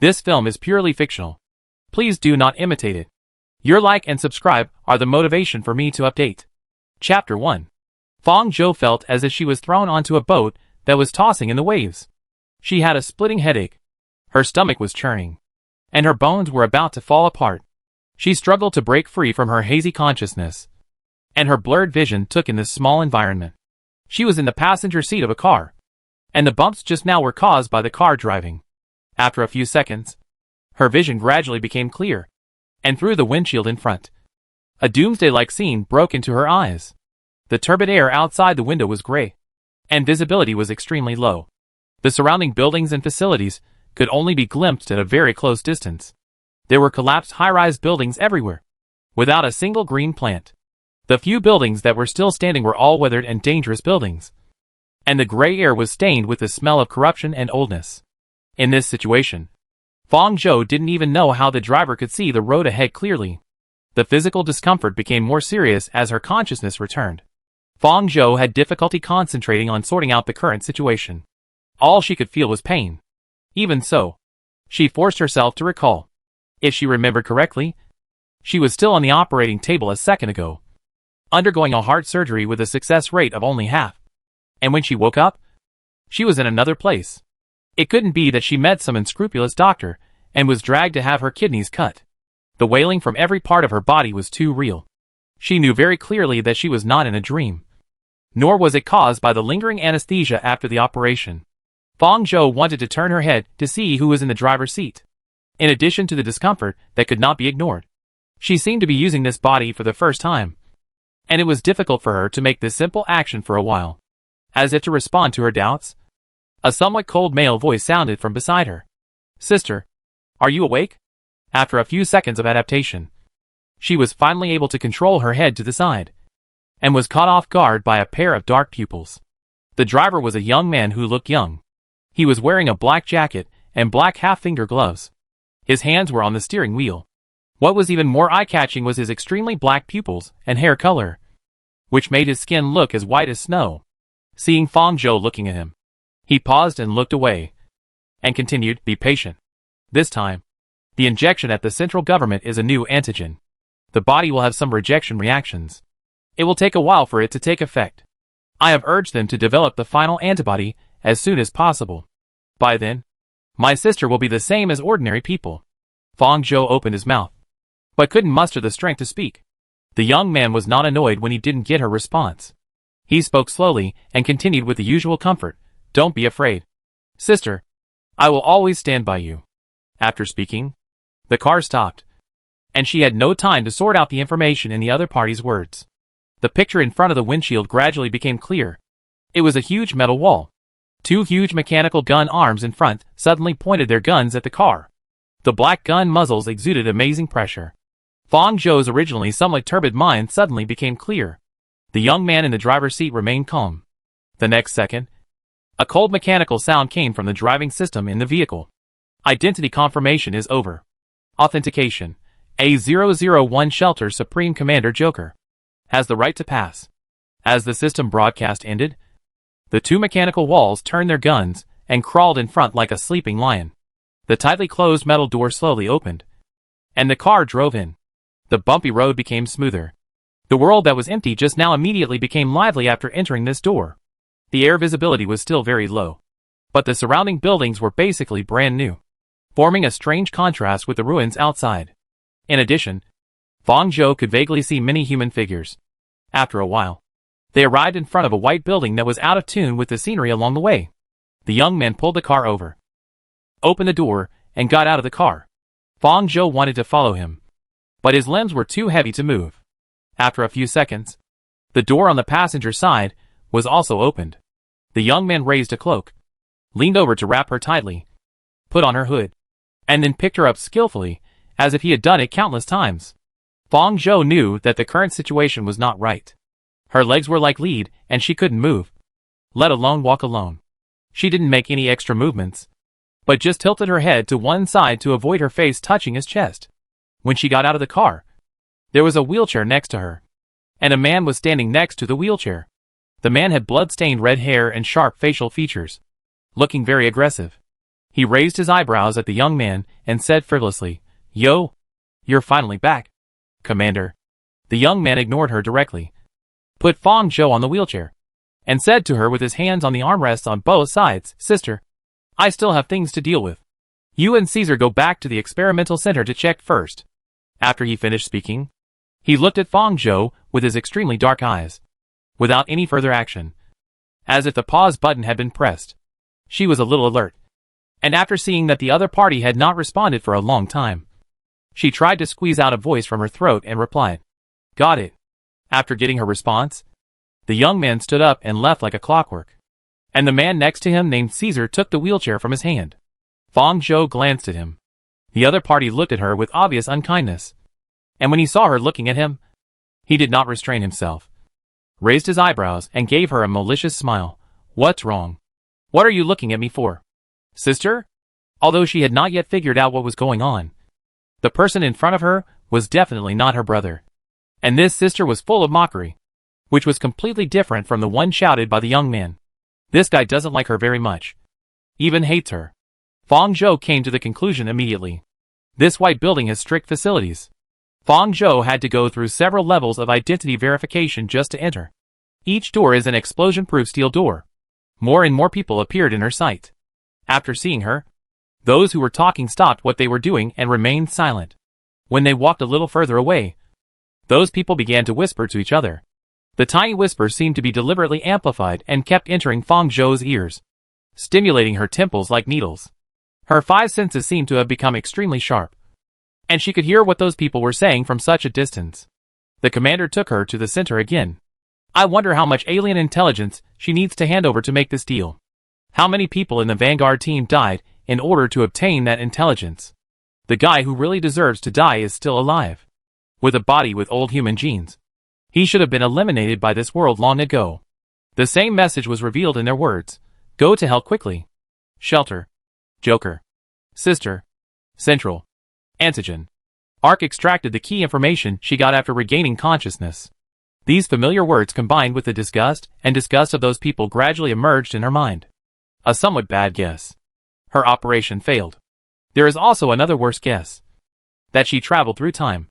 This film is purely fictional. Please do not imitate it. Your like and subscribe are the motivation for me to update. Chapter 1. Fong Zhou felt as if she was thrown onto a boat that was tossing in the waves. She had a splitting headache. Her stomach was churning, and her bones were about to fall apart. She struggled to break free from her hazy consciousness, and her blurred vision took in this small environment. She was in the passenger seat of a car, and the bumps just now were caused by the car driving. After a few seconds, her vision gradually became clear, and through the windshield in front, a doomsday-like scene broke into her eyes. The turbid air outside the window was gray, and visibility was extremely low. The surrounding buildings and facilities could only be glimpsed at a very close distance. There were collapsed high-rise buildings everywhere, without a single green plant. The few buildings that were still standing were all weathered and dangerous buildings, and the gray air was stained with the smell of corruption and oldness. In this situation, Fong Zhou didn't even know how the driver could see the road ahead clearly. The physical discomfort became more serious as her consciousness returned. Fong Zhou had difficulty concentrating on sorting out the current situation. All she could feel was pain. Even so, she forced herself to recall. If she remembered correctly, she was still on the operating table a second ago, undergoing a heart surgery with a success rate of only half. And when she woke up, she was in another place. It couldn't be that she met some unscrupulous doctor and was dragged to have her kidneys cut. The wailing from every part of her body was too real. She knew very clearly that she was not in a dream. Nor was it caused by the lingering anesthesia after the operation. Fong Zhou wanted to turn her head to see who was in the driver's seat. In addition to the discomfort that could not be ignored, she seemed to be using this body for the first time, and it was difficult for her to make this simple action for a while. As if to respond to her doubts, a somewhat cold male voice sounded from beside her. "Sister, are you awake?" After a few seconds of adaptation, she was finally able to control her head to the side, and was caught off guard by a pair of dark pupils. The driver was a young man who looked young. He was wearing a black jacket and black half-finger gloves. His hands were on the steering wheel. What was even more eye-catching was his extremely black pupils and hair color, which made his skin look as white as snow. Seeing Fong Zhou looking at him, he paused and looked away, and continued, "Be patient. This time, the injection at the central government is a new antigen. The body will have some rejection reactions. It will take a while for it to take effect. I have urged them to develop the final antibody as soon as possible. By then, my sister will be the same as ordinary people." Fong Zhou opened his mouth, but couldn't muster the strength to speak. The young man was not annoyed when he didn't get her response. He spoke slowly and continued with the usual comfort, "Don't be afraid. Sister, I will always stand by you." After speaking, the car stopped, and she had no time to sort out the information in the other party's words. The picture in front of the windshield gradually became clear. It was a huge metal wall. Two huge mechanical gun arms in front suddenly pointed their guns at the car. The black gun muzzles exuded amazing pressure. Fong Zhou's originally somewhat turbid mind suddenly became clear. The young man in the driver's seat remained calm. The next second, a cold mechanical sound came from the driving system in the vehicle. Identity confirmation is over. Authentication. A001 Shelter Supreme Commander Joker has the right to pass. As the system broadcast ended, the two mechanical walls turned their guns and crawled in front like a sleeping lion. The tightly closed metal door slowly opened, and the car drove in. The bumpy road became smoother. The world that was empty just now immediately became lively after entering this door. The air visibility was still very low, but the surrounding buildings were basically brand new, forming a strange contrast with the ruins outside. In addition, Fong Zhou could vaguely see many human figures. After a while, they arrived in front of a white building that was out of tune with the scenery along the way. The young man pulled the car over, opened the door, and got out of the car. Fong Zhou wanted to follow him, but his limbs were too heavy to move. After a few seconds, the door on the passenger side was also opened. The young man raised a cloak, leaned over to wrap her tightly, put on her hood, and then picked her up skillfully, as if he had done it countless times. Fong Zhou knew that the current situation was not right. Her legs were like lead, and she couldn't move, let alone walk alone. She didn't make any extra movements, but just tilted her head to one side to avoid her face touching his chest. When she got out of the car, there was a wheelchair next to her, and a man was standing next to the wheelchair. The man had blood-stained red hair and sharp facial features, looking very aggressive. He raised his eyebrows at the young man and said frivolously, "Yo, you're finally back, Commander." The young man ignored her directly, put Fong Zhou on the wheelchair, and said to her with his hands on the armrests on both sides, "Sister, I still have things to deal with. You and Caesar go back to the experimental center to check first." After he finished speaking, he looked at Fong Zhou with his extremely dark eyes, without any further action, as if the pause button had been pressed. She was a little alert, and after seeing that the other party had not responded for a long time, she tried to squeeze out a voice from her throat and replied, "Got it." After getting her response, the young man stood up and left like a clockwork, and the man next to him named Caesar took the wheelchair from his hand. Fong Zhou glanced at him. The other party looked at her with obvious unkindness, and when he saw her looking at him, he did not restrain himself, raised his eyebrows and gave her a malicious smile. "What's wrong? What are you looking at me for, sister?" Although she had not yet figured out what was going on, the person in front of her was definitely not her brother, and this sister was full of mockery, which was completely different from the one shouted by the young man. This guy doesn't like her very much, even hates her. Fong Zhou came to the conclusion immediately. This white building has strict facilities. Fong Zhou had to go through several levels of identity verification just to enter. Each door is an explosion-proof steel door. More and more people appeared in her sight. After seeing her, those who were talking stopped what they were doing and remained silent. When they walked a little further away, those people began to whisper to each other. The tiny whispers seemed to be deliberately amplified and kept entering Fong Zhou's ears, stimulating her temples like needles. Her five senses seemed to have become extremely sharp, and she could hear what those people were saying from such a distance. The commander took her to the center again. "I wonder how much alien intelligence she needs to hand over to make this deal. How many people in the Vanguard team died in order to obtain that intelligence? The guy who really deserves to die is still alive, with a body with old human genes. He should have been eliminated by this world long ago." The same message was revealed in their words. "Go to hell quickly. Shelter. Joker. Sister. Central. Antigen." Ark extracted the key information she got after regaining consciousness. These familiar words combined with the disgust of those people gradually emerged in her mind. A somewhat bad guess. Her operation failed. There is also another worse guess. That she traveled through time.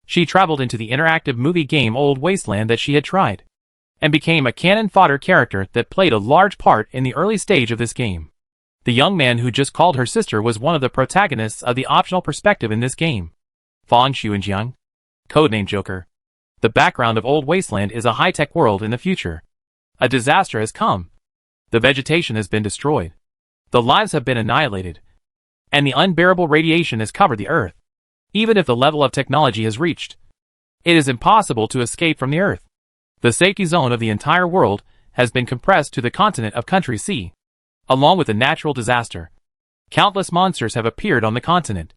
She traveled into the interactive movie game Old Wasteland that she had tried, and became a cannon fodder character that played a large part in the early stage of this game. The young man who just called her sister was one of the protagonists of the optional perspective in this game. Fong Xuanjiang, codenamed Joker. The background of Old Wasteland is a high-tech world in the future. A disaster has come. The vegetation has been destroyed. The lives have been annihilated, and the unbearable radiation has covered the Earth. Even if the level of technology has reached, it is impossible to escape from the Earth. The safety zone of the entire world has been compressed to the continent of Country C. Along with the natural disaster, countless monsters have appeared on the continent.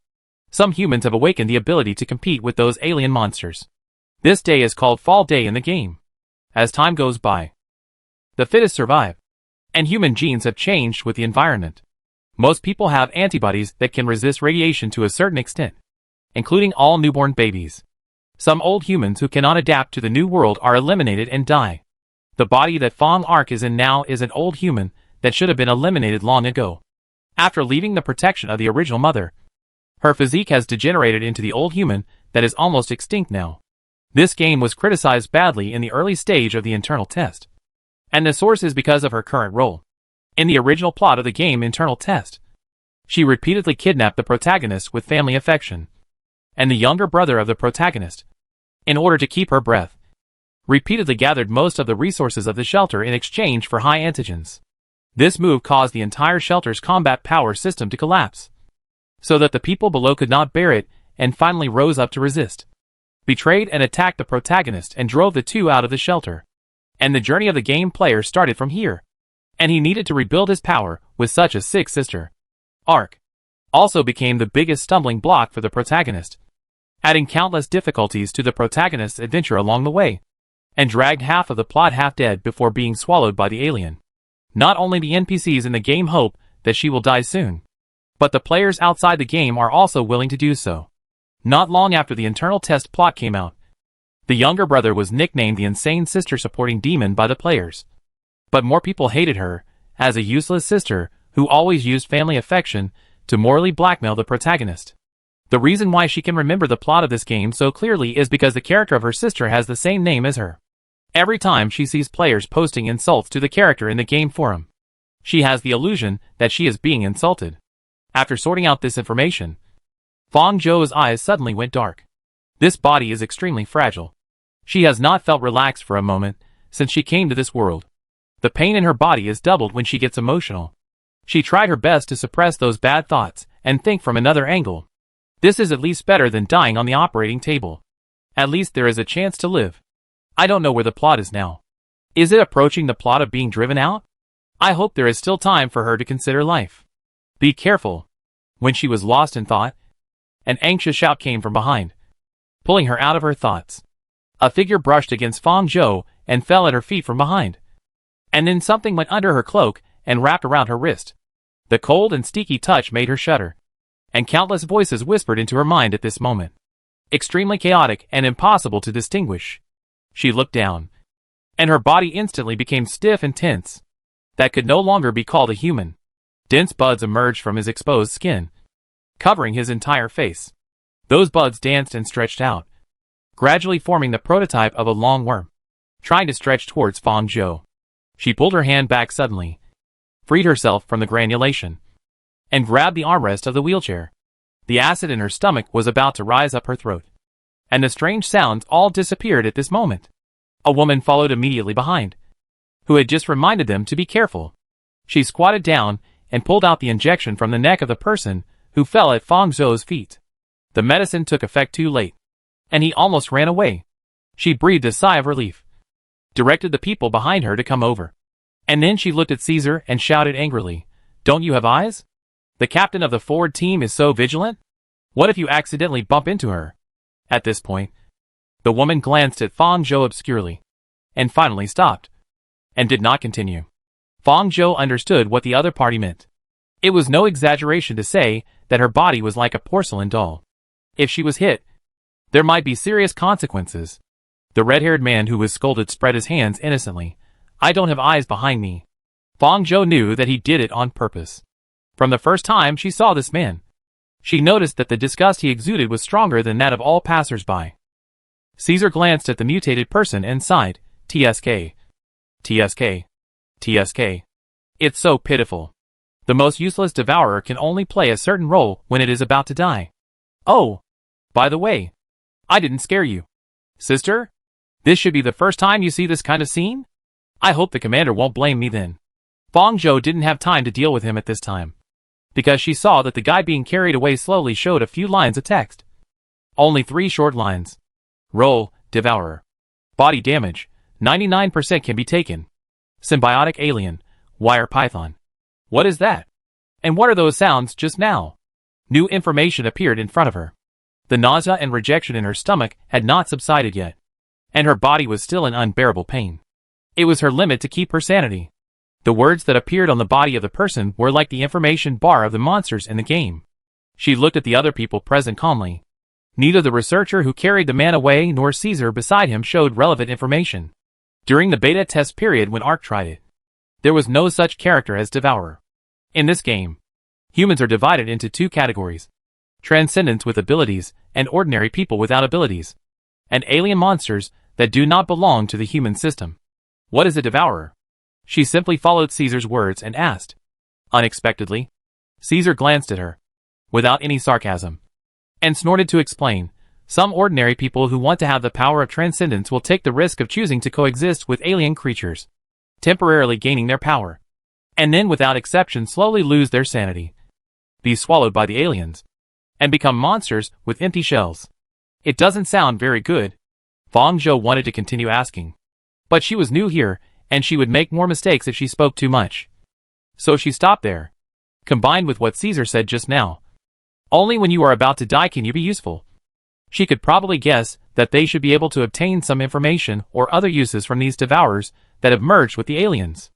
Some humans have awakened the ability to compete with those alien monsters. This day is called Fall Day in the game. As time goes by, the fittest survive, and human genes have changed with the environment. Most people have antibodies that can resist radiation to a certain extent, including all newborn babies. Some old humans who cannot adapt to the new world are eliminated and die. The body that Fong Ark is in now is an old human that should have been eliminated long ago. After leaving the protection of the original mother, her physique has degenerated into the old human that is almost extinct now. This game was criticized badly in the early stage of the internal test, and the source is because of her current role. In the original plot of the game internal test, she repeatedly kidnapped the protagonist with family affection, and the younger brother of the protagonist, in order to keep her breath, repeatedly gathered most of the resources of the shelter in exchange for high antigens. This move caused the entire shelter's combat power system to collapse, so that the people below could not bear it and finally rose up to resist, betrayed and attacked the protagonist and drove the two out of the shelter. And the journey of the game player started from here, and he needed to rebuild his power with such a sick sister. Ark also became the biggest stumbling block for the protagonist, adding countless difficulties to the protagonist's adventure along the way, and dragged half of the plot half dead before being swallowed by the alien. Not only the NPCs in the game hope that she will die soon, but the players outside the game are also willing to do so. Not long after the internal test plot came out, the younger brother was nicknamed the insane sister supporting demon by the players. But more people hated her as a useless sister who always used family affection to morally blackmail the protagonist. The reason why she can remember the plot of this game so clearly is because the character of her sister has the same name as her. Every time she sees players posting insults to the character in the game forum, she has the illusion that she is being insulted. After sorting out this information, Fong Zhou's eyes suddenly went dark. This body is extremely fragile. She has not felt relaxed for a moment since she came to this world. The pain in her body is doubled when she gets emotional. She tried her best to suppress those bad thoughts and think from another angle. This is at least better than dying on the operating table. At least there is a chance to live. I don't know where the plot is now. Is it approaching the plot of being driven out? I hope there is still time for her to consider life. Be careful. When she was lost in thought, an anxious shout came from behind, pulling her out of her thoughts. A figure brushed against Fong Zhou and fell at her feet from behind. And then something went under her cloak and wrapped around her wrist. The cold and sticky touch made her shudder, and countless voices whispered into her mind at this moment. Extremely chaotic and impossible to distinguish. She looked down, and her body instantly became stiff and tense. That could no longer be called a human. Dense buds emerged from his exposed skin, covering his entire face. Those buds danced and stretched out, gradually forming the prototype of a long worm, trying to stretch towards Fong Zhou. She pulled her hand back suddenly, freed herself from the granulation, and grabbed the armrest of the wheelchair. The acid in her stomach was about to rise up her throat, and the strange sounds all disappeared at this moment. A woman followed immediately behind, who had just reminded them to be careful. She squatted down and pulled out the injection from the neck of the person who fell at Fong Zhou's feet. The medicine took effect too late, and he almost ran away. She breathed a sigh of relief, directed the people behind her to come over, and then she looked at Caesar and shouted angrily, "Don't you have eyes? The captain of the forward team is so vigilant? What if you accidentally bump into her?" At this point, the woman glanced at Fong Zhou obscurely, and finally stopped, and did not continue. Fong Zhou understood what the other party meant. It was no exaggeration to say that her body was like a porcelain doll. If she was hit, there might be serious consequences. The red-haired man who was scolded spread his hands innocently. "I don't have eyes behind me." Fong Zhou knew that he did it on purpose. From the first time she saw this man, she noticed that the disgust he exuded was stronger than that of all passers-by. Caesar glanced at the mutated person and sighed, "TSK. TSK. TSK. It's so pitiful. The most useless devourer can only play a certain role when it is about to die. Oh, by the way, I didn't scare you, sister? This should be the first time you see this kind of scene? I hope the commander won't blame me then." Fong Zhou didn't have time to deal with him at this time, because she saw that the guy being carried away slowly showed a few lines of text. Only 3 short lines. Role, Devourer. Body damage, 99% can be taken. Symbiotic alien, wire python. What is that? And what are those sounds just now? New information appeared in front of her. The nausea and rejection in her stomach had not subsided yet, and her body was still in unbearable pain. It was her limit to keep her sanity. The words that appeared on the body of the person were like the information bar of the monsters in the game. She looked at the other people present calmly. Neither the researcher who carried the man away nor Caesar beside him showed relevant information. During the beta test period when Ark tried it, there was no such character as Devourer. In this game, humans are divided into 2 categories: transcendents with abilities and ordinary people without abilities, and alien monsters that do not belong to the human system. What is a Devourer? She simply followed Caesar's words and asked. Unexpectedly, Caesar glanced at her, without any sarcasm, and snorted to explain. Some ordinary people who want to have the power of transcendence will take the risk of choosing to coexist with alien creatures, temporarily gaining their power, and then without exception slowly lose their sanity, be swallowed by the aliens, and become monsters with empty shells. It doesn't sound very good. Fong Zhou wanted to continue asking, but she was new here, and she would make more mistakes if she spoke too much. So she stopped there. Combined with what Caesar said just now, only when you are about to die can you be useful. She could probably guess that they should be able to obtain some information or other uses from these devourers that have merged with the aliens.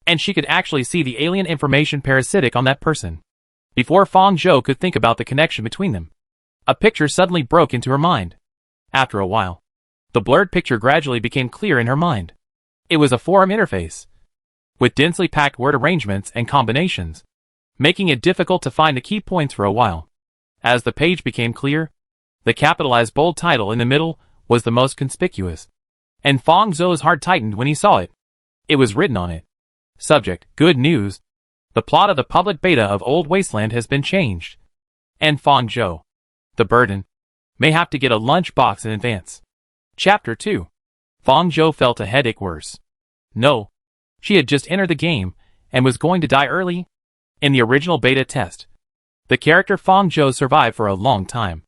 And she could actually see the alien information parasitic on that person. Before Fong Zhou could think about the connection between them, a picture suddenly broke into her mind. After a while, the blurred picture gradually became clear in her mind. It was a forum interface, with densely packed word arrangements and combinations. making it difficult to find the key points for a while. As the page became clear, the capitalized bold title in the middle was the most conspicuous, and Fong Zhou's heart tightened when he saw it. It was written on it. Subject: Good news. The plot of the public beta of Old Wasteland has been changed, and Fong Zhou, the burden, may have to get a lunch box in advance. Chapter 2. Fong Zhou felt a headache worse. No. She had just entered the game, and was going to die early? In the original beta test, the character Fong Zhou survived for a long time.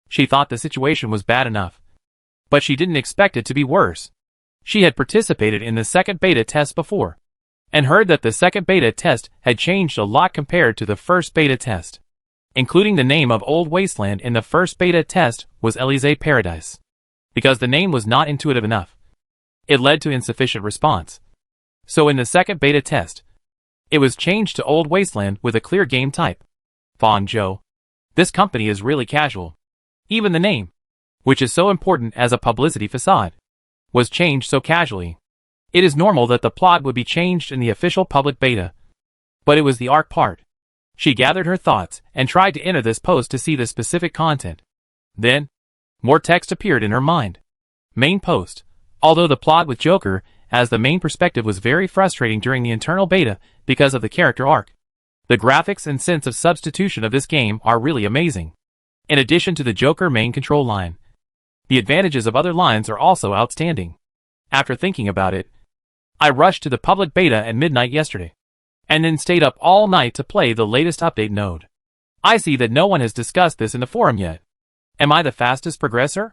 She thought the situation was bad enough, but she didn't expect it to be worse. She had participated in the second beta test before, and heard that the second beta test had changed a lot compared to the first beta test, including the name of Old Wasteland in the first beta test was Elysee Paradise, because the name was not intuitive enough. It led to insufficient response. So in the second beta test, it was changed to Old Wasteland with a clear game type. Fong Zhou. This company is really casual. Even the name, which is so important as a publicity facade, was changed so casually. It is normal that the plot would be changed in the official public beta, but it was the arc part. She gathered her thoughts and tried to enter this post to see the specific content. Then, more text appeared in her mind. Main post. Although the plot with Joker as the main perspective was very frustrating during the internal beta because of the character arc, the graphics and sense of substitution of this game are really amazing. In addition to the Joker main control line, the advantages of other lines are also outstanding. After thinking about it, I rushed to the public beta at midnight yesterday, and then stayed up all night to play the latest update node. I see that no one has discussed this in the forum yet. Am I the fastest progressor?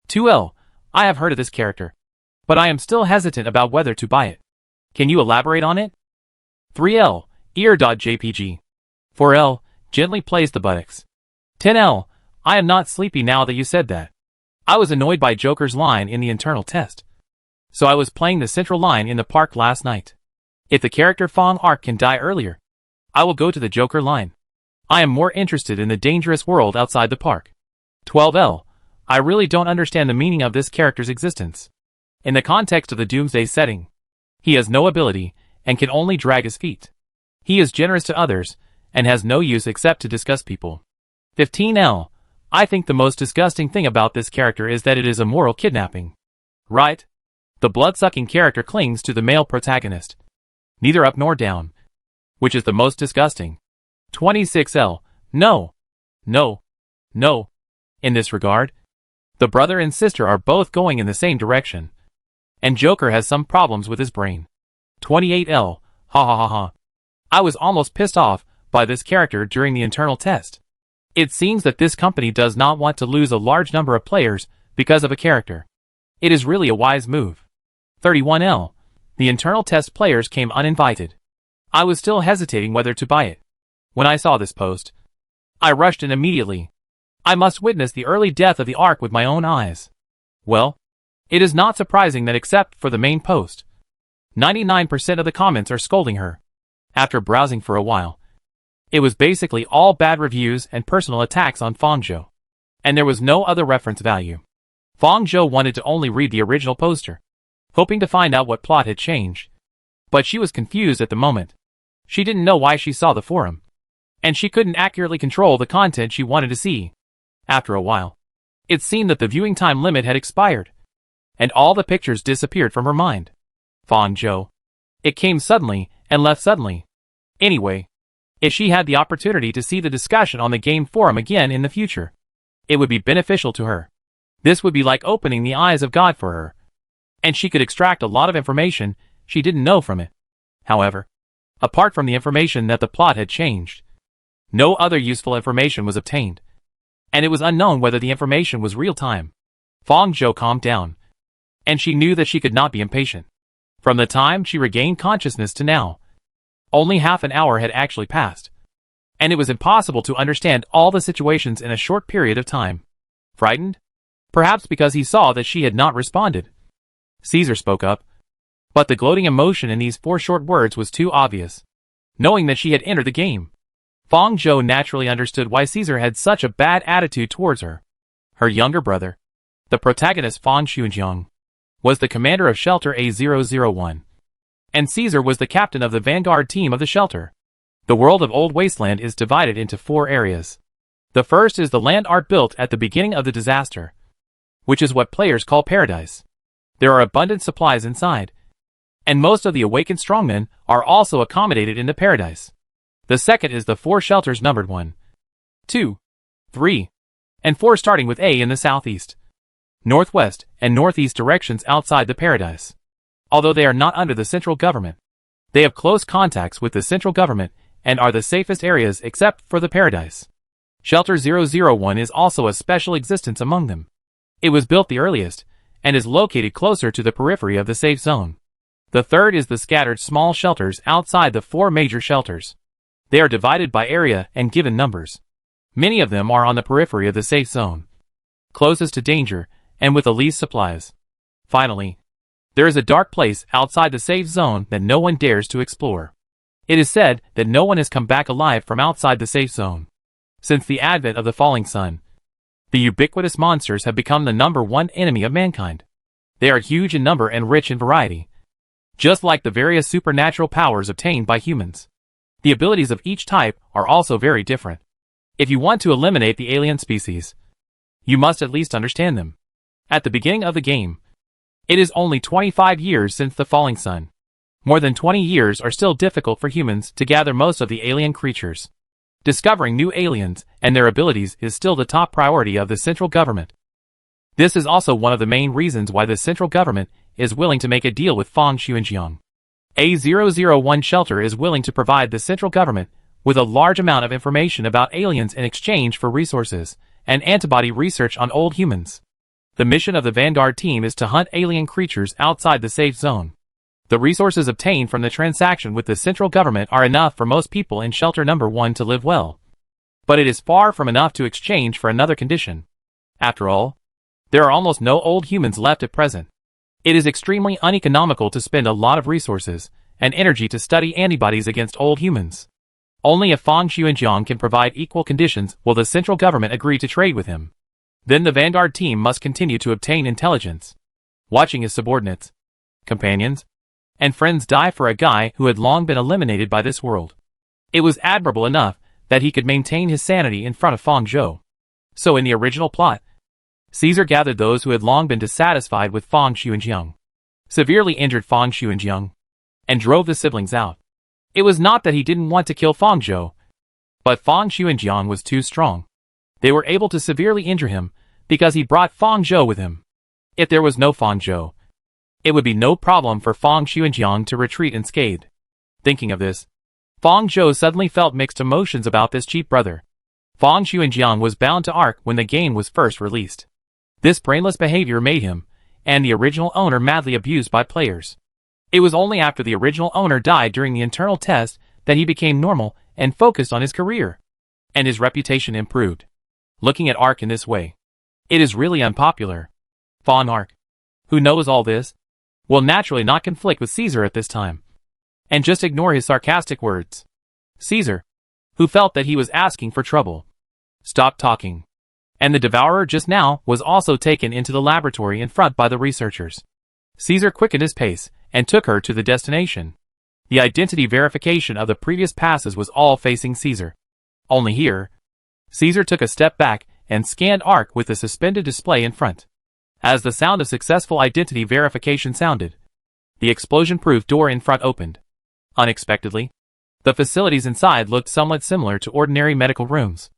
2L. I have heard of this character, but I am still hesitant about whether to buy it. Can you elaborate on it? 3L. Ear.jpg. 4L. Gently plays the buttocks. 10L. I am not sleepy now that you said that. I was annoyed by Joker's line in the internal test, so I was playing the central line in the park last night. If the character Fong arc can die earlier, I will go to the Joker line. I am more interested in the dangerous world outside the park. 12L. I really don't understand the meaning of this character's existence. In the context of the Doomsday setting, he has no ability and can only drag his feet. He is generous to others and has no use except to disgust people. 15L. I think the most disgusting thing about this character is that it is a moral kidnapping. Right? The blood-sucking character clings to the male protagonist, neither up nor down, which is the most disgusting. 26L. No. No. No. In this regard, the brother and sister are both going in the same direction, and Joker has some problems with his brain. 28L. Ha ha ha ha. I was almost pissed off by this character during the internal test. It seems that this company does not want to lose a large number of players because of a character. It is really a wise move. 31L. The internal test players came uninvited. I was still hesitating whether to buy it. When I saw this post, I rushed in immediately. I must witness the early death of the arc with my own eyes. Well, it is not surprising that except for the main post, 99% of the comments are scolding her. After browsing for a while, it was basically all bad reviews and personal attacks on Fong Zhou, and there was no other reference value. Fong Zhou wanted to only read the original poster, hoping to find out what plot had changed, but she was confused at the moment. She didn't know why she saw the forum, and she couldn't accurately control the content she wanted to see. After a while, it seemed that the viewing time limit had expired, and all the pictures disappeared from her mind. Fong Zhou. It came suddenly and left suddenly. Anyway, if she had the opportunity to see the discussion on the game forum again in the future, it would be beneficial to her. This would be like opening the eyes of God for her, and she could extract a lot of information she didn't know from it. However, apart from the information that the plot had changed, no other useful information was obtained, and it was unknown whether the information was real-time. Fong Zhou calmed down, and she knew that she could not be impatient. From the time she regained consciousness to now, only half an hour had actually passed, and it was impossible to understand all the situations in a short period of time. Frightened? Perhaps because he saw that she had not responded. Caesar spoke up, but the gloating emotion in these 4 short words was too obvious. Knowing that she had entered the game, Fong Zhou naturally understood why Caesar had such a bad attitude towards her. Her younger brother, the protagonist Fong Xunjiang, was the commander of Shelter A001, and Caesar was the captain of the vanguard team of the shelter. The world of Old Wasteland is divided into 4 areas. The first is the land art built at the beginning of the disaster, which is what players call paradise. There are abundant supplies inside, and most of the awakened strongmen are also accommodated in the paradise. The second is the 4 shelters numbered 1, 2, 3, and 4 starting with A in the southeast, northwest, and northeast directions outside the paradise. Although they are not under the central government, they have close contacts with the central government and are the safest areas except for the paradise. Shelter 001 is also a special existence among them. It was built the earliest, and is located closer to the periphery of the safe zone. The third is the scattered small shelters outside the 4 major shelters. They are divided by area and given numbers. Many of them are on the periphery of the safe zone, closest to danger, and with the least supplies. Finally, there is a dark place outside the safe zone that no one dares to explore. It is said that no one has come back alive from outside the safe zone. Since the advent of the falling sun, the ubiquitous monsters have become the #1 enemy of mankind. They are huge in number and rich in variety, just like the various supernatural powers obtained by humans. The abilities of each type are also very different. If you want to eliminate the alien species, you must at least understand them. At the beginning of the game, it is only 25 years since the falling sun. More than 20 years are still difficult for humans to gather most of the alien creatures. Discovering new aliens and their abilities is still the top priority of the central government. This is also one of the main reasons why the central government is willing to make a deal with Fang Xuanjiang. A001 shelter is willing to provide the central government with a large amount of information about aliens in exchange for resources and antibody research on old humans. The mission of the Vanguard team is to hunt alien creatures outside the safe zone. The resources obtained from the transaction with the central government are enough for most people in shelter number 1 to live well. But it is far from enough to exchange for another condition. After all, there are almost no old humans left at present. It is extremely uneconomical to spend a lot of resources and energy to study antibodies against old humans. Only if Fang Xuanjiang can provide equal conditions will the central government agree to trade with him. Then the Vanguard team must continue to obtain intelligence, watching his subordinates, companions, and friends die for a guy who had long been eliminated by this world. It was admirable enough that he could maintain his sanity in front of Fang Zhou. So in the original plot, Caesar gathered those who had long been dissatisfied with Fang Xuanjiang, severely injured Fang Xuanjiang, and drove the siblings out. It was not that he didn't want to kill Fang Zhou, but Fang Xuanjiang was too strong. They were able to severely injure him because he brought Fang Zhou with him. If there was no Fang Zhou, it would be no problem for Fang Xuanjiang to retreat unscathed. Thinking of this, Fang Zhou suddenly felt mixed emotions about this cheap brother. Fang Xuanjiang was bound to Ark when the game was first released. This brainless behavior made him, and the original owner, madly abused by players. It was only after the original owner died during the internal test that he became normal and focused on his career, and his reputation improved. Looking at Ark in this way, it is really unpopular. Fang Ark, who knows all this, will naturally not conflict with Caesar at this time, and just ignore his sarcastic words. Caesar, who felt that he was asking for trouble, stopped talking, and the devourer just now was also taken into the laboratory in front by the researchers. Caesar quickened his pace and took her to the destination. The identity verification of the previous passes was all facing Caesar. Only here, Caesar took a step back and scanned Ark with the suspended display in front. As the sound of successful identity verification sounded, the explosion-proof door in front opened. Unexpectedly, the facilities inside looked somewhat similar to ordinary medical rooms,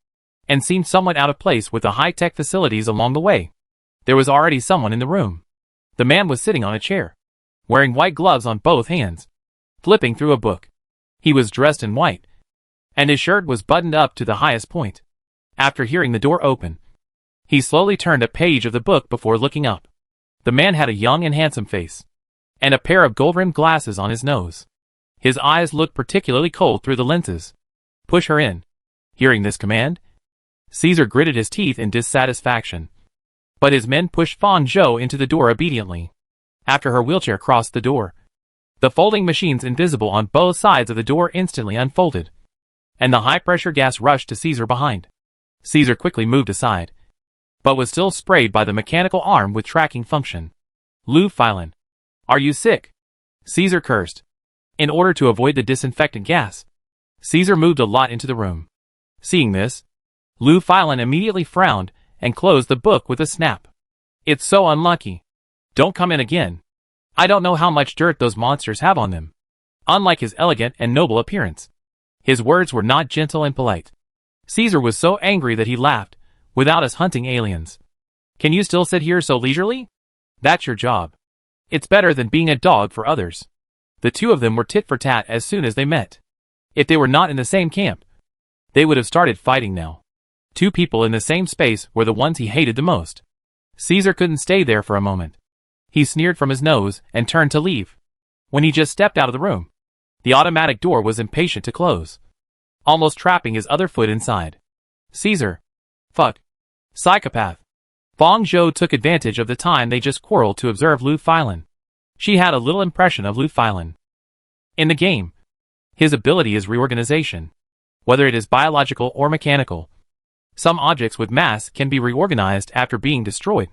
and seemed somewhat out of place with the high-tech facilities along the way. There was already someone in the room. The man was sitting on a chair, wearing white gloves on both hands, flipping through a book. He was dressed in white, and his shirt was buttoned up to the highest point. After hearing the door open, he slowly turned a page of the book before looking up. The man had a young and handsome face, and a pair of gold-rimmed glasses on his nose. His eyes looked particularly cold through the lenses. "Push her in." Hearing this command, Caesar gritted his teeth in dissatisfaction. But his men pushed Fang Zhou into the door obediently. After her wheelchair crossed the door, the folding machines invisible on both sides of the door instantly unfolded, and the high-pressure gas rushed to Caesar behind. Caesar quickly moved aside, but was still sprayed by the mechanical arm with tracking function. "Lou Phylan, are you sick?" Caesar cursed. In order to avoid the disinfectant gas, Caesar moved a lot into the room. Seeing this, Lu Filan immediately frowned and closed the book with a snap. It's so unlucky. Don't come in again. I don't know how much dirt those monsters have on them. Unlike his elegant and noble appearance, his words were not gentle and polite. Caesar was so angry that he laughed, without us hunting aliens. Can you still sit here so leisurely? That's your job. It's better than being a dog for others. The two of them were tit for tat as soon as they met. If they were not in the same camp, they would have started fighting now. Two people in the same space were the ones he hated the most. Caesar couldn't stay there for a moment. He sneered from his nose and turned to leave. When he just stepped out of the room, the automatic door was impatient to close, almost trapping his other foot inside. Caesar. Fuck. Psychopath. Fong Zhou took advantage of the time they just quarreled to observe Lu Filan. She had a little impression of Lu Filan. In the game, his ability is reorganization. Whether it is biological or mechanical, some objects with mass can be reorganized after being destroyed.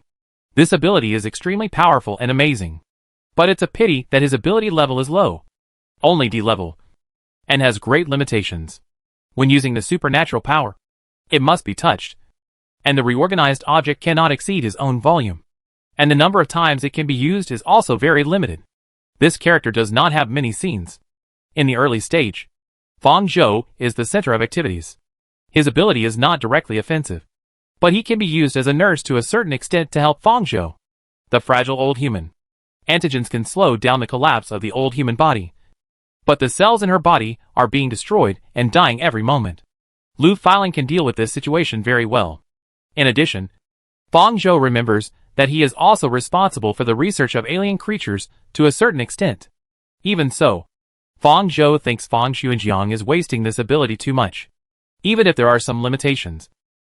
This ability is extremely powerful and amazing. But it's a pity that his ability level is low, only D level, and has great limitations. When using the supernatural power, it must be touched, and the reorganized object cannot exceed his own volume. And the number of times it can be used is also very limited. This character does not have many scenes. In the early stage, Fong Zhou is the center of activities. His ability is not directly offensive, but he can be used as a nurse to a certain extent to help Fong Zhou, the fragile old human. Antigens can slow down the collapse of the old human body, but the cells in her body are being destroyed and dying every moment. Lu Filan can deal with this situation very well. In addition, Fong Zhou remembers that he is also responsible for the research of alien creatures to a certain extent. Even so, Fong Zhou thinks Fong Xuanjiang is wasting this ability too much. Even if there are some limitations,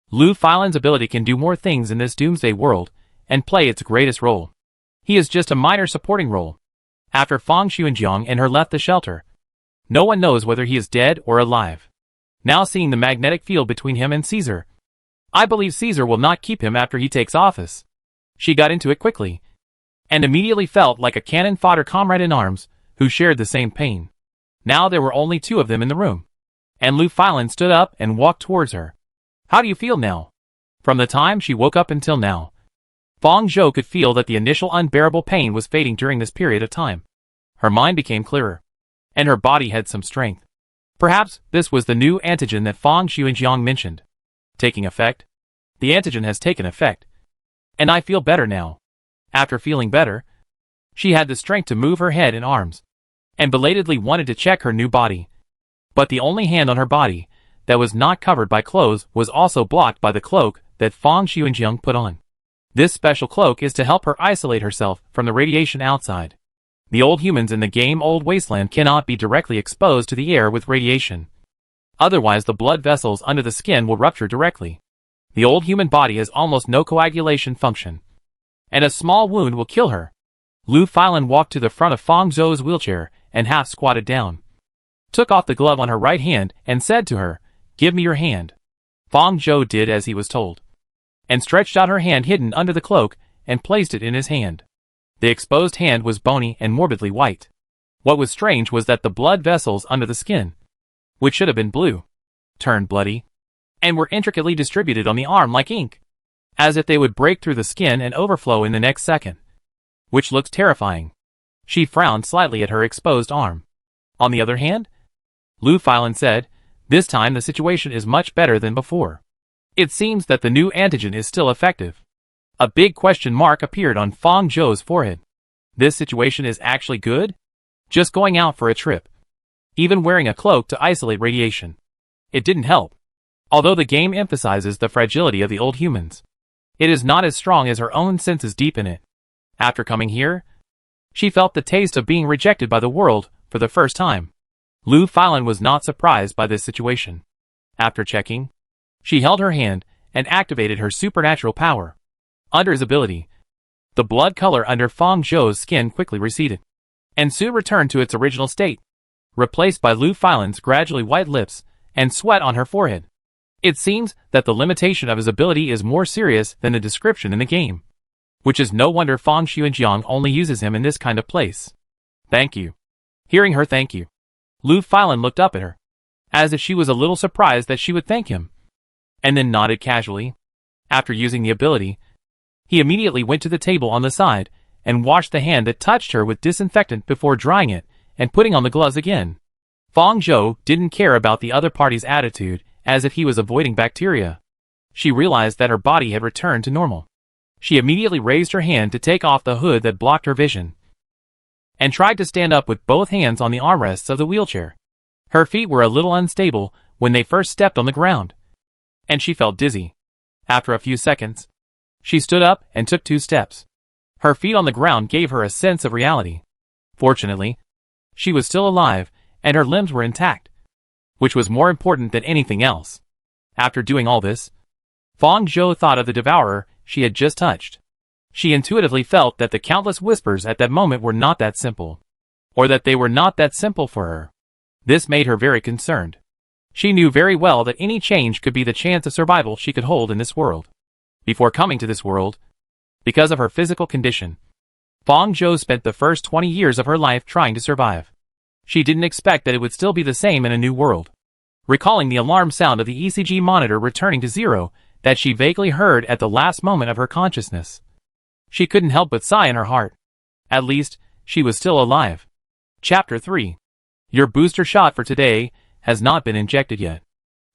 Lu Filan's ability can do more things in this doomsday world and play its greatest role. He is just a minor supporting role. After Fong Xuanjiang and her left the shelter, no one knows whether he is dead or alive. Now seeing the magnetic field between him and Caesar, I believe Caesar will not keep him after he takes office. She got into it quickly, and immediately felt like a cannon fodder comrade in arms who shared the same pain. Now there were only two of them in the room, and Lu Filan stood up and walked towards her. How do you feel now? From the time she woke up until now, Fong Zhou could feel that the initial unbearable pain was fading during this period of time. Her mind became clearer, and her body had some strength. Perhaps this was the new antigen that Fong Xuanjiang mentioned. Taking effect? The antigen has taken effect, and I feel better now. After feeling better, she had the strength to move her head and arms, and belatedly wanted to check her new body. But the only hand on her body that was not covered by clothes was also blocked by the cloak that Fong Xuanjiang put on. This special cloak is to help her isolate herself from the radiation outside. The old humans in the game Old Wasteland cannot be directly exposed to the air with radiation. Otherwise the blood vessels under the skin will rupture directly. The old human body has almost no coagulation function, and a small wound will kill her. Lu Filan walked to the front of Fong Zhou's wheelchair and half squatted down, took off the glove on her right hand and said to her, "Give me your hand." Fong Zhou did as he was told, and stretched out her hand hidden under the cloak and placed it in his hand. The exposed hand was bony and morbidly white. What was strange was that the blood vessels under the skin, which should have been blue, turned bloody, and were intricately distributed on the arm like ink, as if they would break through the skin and overflow in the next second, which looked terrifying. She frowned slightly at her exposed arm. On the other hand, Lu Filan said, "This time the situation is much better than before. It seems that the new antigen is still effective." A big question mark appeared on Fong Zhou's forehead. This situation is actually good? Just going out for a trip, even wearing a cloak to isolate radiation, it didn't help. Although the game emphasizes the fragility of the old humans, it is not as strong as her own senses deep in it. After coming here, she felt the taste of being rejected by the world for the first time. Lu Filan was not surprised by this situation. After checking, she held her hand and activated her supernatural power. Under his ability, the blood color under Fong Zhou's skin quickly receded, and soon returned to its original state, replaced by Lu Filan's gradually white lips and sweat on her forehead. It seems that the limitation of his ability is more serious than the description in the game, which is no wonder Fong Xuanjiang only uses him in this kind of place. Thank you. Hearing her thank you, Lu Filan looked up at her. as if she was a little surprised that she would thank him, and then nodded casually. After using the ability, he immediately went to the table on the side and washed the hand that touched her with disinfectant before drying it and putting on the gloves again. Fong Zhou didn't care about the other party's attitude, as if he was avoiding bacteria. She realized that her body had returned to normal. She immediately raised her hand to take off the hood that blocked her vision, and tried to stand up with both hands on the armrests of the wheelchair. Her feet were a little unstable when they first stepped on the ground, and she felt dizzy. After a few seconds, she stood up and took 2 steps. Her feet on the ground gave her a sense of reality. Fortunately, she was still alive, and her limbs were intact, which was more important than anything else. After doing all this, Fong Zhou thought of the devourer she had just touched. She intuitively felt that the countless whispers at that moment were not that simple, or that they were not that simple for her. This made her very concerned. She knew very well that any change could be the chance of survival she could hold in this world. Before coming to this world, because of her physical condition, Fong Zhou spent the first 20 years of her life trying to survive. She didn't expect that it would still be the same in a new world. Recalling the alarm sound of the ECG monitor returning to 0 that she vaguely heard at the last moment of her consciousness, she couldn't help but sigh in her heart. At least, she was still alive. Chapter 3. Your booster shot for today has not been injected yet.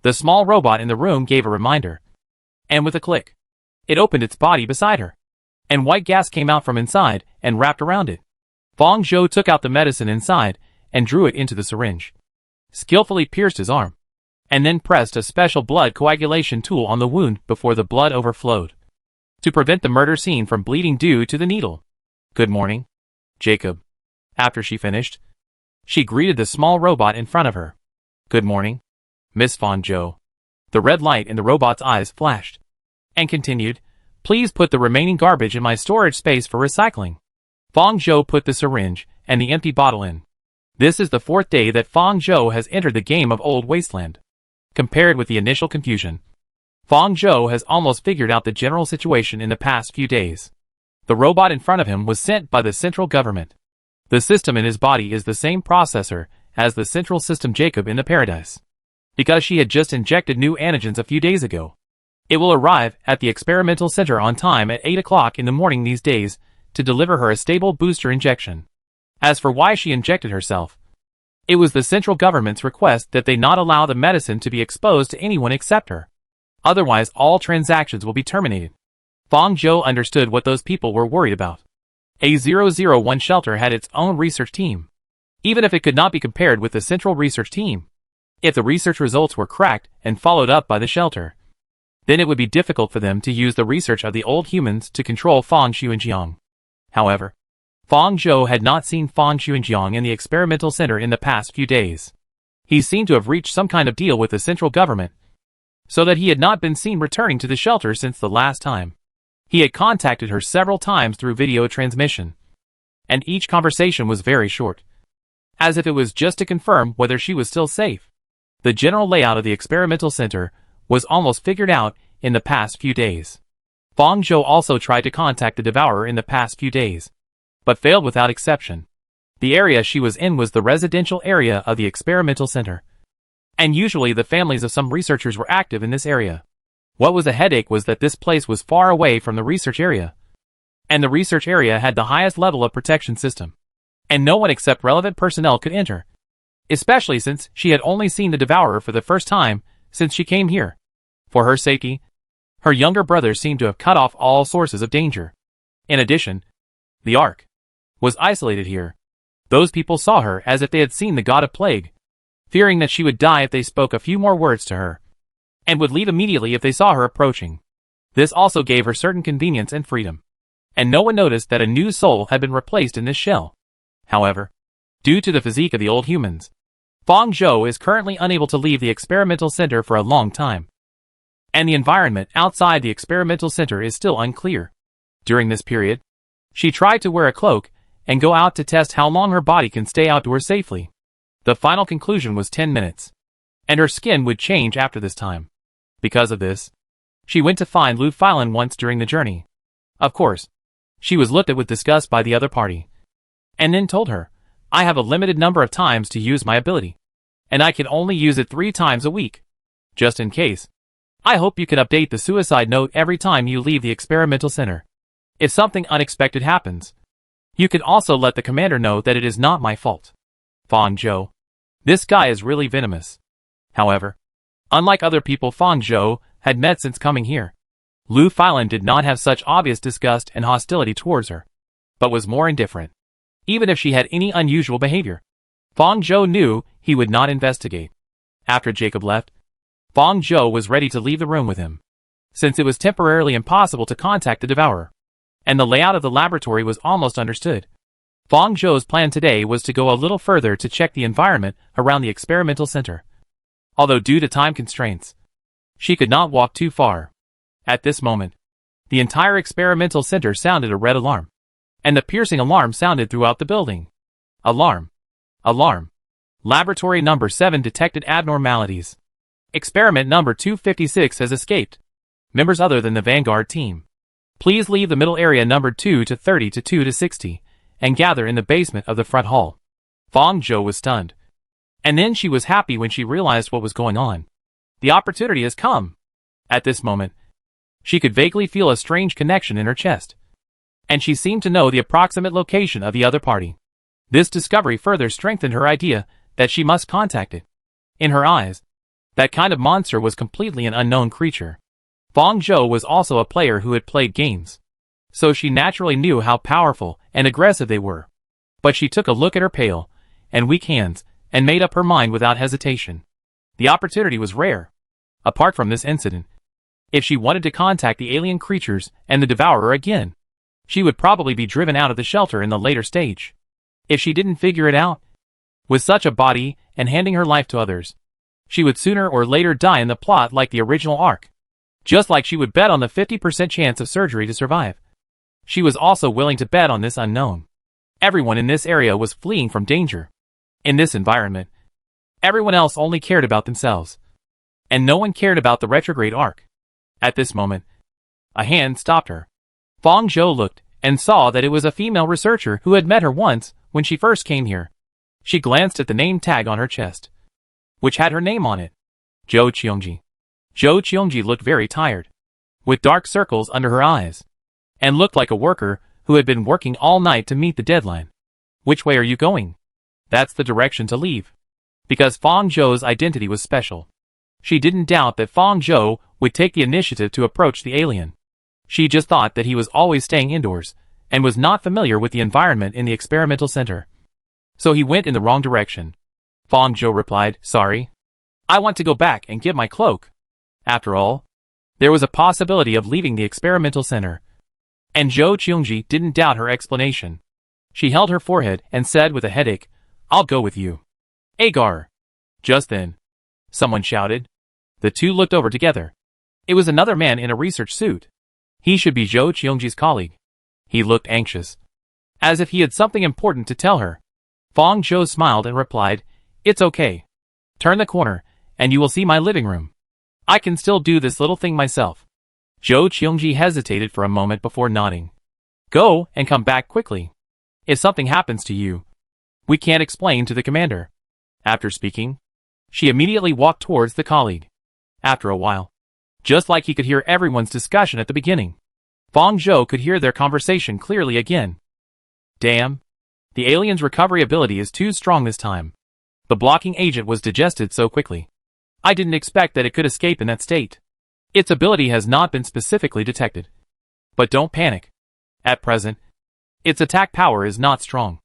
The small robot in the room gave a reminder, and with a click, it opened its body beside her, and white gas came out from inside and wrapped around it. Fong Zhou took out the medicine inside and drew it into the syringe, skillfully pierced his arm, and then pressed a special blood coagulation tool on the wound before the blood overflowed, to prevent the murder scene from bleeding due to the needle. Good morning, Jacob. After she finished, she greeted the small robot in front of her. Good morning, Miss Fong Zhou. The red light in the robot's eyes flashed, and continued, please put the remaining garbage in my storage space for recycling. Fong Zhou put the syringe and the empty bottle in. This is the 4th day that Fong Zhou has entered the game of Old Wasteland. Compared with the initial confusion, Fong Zhou has almost figured out the general situation in the past few days. The robot in front of him was sent by the central government. The system in his body is the same processor as the central system Jacob in the paradise. Because she had just injected new antigens a few days ago, it will arrive at the experimental center on time at 8 o'clock in the morning these days to deliver her a stable booster injection. As for why she injected herself, it was the central government's request that they not allow the medicine to be exposed to anyone except her. Otherwise, all transactions will be terminated. Fong Zhou understood what those people were worried about. A001 shelter had its own research team, even if it could not be compared with the central research team. If the research results were cracked and followed up by the shelter, then it would be difficult for them to use the research of the old humans to control Fong Xuanjiang. However, Fong Zhou had not seen Fong Xuanjiang in the experimental center in the past few days. He seemed to have reached some kind of deal with the central government, so that he had not been seen returning to the shelter since the last time. He had contacted her several times through video transmission, and each conversation was very short, as if it was just to confirm whether she was still safe. The general layout of the experimental center was almost figured out in the past few days. Fong Zhou also tried to contact the devourer in the past few days, but failed without exception. The area she was in was the residential area of the experimental center, and usually the families of some researchers were active in this area. What was a headache was that this place was far away from the research area, and the research area had the highest level of protection system, and no one except relevant personnel could enter, especially since she had only seen the devourer for the first time since she came here. For her safety, her younger brother seemed to have cut off all sources of danger. In addition, the Ark was isolated here. Those people saw her as if they had seen the god of plague, fearing that she would die if they spoke a few more words to her, and would leave immediately if they saw her approaching. This also gave her certain convenience and freedom, and no one noticed that a new soul had been replaced in this shell. However, due to the physique of the old humans, Fong Zhou is currently unable to leave the experimental center for a long time, and the environment outside the experimental center is still unclear. During this period, she tried to wear a cloak and go out to test how long her body can stay outdoors safely. The final conclusion was 10 minutes, and her skin would change after this time. Because of this, she went to find Lu Filan once during the journey. Of course, she was looked at with disgust by the other party, and then told her, I have a limited number of times to use my ability, and I can only use it 3 times a week. Just in case. I hope you can update the suicide note every time you leave the experimental center. If something unexpected happens, you can also let the commander know that it is not my fault. Fang Zhou. This guy is really venomous. However, unlike other people Fang Zhou had met since coming here, Lu Filan did not have such obvious disgust and hostility towards her, but was more indifferent. Even if she had any unusual behavior, Fang Zhou knew he would not investigate. After Jacob left, Fang Zhou was ready to leave the room with him, since it was temporarily impossible to contact the Devourer, and the layout of the laboratory was almost understood. Fang Zhou's plan today was to go a little further to check the environment around the experimental center. Although due to time constraints, she could not walk too far. At this moment, the entire experimental center sounded a red alarm, and the piercing alarm sounded throughout the building. Alarm. Alarm. Laboratory number 7 detected abnormalities. Experiment number 256 has escaped. Members other than the Vanguard team, please leave the middle area numbered 2 to 30 to 2 to 60 and gather in the basement of the front hall. Fang Zhou was stunned. And then she was happy when she realized what was going on. The opportunity has come. At this moment, she could vaguely feel a strange connection in her chest, and she seemed to know the approximate location of the other party. This discovery further strengthened her idea that she must contact it. In her eyes, that kind of monster was completely an unknown creature. Fang Zhou was also a player who had played games, so she naturally knew how powerful and aggressive they were. But she took a look at her pale and weak hands and made up her mind without hesitation. The opportunity was rare. Apart from this incident, if she wanted to contact the alien creatures and the Devourer again, she would probably be driven out of the shelter in the later stage. If she didn't figure it out, with such a body and handing her life to others, she would sooner or later die in the plot like the original arc. Just like she would bet on the 50% chance of surgery to survive. She was also willing to bet on this unknown. Everyone in this area was fleeing from danger. In this environment, everyone else only cared about themselves, and no one cared about the retrograde arc. At this moment, a hand stopped her. Fang Zhou looked and saw that it was a female researcher who had met her once when she first came here. She glanced at the name tag on her chest, which had her name on it. Zhou Qiongji. Zhou Qiongji looked very tired, with dark circles under her eyes, and looked like a worker who had been working all night to meet the deadline. Which way are you going? That's the direction to leave. Because Fang Zhou's identity was special, she didn't doubt that Fang Zhou would take the initiative to approach the alien. She just thought that he was always staying indoors, and was not familiar with the environment in the experimental center. So he went in the wrong direction. Fang Zhou replied, "Sorry. I want to go back and get my cloak." After all, there was a possibility of leaving the experimental center. And Zhou Qiongji didn't doubt her explanation. She held her forehead and said with a headache, "I'll go with you." Agar. Just then, someone shouted. The two looked over together. It was another man in a research suit. He should be Zhou Qiongji's colleague. He looked anxious, as if he had something important to tell her. Fang Zhou smiled and replied, "It's okay. Turn the corner, and you will see my living room. I can still do this little thing myself." Zhou Qiongji hesitated for a moment before nodding. "Go and come back quickly. If something happens to you, we can't explain to the commander." After speaking, she immediately walked towards the colleague. After a while, just like he could hear everyone's discussion at the beginning, Fang Zhou could hear their conversation clearly again. Damn. The alien's recovery ability is too strong this time. The blocking agent was digested so quickly. I didn't expect that it could escape in that state. Its ability has not been specifically detected. But don't panic. At present, its attack power is not strong,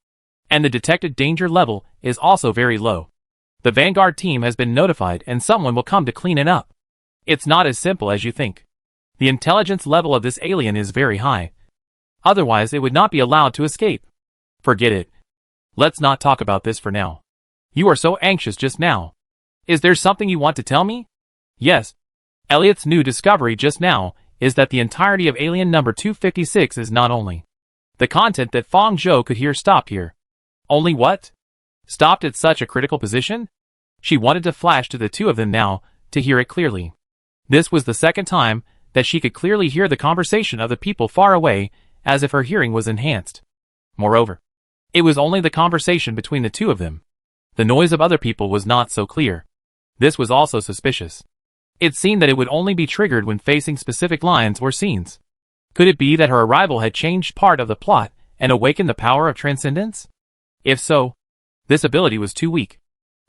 and the detected danger level is also very low. The Vanguard team has been notified and someone will come to clean it up. It's not as simple as you think. The intelligence level of this alien is very high. Otherwise it would not be allowed to escape. Forget it. Let's not talk about this for now. You are so anxious just now. Is there something you want to tell me? Yes. Elliot's new discovery just now is that the entirety of alien number 256 is not only the content that Fang Zhou could hear stopped here. Only what? Stopped at such a critical position? She wanted to flash to the two of them now to hear it clearly. This was the second time that she could clearly hear the conversation of the people far away, as if her hearing was enhanced. Moreover, it was only the conversation between the two of them. The noise of other people was not so clear. This was also suspicious. It seemed that it would only be triggered when facing specific lines or scenes. Could it be that her arrival had changed part of the plot and awakened the power of transcendence? If so, this ability was too weak.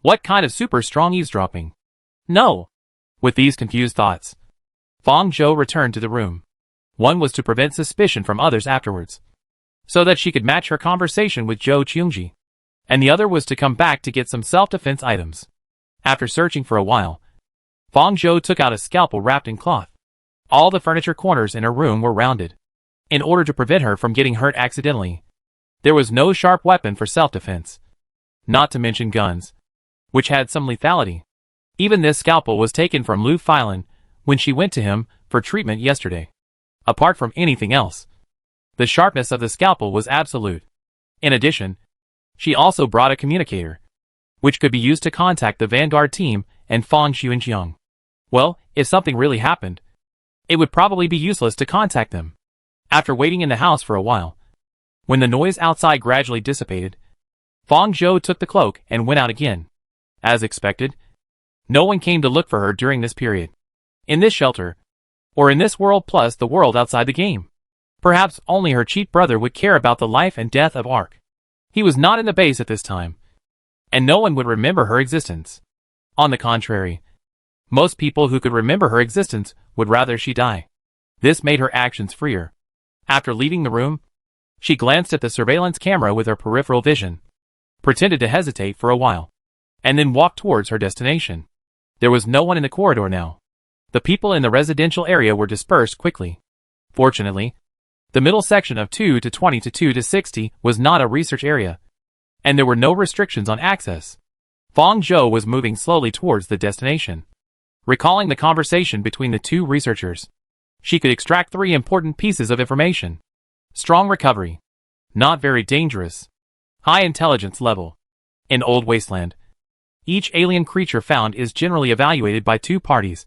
What kind of super strong eavesdropping? No. With these confused thoughts, Fong Zhou returned to the room. One was to prevent suspicion from others afterwards, so that she could match her conversation with Zhou Qiongji, and the other was to come back to get some self-defense items. After searching for a while, Fong Zhou took out a scalpel wrapped in cloth. All the furniture corners in her room were rounded, in order to prevent her from getting hurt accidentally. There was no sharp weapon for self-defense, not to mention guns, which had some lethality. Even this scalpel was taken from Lu Filan when she went to him for treatment yesterday. Apart from anything else, the sharpness of the scalpel was absolute. In addition, she also brought a communicator, which could be used to contact the Vanguard team and Fang Xuanjiang. Well, if something really happened, it would probably be useless to contact them. After waiting in the house for a while, when the noise outside gradually dissipated, Fang Zhou took the cloak and went out again. As expected, no one came to look for her during this period. In this shelter, or in this world plus the world outside the game. Perhaps only her cheat brother would care about the life and death of Ark. He was not in the base at this time, and no one would remember her existence. On the contrary, most people who could remember her existence would rather she die. This made her actions freer. After leaving the room, she glanced at the surveillance camera with her peripheral vision, pretended to hesitate for a while, and then walked towards her destination. There was no one in the corridor now. The people in the residential area were dispersed quickly. Fortunately, the middle section of 2 to 20 to 2 to 60 was not a research area, and there were no restrictions on access. Fang Zhou was moving slowly towards the destination. Recalling the conversation between the two researchers, she could extract 3 important pieces of information. Strong recovery. Not very dangerous. High intelligence level. In Old Wasteland, each alien creature found is generally evaluated by 2 parties,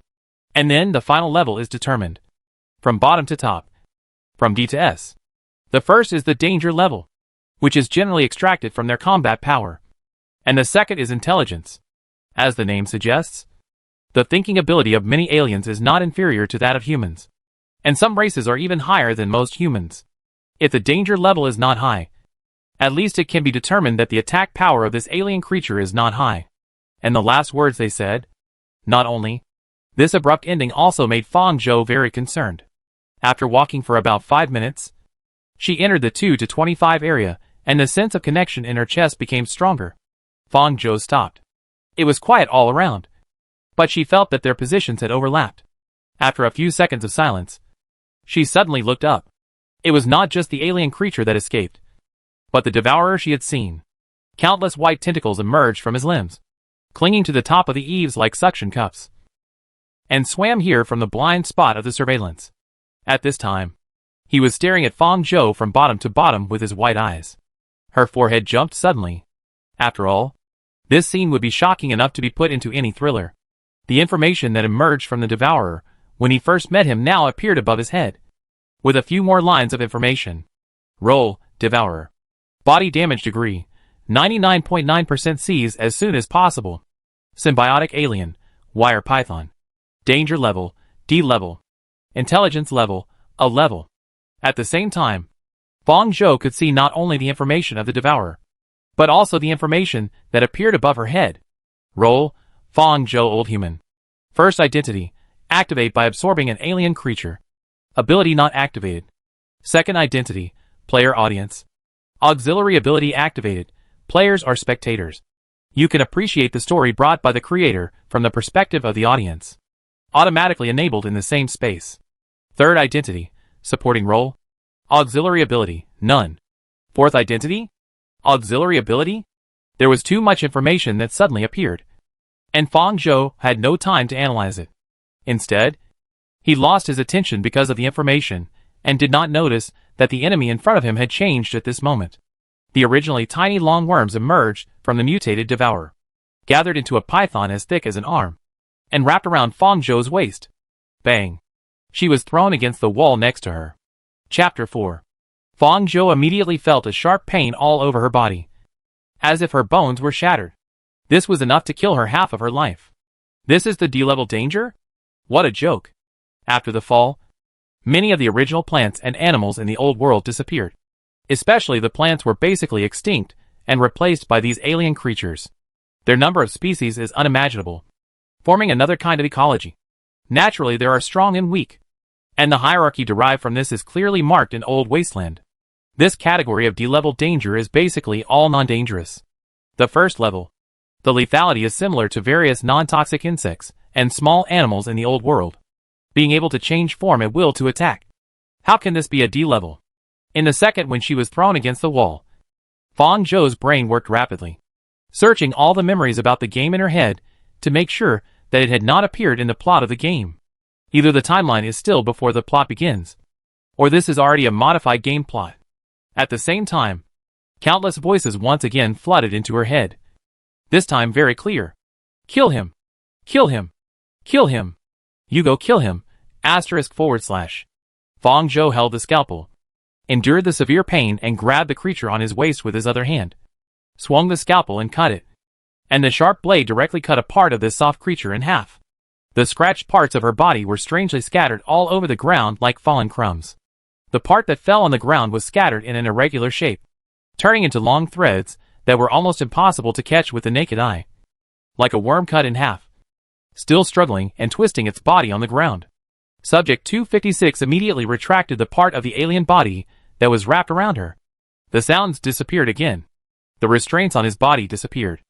and then the final level is determined. From bottom to top. From D to S. The first is the danger level, which is generally extracted from their combat power. And the second is intelligence. As the name suggests, the thinking ability of many aliens is not inferior to that of humans. And some races are even higher than most humans. If the danger level is not high, at least it can be determined that the attack power of this alien creature is not high. And the last words they said, not only. This abrupt ending also made Fang Zhou very concerned. After walking for about 5 minutes, she entered the 2 to 25 area, and the sense of connection in her chest became stronger. Fang Zhou stopped. It was quiet all around, but she felt that their positions had overlapped. After a few seconds of silence, she suddenly looked up. It was not just the alien creature that escaped, but the devourer she had seen. Countless white tentacles emerged from his limbs, clinging to the top of the eaves like suction cups, and swam here from the blind spot of the surveillance. At this time, he was staring at Fang Zhou from bottom to bottom with his white eyes. Her forehead jumped suddenly. After all, this scene would be shocking enough to be put into any thriller. The information that emerged from the devourer when he first met him now appeared above his head, with a few more lines of information. Role, devourer. Body damage degree, 99.9% seize as soon as possible. Symbiotic alien, wire python. Danger level, D level. Intelligence level, A level. At the same time, Fang Zhou could see not only the information of the devourer, but also the information that appeared above her head. Role, Fang Zhou Old Human. First identity, activate by absorbing an alien creature. Ability not activated. Second identity, player audience. Auxiliary ability activated, players are spectators. You can appreciate the story brought by the creator from the perspective of the audience. Automatically enabled in the same space. Third identity, supporting role. Auxiliary ability, none. Fourth identity? Auxiliary ability? There was too much information that suddenly appeared, and Fang Zhou had no time to analyze it. Instead, he lost his attention because of the information, and did not notice that the enemy in front of him had changed at this moment. The originally tiny long worms emerged from the mutated devourer, gathered into a python as thick as an arm, and wrapped around Fang Zhou's waist. Bang! She was thrown against the wall next to her. Chapter 4. Fang Zhou immediately felt a sharp pain all over her body, as if her bones were shattered. This was enough to kill her half of her life. This is the D-level danger? What a joke. After the fall, many of the original plants and animals in the old world disappeared. Especially the plants were basically extinct and replaced by these alien creatures. Their number of species is unimaginable, forming another kind of ecology. Naturally, there are strong and weak, and the hierarchy derived from this is clearly marked in Old Wasteland. This category of D-level danger is basically all non-dangerous. The first level. The lethality is similar to various non-toxic insects and small animals in the old world, being able to change form at will to attack. How can this be a D-level? In the second, when she was thrown against the wall, Fong Zhou's brain worked rapidly, searching all the memories about the game in her head to make sure that it had not appeared in the plot of the game. Either the timeline is still before the plot begins, or this is already a modified game plot. At the same time, countless voices once again flooded into her head. This time very clear. Kill him. Kill him. Kill him. You go kill him. */ Fong Zhou held the scalpel, endured the severe pain and grabbed the creature on his waist with his other hand, swung the scalpel and cut it. And the sharp blade directly cut a part of this soft creature in half. The scratched parts of her body were strangely scattered all over the ground like fallen crumbs. The part that fell on the ground was scattered in an irregular shape, turning into long threads that were almost impossible to catch with the naked eye. Like a worm cut in half, still struggling and twisting its body on the ground. Subject 256 immediately retracted the part of the alien body that was wrapped around her. The sounds disappeared again. The restraints on his body disappeared.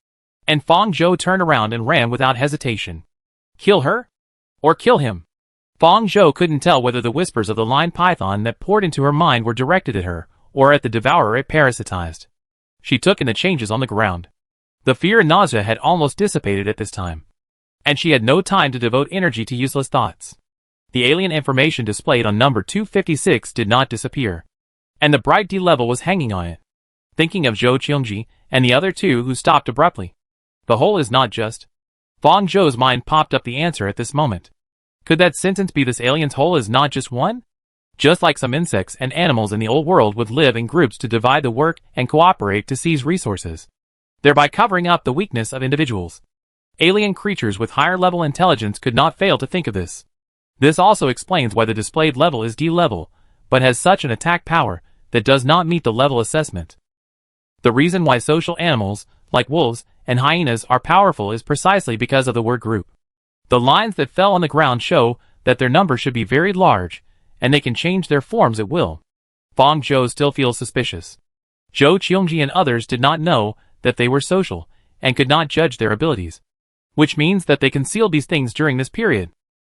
And Fong Zhou turned around and ran without hesitation. Kill her? Or kill him? Fong Zhou couldn't tell whether the whispers of the lion python that poured into her mind were directed at her, or at the devourer it parasitized. She took in the changes on the ground. The fear and nausea had almost dissipated at this time, and she had no time to devote energy to useless thoughts. The alien information displayed on number 256 did not disappear, and the bright D level was hanging on it. Thinking of Zhou Qiongji and the other two who stopped abruptly. The whole is not just. Fong Zhou's mind popped up the answer at this moment. Could that sentence be this alien's whole is not just one? Just like some insects and animals in the old world would live in groups to divide the work and cooperate to seize resources, thereby covering up the weakness of individuals. Alien creatures with higher level intelligence could not fail to think of this. This also explains why the displayed level is D level, but has such an attack power that does not meet the level assessment. The reason why social animals, like wolves and hyenas, are powerful is precisely because of the word group. The lines that fell on the ground show that their number should be very large, and they can change their forms at will. Fong Zhou still feels suspicious. Zhou Qiongji and others did not know that they were social, and could not judge their abilities. Which means that they concealed these things during this period.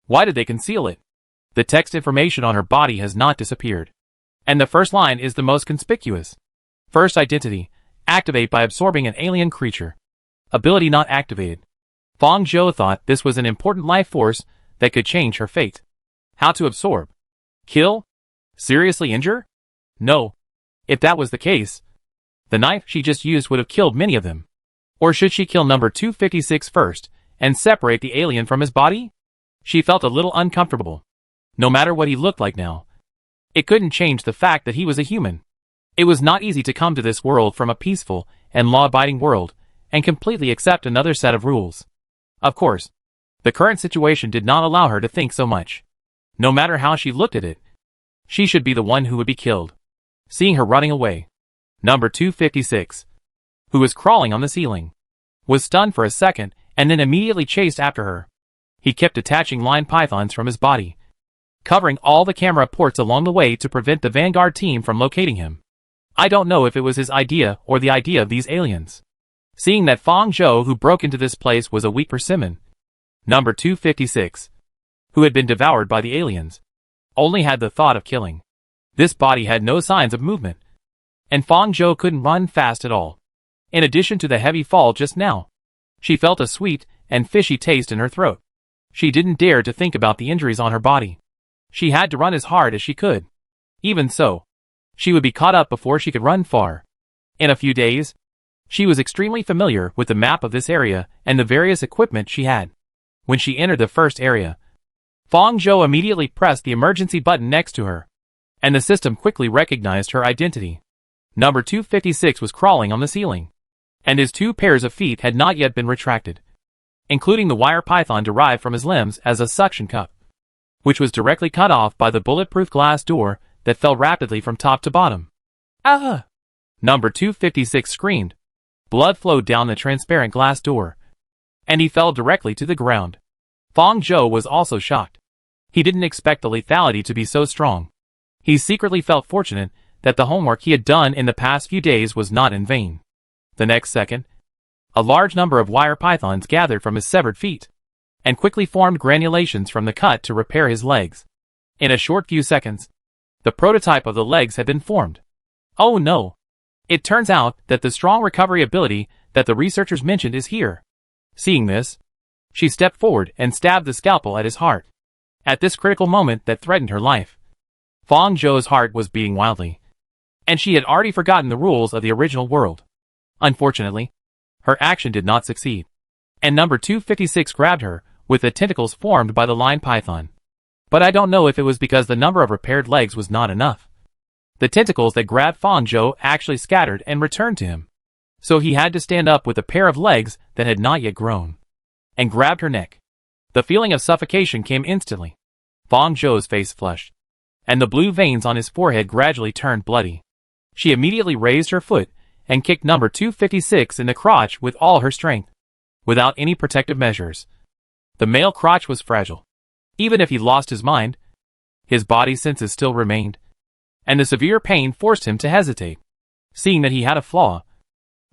Why did they conceal it? The text information on her body has not disappeared. And the first line is the most conspicuous. First identity. Activate by absorbing an alien creature. Ability not activated. Fong Zhou thought this was an important life force that could change her fate. How to absorb? Kill? Seriously injure? No. If that was the case, the knife she just used would have killed many of them. Or should she kill number 256 first, and separate the alien from his body? She felt a little uncomfortable. No matter what he looked like now, it couldn't change the fact that he was a human. It was not easy to come to this world from a peaceful and law-abiding world, and completely accept another set of rules. Of course, the current situation did not allow her to think so much. No matter how she looked at it, she should be the one who would be killed. Seeing her running away, number 256, who was crawling on the ceiling, was stunned for a second and then immediately chased after her. He kept detaching lion pythons from his body, covering all the camera ports along the way to prevent the Vanguard team from locating him. I don't know if it was his idea or the idea of these aliens. Seeing that Fong Zhou who broke into this place was a weak persimmon, number 256, who had been devoured by the aliens, only had the thought of killing. This body had no signs of movement, and Fong Zhou couldn't run fast at all. In addition to the heavy fall just now, she felt a sweet and fishy taste in her throat. She didn't dare to think about the injuries on her body. She had to run as hard as she could. Even so, she would be caught up before she could run far. In a few days, she was extremely familiar with the map of this area and the various equipment she had. When she entered the first area, Fong Zhou immediately pressed the emergency button next to her, and the system quickly recognized her identity. Number 256 was crawling on the ceiling. and his 2 pairs of feet had not yet been retracted, including the wire python derived from his limbs as a suction cup, which was directly cut off by the bulletproof glass door that fell rapidly from top to bottom. Ah! Number 256 screamed. Blood flowed down the transparent glass door, and he fell directly to the ground. Fong Zhou was also shocked. He didn't expect the lethality to be so strong. He secretly felt fortunate that the homework he had done in the past few days was not in vain. The next second, a large number of wire pythons gathered from his severed feet, and quickly formed granulations from the cut to repair his legs. In a short few seconds, the prototype of the legs had been formed. Oh no! It turns out that the strong recovery ability that the researchers mentioned is here. Seeing this, she stepped forward and stabbed the scalpel at his heart. At this critical moment that threatened her life, Fong Zhou's heart was beating wildly, and she had already forgotten the rules of the original world. Unfortunately, her action did not succeed, and number 256 grabbed her with the tentacles formed by the lion python. But I don't know if it was because the number of repaired legs was not enough. The tentacles that grabbed Fong Zhou actually scattered and returned to him, so he had to stand up with a pair of legs that had not yet grown, and grabbed her neck. The feeling of suffocation came instantly. Fong Zhou's face flushed, and the blue veins on his forehead gradually turned bloody. She immediately raised her foot and kicked number 256 in the crotch with all her strength, without any protective measures. The male crotch was fragile. Even if he lost his mind, his body senses still remained, and the severe pain forced him to hesitate. Seeing that he had a flaw,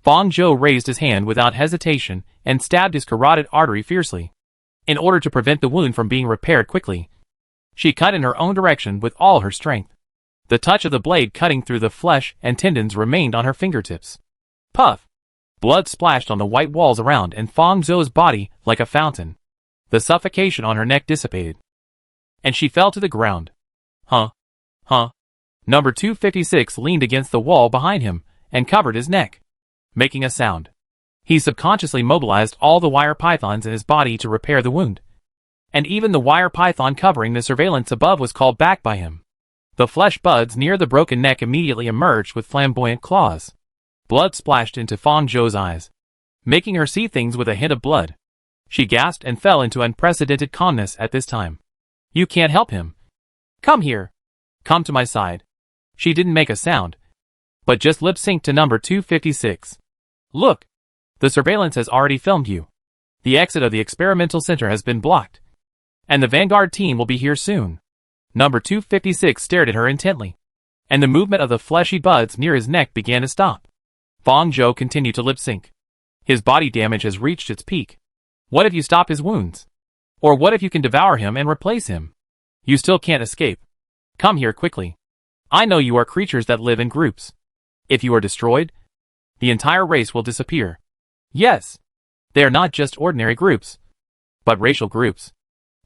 Fong Zhou raised his hand without hesitation and stabbed his carotid artery fiercely. In order to prevent the wound from being repaired quickly, she cut in her own direction with all her strength. The touch of the blade cutting through the flesh and tendons remained on her fingertips. Puff! Blood splashed on the white walls around and Fong Zhou's body like a fountain. The suffocation on her neck dissipated, and she fell to the ground. Huh? Number 256 leaned against the wall behind him and covered his neck, making a sound. He subconsciously mobilized all the wire pythons in his body to repair the wound, and even the wire python covering the surveillance above was called back by him. The flesh buds near the broken neck immediately emerged with flamboyant claws. Blood splashed into Fong Zhou's eyes, making her see things with a hint of blood. She gasped and fell into unprecedented calmness at this time. You can't help him. Come here. Come to my side. She didn't make a sound, but just lip-synced to number 256. Look! The surveillance has already filmed you. The exit of the experimental center has been blocked, and the Vanguard team will be here soon. Number 256 stared at her intently, and the movement of the fleshy buds near his neck began to stop. Fong Zhou continued to lip-sync. His body damage has reached its peak. What if you stop his wounds? Or what if you can devour him and replace him? You still can't escape. Come here quickly. I know you are creatures that live in groups. If you are destroyed, the entire race will disappear. Yes, they are not just ordinary groups, but racial groups.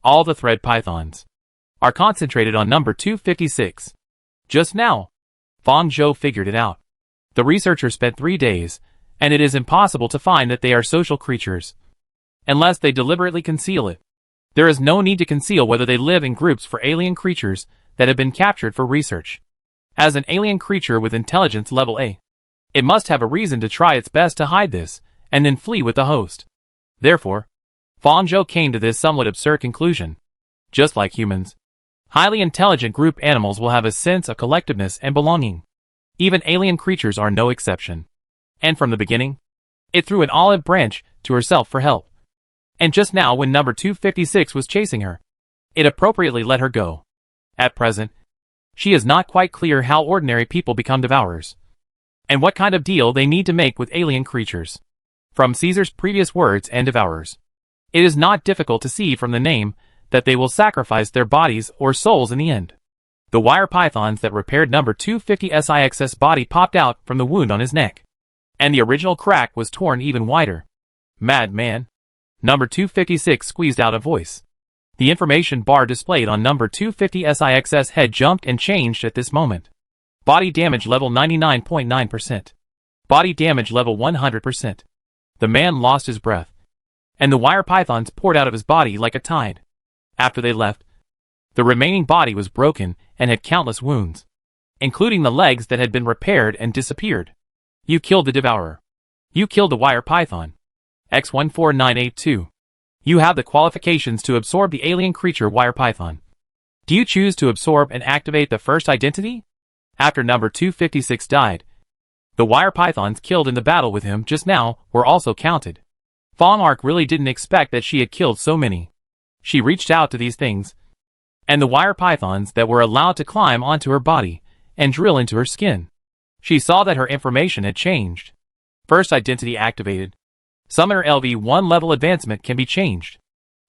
All the thread pythons are concentrated on number 256. Just now, Fong Zhou figured it out. The researchers spent 3 days, and it is impossible to find that they are social creatures, unless they deliberately conceal it. There is no need to conceal whether they live in groups for alien creatures that have been captured for research. As an alien creature with intelligence level A, it must have a reason to try its best to hide this, and then flee with the host. Therefore, Fong Zhou came to this somewhat absurd conclusion. Just like humans, highly intelligent group animals will have a sense of collectiveness and belonging. Even alien creatures are no exception. And from the beginning, it threw an olive branch to herself for help. And just now when number 256 was chasing her, it appropriately let her go. At present, she is not quite clear how ordinary people become devourers, and what kind of deal they need to make with alien creatures. From Caesar's previous words and devourers, it is not difficult to see from the name that they will sacrifice their bodies or souls in the end. The wire pythons that repaired number 256's body popped out from the wound on his neck, and the original crack was torn even wider. Madman! Number 256 squeezed out a voice. The information bar displayed on number 256's head jumped and changed at this moment. Body damage level 99.9%. Body damage level 100%. The man lost his breath, and the wire pythons poured out of his body like a tide. After they left, the remaining body was broken and had countless wounds, including the legs that had been repaired and disappeared. You killed the devourer. You killed the wire python. X14982. You have the qualifications to absorb the alien creature wire python. Do you choose to absorb and activate the first identity? After number 256 died, the wire pythons killed in the battle with him just now were also counted. Fong Ark really didn't expect that she had killed so many. She reached out to these things, and the wire pythons that were allowed to climb onto her body and drill into her skin. She saw that her information had changed. First identity activated. Summoner LV1 level advancement can be changed.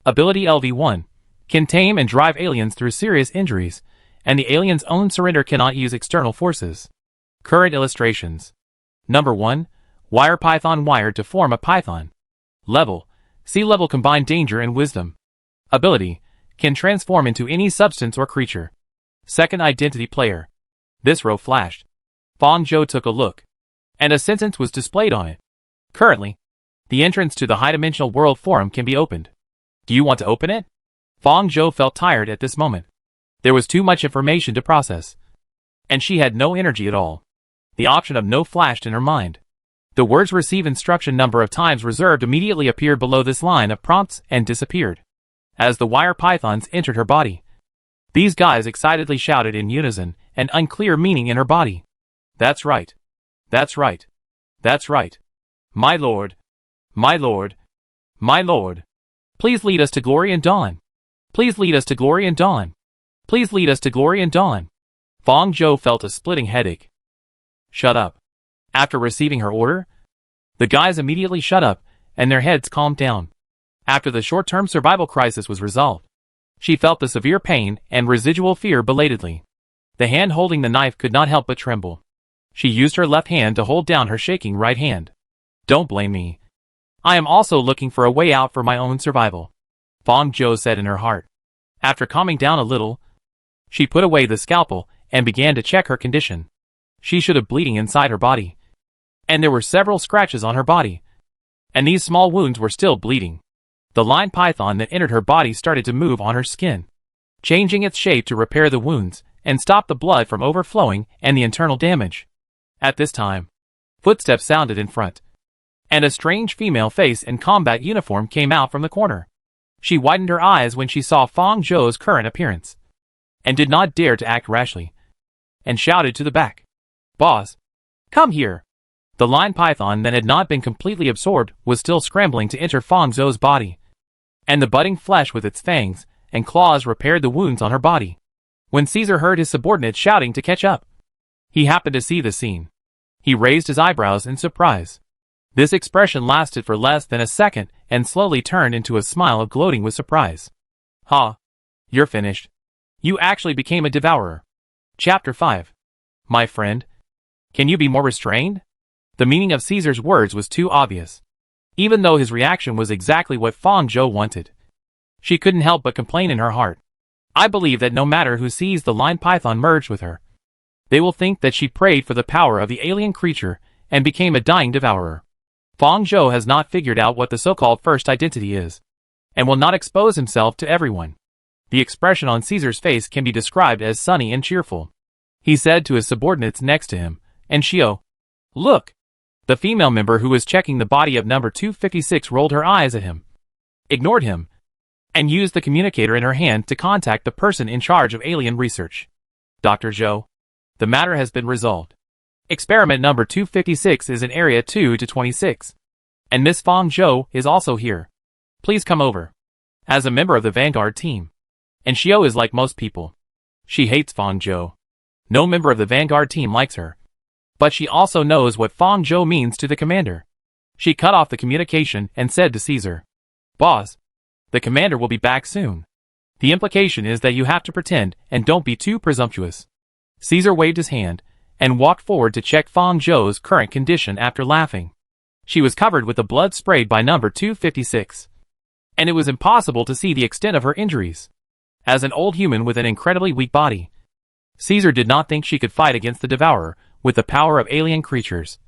Ability LV1 can tame and drive aliens through serious injuries, and the alien's own surrender cannot use external forces. Current illustrations. Number 1. Wire python wired to form a python. Level. Sea level combined danger and wisdom. Ability. Can transform into any substance or creature. Second identity player. This row flashed. Fong Zhou took a look, and a sentence was displayed on it. Currently, the entrance to the high-dimensional world forum can be opened. Do you want to open it? Fong Zhou felt tired at this moment. There was too much information to process, and she had no energy at all. The option of no flashed in her mind. The words receive instruction number of times reserved immediately appeared below this line of prompts and disappeared. As the wire pythons entered her body, these guys excitedly shouted in unison, an unclear meaning in her body. That's right. That's right. That's right. My lord. My lord. My lord. Please lead us to glory and dawn. Please lead us to glory and dawn. Please lead us to glory and dawn. Fong Zhou felt a splitting headache. Shut up. After receiving her order, the guys immediately shut up, and their heads calmed down. After the short-term survival crisis was resolved, she felt the severe pain and residual fear belatedly. The hand holding the knife could not help but tremble. She used her left hand to hold down her shaking right hand. Don't blame me. I am also looking for a way out for my own survival, Fong Zhou said in her heart. After calming down a little, she put away the scalpel and began to check her condition. She should have bleeding inside her body, and there were several scratches on her body, and these small wounds were still bleeding. The lion python that entered her body started to move on her skin, changing its shape to repair the wounds and stop the blood from overflowing and the internal damage. At this time, footsteps sounded in front, and a strange female face in combat uniform came out from the corner. She widened her eyes when she saw Fong Zhou's current appearance, and did not dare to act rashly, and shouted to the back. Boss, come here. The lion python that had not been completely absorbed was still scrambling to enter Fong Zhou's body, and the budding flesh with its fangs and claws repaired the wounds on her body. When Caesar heard his subordinate shouting to catch up, he happened to see the scene. He raised his eyebrows in surprise. This expression lasted for less than a second and slowly turned into a smile of gloating with surprise. Ha! You're finished. You actually became a devourer. Chapter 5. My friend, can you be more restrained? The meaning of Caesar's words was too obvious. Even though his reaction was exactly what Fong Zhou wanted, she couldn't help but complain in her heart. I believe that no matter who sees the lion python merge with her, they will think that she prayed for the power of the alien creature and became a dying devourer. Fong Zhou has not figured out what the so-called first identity is, and will not expose himself to everyone. The expression on Caesar's face can be described as sunny and cheerful. He said to his subordinates next to him, and Xiao, look! The female member who was checking the body of number 256 rolled her eyes at him, ignored him, and used the communicator in her hand to contact the person in charge of alien research. Dr. Zhou, the matter has been resolved. Experiment number 256 is in area 2 to 26, and Miss Fong Zhou is also here. Please come over. As a member of the Vanguard team, and Xiao is like most people. She hates Fong Zhou. No member of the Vanguard team likes her. But she also knows what Fong Zhou means to the commander. She cut off the communication and said to Caesar, Boss, the commander will be back soon. The implication is that you have to pretend and don't be too presumptuous. Caesar waved his hand and walked forward to check Fong Zhou's current condition after laughing. She was covered with the blood sprayed by number 256, and it was impossible to see the extent of her injuries. As an old human with an incredibly weak body, Caesar did not think she could fight against the Devourer with the power of alien creatures.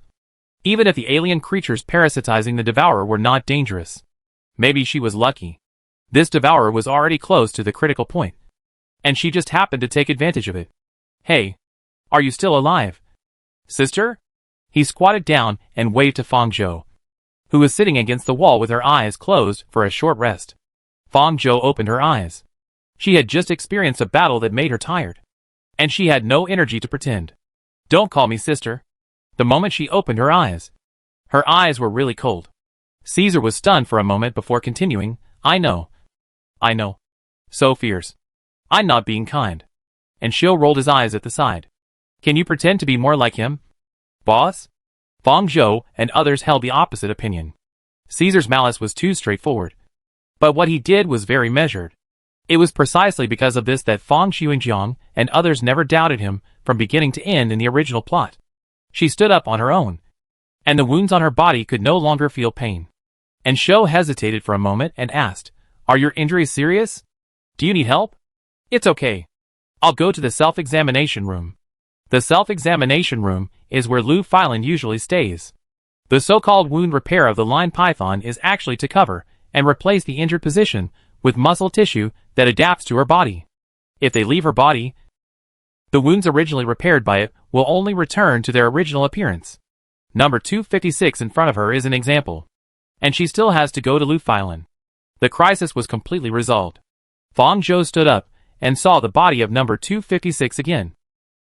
Even if the alien creatures parasitizing the Devourer were not dangerous. Maybe she was lucky. This Devourer was already close to the critical point, and she just happened to take advantage of it. Hey, are you still alive? Sister? He squatted down and waved to Fong Zhou. who was sitting against the wall with her eyes closed for a short rest. Fang Zhou opened her eyes. She had just experienced a battle that made her tired. And she had no energy to pretend. "Don't call me sister." The moment she opened her eyes were really cold. Caesar was stunned for a moment before continuing, I know. So fierce. I'm not being kind." And Xiu rolled his eyes at the side. "Can you pretend to be more like him, boss?" Fang Zhou and others held the opposite opinion. Caesar's malice was too straightforward. But what he did was very measured. It was precisely because of this that Fang Xuanjiang and others never doubted him from beginning to end in the original plot. She stood up on her own, and the wounds on her body could no longer feel pain. And Xiu hesitated for a moment and asked, "Are your injuries serious? Do you need help?" "It's okay. I'll go to the self-examination room." The self-examination room is where Lu Filan usually stays. The so-called wound repair of the line python is actually to cover and replace the injured position with muscle tissue that adapts to her body. If they leave her body, the wounds originally repaired by it will only return to their original appearance. Number 256 in front of her is an example. And she still has to go to Lu Filan. The crisis was completely resolved. Fang Zhou stood up and saw the body of number 256 again.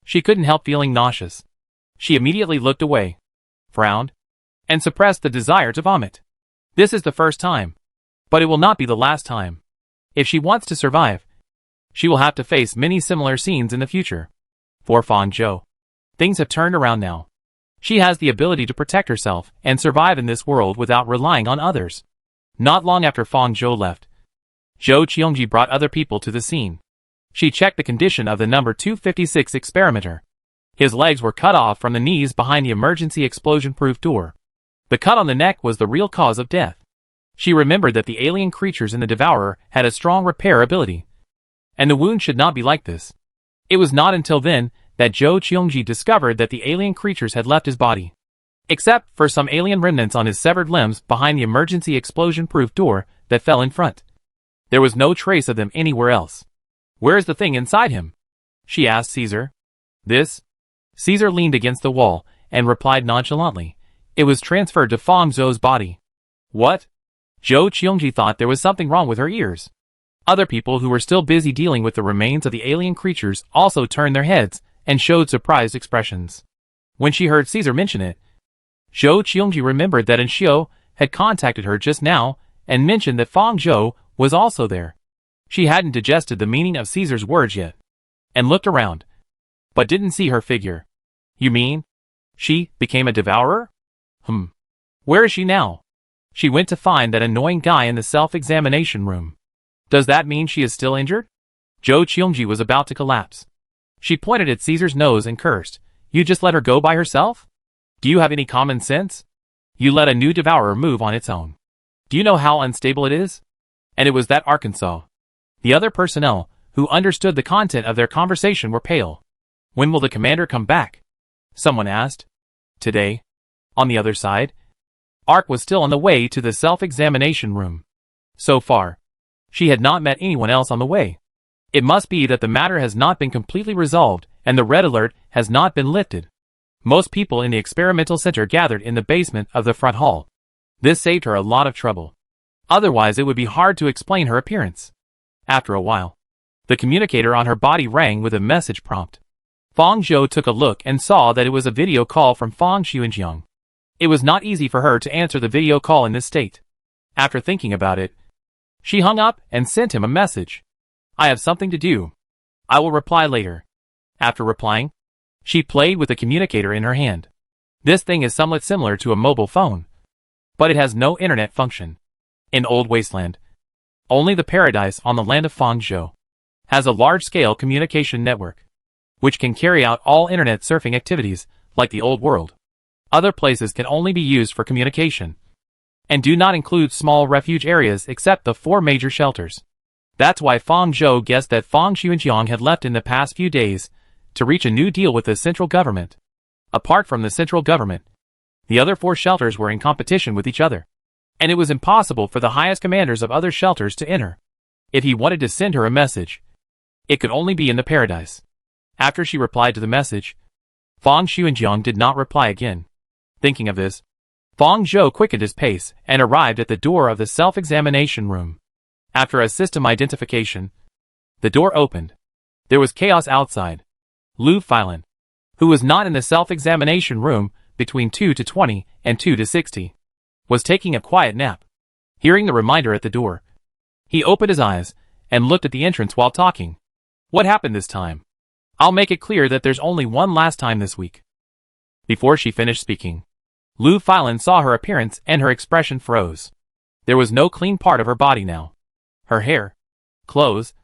She couldn't help feeling nauseous. She immediately looked away, frowned, and suppressed the desire to vomit. This is the first time. But it will not be the last time. If she wants to survive, she will have to face many similar scenes in the future. For Fang Zhou, things have turned around now. She has the ability to protect herself and survive in this world without relying on others. Not long after Fang Zhou left, Zhou Qiongji brought other people to the scene. She checked the condition of the number 256 experimenter. His legs were cut off from the knees behind the emergency explosion-proof door. The cut on the neck was the real cause of death. She remembered that the alien creatures in the Devourer had a strong repair ability. And the wound should not be like this. It was not until then that Zhou Qiongji discovered that the alien creatures had left his body. Except for some alien remnants on his severed limbs behind the emergency explosion-proof door that fell in front. There was no trace of them anywhere else. "Where is the thing inside him?" she asked Caesar. "This?" Caesar leaned against the wall and replied nonchalantly. "It was transferred to Fang Zhou's body." "What?" Zhou Qiongji thought there was something wrong with her ears. Other people who were still busy dealing with the remains of the alien creatures also turned their heads and showed surprised expressions. When she heard Caesar mention it, Zhou Qiongji remembered that Xiu had contacted her just now and mentioned that Fang Zhou was also there. She hadn't digested the meaning of Caesar's words yet, and looked around, but didn't see her figure. "You mean she became a devourer?" Where is she now?" She went to find that annoying guy in the self-examination room. "Does that mean she is still injured?" Zhou Qiongji was about to collapse. She pointed at Caesar's nose and cursed. "You just let her go by herself? Do you have any common sense? You let a new devourer move on its own. Do you know how unstable it is?" And it was that Arkansas. The other personnel, who understood the content of their conversation, were pale. "When will the commander come back?" someone asked. "Today." On the other side, Ark was still on the way to the self-examination room. So far, she had not met anyone else on the way. It must be that the matter has not been completely resolved and the red alert has not been lifted. Most people in the experimental center gathered in the basement of the front hall. This saved her a lot of trouble. Otherwise it would be hard to explain her appearance. After a while, the communicator on her body rang with a message prompt. Fang Zhou took a look and saw that it was a video call from Fang Xuanjiang. It was not easy for her to answer the video call in this state. After thinking about it, she hung up and sent him a message. "I have something to do. I will reply later." After replying, she played with the communicator in her hand. This thing is somewhat similar to a mobile phone, but it has no internet function. In Old Wasteland, only the paradise on the land of Fang Zhou has a large-scale communication network, which can carry out all internet surfing activities like the Old World. Other places can only be used for communication, and do not include small refuge areas except the 4 major shelters. That's why Fang Zhou guessed that Fang Xuanjiang had left in the past few days to reach a new deal with the central government. Apart from the central government, the other 4 shelters were in competition with each other, and it was impossible for the highest commanders of other shelters to enter. If he wanted to send her a message, it could only be in the paradise. After she replied to the message, Fang Xuanjiang did not reply again. Thinking of this, Fong Zhou quickened his pace and arrived at the door of the self-examination room. After a system identification, the door opened. There was chaos outside. Lu Filan, who was not in the self-examination room between 2 to 20 and 2 to 60, was taking a quiet nap. Hearing the reminder at the door, he opened his eyes and looked at the entrance while talking. What happened this time? I'll make it clear that there's only one last time this week. Before she finished speaking, Lu Filan saw her appearance and her expression froze. There was no clean part of her body now. Her hair, clothes,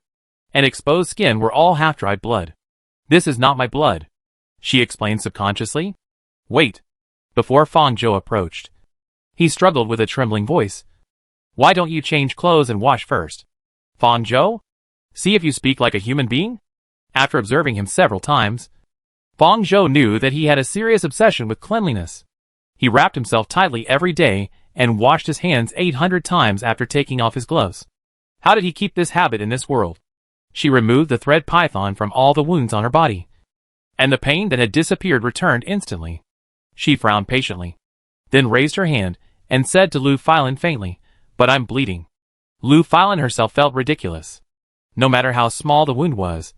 and exposed skin were all half-dried blood. This is not my blood, she explained subconsciously. Wait. Before Fong Zhou approached, he struggled with a trembling voice. Why don't you change clothes and wash first? Fong Zhou? See if you speak like a human being? After observing him several times, Fong Zhou knew that he had a serious obsession with cleanliness. He wrapped himself tightly every day and washed his hands 800 times after taking off his gloves. How did he keep this habit in this world? She removed the thread python from all the wounds on her body, and the pain that had disappeared returned instantly. She frowned patiently, then raised her hand and said to Lu Filan faintly, "But I'm bleeding." Lu Filan herself felt ridiculous. No matter how small the wound was,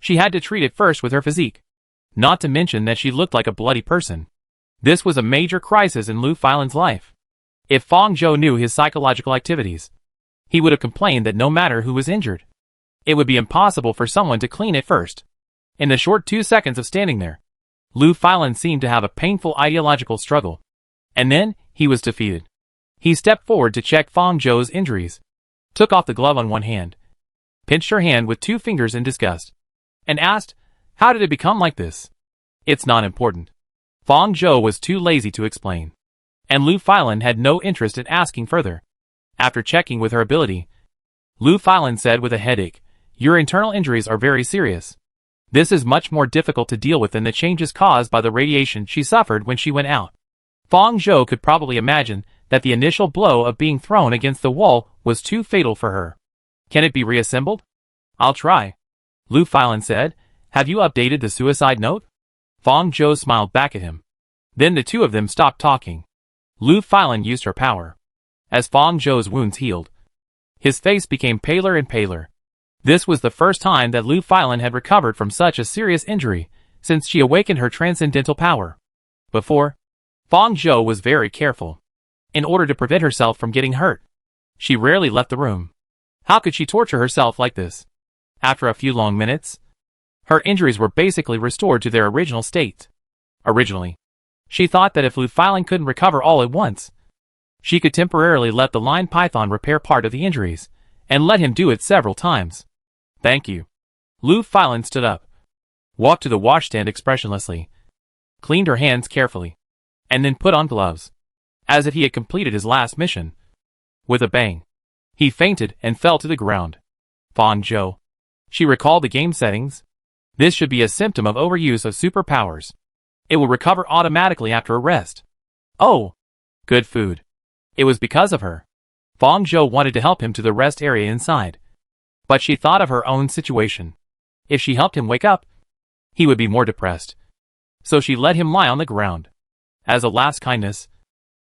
she had to treat it first with her physique, not to mention that she looked like a bloody person. This was a major crisis in Lu Filan's life. If Fong Zhou knew his psychological activities, he would have complained that no matter who was injured, it would be impossible for someone to clean it first. In the short 2 seconds of standing there, Lu Filan seemed to have a painful ideological struggle. And then, he was defeated. He stepped forward to check Fong Zhou's injuries, took off the glove on one hand, pinched her hand with 2 fingers in disgust, and asked, "How did it become like this?" "It's not important." Fong Zhou was too lazy to explain, and Lu Filan had no interest in asking further. After checking with her ability, Lu Filan said with a headache, "Your internal injuries are very serious. This is much more difficult to deal with than the changes caused by the radiation she suffered when she went out." Fong Zhou could probably imagine that the initial blow of being thrown against the wall was too fatal for her. "Can it be reassembled?" "I'll try," Lu Filan said. "Have you updated the suicide note?" Fong Zhou smiled back at him. Then the two of them stopped talking. Lu Filan used her power. As Fong Zhou's wounds healed, his face became paler and paler. This was the first time that Lu Filan had recovered from such a serious injury since she awakened her transcendental power. Before, Fong Zhou was very careful, in order to prevent herself from getting hurt. She rarely left the room. How could she torture herself like this? After a few long minutes, her injuries were basically restored to their original state. Originally, she thought that if Lu Filan couldn't recover all at once, she could temporarily let the lion python repair part of the injuries, and let him do it several times. "Thank you." Lu Filan stood up, walked to the washstand expressionlessly, cleaned her hands carefully, and then put on gloves, as if he had completed his last mission. With a bang, he fainted and fell to the ground. Fong Zhou. She recalled the game settings. This should be a symptom of overuse of superpowers. It will recover automatically after a rest. Oh! Good food. It was because of her. Fong Zhou wanted to help him to the rest area inside, but she thought of her own situation. If she helped him wake up, he would be more depressed. So she let him lie on the ground. As a last kindness,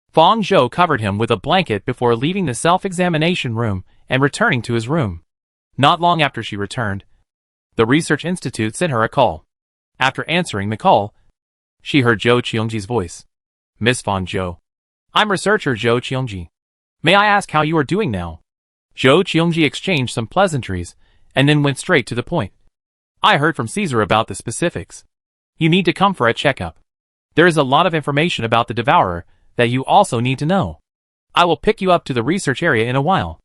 Fong Zhou covered him with a blanket before leaving the self-examination room and returning to his room. Not long after she returned, the Research Institute sent her a call. After answering the call, she heard Zhou Qiongji's voice. "Miss Fong Zhou. I'm researcher Zhou Qiongji. May I ask how you are doing now?" Zhou Qiongji exchanged some pleasantries, and then went straight to the point. "I heard from Caesar about the specifics. You need to come for a checkup. There is a lot of information about the Devourer that you also need to know. I will pick you up to the research area in a while."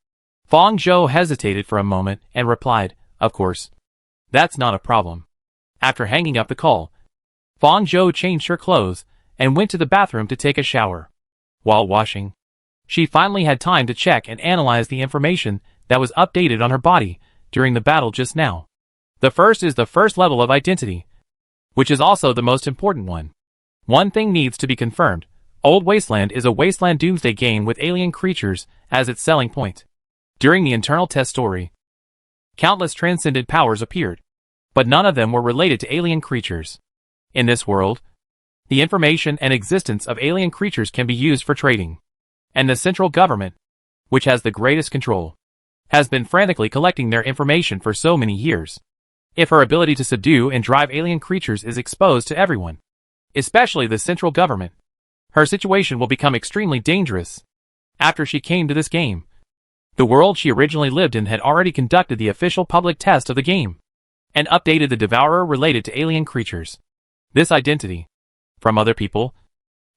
Fong Zhou hesitated for a moment and replied, "Of course. That's not a problem." After hanging up the call, Fong Zhou changed her clothes and went to the bathroom to take a shower. While washing, she finally had time to check and analyze the information that was updated on her body during the battle just now. The first is the first level of identity, which is also the most important one. One thing needs to be confirmed. Old Wasteland is a Wasteland Doomsday game with alien creatures as its selling point. During the internal test story, countless transcendent powers appeared, but none of them were related to alien creatures. In this world, The information and existence of alien creatures can be used for trading. And the central government, which has the greatest control, has been frantically collecting their information for so many years. If her ability to subdue and drive alien creatures is exposed to everyone, especially the central government, her situation will become extremely dangerous. After she came to this game, the world she originally lived in had already conducted the official public test of the game and updated the Devourer related to alien creatures. This identity, from other people,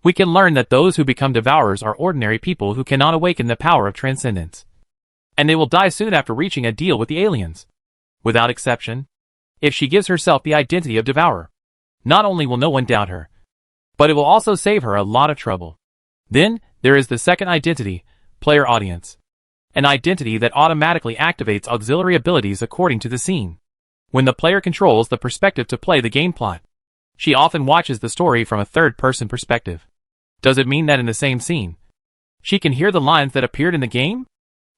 we can learn that those who become Devourers are ordinary people who cannot awaken the power of transcendence, and they will die soon after reaching a deal with the aliens. Without exception, if she gives herself the identity of Devourer, not only will no one doubt her, but it will also save her a lot of trouble. Then, there is the second identity, Player Audience. An identity that automatically activates auxiliary abilities according to the scene. When the player controls the perspective to play the game plot, she often watches the story from a third-person perspective. Does it mean that in the same scene, she can hear the lines that appeared in the game?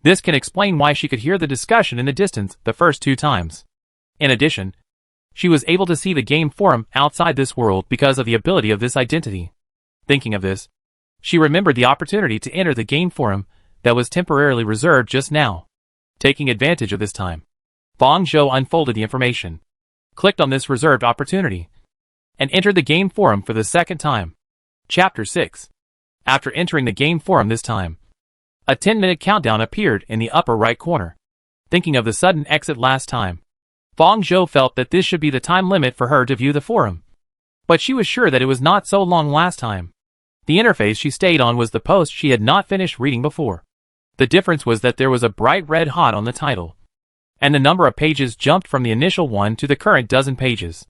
This can explain why she could hear the discussion in the distance the first 2 times. In addition, she was able to see the game forum outside this world because of the ability of this identity. Thinking of this, she remembered the opportunity to enter the game forum that was temporarily reserved just now. Taking advantage of this time, Fong Zhou unfolded the information, clicked on this reserved opportunity, and entered the game forum for the second time. Chapter 6. After entering the game forum this time, a 10-minute countdown appeared in the upper right corner. Thinking of the sudden exit last time, Fong Zhou felt that this should be the time limit for her to view the forum. But she was sure that it was not so long last time. The interface she stayed on was the post she had not finished reading before. The difference was that there was a bright red hot on the title, and the number of pages jumped from the initial one to the current dozen pages.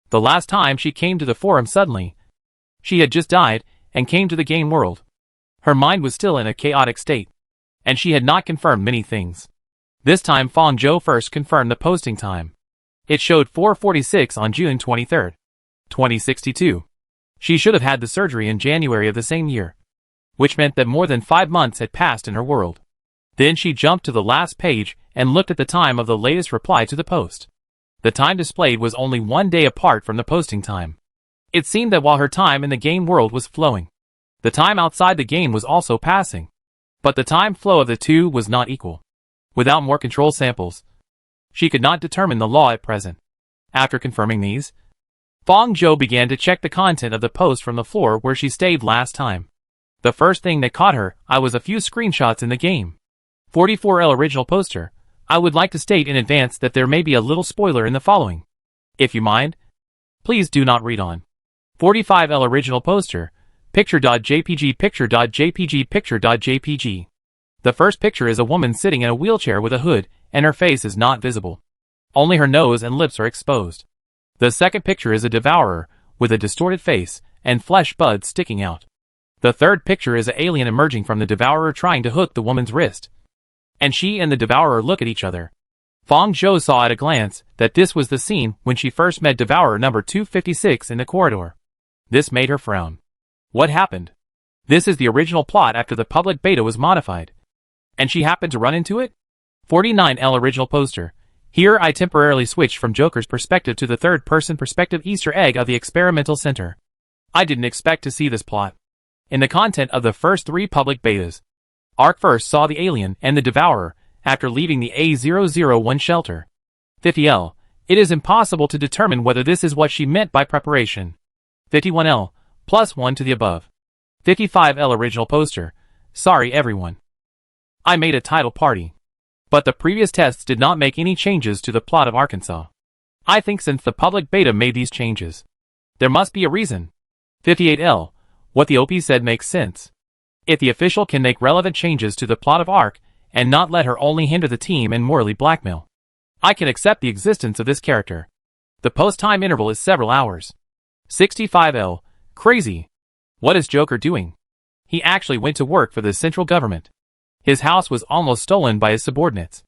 The last time she came to the forum suddenly, she had just died and came to the game world. Her mind was still in a chaotic state, and she had not confirmed many things. This time Fong Zhou first confirmed the posting time. It showed 4:46 on June 23, 2062. She should have had the surgery in January of the same year, which meant that more than 5 months had passed in her world. Then she jumped to the last page and looked at the time of the latest reply to the post. The time displayed was only 1 day apart from the posting time. It seemed that while her time in the game world was flowing, the time outside the game was also passing. But the time flow of the two was not equal. Without more control samples, she could not determine the law at present. After confirming these, Fong Zhou began to check the content of the post from the floor where she stayed last time. The first thing that caught her eye was a few screenshots in the game. 44L original poster. I would like to state in advance that there may be a little spoiler in the following. If you mind, please do not read on. 45L original poster. Picture.jpg picture.jpg picture.jpg. The first picture is a woman sitting in a wheelchair with a hood, and her face is not visible. Only her nose and lips are exposed. The second picture is a devourer, with a distorted face, and flesh buds sticking out. The third picture is an alien emerging from the devourer trying to hook the woman's wrist, and she and the devourer look at each other. Fong Zhou saw at a glance that this was the scene when she first met devourer number 256 in the corridor. This made her frown. What happened? This is the original plot after the public beta was modified, and she happened to run into it? 49L original poster. Here I temporarily switched from Joker's perspective to the third-person perspective Easter egg of the experimental center. I didn't expect to see this plot in the content of the first 3 public betas. Ark first saw the alien and the devourer after leaving the A001 shelter. 50L. It is impossible to determine whether this is what she meant by preparation. 51L. +1 to the above. 55L original poster. Sorry everyone. I made a title party, but the previous tests did not make any changes to the plot of Arkansas. I think since the public beta made these changes, there must be a reason. 58L. What the OP said makes sense. If the official can make relevant changes to the plot of Ark and not let her only hinder the team and morally blackmail, I can accept the existence of this character. The post-time interval is several hours. 65L. Crazy. What is Joker doing? He actually went to work for the central government. His house was almost stolen by his subordinates,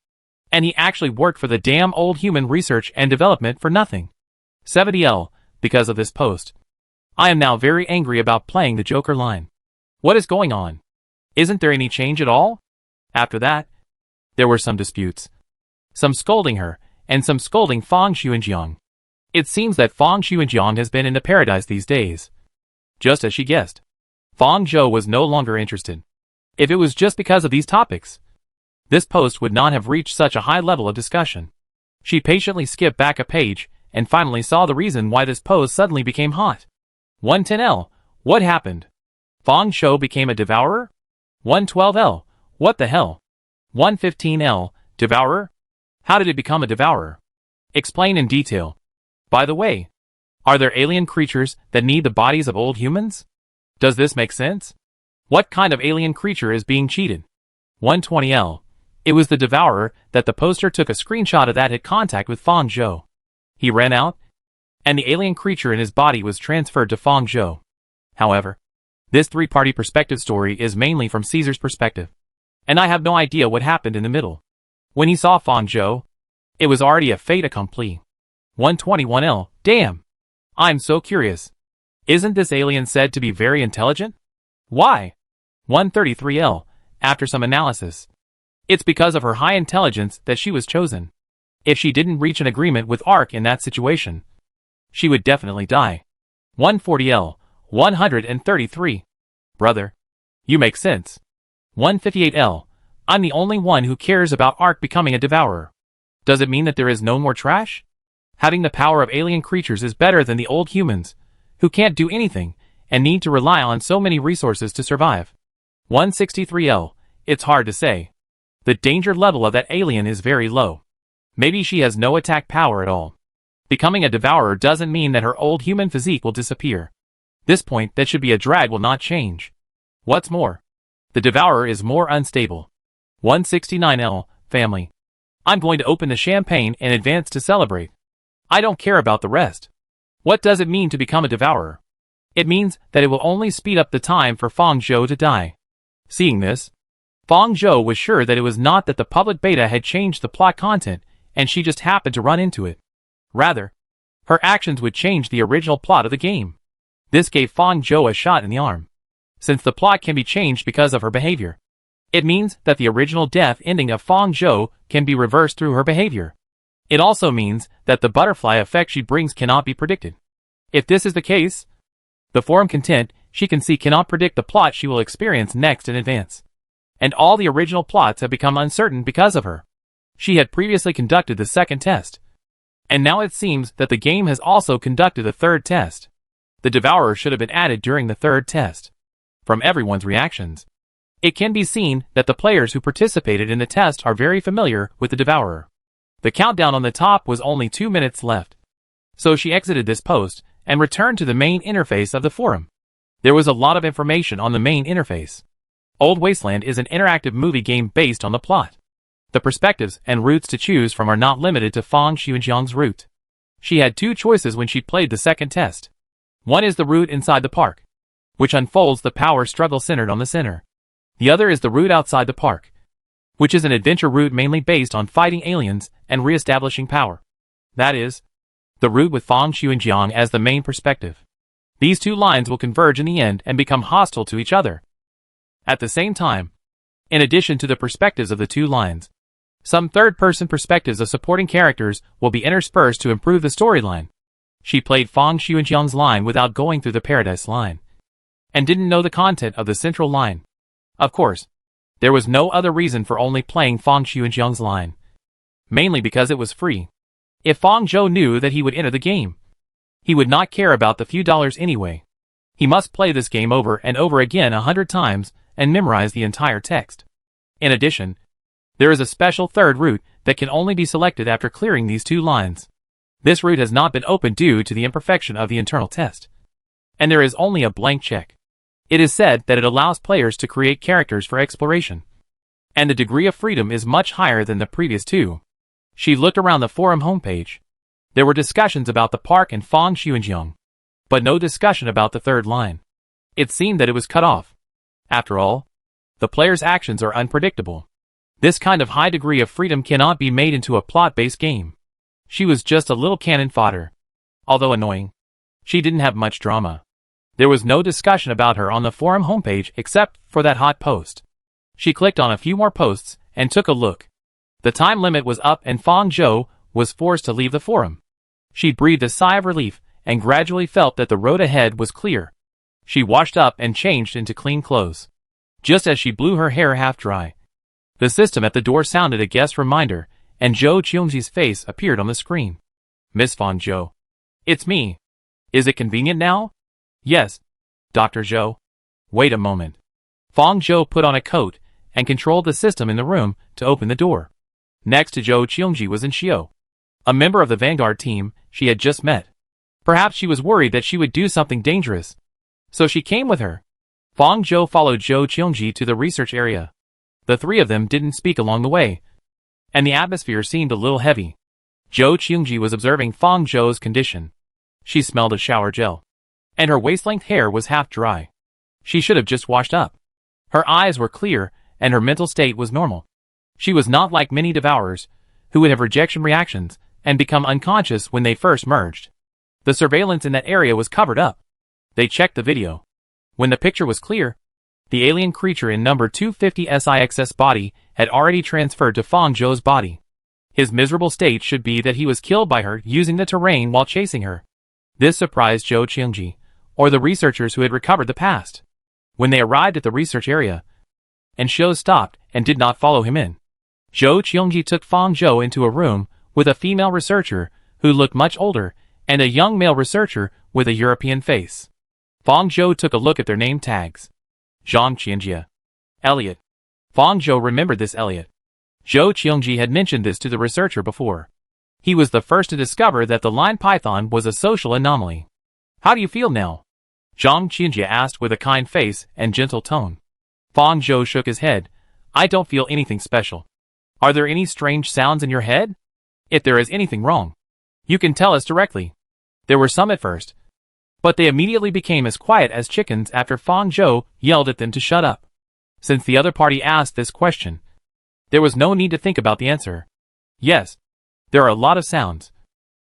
and he actually worked for the damn old human research and development for nothing. 70L. Because of this post, I am now very angry about playing the Joker line. What is going on? Isn't there any change at all? After that, there were some disputes. Some scolding her, and some scolding Fong Xuanjiang. It seems that Fong Xuanjiang has been in the paradise these days. Just as she guessed, Fong Zhou was no longer interested. If it was just because of these topics, this post would not have reached such a high level of discussion. She patiently skipped back a page, and finally saw the reason why this post suddenly became hot. 110L, what happened? Fong Zhou became a devourer? 112L, what the hell? 115L, devourer? How did it become a devourer? Explain in detail. By the way, are there alien creatures that need the bodies of old humans? Does this make sense? What kind of alien creature is being cheated? 120L. It was the devourer that the poster took a screenshot of that had contact with Fong Zhou. He ran out, and the alien creature in his body was transferred to Fong Zhou. However, this three-party perspective story is mainly from Caesar's perspective, and I have no idea what happened in the middle. When he saw Fong Zhou, it was already a fait accompli. 121L. Damn! I'm so curious. Isn't this alien said to be very intelligent? Why? 133L. After some analysis, it's because of her high intelligence that she was chosen. If she didn't reach an agreement with Ark in that situation, she would definitely die. 140L. 133. Brother, you make sense. 158L. I'm the only one who cares about Ark becoming a devourer. Does it mean that there is no more trash? Having the power of alien creatures is better than the old humans, who can't do anything and need to rely on so many resources to survive. 163L. It's hard to say. The danger level of that alien is very low. Maybe she has no attack power at all. Becoming a devourer doesn't mean that her old human physique will disappear. This point that should be a drag will not change. What's more, the devourer is more unstable. 169L. Family. I'm going to open the champagne in advance to celebrate. I don't care about the rest. What does it mean to become a devourer? It means that it will only speed up the time for Fong Zhou to die. Seeing this, Fong Zhou was sure that it was not that the public beta had changed the plot content and she just happened to run into it. Rather, her actions would change the original plot of the game. This gave Fong Zhou a shot in the arm. Since the plot can be changed because of her behavior, it means that the original death ending of Fong Zhou can be reversed through her behavior. It also means that the butterfly effect she brings cannot be predicted. If this is the case, the forum content she can see cannot predict the plot she will experience next in advance. And all the original plots have become uncertain because of her. She had previously conducted the second test, and now it seems that the game has also conducted a third test. The devourer should have been added during the third test. From everyone's reactions, it can be seen that the players who participated in the test are very familiar with the devourer. The countdown on the top was only 2 minutes left. So she exited this post and returned to the main interface of the forum. There was a lot of information on the main interface. Old Wasteland is an interactive movie game based on the plot. The perspectives and routes to choose from are not limited to Fong Xuanjiang's route. She had two choices when she played the second test. One is the route inside the park, which unfolds the power struggle centered on the center. The other is the route outside the park, which is an adventure route mainly based on fighting aliens and re-establishing power. That is, the route with Fong Xuanjiang as the main perspective. These two lines will converge in the end and become hostile to each other. At the same time, in addition to the perspectives of the two lines, some third-person perspectives of supporting characters will be interspersed to improve the storyline. She played Fong Xuanjiang's line without going through the Paradise line, and didn't know the content of the central line. Of course, there was no other reason for only playing Fong Xuanjiang's line, mainly because it was free. If Fong Zhou knew that he would enter the game, he would not care about the few dollars anyway. He must play this game over and over again 100 times and memorize the entire text. In addition, there is a special third route that can only be selected after clearing these two lines. This route has not been opened due to the imperfection of the internal test, and there is only a blank check. It is said that it allows players to create characters for exploration, and the degree of freedom is much higher than the previous two. She looked around the forum homepage. There were discussions about the park and Fong Xuanjiang, but no discussion about the third line. It seemed that it was cut off. After all, the player's actions are unpredictable. This kind of high degree of freedom cannot be made into a plot-based game. She was just a little cannon fodder. Although annoying, she didn't have much drama. There was no discussion about her on the forum homepage except for that hot post. She clicked on a few more posts and took a look. The time limit was up and Fong Zhou was forced to leave the forum. She breathed a sigh of relief and gradually felt that the road ahead was clear. She washed up and changed into clean clothes. Just as she blew her hair half dry, the system at the door sounded a guest reminder, and Zhou Qiongji's face appeared on the screen. Miss Fang Zhou. It's me. Is it convenient now? Yes. Dr. Zhou. Wait a moment. Fang Zhou put on a coat and controlled the system in the room to open the door. Next to Zhou Qiongji was Xiao, a member of the Vanguard team she had just met. Perhaps she was worried that she would do something dangerous, so she came with her. Fang Zhou followed Zhou Qiongji to the research area. The three of them didn't speak along the way, and the atmosphere seemed a little heavy. Zhou Qiongji was observing Fang Zhou's condition. She smelled of shower gel, and her waist-length hair was half dry. She should have just washed up. Her eyes were clear, and her mental state was normal. She was not like many devourers, who would have rejection reactions and become unconscious when they first merged. The surveillance in that area was covered up. They checked the video. When the picture was clear, the alien creature in number 250 SIX's body had already transferred to Fang Zhou's body. His miserable state should be that he was killed by her using the terrain while chasing her. This surprised Zhou Qiongji, or the researchers who had recovered the past. When they arrived at the research area, and Xiao stopped and did not follow him in, Zhou Qiongji took Fang Zhou into a room with a female researcher who looked much older and a young male researcher with a European face. Fang Zhou took a look at their name tags. Zhang Qianjia. Elliot. Fang Zhou remembered this Elliot. Zhou Qiongji had mentioned this to the researcher before. He was the first to discover that the line python was a social anomaly. How do you feel now? Zhang Qianjia asked with a kind face and gentle tone. Fang Zhou shook his head. I don't feel anything special. Are there any strange sounds in your head? If there is anything wrong, you can tell us directly. There were some at first, but they immediately became as quiet as chickens after Fang Zhou yelled at them to shut up. Since the other party asked this question, there was no need to think about the answer. Yes, there are a lot of sounds.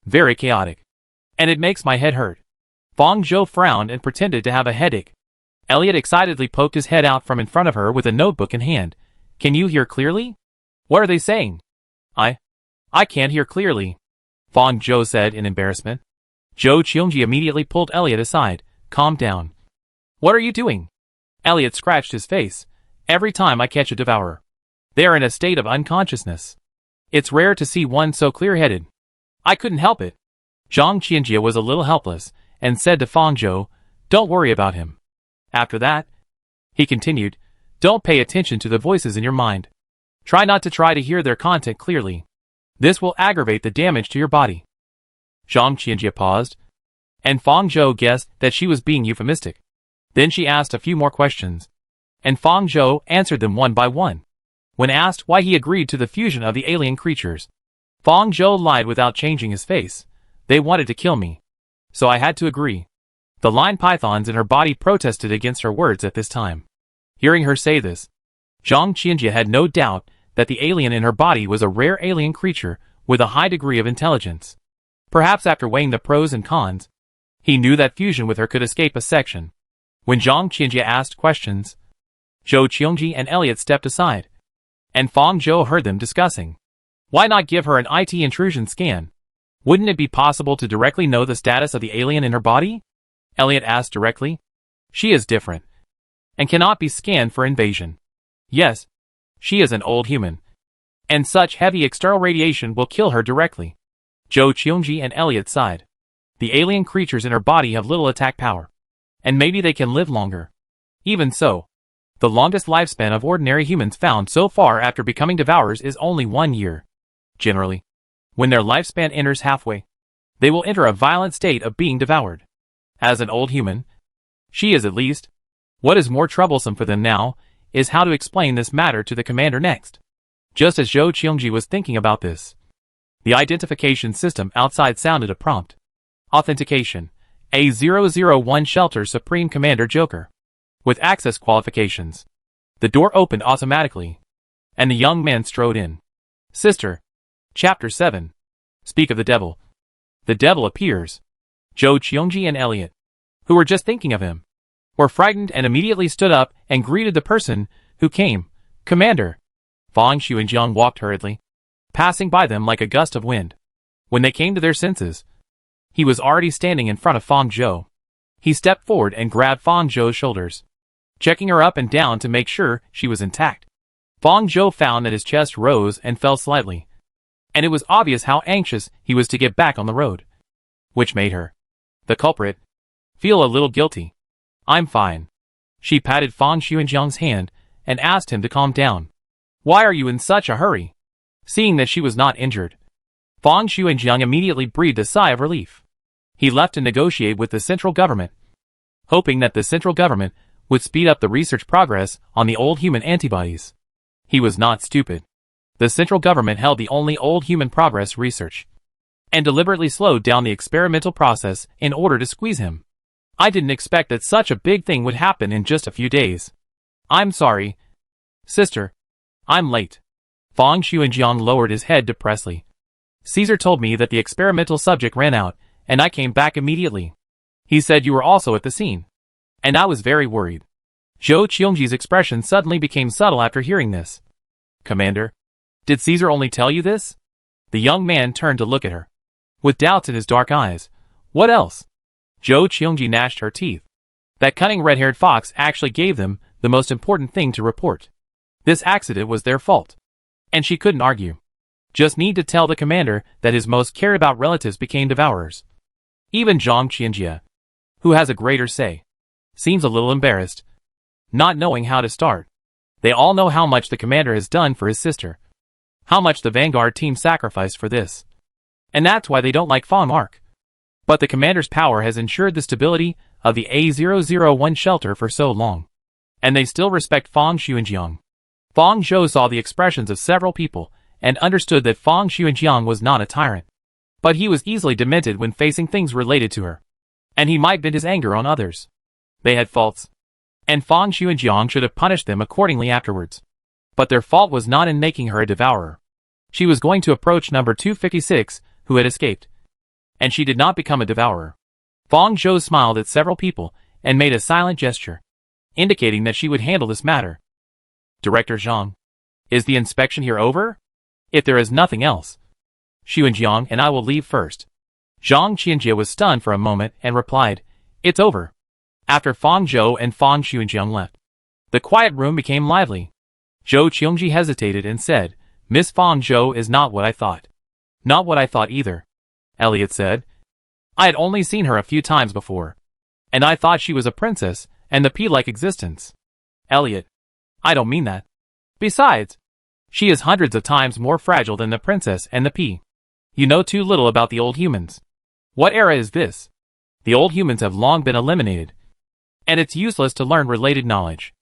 Very chaotic. And it makes my head hurt. Fang Zhou frowned and pretended to have a headache. Elliot excitedly poked his head out from in front of her with a notebook in hand. Can you hear clearly? What are they saying? I can't hear clearly, Fang Zhou said in embarrassment. Zhou Qiongji immediately pulled Elliot aside. Calm down. What are you doing? Elliot scratched his face. Every time I catch a devourer, they are in a state of unconsciousness. It's rare to see one so clear-headed. I couldn't help it. Zhang Qianjia was a little helpless and said to Fang Zhou, don't worry about him. After that, he continued, don't pay attention to the voices in your mind. Try not to hear their content clearly. This will aggravate the damage to your body. Zhang Qianjia paused, and Fang Zhou guessed that she was being euphemistic. Then she asked a few more questions, and Fang Zhou answered them one by one. When asked why he agreed to the fusion of the alien creatures, Fang Zhou lied without changing his face. They wanted to kill me, so I had to agree. The line pythons in her body protested against her words at this time. Hearing her say this, Zhang Qianjia had no doubt that the alien in her body was a rare alien creature with a high degree of intelligence. Perhaps after weighing the pros and cons, he knew that fusion with her could escape a section. When Zhang Qianjia asked questions, Zhou Qiongji and Elliot stepped aside, and Fang Zhou heard them discussing. Why not give her an IT intrusion scan? Wouldn't it be possible to directly know the status of the alien in her body? Elliot asked directly. She is different, and cannot be scanned for invasion. Yes, she is an old human, and such heavy external radiation will kill her directly. Zhou Qiongji and Elliot sighed. The alien creatures in her body have little attack power, and maybe they can live longer. Even so, the longest lifespan of ordinary humans found so far after becoming devourers is only 1 year. Generally, when their lifespan enters halfway, they will enter a violent state of being devoured. As an old human, she is at least. What is more troublesome for them now is how to explain this matter to the commander next. Just as Zhou Qiongji was thinking about this, the identification system outside sounded a prompt. Authentication. A001 Shelter Supreme Commander Joker. With access qualifications. The door opened automatically, and the young man strode in. Sister. Chapter 7. Speak of the devil. The devil appears. Zhou Qiongji and Elliot, who were just thinking of him, were frightened and immediately stood up and greeted the person who came. Commander. Fang Xu and Jiang walked hurriedly, passing by them like a gust of wind. When they came to their senses, he was already standing in front of Fang Zhou. He stepped forward and grabbed Fang Zhou's shoulders, checking her up and down to make sure she was intact. Fang Zhou found that his chest rose and fell slightly, and it was obvious how anxious he was to get back on the road, which made her, the culprit, feel a little guilty. I'm fine. She patted Fang Xuanjiang's hand and asked him to calm down. Why are you in such a hurry? Seeing that she was not injured, Fang Xuanjiang immediately breathed a sigh of relief. He left to negotiate with the central government, hoping that the central government would speed up the research progress on the old human antibodies. He was not stupid. The central government held the only old human progress research, and deliberately slowed down the experimental process in order to squeeze him. I didn't expect that such a big thing would happen in just a few days. I'm sorry, sister. I'm late. Fang Xuanjiang lowered his head depressedly. Caesar told me that the experimental subject ran out, and I came back immediately. He said you were also at the scene, and I was very worried. Zhou Qiongji's expression suddenly became subtle after hearing this. Commander, did Caesar only tell you this? The young man turned to look at her, with doubts in his dark eyes. What else? Zhou Qiongji gnashed her teeth. That cunning red-haired fox actually gave them the most important thing to report. This accident was their fault, and she couldn't argue. Just need to tell the commander that his most cared about relatives became devourers. Even Zhang Qianjie, who has a greater say, seems a little embarrassed, not knowing how to start. They all know how much the commander has done for his sister, how much the Vanguard team sacrificed for this, and that's why they don't like Fang Arc. But the commander's power has ensured the stability of the A001 shelter for so long, and they still respect Fang Xuanjiang. Fang Zhou saw the expressions of several people and understood that Fang Xuanjiang was not a tyrant, but he was easily demented when facing things related to her, and he might vent his anger on others. They had faults, and Fang Xuanjiang should have punished them accordingly afterwards. But their fault was not in making her a devourer. She was going to approach number 256, who had escaped, and she did not become a devourer. Fang Zhou smiled at several people and made a silent gesture, indicating that she would handle this matter. Director Zhang, is the inspection here over? If there is nothing else, Xuanjiang and I will leave first. Zhang Qianjie was stunned for a moment and replied, It's over. After Fang Zhou and Fang Xuanjiang left, the quiet room became lively. Zhou Qiongji hesitated and said, Miss Fang Zhou is not what I thought. Not what I thought either, Elliot said. I had only seen her a few times before, and I thought she was a princess and the pea-like existence. Elliot, I don't mean that. Besides, she is hundreds of times more fragile than the princess and the pea. You know too little about the old humans. What era is this? The old humans have long been eliminated, and it's useless to learn related knowledge.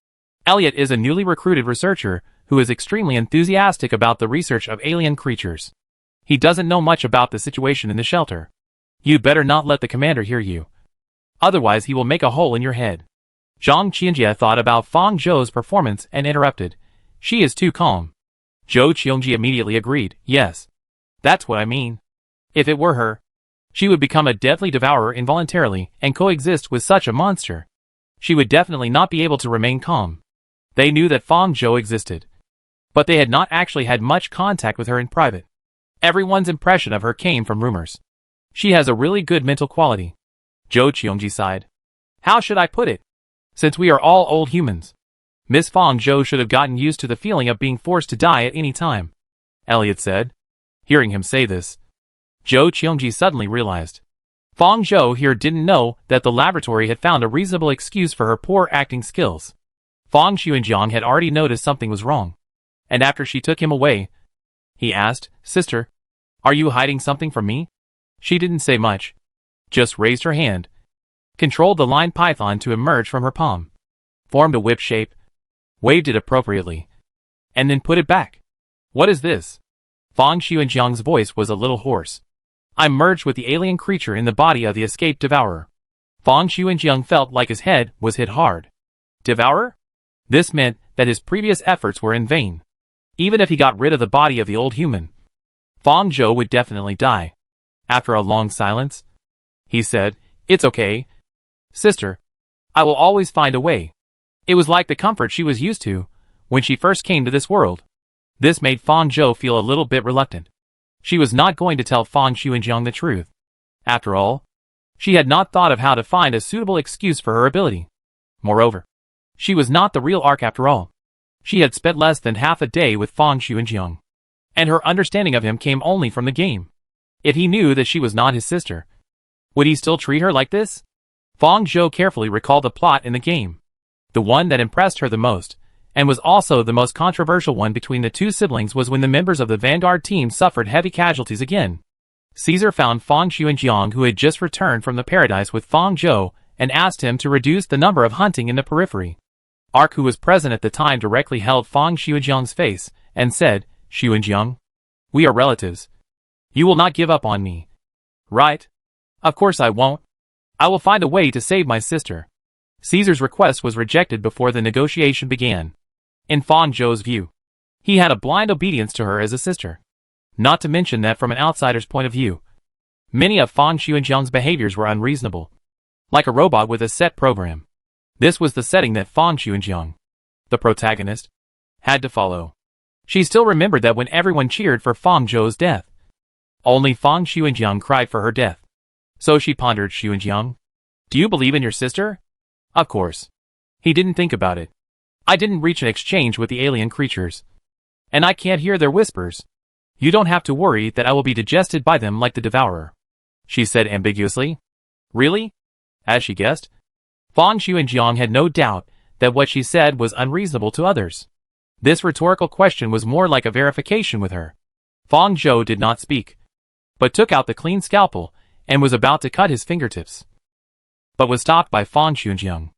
Elliot is a newly recruited researcher who is extremely enthusiastic about the research of alien creatures. He doesn't know much about the situation in the shelter. You better not let the commander hear you. Otherwise he will make a hole in your head. Zhang Qianjie thought about Fang Zhou's performance and interrupted. She is too calm. Zhou Qiongji immediately agreed. Yes. That's what I mean. If it were her, she would become a deadly devourer involuntarily and coexist with such a monster. She would definitely not be able to remain calm. They knew that Fang Zhou existed, but they had not actually had much contact with her in private. Everyone's impression of her came from rumors. She has a really good mental quality. Zhou Qiongji sighed. How should I put it? Since we are all old humans, Miss Fang Zhou should have gotten used to the feeling of being forced to die at any time, Elliot said. Hearing him say this, Zhou Qiongji suddenly realized. Fang Zhou here didn't know that the laboratory had found a reasonable excuse for her poor acting skills. Fang Xuanjiang had already noticed something was wrong, and after she took him away, he asked, Sister, are you hiding something from me? She didn't say much, just raised her hand, controlled the line python to emerge from her palm, formed a whip shape, waved it appropriately, and then put it back. What is this? Fang Xuanjiang's voice was a little hoarse. I merged with the alien creature in the body of the escaped devourer. Fang Xuanjiang felt like his head was hit hard. Devourer? This meant that his previous efforts were in vain. Even if he got rid of the body of the old human, Fang Zhou would definitely die. After a long silence, he said, It's okay, sister. I will always find a way. It was like the comfort she was used to when she first came to this world. This made Fang Zhou feel a little bit reluctant. She was not going to tell Fang Xuanjiang the truth. After all, She had not thought of how to find a suitable excuse for her ability. Moreover, she was not the real Ark after all. She had spent less than half a day with Fang Xuanjiang, and her understanding of him came only from the game. If he knew that she was not his sister, would he still treat her like this? Fang Zhou carefully recalled the plot in the game. The one that impressed her the most, and was also the most controversial one between the two siblings, was when the members of the Vanguard team suffered heavy casualties again. Caesar found Fang Xuanjiang, who had just returned from the paradise with Fang Zhou, and asked him to reduce the number of hunting in the periphery. Ark, who was present at the time, directly held Fang Xuanjiang's face, and said, "Xuanjiang, we are relatives. You will not give up on me, right?" "Of course I won't. I will find a way to save my sister." Caesar's request was rejected before the negotiation began. In Fang Zhou's view, he had a blind obedience to her as a sister. Not to mention that from an outsider's point of view, many of Fang Xuanjiang's behaviors were unreasonable. Like a robot with a set program. This was the setting that Fang Xuanjiang, the protagonist, had to follow. She still remembered that when everyone cheered for Fang Zhou's death, only Fang Xuanjiang cried for her death. So she pondered, "Xuanjiang, do you believe in your sister?" Of course. He didn't think about it. "I didn't reach an exchange with the alien creatures, and I can't hear their whispers. You don't have to worry that I will be digested by them like the devourer," she said ambiguously. Really? As she guessed, Fang Xuanjiang had no doubt that what she said was unreasonable to others. This rhetorical question was more like a verification with her. Fang Zhou did not speak, but took out the clean scalpel and was about to cut his fingertips, but was stopped by Fang Xuanjiang.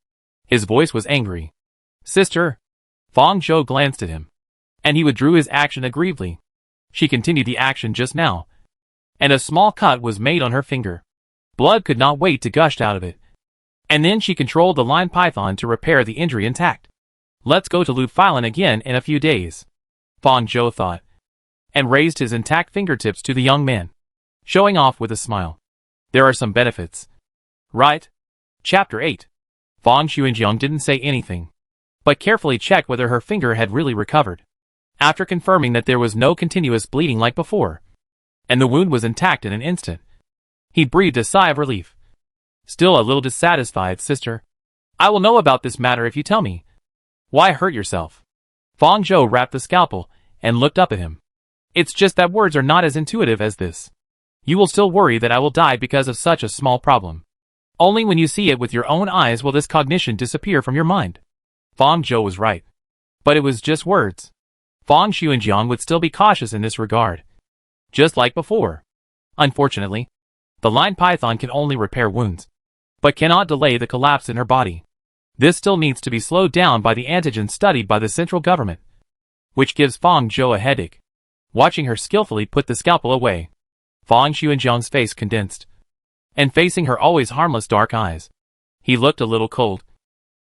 His voice was angry. "Sister." Fang Zhou glanced at him, and he withdrew his action aggrievedly. She continued the action just now, and a small cut was made on her finger. Blood could not wait to gush out of it. And then she controlled the lion python to repair the injury intact. "Let's go to Lufilan again in a few days," Fang Zhou thought, and raised his intact fingertips to the young man, showing off with a smile. "There are some benefits, right?" Chapter 8. Fang Xuanjiang didn't say anything, but carefully checked whether her finger had really recovered. After confirming that there was no continuous bleeding like before, and the wound was intact in an instant, he breathed a sigh of relief. "Still a little dissatisfied, sister. I will know about this matter if you tell me. Why hurt yourself?" Fang Zhou wrapped the scalpel and looked up at him. "It's just that words are not as intuitive as this. You will still worry that I will die because of such a small problem. Only when you see it with your own eyes will this cognition disappear from your mind." Fang Zhou was right. But it was just words. Fang Xuanjiang would still be cautious in this regard. Just like before. Unfortunately, the lion python can only repair wounds, but cannot delay the collapse in her body. This still needs to be slowed down by the antigen studied by the central government, which gives Fang Zhou a headache. Watching her skillfully put the scalpel away, Fang Xuanjiang's face condensed, and facing her always harmless dark eyes, he looked a little cold.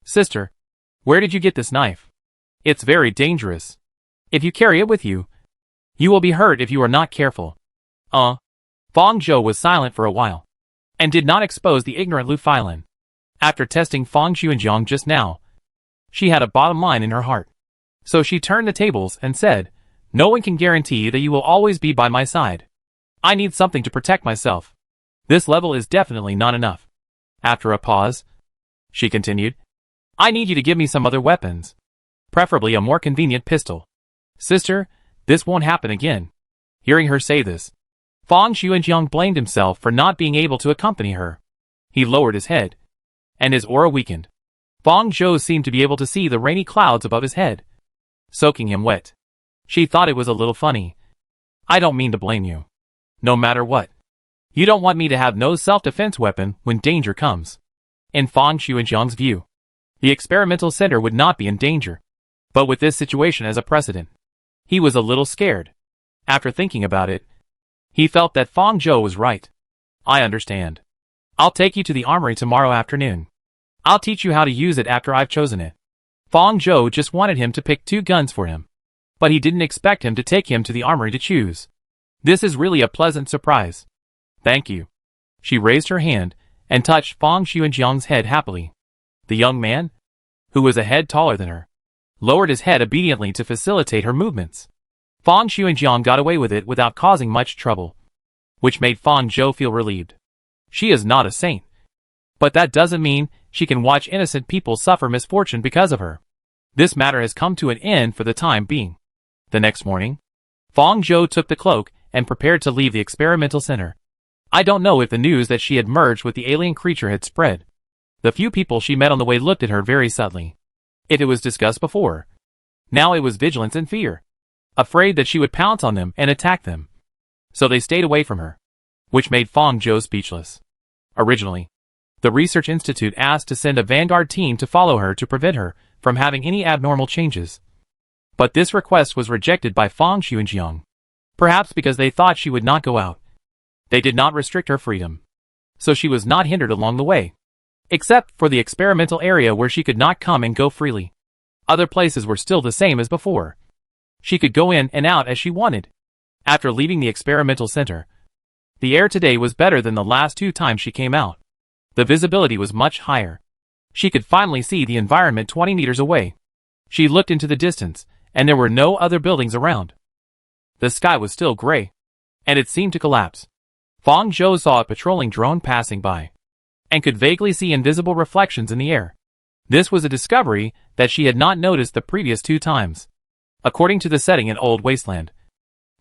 "Sister, where did you get this knife? It's very dangerous. If you carry it with you, you will be hurt if you are not careful." Fang Zhou was silent for a while, and did not expose the ignorant Lufilan. After testing Fang Xuanjiang just now, she had a bottom line in her heart. So she turned the tables and said, "No one can guarantee that you will always be by my side. I need something to protect myself. This level is definitely not enough." After a pause, she continued, "I need you to give me some other weapons, preferably a more convenient pistol." "Sister, this won't happen again." Hearing her say this, Fang Xuanjiang blamed himself for not being able to accompany her. He lowered his head, and his aura weakened. Fang Zhou seemed to be able to see the rainy clouds above his head, soaking him wet. She thought it was a little funny. "I don't mean to blame you. No matter what, you don't want me to have no self-defense weapon when danger comes." In Fang Xuanjiang's view, the experimental center would not be in danger, but with this situation as a precedent, he was a little scared. After thinking about it, he felt that Fang Zhou was right. "I understand. I'll take you to the armory tomorrow afternoon. I'll teach you how to use it after I've chosen it." Fang Zhou just wanted him to pick 2 guns for him, but he didn't expect him to take him to the armory to choose. This is really a pleasant surprise. "Thank you." She raised her hand and touched Fang Xuanjiang's head happily. The young man, who was a head taller than her, lowered his head obediently to facilitate her movements. Fang Xuanjiang got away with it without causing much trouble, which made Fang Zhou feel relieved. She is not a saint. But that doesn't mean she can watch innocent people suffer misfortune because of her. This matter has come to an end for the time being. The next morning, Fong Zhou took the cloak and prepared to leave the experimental center. I don't know if the news that she had merged with the alien creature had spread. The few people she met on the way looked at her very subtly. If it was discussed before, now it was vigilance and fear, afraid that she would pounce on them and attack them. So they stayed away from her, which made Fong Zhou speechless. Originally, the research institute asked to send a vanguard team to follow her to prevent her from having any abnormal changes. But this request was rejected by Fong Xuanjiang, perhaps because they thought she would not go out. They did not restrict her freedom, so she was not hindered along the way, except for the experimental area where she could not come and go freely. Other places were still the same as before. She could go in and out as she wanted. After leaving the experimental center, the air today was better than the last 2 times she came out. The visibility was much higher. She could finally see the environment 20 meters away. She looked into the distance, and there were no other buildings around. The sky was still gray, and it seemed to collapse. Fong Zhou saw a patrolling drone passing by, and could vaguely see invisible reflections in the air. This was a discovery that she had not noticed the previous 2 times. According to the setting in Old Wasteland,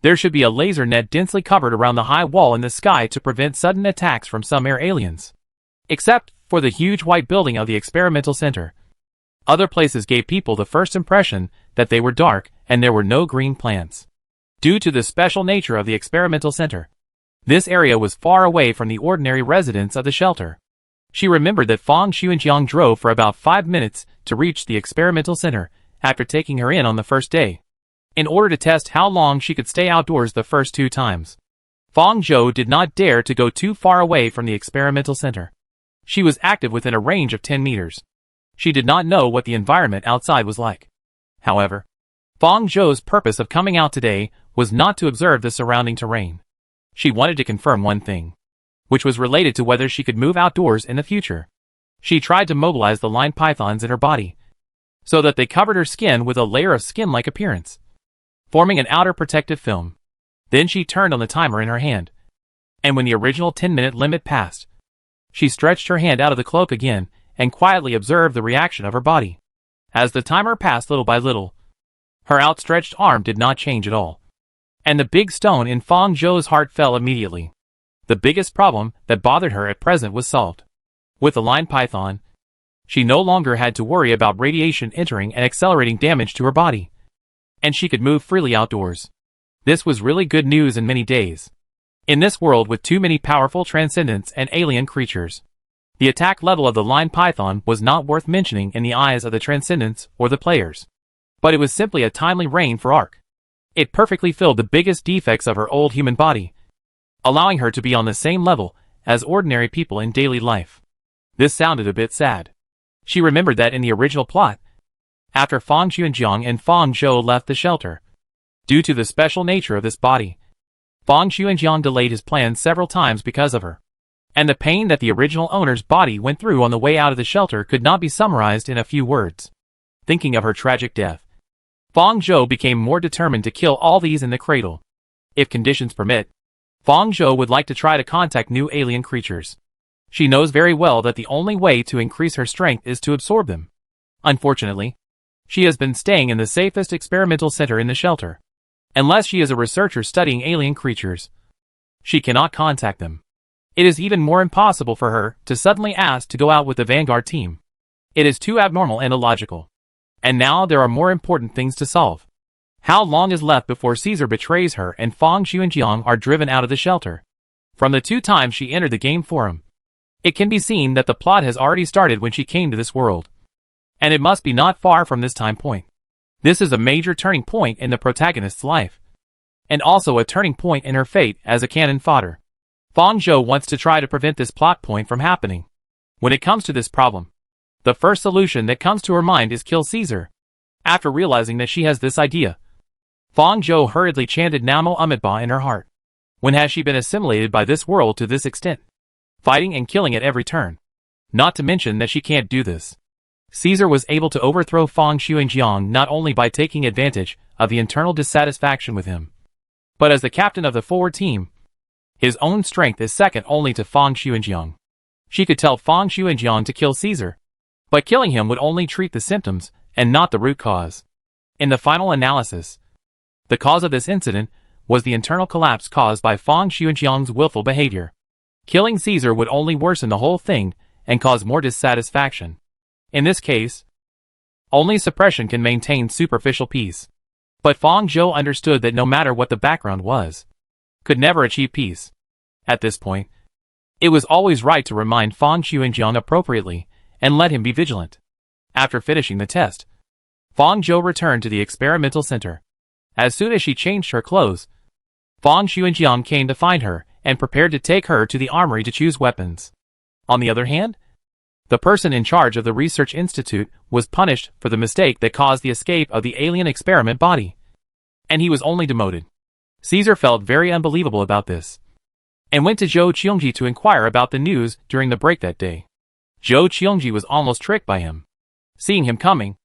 there should be a laser net densely covered around the high wall in the sky to prevent sudden attacks from some air aliens. Except for the huge white building of the experimental center. Other places gave people the first impression that they were dark and there were no green plants. Due to the special nature of the experimental center, this area was far away from the ordinary residents of the shelter. She remembered that Fong Xuanjiang drove for about 5 minutes to reach the experimental center after taking her in on the first day, in order to test how long she could stay outdoors the first 2 times. Fong Zhou did not dare to go too far away from the experimental center. She was active within a range of 10 meters. She did not know what the environment outside was like. However, Fong Zhou's purpose of coming out today was not to observe the surrounding terrain. She wanted to confirm one thing, which was related to whether she could move outdoors in the future. She tried to mobilize the line pythons in her body, so that they covered her skin with a layer of skin-like appearance, forming an outer protective film. Then she turned on the timer in her hand, and when the original 10-minute limit passed, she stretched her hand out of the cloak again and quietly observed the reaction of her body. As the timer passed little by little, her outstretched arm did not change at all, and the big stone in Fong Zhou's heart fell immediately. The biggest problem that bothered her at present was solved. With the line python, she no longer had to worry about radiation entering and accelerating damage to her body, and she could move freely outdoors. This was really good news in many days. In this world with too many powerful transcendents and alien creatures, the attack level of the line python was not worth mentioning in the eyes of the transcendents or the players. But it was simply a timely reign for Ark. It perfectly filled the biggest defects of her old human body, allowing her to be on the same level as ordinary people in daily life. This sounded a bit sad. She remembered that in the original plot, after Fong Xuanjiang and Fong Zhou left the shelter, due to the special nature of this body, Fong Xuanjiang delayed his plans several times because of her. And the pain that the original owner's body went through on the way out of the shelter could not be summarized in a few words. Thinking of her tragic death, Fong Zhou became more determined to kill all these in the cradle. If conditions permit, Fong Zhou would like to try to contact new alien creatures. She knows very well that the only way to increase her strength is to absorb them. Unfortunately, she has been staying in the safest experimental center in the shelter. Unless she is a researcher studying alien creatures, she cannot contact them. It is even more impossible for her to suddenly ask to go out with the vanguard team. It is too abnormal and illogical. And now there are more important things to solve. How long is left before Caesar betrays her and Fong Xuanjiang are driven out of the shelter? From the 2 times she entered the game forum, it can be seen that the plot has already started when she came to this world. And it must be not far from this time point. This is a major turning point in the protagonist's life, and also a turning point in her fate as a cannon fodder. Fong Zhou wants to try to prevent this plot point from happening. When it comes to this problem, the first solution that comes to her mind is kill Caesar. After realizing that she has this idea, Fong Zhou hurriedly chanted Namo Amidba in her heart. When has she been assimilated by this world to this extent? Fighting and killing at every turn. Not to mention that she can't do this. Caesar was able to overthrow Fong Xuanjiang not only by taking advantage of the internal dissatisfaction with him, but as the captain of the forward team. His own strength is second only to Fang Xuanjiang. She could tell Fang Xuanjiang to kill Caesar, but killing him would only treat the symptoms and not the root cause. In the final analysis, the cause of this incident was the internal collapse caused by Fang Xuanjiang's willful behavior. Killing Caesar would only worsen the whole thing and cause more dissatisfaction. In this case, only suppression can maintain superficial peace. But Fang Zhou understood that no matter what the background was, could never achieve peace. At this point, it was always right to remind Fang Xuanjiang appropriately and let him be vigilant. After finishing the test, Fang Zhou returned to the experimental center. As soon as she changed her clothes, Fang Xuanjiang came to find her and prepared to take her to the armory to choose weapons. On the other hand, the person in charge of the research institute was punished for the mistake that caused the escape of the alien experiment body, and he was only demoted. Caesar felt very unbelievable about this, and went to Zhou Qiongji to inquire about the news during the break that day. Zhou Qiongji was almost tricked by him. Seeing him coming,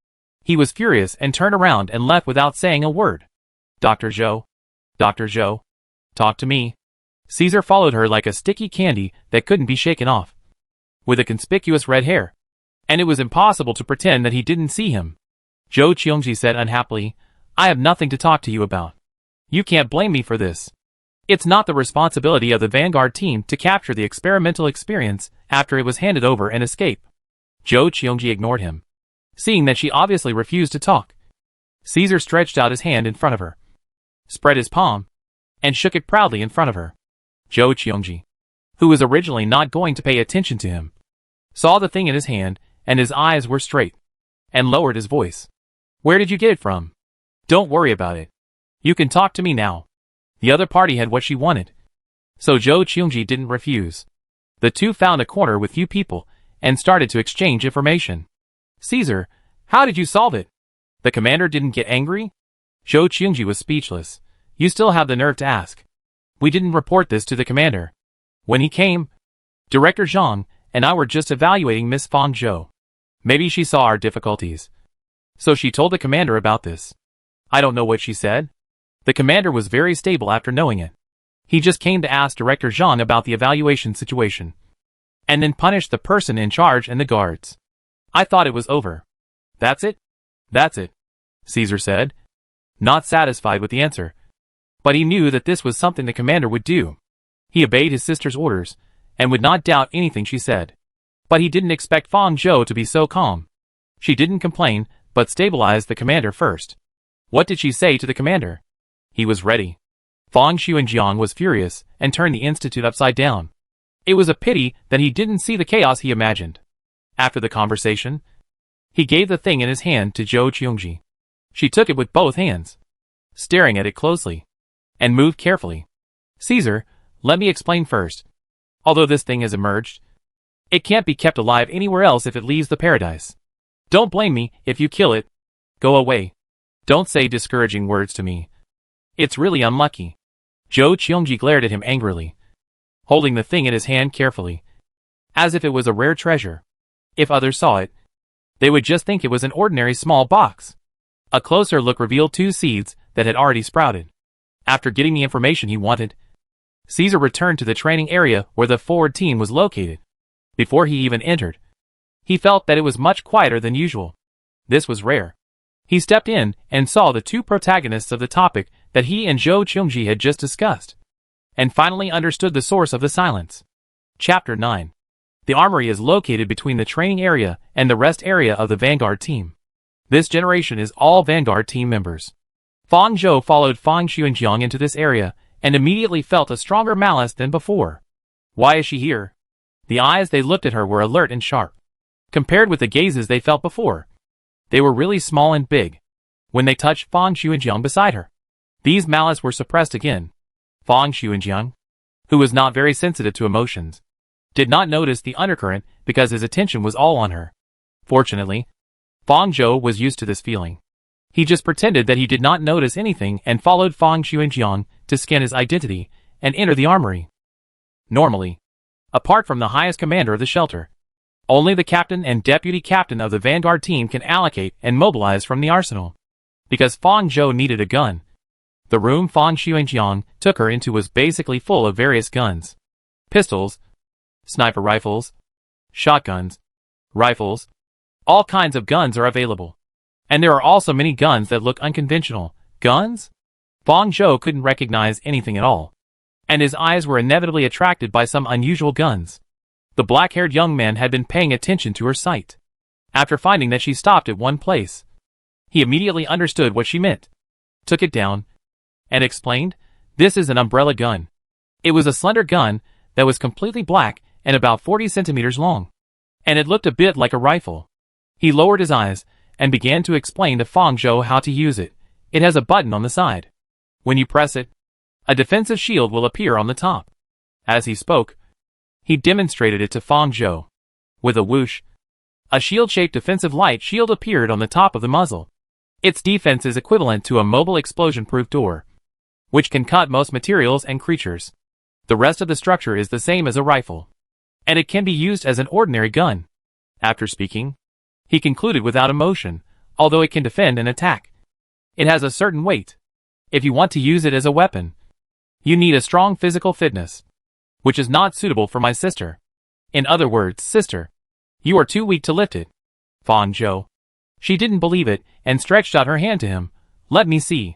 he was furious and turned around and left without saying a word. Dr. Zhou, talk to me. Caesar followed her like a sticky candy that couldn't be shaken off, with a conspicuous red hair, and it was impossible to pretend that he didn't see him. Zhou Qiongji said unhappily, I have nothing to talk to you about. You can't blame me for this. It's not the responsibility of the Vanguard team to capture the experimental experience after it was handed over and escape. Zhou Qiongji ignored him, seeing that she obviously refused to talk. Caesar stretched out his hand in front of her, spread his palm, and shook it proudly in front of her. Zhou Qiongji, who was originally not going to pay attention to him, saw the thing in his hand, and his eyes were straight, and lowered his voice. Where did you get it from? Don't worry about it. You can talk to me now. The other party had what she wanted, so Zhou Qiongji didn't refuse. The two found a corner with few people, and started to exchange information. Caesar, how did you solve it? The commander didn't get angry? Zhou Qiongji was speechless. You still have the nerve to ask. We didn't report this to the commander. When he came, Director Zhang and I were just evaluating Miss Fang Zhou. Maybe she saw our difficulties, so she told the commander about this. I don't know what she said. The commander was very stable after knowing it. He just came to ask Director Zhang about the evaluation situation, and then punished the person in charge and the guards. I thought it was over. That's it? That's it, Caesar said, not satisfied with the answer. But he knew that this was something the commander would do. He obeyed his sister's orders, and would not doubt anything she said. But he didn't expect Fang Zhou to be so calm. She didn't complain, but stabilized the commander first. What did she say to the commander? He was ready. Fang Xuanjiang was furious, and turned the institute upside down. It was a pity that he didn't see the chaos he imagined. After the conversation, he gave the thing in his hand to Zhou Qiongji. She took it with both hands, staring at it closely, and moved carefully. Caesar, let me explain first. Although this thing has emerged, it can't be kept alive anywhere else if it leaves the paradise. Don't blame me if you kill it. Go away. Don't say discouraging words to me. It's really unlucky. Zhou Qiongji glared at him angrily, holding the thing in his hand carefully, as if it was a rare treasure. If others saw it, they would just think it was an ordinary small box. A closer look revealed 2 seeds that had already sprouted. After getting the information he wanted, Caesar returned to the training area where the forward team was located. Before he even entered, he felt that it was much quieter than usual. This was rare. He stepped in and saw the 2 protagonists of the topic that he and Zhou Qiongji had just discussed, and finally understood the source of the silence. Chapter 9. The armory is located between the training area and the rest area of the Vanguard team. This generation is all Vanguard team members. Fang Zhou followed Fang Xuanjiang into this area, and immediately felt a stronger malice than before. Why is she here? The eyes they looked at her were alert and sharp. Compared with the gazes they felt before, they were really small and big. When they touched Fang Xuanjiang beside her, these malice were suppressed again. Fang Xuanjiang, who was not very sensitive to emotions, did not notice the undercurrent because his attention was all on her. Fortunately, Fang Zhou was used to this feeling. He just pretended that he did not notice anything and followed Fang Xuanjiang to scan his identity and enter the armory. Normally, apart from the highest commander of the shelter, only the captain and deputy captain of the Vanguard team can allocate and mobilize from the arsenal. Because Fang Zhou needed a gun, The room Fang Xuanjiang took her into was basically full of various guns. Pistols, sniper rifles, shotguns, rifles. All kinds of guns are available. And there are also many guns that look unconventional. Guns? Fang Zhou couldn't recognize anything at all. And his eyes were inevitably attracted by some unusual guns. The black-haired young man had been paying attention to her sight. After finding that she stopped at one place, he immediately understood what she meant, took it down, and explained, "This is an umbrella gun." It was a slender gun that was completely black and about 40 centimeters long, and it looked a bit like a rifle. He lowered his eyes and began to explain to Fang Zhou how to use it. It has a button on the side. When you press it, a defensive shield will appear on the top. As he spoke, he demonstrated it to Fang Zhou. With a whoosh, a shield-shaped defensive light shield appeared on the top of the muzzle. Its defense is equivalent to a mobile explosion-proof door, which can cut most materials and creatures. The rest of the structure is the same as a rifle, and it can be used as an ordinary gun. After speaking, he concluded without emotion, although it can defend and attack. It has a certain weight. If you want to use it as a weapon, you need a strong physical fitness, which is not suitable for my sister. In other words, sister, you are too weak to lift it. Fang Zhou. She didn't believe it and stretched out her hand to him. Let me see.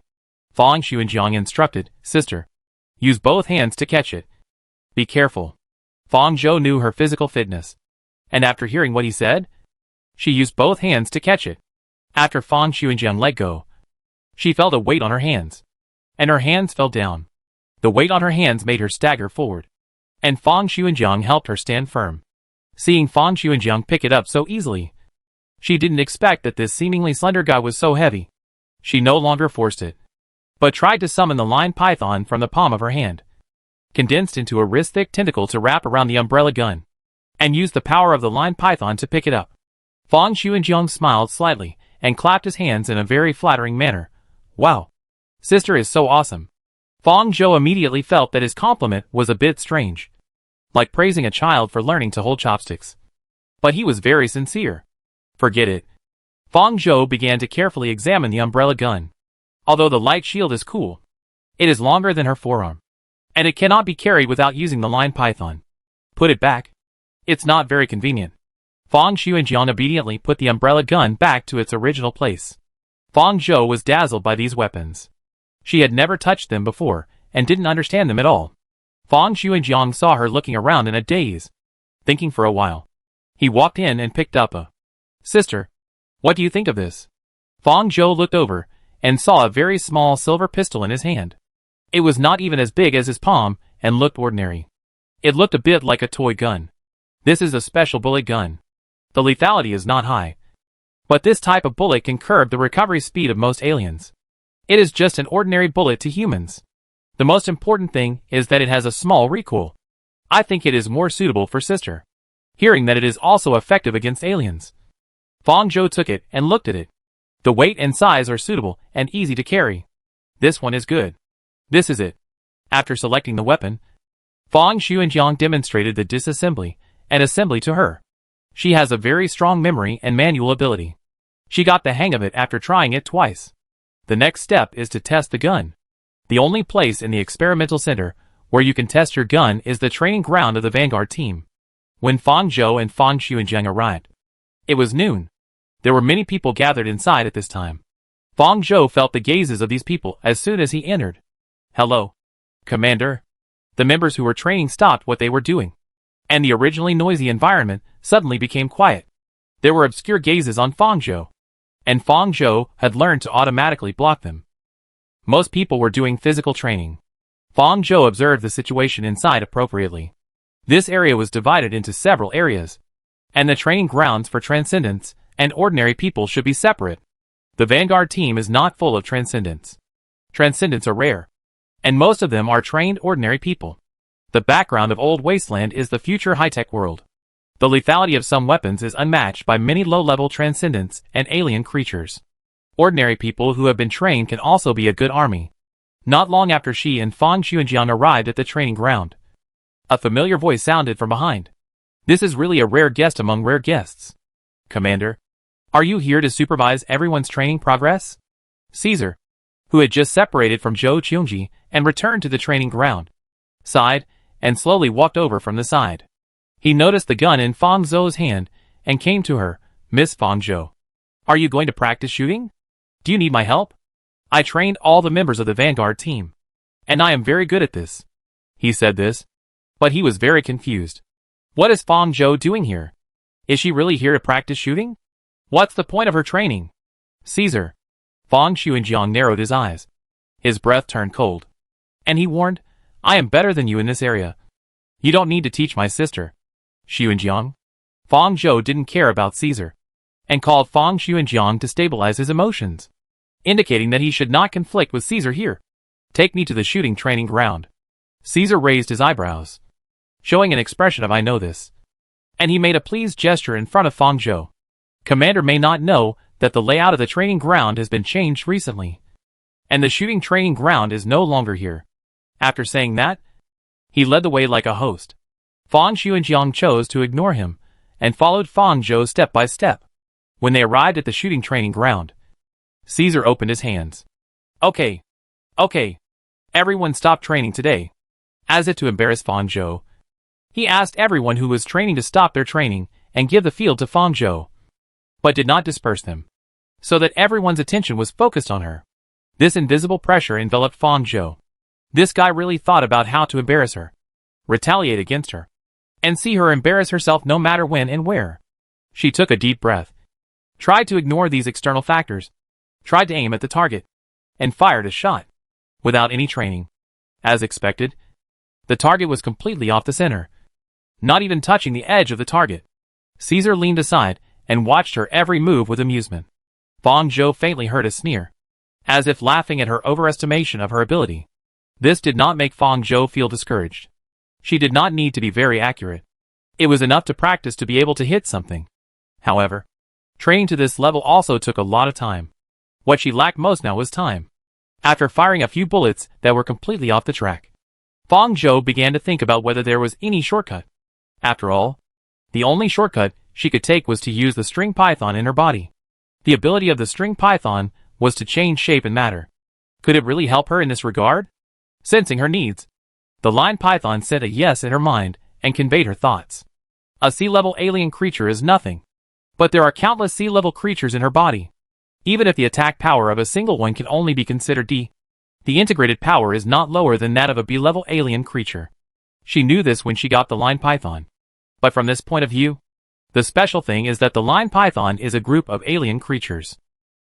Fang Xuanjiang instructed, sister, use both hands to catch it. Be careful. Fang Zhou knew her physical fitness, and after hearing what he said, she used both hands to catch it. After Fang Xuanjiang let go, she felt a weight on her hands, and her hands fell down. The weight on her hands made her stagger forward, and Fang Xuanjiang helped her stand firm. Seeing Fang Xuanjiang pick it up so easily, she didn't expect that this seemingly slender guy was so heavy. She no longer forced it, but tried to summon the lion python from the palm of her hand, condensed into a wrist-thick tentacle to wrap around the umbrella gun, and used the power of the lion python to pick it up. Fang Xuanjiang smiled slightly and clapped his hands in a very flattering manner. Wow! Sister is so awesome. Fang Zhou immediately felt that his compliment was a bit strange, like praising a child for learning to hold chopsticks. But he was very sincere. Forget it. Fang Zhou began to carefully examine the umbrella gun. Although the light shield is cool, it is longer than her forearm, and it cannot be carried without using the lion python. Put it back. It's not very convenient. Fang Xuanjiang obediently put the umbrella gun back to its original place. Fang Zhou was dazzled by these weapons. She had never touched them before, and didn't understand them at all. Fang Xuanjiang saw her looking around in a daze. Thinking for a while, he walked in and picked up a "Sister, what do you think of this?" Fang Zhou looked over, and saw a very small silver pistol in his hand. It was not even as big as his palm, and looked ordinary. It looked a bit like a toy gun. This is a special bullet gun. The lethality is not high, but this type of bullet can curb the recovery speed of most aliens. It is just an ordinary bullet to humans. The most important thing is that it has a small recoil. I think it is more suitable for sister. Hearing that it is also effective against aliens, Fang Zhou took it and looked at it. The weight and size are suitable and easy to carry. This one is good. This is it. After selecting the weapon, Fang Xuanjiang demonstrated the disassembly and assembly to her. She has a very strong memory and manual ability. She got the hang of it after trying it twice. The next step is to test the gun. The only place in the experimental center where you can test your gun is the training ground of the Vanguard team. When Fang Zhou and Fang Xuanjiang arrived, it was noon. There were many people gathered inside at this time. Fang Zhou felt the gazes of these people as soon as he entered. "Hello, Commander." The members who were training stopped what they were doing, and the originally noisy environment suddenly became quiet. There were obscure gazes on Fang Zhou, and Fang Zhou had learned to automatically block them. Most people were doing physical training. Fang Zhou observed the situation inside appropriately. This area was divided into several areas, and the training grounds for transcendents and ordinary people should be separate. The Vanguard team is not full of transcendents. Transcendents are rare, and most of them are trained ordinary people. The background of Old Wasteland is the future high-tech world. The lethality of some weapons is unmatched by many low-level transcendents and alien creatures. Ordinary people who have been trained can also be a good army. Not long after she and Fang Xuanjiang arrived at the training ground, a familiar voice sounded from behind. "This is really a rare guest among rare guests. Commander, are you here to supervise everyone's training progress?" "Caesar, who had just separated from Zhou Qiongji and returned to the training ground, sighed, and slowly walked over from the side. He noticed the gun in Fang Zhou's hand and came to her. Miss Fang Zhou, are you going to practice shooting? Do you need my help? I trained all the members of the Vanguard team, and I am very good at this. He said this, but he was very confused. What is Fang Zhou doing here? Is she really here to practice shooting? What's the point of her training? Caesar. Fang Xuanjiang narrowed his eyes. His breath turned cold. And he warned, I am better than you in this area. You don't need to teach my sister. Xuanjiang. Fang Zhou didn't care about Caesar, and called Fang Xuanjiang to stabilize his emotions, indicating that he should not conflict with Caesar here. Take me to the shooting training ground. Caesar raised his eyebrows, showing an expression of I know this, and he made a pleased gesture in front of Fang Zhou. Commander may not know that the layout of the training ground has been changed recently, and the shooting training ground is no longer here. After saying that, he led the way like a host. Fang Xuanjiang chose to ignore him, and followed Fang Zhou step by step. When they arrived at the shooting training ground, Caesar opened his hands. Okay. Everyone stop training today. As if to embarrass Fang Zhou, he asked everyone who was training to stop their training and give the field to Fang Zhou, but did not disperse them, so that everyone's attention was focused on her. This invisible pressure enveloped Fang Zhou. This guy really thought about how to embarrass her, retaliate against her, and see her embarrass herself no matter when and where. She took a deep breath, tried to ignore these external factors, tried to aim at the target, and fired a shot, without any training. As expected, the target was completely off the center, not even touching the edge of the target. Caesar leaned aside and watched her every move with amusement. Fang Zhou faintly heard a sneer, as if laughing at her overestimation of her ability. This did not make Fang Zhou feel discouraged. She did not need to be very accurate. It was enough to practice to be able to hit something. However, training to this level also took a lot of time. What she lacked most now was time. After firing a few bullets that were completely off the track, Fang Zhou began to think about whether there was any shortcut. After all, the only shortcut she could take was to use the string python in her body. The ability of the string python was to change shape and matter. Could it really help her in this regard? Sensing her needs, the line python said a yes in her mind and conveyed her thoughts. A sea-level alien creature is nothing, but there are countless sea-level creatures in her body. Even if the attack power of a single one can only be considered D, the integrated power is not lower than that of a B-level alien creature. She knew this when she got the line python. But from this point of view, the special thing is that the line python is a group of alien creatures.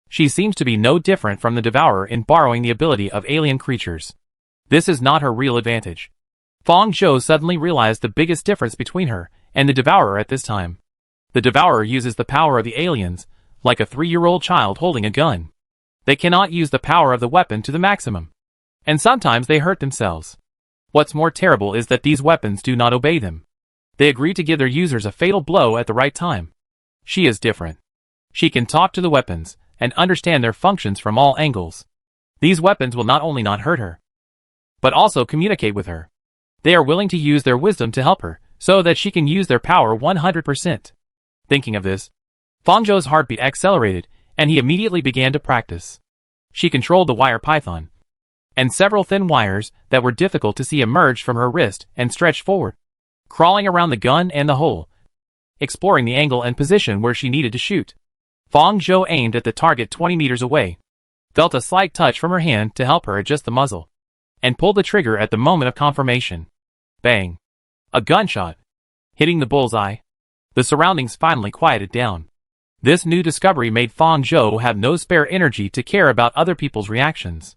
She seems to be no different from the devourer in borrowing the ability of alien creatures. This is not her real advantage. Fang Zhou suddenly realized the biggest difference between her and the devourer at this time. The devourer uses the power of the aliens, like a 3-year-old child holding a gun. They cannot use the power of the weapon to the maximum, and sometimes they hurt themselves. What's more terrible is that these weapons do not obey them. They agree to give their users a fatal blow at the right time. She is different. She can talk to the weapons and understand their functions from all angles. These weapons will not only not hurt her, but also communicate with her. They are willing to use their wisdom to help her, so that she can use their power 100%. Thinking of this, Fang Zhou's heartbeat accelerated, and he immediately began to practice. She controlled the wire python, and several thin wires that were difficult to see emerged from her wrist and stretched forward, crawling around the gun and the hole, exploring the angle and position where she needed to shoot. Fang Zhou aimed at the target 20 meters away, felt a slight touch from her hand to help her adjust the muzzle, and pulled the trigger at the moment of confirmation. Bang! A gunshot, hitting the bullseye. The surroundings finally quieted down. This new discovery made Fang Zhou have no spare energy to care about other people's reactions.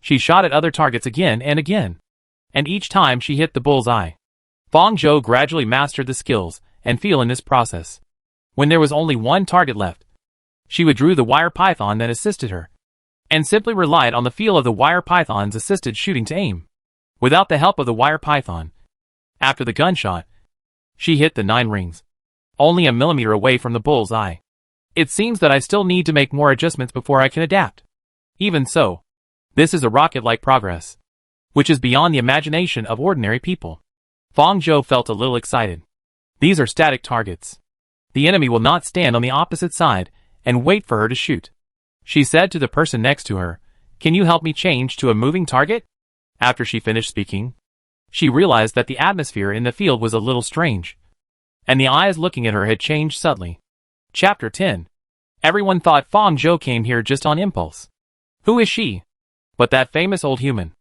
She shot at other targets again, and each time she hit the bullseye. Fang Zhou gradually mastered the skills and feel in this process. When there was only one target left, she withdrew the wire python that assisted her, and simply relied on the feel of the wire python's assisted shooting to aim. Without the help of the wire python, after the gunshot, she hit the 9 rings, only a millimeter away from the bullseye. It seems that I still need to make more adjustments before I can adapt. Even so, this is a rocket-like progress, which is beyond the imagination of ordinary people. Fang Zhou felt a little excited. These are static targets. The enemy will not stand on the opposite side and wait for her to shoot. She said to the person next to her, Can you help me change to a moving target? After she finished speaking, she realized that the atmosphere in the field was a little strange, and the eyes looking at her had changed subtly. Chapter 10. Everyone thought Fong Zhou came here just on impulse. Who is she? But that famous old human.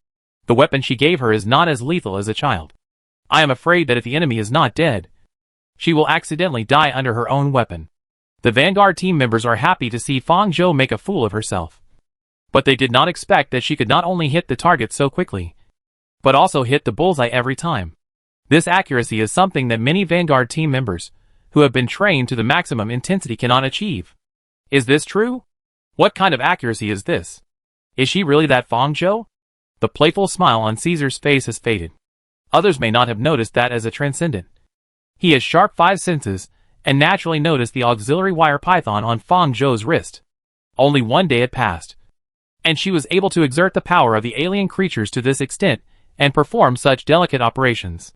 The weapon she gave her is not as lethal as a child. I am afraid that if the enemy is not dead, she will accidentally die under her own weapon. The Vanguard team members are happy to see Fong Zhou make a fool of herself. But they did not expect that she could not only hit the target so quickly, but also hit the bullseye every time. This accuracy is something that many Vanguard team members, who have been trained to the maximum intensity, cannot achieve. Is this true? What kind of accuracy is this? Is she really that Fong Zhou? The playful smile on Caesar's face has faded. Others may not have noticed that as a transcendent. He has sharp five senses, and naturally noticed the auxiliary wire python on Fong Zhou's wrist. Only one day had passed, and she was able to exert the power of the alien creatures to this extent and perform such delicate operations.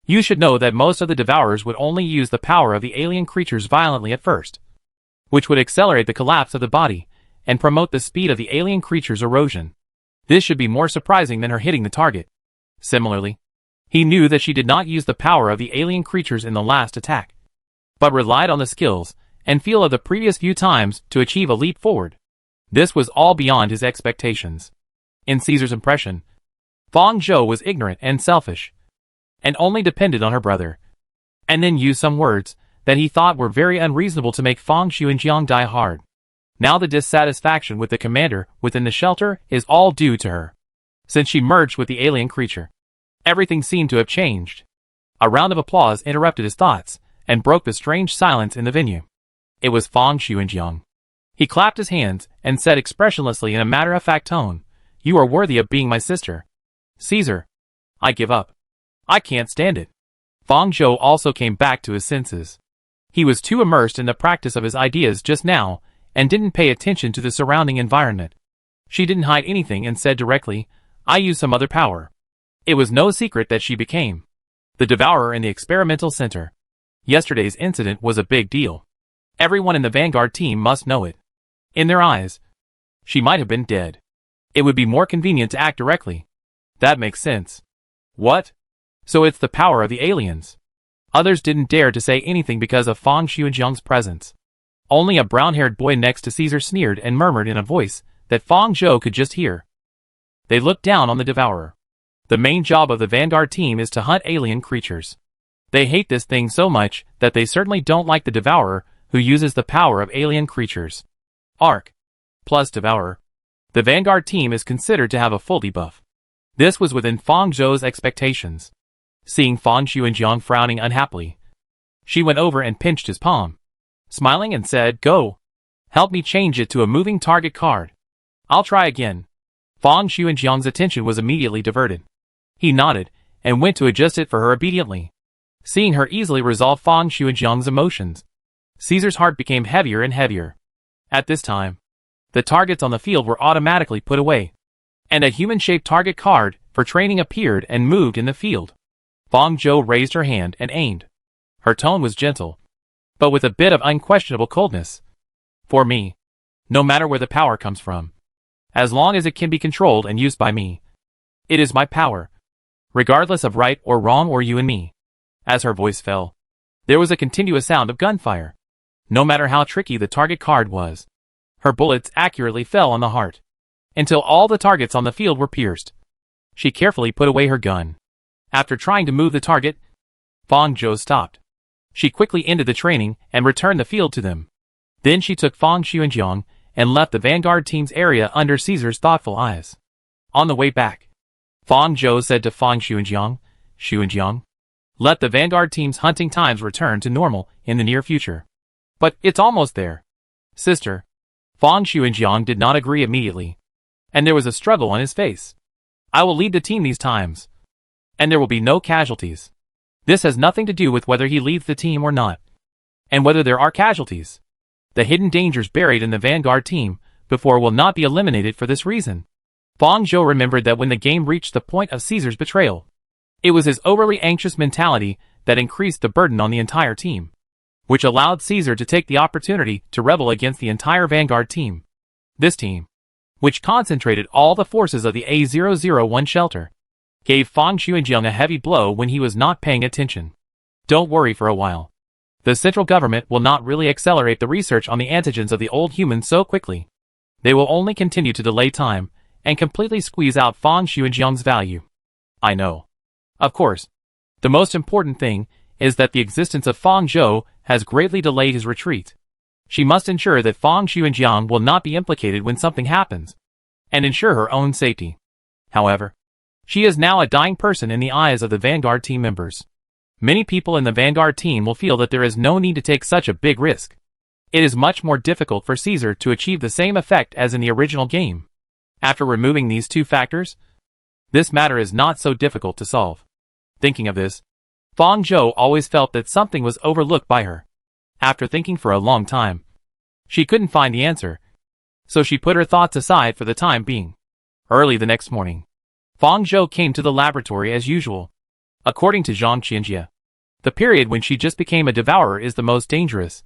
You should know that most of the devourers would only use the power of the alien creatures violently at first, which would accelerate the collapse of the body and promote the speed of the alien creature's erosion. This should be more surprising than her hitting the target. Similarly, he knew that she did not use the power of the alien creatures in the last attack, but relied on the skills and feel of the previous few times to achieve a leap forward. This was all beyond his expectations. In Caesar's impression, Fong Zhou was ignorant and selfish, and only depended on her brother, and then used some words that he thought were very unreasonable to make Fong Xuanjiang die hard. Now the dissatisfaction with the commander within the shelter is all due to her. Since she merged with the alien creature, everything seemed to have changed. A round of applause interrupted his thoughts and broke the strange silence in the venue. It was Fong Xuanjiang. He clapped his hands and said expressionlessly in a matter-of-fact tone, "You are worthy of being my sister." "Caesar, I give up. I can't stand it." Fong Zhou also came back to his senses. He was too immersed in the practice of his ideas just now and didn't pay attention to the surrounding environment. She didn't hide anything and said directly, "I use some other power." It was no secret that she became the devourer in the experimental center. Yesterday's incident was a big deal. Everyone in the Vanguard team must know it. In their eyes, she might have been dead. It would be more convenient to act directly. That makes sense. What? So it's the power of the aliens. Others didn't dare to say anything because of Fong Xuanjiang's presence. Only a brown-haired boy next to Caesar sneered and murmured in a voice that Fong Zhou could just hear. They looked down on the devourer. The main job of the Vanguard team is to hunt alien creatures. They hate this thing so much that they certainly don't like the devourer who uses the power of alien creatures. Arc plus devourer. The Vanguard team is considered to have a full debuff. This was within Fong Zhou's expectations. Seeing Fong Xuanjiang frowning unhappily, she went over and pinched his palm, smiling and said, "Go. Help me change it to a moving target card." "I'll try again." Fong Xuanjiang's attention was immediately diverted. He nodded and went to adjust it for her obediently. Seeing her easily resolve Fong Xuanjiang's emotions, Caesar's heart became heavier and heavier. At this time, the targets on the field were automatically put away, and a human-shaped target card for training appeared and moved in the field. Fong Zhou raised her hand and aimed. Her tone was gentle, but with a bit of unquestionable coldness. "For me, no matter where the power comes from, as long as it can be controlled and used by me, it is my power, regardless of right or wrong or you and me." As her voice fell, there was a continuous sound of gunfire. No matter how tricky the target card was, her bullets accurately fell on the heart, until all the targets on the field were pierced. She carefully put away her gun. After trying to move the target, Fong Zhou stopped. She quickly ended the training and returned the field to them. Then she took Fong Xuanjiang and left the Vanguard team's area under Caesar's thoughtful eyes. On the way back, Fong Zhou said to Fong Xuanjiang, "Xuanjiang, let the Vanguard team's hunting times return to normal in the near future." "But it's almost there." "Sister." Fong Xuanjiang did not agree immediately, and there was a struggle on his face. "I will lead the team these times, and there will be no casualties. This has nothing to do with whether he leads the team or not, and whether there are casualties. The hidden dangers buried in the Vanguard team before will not be eliminated for this reason." Fong Zhou remembered that when the game reached the point of Caesar's betrayal, it was his overly anxious mentality that increased the burden on the entire team, which allowed Caesar to take the opportunity to rebel against the entire Vanguard team. This team which concentrated all the forces of the A001 shelter, gave Fang Xuanjiang a heavy blow when he was not paying attention. Don't worry for a while. The central government will not really accelerate the research on the antigens of the old humans so quickly. They will only continue to delay time and completely squeeze out Fang Xuanjiang's value. I know. Of course. The most important thing is that the existence of Fang Zhou has greatly delayed his retreat. She must ensure that Fang Xuanjiang will not be implicated when something happens, and ensure her own safety. However, she is now a dying person in the eyes of the Vanguard team members. Many people in the Vanguard team will feel that there is no need to take such a big risk. It is much more difficult for Caesar to achieve the same effect as in the original game. After removing these two factors, this matter is not so difficult to solve. Thinking of this, Fang Zhou always felt that something was overlooked by her. After thinking for a long time, she couldn't find the answer, so she put her thoughts aside for the time being. Early the next morning, Fang Zhou came to the laboratory as usual. According to Zhang Qianjie, the period when she just became a devourer is the most dangerous,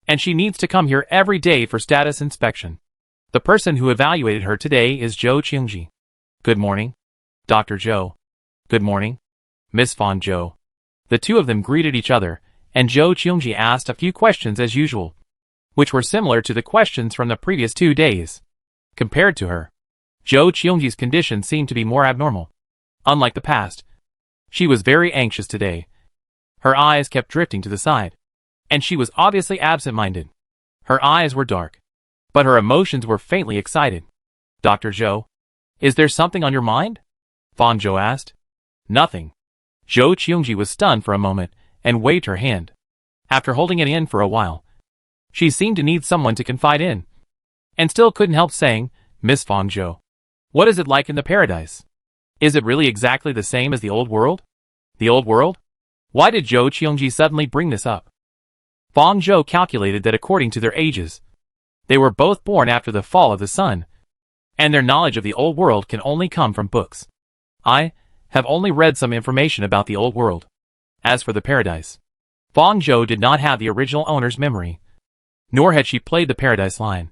and she needs to come here every day for status inspection. The person who evaluated her today is Zhou Qingji. Good morning, Dr. Zhou. Good morning, Miss Fang Zhou. The two of them greeted each other, and Zhou Qingji asked a few questions as usual, which were similar to the questions from the previous 2 days. Compared to her, Zhou Qingji's condition seemed to be more abnormal. Unlike the past, she was very anxious today. Her eyes kept drifting to the side, and she was obviously absent-minded. Her eyes were dark, but her emotions were faintly excited. Dr. Zhou, is there something on your mind? Fang Zhou asked. Nothing. Zhou Qingji was stunned for a moment and waved her hand. After holding it in for a while, she seemed to need someone to confide in, and still couldn't help saying, Miss Fang Zhou, what is it like in the paradise? Is it really exactly the same as the old world? The old world? Why did Zhou Qingji suddenly bring this up? Fang Zhou calculated that according to their ages, they were both born after the fall of the sun, and their knowledge of the old world can only come from books. I have only read some information about the old world. As for the paradise, Fang Zhou did not have the original owner's memory, nor had she played the paradise line,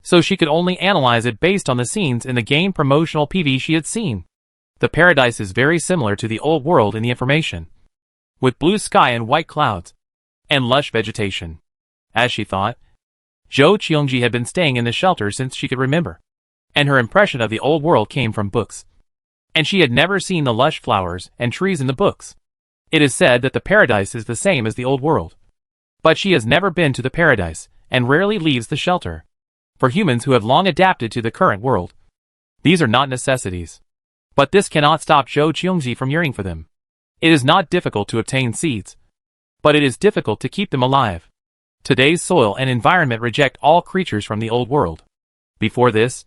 so she could only analyze it based on the scenes in the game promotional PV she had seen. The paradise is very similar to the old world in the information, with blue sky and white clouds, and lush vegetation. As she thought, Zhou Qingji had been staying in the shelter since she could remember, and her impression of the old world came from books, and she had never seen the lush flowers and trees in the books. It is said that the paradise is the same as the old world, but she has never been to the paradise and rarely leaves the shelter. For humans who have long adapted to the current world, these are not necessities. But this cannot stop Zhou Qingji from yearning for them. It is not difficult to obtain seeds, but it is difficult to keep them alive. Today's soil and environment reject all creatures from the old world. Before this,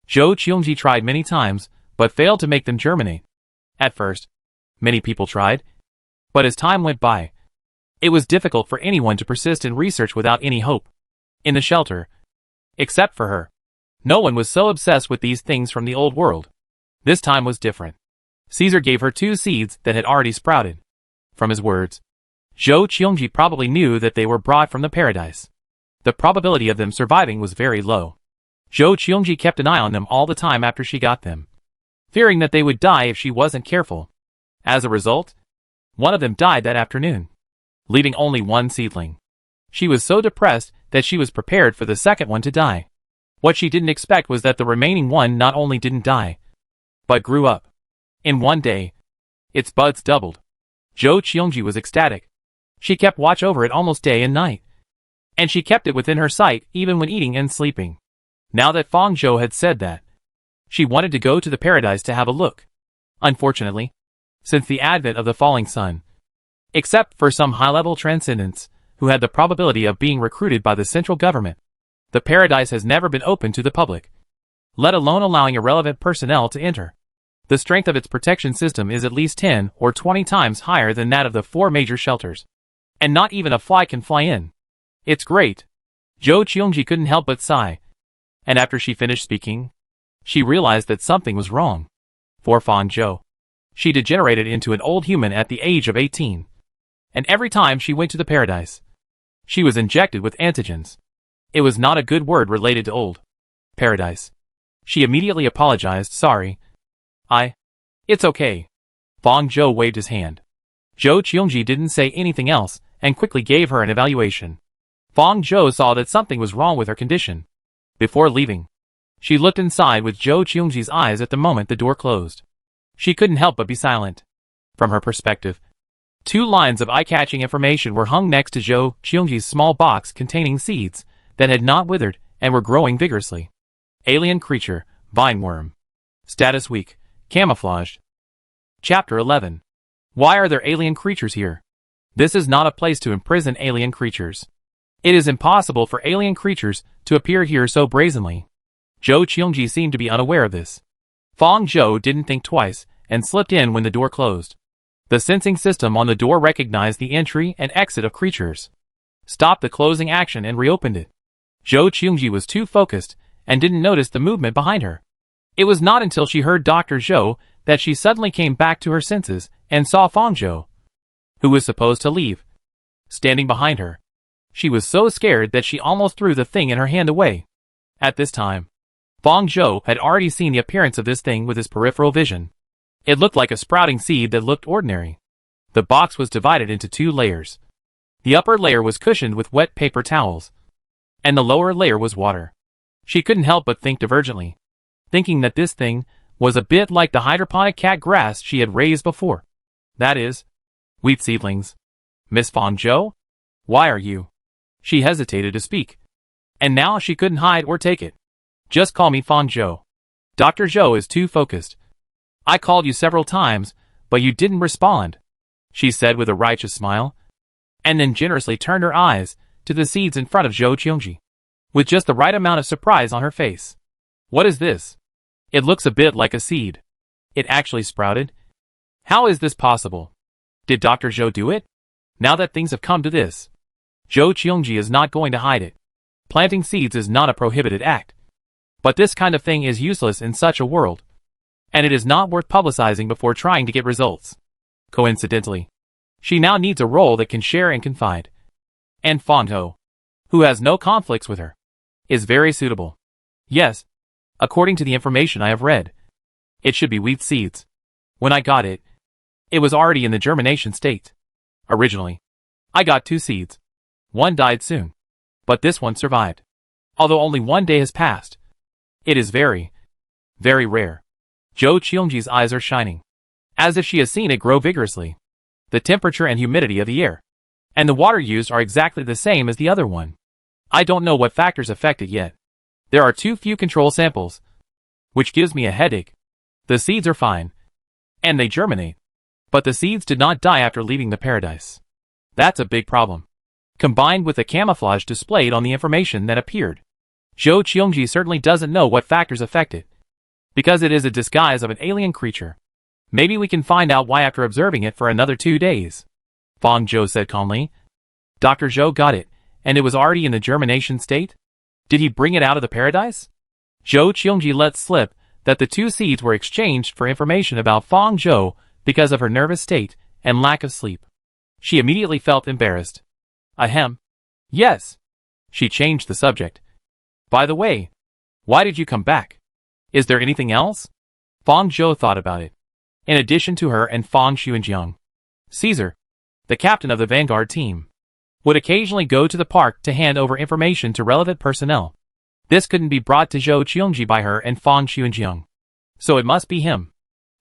Zhou Qingji tried many times, but failed to make them germinate. At first, many people tried, but as time went by, it was difficult for anyone to persist in research without any hope. In the shelter, except for her, no one was so obsessed with these things from the old world. This time was different. Caesar gave her 2 seeds that had already sprouted. From his words, Zhou Qingji probably knew that they were brought from the paradise. The probability of them surviving was very low. Zhou Qingji kept an eye on them all the time after she got them, fearing that they would die if she wasn't careful. As a result, one of them died that afternoon, leaving only 1 seedling. She was so depressed that she was prepared for the second one to die. What she didn't expect was that the remaining one not only didn't die, but grew up. In 1 day, its buds doubled. Zhou Qingji was ecstatic. She kept watch over it almost day and night, and she kept it within her sight even when eating and sleeping. Now that Fang Zhou had said that, she wanted to go to the paradise to have a look. Unfortunately, since the advent of the falling sun, except for some high-level transcendents who had the probability of being recruited by the central government, the paradise has never been open to the public, let alone allowing irrelevant personnel to enter. The strength of its protection system is at least 10 or 20 times higher than that of the 4 major shelters, and not even a fly can fly in. It's great. Zhou Qingji couldn't help but sigh, and after she finished speaking, she realized that something was wrong. For Fang Zhou, she degenerated into an old human at the age of 18, and every time she went to the paradise, she was injected with antigens. It was not a good word related to old paradise. She immediately apologized. Sorry. It's okay. Fong Zhou waved his hand. Zhou Qiongji didn't say anything else and quickly gave her an evaluation. Fong Zhou saw that something was wrong with her condition. Before leaving, she looked inside with Zhou Qiongji's eyes at the moment the door closed. She couldn't help but be silent. From her perspective, 2 lines of eye-catching information were hung next to Zhou Qiongji's small box containing seeds that had not withered and were growing vigorously. Alien creature, vine worm. Status weak, camouflaged. Chapter 11. Why are there alien creatures here? This is not a place to imprison alien creatures. It is impossible for alien creatures to appear here so brazenly. Zhou Qiongji seemed to be unaware of this. Fong Zhou didn't think twice and slipped in when the door closed. The sensing system on the door recognized the entry and exit of creatures, stopped the closing action and reopened it. Zhou Qiongji was too focused and didn't notice the movement behind her. It was not until she heard Dr. Zhou that she suddenly came back to her senses and saw Fong Zhou, who was supposed to leave, standing behind her. She was so scared that she almost threw the thing in her hand away. At this time, Fong Zhou had already seen the appearance of this thing with his peripheral vision. It looked like a sprouting seed that looked ordinary. The box was divided into 2 layers. The upper layer was cushioned with wet paper towels, and the lower layer was water. She couldn't help but think divergently, thinking that this thing was a bit like the hydroponic cat grass she had raised before. That is, wheat seedlings. Miss Fong Zhou? Why are you? She hesitated to speak. And now she couldn't hide or take it. Just call me Fong Zhou. Dr. Zhou is too focused. I called you several times, but you didn't respond, she said with a righteous smile, and then generously turned her eyes to the seeds in front of Zhou Qiongji, with just the right amount of surprise on her face. What is this? It looks a bit like a seed. It actually sprouted? How is this possible? Did Dr. Zhou do it? Now that things have come to this, Zhou Qiongji is not going to hide it. Planting seeds is not a prohibited act. But this kind of thing is useless in such a world, and it is not worth publicizing before trying to get results. Coincidentally, she now needs a role that can share and confide. And Fong Zhou, who has no conflicts with her, is very suitable. Yes, according to the information I have read, it should be wheat seeds. When I got it, it was already in the germination state. Originally, I got 2 seeds. One died soon, but this one survived. Although only 1 day has passed, it is very, very rare. Zhou Qiongji's eyes are shining, as if she has seen it grow vigorously. The temperature and humidity of the air and the water used are exactly the same as the other one. I don't know what factors affect it yet. There are too few control samples, which gives me a headache. The seeds are fine, and they germinate, but the seeds did not die after leaving the paradise. That's a big problem, combined with the camouflage displayed on the information that appeared. Zhou Qiongji certainly doesn't know what factors affect it, because it is a disguise of an alien creature. Maybe we can find out why after observing it for another 2 days. Fong Zhou said calmly. Dr. Zhou got it, and it was already in the germination state? Did he bring it out of the paradise? Zhou Qiongji let slip that the 2 seeds were exchanged for information about Fong Zhou because of her nervous state and lack of sleep. She immediately felt embarrassed. Ahem. Yes. She changed the subject. By the way, why did you come back? Is there anything else? Fong Zhou thought about it. In addition to her and Fong Xuanjiang, Caesar, the captain of the vanguard team, would occasionally go to the park to hand over information to relevant personnel. This couldn't be brought to Zhou Qiongji by her and Fong Xuanjiang, so it must be him.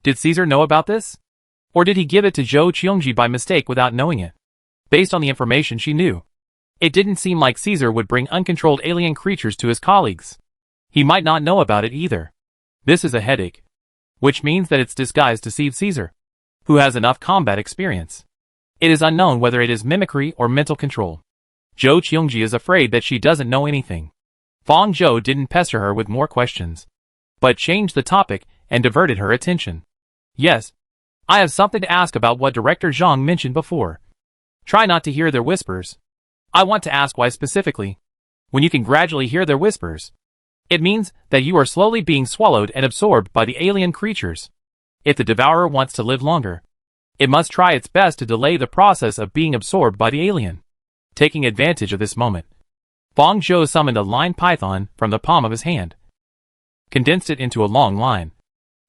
Did Caesar know about this? Or did he give it to Zhou Qiongji by mistake without knowing it? Based on the information she knew, it didn't seem like Caesar would bring uncontrolled alien creatures to his colleagues. He might not know about it either. This is a headache, which means that it's disguised to deceive Caesar, who has enough combat experience. It is unknown whether it is mimicry or mental control. Zhou Qiongji is afraid that she doesn't know anything. Fong Zhou didn't pester her with more questions, but changed the topic and diverted her attention. Yes, I have something to ask about what Director Zhang mentioned before. Try not to hear their whispers. I want to ask why specifically. When you can gradually hear their whispers, it means that you are slowly being swallowed and absorbed by the alien creatures. If the devourer wants to live longer, it must try its best to delay the process of being absorbed by the alien. Taking advantage of this moment, Fong Zhou summoned a line python from the palm of his hand. condensed it into a long line,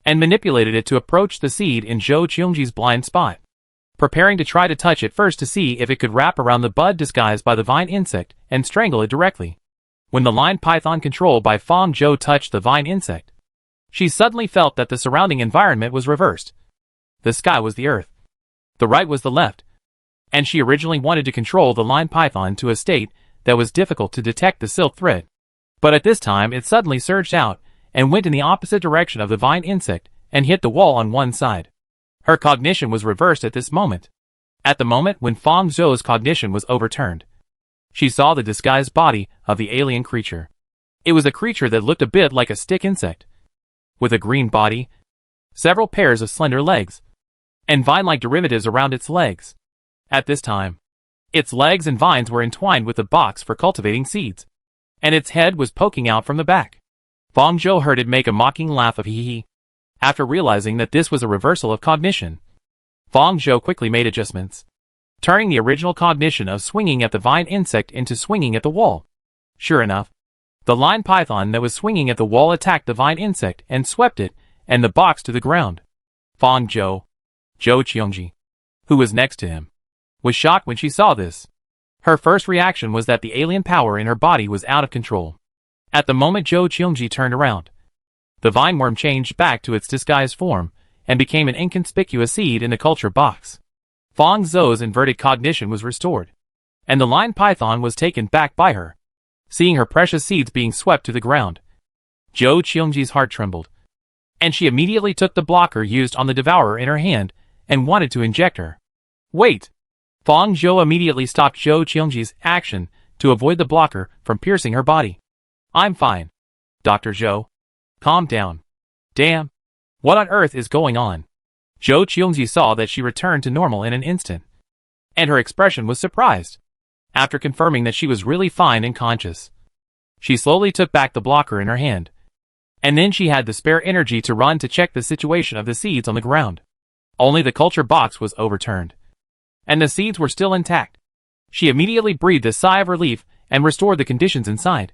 and manipulated it to approach the seed in Zhou Qiongji's blind spot, preparing to try to touch it first to see if it could wrap around the bud disguised by the vine insect and strangle it directly. When the line python controlled by Fang Zhou touched the vine insect, she suddenly felt that the surrounding environment was reversed. The sky was the earth. The right was the left. And she originally wanted to control the line python to a state that was difficult to detect the silk thread. But at this time it suddenly surged out and went in the opposite direction of the vine insect and hit the wall on one side. Her cognition was reversed at this moment. At the moment when Fang Zhou's cognition was overturned, she saw the disguised body of the alien creature. It was a creature that looked a bit like a stick insect, with a green body, several pairs of slender legs, and vine-like derivatives around its legs. At this time, its legs and vines were entwined with a box for cultivating seeds, and its head was poking out from the back. Fang Zhou heard it make a mocking laugh of hee-hee. After realizing that this was a reversal of cognition, Fang Zhou quickly made adjustments, turning the original cognition of swinging at the vine insect into swinging at the wall. Sure enough, the line python that was swinging at the wall attacked the vine insect and swept it and the box to the ground. Fang Zhou, Zhou Qiongji, who was next to him, was shocked when she saw this. Her first reaction was that the alien power in her body was out of control. At the moment Zhou Qiongji turned around, the vine worm changed back to its disguised form and became an inconspicuous seed in the culture box. Fang Zhou's inverted cognition was restored, and the line python was taken back by her. Seeing her precious seeds being swept to the ground, Zhou Qiongji's heart trembled, and she immediately took the blocker used on the devourer in her hand and wanted to inject her. Wait! Fang Zhou immediately stopped Zhou Qiongji's action to avoid the blocker from piercing her body. I'm fine, Dr. Zhou. Calm down. Damn. What on earth is going on? Zhou Qiongji saw that she returned to normal in an instant, and her expression was surprised. After confirming that she was really fine and conscious, she slowly took back the blocker in her hand, and then she had the spare energy to run to check the situation of the seeds on the ground. Only the culture box was overturned, and the seeds were still intact. She immediately breathed a sigh of relief and restored the conditions inside,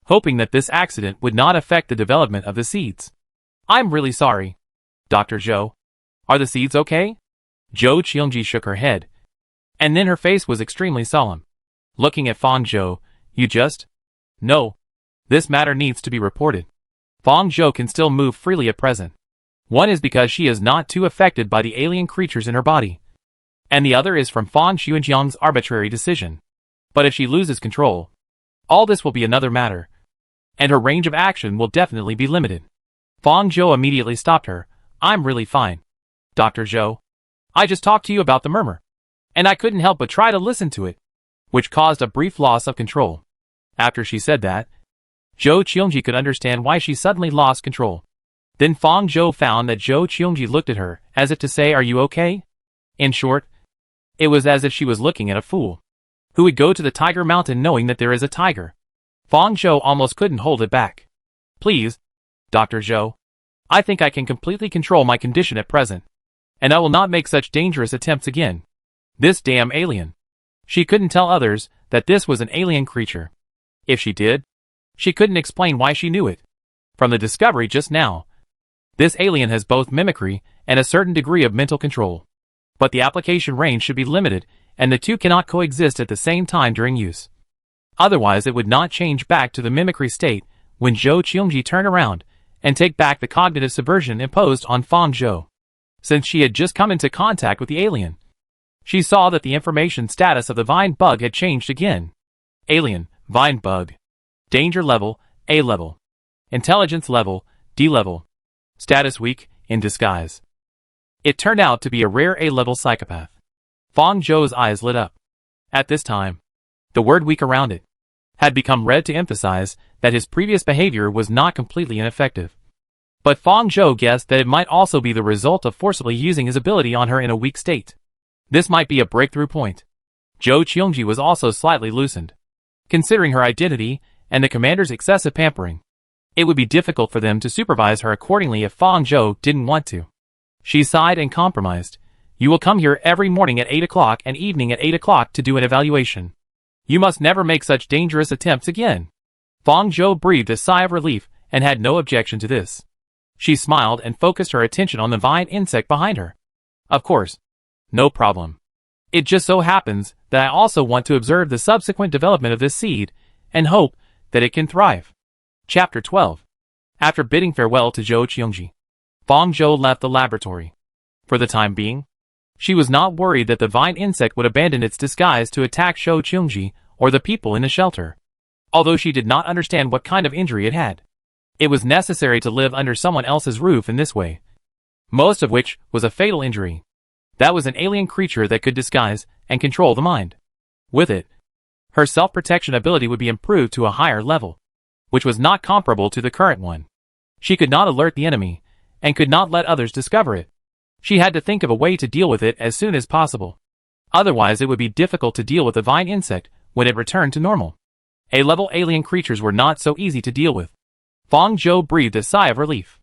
hoping that this accident would not affect the development of the seeds. I'm really sorry, Dr. Zhou. Are the seeds okay? Zhou Qiongji shook her head, and then her face was extremely solemn. Looking at Fang Zhou, you just... No. This matter needs to be reported. Fang Zhou can still move freely at present. One is because she is not too affected by the alien creatures in her body, and the other is from Fang Xuanjiang's arbitrary decision. But if she loses control, all this will be another matter, and her range of action will definitely be limited. Fang Zhou immediately stopped her. I'm really fine, Dr. Zhou. I just talked to you about the murmur, and I couldn't help but try to listen to it, which caused a brief loss of control. After she said that, Zhou Qiongji could understand why she suddenly lost control. Then Fang Zhou found that Zhou Qiongji looked at her, as if to say, are you okay? In short, it was as if she was looking at a fool who would go to the Tiger Mountain knowing that there is a tiger. Fang Zhou almost couldn't hold it back. Please, Dr. Zhou. I think I can completely control my condition at present, and I will not make such dangerous attempts again. This damn alien. She couldn't tell others that this was an alien creature. If she did, she couldn't explain why she knew it. From the discovery just now, this alien has both mimicry and a certain degree of mental control. But the application range should be limited, and the two cannot coexist at the same time during use. Otherwise it would not change back to the mimicry state when Zhou Qiongji turned around and take back the cognitive subversion imposed on Fang Zhou. Since she had just come into contact with the alien, she saw that the information status of the vine bug had changed again. Alien, vine bug. Danger level, A level. Intelligence level, D level. Status weak, in disguise. It turned out to be a rare A-level psychopath. Fang Zhou's eyes lit up. At this time, the word weak around it had become red to emphasize that his previous behavior was not completely ineffective. But Fang Zhou guessed that it might also be the result of forcibly using his ability on her in a weak state. This might be a breakthrough point. Zhou Qiongji was also slightly loosened. Considering her identity and the commander's excessive pampering, it would be difficult for them to supervise her accordingly if Fang Zhou didn't want to. She sighed and compromised. You will come here every morning at 8 o'clock and evening at 8 o'clock to do an evaluation. You must never make such dangerous attempts again. Fang Zhou breathed a sigh of relief and had no objection to this. She smiled and focused her attention on the vine insect behind her. Of course. No problem. It just so happens that I also want to observe the subsequent development of this seed, and hope that it can thrive. Chapter 12. After bidding farewell to Zhou Qiongji, Fang Zhou left the laboratory. For the time being, she was not worried that the vine insect would abandon its disguise to attack Zhou Qiongji or the people in the shelter. Although she did not understand what kind of injury it had. It was necessary to live under someone else's roof in this way. Most of which was a fatal injury. That was an alien creature that could disguise and control the mind. With it, her self-protection ability would be improved to a higher level, which was not comparable to the current one. She could not alert the enemy, and could not let others discover it. She had to think of a way to deal with it as soon as possible. Otherwise it would be difficult to deal with the vine insect when it returned to normal. A-level alien creatures were not so easy to deal with. Fang Zhou breathed a sigh of relief.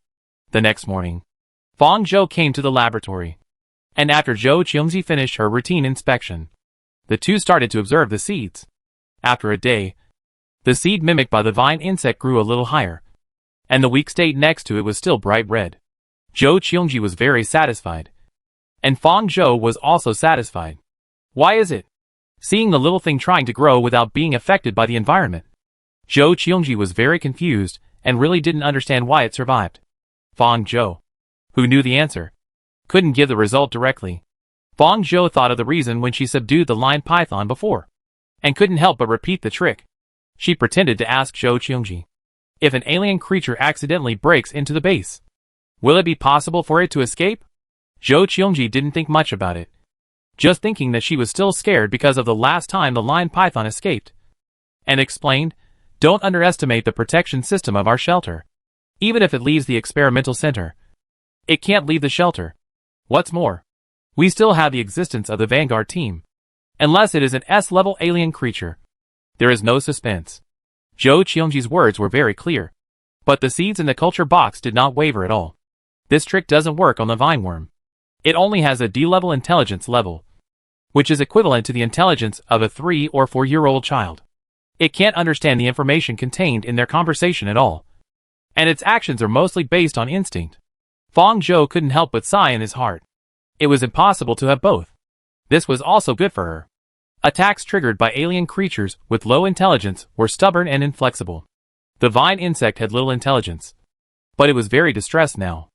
The next morning, Fang Zhou came to the laboratory. And after Zhou Qiongji finished her routine inspection, the two started to observe the seeds. After a day, the seed mimicked by the vine insect grew a little higher, and the weak state next to it was still bright red. Zhou Qiongji was very satisfied, and Fang Zhou was also satisfied. Why is it? Seeing the little thing trying to grow without being affected by the environment. Zhou Qiongji was very confused and really didn't understand why it survived. Fang Zhou, who knew the answer, couldn't give the result directly. Fang Zhou thought of the reason when she subdued the lion python before, and couldn't help but repeat the trick. She pretended to ask Zhou Qiongji, if an alien creature accidentally breaks into the base, will it be possible for it to escape? Zhou Qiongji didn't think much about it, just thinking that she was still scared because of the last time the lion python escaped, and explained, don't underestimate the protection system of our shelter. Even if it leaves the experimental center, it can't leave the shelter. What's more, we still have the existence of the Vanguard team. Unless it is an S-level alien creature, there is no suspense. Zhou Qiongji's words were very clear, but the seeds in the culture box did not waver at all. This trick doesn't work on the vine worm. It only has a D-level intelligence level, which is equivalent to the intelligence of a 3 or 4-year-old child. It can't understand the information contained in their conversation at all, and its actions are mostly based on instinct. Fang Zhou couldn't help but sigh in his heart. It was impossible to have both. This was also good for her. Attacks triggered by alien creatures with low intelligence were stubborn and inflexible. The vine insect had little intelligence, but it was very distressed now.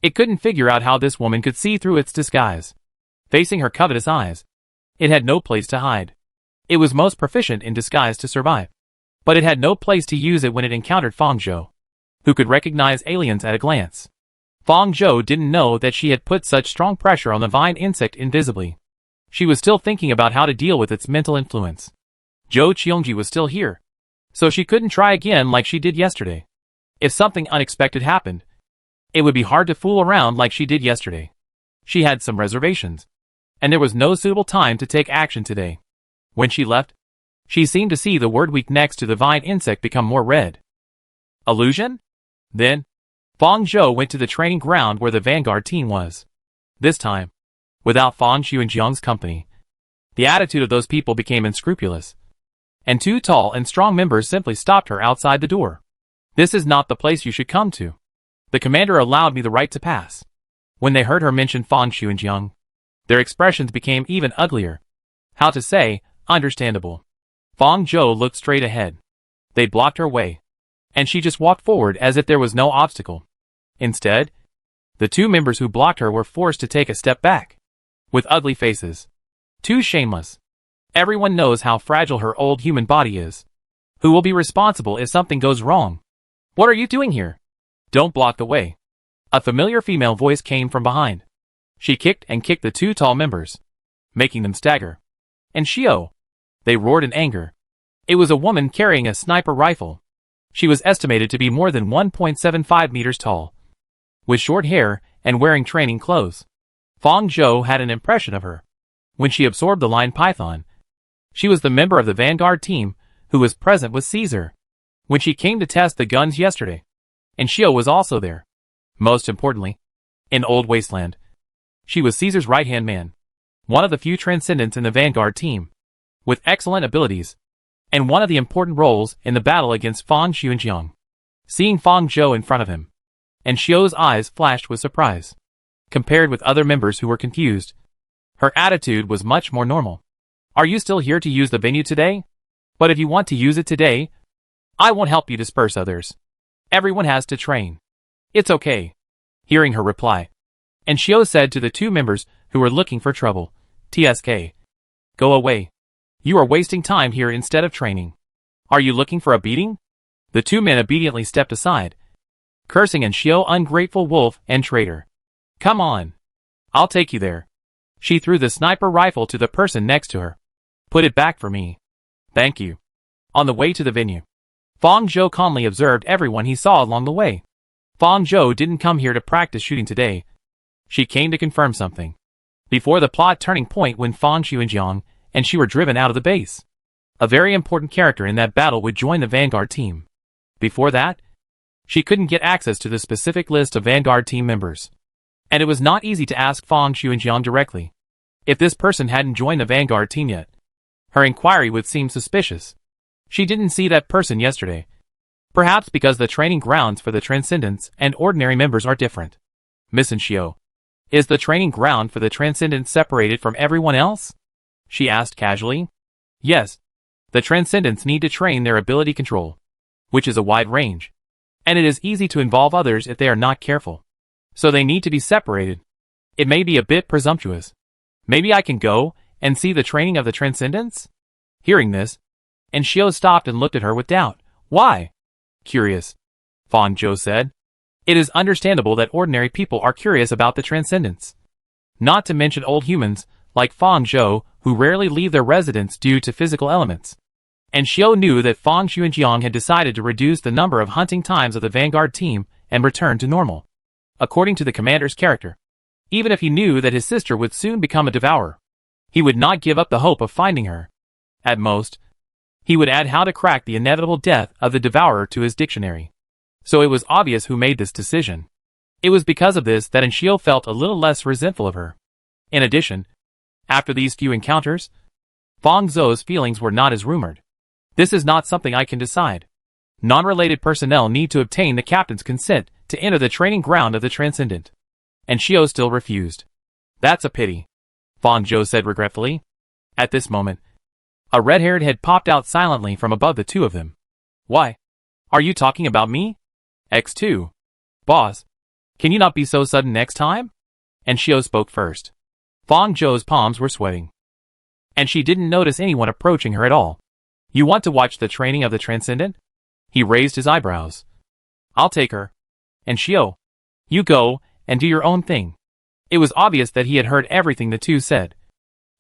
It couldn't figure out how this woman could see through its disguise. Facing her covetous eyes, it had no place to hide. It was most proficient in disguise to survive, but it had no place to use it when it encountered Fang Zhou, who could recognize aliens at a glance. Fang Zhou didn't know that she had put such strong pressure on the vine insect invisibly. She was still thinking about how to deal with its mental influence. Zhou Qiongji was still here, so she couldn't try again like she did yesterday. If something unexpected happened, it would be hard to fool around like she did yesterday. She had some reservations, and there was no suitable time to take action today. When she left, she seemed to see the word weak next to the vine insect become more red. Illusion? Then, Fang Zhou went to the training ground where the Vanguard team was. This time, without Fang Xuanjiang's company. The attitude of those people became unscrupulous, and two tall and strong members simply stopped her outside the door. This is not the place you should come to. The commander allowed me the right to pass. When they heard her mention Fang Xuanjiang, their expressions became even uglier. How to say, understandable. Fang Zhou looked straight ahead. They blocked her way, and she just walked forward as if there was no obstacle. Instead, the two members who blocked her were forced to take a step back, with ugly faces. Too shameless. Everyone knows how fragile her old human body is. Who will be responsible if something goes wrong? What are you doing here? Don't block the way. A familiar female voice came from behind. She kicked and kicked the two tall members, making them stagger. And Xiao! They roared in anger. It was a woman carrying a sniper rifle. She was estimated to be more than 1.75 meters tall, with short hair and wearing training clothes. Fang Zhou had an impression of her when she absorbed the lion python. She was the member of the Vanguard team who was present with Caesar when she came to test the guns yesterday. And Xiao was also there. Most importantly, in Old Wasteland, she was Caesar's right-hand man, one of the few transcendents in the Vanguard team, with excellent abilities, and one of the important roles in the battle against Fang Xuanjiang. seeing Fang Zhou in front of him. And Xiao's eyes flashed with surprise. Compared with other members who were confused, her attitude was much more normal. Are you still here to use the venue today? But if you want to use it today, I won't help you disperse others. Everyone has to train. It's okay. Hearing her reply, and Xiao said to the two members who were looking for trouble, TSK. Go away. You are wasting time here instead of training. Are you looking for a beating? The two men obediently stepped aside, cursing and Xiao ungrateful wolf and traitor. Come on. I'll take you there. She threw the sniper rifle to the person next to her. Put it back for me. Thank you. On the way to the venue, Fang Zhou calmly observed everyone he saw along the way. Fang Zhou didn't come here to practice shooting today. She came to confirm something. Before the plot turning point when Fang Xuanjiang and she were driven out of the base, a very important character in that battle would join the Vanguard team. Before that, she couldn't get access to the specific list of Vanguard team members. And it was not easy to ask Fang Xuanjiang directly if this person hadn't joined the Vanguard team yet. Her inquiry would seem suspicious. She didn't see that person yesterday. Perhaps because the training grounds for the Transcendents and ordinary members are different. Miss Xiao, is the training ground for the Transcendents separated from everyone else? She asked casually. Yes. The Transcendents need to train their ability control, which is a wide range. And it is easy to involve others if they are not careful. So they need to be separated. It may be a bit presumptuous. Maybe I can go and see the training of the Transcendents? Hearing this, and Xiao stopped and looked at her with doubt. Why? Curious. Fang Zhou said. It is understandable that ordinary people are curious about the Transcendents. Not to mention old humans, like Fang Zhou, who rarely leave their residence due to physical elements. And Xiao knew that Fang Xuanjiang had decided to reduce the number of hunting times of the Vanguard team and return to normal. According to the commander's character, even if he knew that his sister would soon become a devourer, he would not give up the hope of finding her. At most, he would add how to crack the inevitable death of the devourer to his dictionary. So it was obvious who made this decision. It was because of this that Xiao felt a little less resentful of her. In addition, after these few encounters, Fang Zhou's feelings were not as rumored. This is not something I can decide. Non-related personnel need to obtain the captain's consent to enter the training ground of the Transcendent. And Xiao still refused. That's a pity, Fang Zhou said regretfully. At this moment, a red-haired head popped out silently from above the two of them. Why? Are you talking about me? X2. Boss, can you not be so sudden next time? And Xiao spoke first. Fang Zhou's palms were sweating. And she didn't notice anyone approaching her at all. You want to watch the training of the Transcendent? He raised his eyebrows. I'll take her. And Xiao, you go and do your own thing. It was obvious that he had heard everything the two said.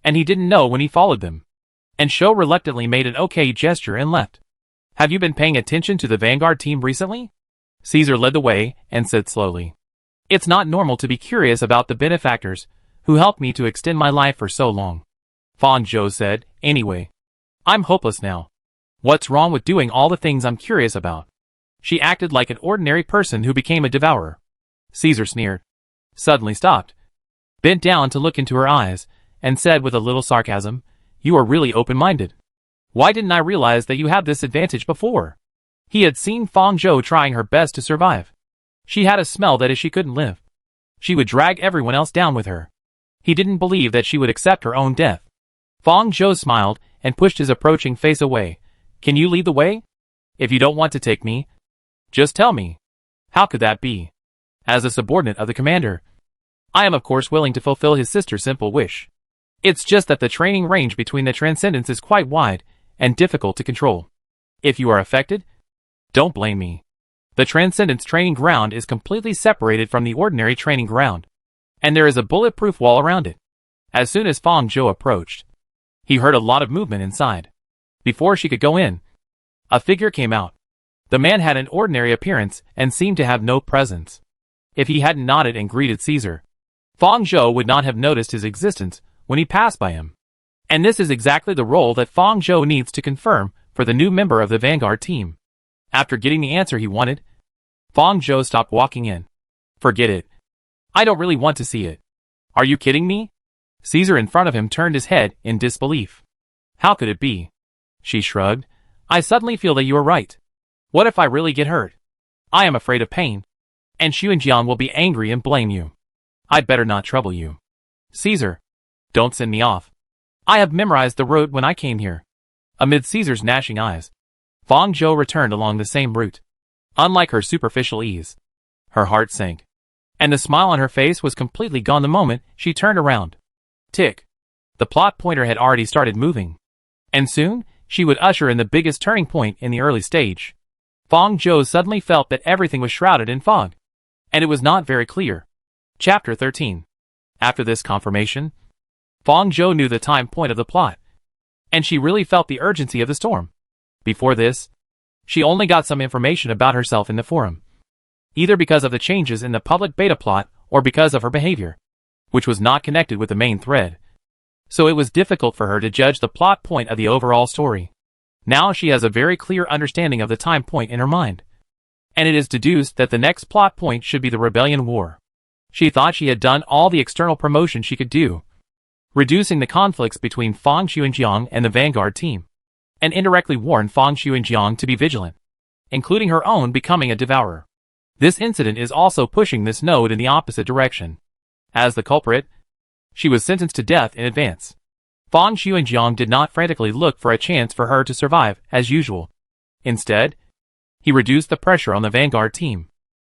And he didn't know when he followed them. And Xiao reluctantly made an okay gesture and left. Have you been paying attention to the Vanguard team recently? Caesar led the way and said slowly. It's not normal to be curious about the benefactors who helped me to extend my life for so long. Fang Zhou said, anyway, I'm hopeless now. What's wrong with doing all the things I'm curious about? She acted like an ordinary person who became a devourer. Caesar sneered, suddenly stopped, bent down to look into her eyes, and said with a little sarcasm, You are really open-minded. Why didn't I realize that you had this advantage before? He had seen Fang Zhou trying her best to survive. She had a smell that if she couldn't live, she would drag everyone else down with her. He didn't believe that she would accept her own death. Fang Zhou smiled and pushed his approaching face away. Can you lead the way? If you don't want to take me, just tell me. How could that be? As a subordinate of the commander, I am of course willing to fulfill his sister's simple wish. It's just that the training range between the Transcendents is quite wide and difficult to control. If you are affected, don't blame me. The Transcendents training ground is completely separated from the ordinary training ground, and there is a bulletproof wall around it. As soon as Fang Zhou approached, he heard a lot of movement inside. Before she could go in, a figure came out. The man had an ordinary appearance and seemed to have no presence. If he hadn't nodded and greeted Caesar, Fang Zhou would not have noticed his existence when he passed by him. And this is exactly the role that Fang Zhou needs to confirm for the new member of the Vanguard team. After getting the answer he wanted, Fang Zhou stopped walking in. Forget it. I don't really want to see it. Are you kidding me? Caesar in front of him turned his head in disbelief. How could it be? She shrugged. I suddenly feel that you are right. What if I really get hurt? I am afraid of pain, and Xuanjiang will be angry and blame you. I'd better not trouble you. Caesar, don't send me off. I have memorized the route when I came here. Amid Caesar's gnashing eyes, Fang Zhou returned along the same route. Unlike her superficial ease, her heart sank, and the smile on her face was completely gone the moment she turned around. Tick. The plot pointer had already started moving, and soon she would usher in the biggest turning point in the early stage. Fang Zhou suddenly felt that everything was shrouded in fog, and it was not very clear. Chapter 13. After this confirmation, Fang Zhou knew the time point of the plot, and she really felt the urgency of the storm. Before this, she only got some information about herself in the forum, either because of the changes in the public beta plot or because of her behavior, which was not connected with the main thread. So it was difficult for her to judge the plot point of the overall story. Now she has a very clear understanding of the time point in her mind, and it is deduced that the next plot point should be the rebellion war. She thought she had done all the external promotion she could do, reducing the conflicts between Fang Xuanjiang and the Vanguard team, and indirectly warned Fang Xuanjiang to be vigilant, including her own becoming a devourer. This incident is also pushing this node in the opposite direction. As the culprit, she was sentenced to death in advance. Fang Xuanjiang did not frantically look for a chance for her to survive, as usual. Instead, he reduced the pressure on the Vanguard team.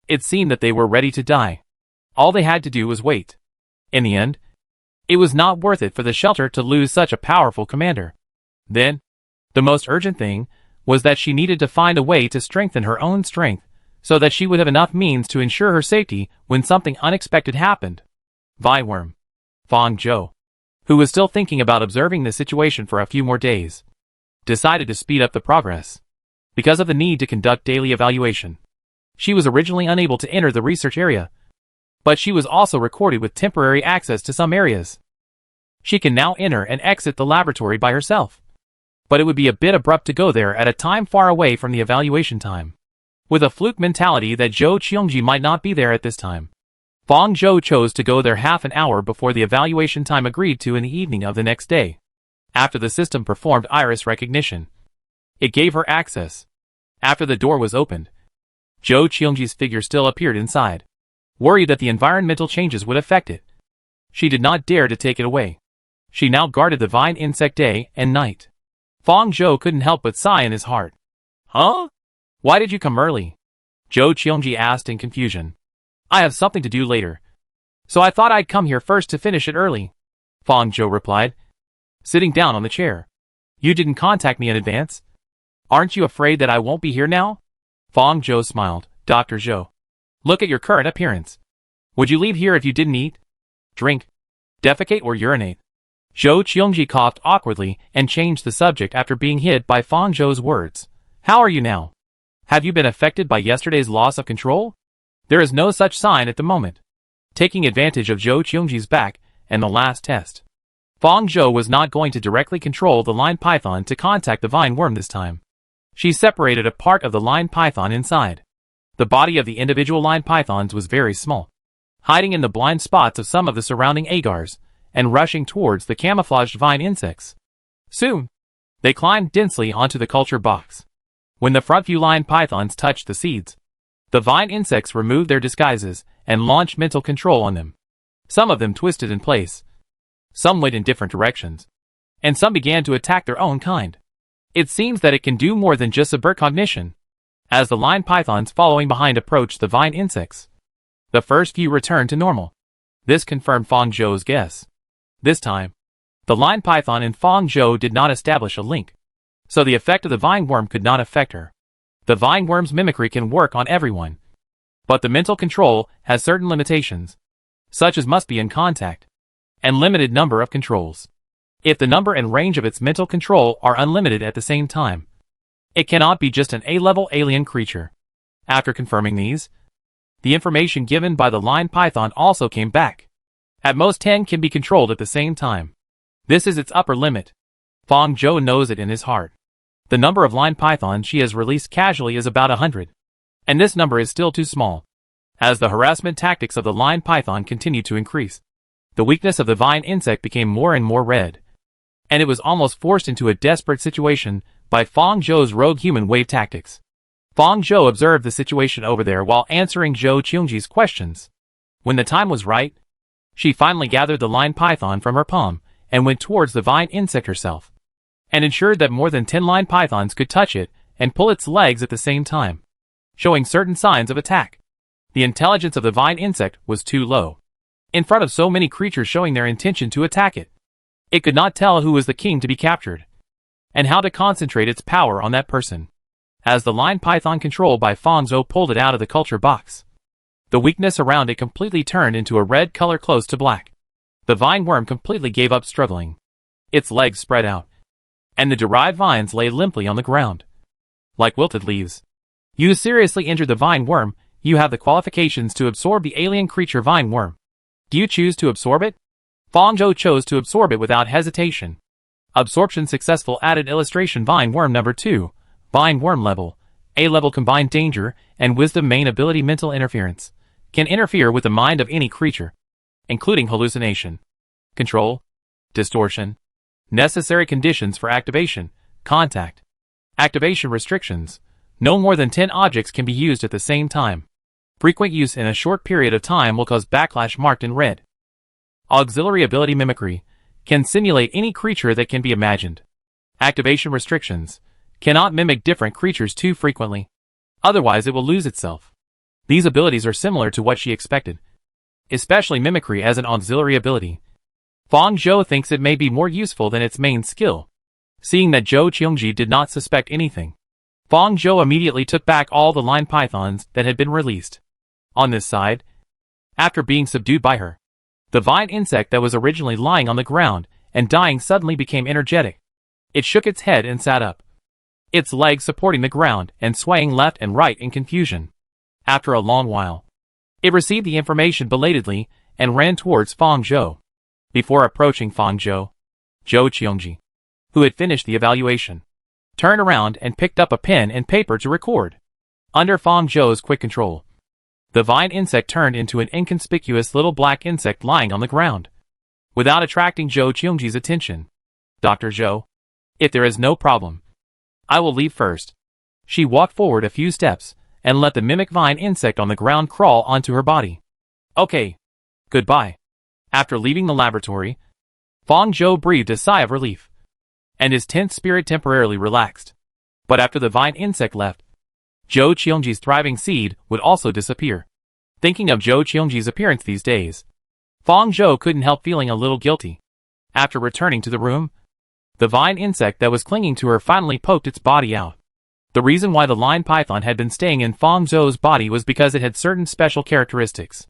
It seemed that they were ready to die. All they had to do was wait. In the end, it was not worth it for the shelter to lose such a powerful commander. Then, the most urgent thing was that she needed to find a way to strengthen her own strength, so that she would have enough means to ensure her safety when something unexpected happened. Vineworm. Fang Zhou, who was still thinking about observing the situation for a few more days, decided to speed up the progress. Because of the need to conduct daily evaluation, she was originally unable to enter the research area, but she was also recorded with temporary access to some areas. She can now enter and exit the laboratory by herself, but it would be a bit abrupt to go there at a time far away from the evaluation time. With a fluke mentality that Zhou Qiongji might not be there at this time, Fang Zhou chose to go there half an hour before the evaluation time agreed to in the evening of the next day. After the system performed iris recognition, it gave her access. After the door was opened, Zhou Qiongji's figure still appeared inside. Worried that the environmental changes would affect it, she did not dare to take it away. She now guarded the vine insect day and night. Fang Zhou couldn't help but sigh in his heart. Huh? Why did you come early? Zhou Qiongji asked in confusion. I have something to do later, so I thought I'd come here first to finish it early. Fang Zhou replied, sitting down on the chair. You didn't contact me in advance? Aren't you afraid that I won't be here now? Fang Zhou smiled. Dr. Zhou, look at your current appearance. Would you leave here if you didn't eat, drink, defecate or urinate? Zhou Qiongji coughed awkwardly and changed the subject after being hit by Fang Zhou's words. How are you now? Have you been affected by yesterday's loss of control? There is no such sign at the moment. Taking advantage of Zhou Qiongji's back and the last test, Fang Zhou was not going to directly control the line python to contact the vine worm this time. She separated a part of the line python inside. The body of the individual line pythons was very small, hiding in the blind spots of some of the surrounding agars and rushing towards the camouflaged vine insects. Soon, they climbed densely onto the culture box. When the front few line pythons touched the seeds, the vine insects removed their disguises and launched mental control on them. Some of them twisted in place, some went in different directions, and some began to attack their own kind. It seems that it can do more than just subvert cognition. As the line pythons following behind approached the vine insects, the first few returned to normal. This confirmed Fang Zhou's guess. This time, the line python and Fang Zhou did not establish a link, so the effect of the vine worm could not affect her. The vine worm's mimicry can work on everyone, but the mental control has certain limitations, such as must be in contact, and limited number of controls. If the number and range of its mental control are unlimited at the same time, it cannot be just an A-level alien creature. After confirming these, the information given by the line python also came back. At most 10 can be controlled at the same time. This is its upper limit. Fang Zhou knows it in his heart. The number of line pythons she has released casually is about 100, and this number is still too small. As the harassment tactics of the line python continued to increase, the weakness of the vine insect became more and more red, and it was almost forced into a desperate situation by Fang Zhou's rogue human wave tactics. Fang Zhou observed the situation over there while answering Zhou Qiongji's questions. When the time was right, she finally gathered the lion python from her palm and went towards the vine insect herself, and ensured that more than 10 lion pythons could touch it and pull its legs at the same time, showing certain signs of attack. The intelligence of the vine insect was too low. In front of so many creatures showing their intention to attack it, it could not tell who was the king to be captured, and how to concentrate its power on that person. As the lion python controlled by Fang Zhou pulled it out of the culture box, the weakness around it completely turned into a red color close to black. The vine worm completely gave up struggling. Its legs spread out, and the derived vines lay limply on the ground, like wilted leaves. You seriously injured the vine worm. You have the qualifications to absorb the alien creature vine worm. Do you choose to absorb it? Fang Zhou chose to absorb it without hesitation. Absorption successful. Added illustration. Vine worm number 2. Vine worm level. A level combined danger and wisdom. Main ability mental interference. Can interfere with the mind of any creature, including hallucination, control, distortion. Necessary conditions for activation. Contact. Activation restrictions. No more than 10 objects can be used at the same time. Frequent use in a short period of time will cause backlash marked in red. Auxiliary ability mimicry. Can simulate any creature that can be imagined. Activation restrictions. Cannot mimic different creatures too frequently. Otherwise it will lose itself. These abilities are similar to what she expected, especially mimicry as an auxiliary ability. Fang Zhou thinks it may be more useful than its main skill. Seeing that Zhou Qiongji did not suspect anything, Fang Zhou immediately took back all the lion pythons that had been released. On this side, after being subdued by her, the vine insect that was originally lying on the ground and dying suddenly became energetic. It shook its head and sat up, its legs supporting the ground and swaying left and right in confusion. After a long while, it received the information belatedly and ran towards Fang Zhou. Before approaching Fang Zhou, Zhou Qiongji, who had finished the evaluation, turned around and picked up a pen and paper to record. Under Fang Zhou's quick control, the vine insect turned into an inconspicuous little black insect lying on the ground, without attracting Zhou Qiongji's attention. Dr. Zhou, if there is no problem, I will leave first. She walked forward a few steps and let the mimic vine insect on the ground crawl onto her body. Okay. Goodbye. After leaving the laboratory, Fang Zhou breathed a sigh of relief, and his tense spirit temporarily relaxed. But after the vine insect left, Zhou Qiongji's thriving seed would also disappear. Thinking of Zhou Qiongji's appearance these days, Fang Zhou couldn't help feeling a little guilty. After returning to the room, the vine insect that was clinging to her finally poked its body out. The reason why the lion python had been staying in Fang Zhou's body was because it had certain special characteristics.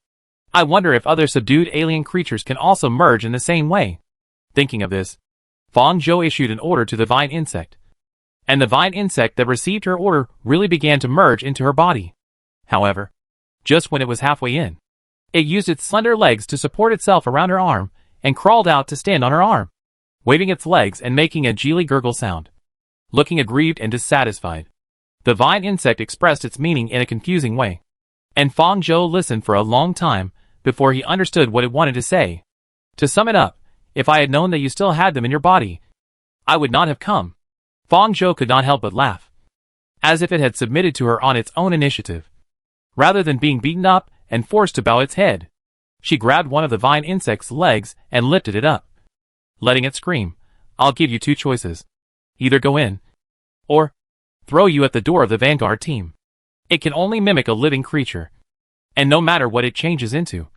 I wonder if other subdued alien creatures can also merge in the same way. Thinking of this, Fang Zhou issued an order to the vine insect, and the vine insect that received her order really began to merge into her body. However, just when it was halfway in, it used its slender legs to support itself around her arm and crawled out to stand on her arm, waving its legs and making a geely gurgle sound. Looking aggrieved and dissatisfied, the vine insect expressed its meaning in a confusing way, and Fang Zhou listened for a long time before he understood what it wanted to say. To sum it up, if I had known that you still had them in your body, I would not have come. Fang Zhou could not help but laugh, as if it had submitted to her on its own initiative, rather than being beaten up and forced to bow its head. She grabbed one of the vine insect's legs and lifted it up, letting it scream. I'll give you 2 choices. Either go in, or throw you at the door of the vanguard team. It can only mimic a living creature, and no matter what it changes into,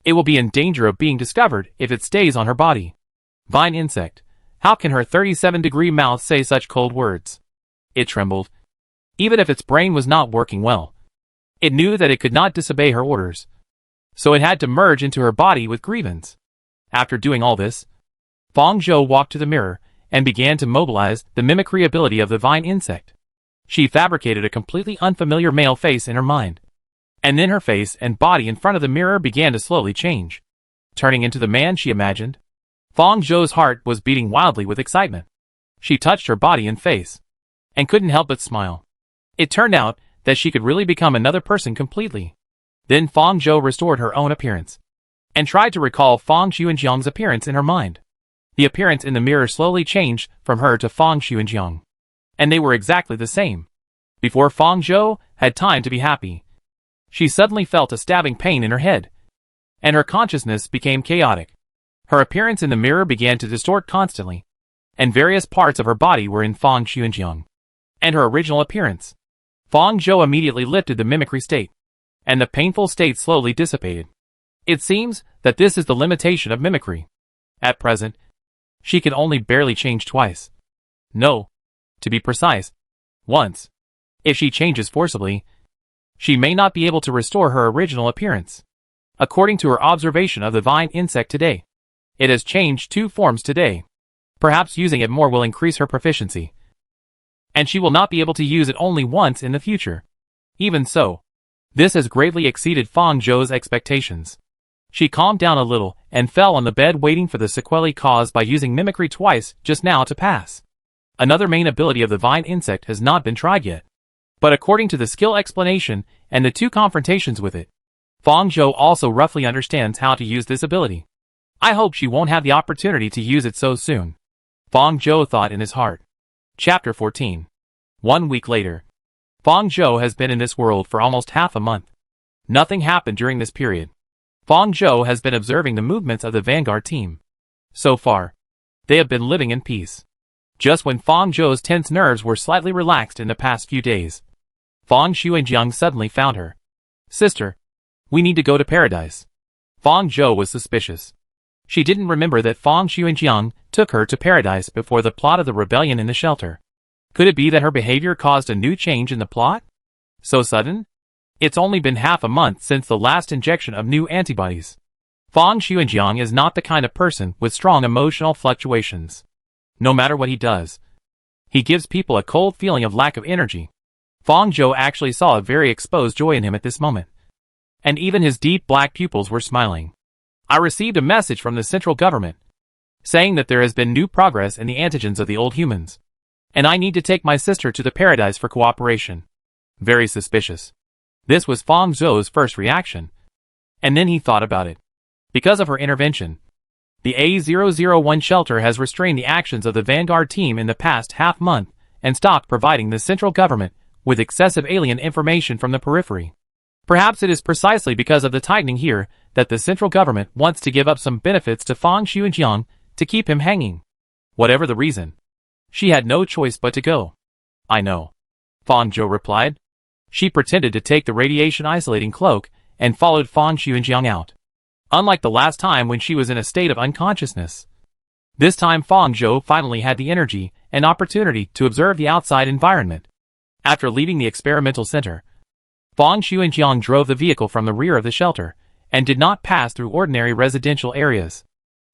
it will be in danger of being discovered if it stays on her body. Vine insect, how can her 37-degree mouth say such cold words? It trembled. Even if its brain was not working well, it knew that it could not disobey her orders, so it had to merge into her body with grievance. After doing all this, Fang Zhou walked to the mirror and began to mobilize the mimicry ability of the vine insect. She fabricated a completely unfamiliar male face in her mind, and then her face and body in front of the mirror began to slowly change, turning into the man she imagined. Fang Zhou's heart was beating wildly with excitement. She touched her body and face, and couldn't help but smile. It turned out that she could really become another person completely. Then Fang Zhou restored her own appearance, and tried to recall Fang Xuanjiang's appearance in her mind. The appearance in the mirror slowly changed from her to Fang Xuanjiang, and they were exactly the same. Before Fang Zhou had time to be happy, she suddenly felt a stabbing pain in her head, and her consciousness became chaotic. Her appearance in the mirror began to distort constantly, and various parts of her body were in Fang Xuanjiang and her original appearance. Fang Zhou immediately lifted the mimicry state, and the painful state slowly dissipated. It seems that this is the limitation of mimicry. At present, she can only barely change twice. No, to be precise, once. If she changes forcibly, she may not be able to restore her original appearance. According to her observation of the vine insect today, it has changed 2 forms today. Perhaps using it more will increase her proficiency, and she will not be able to use it only once in the future. Even so, this has greatly exceeded Fang Zhou's expectations. She calmed down a little and fell on the bed waiting for the sequelae caused by using mimicry twice just now to pass. Another main ability of the vine insect has not been tried yet, but according to the skill explanation and the 2 confrontations with it, Fang Zhou also roughly understands how to use this ability. I hope she won't have the opportunity to use it so soon, Fang Zhou thought in his heart. Chapter 14. 1 week later. Fang Zhou has been in this world for almost half a month. Nothing happened during this period. Fang Zhou has been observing the movements of the vanguard team. So far, they have been living in peace. Just when Fang Zhou's tense nerves were slightly relaxed in the past few days, Fang Xuanjiang suddenly found her. Sister, we need to go to paradise. Fang Zhou was suspicious. She didn't remember that Fang Xuanjiang took her to paradise before the plot of the rebellion in the shelter. Could it be that her behavior caused a new change in the plot? So sudden? It's only been half a month since the last injection of new antibodies. Fang Xuanjiang is not the kind of person with strong emotional fluctuations. No matter what he does, he gives people a cold feeling of lack of energy. Fang Zhou actually saw a very exposed joy in him at this moment, and even his deep black pupils were smiling. I received a message from the central government, saying that there has been new progress in the antigens of the old humans, and I need to take my sister to the paradise for cooperation. Very suspicious. This was Fang Zhou's first reaction, and then he thought about it. Because of her intervention, the A001 shelter has restrained the actions of the vanguard team in the past half month and stopped providing the central government with excessive alien information from the periphery. Perhaps it is precisely because of the tightening here that the central government wants to give up some benefits to Fang Xuanjiang to keep him hanging. Whatever the reason, she had no choice but to go. I know, Fang Zhou replied. She pretended to take the radiation isolating cloak and followed Fang Xuanjiang out. Unlike the last time when she was in a state of unconsciousness, this time Fang Zhou finally had the energy and opportunity to observe the outside environment. After leaving the experimental center, Fang Xuanjiang drove the vehicle from the rear of the shelter and did not pass through ordinary residential areas.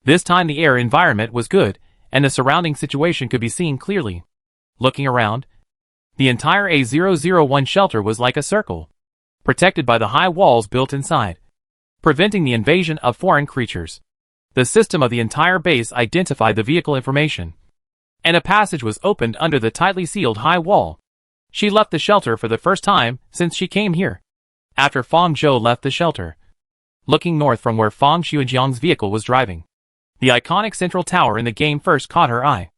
This time the air environment was good and the surrounding situation could be seen clearly. Looking around, the entire A001 shelter was like a circle, protected by the high walls built inside, preventing the invasion of foreign creatures. The system of the entire base identified the vehicle information, and a passage was opened under the tightly sealed high wall. She left the shelter for the first time since she came here. After Fang Zhou left the shelter, looking north from where Fang Xuanjiang's vehicle was driving, the iconic central tower in the game first caught her eye.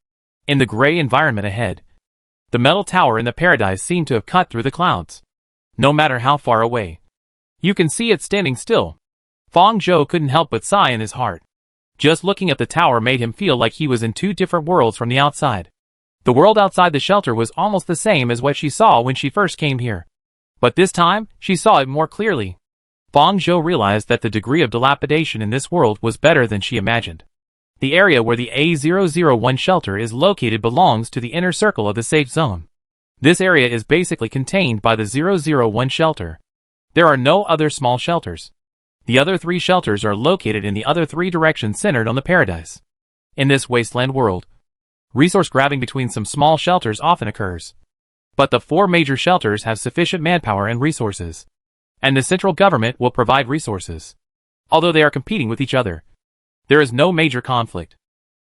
In the gray environment ahead, the metal tower in the paradise seemed to have cut through the clouds. No matter how far away, you can see it standing still. Fang Zhou couldn't help but sigh in his heart. Just looking at the tower made him feel like he was in 2 different worlds from the outside. The world outside the shelter was almost the same as what she saw when she first came here, but this time she saw it more clearly. Fang Zhou realized that the degree of dilapidation in this world was better than she imagined. The area where the A001 shelter is located belongs to the inner circle of the safe zone. This area is basically contained by the 001 shelter. There are no other small shelters. The other 3 shelters are located in the other 3 directions centered on the paradise. In this wasteland world, resource grabbing between some small shelters often occurs. But the 4 major shelters have sufficient manpower and resources, and the central government will provide resources. Although they are competing with each other, there is no major conflict.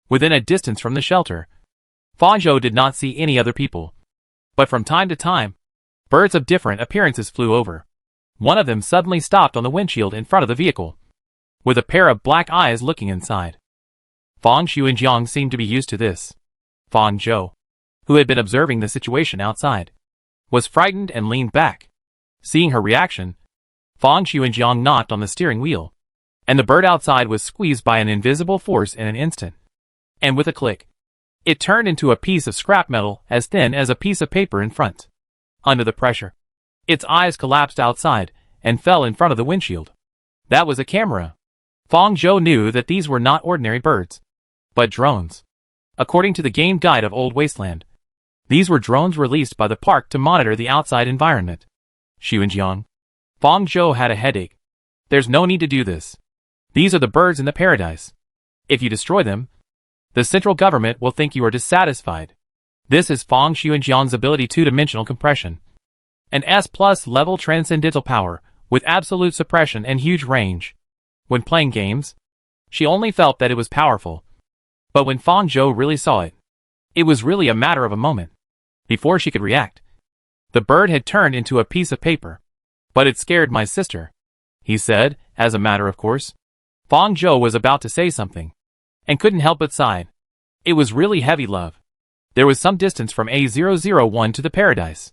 Within a distance from the shelter, Fang Zhou did not see any other people. But from time to time, birds of different appearances flew over. One of them suddenly stopped on the windshield in front of the vehicle, with a pair of black eyes looking inside. Fang Xuanjiang seemed to be used to this. Fang Zhou, who had been observing the situation outside, was frightened and leaned back. Seeing her reaction, Fang Xuanjiang knocked on the steering wheel, and the bird outside was squeezed by an invisible force in an instant. And with a click, it turned into a piece of scrap metal as thin as a piece of paper in front. Under the pressure, its eyes collapsed outside and fell in front of the windshield. That was a camera. Fang Zhou knew that these were not ordinary birds, but drones. According to the game guide of Old Wasteland, these were drones released by the park to monitor the outside environment. Xuanjiang. Fang Zhou had a headache. There's no need to do this. These are the birds in the paradise. If you destroy them, the central government will think you are dissatisfied. This is Fang Xuanjiang's ability two-dimensional compression. An S+ level transcendental power, with absolute suppression and huge range. When playing games, she only felt that it was powerful. But when Fang Zhou really saw it, it was really a matter of a moment. Before she could react, the bird had turned into a piece of paper. But it scared my sister, he said, as a matter of course. Fang Zhou was about to say something, and couldn't help but sigh. It was really heavy love. There was some distance from A001 to the paradise.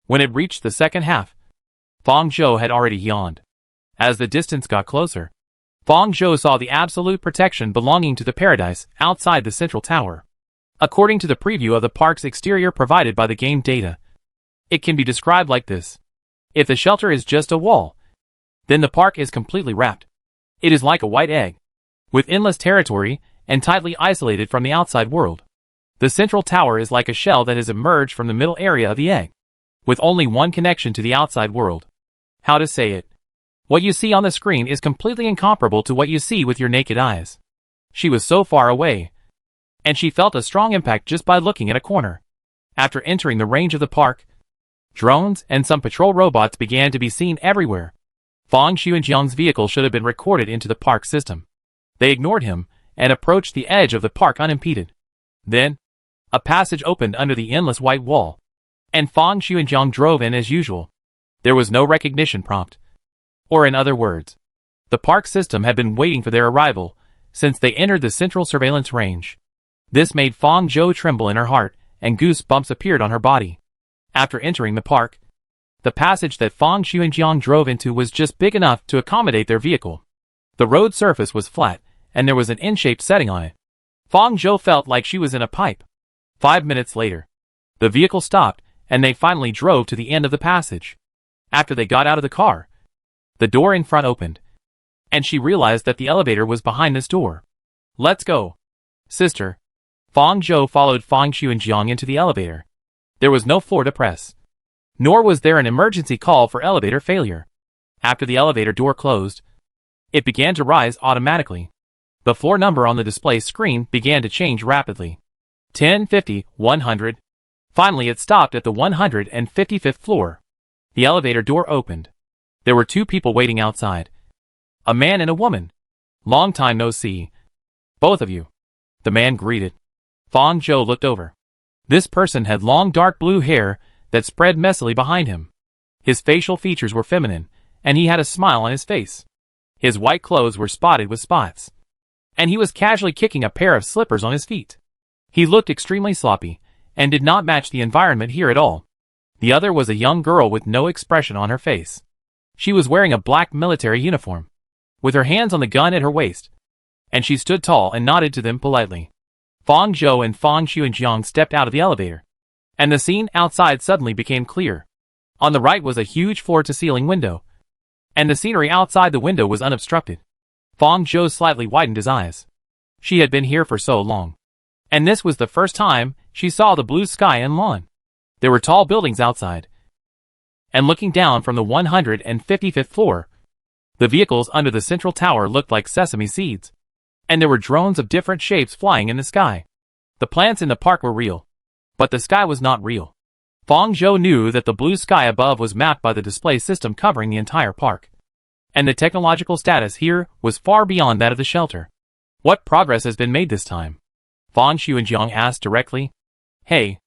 When it reached the second half, Fang Zhou had already yawned. As the distance got closer, Fang Zhou saw the absolute protection belonging to the paradise outside the central tower. According to the preview of the park's exterior provided by the game data, it can be described like this. If the shelter is just a wall, then the park is completely wrapped. It is like a white egg, with endless territory and tightly isolated from the outside world. The central tower is like a shell that has emerged from the middle area of the egg, with only one connection to the outside world. How to say it? What you see on the screen is completely incomparable to what you see with your naked eyes. She was so far away, and she felt a strong impact just by looking at a corner. After entering the range of the park, drones and some patrol robots began to be seen everywhere. Fang Xuanjiang's vehicle should have been recorded into the park system. They ignored him and approached the edge of the park unimpeded. Then, a passage opened under the endless white wall, and Fang Xuanjiang drove in as usual. There was no recognition prompt. Or in other words, the park system had been waiting for their arrival since they entered the central surveillance range. This made Fang Zhou tremble in her heart, and goosebumps appeared on her body. After entering the park, the passage that Fang Xuanjiang drove into was just big enough to accommodate their vehicle. The road surface was flat, and there was an N-shaped setting on it. Fang Zhou felt like she was in a pipe. 5 minutes later, the vehicle stopped, and they finally drove to the end of the passage. After they got out of the car, the door in front opened, and she realized that the elevator was behind this door. Let's go, sister. Fang Zhou followed Fang Xuanjiang into the elevator. There was no floor to press, nor was there an emergency call for elevator failure. After the elevator door closed, it began to rise automatically. The floor number on the display screen began to change rapidly. 10, 50, 100. Finally it stopped at the 155th floor. The elevator door opened. There were 2 people waiting outside. A man and a woman. Long time no see. Both of you. The man greeted. Fang Zhou looked over. This person had long dark blue hair that spread messily behind him. His facial features were feminine, and he had a smile on his face. His white clothes were spotted with spots, and he was casually kicking a pair of slippers on his feet. He looked extremely sloppy, and did not match the environment here at all. The other was a young girl with no expression on her face. She was wearing a black military uniform, with her hands on the gun at her waist, and she stood tall and nodded to them politely. Fang Zhou and Fang Xuanjiang stepped out of the elevator, and the scene outside suddenly became clear. On the right was a huge floor-to-ceiling window, and the scenery outside the window was unobstructed. Fang Zhou slightly widened his eyes. She had been here for so long, and this was the first time she saw the blue sky and lawn. There were tall buildings outside, and looking down from the 155th floor, the vehicles under the central tower looked like sesame seeds, and there were drones of different shapes flying in the sky. The plants in the park were real, but the sky was not real. Fang Zhou knew that the blue sky above was mapped by the display system covering the entire park, and the technological status here was far beyond that of the shelter. What progress has been made this time? Fang Xuanjiang asked directly. Hey,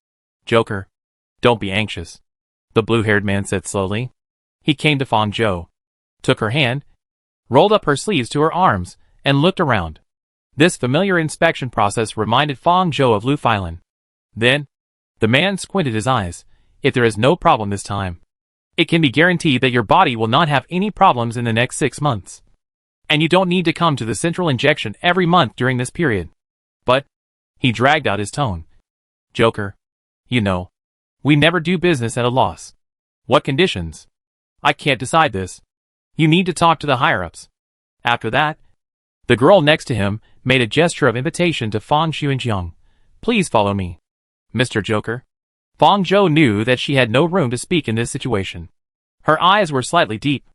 Joker, don't be anxious, the blue-haired man said slowly. He came to Fang Zhou, took her hand, rolled up her sleeves to her arms, and looked around. This familiar inspection process reminded Fang Zhou of Lu Filan. Then, the man squinted his eyes, if there is no problem this time. It can be guaranteed that your body will not have any problems in the next 6 months. And you don't need to come to the central injection every month during this period. But, he dragged out his tone. Joker. You know, we never do business at a loss. What conditions? I can't decide this. You need to talk to the higher-ups. After that, the girl next to him made a gesture of invitation to Fang Xuanjiang. Please follow me. Mr. Joker. Fang Zhou knew that she had no room to speak in this situation. Her eyes were slightly deep,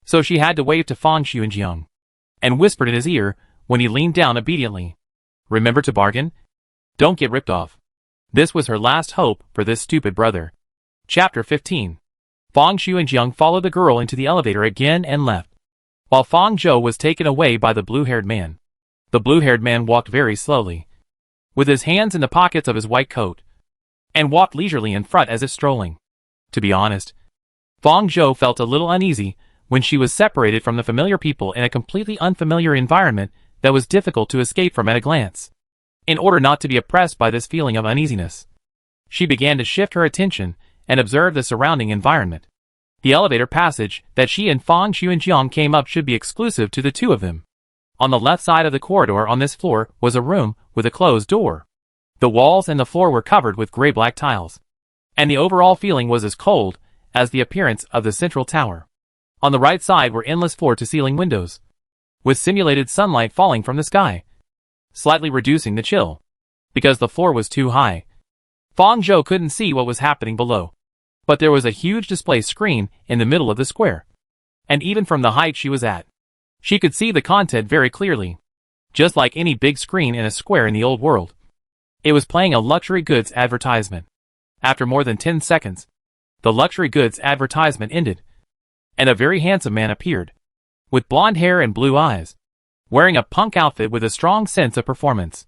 so she had to wave to Fang Xuanjiang, and whispered in his ear when he leaned down obediently. Remember to bargain? Don't get ripped off. This was her last hope for this stupid brother. Chapter 15. Fang Xuanjiang followed the girl into the elevator again and left, while Fang Zhou was taken away by the blue-haired man. The blue-haired man walked very slowly, with his hands in the pockets of his white coat, and walked leisurely in front as if strolling. To be honest, Fang Zhou felt a little uneasy when she was separated from the familiar people in a completely unfamiliar environment that was difficult to escape from at a glance. In order not to be oppressed by this feeling of uneasiness, she began to shift her attention and observe the surrounding environment. The elevator passage that she and Fang Xuanjiang came up should be exclusive to the two of them. On the left side of the corridor on this floor was a room with a closed door. The walls and the floor were covered with gray-black tiles, and the overall feeling was as cold as the appearance of the central tower. On the right side were endless floor-to-ceiling windows, with simulated sunlight falling from the sky, slightly reducing the chill, because the floor was too high. Fang Zhou couldn't see what was happening below, but there was a huge display screen in the middle of the square, and even from the height she was at, she could see the content very clearly, just like any big screen in a square in the old world. It was playing a luxury goods advertisement. After more than 10 seconds, the luxury goods advertisement ended, and a very handsome man appeared, with blonde hair and blue eyes, wearing a punk outfit with a strong sense of performance.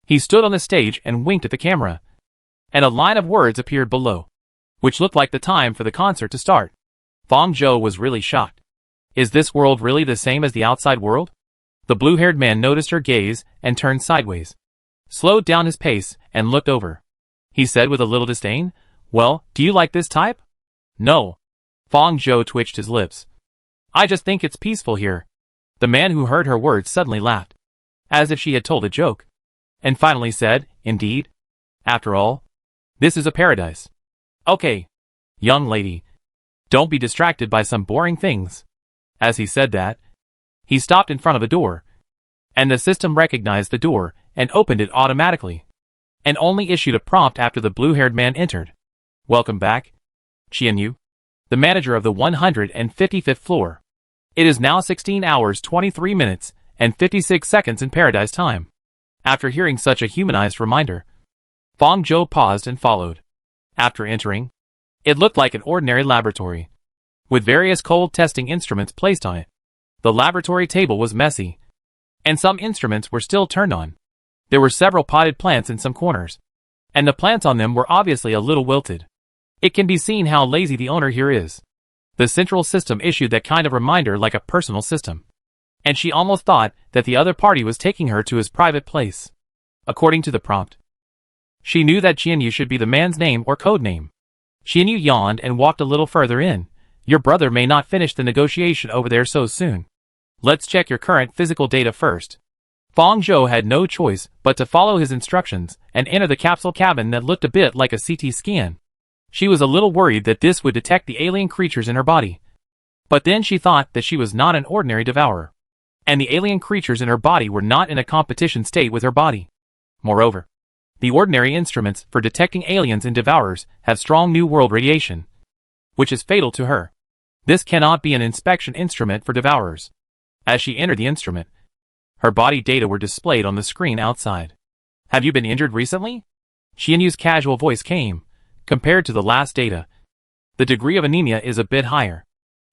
He stood on the stage and winked at the camera, and a line of words appeared below, which looked like the time for the concert to start. Fang Zhou was really shocked. Is this world really the same as the outside world? The blue-haired man noticed her gaze and turned sideways, slowed down his pace, and looked over. He said with a little disdain, Well, do you like this type? No. Fang Zhou twitched his lips. I just think it's peaceful here. The man who heard her words suddenly laughed, as if she had told a joke, and finally said, Indeed? After all, this is a paradise. Okay, young lady, don't be distracted by some boring things. As he said that, he stopped in front of a door, and the system recognized the door and opened it automatically, and only issued a prompt after the blue-haired man entered. Welcome back, Qianyu, the manager of the 155th floor. It is now 16 hours 23 minutes and 56 seconds in paradise time. After hearing such a humanized reminder, Fang Zhou paused and followed. After entering, it looked like an ordinary laboratory, with various cold testing instruments placed on it. The laboratory table was messy, and some instruments were still turned on. There were several potted plants in some corners, and the plants on them were obviously a little wilted. It can be seen how lazy the owner here is. The central system issued that kind of reminder like a personal system, and she almost thought that the other party was taking her to his private place. According to the prompt, she knew that Qianyu should be the man's name or code name. Qianyu yawned and walked a little further in. Your brother may not finish the negotiation over there so soon. Let's check your current physical data first. Fang Zhou had no choice but to follow his instructions and enter the capsule cabin that looked a bit like a CT scan. She was a little worried that this would detect the alien creatures in her body. But then she thought that she was not an ordinary devourer, and the alien creatures in her body were not in a competition state with her body. Moreover, the ordinary instruments for detecting aliens and devourers have strong New World radiation, which is fatal to her. This cannot be an inspection instrument for devourers. As she entered the instrument, her body data were displayed on the screen outside. Have you been injured recently? Qianyu's casual voice came. Compared to the last data, the degree of anemia is a bit higher.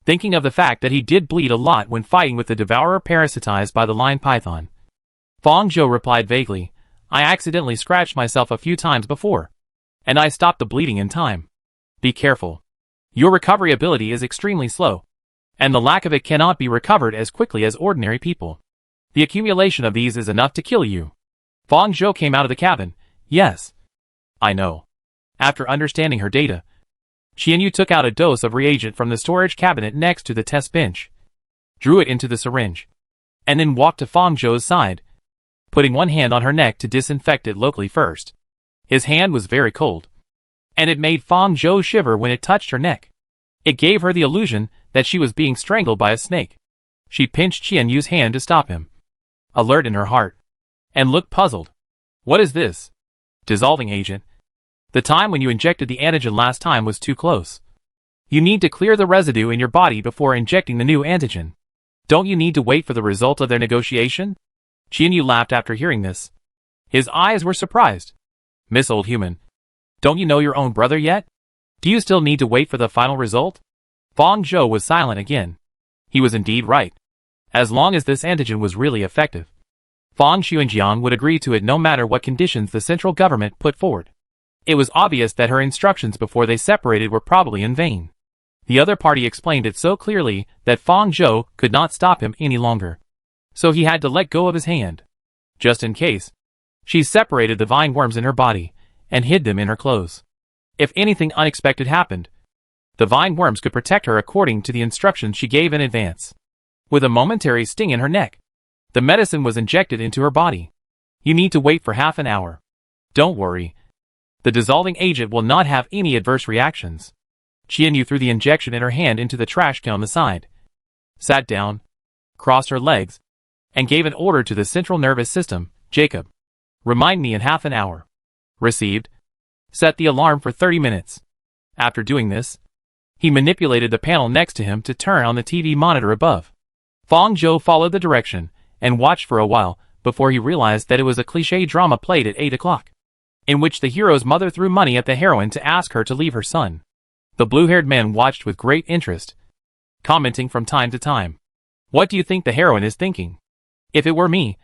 Thinking of the fact that he did bleed a lot when fighting with the devourer parasitized by the lion python, Fang Zhou replied vaguely, I accidentally scratched myself a few times before, and I stopped the bleeding in time. Be careful. Your recovery ability is extremely slow, and the lack of it cannot be recovered as quickly as ordinary people. The accumulation of these is enough to kill you. Fang Zhou came out of the cabin. Yes. I know. After understanding her data, Qianyu took out a dose of reagent from the storage cabinet next to the test bench, drew it into the syringe, and then walked to Fang Zhou's side, putting one hand on her neck to disinfect it locally first. His hand was very cold, and it made Fang Zhou shiver when it touched her neck. It gave her the illusion that she was being strangled by a snake. She pinched Qianyu's hand to stop him, alert in her heart, and looked puzzled. What is this? Dissolving agent. The time when you injected the antigen last time was too close. You need to clear the residue in your body before injecting the new antigen. Don't you need to wait for the result of their negotiation? Qianyu laughed after hearing this. His eyes were surprised. Miss Old Human, don't you know your own brother yet? Do you still need to wait for the final result? Fang Zhou was silent again. He was indeed right. As long as this antigen was really effective, Fang Xuanjiang would agree to it no matter what conditions the central government put forward. It was obvious that her instructions before they separated were probably in vain. The other party explained it so clearly that Fang Zhou could not stop him any longer. So he had to let go of his hand. Just in case. She separated the vine worms in her body and hid them in her clothes. If anything unexpected happened, the vine worms could protect her according to the instructions she gave in advance. With a momentary sting in her neck, the medicine was injected into her body. You need to wait for half an hour. Don't worry. The dissolving agent will not have any adverse reactions. Qianyu threw the injection in her hand into the trash can on the side, sat down, crossed her legs, and gave an order to the central nervous system. Jacob, remind me in half an hour. Received. Set the alarm for 30 minutes. After doing this, he manipulated the panel next to him to turn on the TV monitor above. Fang Zhou followed the direction and watched for a while before he realized that it was a cliché drama played at 8 o'clock, in which the hero's mother threw money at the heroine to ask her to leave her son. The blue-haired man watched with great interest, commenting from time to time. What do you think the heroine is thinking? If it were me,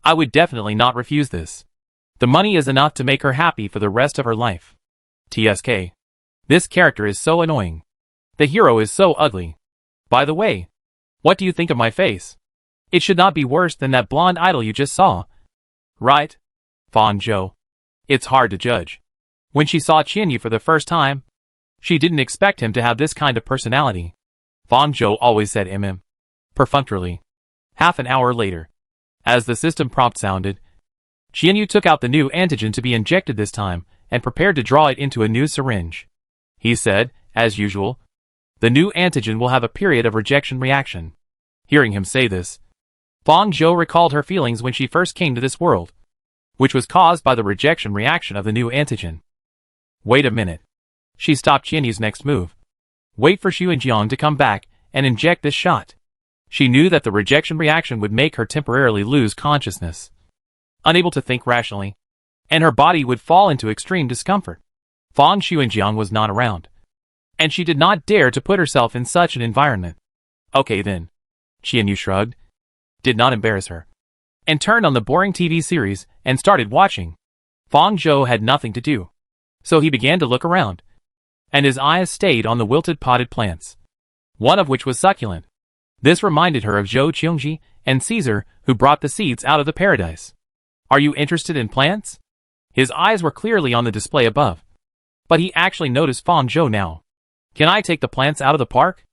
I would definitely not refuse this. The money is enough to make her happy for the rest of her life. TSK. This character is so annoying. The hero is so ugly. By the way, what do you think of my face? It should not be worse than that blonde idol you just saw. Right? Fang Zhou. It's hard to judge. When she saw Qianyu for the first time, she didn't expect him to have this kind of personality. Fang Zhou always said perfunctorily. Half an hour later, as the system prompt sounded, Qianyu took out the new antigen to be injected this time and prepared to draw it into a new syringe. He said, as usual, the new antigen will have a period of rejection reaction. Hearing him say this, Fang Zhou recalled her feelings when she first came to this world, which was caused by the rejection reaction of the new antigen. Wait a minute. She stopped Qianyu's next move. Wait for Xuanjiang to come back and inject this shot. She knew that the rejection reaction would make her temporarily lose consciousness, unable to think rationally, and her body would fall into extreme discomfort. Fang Xuanjiang was not around, and she did not dare to put herself in such an environment. Okay then. Qianyu shrugged, did not embarrass her, and turned on the boring TV series and started watching. Fang Zhou had nothing to do, so he began to look around, and his eyes stayed on the wilted potted plants, one of which was succulent. This reminded her of Zhou Qiongji and Caesar, who brought the seeds out of the paradise. Are you interested in plants? His eyes were clearly on the display above, but he actually noticed Fang Zhou now. Can I take the plants out of the park?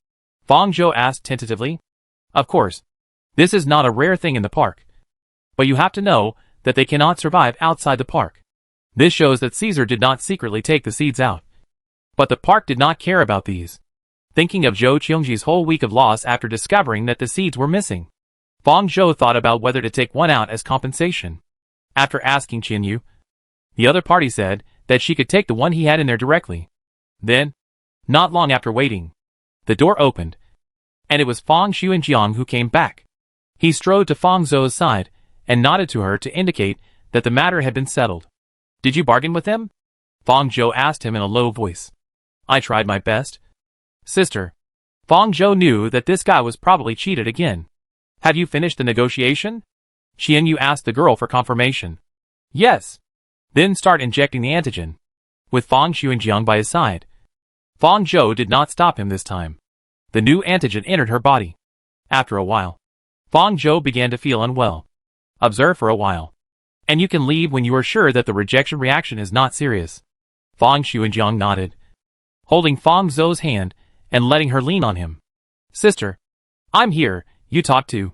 Fang Zhou asked tentatively. Of course, this is not a rare thing in the park, but you have to know that they cannot survive outside the park. This shows that Caesar did not secretly take the seeds out. But the park did not care about these. Thinking of Zhou Qiongji's whole week of loss after discovering that the seeds were missing, Fang Zhou thought about whether to take one out as compensation. After asking Qianyu, the other party said that she could take the one he had in there directly. Then, not long after waiting, the door opened, and it was Fang Xuanjiang who came back. He strode to Fang Zhou's side and nodded to her to indicate that the matter had been settled. Did you bargain with him? Fang Zhou asked him in a low voice. I tried my best. Sister. Fang Zhou knew that this guy was probably cheated again. Have you finished the negotiation? Qianyu asked the girl for confirmation. Yes. Then start injecting the antigen. With Fang Xuanjiang by his side, Fang Zhou did not stop him this time. The new antigen entered her body. After a while, Fang Zhou began to feel unwell. Observe for a while, and you can leave when you are sure that the rejection reaction is not serious. Fang Xuanjiang nodded. holding Fong Zhou's hand and letting her lean on him. Sister, I'm here, you talk to.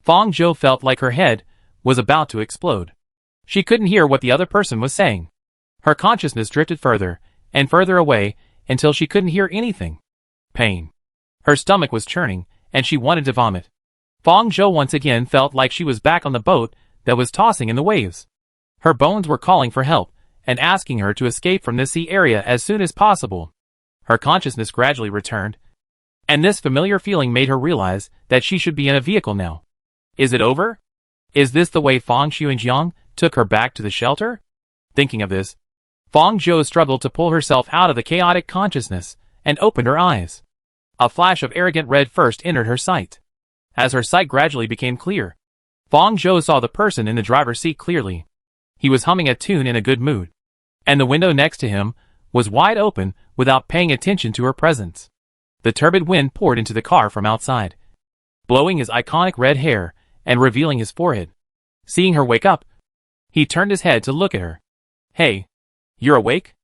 Fong Zhou felt like her head was about to explode. She couldn't hear what the other person was saying. Her consciousness drifted further and further away until she couldn't hear anything. Pain. Her stomach was churning, and she wanted to vomit. Fong Zhou once again felt like she was back on the boat that was tossing in the waves. Her bones were calling for help and asking her to escape from this sea area as soon as possible. Her consciousness gradually returned, and this familiar feeling made her realize that she should be in a vehicle now. Is it over? Is this the way Fong Xuanjiang took her back to the shelter? Thinking of this, Fong Zhou struggled to pull herself out of the chaotic consciousness and opened her eyes. A flash of arrogant red first entered her sight. As her sight gradually became clear, Fong Zhou saw the person in the driver's seat clearly. He was humming a tune in a good mood, and the window next to him was wide open without paying attention to her presence. The turbid wind poured into the car from outside, blowing his iconic red hair and revealing his forehead. Seeing her wake up, he turned his head to look at her. Hey, you're awake?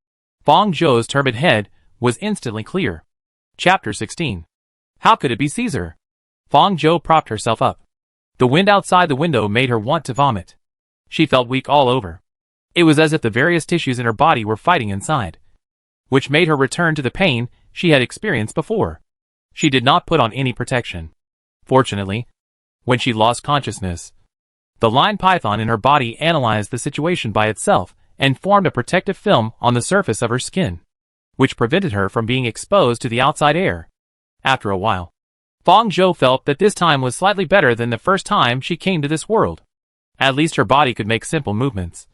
Fong Zhou's turbid head was instantly clear. Chapter 16. How could it be Caesar? Fong Zhou propped herself up. The wind outside the window made her want to vomit. She felt weak all over. It was as if the various tissues in her body were fighting inside, which made her return to the pain she had experienced before. She did not put on any protection. Fortunately, when she lost consciousness, the lion python in her body analyzed the situation by itself and formed a protective film on the surface of her skin, which prevented her from being exposed to the outside air. After a while, Fong Zhou felt that this time was slightly better than the first time she came to this world. At least her body could make simple movements,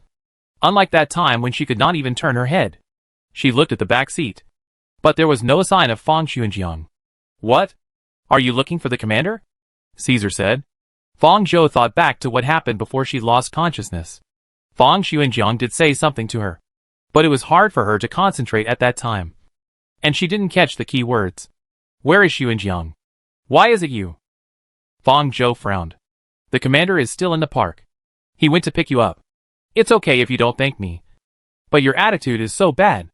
unlike that time when she could not even turn her head. She looked at the back seat, but there was no sign of Fong Xuanjiang. What? Are you looking for the commander? Caesar said. Fong Zhou thought back to what happened before she lost consciousness. Fong Xuanjiang did say something to her, but it was hard for her to concentrate at that time, and she didn't catch the key words. Where is Xuanjiang? Why is it you? Fong Zhou frowned. The commander is still in the park. He went to pick you up. It's okay if you don't thank me, but your attitude is so bad.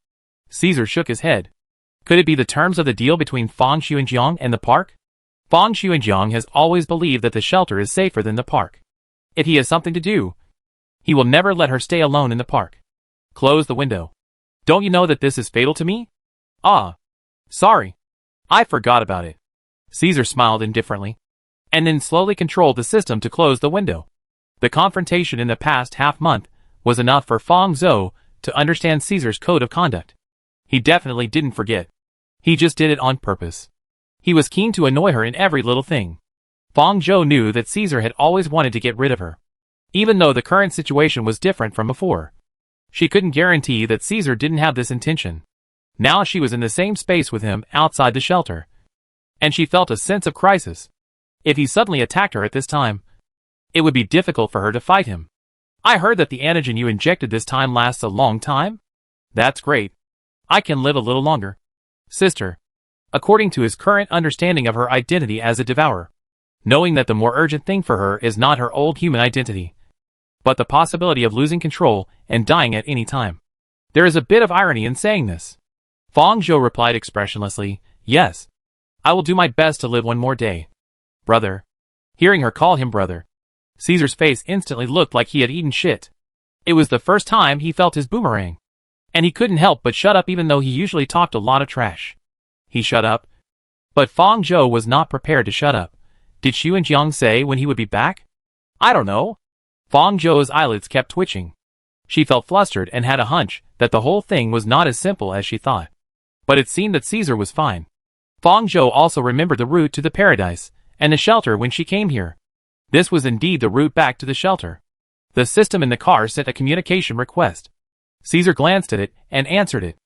Caesar shook his head. Could it be the terms of the deal between Fong Xuanjiang and the park? Fong Xuanjiang has always believed that the shelter is safer than the park. If he has something to do, he will never let her stay alone in the park. Close the window. Don't you know that this is fatal to me? Ah. Sorry. I forgot about it. Caesar smiled indifferently, and then slowly controlled the system to close the window. The confrontation in the past half-month was enough for Fong Zhou to understand Caesar's code of conduct. He definitely didn't forget. He just did it on purpose. He was keen to annoy her in every little thing. Fong Zhou knew that Caesar had always wanted to get rid of her, even though the current situation was different from before. She couldn't guarantee that Caesar didn't have this intention. Now she was in the same space with him outside the shelter, and she felt a sense of crisis. If he suddenly attacked her at this time, it would be difficult for her to fight him. I heard that the antigen you injected this time lasts a long time? That's great. I can live a little longer. Sister, according to his current understanding of her identity as a devourer, knowing that the more urgent thing for her is not her old human identity, but the possibility of losing control and dying at any time. There is a bit of irony in saying this. Fong Zhou replied expressionlessly, yes. I will do my best to live one more day. Brother. Hearing her call him brother, Caesar's face instantly looked like he had eaten shit. It was the first time he felt his boomerang, and he couldn't help but shut up even though he usually talked a lot of trash. He shut up, but Fong Zhou was not prepared to shut up. Did Xuanjiang say when he would be back? I don't know. Fong Zhou's eyelids kept twitching. She felt flustered and had a hunch that the whole thing was not as simple as she thought. But it seemed that Caesar was fine. Fong Zhou also remembered the route to the paradise and the shelter when she came here. This was indeed the route back to the shelter. The system in the car sent a communication request. Caesar glanced at it and answered it.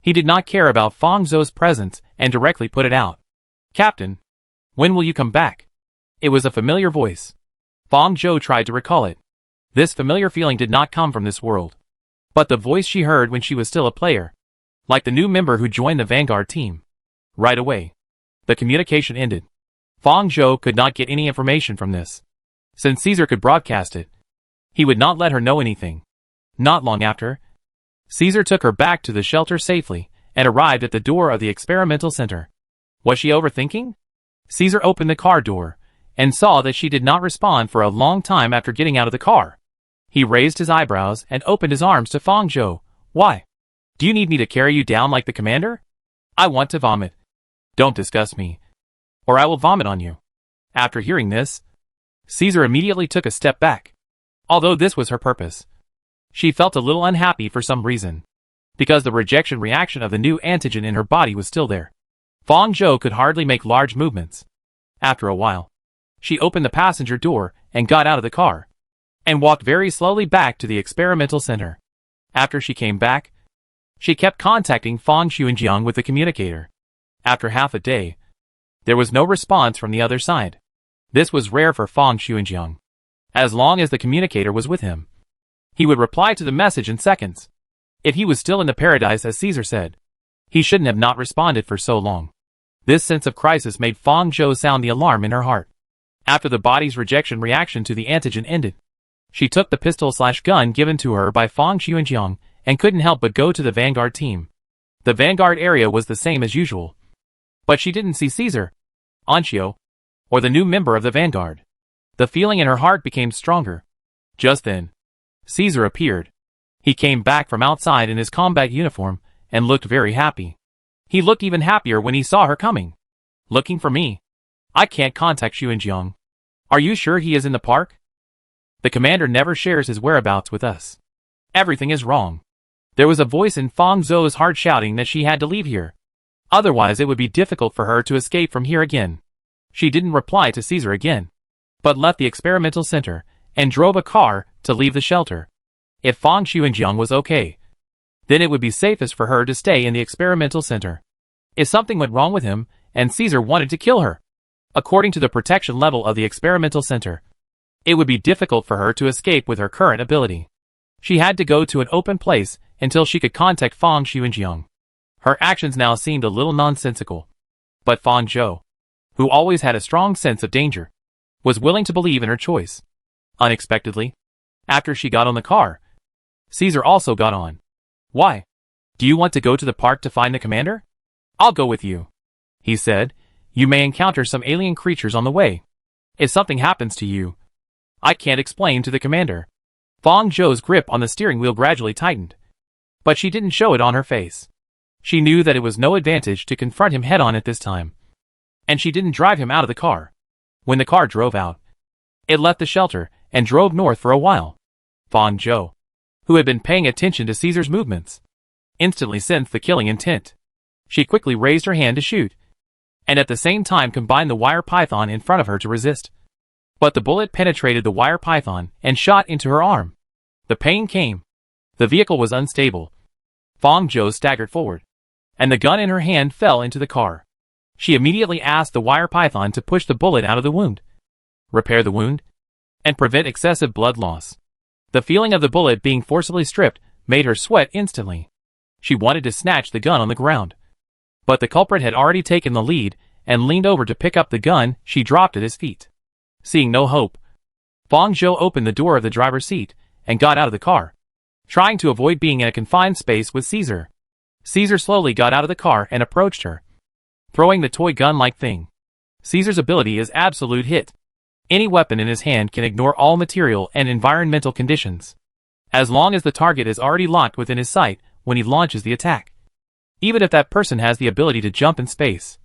He did not care about Fong Zhou's presence and directly put it out. Captain, when will you come back? It was a familiar voice. Fong Zhou tried to recall it. This familiar feeling did not come from this world, but the voice she heard when she was still a player, like the new member who joined the Vanguard team. Right away, the communication ended. Fong Zhou could not get any information from this. Since Caesar could broadcast it, he would not let her know anything. Not long after, Caesar took her back to the shelter safely and arrived at the door of the experimental center. Was she overthinking? Caesar opened the car door and saw that she did not respond for a long time after getting out of the car. He raised his eyebrows and opened his arms to Fang Zhou. Why? Do you need me to carry you down like the commander? I want to vomit. Don't disgust me, or I will vomit on you. After hearing this, Caesar immediately took a step back. Although this was her purpose, she felt a little unhappy for some reason, because the rejection reaction of the new antigen in her body was still there. Fang Zhou could hardly make large movements. After a while, she opened the passenger door and got out of the car, and walked very slowly back to the experimental center. After she came back, she kept contacting Fang Xuanjiang with the communicator. After half a day, there was no response from the other side. This was rare for Fang Xuanjiang. As long as the communicator was with him, he would reply to the message in seconds. If he was still in the paradise as Caesar said, he shouldn't have not responded for so long. This sense of crisis made Fang Zhou sound the alarm in her heart. After the body's rejection reaction to the antigen ended, she took the pistol/gun given to her by Fang Xuanjiang and couldn't help but go to the Vanguard team. The Vanguard area was the same as usual, but she didn't see Caesar, Anxio, or the new member of the Vanguard. The feeling in her heart became stronger. Just then, Caesar appeared. He came back from outside in his combat uniform and looked very happy. He looked even happier when he saw her coming. Looking for me? I can't contact Xuanjiang. Are you sure he is in the park? The commander never shares his whereabouts with us. Everything is wrong. There was a voice in Fang Zhou's heart shouting that she had to leave here. Otherwise it would be difficult for her to escape from here again. She didn't reply to Caesar again, but left the experimental center and drove a car to leave the shelter. If Fang Xuanjiang was okay, then it would be safest for her to stay in the experimental center. If something went wrong with him and Caesar wanted to kill her, according to the protection level of the experimental center, it would be difficult for her to escape with her current ability. She had to go to an open place until she could contact Fang Xuanjiang. Her actions now seemed a little nonsensical. But Fang Zhou, who always had a strong sense of danger, was willing to believe in her choice. Unexpectedly, after she got on the car, Caesar also got on. Why? Do you want to go to the park to find the commander? I'll go with you, he said. You may encounter some alien creatures on the way. If something happens to you, I can't explain to the commander. Fang Zhou's grip on the steering wheel gradually tightened, but she didn't show it on her face. She knew that it was no advantage to confront him head-on at this time, and she didn't drive him out of the car. When the car drove out, it left the shelter and drove north for a while. Fang Zhou, who had been paying attention to Caesar's movements, instantly sensed the killing intent. She quickly raised her hand to shoot, and at the same time combined the wire python in front of her to resist. But the bullet penetrated the wire python and shot into her arm. The pain came. The vehicle was unstable. Fang Zhou staggered forward, and the gun in her hand fell into the car. She immediately asked the wire python to push the bullet out of the wound, repair the wound, and prevent excessive blood loss. The feeling of the bullet being forcibly stripped made her sweat instantly. She wanted to snatch the gun on the ground, but the culprit had already taken the lead and leaned over to pick up the gun she dropped at his feet. Seeing no hope, Fang Zhou opened the door of the driver's seat and got out of the car, trying to avoid being in a confined space with Caesar. Caesar slowly got out of the car and approached her, throwing the toy gun-like thing. Caesar's ability is absolute hit. Any weapon in his hand can ignore all material and environmental conditions, as long as the target is already locked within his sight when he launches the attack, even if that person has the ability to jump in space.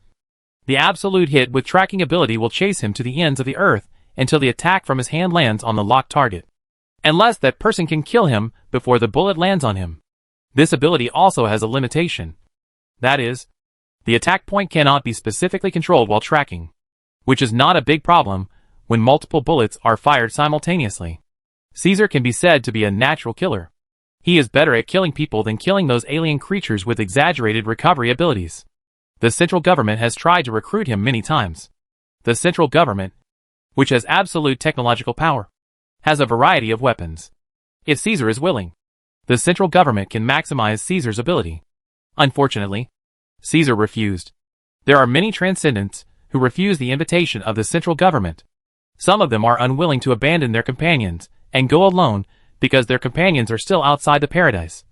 The absolute hit with tracking ability will chase him to the ends of the earth until the attack from his hand lands on the locked target, unless that person can kill him before the bullet lands on him. This ability also has a limitation. That is, the attack point cannot be specifically controlled while tracking, which is not a big problem when multiple bullets are fired simultaneously. Caesar can be said to be a natural killer. He is better at killing people than killing those alien creatures with exaggerated recovery abilities. The central government has tried to recruit him many times. The central government, which has absolute technological power, has a variety of weapons. If Caesar is willing, the central government can maximize Caesar's ability. Unfortunately, Caesar refused. There are many transcendents who refuse the invitation of the central government. Some of them are unwilling to abandon their companions and go alone because their companions are still outside the paradise.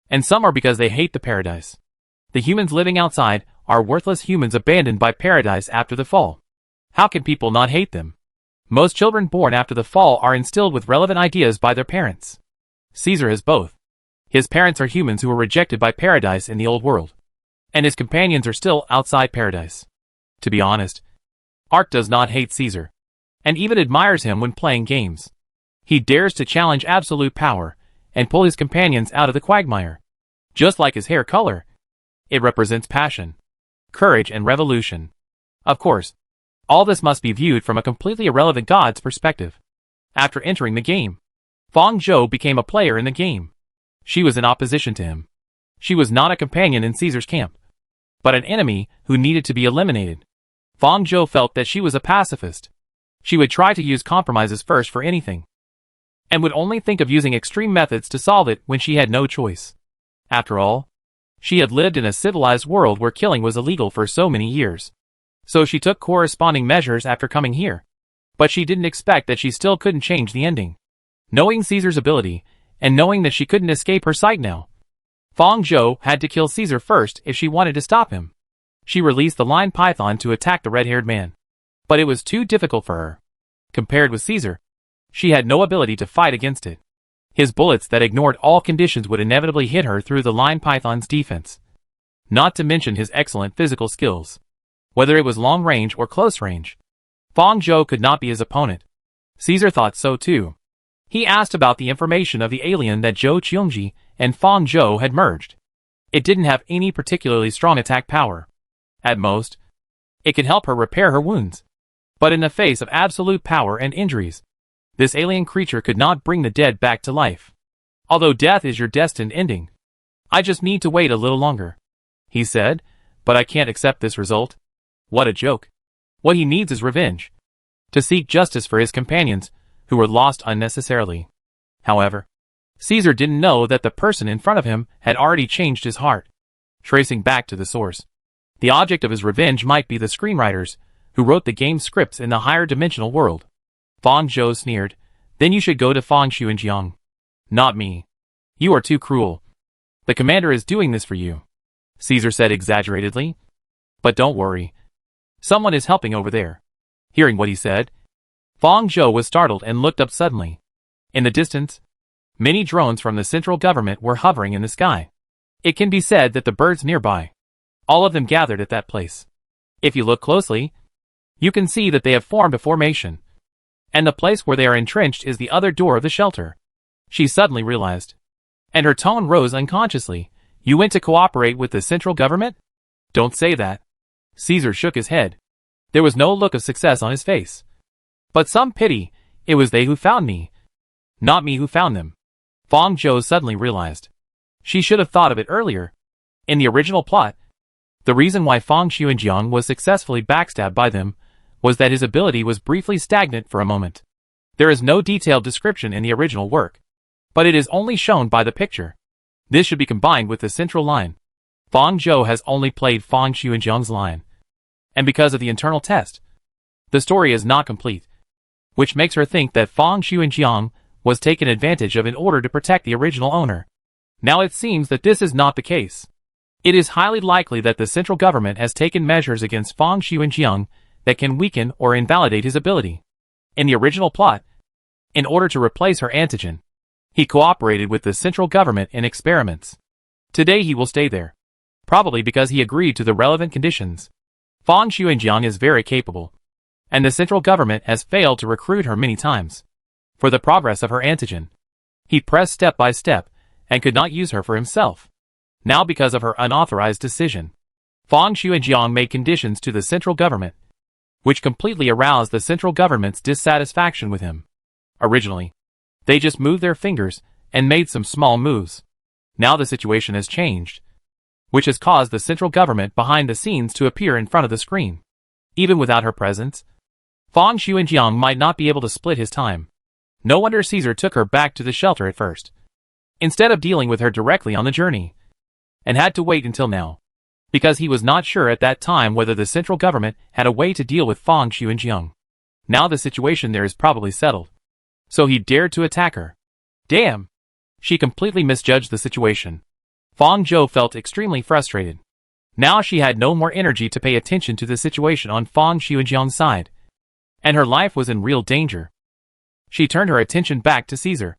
And some are because they hate the paradise. The humans living outside are worthless humans abandoned by paradise after the fall. How can people not hate them? Most children born after the fall are instilled with relevant ideas by their parents. Caesar has both. His parents are humans who were rejected by paradise in the old world. And his companions are still outside paradise. To be honest, Ark does not hate Caesar, and even admires him when playing games. He dares to challenge absolute power, and pull his companions out of the quagmire. Just like his hair color, it represents passion, courage, and revolution. Of course, all this must be viewed from a completely irrelevant god's perspective. After entering the game, Fong Zhou became a player in the game. She was in opposition to him. She was not a companion in Caesar's camp, but an enemy who needed to be eliminated. Fong Zhou felt that she was a pacifist. She would try to use compromises first for anything, and would only think of using extreme methods to solve it when she had no choice. After all, she had lived in a civilized world where killing was illegal for so many years. So she took corresponding measures after coming here. But she didn't expect that she still couldn't change the ending. Knowing Caesar's ability, and knowing that she couldn't escape her sight now, Fong Zhou had to kill Caesar first if she wanted to stop him. She released the lion python to attack the red-haired man. But it was too difficult for her. Compared with Caesar, she had no ability to fight against it. His bullets that ignored all conditions would inevitably hit her through the lion python's defense. Not to mention his excellent physical skills. Whether it was long range or close range, Fong Zhou could not be his opponent. Caesar thought so too. He asked about the information of the alien that Zhou Qiongji and Fong Zhou had merged. It didn't have any particularly strong attack power. At most, it could help her repair her wounds. But in the face of absolute power and injuries, this alien creature could not bring the dead back to life. Although death is your destined ending, I just need to wait a little longer, he said, but I can't accept this result. What a joke. What he needs is revenge. To seek justice for his companions, who were lost unnecessarily. However, Caesar didn't know that the person in front of him had already changed his heart. Tracing back to the source, the object of his revenge might be the screenwriters, who wrote the game's scripts in the higher dimensional world. Fong Zhou sneered, then you should go to Fong Xuanjiang. Not me. You are too cruel. The commander is doing this for you, Caesar said exaggeratedly. But don't worry. Someone is helping over there. Hearing what he said, Fong Zhou was startled and looked up suddenly. In the distance, many drones from the central government were hovering in the sky. It can be said that the birds nearby, all of them gathered at that place. If you look closely, you can see that they have formed a formation. And the place where they are entrenched is the other door of the shelter. She suddenly realized. And her tone rose unconsciously. You went to cooperate with the central government? Don't say that. Caesar shook his head. There was no look of success on his face. But some pity, it was they who found me. Not me who found them. Fong Zhou suddenly realized. She should have thought of it earlier. In the original plot, the reason why Fong Xuanjiang was successfully backstabbed by them was that his ability was briefly stagnant for a moment. There is no detailed description in the original work, but it is only shown by the picture. This should be combined with the central line. Fong Zhou has only played Fong Xuanjiang's line. And because of the internal test, the story is not complete, which makes her think that Fong Xuanjiang was taken advantage of in order to protect the original owner. Now it seems that this is not the case. It is highly likely that the central government has taken measures against Fong Xuanjiang that can weaken or invalidate his ability. In the original plot, in order to replace her antigen, he cooperated with the central government in experiments. Today he will stay there, probably because he agreed to the relevant conditions. Fong Xuanjiang is very capable, and the central government has failed to recruit her many times. For the progress of her antigen, he pressed step by step, and could not use her for himself. Now because of her unauthorized decision, Fong Xuanjiang made conditions to the central government, which completely aroused the central government's dissatisfaction with him. Originally, they just moved their fingers and made some small moves. Now the situation has changed, which has caused the central government behind the scenes to appear in front of the screen. Even without her presence, Fong Xuanjiang might not be able to split his time. No wonder Caesar took her back to the shelter at first, instead of dealing with her directly on the journey, and had to wait until now, because he was not sure at that time whether the central government had a way to deal with Fong Xuanjiang. Now the situation there is probably settled, so he dared to attack her. Damn! She completely misjudged the situation. Fong Zhou felt extremely frustrated. Now she had no more energy to pay attention to the situation on Fang Xiujiang's side, and her life was in real danger. She turned her attention back to Caesar,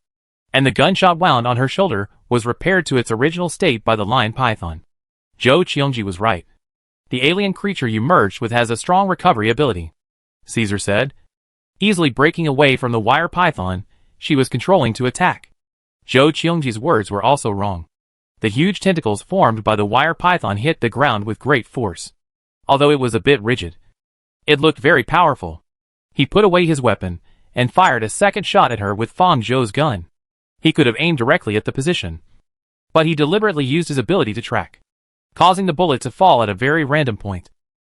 and the gunshot wound on her shoulder was repaired to its original state by the lion python. Zhou Qiongji was right. The alien creature you merged with has a strong recovery ability, Caesar said. Easily breaking away from the wire python she was controlling to attack. Zhou Qiongji's words were also wrong. The huge tentacles formed by the wire python hit the ground with great force. Although it was a bit rigid, it looked very powerful. He put away his weapon and fired a second shot at her with Fang Zhou's gun. He could have aimed directly at the position, but he deliberately used his ability to track, causing the bullet to fall at a very random point.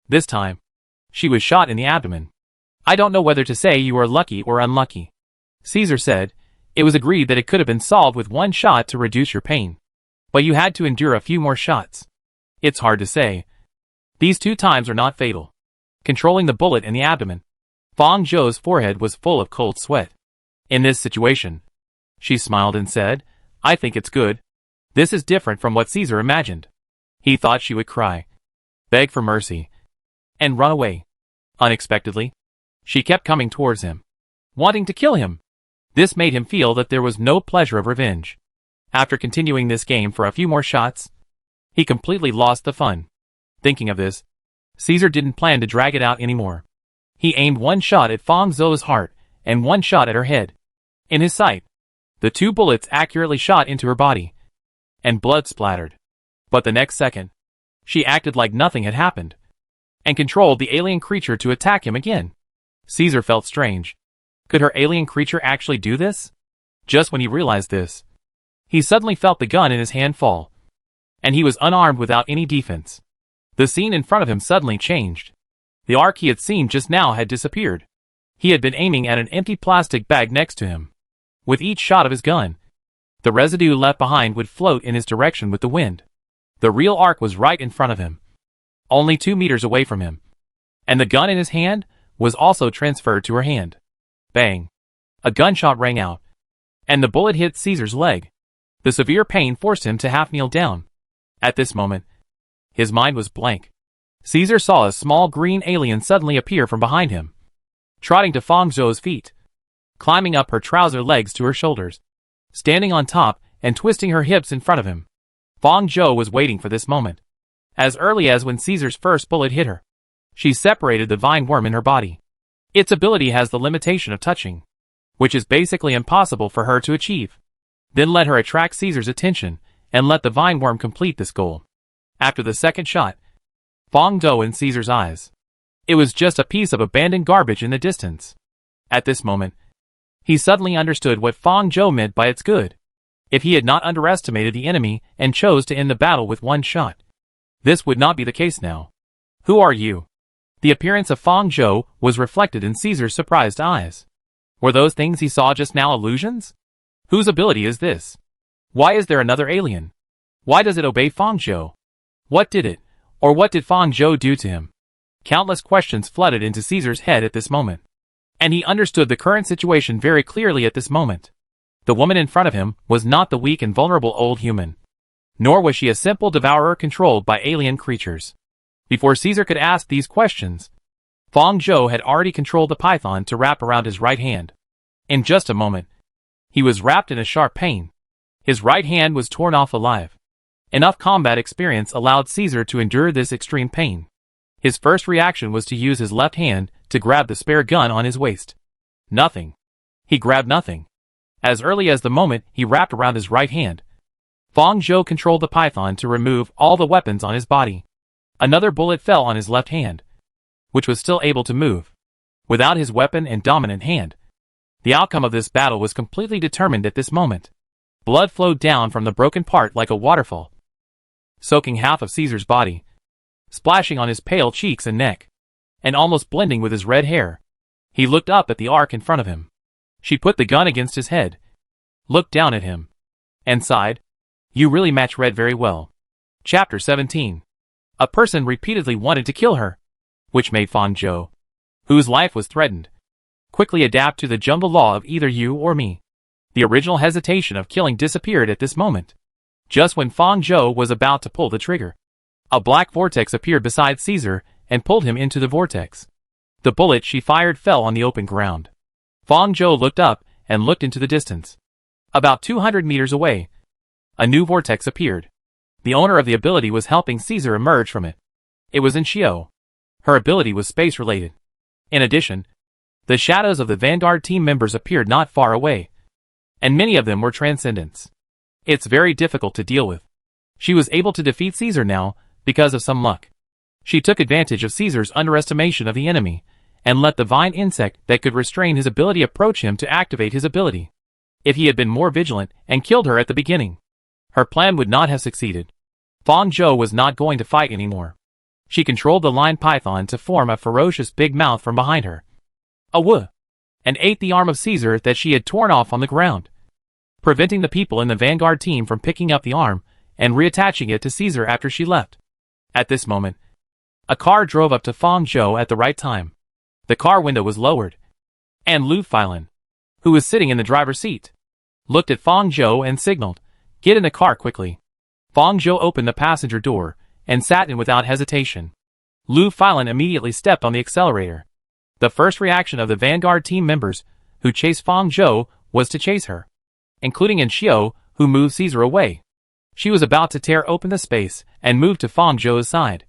This time, she was shot in the abdomen. I don't know whether to say you are lucky or unlucky, Caesar said. It was agreed that it could have been solved with one shot to reduce your pain, but you had to endure a few more shots. It's hard to say. These 2 times are not fatal. Controlling the bullet in the abdomen, Fang Zhou's forehead was full of cold sweat. In this situation, she smiled and said, I think it's good. This is different from what Caesar imagined. He thought she would cry, beg for mercy, and run away. Unexpectedly, she kept coming towards him, wanting to kill him. This made him feel that there was no pleasure of revenge. After continuing this game for a few more shots, he completely lost the fun. Thinking of this, Caesar didn't plan to drag it out anymore. He aimed one shot at Fang Zhou's heart and one shot at her head. In his sight, the 2 bullets accurately shot into her body, and blood splattered. But the next second, she acted like nothing had happened, and controlled the alien creature to attack him again. Caesar felt strange. Could her alien creature actually do this? Just when he realized this, he suddenly felt the gun in his hand fall, and he was unarmed without any defense. The scene in front of him suddenly changed. The arc he had seen just now had disappeared. He had been aiming at an empty plastic bag next to him. With each shot of his gun, the residue left behind would float in his direction with the wind. The real arc was right in front of him, only 2 meters away from him, and the gun in his hand was also transferred to her hand. Bang! A gunshot rang out, and the bullet hit Caesar's leg. The severe pain forced him to half kneel down. At this moment, his mind was blank. Caesar saw a small green alien suddenly appear from behind him, trotting to Fang Zhou's feet, climbing up her trouser legs to her shoulders, standing on top and twisting her hips in front of him. Fang Zhou was waiting for this moment. As early as when Caesar's first bullet hit her, she separated the vine worm in her body. Its ability has the limitation of touching, which is basically impossible for her to achieve. Then let her attract Caesar's attention, and let the vine worm complete this goal. After the second shot, Fang Zhou in Caesar's eyes, it was just a piece of abandoned garbage in the distance. At this moment, he suddenly understood what Fang Zhou meant by its good. If he had not underestimated the enemy and chose to end the battle with one shot, this would not be the case now. Who are you? The appearance of Fang Zhou was reflected in Caesar's surprised eyes. Were those things he saw just now illusions? Whose ability is this? Why is there another alien? Why does it obey Fang Zhou? What did it, or what did Fang Zhou do to him? Countless questions flooded into Caesar's head at this moment, and he understood the current situation very clearly at this moment. The woman in front of him was not the weak and vulnerable old human, nor was she a simple devourer controlled by alien creatures. Before Caesar could ask these questions, Fang Zhou had already controlled the python to wrap around his right hand. In just a moment, he was wrapped in a sharp pain. His right hand was torn off alive. Enough combat experience allowed Caesar to endure this extreme pain. His first reaction was to use his left hand to grab the spare gun on his waist. Nothing. He grabbed nothing. As early as the moment he wrapped around his right hand, Fang Zhou controlled the python to remove all the weapons on his body. Another bullet fell on his left hand, which was still able to move. Without his weapon and dominant hand, the outcome of this battle was completely determined at this moment. Blood flowed down from the broken part like a waterfall, soaking half of Caesar's body, splashing on his pale cheeks and neck, and almost blending with his red hair. He looked up at the ark in front of him. She put the gun against his head, looked down at him, and sighed, "You really match red very well." Chapter 17. A person repeatedly wanted to kill her, which made Fang Zhou, whose life was threatened, quickly adapt to the jungle law of either you or me. The original hesitation of killing disappeared at this moment. Just when Fang Zhou was about to pull the trigger, A black vortex appeared beside Caesar and pulled him into the vortex. The bullet she fired fell on the open ground. Fong Zhou looked up and looked into the distance. About 200 meters away, a new vortex appeared. The owner of the ability was helping Caesar emerge from it. It was Xiao. Her ability was space-related. In addition, the shadows of the Vanguard team members appeared not far away, and many of them were transcendents. It's very difficult to deal with. She was able to defeat Caesar now because of some luck. She took advantage of Caesar's underestimation of the enemy, and let the vine insect that could restrain his ability approach him to activate his ability. If he had been more vigilant and killed her at the beginning, her plan would not have succeeded. Fong Zhou was not going to fight anymore. She controlled the lion python to form a ferocious big mouth from behind her. Awoo! And ate the arm of Caesar that she had torn off on the ground, preventing the people in the Vanguard team from picking up the arm and reattaching it to Caesar after she left. At this moment, a car drove up to Fong Zhou at the right time. The car window was lowered, and Lu Filan, who was sitting in the driver's seat, looked at Fong Zhou and signaled, "Get in the car quickly." Fong Zhou opened the passenger door and sat in without hesitation. Lu Filan immediately stepped on the accelerator. The first reaction of the Vanguard team members who chased Fong Zhou was to chase her, including Xiao, who moved Caesar away. She was about to tear open the space and move to Fong Zhou's side,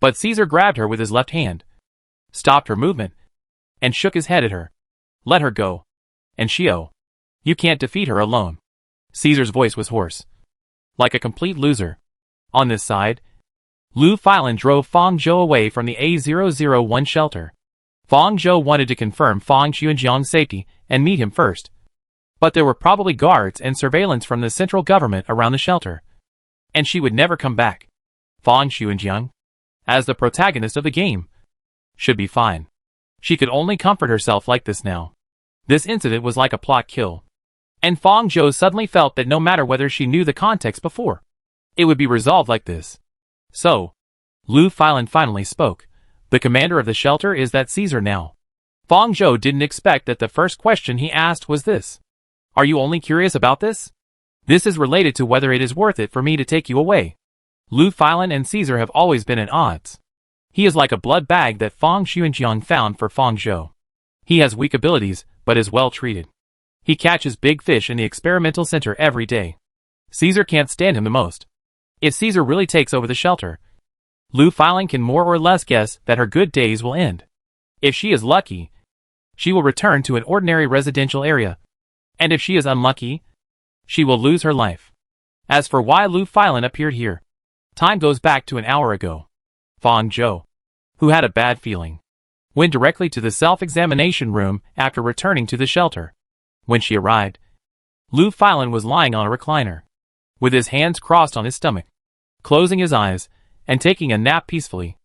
but Caesar grabbed her with his left hand, stopped her movement, and shook his head at her. "Let her go. Xiao, you can't defeat her alone." Caesar's voice was hoarse, like a complete loser. On this side, Lu Filan drove Fong Zhou away from the A001 shelter. Fong Zhou wanted to confirm Fong Xuanjiang's safety and meet him first, but there were probably guards and surveillance from the central government around the shelter, and she would never come back. Fong Xuanjiang, as the protagonist of the game, should be fine. She could only comfort herself like this now. This incident was like a plot kill, and Fong Zhou suddenly felt that no matter whether she knew the context before, it would be resolved like this. So, Lu Filan finally spoke. "The commander of the shelter is that Caesar now." Fong Zhou didn't expect that the first question he asked was this. "Are you only curious about this? This is related to whether it is worth it for me to take you away." Lu Filan and Caesar have always been at odds. He is like a blood bag that Fong Xuanjiang found for Fong Zhou. He has weak abilities, but is well treated. He catches big fish in the experimental center every day. Caesar can't stand him the most. If Caesar really takes over the shelter, Lu Filan can more or less guess that her good days will end. If she is lucky, she will return to an ordinary residential area. And if she is unlucky, she will lose her life. As for why Lu Filan appeared here, time goes back to an hour ago. Fong Zhou, who had a bad feeling, went directly to the self-examination room after returning to the shelter. When she arrived, Lu Filan was lying on a recliner, with his hands crossed on his stomach, closing his eyes and taking a nap peacefully.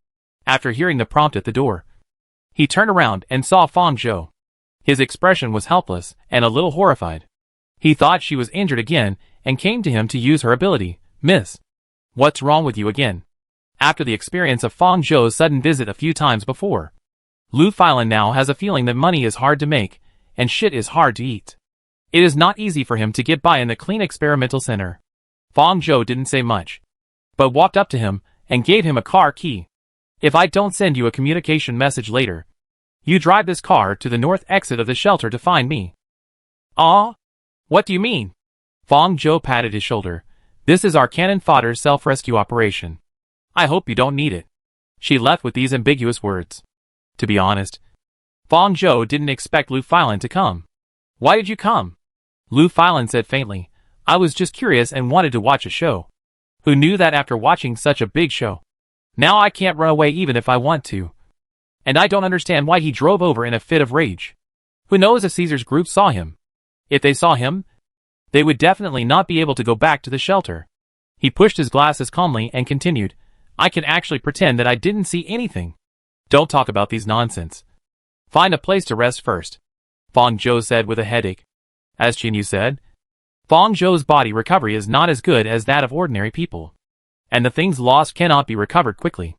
After hearing the prompt at the door, he turned around and saw Fong Zhou. His expression was helpless and a little horrified. He thought she was injured again and came to him to use her ability. "Miss, what's wrong with you again?" After the experience of Fong Zhou's sudden visit a few times before, Lu Filan now has a feeling that money is hard to make and shit is hard to eat. It is not easy for him to get by in the clean experimental center. Fong Zhou didn't say much, but walked up to him and gave him a car key. "If I don't send you a communication message later, you drive this car to the north exit of the shelter to find me." "Ah? What do you mean?" Fong Zhou patted his shoulder. "This is our cannon fodder self-rescue operation. I hope you don't need it." She left with these ambiguous words. To be honest, Fong Zhou didn't expect Lu Filan to come. "Why did you come?" Lu Filan said faintly. "I was just curious and wanted to watch a show." Who knew that after watching such a big show? Now I can't run away even if I want to. And I don't understand why he drove over in a fit of rage. Who knows if Caesar's group saw him? If they saw him, they would definitely not be able to go back to the shelter. He pushed his glasses calmly and continued, "I can actually pretend that I didn't see anything." "Don't talk about these nonsense. Find a place to rest first," Fong Zhou said with a headache. As Qinyu said, Fong Zhou's body recovery is not as good as that of ordinary people, and the things lost cannot be recovered quickly.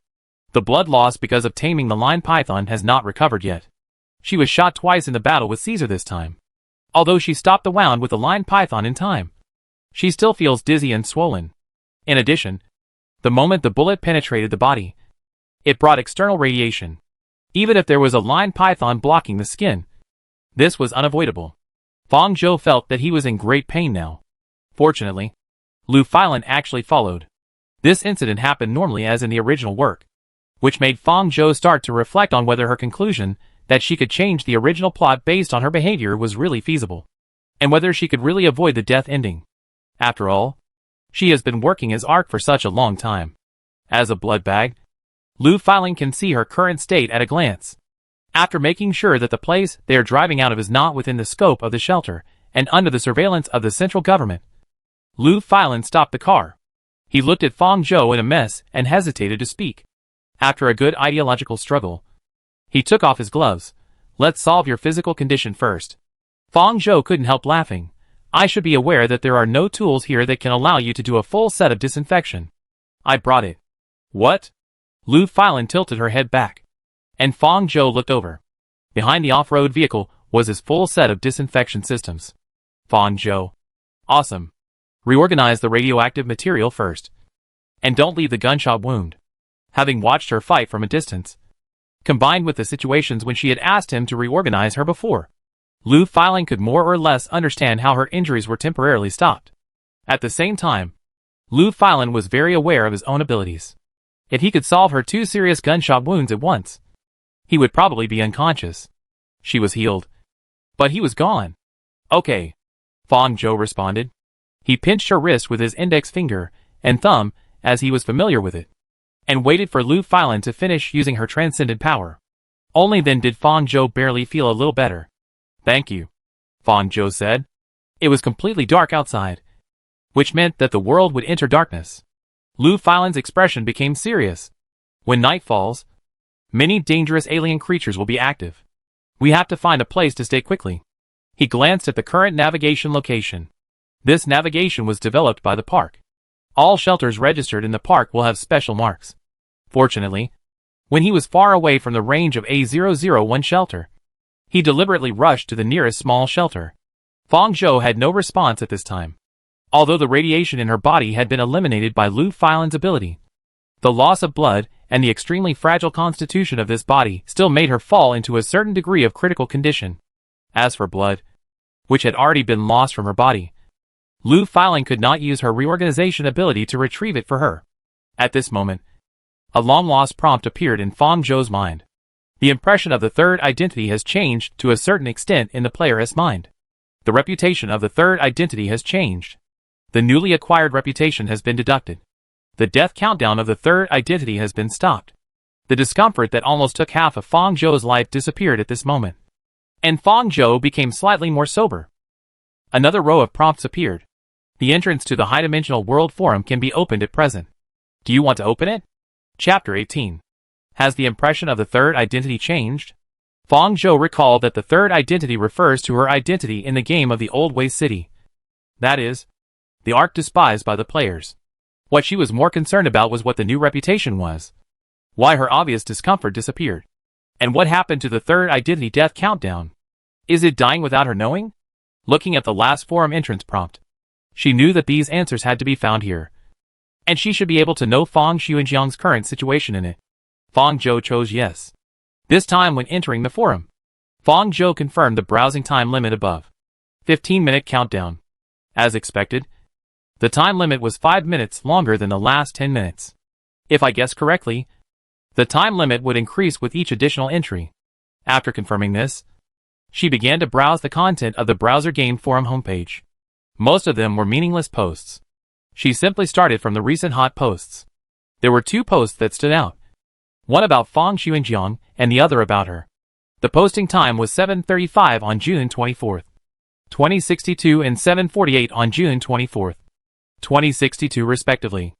The blood lost because of taming the lion python has not recovered yet. She was shot twice in the battle with Caesar this time. Although she stopped the wound with the lion python in time, she still feels dizzy and swollen. In addition, The moment the bullet penetrated the body, it brought external radiation. Even if there was a lion python blocking the skin, this was unavoidable. Fong Zhou felt that he was in great pain now. Fortunately, Lu Filan actually followed. This incident happened normally as in the original work, which made Fong Zhou start to reflect on whether her conclusion that she could change the original plot based on her behavior was really feasible, and whether she could really avoid the death ending. After all, she has been working as Ark for such a long time. As a blood bag, Lu Filan can see her current state at a glance. After making sure that the place they are driving out of is not within the scope of the shelter and under the surveillance of the central government, Lu Filan stopped the car. He looked at Fong Zhou in a mess and hesitated to speak. After a good ideological struggle, he took off his gloves. Let's solve your physical condition first. Fong Zhou couldn't help laughing. I should be aware that there are no tools here that can allow you to do a full set of disinfection. I brought it. What? Lu Filan tilted her head back, and Fong Zhou looked over. Behind the off-road vehicle was his full set of disinfection systems. Fong Zhou. Awesome. Reorganize the radioactive material first. And don't leave the gunshot wound. Having watched her fight from a distance, combined with the situations when she had asked him to reorganize her before, Lu Filan could more or less understand how her injuries were temporarily stopped. At the same time, Lu Filan was very aware of his own abilities. If he could solve her 2 serious gunshot wounds at once, he would probably be unconscious. She was healed, but he was gone. Okay, Fong Zhou responded. He pinched her wrist with his index finger and thumb, as he was familiar with it, and waited for Lu Filan to finish using her transcendent power. Only then did Fong Zhou barely feel a little better. Thank you, Fong Zhou said. It was completely dark outside, which meant that the world would enter darkness. Lu Filan's expression became serious. When night falls, many dangerous alien creatures will be active. We have to find a place to stay quickly. He glanced at the current navigation location. This navigation was developed by the park. All shelters registered in the park will have special marks. Fortunately, when he was far away from the range of A001 shelter, he deliberately rushed to the nearest small shelter. Fong Zhou had no response at this time. Although the radiation in her body had been eliminated by Lu Filan's ability, the loss of blood and the extremely fragile constitution of this body still made her fall into a certain degree of critical condition. As for blood, which had already been lost from her body, Lu Filan could not use her reorganization ability to retrieve it for her. At this moment, a long-lost prompt appeared in Fong Zhou's mind. The impression of the third identity has changed to a certain extent in the player's mind. The reputation of the third identity has changed. The newly acquired reputation has been deducted. The death countdown of the third identity has been stopped. The discomfort that almost took half of Fong Zhou's life disappeared at this moment, and Fong Zhou became slightly more sober. Another row of prompts appeared. The entrance to the high-dimensional world forum can be opened at present. Do you want to open it? Chapter 18. Has the impression of the third identity changed? Fong Zhou recalled that the third identity refers to her identity in the game of the Old Waste City. That is, the arc despised by the players. What she was more concerned about was what the new reputation was. Why her obvious discomfort disappeared. And what happened to the third identity death countdown? Is it dying without her knowing? Looking at the last forum entrance prompt, she knew that these answers had to be found here, and she should be able to know Fong Xuanjiang's current situation in it. Fong Zhou chose yes. This time when entering the forum, Fong Zhou confirmed the browsing time limit above. 15-minute countdown. As expected, the time limit was 5 minutes longer than the last 10 minutes. If I guessed correctly, the time limit would increase with each additional entry. After confirming this, she began to browse the content of the browser game forum homepage. Most of them were meaningless posts. She simply started from the recent hot posts. There were 2 posts that stood out. One about Fong Xuanjiang and the other about her. The posting time was 7:35 on June 24th, 2062 and 7:48 on June 24th, 2062 respectively.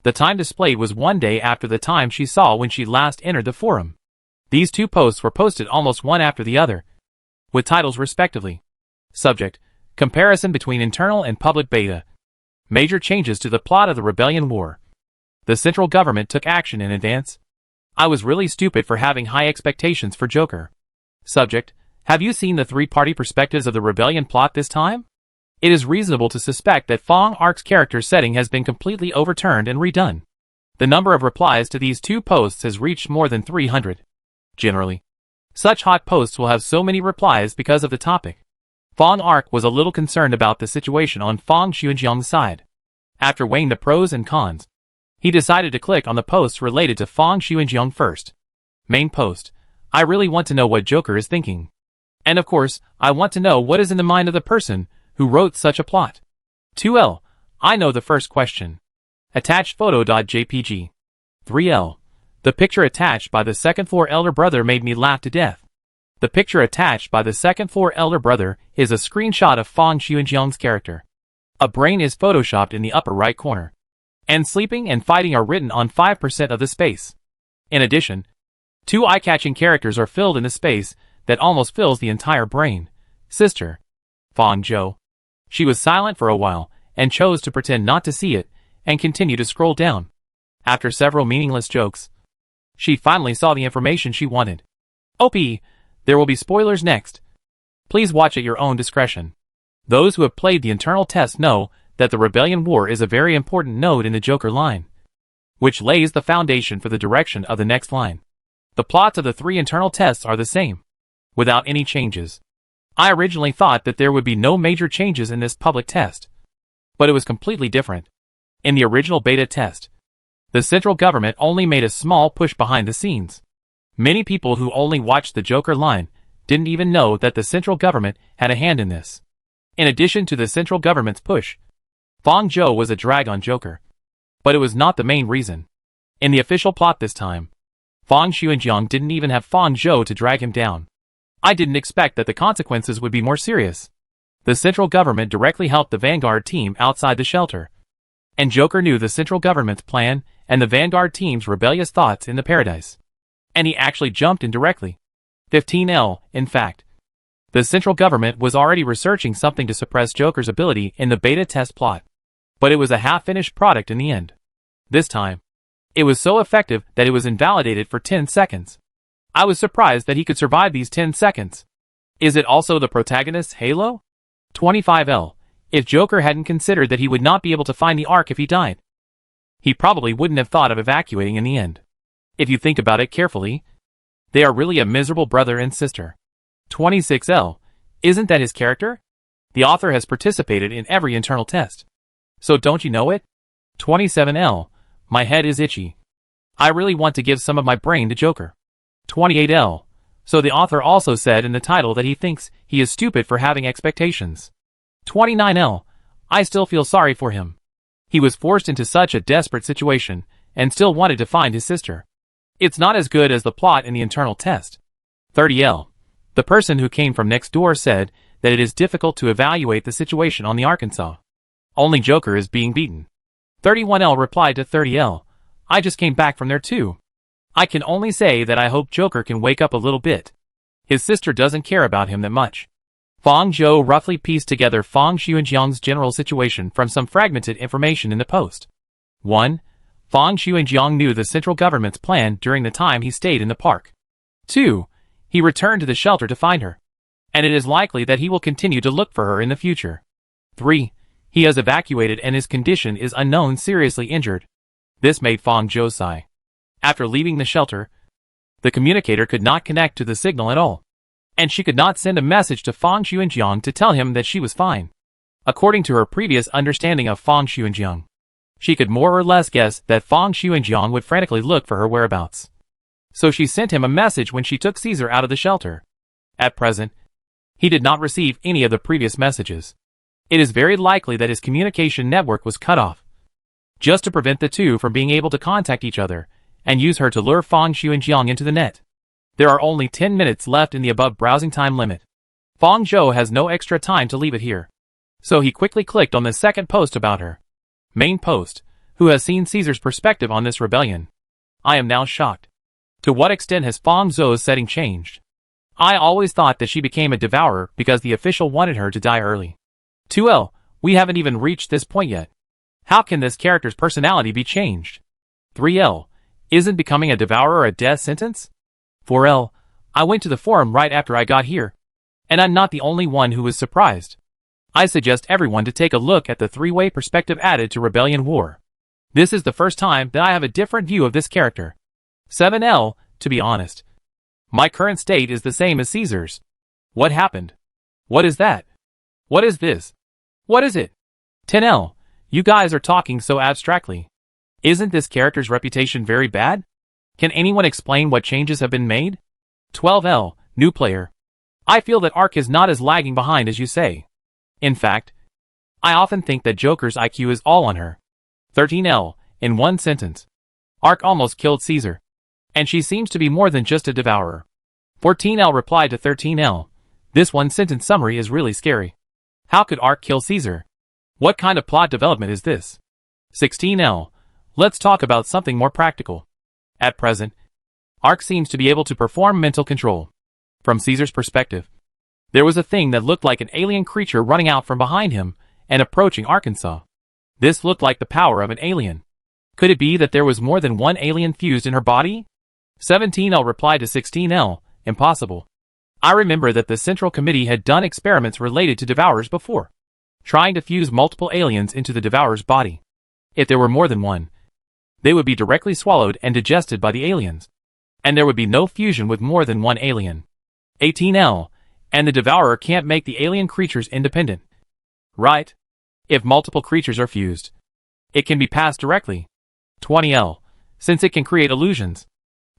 The time displayed was 1 day after the time she saw when she last entered the forum. These 2 posts were posted almost one after the other, with titles respectively. Subject: Comparison between internal and public beta. Major changes to the plot of the Rebellion War. The central government took action in advance. I was really stupid for having high expectations for Joker. Subject: Have you seen the 3-party perspectives of the Rebellion plot this time? It is reasonable to suspect that Fong Ark's character setting has been completely overturned and redone. The number of replies to these 2 posts has reached more than 300. Generally, such hot posts will have so many replies because of the topic. Fong Ark was a little concerned about the situation on Fong Xuanjiang's side. After weighing the pros and cons, he decided to click on the posts related to Fong Xuanjiang first. Main post. I really want to know what Joker is thinking. And of course, I want to know what is in the mind of the person who wrote such a plot. 2L. I know the first question. Attached photo.jpg. 3L. The picture attached by the second floor elder brother made me laugh to death. The picture attached by the second floor elder brother is a screenshot of Fong Xuanjiang's character. A brain is photoshopped in the upper right corner. And sleeping and fighting are written on 5% of the space. In addition, 2 eye-catching characters are filled in the space that almost fills the entire brain. Sister. Fong Zhou. She was silent for a while and chose to pretend not to see it and continue to scroll down. After several meaningless jokes, she finally saw the information she wanted. OP, there will be spoilers next. Please watch at your own discretion. Those who have played the internal test know that the Rebellion War is a very important node in the Joker line, which lays the foundation for the direction of the next line. The plots of the 3 internal tests are the same, without any changes. I originally thought that there would be no major changes in this public test, but it was completely different. In the original beta test, the central government only made a small push behind the scenes. Many people who only watched the Joker line didn't even know that the central government had a hand in this. In addition to the central government's push, Fong Zhou was a drag on Joker. But it was not the main reason. In the official plot this time, Fong Xuanjiang didn't even have Fong Zhou to drag him down. I didn't expect that the consequences would be more serious. The central government directly helped the Vanguard team outside the shelter. And Joker knew the central government's plan and the Vanguard team's rebellious thoughts in the paradise. And he actually jumped in directly. 15L, in fact. The central government was already researching something to suppress Joker's ability in the beta test plot. But it was a half-finished product in the end. This time, it was so effective that it was invalidated for 10 seconds. I was surprised that he could survive these 10 seconds. Is it also the protagonist's halo? 25L. If Joker hadn't considered that he would not be able to find the Ark if he died, he probably wouldn't have thought of evacuating in the end. If you think about it carefully, they are really a miserable brother and sister. 26L. Isn't that his character? The author has participated in every internal test. So don't you know it? 27L. My head is itchy. I really want to give some of my brain to Joker. 28L. So the author also said in the title that he thinks he is stupid for having expectations. 29L. I still feel sorry for him. He was forced into such a desperate situation and still wanted to find his sister. It's not as good as the plot in the internal test. 30L. The person who came from next door said that it is difficult to evaluate the situation on the Arkansas. Only Joker is being beaten. 31L replied to 30L. I just came back from there too. I can only say that I hope Joker can wake up a little bit. His sister doesn't care about him that much. Fong Zhou roughly pieced together Fong Xuanjiang's general situation from some fragmented information in the post. 1. Fong Xuanjiang knew the central government's plan during the time he stayed in the park. 2. He returned to the shelter to find her. And it is likely that he will continue to look for her in the future. 3. He has evacuated and his condition is unknown, seriously injured. This made Fong Zhou sigh. After leaving the shelter, the communicator could not connect to the signal at all. And she could not send a message to Fong Xuanjiang to tell him that she was fine. According to her previous understanding of Fong Xuanjiang, she could more or less guess that Fong Xuanjiang would frantically look for her whereabouts. So she sent him a message when she took Caesar out of the shelter. At present, he did not receive any of the previous messages. It is very likely that his communication network was cut off, just to prevent the two from being able to contact each other and use her to lure Fong Xuanjiang into the net. There are only 10 minutes left in the above browsing time limit. Fong Zhou has no extra time to leave it here. So he quickly clicked on the second post about her. Main post. Who has seen Caesar's perspective on this rebellion? I am now shocked. To what extent has Fong Zhou's setting changed? I always thought that she became a devourer because the official wanted her to die early. 2L. We haven't even reached this point yet. How can this character's personality be changed? 3L. Isn't becoming a devourer a death sentence? 4L. I went to the forum right after I got here. And I'm not the only one who was surprised. I suggest everyone to take a look at the three-way perspective added to Rebellion War. This is the first time that I have a different view of this character. 7L, to be honest. My current state is the same as Caesar's. What happened? What is that? What is this? What is it? 10L, you guys are talking so abstractly. Isn't this character's reputation very bad? Can anyone explain what changes have been made? 12L, new player. I feel that Ark is not as lagging behind as you say. In fact, I often think that Joker's IQ is all on her. 13L, in one sentence. Ark almost killed Caesar. And she seems to be more than just a devourer. 14L replied to 13L. This one sentence summary is really scary. How could Ark kill Caesar? What kind of plot development is this? 16L. Let's talk about something more practical. At present, Ark seems to be able to perform mental control. From Caesar's perspective, there was a thing that looked like an alien creature running out from behind him and approaching Arkansas. This looked like the power of an alien. Could it be that there was more than one alien fused in her body? 17L replied to 16L, impossible. I remember that the Central Committee had done experiments related to Devourers before, trying to fuse multiple aliens into the Devourer's body. If there were more than one, they would be directly swallowed and digested by the aliens, and there would be no fusion with more than one alien. 18L, and the Devourer can't make the alien creatures independent. Right? If multiple creatures are fused, it can be passed directly. 20L, since it can create illusions,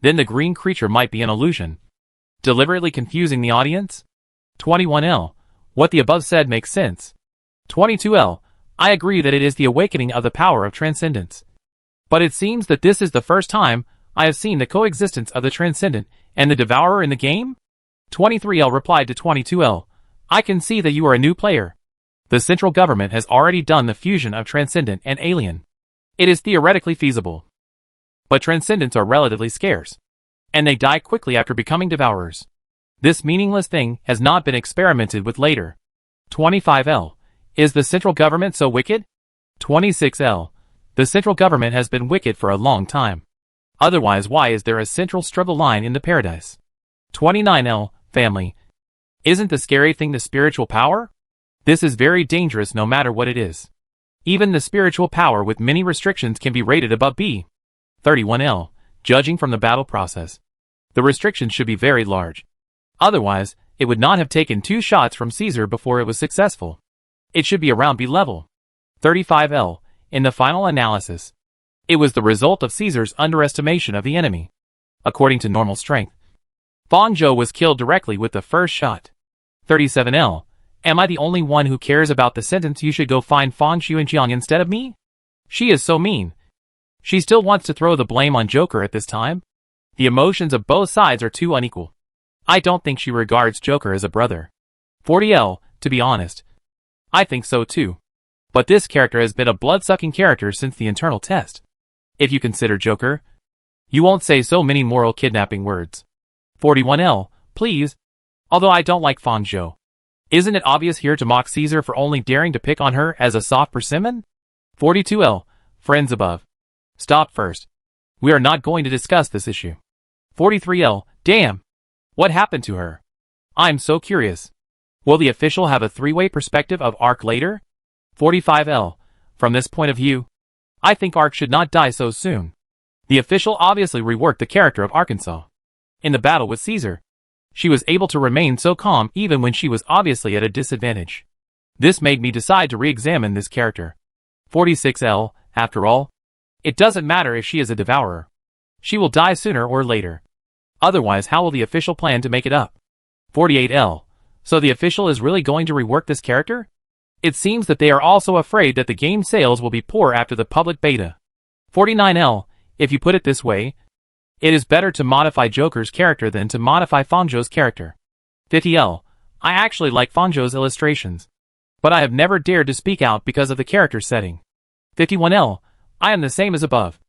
then the green creature might be an illusion, deliberately confusing the audience? 21L, what the above said makes sense. 22L, I agree that it is the awakening of the power of transcendence. But it seems that this is the first time I have seen the coexistence of the transcendent and the devourer in the game? 23L replied to 22L, I can see that you are a new player. The central government has already done the fusion of transcendent and alien. It is theoretically feasible. But transcendents are relatively scarce, and they die quickly after becoming devourers. This meaningless thing has not been experimented with later. 25L, is the central government so wicked? 26L, the central government has been wicked for a long time. Otherwise, why is there a central struggle line in the paradise? 29L, family. Isn't the scary thing the spiritual power? This is very dangerous no matter what it is. Even the spiritual power with many restrictions can be rated above B. 31L, judging from the battle process, the restrictions should be very large. Otherwise, it would not have taken 2 shots from Caesar before it was successful. It should be around B level. 35L, in the final analysis, it was the result of Caesar's underestimation of the enemy. According to normal strength, Fang Zhou was killed directly with the first shot. 37L, am I the only one who cares about the sentence you should go find Fang Xuanjiang instead of me? She is so mean. She still wants to throw the blame on Joker at this time. The emotions of both sides are too unequal. I don't think she regards Joker as a brother. 40L, to be honest. I think so too. But this character has been a blood-sucking character since the internal test. If you consider Joker, you won't say so many moral kidnapping words. 41L, please. Although I don't like Fang Zhou. Isn't it obvious here to mock Caesar for only daring to pick on her as a soft persimmon? 42L, friends above. Stop first. We are not going to discuss this issue. 43L, damn. What happened to her? I'm so curious. Will the official have a 3-way perspective of Ark later? 45L, from this point of view, I think Ark should not die so soon. The official obviously reworked the character of Arkansas. In the battle with Caesar, she was able to remain so calm even when she was obviously at a disadvantage. This made me decide to re-examine this character. 46L, after all, it doesn't matter if she is a devourer. She will die sooner or later. Otherwise, how will the official plan to make it up? 48L, so the official is really going to rework this character? It seems that they are also afraid that the game sales will be poor after the public beta. 49L, if you put it this way, it is better to modify Joker's character than to modify Fang Zhou's character. 50L, I actually like Fang Zhou's illustrations, but I have never dared to speak out because of the character setting. 51L, I am the same as above.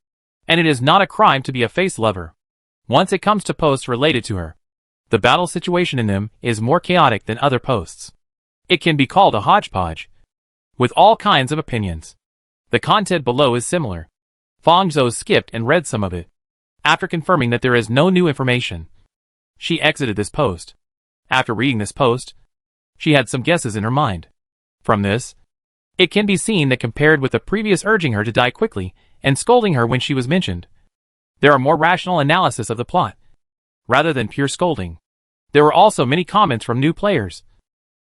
And it is not a crime to be a face lover. Once it comes to posts related to her, the battle situation in them is more chaotic than other posts. It can be called a hodgepodge, with all kinds of opinions. The content below is similar. Fang Zhou skipped and read some of it. After confirming that there is no new information, she exited this post. After reading this post, she had some guesses in her mind. From this, it can be seen that compared with the previous urging her to die quickly and scolding her when she was mentioned. There are more rational analysis of the plot, rather than pure scolding. There were also many comments from new players.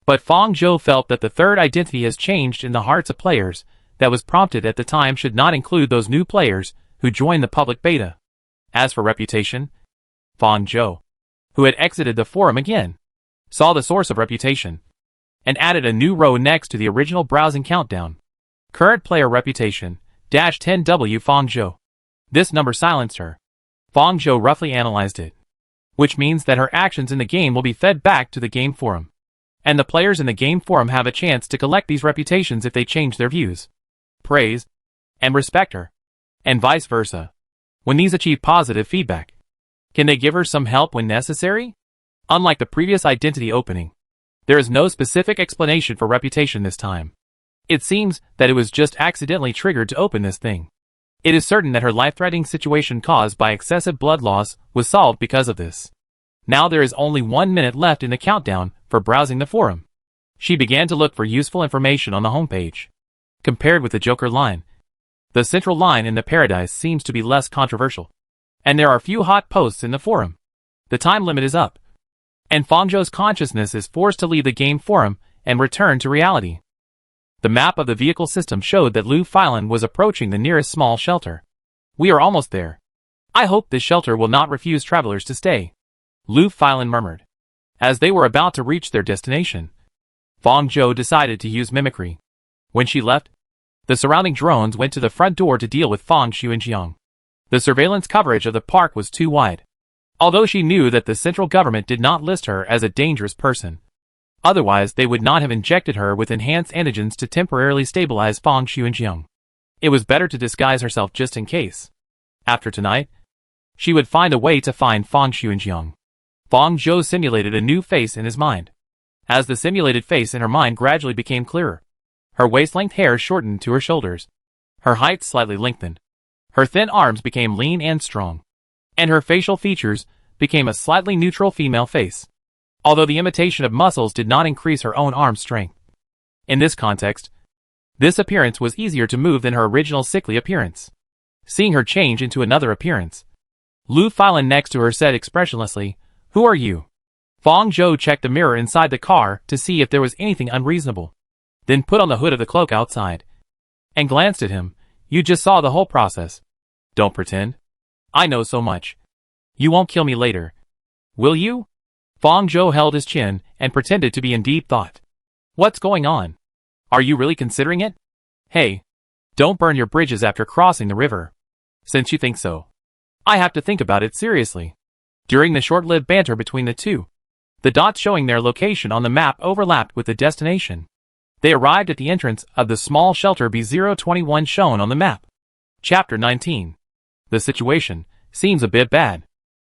But Fong Zhou felt that the third identity has changed in the hearts of players that was prompted at the time should not include those new players who joined the public beta. As for reputation, Fong Zhou, who had exited the forum again, saw the source of reputation and added a new row next to the original browsing countdown. Current player reputation, -10W Fong Zhou. This number silenced her. Fong Zhou roughly analyzed it, which means that her actions in the game will be fed back to the game forum. And the players in the game forum have a chance to collect these reputations if they change their views, praise, and respect her, and vice versa. When these achieve positive feedback, can they give her some help when necessary? Unlike the previous identity opening, there is no specific explanation for reputation this time. It seems that it was just accidentally triggered to open this thing. It is certain that her life-threatening situation caused by excessive blood loss was solved because of this. Now there is only 1 minute left in the countdown for browsing the forum. She began to look for useful information on the homepage. Compared with the Joker line, the central line in the Paradise seems to be less controversial. And there are few hot posts in the forum. The time limit is up, and Fong Zhou's consciousness is forced to leave the game forum and return to reality. The map of the vehicle system showed that Lu Filan was approaching the nearest small shelter. We are almost there. I hope this shelter will not refuse travelers to stay, Lu Filan murmured. As they were about to reach their destination, Fong Zhou decided to use mimicry. When she left, the surrounding drones went to the front door to deal with Fong Xuanjiang. The surveillance coverage of the park was too wide. Although she knew that the central government did not list her as a dangerous person. Otherwise, they would not have injected her with enhanced antigens to temporarily stabilize Fong Xuanjiang. It was better to disguise herself just in case. After tonight, she would find a way to find Fong Xuanjiang. Fong Zhou simulated a new face in his mind. As the simulated face in her mind gradually became clearer, her waist-length hair shortened to her shoulders. Her height slightly lengthened. Her thin arms became lean and strong. And her facial features became a slightly neutral female face. Although the imitation of muscles did not increase her own arm strength. In this context, this appearance was easier to move than her original sickly appearance. Seeing her change into another appearance, Lu Filan next to her said expressionlessly, "Who are you?" Fong Zhou checked the mirror inside the car to see if there was anything unreasonable, then put on the hood of the cloak outside, and glanced at him. "You just saw the whole process. Don't pretend. I know so much. You won't kill me later, will you?" Fong Zhou held his chin and pretended to be in deep thought. "What's going on? Are you really considering it? Hey, don't burn your bridges after crossing the river. Since you think so, I have to think about it seriously." During the short-lived banter between the two, the dots showing their location on the map overlapped with the destination. They arrived at the entrance of the small shelter B021 shown on the map. Chapter 19. The situation seems a bit bad.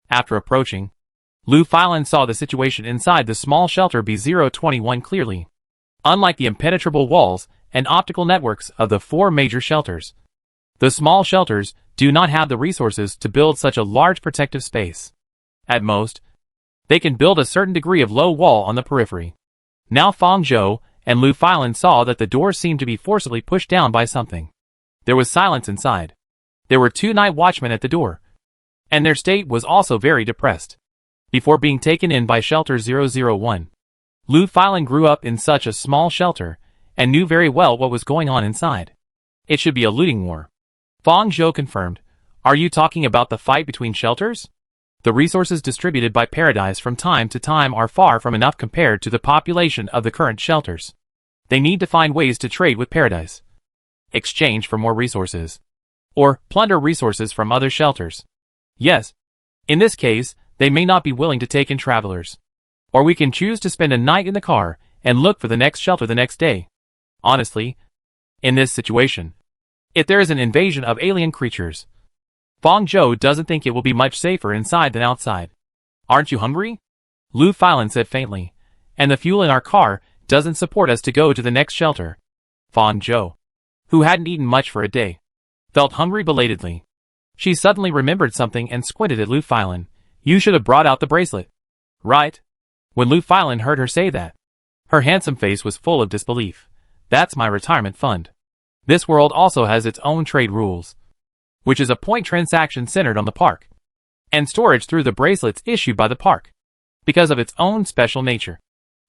After approaching, Lu Filan saw the situation inside the small shelter B021 clearly. Unlike the impenetrable walls and optical networks of the 4 major shelters, the small shelters do not have the resources to build such a large protective space. At most, they can build a certain degree of low wall on the periphery. Now Fong Zhou and Lu Filan saw that the door seemed to be forcibly pushed down by something. There was silence inside. There were 2 night watchmen at the door, and their state was also very depressed. Before being taken in by Shelter 001, Lu Filan grew up in such a small shelter and knew very well what was going on inside. It should be a looting war. Fong Zhou confirmed. "Are you talking about the fight between shelters? The resources distributed by Paradise from time to time are far from enough compared to the population of the current shelters. They need to find ways to trade with Paradise, exchange for more resources, or plunder resources from other shelters. Yes, in this case, they may not be willing to take in travelers. Or we can choose to spend a night in the car and look for the next shelter the next day. Honestly, in this situation, if there is an invasion of alien creatures, Fong Zhou doesn't think it will be much safer inside than outside. Aren't you hungry?" Lu Filan said faintly. "And the fuel in our car doesn't support us to go to the next shelter." Fong Zhou, who hadn't eaten much for a day, felt hungry belatedly. She suddenly remembered something and squinted at Lu Filan. "You should have brought out the bracelet." "Right?" When Lu Filan heard her say that, her handsome face was full of disbelief. "That's my retirement fund. This world also has its own trade rules. which is a point transaction centered on the park, and storage through the bracelets issued by the park. Because of its own special nature,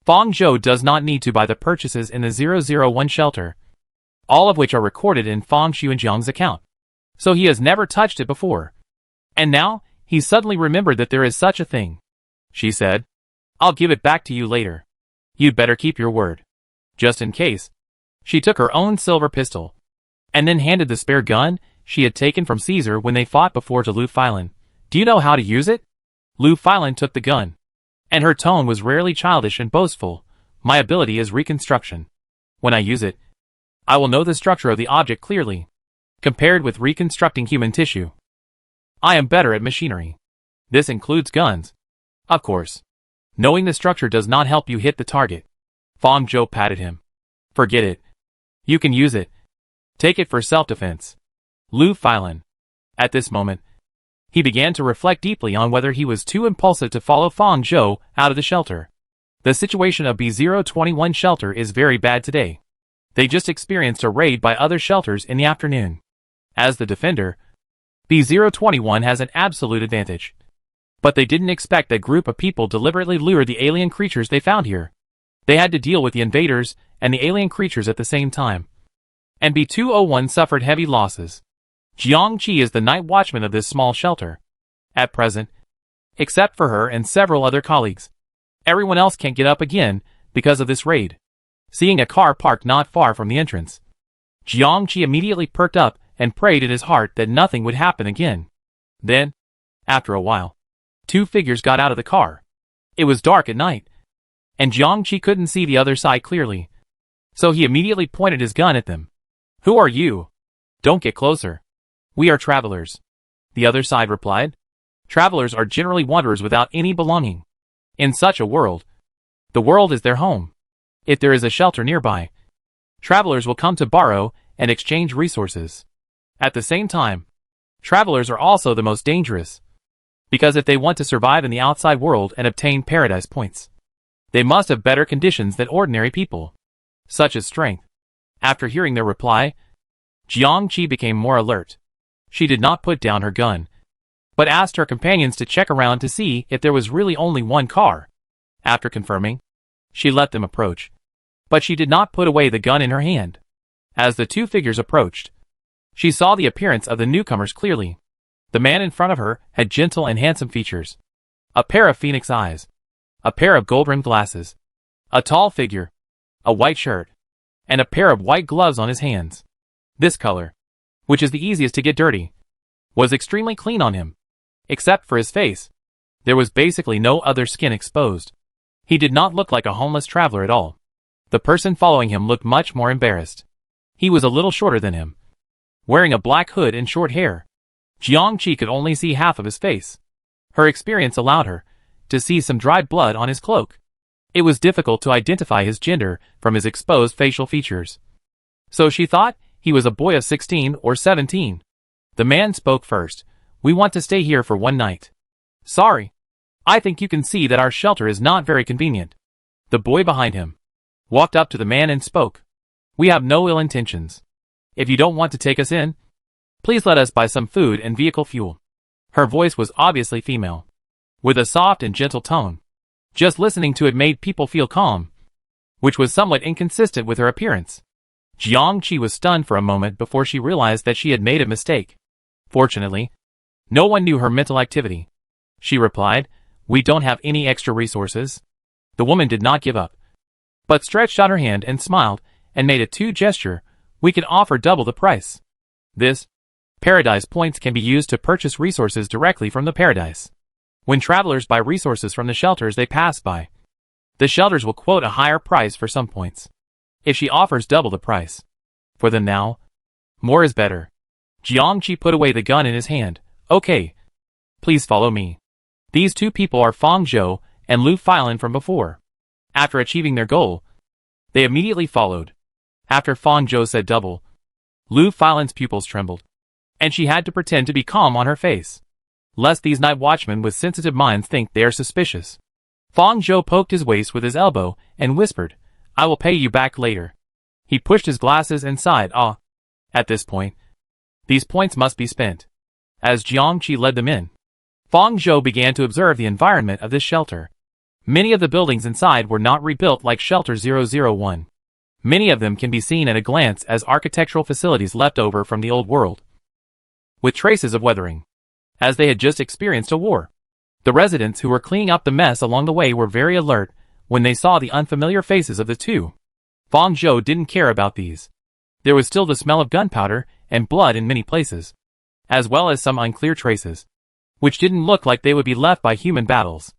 Fong Zhou does not need to buy the purchases in the 001 shelter, all of which are recorded in Fong Xuanjiang's account. So he has never touched it before. And now, he suddenly remembered that there is such a thing. She said, "I'll give it back to you later. You'd better keep your word." Just in case, she took her own silver pistol, and then handed the spare gun she had taken from Caesar when they fought before to Lu Filan. "Do you know how to use it?" Lu Filan took the gun, and her tone was rarely childish and boastful. "My ability is reconstruction. When I use it, I will know the structure of the object clearly, compared with reconstructing human tissue. I am better at machinery. This includes guns. Of course, knowing the structure does not help you hit the target." Fong Zhou patted him. "Forget it. You can use it. Take it for self-defense." Lu Filan. At this moment, he began to reflect deeply on whether he was too impulsive to follow Fong Zhou out of the shelter. The situation of B021 shelter is very bad today. They just experienced a raid by other shelters in the afternoon. As the defender, B021 has an absolute advantage. But they didn't expect that group of people deliberately lure the alien creatures they found here. They had to deal with the invaders and the alien creatures at the same time. And B201 suffered heavy losses. Jiang Qi is the night watchman of this small shelter. At present, except for her and several other colleagues, everyone else can't get up again because of this raid. Seeing a car parked not far from the entrance, Jiang Qi immediately perked up and prayed in his heart that nothing would happen again. Then, after a while, two figures got out of the car. It was dark at night, and Jiang Qi couldn't see the other side clearly. So he immediately pointed his gun at them. "Who are you? Don't get closer. We are travelers," the other side replied. Travelers are generally wanderers without any belonging. In such a world, the world is their home. If there is a shelter nearby, travelers will come to borrow and exchange resources. At the same time, travelers are also the most dangerous, because if they want to survive in the outside world and obtain paradise points, they must have better conditions than ordinary people, such as strength. After hearing their reply, Jiang Qi became more alert. She did not put down her gun, but asked her companions to check around to see if there was really only one car. After confirming, she let them approach, but she did not put away the gun in her hand. As the two figures approached, she saw the appearance of the newcomers clearly. The man in front of her had gentle and handsome features, a pair of phoenix eyes, a pair of gold-rimmed glasses, a tall figure, a white shirt, and a pair of white gloves on his hands. This color, which is the easiest to get dirty, was extremely clean on him. Except for his face, there was basically no other skin exposed. He did not look like a homeless traveler at all. The person following him looked much more embarrassed. He was a little shorter than him, wearing a black hood and short hair. Jiang Qi could only see half of his face. Her experience allowed her to see some dried blood on his cloak. It was difficult to identify his gender from his exposed facial features. So she thought he was a boy of 16 or 17. The man spoke first. "We want to stay here for one night." "Sorry. I think you can see that our shelter is not very convenient." The boy behind him walked up to the man and spoke. "We have no ill intentions. If you don't want to take us in, please let us buy some food and vehicle fuel." Her voice was obviously female, with a soft and gentle tone. Just listening to it made people feel calm, which was somewhat inconsistent with her appearance. Jiang Qi was stunned for a moment before she realized that she had made a mistake. Fortunately, no one knew her mental activity. She replied, "We don't have any extra resources." The woman did not give up, but stretched out her hand and smiled and made a two gesture. "We can offer double the price. This paradise points can be used to purchase resources directly from the paradise. When travelers buy resources from the shelters they pass by, the shelters will quote a higher price for some points. If she offers double the price for them now, more is better." Jiang Qi put away the gun in his hand. "Okay. Please follow me." These two people are Fong Zhou and Lu Filan from before. After achieving their goal, they immediately followed. After Fong Zhou said double, Lu Filan's pupils trembled, and she had to pretend to be calm on her face, lest these night watchmen with sensitive minds think they are suspicious. Fong Zhou poked his waist with his elbow and whispered, "I will pay you back later." He pushed his glasses and sighed, "Ah." At this point, These points must be spent. As Jiangqi led them in, Fang Zhou began to observe the environment of this shelter. Many of the buildings inside were not rebuilt like Shelter 001. Many of them can be seen at a glance as architectural facilities left over from the old world, with traces of weathering, as they had just experienced a war. The residents who were cleaning up the mess along the way were very alert when they saw the unfamiliar faces of the two. Fang Zhou didn't care about these. There was still the smell of gunpowder and blood in many places, as well as some unclear traces, which didn't look like they would be left by human battles.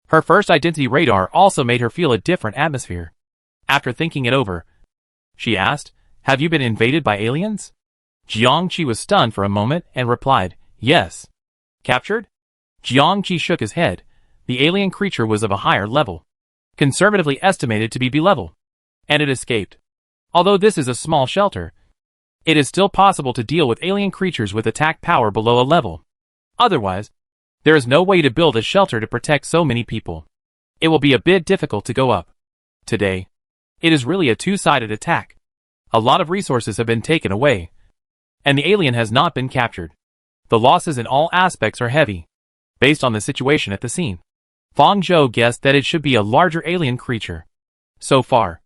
Her first identity radar also made her feel a different atmosphere. After thinking it over, she asked, "Have you been invaded by aliens?" Jiangqi was stunned for a moment and replied, "Yes." "Captured?" Jiangqi shook his head. The alien creature was of a higher level, conservatively estimated to be B-level, and it escaped. Although this is a small shelter, it is still possible to deal with alien creatures with attack power below a level. Otherwise, there is no way to build a shelter to protect so many people. It will be a bit difficult to go up. Today, it is really a two-sided attack. A lot of resources have been taken away, and the alien has not been captured. The losses in all aspects are heavy. Based on the situation at the scene, Fang Zhou guessed that it should be a larger alien creature. So far,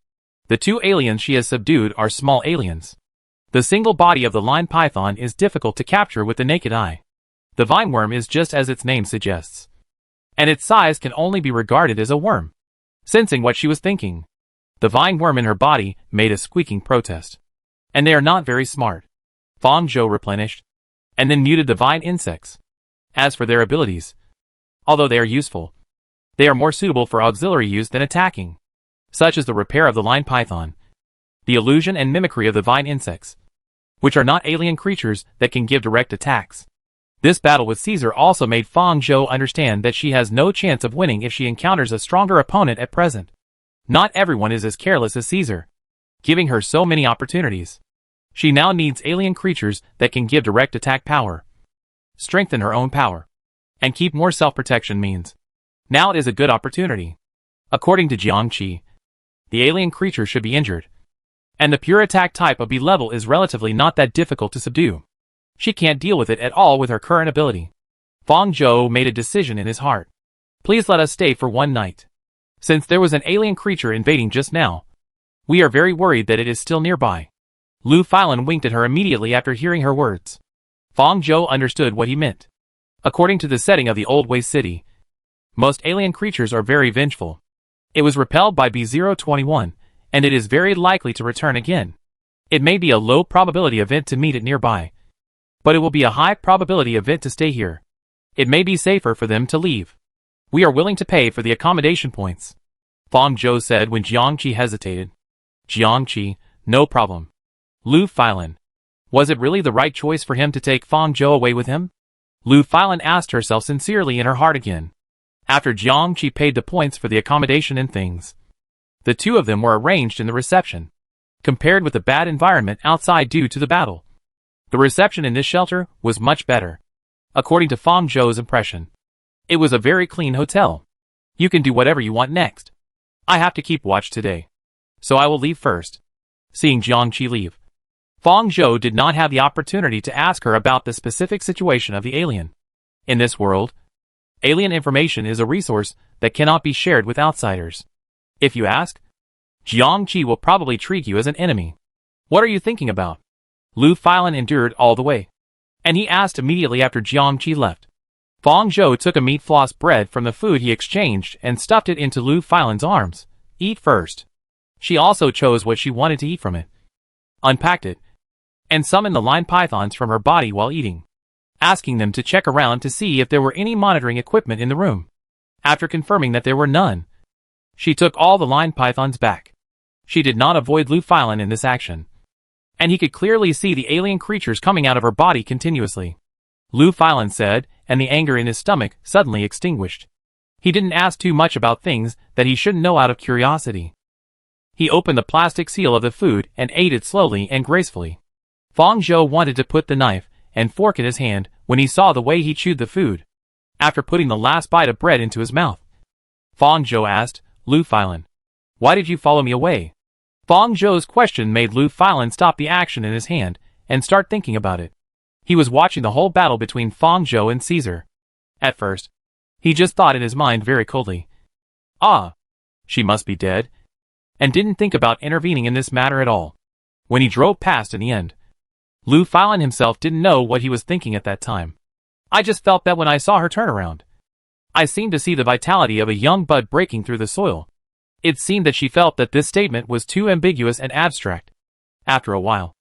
the two aliens she has subdued are small aliens. The single body of the lion python is difficult to capture with the naked eye. The vine worm is just as its name suggests, and its size can only be regarded as a worm. Sensing what she was thinking, the vine worm in her body made a squeaking protest. And they are not very smart, Fang Zhou replenished, and then muted the vine insects. As for their abilities, although they are useful, they are more suitable for auxiliary use than attacking, such as the repair of the lion python, the illusion and mimicry of the vine insects, which are not alien creatures that can give direct attacks. This battle with Caesar also made Fang Zhou understand that she has no chance of winning if she encounters a stronger opponent at present. Not everyone is as careless as Caesar, giving her so many opportunities. She now needs alien creatures that can give direct attack power, strengthen her own power, and keep more self-protection means. Now it is a good opportunity. According to Jiangqi, the alien creature should be injured, and the pure attack type of B-level is relatively not that difficult to subdue. She can't deal with it at all with her current ability. Fang Zhou made a decision in his heart. Please let us stay for one night. Since there was an alien creature invading just now, we are very worried that it is still nearby. Lu Filan winked at her immediately after hearing her words. Fang Zhou understood what he meant. According to the setting of the Old Way City, most alien creatures are very vengeful. It was repelled by B021, and it is very likely to return again. It may be a low probability event to meet it nearby, but it will be a high probability event to stay here. It may be safer for them to leave. We are willing to pay for the accommodation points, Fang Zhou said when Jiangqi hesitated. Jiangqi, no problem. Lu Filan. Was it really the right choice for him to take Fang Zhou away with him? Lu Filan asked herself sincerely in her heart again. After Jiangqi paid the points for the accommodation and things, the two of them were arranged in the reception. Compared with the bad environment outside due to the battle, the reception in this shelter was much better. According to Fang Zhou's impression, it was a very clean hotel. You can do whatever you want next. I have to keep watch today, so I will leave first. Seeing Jiangqi leave, Fang Zhou did not have the opportunity to ask her about the specific situation of the alien. In this world, alien information is a resource that cannot be shared with outsiders. If you ask, Jiangqi will probably treat you as an enemy. What are you thinking about? Lu Filan endured all the way, and he asked immediately after Jiangqi left. Fang Zhou took a meat floss bread from the food he exchanged and stuffed it into Lu Filan's arms. Eat first. She also chose what she wanted to eat from it, unpacked it, and summoned the lion pythons from her body while eating, asking them to check around to see if there were any monitoring equipment in the room. After confirming that there were none, she took all the lion pythons back. She did not avoid Lu Filan in this action, and he could clearly see the alien creatures coming out of her body continuously. Lu Filan said, and the anger in his stomach suddenly extinguished. He didn't ask too much about things that he shouldn't know out of curiosity. He opened the plastic seal of the food and ate it slowly and gracefully. Fang Zhou wanted to put the knife and fork in his hand when he saw the way he chewed the food. After putting the last bite of bread into his mouth, Fang Zhou asked, Lu Filan, why did you follow me away? Fang Zhou's question made Lu Filan stop the action in his hand and start thinking about it. He was watching the whole battle between Fong Zhou and Caesar. At first, he just thought in his mind very coldly, "Ah, she must be dead," and didn't think about intervening in this matter at all. When he drove past in the end, Lu Filan himself didn't know what he was thinking at that time. "I just felt that when I saw her turn around, I seemed to see the vitality of a young bud breaking through the soil." It seemed that she felt that this statement was too ambiguous and abstract. After a while,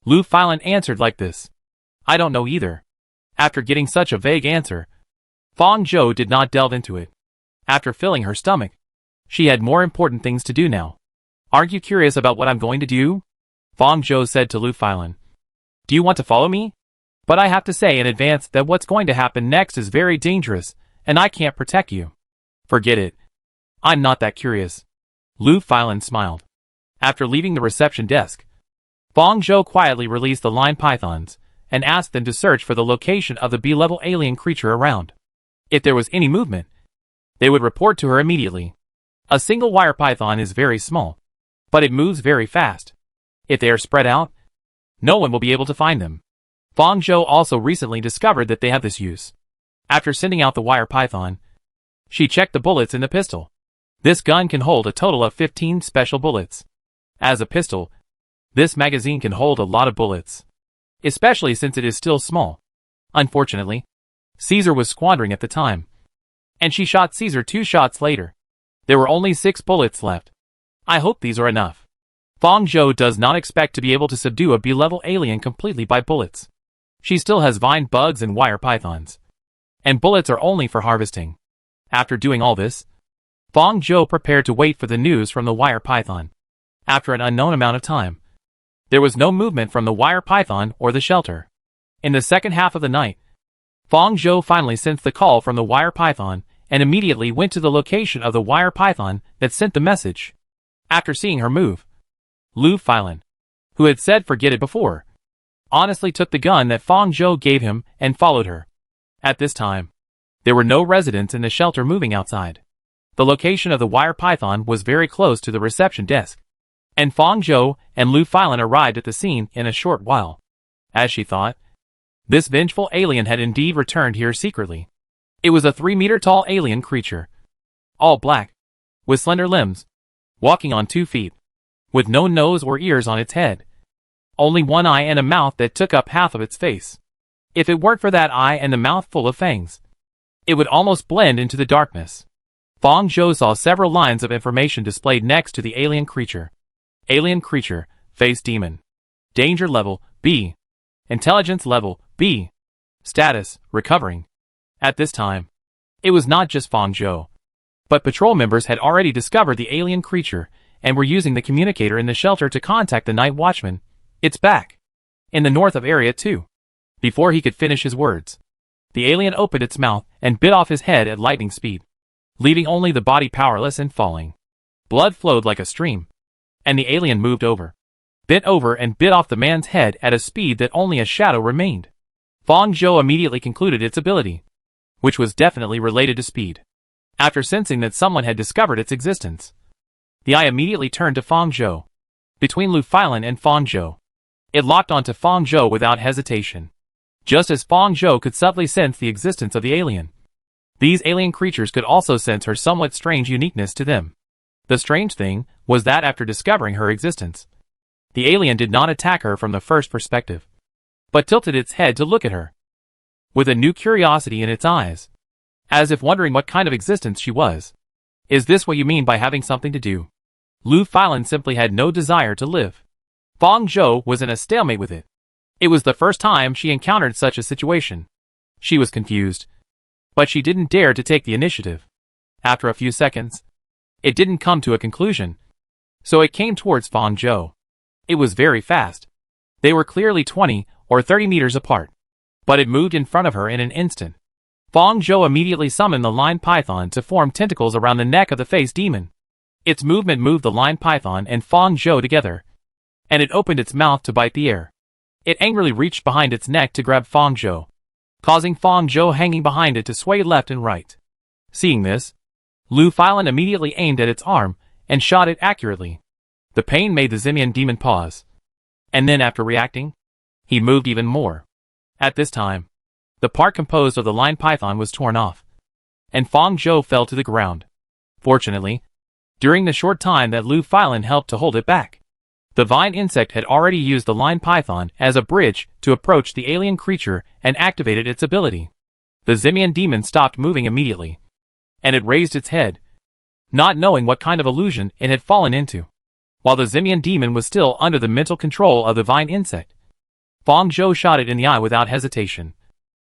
Lu Filan answered like this, "I don't know either." After getting such a vague answer, Fong Zhou did not delve into it. After filling her stomach, she had more important things to do now. "Aren't you curious about what I'm going to do?" Fong Zhou said to Lu Filan. "Do you want to follow me? But I have to say in advance that what's going to happen next is very dangerous, and I can't protect you." "Forget it. I'm not that curious." Lu Filan smiled. After leaving the reception desk, Fong Zhou quietly released the line pythons and asked them to search for the location of the B-level alien creature around. If there was any movement, they would report to her immediately. A single wire python is very small, but it moves very fast. If they are spread out, no one will be able to find them. Fong Zhou also recently discovered that they have this use. After sending out the wire python, she checked the bullets in the pistol. This gun can hold a total of 15 special bullets. As a pistol, this magazine can hold a lot of bullets, especially since it is still small. Unfortunately, Caesar was squandering at the time, and she shot Caesar 2 shots later. There were only 6 bullets left. "I hope these are enough." Fong Zhou does not expect to be able to subdue a B-level alien completely by bullets. She still has vine bugs and wire pythons, and bullets are only for harvesting. After doing all this, Fong Zhou prepared to wait for the news from the wire python. After an unknown amount of time, there was no movement from the wire python or the shelter. In the second half of the night, Fong Zhou finally sensed the call from the wire python and immediately went to the location of the wire python that sent the message. After seeing her move, Lu Filan, who had said forget it before, honestly took the gun that Fong Zhou gave him and followed her. At this time, there were no residents in the shelter moving outside. The location of the wire python was very close to the reception desk, and Fong Zhou and Lu Filan arrived at the scene in a short while. As she thought, this vengeful alien had indeed returned here secretly. It was a 3-meter-tall alien creature, all black, with slender limbs, walking on 2 feet, with no nose or ears on its head, only one eye and a mouth that took up half of its face. If it weren't for that eye and the mouth full of fangs, it would almost blend into the darkness. Fong Zhou saw several lines of information displayed next to the alien creature. Alien creature, face demon. Danger level, B. Intelligence level, B. Status, recovering. At this time, it was not just Fong Zhou, but patrol members had already discovered the alien creature and were using the communicator in the shelter to contact the night watchman. "It's back. In the north of Area 2. Before he could finish his words, the alien opened its mouth and bit off his head at lightning speed, leaving only the body powerless and falling. Blood flowed like a stream, and the alien moved over, bent over and bit off the man's head at a speed that only a shadow remained. Fong Zhou immediately concluded its ability, which was definitely related to speed. After sensing that someone had discovered its existence, the eye immediately turned to Fong Zhou. Between Lu Filan and Fong Zhou, it locked onto Fong Zhou without hesitation. Just as Fong Zhou could subtly sense the existence of the alien, these alien creatures could also sense her somewhat strange uniqueness to them. The strange thing was that after discovering her existence, the alien did not attack her from the first perspective, but tilted its head to look at her, with a new curiosity in its eyes, as if wondering what kind of existence she was. "Is this what you mean by having something to do?" Lu Filan simply had no desire to live. Fong Zhou was in a stalemate with it. It was the first time she encountered such a situation. She was confused, but she didn't dare to take the initiative. After a few seconds, it didn't come to a conclusion, so it came towards Fong Zhou. It was very fast. They were clearly 20 or 30 meters apart, but it moved in front of her in an instant. Fong Zhou immediately summoned the line python to form tentacles around the neck of the face demon. Its movement moved the line python and Fong Zhou together, and it opened its mouth to bite the air. It angrily reached behind its neck to grab Fong Zhou, causing Fong Zhou hanging behind it to sway left and right. Seeing this, Lu Filan immediately aimed at its arm and shot it accurately. The pain made the Simian demon pause, and then after reacting, he moved even more. At this time, the part composed of the line python was torn off, and Fong Zhou fell to the ground. Fortunately, during the short time that Lu Filan helped to hold it back, the vine insect had already used the line python as a bridge to approach the alien creature and activated its ability. The Zimian demon stopped moving immediately, and it raised its head, not knowing what kind of illusion it had fallen into. While the Zimian demon was still under the mental control of the vine insect, Fong Zhou shot it in the eye without hesitation,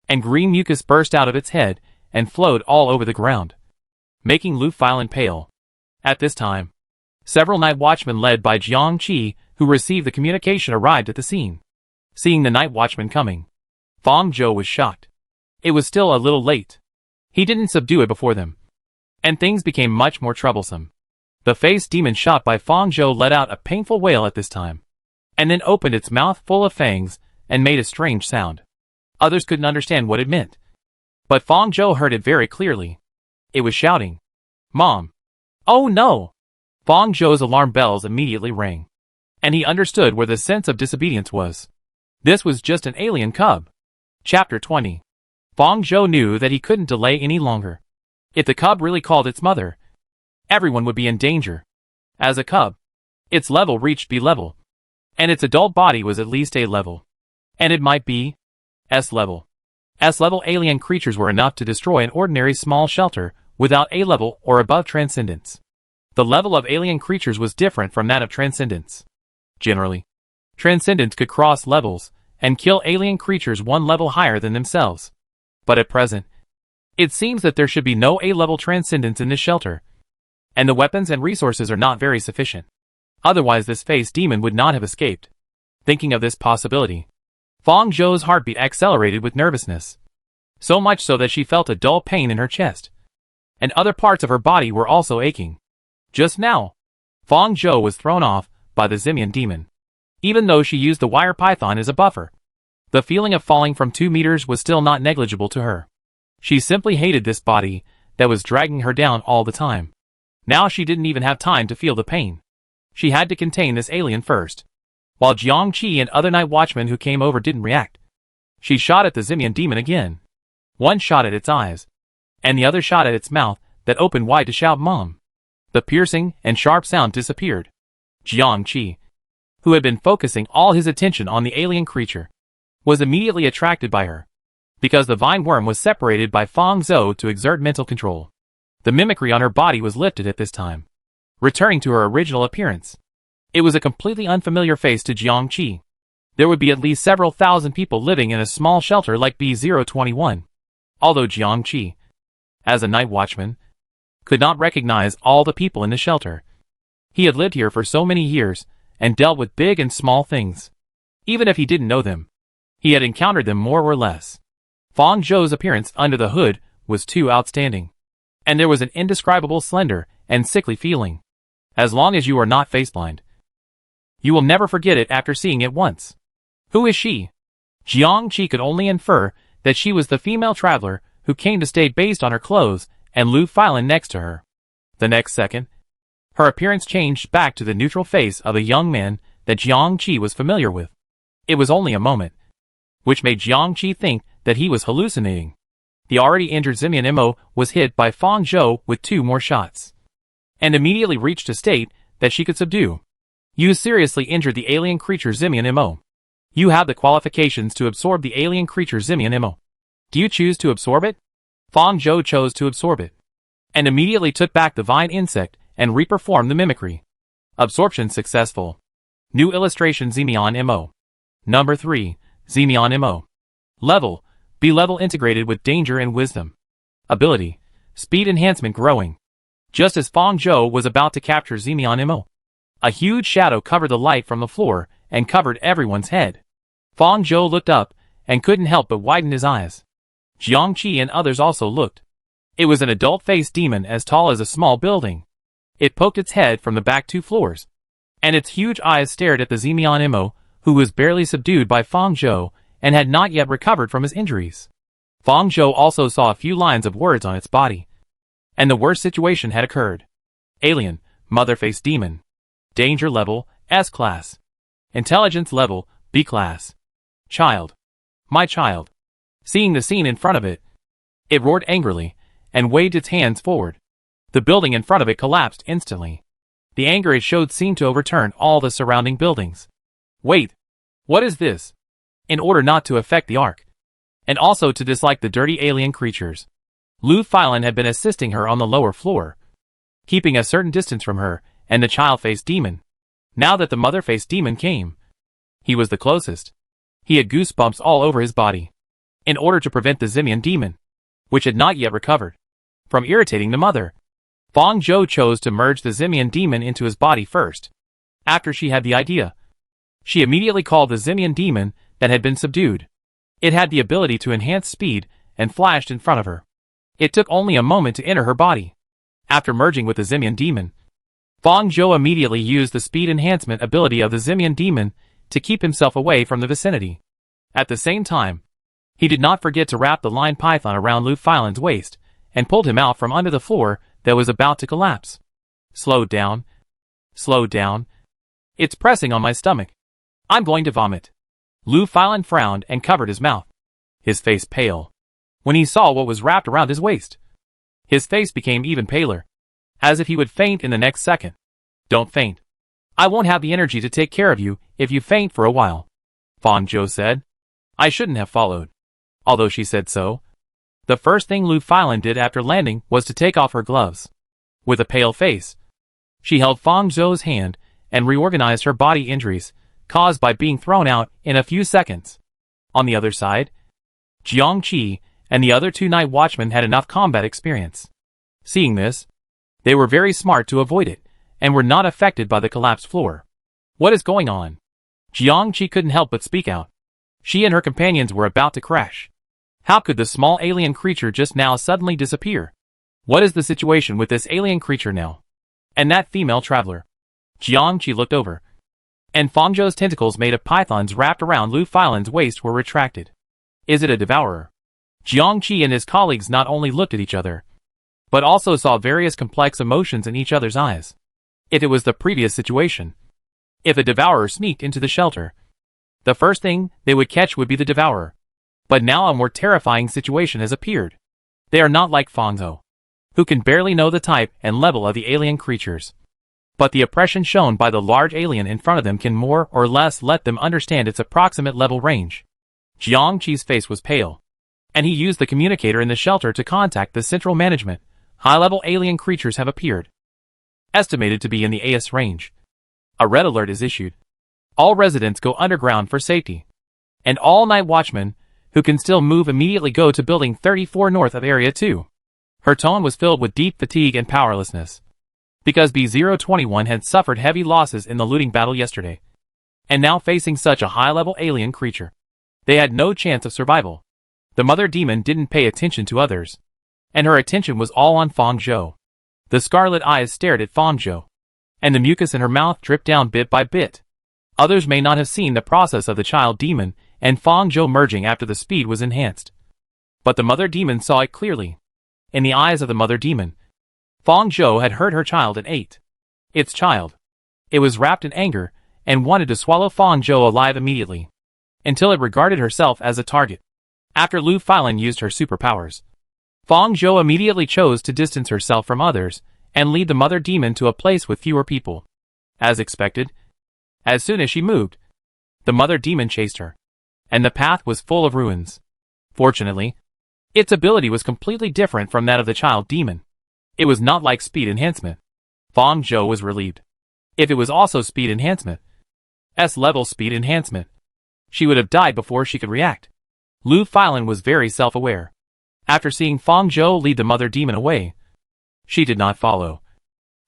and green mucus burst out of its head and flowed all over the ground, making Lu Filan pale. At this time, several night watchmen led by Jiang Qi, who received the communication, arrived at the scene. Seeing the night watchman coming, Fong Zhou was shocked. It was still a little late. He didn't subdue it before them, and things became much more troublesome. The face demon shot by Fong Zhou let out a painful wail at this time, and then opened its mouth full of fangs and made a strange sound. Others couldn't understand what it meant, but Fong Zhou heard it very clearly. It was shouting, "Mom!" Oh no! Fong Zhou's alarm bells immediately rang, and he understood where the sense of disobedience was. This was just an alien cub. Chapter 20. Fong Zhou knew that he couldn't delay any longer. If the cub really called its mother, everyone would be in danger. As a cub, its level reached B level, and its adult body was at least A level, and it might be S level. S level alien creatures were enough to destroy an ordinary small shelter without A level or above transcendence. The level of alien creatures was different from that of transcendence. Generally, transcendence could cross levels and kill alien creatures one level higher than themselves. But at present, it seems that there should be no A-level transcendence in this shelter, and the weapons and resources are not very sufficient. Otherwise this face demon would not have escaped. Thinking of this possibility, Fong Zhou's heartbeat accelerated with nervousness, so much so that she felt a dull pain in her chest, and other parts of her body were also aching. Just now, Fong Zhou was thrown off by the Zimian demon, even though she used the wire python as a buffer. The feeling of falling from 2 meters was still not negligible to her. She simply hated this body that was dragging her down all the time. Now she didn't even have time to feel the pain. She had to contain this alien first. While Jiang Qi and other night watchmen who came over didn't react, she shot at the Zimian demon again. One shot at its eyes, and the other shot at its mouth that opened wide to shout "Mom!" The piercing and sharp sound disappeared. Jiang Qi, who had been focusing all his attention on the alien creature, was immediately attracted by her, because the vine worm was separated by Fong Zhou to exert mental control. The mimicry on her body was lifted at this time, returning to her original appearance. It was a completely unfamiliar face to Jiang Qi. There would be at least several thousand people living in a small shelter like B021. Although Jiang Qi, as a night watchman, could not recognize all the people in the shelter. He had lived here for so many years and dealt with big and small things. Even if he didn't know them, he had encountered them more or less. Fong Zhou's appearance under the hood was too outstanding, and there was an indescribable slender and sickly feeling. As long as you are not faceblind, you will never forget it after seeing it once. Who is she? Jiang Qi could only infer that she was the female traveler who came to stay based on her clothes and Lu Filan next to her. The next second, her appearance changed back to the neutral face of a young man that Jiang Qi was familiar with. It was only a moment, which made Jiang Qi think that he was hallucinating. The already injured Zimian Mo was hit by Fong Zhou with 2 more shots, and immediately reached a state that she could subdue. You seriously injured the alien creature Zimian Mo. You have the qualifications to absorb the alien creature Zimian Mo. Do you choose to absorb it? Fong Zhou chose to absorb it, and immediately took back the vine insect and reperformed the mimicry. Absorption successful. New illustration Zimian Mo. Number 3, Zimian Mo. Level, B level integrated with danger and wisdom. Ability, speed enhancement growing. Just as Fong Zhou was about to capture Zimian Mo, a huge shadow covered the light from the floor and covered everyone's head. Fong Zhou looked up and couldn't help but widen his eyes. Jiang Qi and others also looked. It was an adult-faced demon as tall as a small building. It poked its head from the back 2 floors, and its huge eyes stared at the Zimian Mo, who was barely subdued by Fong Zhou and had not yet recovered from his injuries. Fong Zhou also saw a few lines of words on its body, and the worst situation had occurred. Alien, mother-faced demon. Danger level, S class. Intelligence level, B class. Child. My child. Seeing the scene in front of it, it roared angrily, and waved its hands forward. The building in front of it collapsed instantly. The anger it showed seemed to overturn all the surrounding buildings. Wait! What is this? In order not to affect the ark, and also to dislike the dirty alien creatures, Lu Filan had been assisting her on the lower floor, keeping a certain distance from her and the child-faced demon. Now that the mother-faced demon came, he was the closest. He had goosebumps all over his body, in order to prevent the simian demon, which had not yet recovered, from irritating the mother. Fong Zhou chose to merge the simian demon into his body first. After she had the idea, she immediately called the simian demon that had been subdued. It had the ability to enhance speed and flashed in front of her. It took only a moment to enter her body. After merging with the simian demon, Fong Zhou immediately used the speed enhancement ability of the simian demon to keep himself away from the vicinity. At the same time, he did not forget to wrap the lion python around Lu Filan's waist and pulled him out from under the floor that was about to collapse. Slow down. Slow down. It's pressing on my stomach. I'm going to vomit. Lu Filan frowned and covered his mouth, his face pale, when he saw what was wrapped around his waist. His face became even paler, as if he would faint in the next second. Don't faint. I won't have the energy to take care of you if you faint for a while, Fong Zhou said. I shouldn't have followed. Although she said so, the first thing Lu Filan did after landing was to take off her gloves. With a pale face, she held Fong Zhou's hand and reorganized her body injuries caused by being thrown out in a few seconds. On the other side, Jiang Qi and the other two night watchmen had enough combat experience. Seeing this, they were very smart to avoid it, and were not affected by the collapsed floor. What is going on? Jiang Qi couldn't help but speak out. She and her companions were about to crash. How could the small alien creature just now suddenly disappear? What is the situation with this alien creature now? And that female traveler? Jiang Qi looked over, and Fong Zhou's tentacles made of pythons wrapped around Lu Filan's waist were retracted. Is it a devourer? Jiang Qi and his colleagues not only looked at each other, but also saw various complex emotions in each other's eyes. If it was the previous situation, if a devourer sneaked into the shelter, the first thing they would catch would be the devourer. But now a more terrifying situation has appeared. They are not like Fong Zhou, who can barely know the type and level of the alien creatures. But the oppression shown by the large alien in front of them can more or less let them understand its approximate level range. Jiang Qi's face was pale, and he used the communicator in the shelter to contact the central management. High-level alien creatures have appeared, estimated to be in the AS range. A red alert is issued. All residents go underground for safety, and all night watchmen who can still move immediately go to Building 34 north of Area 2. Her tone was filled with deep fatigue and powerlessness, because B-021 had suffered heavy losses in the looting battle yesterday, and now facing such a high-level alien creature, they had no chance of survival. The mother demon didn't pay attention to others, and her attention was all on Fong Zhou. The scarlet eyes stared at Fong Zhou, and the mucus in her mouth dripped down bit by bit. Others may not have seen the process of the child demon and Fong Zhou merging after the speed was enhanced, but the mother demon saw it clearly. In the eyes of the mother demon, Fong Zhou had hurt her child and ate its child. It was wrapped in anger and wanted to swallow Fong Zhou alive immediately, until it regarded herself as a target. After Lu Filan used her superpowers, Fong Zhou immediately chose to distance herself from others and lead the mother demon to a place with fewer people. As expected, as soon as she moved, the mother demon chased her, and the path was full of ruins. Fortunately, its ability was completely different from that of the child demon. It was not like speed enhancement. Fong Zhou was relieved. If it was also speed enhancement, S-level speed enhancement, she would have died before she could react. Lu Filan was very self-aware. After seeing Fong Zhou lead the mother demon away, she did not follow,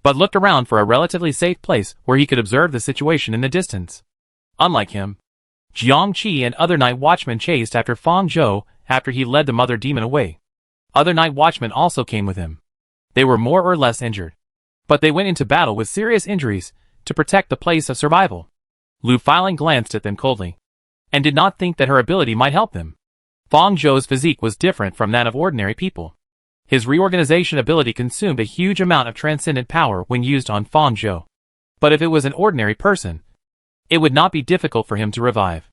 but looked around for a relatively safe place where he could observe the situation in the distance. Unlike him, Jiang Qi and other night watchmen chased after Fong Zhou after he led the mother demon away. Other night watchmen also came with him. They were more or less injured, but they went into battle with serious injuries to protect the place of survival. Lu Filan glanced at them coldly, and did not think that her ability might help them. Fong Zhou's physique was different from that of ordinary people. His reorganization ability consumed a huge amount of transcendent power when used on Fong Zhou. But if it was an ordinary person, it would not be difficult for him to revive.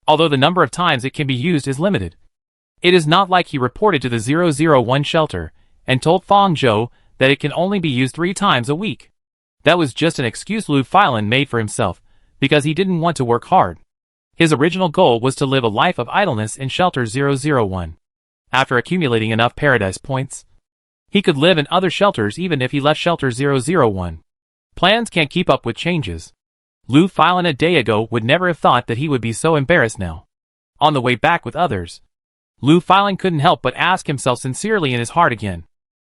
although the number of times it can be used is limited. It is not like he reported to the 001 shelter and told Fong Zhou that it can only be used 3 times a week. That was just an excuse Lu Filan made for himself, because he didn't want to work hard. His original goal was to live a life of idleness in Shelter 001. After accumulating enough paradise points, he could live in other shelters even if he left Shelter 001. Plans can't keep up with changes. Lu Filan a day ago would never have thought that he would be so embarrassed now. On the way back with others, Lu Filan couldn't help but ask himself sincerely in his heart again.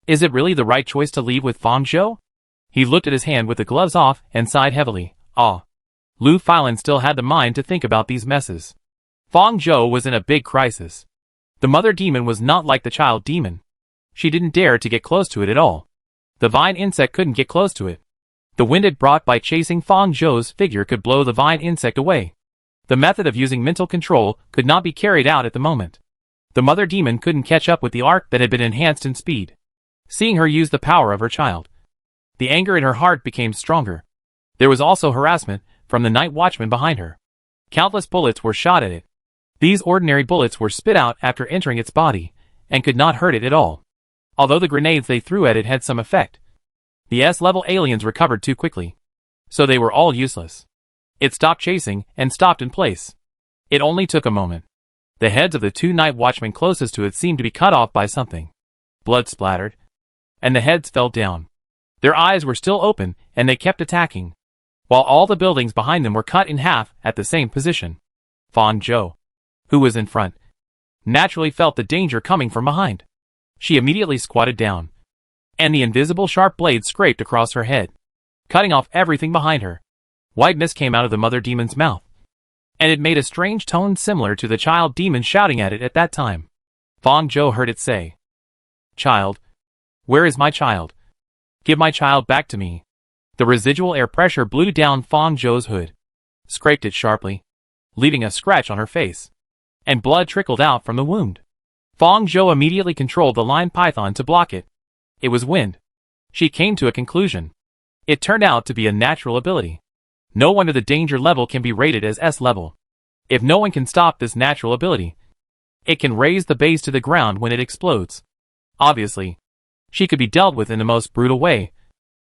Is it really the right choice to leave with Fong Zhou? He looked at his hand with the gloves off and sighed heavily. Lu Filan still had the mind to think about these messes. Fong Zhou was in a big crisis. The mother demon was not like the child demon. She didn't dare to get close to it at all. The vine insect couldn't get close to it. The wind it brought by chasing Fong Zhou's figure could blow the vine insect away. The method of using mental control could not be carried out at the moment. The mother demon couldn't catch up with the arc that had been enhanced in speed. Seeing her use the power of her child, the anger in her heart became stronger. There was also harassment from the night watchman behind her. Countless bullets were shot at it. These ordinary bullets were spit out after entering its body, and could not hurt it at all. Although the grenades they threw at it had some effect, the S-level aliens recovered too quickly, so they were all useless. It stopped chasing and stopped in place. It only took a moment. The heads of the 2 night watchmen closest to it seemed to be cut off by something. Blood splattered, and the heads fell down. Their eyes were still open, and they kept attacking, while all the buildings behind them were cut in half at the same position. Fong Zhou, who was in front, naturally felt the danger coming from behind. She immediately squatted down, and the invisible sharp blade scraped across her head, cutting off everything behind her. White mist came out of the mother demon's mouth, and it made a strange tone similar to the child demon shouting at it at that time. Fong Zhou heard it say, "Child, where is my child? Give my child back to me." The residual air pressure blew down Fong Zhou's hood, scraped it sharply, leaving a scratch on her face, and blood trickled out from the wound. Fong Zhou immediately controlled the line python to block it. It was wind. She came to a conclusion. It turned out to be a natural ability. No wonder the danger level can be rated as S level. If no one can stop this natural ability, it can raise the base to the ground when it explodes. Obviously, she could be dealt with in the most brutal way,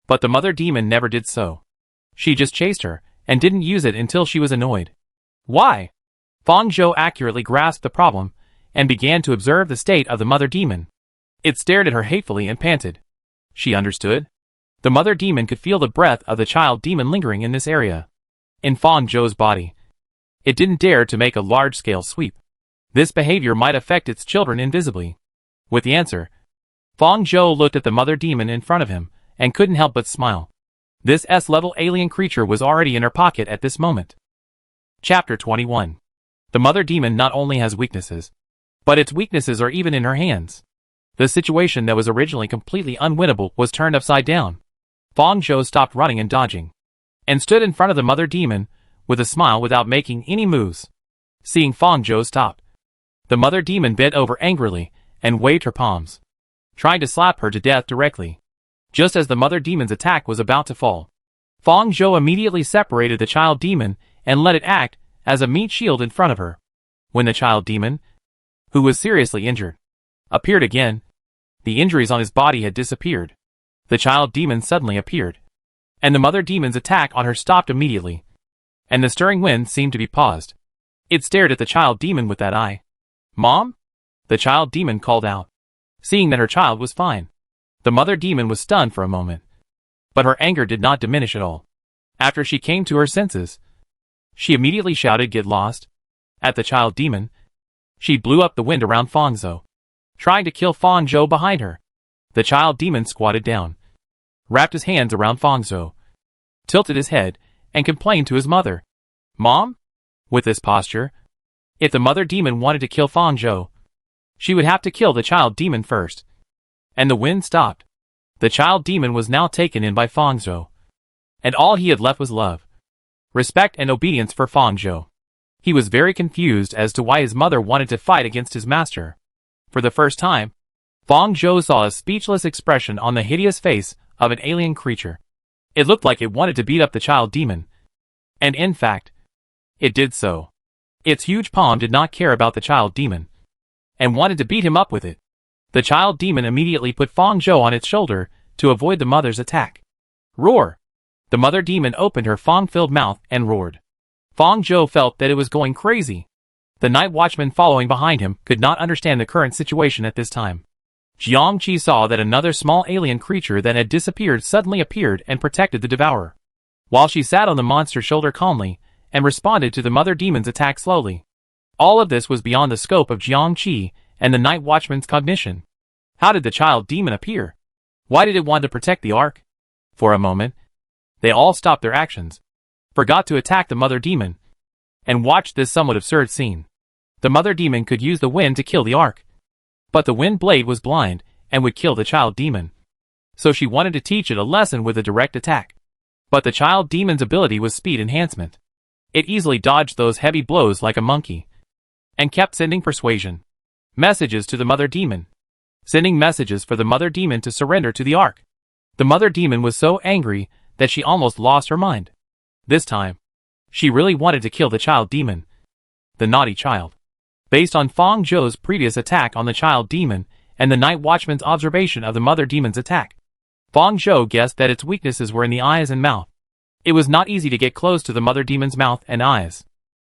but the mother demon never did so. She just chased her, and didn't use it until she was annoyed. Why? Fong Zhou accurately grasped the problem, and began to observe the state of the mother demon. It stared at her hatefully and panted. She understood. The mother demon could feel the breath of the child demon lingering in this area, in Fong Zhou's body. It didn't dare to make a large-scale sweep. This behavior might affect its children invisibly. With the answer, Fong Zhou looked at the mother demon in front of him, and couldn't help but smile. This S-level alien creature was already in her pocket at this moment. Chapter 21. The mother demon not only has weaknesses, but its weaknesses are even in her hands. The situation that was originally completely unwinnable was turned upside down. Fong Zhou stopped running and dodging, and stood in front of the mother demon, with a smile without making any moves. Seeing Fong Zhou stop, the mother demon bent over angrily, and waved her palms, trying to slap her to death directly. Just as the mother demon's attack was about to fall, Fong Zhou immediately separated the child demon, and let it act as a meat shield in front of her. When the child demon, who was seriously injured, appeared again, the injuries on his body had disappeared. The child demon suddenly appeared, and the mother demon's attack on her stopped immediately, and the stirring wind seemed to be paused. It stared at the child demon with that eye. "Mom?" The child demon called out, seeing that her child was fine. The mother demon was stunned for a moment, but her anger did not diminish at all. After she came to her senses, she immediately shouted, "Get lost!" at the child demon. She blew up the wind around Fong Zhou, trying to kill Fong Zhou behind her. The child demon squatted down, wrapped his hands around Fong Zhou, tilted his head, and complained to his mother. "Mom?" With this posture, if the mother demon wanted to kill Fong Zhou, she would have to kill the child demon first. And the wind stopped. The child demon was now taken in by Fong Zhou, and all he had left was love, respect and obedience for Fong Zhou. He was very confused as to why his mother wanted to fight against his master. For the first time, Fong Zhou saw a speechless expression on the hideous face of an alien creature. It looked like it wanted to beat up the child demon, and in fact, it did so. Its huge palm did not care about the child demon, and wanted to beat him up with it. The child demon immediately put Fang Zhou on its shoulder to avoid the mother's attack. Roar! The mother demon opened her fang-filled mouth and roared. Fang Zhou felt that it was going crazy. The night watchman following behind him could not understand the current situation at this time. Jiang Qi saw that another small alien creature that had disappeared suddenly appeared and protected the devourer, while she sat on the monster's shoulder calmly and responded to the mother demon's attack slowly. All of this was beyond the scope of Jiang Qi and the night watchman's cognition. How did the child demon appear? Why did it want to protect the Ark? For a moment, they all stopped their actions, forgot to attack the mother demon, and watched this somewhat absurd scene. The mother demon could use the wind to kill the Ark, but the wind blade was blind and would kill the child demon. So she wanted to teach it a lesson with a direct attack. But the child demon's ability was speed enhancement. It easily dodged those heavy blows like a monkey, and kept sending persuasion messages to the mother demon, sending messages for the mother demon to surrender to the Ark. The mother demon was so angry that she almost lost her mind. This time, she really wanted to kill the child demon. The naughty child. Based on Fang Zhou's previous attack on the child demon and the night watchman's observation of the mother demon's attack, Fang Zhou guessed that its weaknesses were in the eyes and mouth. It was not easy to get close to the mother demon's mouth and eyes.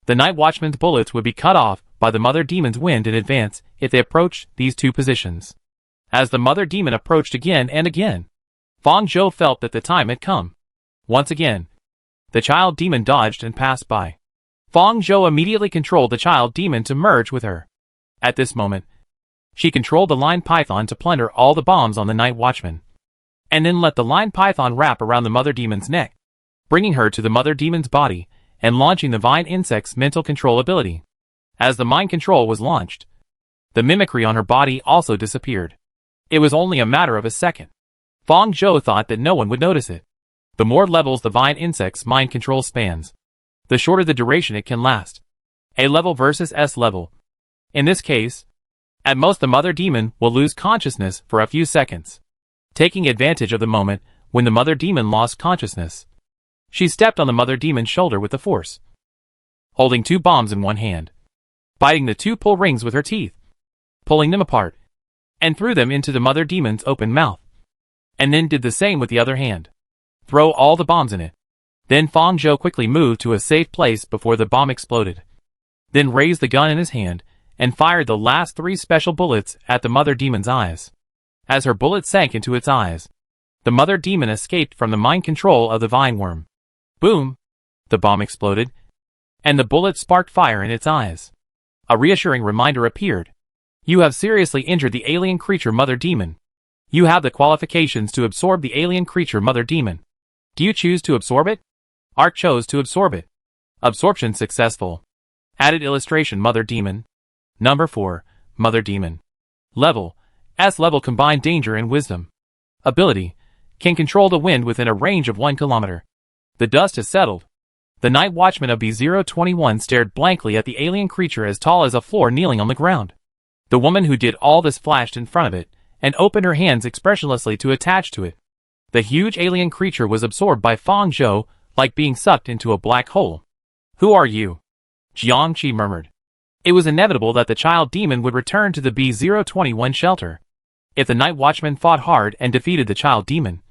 The night watchman's bullets would be cut off by the mother demon's wind in advance if they approached these two positions. As the mother demon approached again and again, Fang Zhou felt that the time had come. Once again, the child demon dodged and passed by. Fang Zhou immediately controlled the child demon to merge with her. At this moment, she controlled the line python to plunder all the bombs on the night watchman, and then let the line python wrap around the mother demon's neck, bringing her to the mother demon's body and launching the vine insect's mental control ability. As the mind control was launched, the mimicry on her body also disappeared. It was only a matter of a second. Fang Zhou thought that no one would notice it. The more levels the vine insect's mind control spans, the shorter the duration it can last. A level versus S level. In this case, at most the mother demon will lose consciousness for a few seconds. Taking advantage of the moment when the mother demon lost consciousness, she stepped on the mother demon's shoulder with the force, holding two bombs in one hand, biting the two pull rings with her teeth, pulling them apart, and threw them into the mother demon's open mouth, and then did the same with the other hand. Throw all the bombs in it. Then Fang Zhou quickly moved to a safe place before the bomb exploded, then raised the gun in his hand and fired the last 3 special bullets at the mother demon's eyes. As her bullet sank into its eyes, the mother demon escaped from the mind control of the vine worm. Boom! The bomb exploded, and the bullet sparked fire in its eyes. A reassuring reminder appeared. You have seriously injured the alien creature mother demon. You have the qualifications to absorb the alien creature mother demon. Do you choose to absorb it? Ark chose to absorb it. Absorption successful. Added illustration mother demon. Number 4, mother demon. Level, S level combined danger and wisdom. Ability, can control the wind within a range of 1 kilometer. The dust has settled. The night watchman of B021 stared blankly at the alien creature as tall as a floor kneeling on the ground. The woman who did all this flashed in front of it and opened her hands expressionlessly to attach to it. The huge alien creature was absorbed by Fang Zhou like being sucked into a black hole. Who are you? Jiang Qi murmured. It was inevitable that the child demon would return to the B021 shelter. If the night watchman fought hard and defeated the child demon,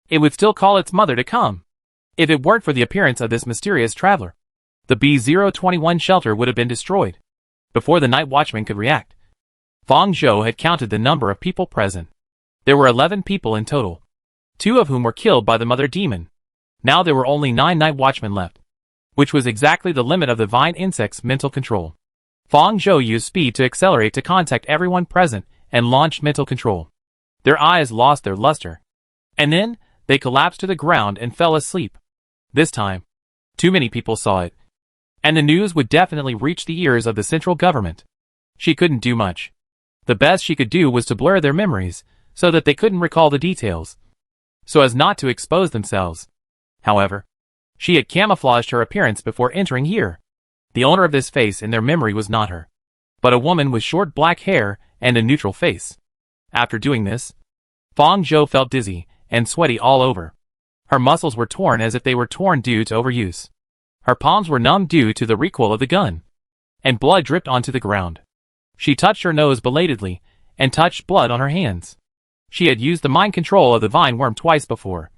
it would still call its mother to come. If it weren't for the appearance of this mysterious traveler, the B021 shelter would have been destroyed. Before the night watchman could react, Fang Zhou had counted the number of people present. There were 11 people in total, 2 of whom were killed by the mother demon. Now there were only 9 night watchmen left, which was exactly the limit of the vine insect's mental control. Fang Zhou used speed to accelerate to contact everyone present and launched mental control. Their eyes lost their luster, and then they collapsed to the ground and fell asleep. This time, too many people saw it, and the news would definitely reach the ears of the central government. She couldn't do much. The best she could do was to blur their memories so that they couldn't recall the details, so as not to expose themselves. However, she had camouflaged her appearance before entering here. The owner of this face in their memory was not her, but a woman with short black hair and a neutral face. After doing this, Fang Zhou felt dizzy and sweaty all over. Her muscles were torn as if they were torn due to overuse. Her palms were numb due to the recoil of the gun. and blood dripped onto the ground. She touched her nose belatedly, and touched blood on her hands. She had used the mind control of the vine worm twice before.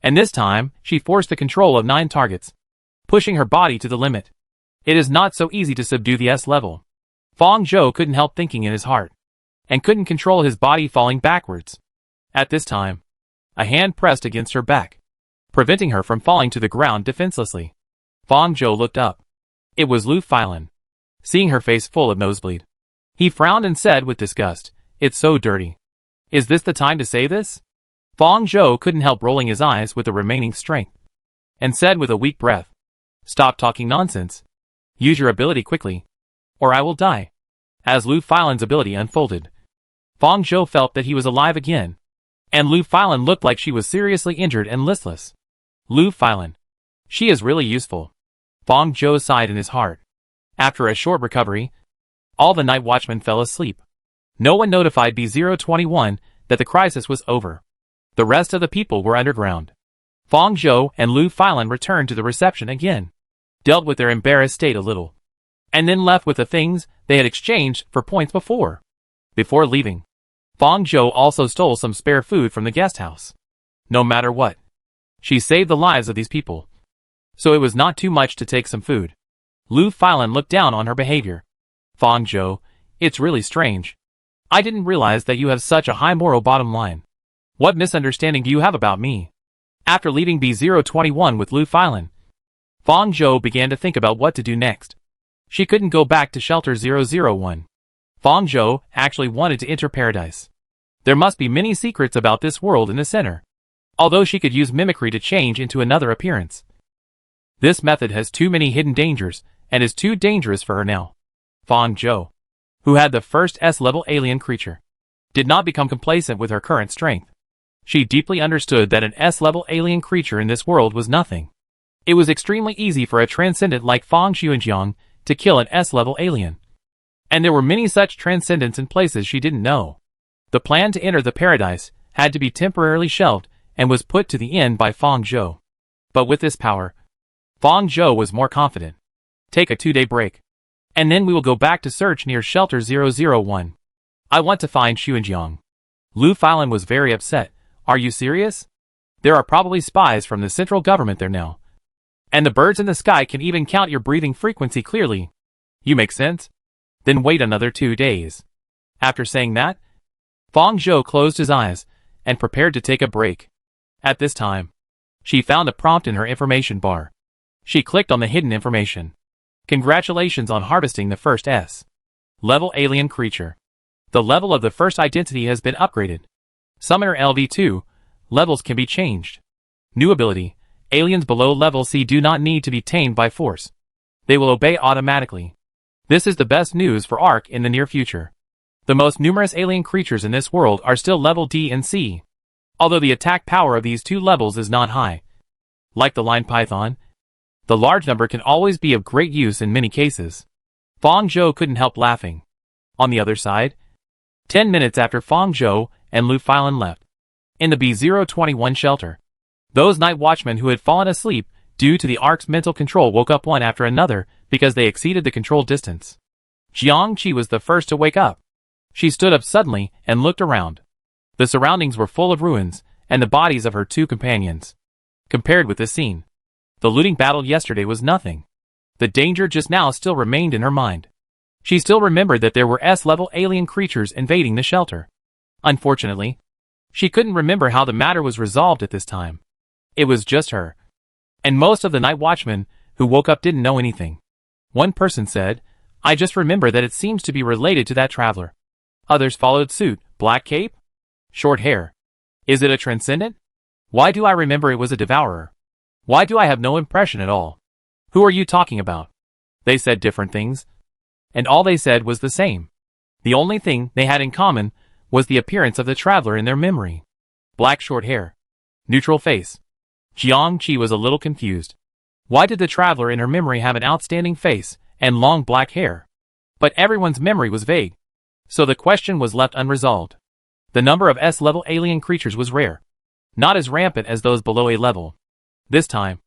And this time, she forced the control of 9 targets, pushing her body to the limit. It is not so easy to subdue the S level. Fong Zhou couldn't help thinking in his heart, and couldn't control his body falling backwards. At this time, a hand pressed against her back, preventing her from falling to the ground defenselessly. Fong Zhou looked up. It was Lu Filan. Seeing her face full of nosebleed, he frowned and said with disgust, "It's so dirty. Is this the time to say this?" Fong Zhou couldn't help rolling his eyes with the remaining strength, and said with a weak breath, "Stop talking nonsense. Use your ability quickly, or I will die." As Lu Filan's ability unfolded, Fong Zhou felt that he was alive again, and Lu Filan looked like she was seriously injured and listless. Lu Filan. She is really useful. Fong Zhou sighed in his heart. After a short recovery, all the night watchmen fell asleep. No one notified B021 that the crisis was over. The rest of the people were underground. Fong Zhou and Lu Filan returned to the reception again, dealt with their embarrassed state a little, and then left with the things they had exchanged for points before. Before leaving, Fong Zhou also stole some spare food from the guest house. No matter what, she saved the lives of these people, so it was not too much to take some food. Lu Filan looked down on her behavior. Fong Zhou, it's really strange. I didn't realize that you have such a high moral bottom line. What misunderstanding do you have about me? After leaving B021 with Lu Filan, Fong Zhou began to think about what to do next. She couldn't go back to Shelter 001. Fong Zhou actually wanted to enter paradise. There must be many secrets about this world in the center, although she could use mimicry to change into another appearance. This method has too many hidden dangers, and is too dangerous for her now. Fong Zhou, who had the first S-level alien creature, did not become complacent with her current strength. She deeply understood that an S-level alien creature in this world was nothing. It was extremely easy for a transcendent like Fong Xuanjiang to kill an S-level alien. And there were many such transcendents in places she didn't know. The plan to enter the paradise had to be temporarily shelved and was put to the end by Fong Zhou. But with this power, Fong Zhou was more confident. Take a 2-day break, and then we will go back to search near Shelter 001. I want to find Xuanjiang. Lu Filan was very upset. Are you serious? There are probably spies from the central government there now. And the birds in the sky can even count your breathing frequency clearly. You make sense? Then wait another 2 days. After saying that, Fong Zhou closed his eyes and prepared to take a break. At this time, she found a prompt in her information bar. She clicked on the hidden information. Congratulations on harvesting the first S-level alien creature. The level of the first identity has been upgraded. Summoner LV2, levels can be changed. New ability, aliens below level C do not need to be tamed by force. They will obey automatically. This is the best news for ARK in the near future. The most numerous alien creatures in this world are still level D and C, although the attack power of these 2 levels is not high. Like the line python, the large number can always be of great use in many cases. Fong Zhou couldn't help laughing. On the other side, 10 minutes after Fong Zhou and Lu Filan left, in the B021 shelter, those night watchmen who had fallen asleep due to the ARK's mental control woke up one after another because they exceeded the control distance. Jiang Qi was the first to wake up. She stood up suddenly and looked around. The surroundings were full of ruins and the bodies of her 2 companions. Compared with this scene, the looting battle yesterday was nothing. The danger just now still remained in her mind. She still remembered that there were S-level alien creatures invading the shelter. Unfortunately, she couldn't remember how the matter was resolved at this time. It was just her. And most of the night watchmen who woke up didn't know anything. One person said, I just remember that it seems to be related to that traveler. Others followed suit. Black cape? Short hair. Is it a transcendent? Why do I remember it was a devourer? Why do I have no impression at all? Who are you talking about? They said different things, and all they said was the same. The only thing they had in common was the appearance of the traveler in their memory. Black short hair. Neutral face. Jiang Qi was a little confused. Why did the traveler in her memory have an outstanding face and long black hair? But everyone's memory was vague, so the question was left unresolved. The number of S-level alien creatures was rare, not as rampant as those below A level. This time,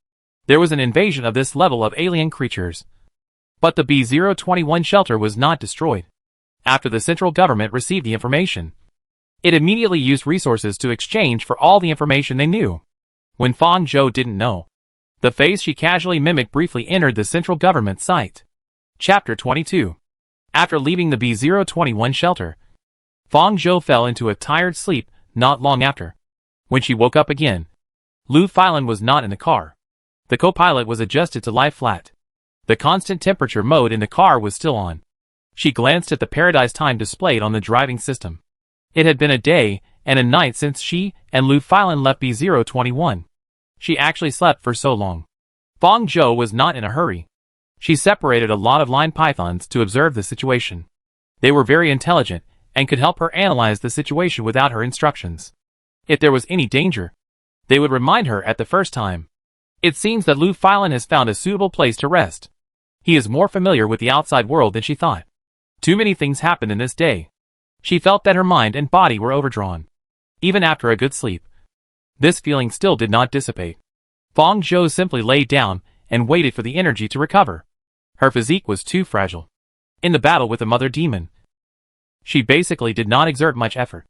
there was an invasion of this level of alien creatures. But the B-021 shelter was not destroyed. After the central government received the information, it immediately used resources to exchange for all the information they knew. When Fang Zhou didn't know, the face she casually mimicked briefly entered the central government site. Chapter 22. After leaving the B-021 shelter, Fang Zhou fell into a tired sleep not long after. When she woke up again, Lu Filan was not in the car. The co-pilot was adjusted to lie flat. The constant temperature mode in the car was still on. She glanced at the paradise time displayed on the driving system. It had been a day and a night since she and Lu Filan left B-021. She actually slept for so long. Fang Zhou was not in a hurry. She separated a lot of line pythons to observe the situation. They were very intelligent and could help her analyze the situation without her instructions. If there was any danger, they would remind her at the first time. It seems that Lu Filan has found a suitable place to rest. He is more familiar with the outside world than she thought. Too many things happened in this day. She felt that her mind and body were overdrawn. Even after a good sleep, this feeling still did not dissipate. Fang Zhou simply lay down and waited for the energy to recover. Her physique was too fragile. In the battle with the mother demon, she basically did not exert much effort.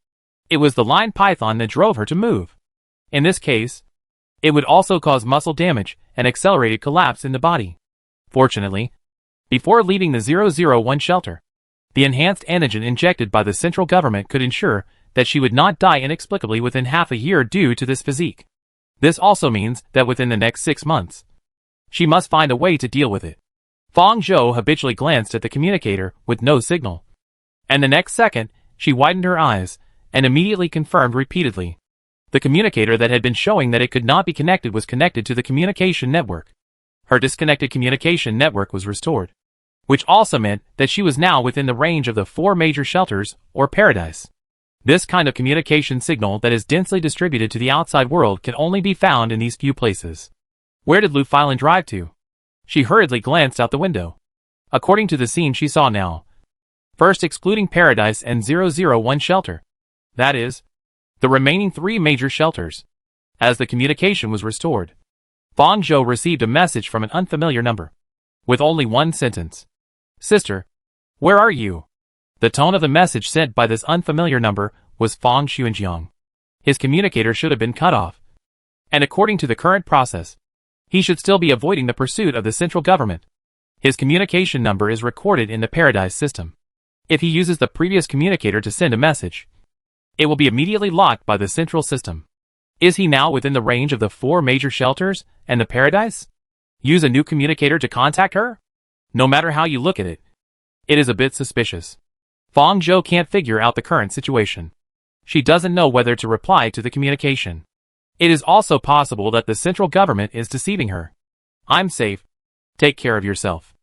It was the line python that drove her to move. In this case, it would also cause muscle damage and accelerated collapse in the body. Fortunately, before leaving the 001 shelter, the enhanced antigen injected by the central government could ensure that she would not die inexplicably within half a year due to this physique. This also means that within the next 6 months, she must find a way to deal with it. Fang Zhou habitually glanced at the communicator with no signal. And the next second, she widened her eyes and immediately confirmed repeatedly. The communicator that had been showing that it could not be connected was connected to the communication network. Her disconnected communication network was restored, which also meant that she was now within the range of the 4 major shelters, or paradise. This kind of communication signal that is densely distributed to the outside world can only be found in these few places. Where did Lu Filan drive to? She hurriedly glanced out the window. According to the scene she saw now, first excluding paradise and 001 shelter, that is, the remaining 3 major shelters. As the communication was restored, Fang Zhou received a message from an unfamiliar number, with only one sentence. "Sister, where are you?" The tone of the message sent by this unfamiliar number was Fang Xuanjiang. His communicator should have been cut off. And according to the current process, he should still be avoiding the pursuit of the central government. His communication number is recorded in the Paradise system. If he uses the previous communicator to send a message, it will be immediately locked by the central system. Is he now within the range of the 4 major shelters and the Paradise? Use a new communicator to contact her? No matter how you look at it, it is a bit suspicious. Fang Zhou can't figure out the current situation. She doesn't know whether to reply to the communication. It is also possible that the central government is deceiving her. "I'm safe. Take care of yourself."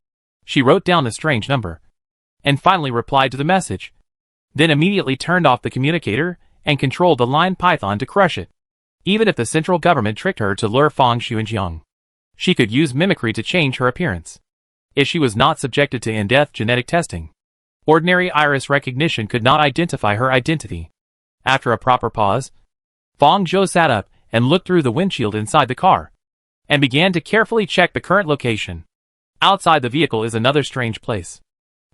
She wrote down the strange number, and finally replied to the message, then immediately turned off the communicator and controlled the line python to crush it. Even if the central government tricked her to lure Fang Xuanjiang, she could use mimicry to change her appearance. If she was not subjected to in-depth genetic testing, ordinary iris recognition could not identify her identity. After a proper pause, Fang Zhou sat up and looked through the windshield inside the car, and began to carefully check the current location. Outside the vehicle is another strange place.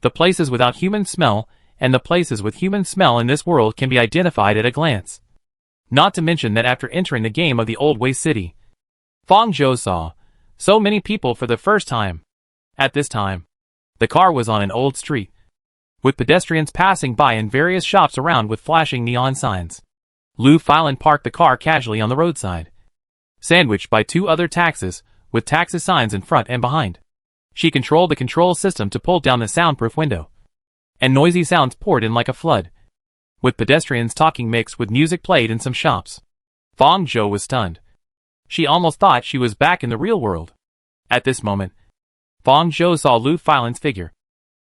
The places without human smell and the places with human smell in this world can be identified at a glance. Not to mention that after entering the game of the Old Way City, Fang Zhou saw so many people for the first time. At this time, the car was on an old street, with pedestrians passing by and various shops around with flashing neon signs. Lu Filan parked the car casually on the roadside, sandwiched by 2 other taxis with taxi signs in front and behind. She controlled the control system to pull down the soundproof window, and noisy sounds poured in like a flood, with pedestrians talking mixed with music played in some shops. Fang Zhou was stunned. She almost thought she was back in the real world. At this moment, Fang Zhou saw Lu Filan's figure,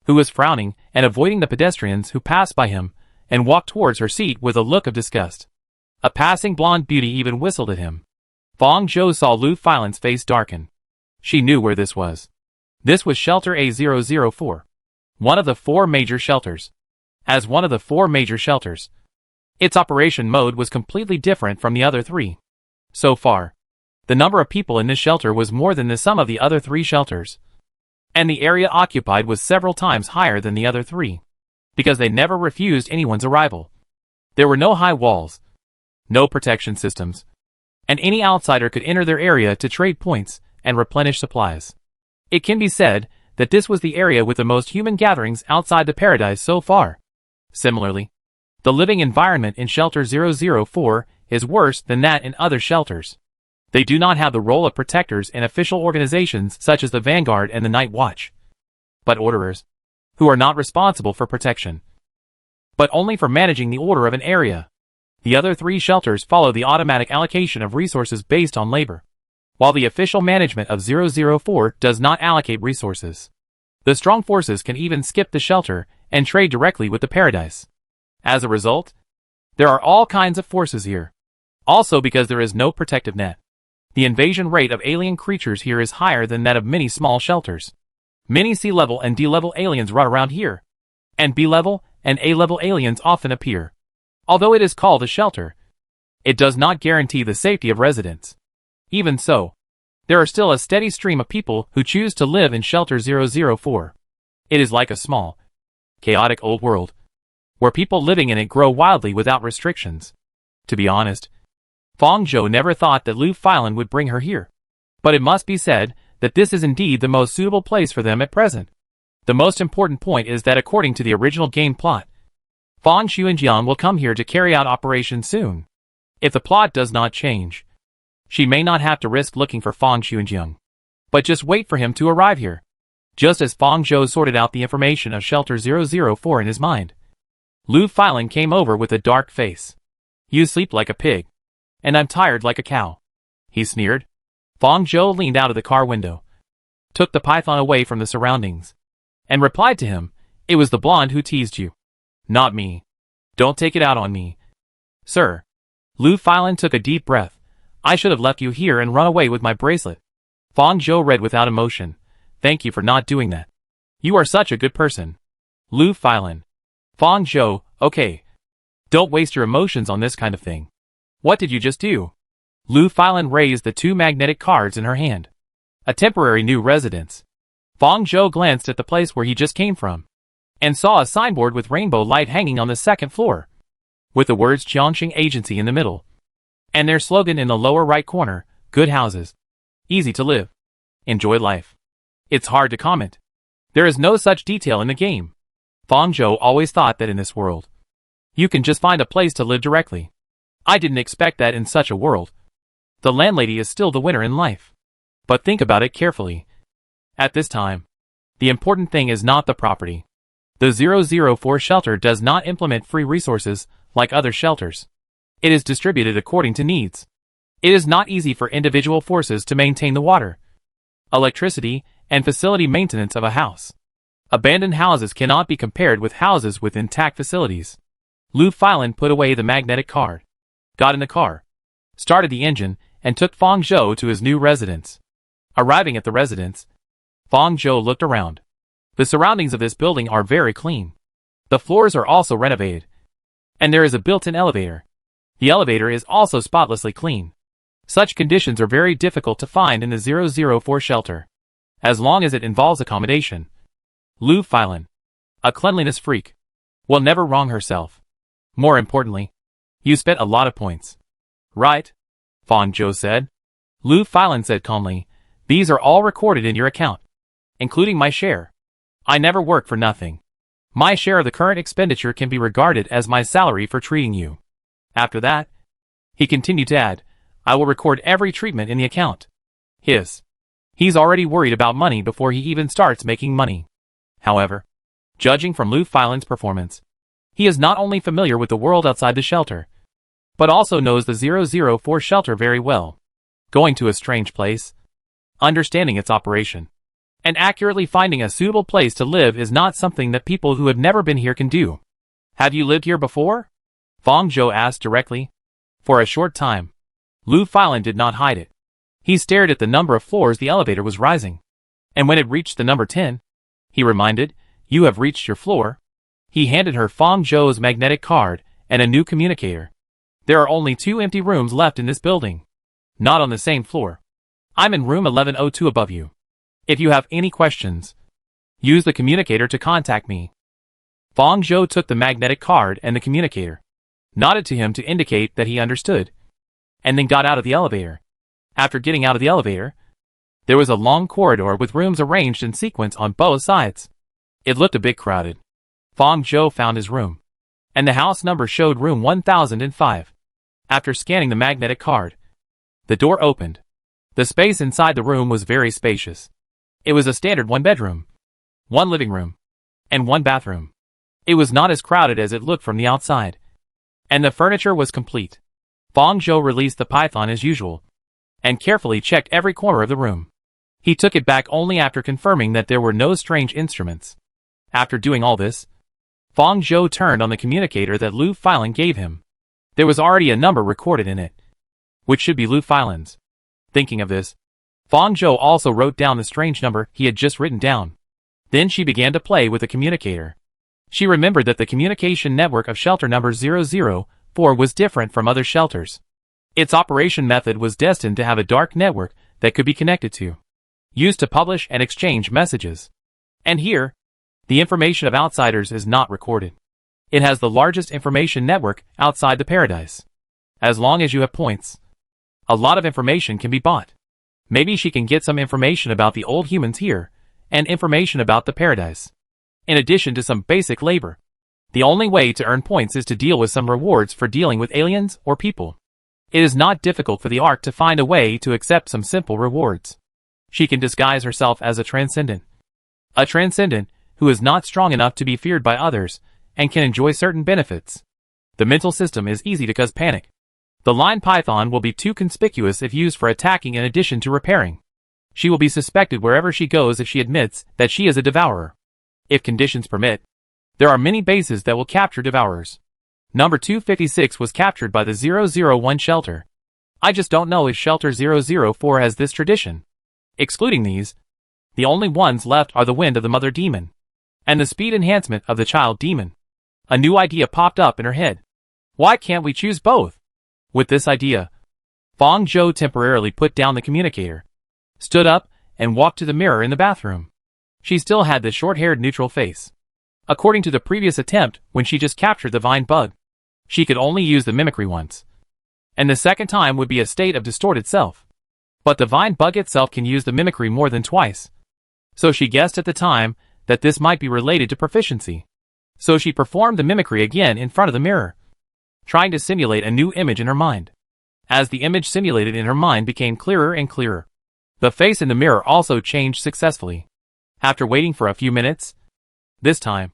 who was frowning and avoiding the pedestrians who passed by him, and walked towards her seat with a look of disgust. A passing blonde beauty even whistled at him. Fang Zhou saw Lu Filan's face darken. She knew where this was. This was Shelter A004, one of the 4 major shelters. As one of the 4 major shelters, its operation mode was completely different from the other 3. So far, the number of people in this shelter was more than the sum of the other 3 shelters. and the area occupied was several times higher than the other three, because they never refused anyone's arrival. There were no high walls, no protection systems, and any outsider could enter their area to trade points and replenish supplies. It can be said that this was the area with the most human gatherings outside the paradise so far. Similarly, the living environment in Shelter 004 is worse than that in other shelters. They do not have the role of protectors in official organizations such as the Vanguard and the Night Watch, but orderers, who are not responsible for protection, but only for managing the order of an area. The other three shelters follow the automatic allocation of resources based on labor, while the official management of 004 does not allocate resources. The strong forces can even skip the shelter and trade directly with the paradise. As a result, there are all kinds of forces here. Also, because there is no protective net, the invasion rate of alien creatures here is higher than that of many small shelters. Many C-level and D-level aliens run around here, and B-level and A-level aliens often appear. Although it is called a shelter, it does not guarantee the safety of residents. Even so, there are still a steady stream of people who choose to live in Shelter 004. It is like a small, chaotic old world, where people living in it grow wildly without restrictions. To be honest, Fong Zhou never thought that Lu Filan would bring her here. But it must be said that this is indeed the most suitable place for them at present. The most important point is that according to the original game plot, Fong Xuanjiang will come here to carry out operations soon. If the plot does not change, she may not have to risk looking for Fong Xuanjiang, but just wait for him to arrive here. Just as Fong Zhou sorted out the information of Shelter 004 in his mind, Lu Filan came over with a dark face. "You sleep like a pig, and I'm tired like a cow," he sneered. Fong Zhou leaned out of the car window, took the python away from the surroundings, and replied to him, "It was the blonde who teased you. Not me. Don't take it out on me." "Sir." Lu Filan took a deep breath. "I should have left you here and run away with my bracelet." Fong Zhou read without emotion, "Thank you for not doing that. You are such a good person." Lu Filan. Fong Zhou, "Okay. Don't waste your emotions on this kind of thing. What did you just do?" Lu Filan raised the two magnetic cards in her hand. "A temporary new residence." Fong Zhou glanced at the place where he just came from, and saw a signboard with rainbow light hanging on the second floor, with the words Jiangxing Agency in the middle, and their slogan in the lower right corner, "Good houses. Easy to live. Enjoy life." It's hard to comment. There is no such detail in the game. Fong Zhou always thought that in this world, you can just find a place to live directly. I didn't expect that in such a world. The landlady is still the winner in life. But think about it carefully. At this time, the important thing is not the property. The 004 shelter does not implement free resources like other shelters. It is distributed according to needs. It is not easy for individual forces to maintain the water, electricity, and facility maintenance of a house. Abandoned houses cannot be compared with houses with intact facilities. Lu Filan put away the magnetic card, got in the car, started the engine, and took Fong Zhou to his new residence. Arriving at the residence, Fong Zhou looked around. The surroundings of this building are very clean. The floors are also renovated, and there is a built-in elevator. The elevator is also spotlessly clean. Such conditions are very difficult to find in the 004 shelter, as long as it involves accommodation. Lu Filan, a cleanliness freak, will never wrong herself. More importantly, you spent a lot of points. Right? Fong Zhou said. Lu Filan said calmly, "These are all recorded in your account, including my share. I never work for nothing. My share of the current expenditure can be regarded as my salary for treating you." After that, he continued to add, "I will record every treatment in the account." He's already worried about money before he even starts making money. However, judging from Lu Filan's performance, he is not only familiar with the world outside the shelter, but also knows the 004 shelter very well. Going to a strange place, understanding its operation, and accurately finding a suitable place to live is not something that people who have never been here can do. "Have you lived here before?" Fong Zhou asked directly. For a short time, Lu Filan did not hide it. He stared at the number of floors the elevator was rising, and when it reached the number 10, he reminded, "You have reached your floor." He handed her Fong Zhou's magnetic card and a new communicator. "There are only 2 empty rooms left in this building. Not on the same floor. I'm in room 1102 above you. If you have any questions, Use the communicator to contact me. Fong Zhou took the magnetic card and the communicator, nodded to him to indicate that he understood, and then got out of the elevator. After getting out of the elevator, there was a long corridor with rooms arranged in sequence on both sides. It looked a bit crowded. Fong Zhou found his room, and the house number showed room 1005. After scanning the magnetic card, the door opened. The space inside the room was very spacious. It was a standard one-bedroom, one living room, and one bathroom. It was not as crowded as it looked from the outside, and the furniture was complete. Fong Zhou released the python as usual, and carefully checked every corner of the room. He took it back only after confirming that there were no strange instruments. After doing all this, Fong Zhou turned on the communicator that Lu Filan gave him. There was already a number recorded in it, which should be Lu Filan's. Thinking of this, Fong Zhou also wrote down the strange number he had just written down. Then she began to play with the communicator. She remembered that the communication network of shelter number 004 was different from other shelters. Its operation method was destined to have a dark network that could be connected to, used to publish and exchange messages. And here, the information of outsiders is not recorded. It has the largest information network outside the paradise. As long as you have points, a lot of information can be bought. Maybe she can get some information about the old humans here, and information about the paradise, in addition to some basic labor. The only way to earn points is to deal with some rewards for dealing with aliens or people. It is not difficult for the Ark to find a way to accept some simple rewards. She can disguise herself as a transcendent. A transcendent who is not strong enough to be feared by others and can enjoy certain benefits. The mental system is easy to cause panic. The line python will be too conspicuous if used for attacking in addition to repairing. She will be suspected wherever she goes if she admits that she is a devourer. If conditions permit, there are many bases that will capture devourers. Number 256 was captured by the 001 shelter. I just don't know if shelter 004 has this tradition. Excluding these, the only ones left are the wind of the mother demon and the speed enhancement of the child demon. A new idea popped up in her head. Why can't we choose both? With this idea, Fong Zhou temporarily put down the communicator, stood up, and walked to the mirror in the bathroom. She still had the short-haired neutral face. According to the previous attempt when she just captured the vine bug, she could only use the mimicry once, and the second time would be a state of distorted self. But the vine bug itself can use the mimicry more than twice. So she guessed at the time that this might be related to proficiency. So she performed the mimicry again in front of the mirror, trying to simulate a new image in her mind. As the image simulated in her mind became clearer and clearer, the face in the mirror also changed successfully. After waiting for a few minutes, this time,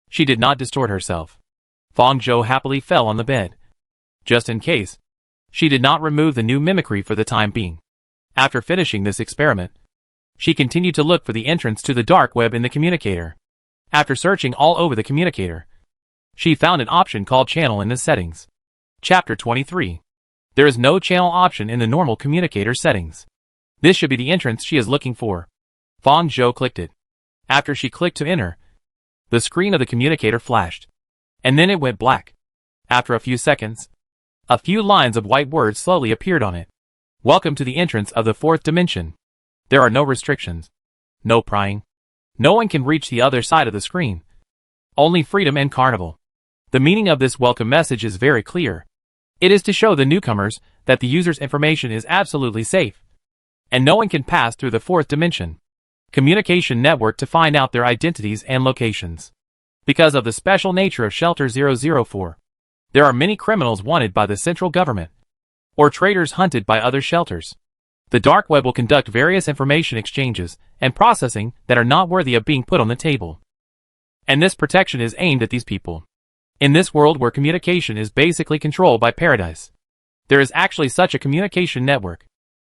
she did not distort herself. Fong Zhou happily fell on the bed. Just in case, she did not remove the new mimicry for the time being. After finishing this experiment, she continued to look for the entrance to the dark web in the communicator. After searching all over the communicator, she found an option called Channel in the settings. Chapter 23. There is no channel option in the normal communicator settings. This should be the entrance she is looking for. Fong Zhou clicked it. After she clicked to enter, the screen of the communicator flashed, and then it went black. After a few seconds, a few lines of white words slowly appeared on it. Welcome to the entrance of the fourth dimension. There are no restrictions, no prying. No one can reach the other side of the screen. Only freedom and carnival. The meaning of this welcome message is very clear. It is to show the newcomers that the user's information is absolutely safe, and no one can pass through the fourth dimension communication network to find out their identities and locations. Because of the special nature of Shelter 004, there are many criminals wanted by the central government, or traitors hunted by other shelters. The dark web will conduct various information exchanges and processing that are not worthy of being put on the table. And this protection is aimed at these people. In this world where communication is basically controlled by paradise, there is actually such a communication network,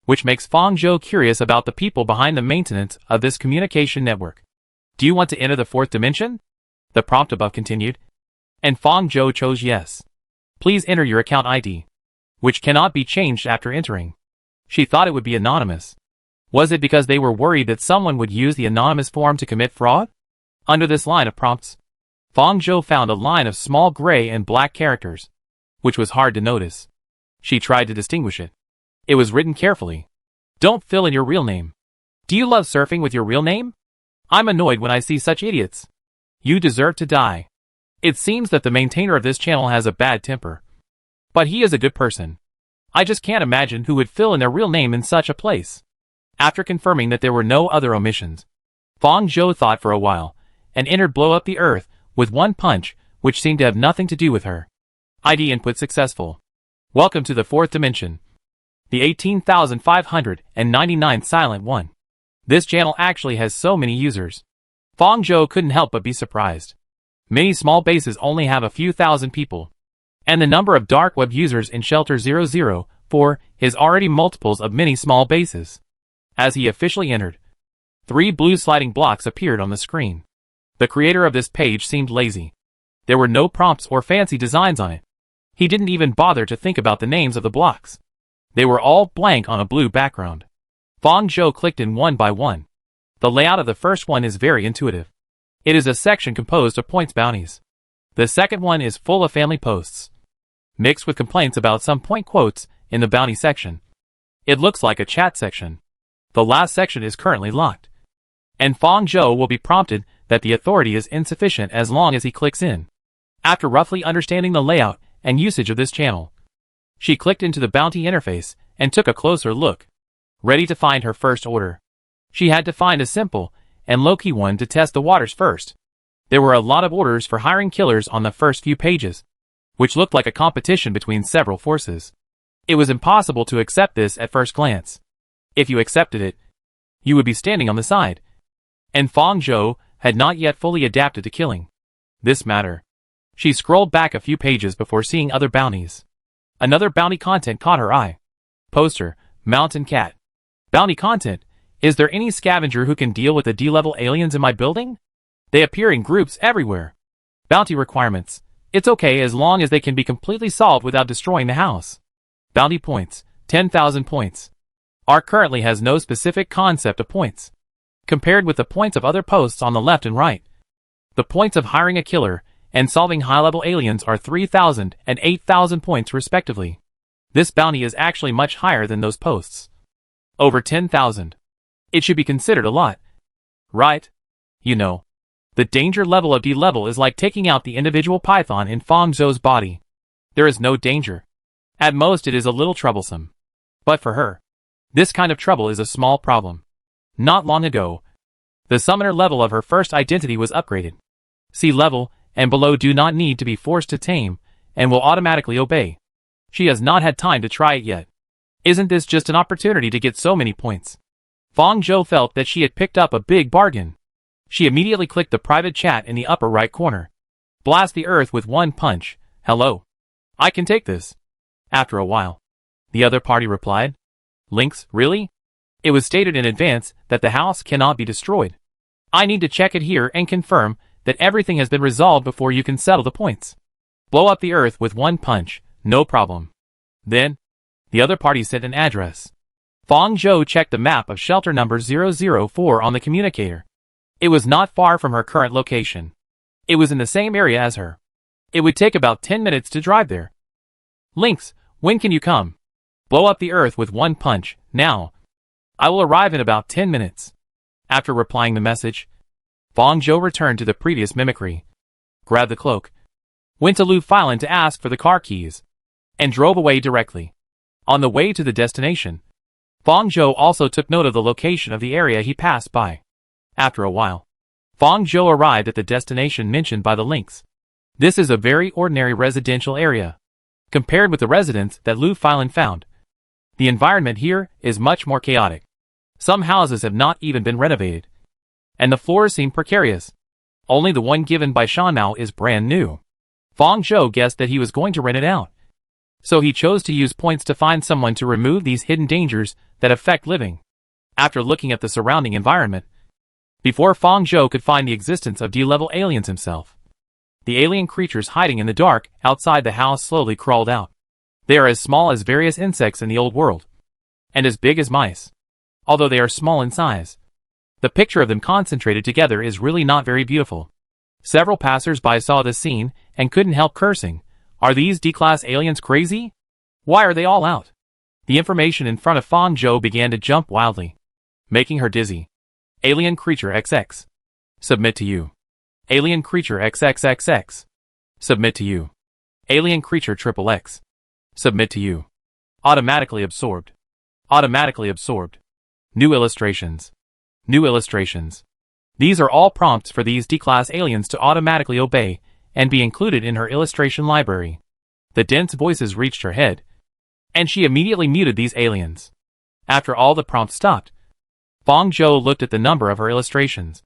which makes Fong Zhou curious about the people behind the maintenance of this communication network. Do you want to enter the fourth dimension? The prompt above continued, and Fong Zhou chose yes. Please enter your account ID, which cannot be changed after entering. She thought it would be anonymous. Was it because they were worried that someone would use the anonymous form to commit fraud? Under this line of prompts, Fong Zhou found a line of small gray and black characters, which was hard to notice. She tried to distinguish it. It was written carefully. Don't fill in your real name. Do you love surfing with your real name? I'm annoyed when I see such idiots. You deserve to die. It seems that the maintainer of this channel has a bad temper. But he is a good person. I just can't imagine who would fill in their real name in such a place. After confirming that there were no other omissions, Fong Zhou thought for a while, and entered Blow Up the Earth with one punch, which seemed to have nothing to do with her. ID input successful. Welcome to the 4th dimension. The 18,599 Silent One. This channel actually has so many users. Fong Zhou couldn't help but be surprised. Many small bases only have a few thousand people. And the number of dark web users in Shelter 004 is already multiples of many small bases. As he officially entered, 3 blue sliding blocks appeared on the screen. The creator of this page seemed lazy. There were no prompts or fancy designs on it. He didn't even bother to think about the names of the blocks. They were all blank on a blue background. Fong Zhou clicked in one by one. The layout of the first one is very intuitive. It is a section composed of points bounties. The second one is full of family posts, mixed with complaints about some point quotes in the bounty section. It looks like a chat section. The last section is currently locked. And Fong Zhou will be prompted that the authority is insufficient as long as he clicks in. After roughly understanding the layout and usage of this channel, she clicked into the bounty interface and took a closer look. Ready to find her first order. She had to find a simple and low-key one to test the waters first. There were a lot of orders for hiring killers on the first few pages, which looked like a competition between several forces. It was impossible to accept this at first glance. If you accepted it, you would be standing on the side. And Fong Zhou had not yet fully adapted to killing this matter. She scrolled back a few pages before seeing other bounties. Another bounty content caught her eye. Poster, Mountain Cat. Bounty content. Is there any scavenger who can deal with the D-level aliens in my building? They appear in groups everywhere. Bounty requirements. It's okay as long as they can be completely solved without destroying the house. Bounty points. 10,000 points. ARC currently has no specific concept of points. Compared with the points of other posts on the left and right, the points of hiring a killer and solving high-level aliens are 3,000 and 8,000 points respectively. This bounty is actually much higher than those posts. Over 10,000. It should be considered a lot. Right? You know. The danger level of D-level is like taking out the individual python in Fong Zhou's body. There is no danger. At most it is a little troublesome. But for her, this kind of trouble is a small problem. Not long ago, the summoner level of her first identity was upgraded. C level and below do not need to be forced to tame, and will automatically obey. She has not had time to try it yet. Isn't this just an opportunity to get so many points? Fong Zhou felt that she had picked up a big bargain. She immediately clicked the private chat in the upper right corner. Blast the earth with one punch. Hello. I can take this. After a while, the other party replied. Links, really? It was stated in advance that the house cannot be destroyed. I need to check it here and confirm that everything has been resolved before you can settle the points. Blow up the earth with one punch, no problem. Then, the other party sent an address. Fong Zhou checked the map of shelter number 004 on the communicator. It was not far from her current location. It was in the same area as her. It would take about 10 minutes to drive there. Links, when can you come? Blow up the earth with one punch, now. I will arrive in about 10 minutes. After replying the message, Fong Zhou returned to the previous mimicry, grabbed the cloak, went to Lu Filan to ask for the car keys, and drove away directly. On the way to the destination, Fong Zhou also took note of the location of the area he passed by. After a while, Fong Zhou arrived at the destination mentioned by the links. This is a very ordinary residential area. Compared with the residence that Lu Filan found, the environment here is much more chaotic. Some houses have not even been renovated, and the floors seem precarious. Only the one given by Shan Mao is brand new. Fong Zhou guessed that he was going to rent it out, so he chose to use points to find someone to remove these hidden dangers that affect living. After looking at the surrounding environment, before Fong Zhou could find the existence of D-level aliens himself, the alien creatures hiding in the dark outside the house slowly crawled out. They are as small as various insects in the old world, and as big as mice, although they are small in size. The picture of them concentrated together is really not very beautiful. Several passers-by saw this scene and couldn't help cursing. Are these D-class aliens crazy? Why are they all out? The information in front of Fong Zhou began to jump wildly, making her dizzy. Alien creature XX. Submit to you. Alien creature XXXX. Submit to you. Alien creature XXX. Submit to you. Automatically absorbed. Automatically absorbed. New illustrations. New illustrations. These are all prompts for these D-class aliens to automatically obey and be included in her illustration library. The dense voices reached her head, and she immediately muted these aliens. After all the prompts stopped, Fong Zhou looked at the number of her illustrations,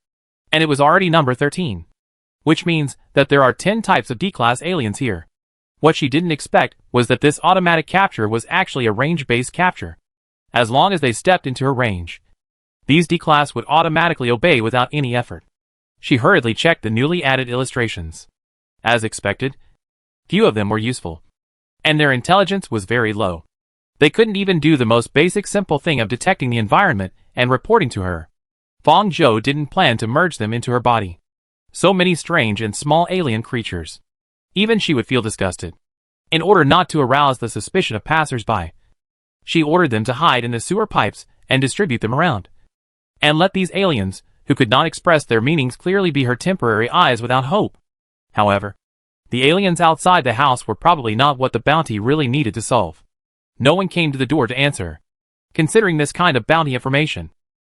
and it was already number 13, which means that there are 10 types of D-class aliens here. What she didn't expect was that this automatic capture was actually a range-based capture. As long as they stepped into her range, these D-class would automatically obey without any effort. She hurriedly checked the newly added illustrations. As expected, few of them were useful, and their intelligence was very low. They couldn't even do the most basic simple thing of detecting the environment and reporting to her. Fong Zhou didn't plan to merge them into her body. So many strange and small alien creatures. Even she would feel disgusted. In order not to arouse the suspicion of passers-by, she ordered them to hide in the sewer pipes and distribute them around, and let these aliens, who could not express their meanings clearly, be her temporary eyes without hope. However, the aliens outside the house were probably not what the bounty really needed to solve. No one came to the door to answer. Considering this kind of bounty information,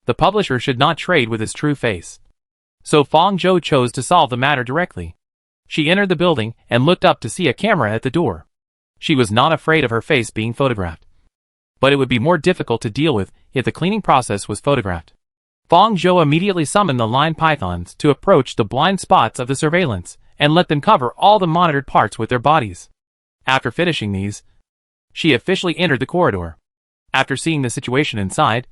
the publisher should not trade with his true face. So Fong Zhou chose to solve the matter directly. She entered the building and looked up to see a camera at the door. She was not afraid of her face being photographed, but it would be more difficult to deal with if the cleaning process was photographed. Fong Zhou immediately summoned the line pythons to approach the blind spots of the surveillance and let them cover all the monitored parts with their bodies. After finishing these, she officially entered the corridor. After seeing the situation inside,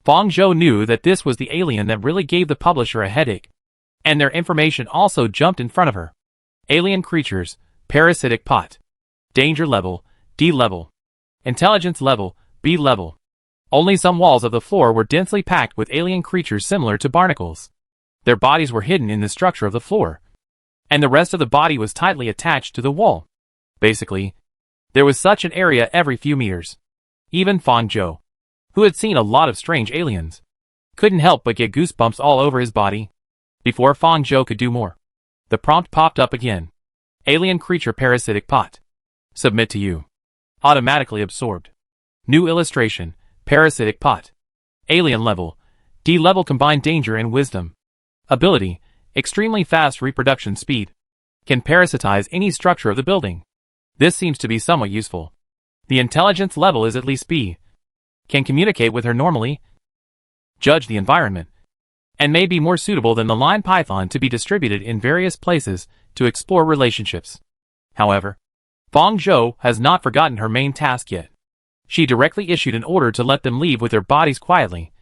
Fong Zhou knew that this was the alien that really gave the publisher a headache, and their information also jumped in front of her. Alien creatures, parasitic pot. Danger level, D level. Intelligence level, B level. Only some walls of the floor were densely packed with alien creatures similar to barnacles. Their bodies were hidden in the structure of the floor, and the rest of the body was tightly attached to the wall. Basically, there was such an area every few meters. Even Fong Zhou, who had seen a lot of strange aliens, couldn't help but get goosebumps all over his body. Before Fong Zhou could do more, the prompt popped up again. Alien creature parasitic pot. Submit to you. Automatically absorbed. New illustration, parasitic pot. Alien level, D level, combined danger and wisdom. Ability, extremely fast reproduction speed. Can parasitize any structure of the building. This seems to be somewhat useful. The intelligence level is at least B. Can communicate with her normally. Judge the environment, and may be more suitable than the line python to be distributed in various places to explore relationships. However, Fong Zhou has not forgotten her main task yet. She directly issued an order to let them leave with their bodies quietly,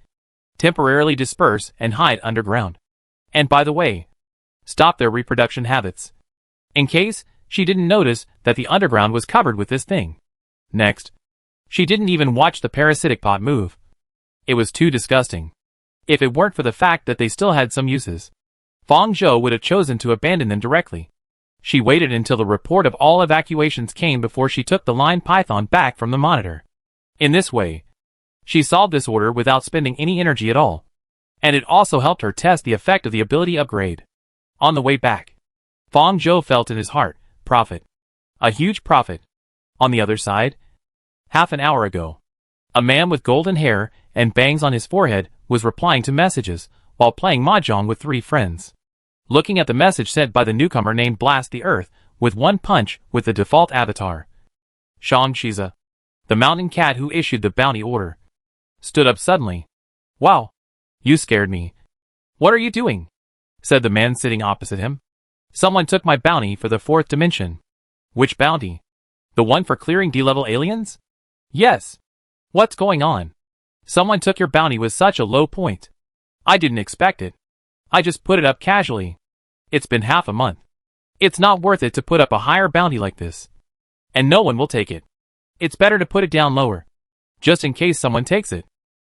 temporarily disperse and hide underground. And by the way, stop their reproduction habits, in case she didn't notice that the underground was covered with this thing. Next, she didn't even watch the parasitic pot move. It was too disgusting. If it weren't for the fact that they still had some uses, Fong Zhou would have chosen to abandon them directly. She waited until the report of all evacuations came before she took the line python back from the monitor. In this way, she solved this order without spending any energy at all, and it also helped her test the effect of the ability upgrade. On the way back, Fong Zhou felt in his heart, profit. A huge profit. On the other side, half an hour ago, a man with golden hair and bangs on his forehead was replying to messages while playing mahjong with 3 friends. Looking at the message sent by the newcomer named Blast the Earth with one punch with the default avatar, Shang Shiza, the mountain cat who issued the bounty order, stood up suddenly. "Wow, you scared me. What are you doing?" said the man sitting opposite him. "Someone took my bounty for the 4th dimension." "Which bounty? The one for clearing D-level aliens?" "Yes. What's going on? Someone took your bounty with such a low point. I didn't expect it. I just put it up casually. It's been half a month. It's not worth it to put up a higher bounty like this. And no one will take it. It's better to put it down lower, just in case someone takes it."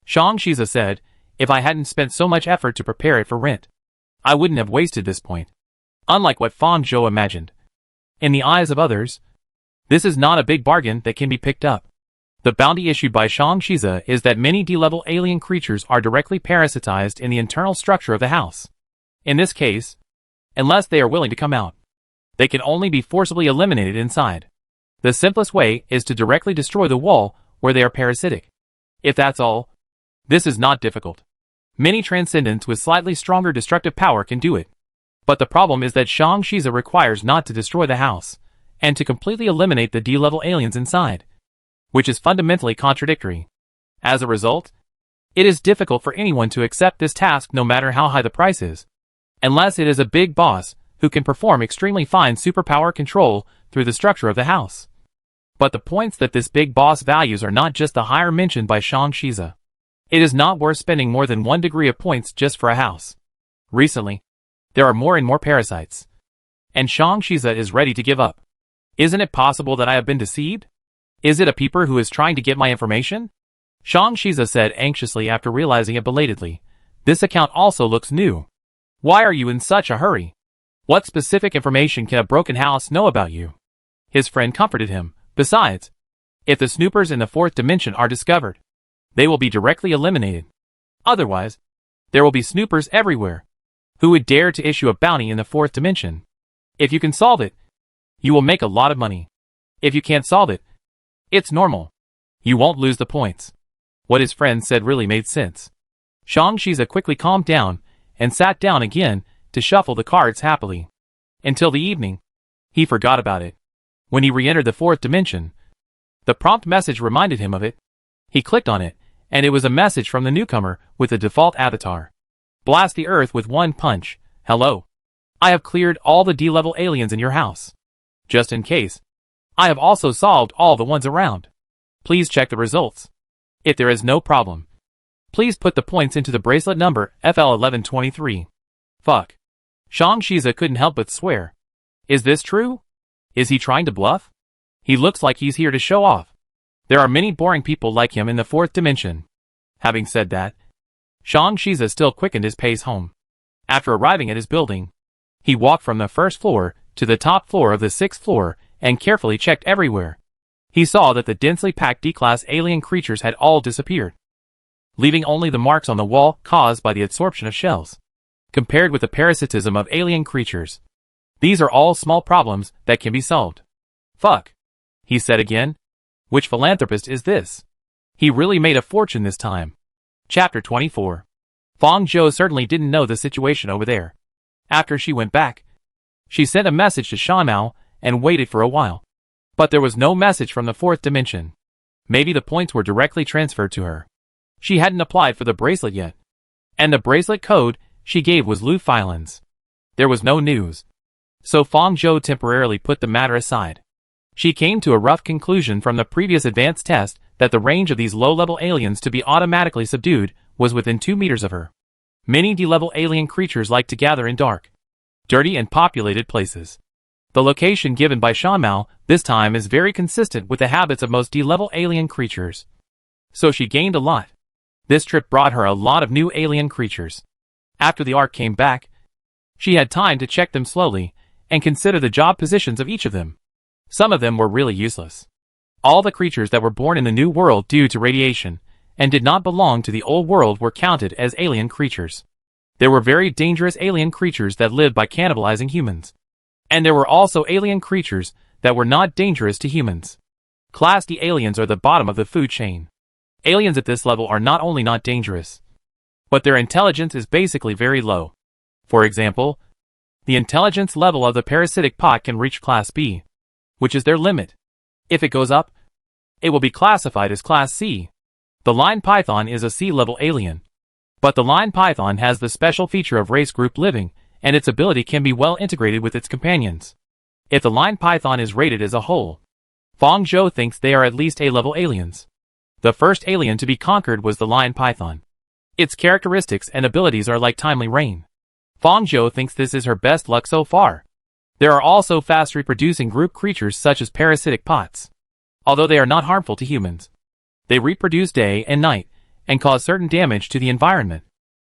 Shang Shiza said, "If I hadn't spent so much effort to prepare it for rent, I wouldn't have wasted this point." Unlike what Fong Zhou imagined, in the eyes of others, this is not a big bargain that can be picked up. The bounty issued by Shang Shiza is that many D-level alien creatures are directly parasitized in the internal structure of the house. In this case, unless they are willing to come out, they can only be forcibly eliminated inside. The simplest way is to directly destroy the wall where they are parasitic. If that's all, this is not difficult. Many transcendents with slightly stronger destructive power can do it. But the problem is that Shang Shiza requires not to destroy the house, and to completely eliminate the D-level aliens inside, which is fundamentally contradictory. As a result, it is difficult for anyone to accept this task no matter how high the price is, unless it is a big boss who can perform extremely fine superpower control through the structure of the house. But the points that this big boss values are not just the higher mentioned by Shang Shiza. It is not worth spending more than 1 degree of points just for a house. Recently, there are more and more parasites, and Shang Shiza is ready to give up. Isn't it possible that I have been deceived? Is it a peeper who is trying to get my information? Shang Shiza said anxiously after realizing it belatedly. This account also looks new. Why are you in such a hurry? What specific information can a broken house know about you? His friend comforted him. Besides, if the snoopers in the 4th dimension are discovered, they will be directly eliminated. Otherwise, there will be snoopers everywhere. Who would dare to issue a bounty in the 4th dimension? If you can solve it, you will make a lot of money. If you can't solve it, it's normal. You won't lose the points. What his friend said really made sense. Shang Shiza quickly calmed down and sat down again to shuffle the cards happily. Until the evening, he forgot about it. When he re-entered the 4th dimension, the prompt message reminded him of it. He clicked on it, and it was a message from the newcomer with the default avatar. Blast the earth with 1 punch. Hello. I have cleared all the D-level aliens in your house. Just in case, I have also solved all the ones around. Please check the results. If there is no problem, please put the points into the bracelet number FL1123. Fuck. Shang Shiza couldn't help but swear. Is this true? Is he trying to bluff? He looks like he's here to show off. There are many boring people like him in the 4th dimension. Having said that, Shang Shiza still quickened his pace home. After arriving at his building, he walked from the 1st floor to the top floor of the 6th floor and carefully checked everywhere. He saw that the densely packed D-class alien creatures had all disappeared, leaving only the marks on the wall caused by the absorption of shells. Compared with the parasitism of alien creatures, these are all small problems that can be solved. Fuck, he said again. Which philanthropist is this? He really made a fortune this time. Chapter 24. Fong Zhou certainly didn't know the situation over there. After she went back, she sent a message to Shan Mao and waited for a while. But there was no message from the 4th dimension. Maybe the points were directly transferred to her. She hadn't applied for the bracelet yet. And the bracelet code she gave was Lu Filan's. There was no news. So Fong Zhou temporarily put the matter aside. She came to a rough conclusion from the previous advanced test that the range of these low-level aliens to be automatically subdued was within 2 meters of her. Many D-level alien creatures like to gather in dark, dirty and populated places. The location given by Shan Mao this time is very consistent with the habits of most D-level alien creatures. So she gained a lot. This trip brought her a lot of new alien creatures. After the arc came back, she had time to check them slowly and consider the job positions of each of them. Some of them were really useless. All the creatures that were born in the new world due to radiation and did not belong to the old world were counted as alien creatures. There were very dangerous alien creatures that lived by cannibalizing humans. And there were also alien creatures that were not dangerous to humans. Class D aliens are the bottom of the food chain. Aliens at this level are not only not dangerous, but their intelligence is basically very low. For example, the intelligence level of the parasitic pot can reach Class B, which is their limit. If it goes up, it will be classified as Class C. The line python is a C-level alien. But the line python has the special feature of race group living, and its ability can be well integrated with its companions. If the line python is rated as a whole, Fong Zhou thinks they are at least A-level aliens. The first alien to be conquered was the line python. Its characteristics and abilities are like timely rain. Fong Zhou thinks this is her best luck so far. There are also fast reproducing group creatures such as parasitic pots. Although they are not harmful to humans, they reproduce day and night and cause certain damage to the environment.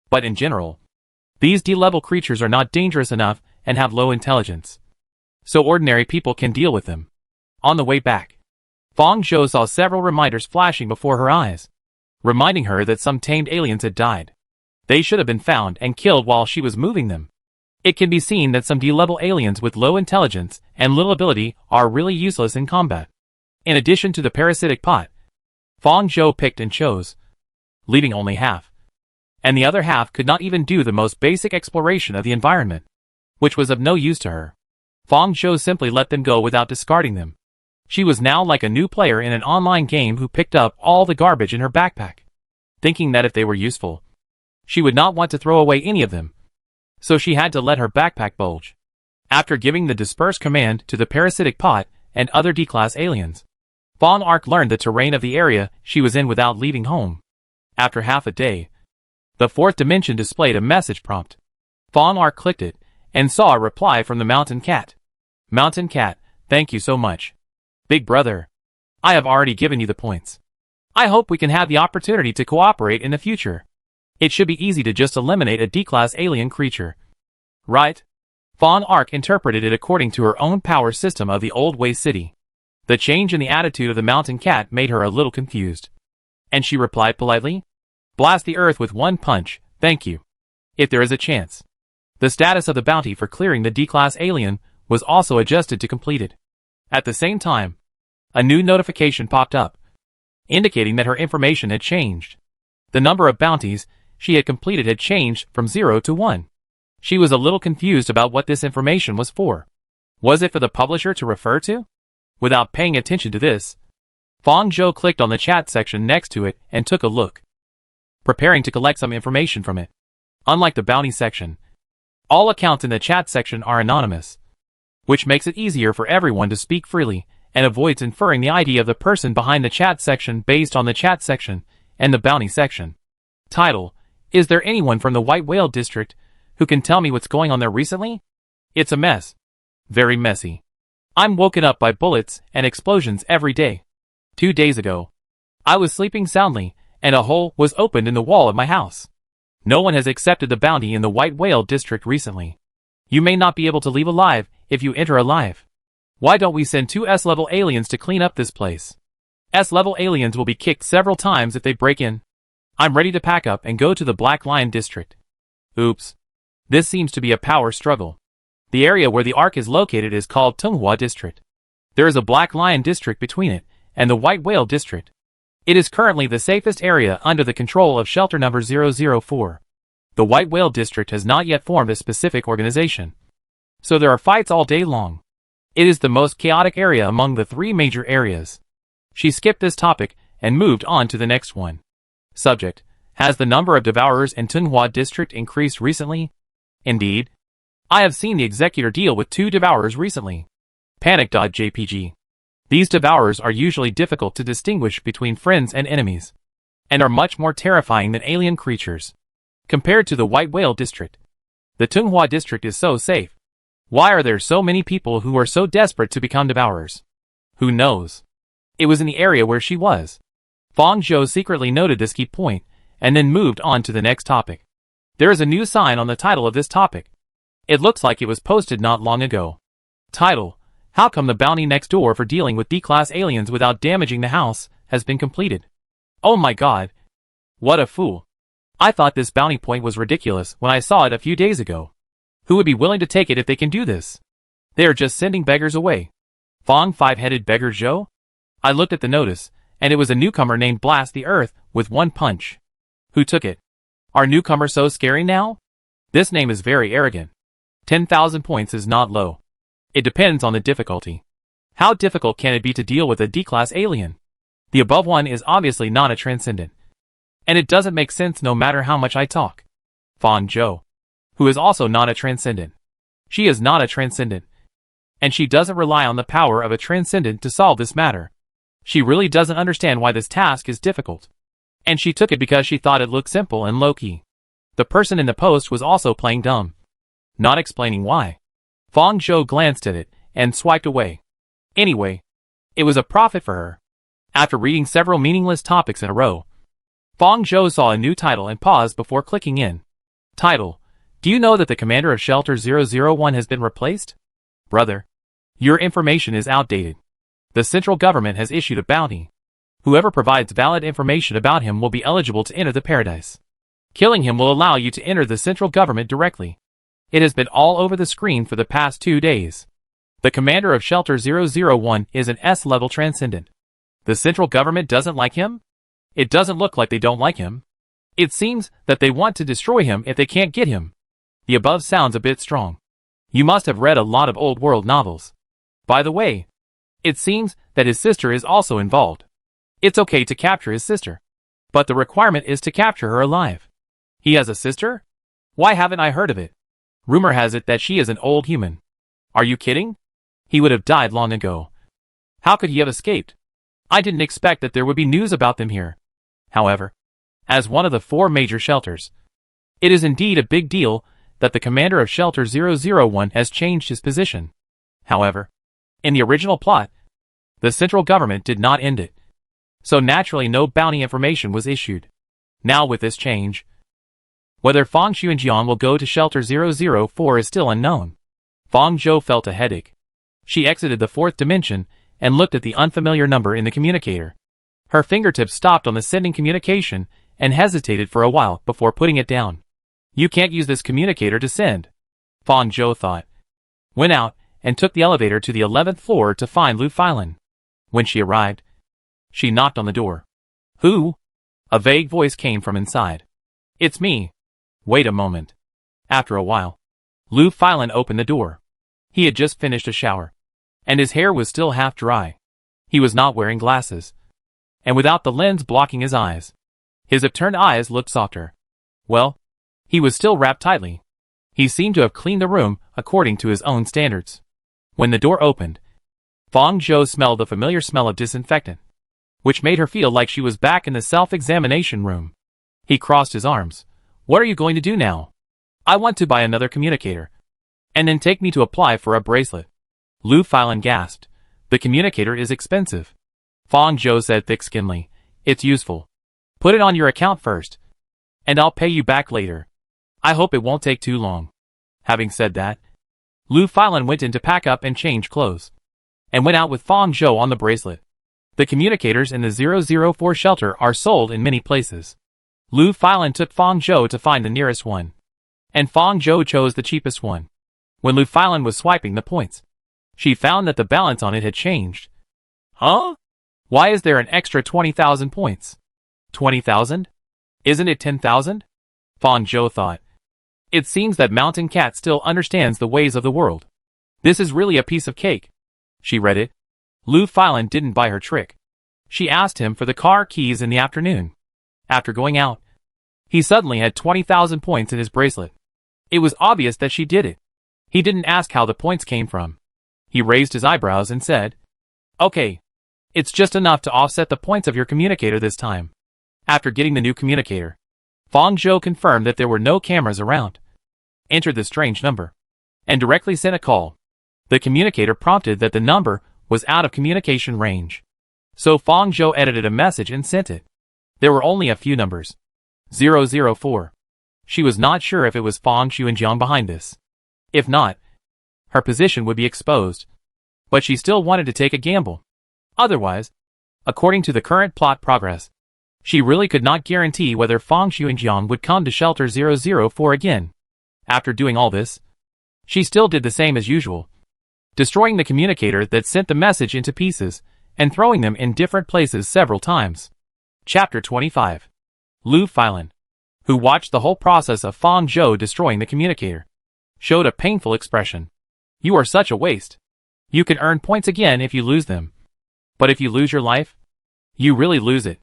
But in general, these D-level creatures are not dangerous enough and have low intelligence, so ordinary people can deal with them. On the way back, Fong Zhou saw several reminders flashing before her eyes, reminding her that some tamed aliens had died. They should have been found and killed while she was moving them. It can be seen that some D-level aliens with low intelligence and little ability are really useless in combat. In addition to the parasitic pot, Fong Zhou picked and chose, leaving only half. And the other half could not even do the most basic exploration of the environment, which was of no use to her. Fong Zhou simply let them go without discarding them. She was now like a new player in an online game who picked up all the garbage in her backpack, thinking that if they were useful, she would not want to throw away any of them. So she had to let her backpack bulge. After giving the disperse command to the parasitic pot and other D-class aliens, Fong Ark learned the terrain of the area she was in without leaving home. After half a day, the fourth dimension displayed a message prompt. Fong Ark clicked it and saw a reply from the Mountain Cat. Mountain Cat, thank you so much. Big brother, I have already given you the points. I hope we can have the opportunity to cooperate in the future. It should be easy to just eliminate a D-class alien creature. Right? Fong Ark interpreted it according to her own power system of the Old Way City. The change in the attitude of the Mountain Cat made her a little confused. And she replied politely, blast the earth with one punch, thank you. If there is a chance. The status of the bounty for clearing the D-class alien was also adjusted to completed. At the same time, a new notification popped up, indicating that her information had changed. The number of bounties she had completed had changed from 0 to 1. She was a little confused about what this information was for. Was it for the publisher to refer to? Without paying attention to this, Fong Zhou clicked on the chat section next to it and took a look, preparing to collect some information from it. Unlike the bounty section, all accounts in the chat section are anonymous, which makes it easier for everyone to speak freely and avoids inferring the ID of the person behind the chat section based on the chat section and the bounty section. Title: Is there anyone from the White Whale District who can tell me what's going on there recently? It's a mess. Very messy. I'm woken up by bullets and explosions every day. 2 days ago, I was sleeping soundly, and a hole was opened in the wall of my house. No one has accepted the bounty in the White Whale District recently. You may not be able to leave alive if you enter alive. Why don't we send 2 S-level aliens to clean up this place? S-level aliens will be kicked several times if they break in. I'm ready to pack up and go to the Black Lion District. Oops. This seems to be a power struggle. The area where the Ark is located is called Tunghua District. There is a Black Lion District between it and the White Whale District. It is currently the safest area under the control of Shelter Number 004. The White Whale District has not yet formed a specific organization, so there are fights all day long. It is the most chaotic area among the 3 major areas. She skipped this topic and moved on to the next one. Subject: Has the number of devourers in Tunghua District increased recently? Indeed. I have seen the executor deal with 2 devourers recently. Panic.jpg. These devourers are usually difficult to distinguish between friends and enemies, and are much more terrifying than alien creatures. Compared to the White Whale District, the Tunghua District is so safe. Why are there so many people who are so desperate to become devourers? Who knows? It was in the area where she was. Fong Zhou secretly noted this key point, and then moved on to the next topic. There is a new sign on the title of this topic. It looks like it was posted not long ago. Title: How come the bounty next door for dealing with D-class aliens without damaging the house has been completed? Oh my god. What a fool. I thought this bounty point was ridiculous when I saw it a few days ago. Who would be willing to take it if they can do this? They are just sending beggars away. Fong Five-Headed Beggar Zhou? I looked at the notice, and it was a newcomer named Blast the Earth with 1 punch. Who took it? Are newcomers so scary now? This name is very arrogant. 10,000 points is not low. It depends on the difficulty. How difficult can it be to deal with a D-class alien? The above one is obviously not a transcendent. And it doesn't make sense no matter how much I talk. Fong Zhou, who is also not a transcendent. She is not a transcendent. And she doesn't rely on the power of a transcendent to solve this matter. She really doesn't understand why this task is difficult. And she took it because she thought it looked simple and low-key. The person in the post was also playing dumb, not explaining why. Fong Zhou glanced at it and swiped away. Anyway, it was a profit for her. After reading several meaningless topics in a row, Fong Zhou saw a new title and paused before clicking in. Title: Do you know that the commander of Shelter 001 has been replaced? Brother, your information is outdated. The central government has issued a bounty. Whoever provides valid information about him will be eligible to enter the paradise. Killing him will allow you to enter the central government directly. It has been all over the screen for the past 2 days. The commander of Shelter 001 is an S-level transcendent. The central government doesn't like him? It doesn't look like they don't like him. It seems that they want to destroy him if they can't get him. The above sounds a bit strong. You must have read a lot of old world novels. By the way, it seems that his sister is also involved. It's okay to capture his sister, but the requirement is to capture her alive. He has a sister? Why haven't I heard of it? Rumor has it that she is an old human. Are you kidding? He would have died long ago. How could he have escaped? I didn't expect that there would be news about them here. However, as one of the 4 major shelters, it is indeed a big deal that the commander of Shelter 001 has changed his position. However, in the original plot, the central government did not end it. So naturally no bounty information was issued. Now with this change, whether Fang Xuanjiang will go to Shelter 004 is still unknown. Fang Zhou felt a headache. She exited the 4th dimension and looked at the unfamiliar number in the communicator. Her fingertips stopped on the sending communication and hesitated for a while before putting it down. You can't use this communicator to send, Fang Zhou thought. Went out and took the elevator to the 11th floor to find Lu Filan. When she arrived, she knocked on the door. Who? A vague voice came from inside. It's me. Wait a moment. After a while, Lu Filan opened the door. He had just finished a shower, and his hair was still half dry. He was not wearing glasses, and without the lens blocking his eyes, his upturned eyes looked softer. Well, he was still wrapped tightly. He seemed to have cleaned the room according to his own standards. When the door opened, Fang Zhou smelled the familiar smell of disinfectant, which made her feel like she was back in the self-examination room. He crossed his arms. What are you going to do now? I want to buy another communicator, and then take me to apply for a bracelet. Lu Filan gasped. The communicator is expensive. Fang Zhou said thick-skinnedly. It's useful. Put it on your account first, and I'll pay you back later. I hope it won't take too long. Having said that, Lu Filan went in to pack up and change clothes, and went out with Fang Zhou on the bracelet. The communicators in the 004 shelter are sold in many places. Lu Filan took Fang Zhou to find the nearest one, and Fang Zhou chose the cheapest one. When Lu Filan was swiping the points, she found that the balance on it had changed. Huh? Why is there an extra 20,000 points? 20,000? Isn't it 10,000? Fang Zhou thought. It seems that Mountain Cat still understands the ways of the world. This is really a piece of cake. She read it. Lu Filan didn't buy her trick. She asked him for the car keys in the afternoon. After going out, he suddenly had 20,000 points in his bracelet. It was obvious that she did it. He didn't ask how the points came from. He raised his eyebrows and said, Okay, it's just enough to offset the points of your communicator this time. After getting the new communicator, Fang Zhou confirmed that there were no cameras around, entered the strange number, and directly sent a call. The communicator prompted that the number was out of communication range. So Fang Zhou edited a message and sent it. There were only a few numbers. 004. She was not sure if it was Fang Xuanjiang behind this. If not, her position would be exposed. But she still wanted to take a gamble. Otherwise, according to the current plot progress, she really could not guarantee whether Fang Xuanjiang would come to Shelter 004 again. After doing all this, she still did the same as usual, destroying the communicator that sent the message into pieces and throwing them in different places several times. Chapter 25. Lu Filan, who watched the whole process of Fang Zhou destroying the communicator, showed a painful expression. You are such a waste. You can earn points again if you lose them. But if you lose your life, you really lose it.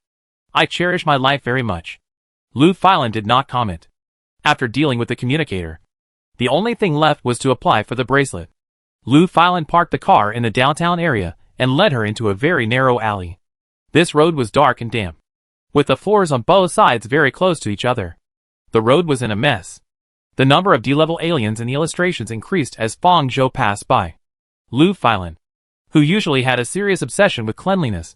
I cherish my life very much. Lu Filan did not comment. After dealing with the communicator, the only thing left was to apply for the bracelet. Lu Filan parked the car in the downtown area and led her into a very narrow alley. This road was dark and damp, with the floors on both sides very close to each other. The road was in a mess. The number of D-level aliens in the illustrations increased as Fang Zhou passed by. Lu Filan, who usually had a serious obsession with cleanliness,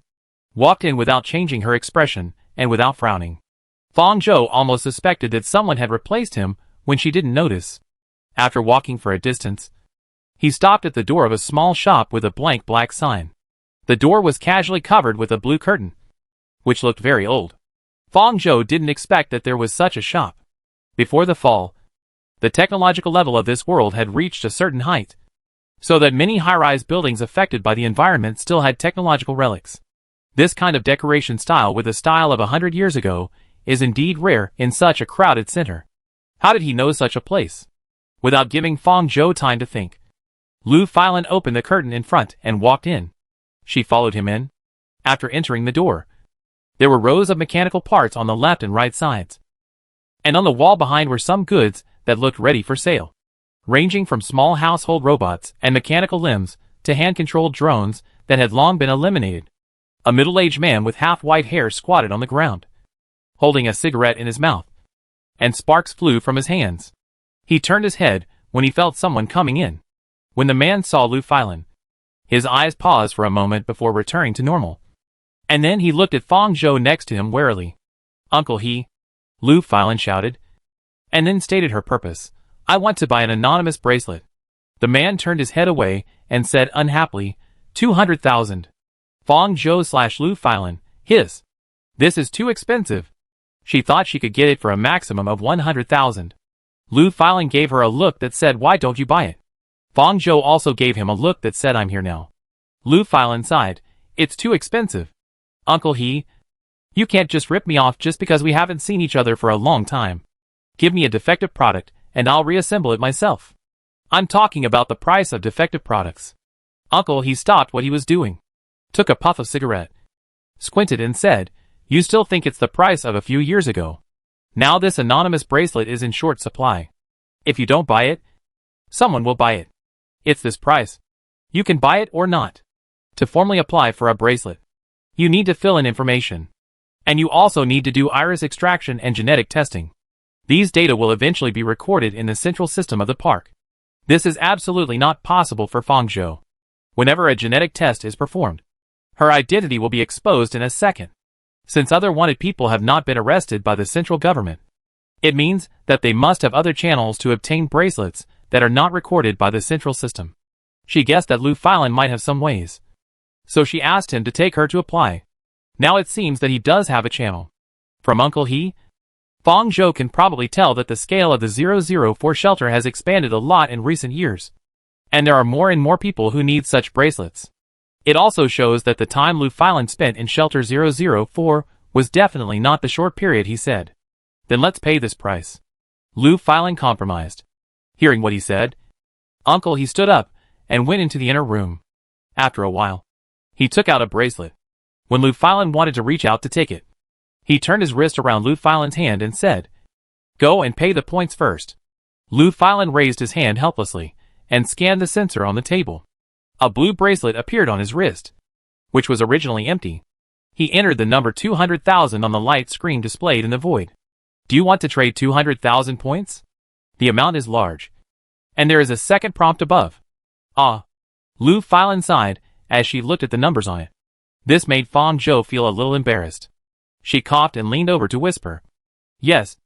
walked in without changing her expression and without frowning. Fang Zhou almost suspected that someone had replaced him when she didn't notice. After walking for a distance, he stopped at the door of a small shop with a blank black sign. The door was casually covered with a blue curtain, which looked very old. Fang Zhou didn't expect that there was such a shop. Before the fall, The technological level of this world had reached a certain height, so that many high-rise buildings affected by the environment still had technological relics. This kind of decoration style with the style of 100 years ago is indeed rare in such a crowded center. How did he know such a place? Without giving Fong Zhou time to think, Lu Filan opened the curtain in front and walked in. She followed him in. After entering the door, there were rows of mechanical parts on the left and right sides. And on the wall behind were some goods that looked ready for sale, ranging from small household robots and mechanical limbs to hand-controlled drones that had long been eliminated. A middle-aged man with half-white hair squatted on the ground, holding a cigarette in his mouth, and sparks flew from his hands. He turned his head when he felt someone coming in. When the man saw Lu Filan, his eyes paused for a moment before returning to normal. And then he looked at Fong Zhou next to him warily. "Uncle he," Lu Filan shouted, and then stated her purpose. "I want to buy an anonymous bracelet." The man turned his head away and said unhappily, 200,000. Fong Zhou / Lu Filan, "His. This is too expensive." She thought she could get it for a maximum of 100,000. Lu Filan gave her a look that said, "Why don't you buy it?" Fong Zhou also gave him a look that said, "I'm here now." Lu Filan sighed, "It's too expensive. Uncle he, you can't just rip me off just because we haven't seen each other for a long time. Give me a defective product, and I'll reassemble it myself. I'm talking about the price of defective products." Uncle he stopped what he was doing, took a puff of cigarette, squinted and said, "You still think it's the price of a few years ago. Now this anonymous bracelet is in short supply. If you don't buy it, someone will buy it. It's this price. You can buy it or not. To formally apply for a bracelet, you need to fill in information. And you also need to do iris extraction and genetic testing. These data will eventually be recorded in the central system of the park. This is absolutely not possible for Fong Zhou. Whenever a genetic test is performed, her identity will be exposed in a second. Since other wanted people have not been arrested by the central government, it means that they must have other channels to obtain bracelets that are not recorded by the central system. She guessed that Lu Filan might have some ways, so she asked him to take her to apply. Now it seems that he does have a channel. From Uncle he, Fong Zhou can probably tell that the scale of the 004 shelter has expanded a lot in recent years, and there are more and more people who need such bracelets. It also shows that the time Lu Filan spent in shelter 004 was definitely not the short period he said. Then let's pay this price. Lu Filan compromised. Hearing what he said, Uncle he stood up and went into the inner room. After a while, he took out a bracelet. When Lu Filan wanted to reach out to take it, he turned his wrist around Lu Filan's hand and said, "Go and pay the points first." Lu Filan raised his hand helplessly and scanned the sensor on the table. A blue bracelet appeared on his wrist, which was originally empty. He entered the number 200,000 on the light screen displayed in the void. "Do you want to trade 200,000 points? The amount is large." And there is a second prompt above. "Ah." Lu Filan sighed as she looked at the numbers on it. This made Fong Zhou feel a little embarrassed. She coughed and leaned over to whisper, "Yes,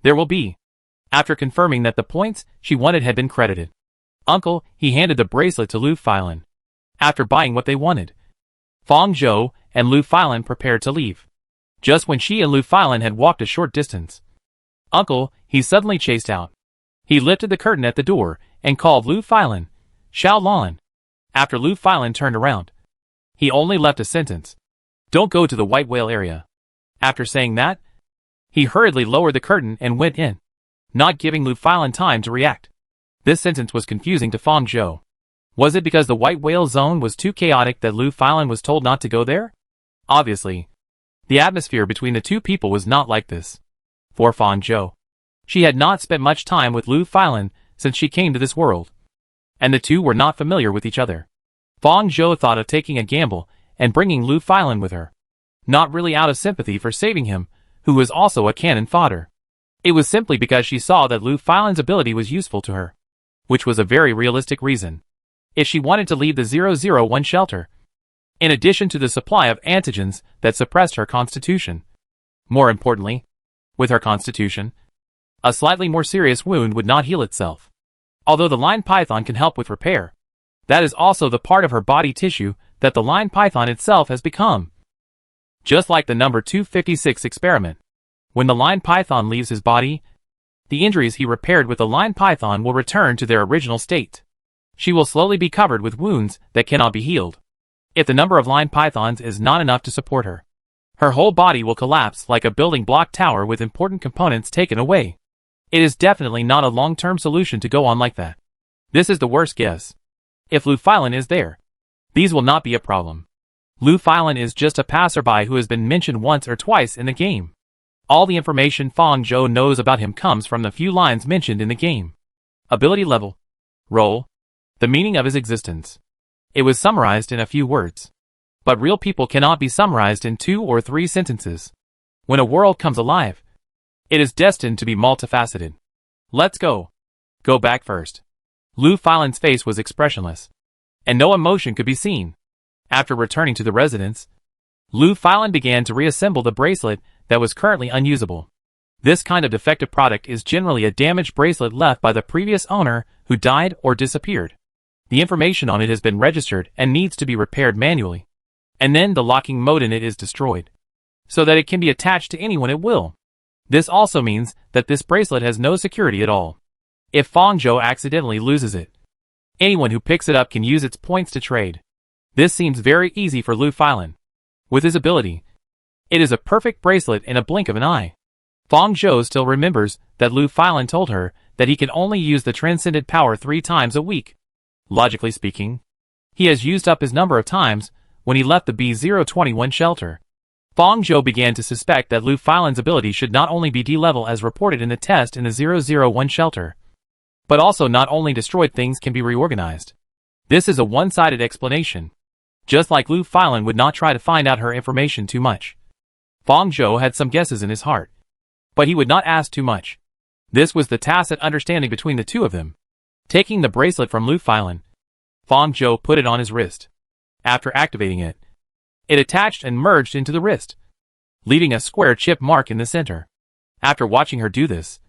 there will be," after confirming that the points she wanted had been credited. Uncle, he handed the bracelet to Lu Filan. After buying what they wanted, Fong Zhou and Lu Filan prepared to leave. Just when she and Lu Filan had walked a short distance, Uncle, he suddenly chased out. He lifted the curtain at the door and called Lu Filan, "Xiao Lan." After Lu Filan turned around, he only left a sentence, "Don't go to the white whale area." After saying that, he hurriedly lowered the curtain and went in, not giving Lu Filan time to react. This sentence was confusing to Fong Zhou. Was it because the white whale zone was too chaotic that Lu Filan was told not to go there? Obviously, the atmosphere between the two people was not like this. For Fong Zhou, she had not spent much time with Lu Filan since she came to this world, and the two were not familiar with each other. Fong Zhou thought of taking a gamble and bringing Lu Filan with her, not really out of sympathy for saving him, who was also a cannon fodder. It was simply because she saw that Lu Filan's ability was useful to her, which was a very realistic reason. If she wanted to leave the 001 shelter, in addition to the supply of antigens that suppressed her constitution. More importantly, with her constitution, a slightly more serious wound would not heal itself. Although the lion python can help with repair, that is also the part of her body tissue that the lion python itself has become. Just like the number 256 experiment, when the lion python leaves his body, the injuries he repaired with the lion python will return to their original state. She will slowly be covered with wounds that cannot be healed. If the number of lion pythons is not enough to support her, her whole body will collapse like a building block tower with important components taken away. It is definitely not a long-term solution to go on like that. This is the worst guess. If Lu Filan is there, these will not be a problem. Lu Filan is just a passerby who has been mentioned once or twice in the game. All the information Fang Zhou knows about him comes from the few lines mentioned in the game. Ability level, role, the meaning of his existence. It was summarized in a few words. But real people cannot be summarized in 2 or 3 sentences. When a world comes alive, it is destined to be multifaceted. Let's go. Go back first. Lu Filan's face was expressionless, and no emotion could be seen. After returning to the residence, Lu Filan began to reassemble the bracelet that was currently unusable. This kind of defective product is generally a damaged bracelet left by the previous owner who died or disappeared. The information on it has been registered and needs to be repaired manually. And then the locking mode in it is destroyed, so that it can be attached to anyone it will. This also means that this bracelet has no security at all. If Fang Zhou accidentally loses it, anyone who picks it up can use its points to trade. This seems very easy for Lu Filan. With his ability, it is a perfect bracelet in a blink of an eye. Fang Zhou still remembers that Lu Filan told her that he can only use the transcendent power 3 times a week. Logically speaking, he has used up his number of times when he left the B021 shelter. Fang Zhou began to suspect that Lu Filan's ability should not only be D-level as reported in the test in the 001 shelter, but also not only destroyed things can be reorganized. This is a one-sided explanation. Just like Lu Filan would not try to find out her information too much. Fang Zhou had some guesses in his heart, but he would not ask too much. This was the tacit understanding between the two of them. Taking the bracelet from Lu Filan, Fang Zhou put it on his wrist. After activating it, it attached and merged into the wrist, leaving a square chip mark in the center. After watching her do this,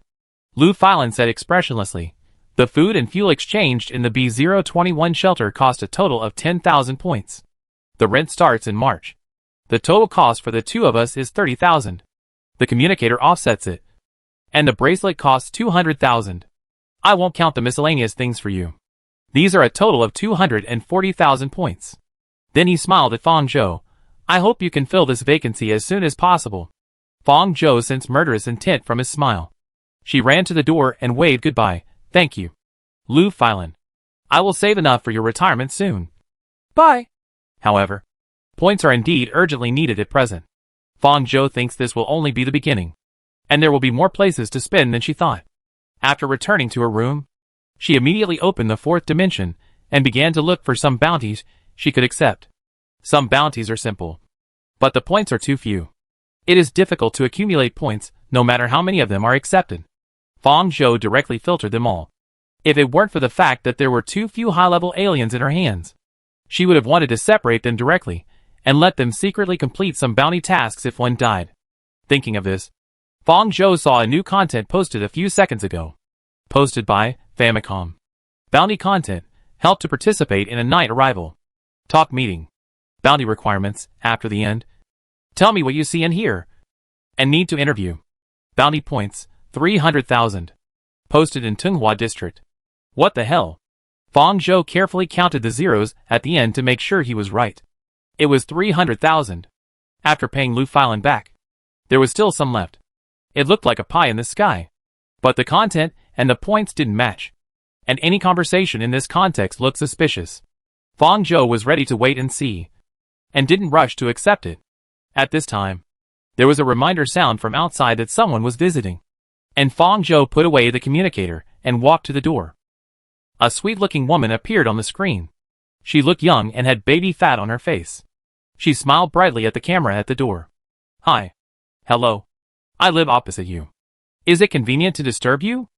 Lu Filan said expressionlessly, "The food and fuel exchanged in the B021 shelter cost a total of 10,000 points. The rent starts in March. The total cost for the two of us is 30,000. The communicator offsets it. And the bracelet costs 200,000. I won't count the miscellaneous things for you. These are a total of 240,000 points." Then he smiled at Fang Zhou. "I hope you can fill this vacancy as soon as possible." Fang Zhou sensed murderous intent from his smile. She ran to the door and waved goodbye. "Thank you, Lu Filan. I will save enough for your retirement soon. Bye." However, points are indeed urgently needed at present. Fang Zhou thinks this will only be the beginning, and there will be more places to spend than she thought. After returning to her room, she immediately opened the 4th dimension and began to look for some bounties she could accept. Some bounties are simple, but the points are too few. It is difficult to accumulate points, no matter how many of them are accepted. Fang Zhou directly filtered them all. If it weren't for the fact that there were too few high-level aliens in her hands, she would have wanted to separate them directly and let them secretly complete some bounty tasks if one died. Thinking of this, Fang Zhou saw a new content posted a few seconds ago. Posted by Famicom. Bounty content. Help to participate in a night arrival. Talk meeting. Bounty requirements, after the end. Tell me what you see and hear. And need to interview. Bounty points, 300,000. Posted in Tunghua District. What the hell? Fang Zhou carefully counted the zeros at the end to make sure he was right. It was 300,000. After paying Lu Filan back, there was still some left. It looked like a pie in the sky. But the content and the points didn't match. And any conversation in this context looked suspicious. Fang Zhou was ready to wait and see, and didn't rush to accept it. At this time, there was a reminder sound from outside that someone was visiting. And Fang Zhou put away the communicator and walked to the door. A sweet-looking woman appeared on the screen. She looked young and had baby fat on her face. She smiled brightly at the camera at the door. "Hi. Hello. I live opposite you. Is it convenient to disturb you?"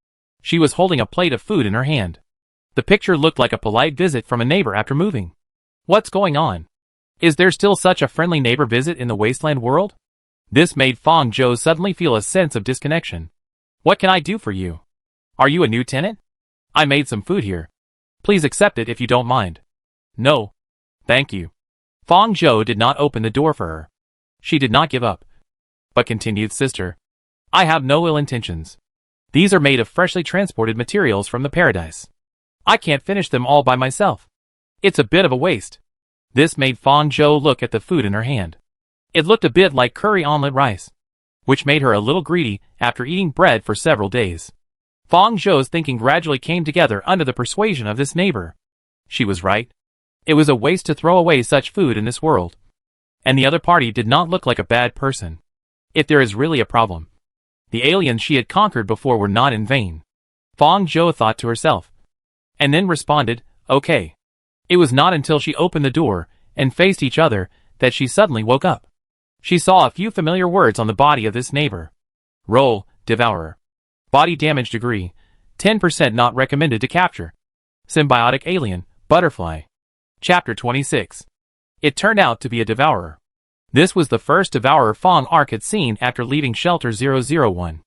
She was holding a plate of food in her hand. The picture looked like a polite visit from a neighbor after moving. What's going on? Is there still such a friendly neighbor visit in the wasteland world? This made Fang Zhou suddenly feel a sense of disconnection. "What can I do for you? Are you a new tenant? I made some food here. Please accept it if you don't mind." "No. Thank you." Fang Zhou did not open the door for her. She did not give up, but continued, "Sister, I have no ill intentions. These are made of freshly transported materials from the paradise. I can't finish them all by myself. It's a bit of a waste. This made Fong Zhou look at the food in her hand. It looked a bit like curry omelet rice, which made her a little greedy after eating bread for several days. Fong Zhou's thinking gradually came together under the persuasion of this neighbor. She was right. It was a waste to throw away such food in this world. And the other party did not look like a bad person. If there is really a problem, the aliens she had conquered before were not in vain. Fong Zhou thought to herself. And then responded, okay. It was not until she opened the door and faced each other that she suddenly woke up. She saw a few familiar words on the body of this neighbor. Role, Devourer. Body damage degree, 10% not recommended to capture. Symbiotic alien, Butterfly. Chapter 26. It turned out to be a Devourer. This was the first Devourer Fong Ark had seen after leaving Shelter 001.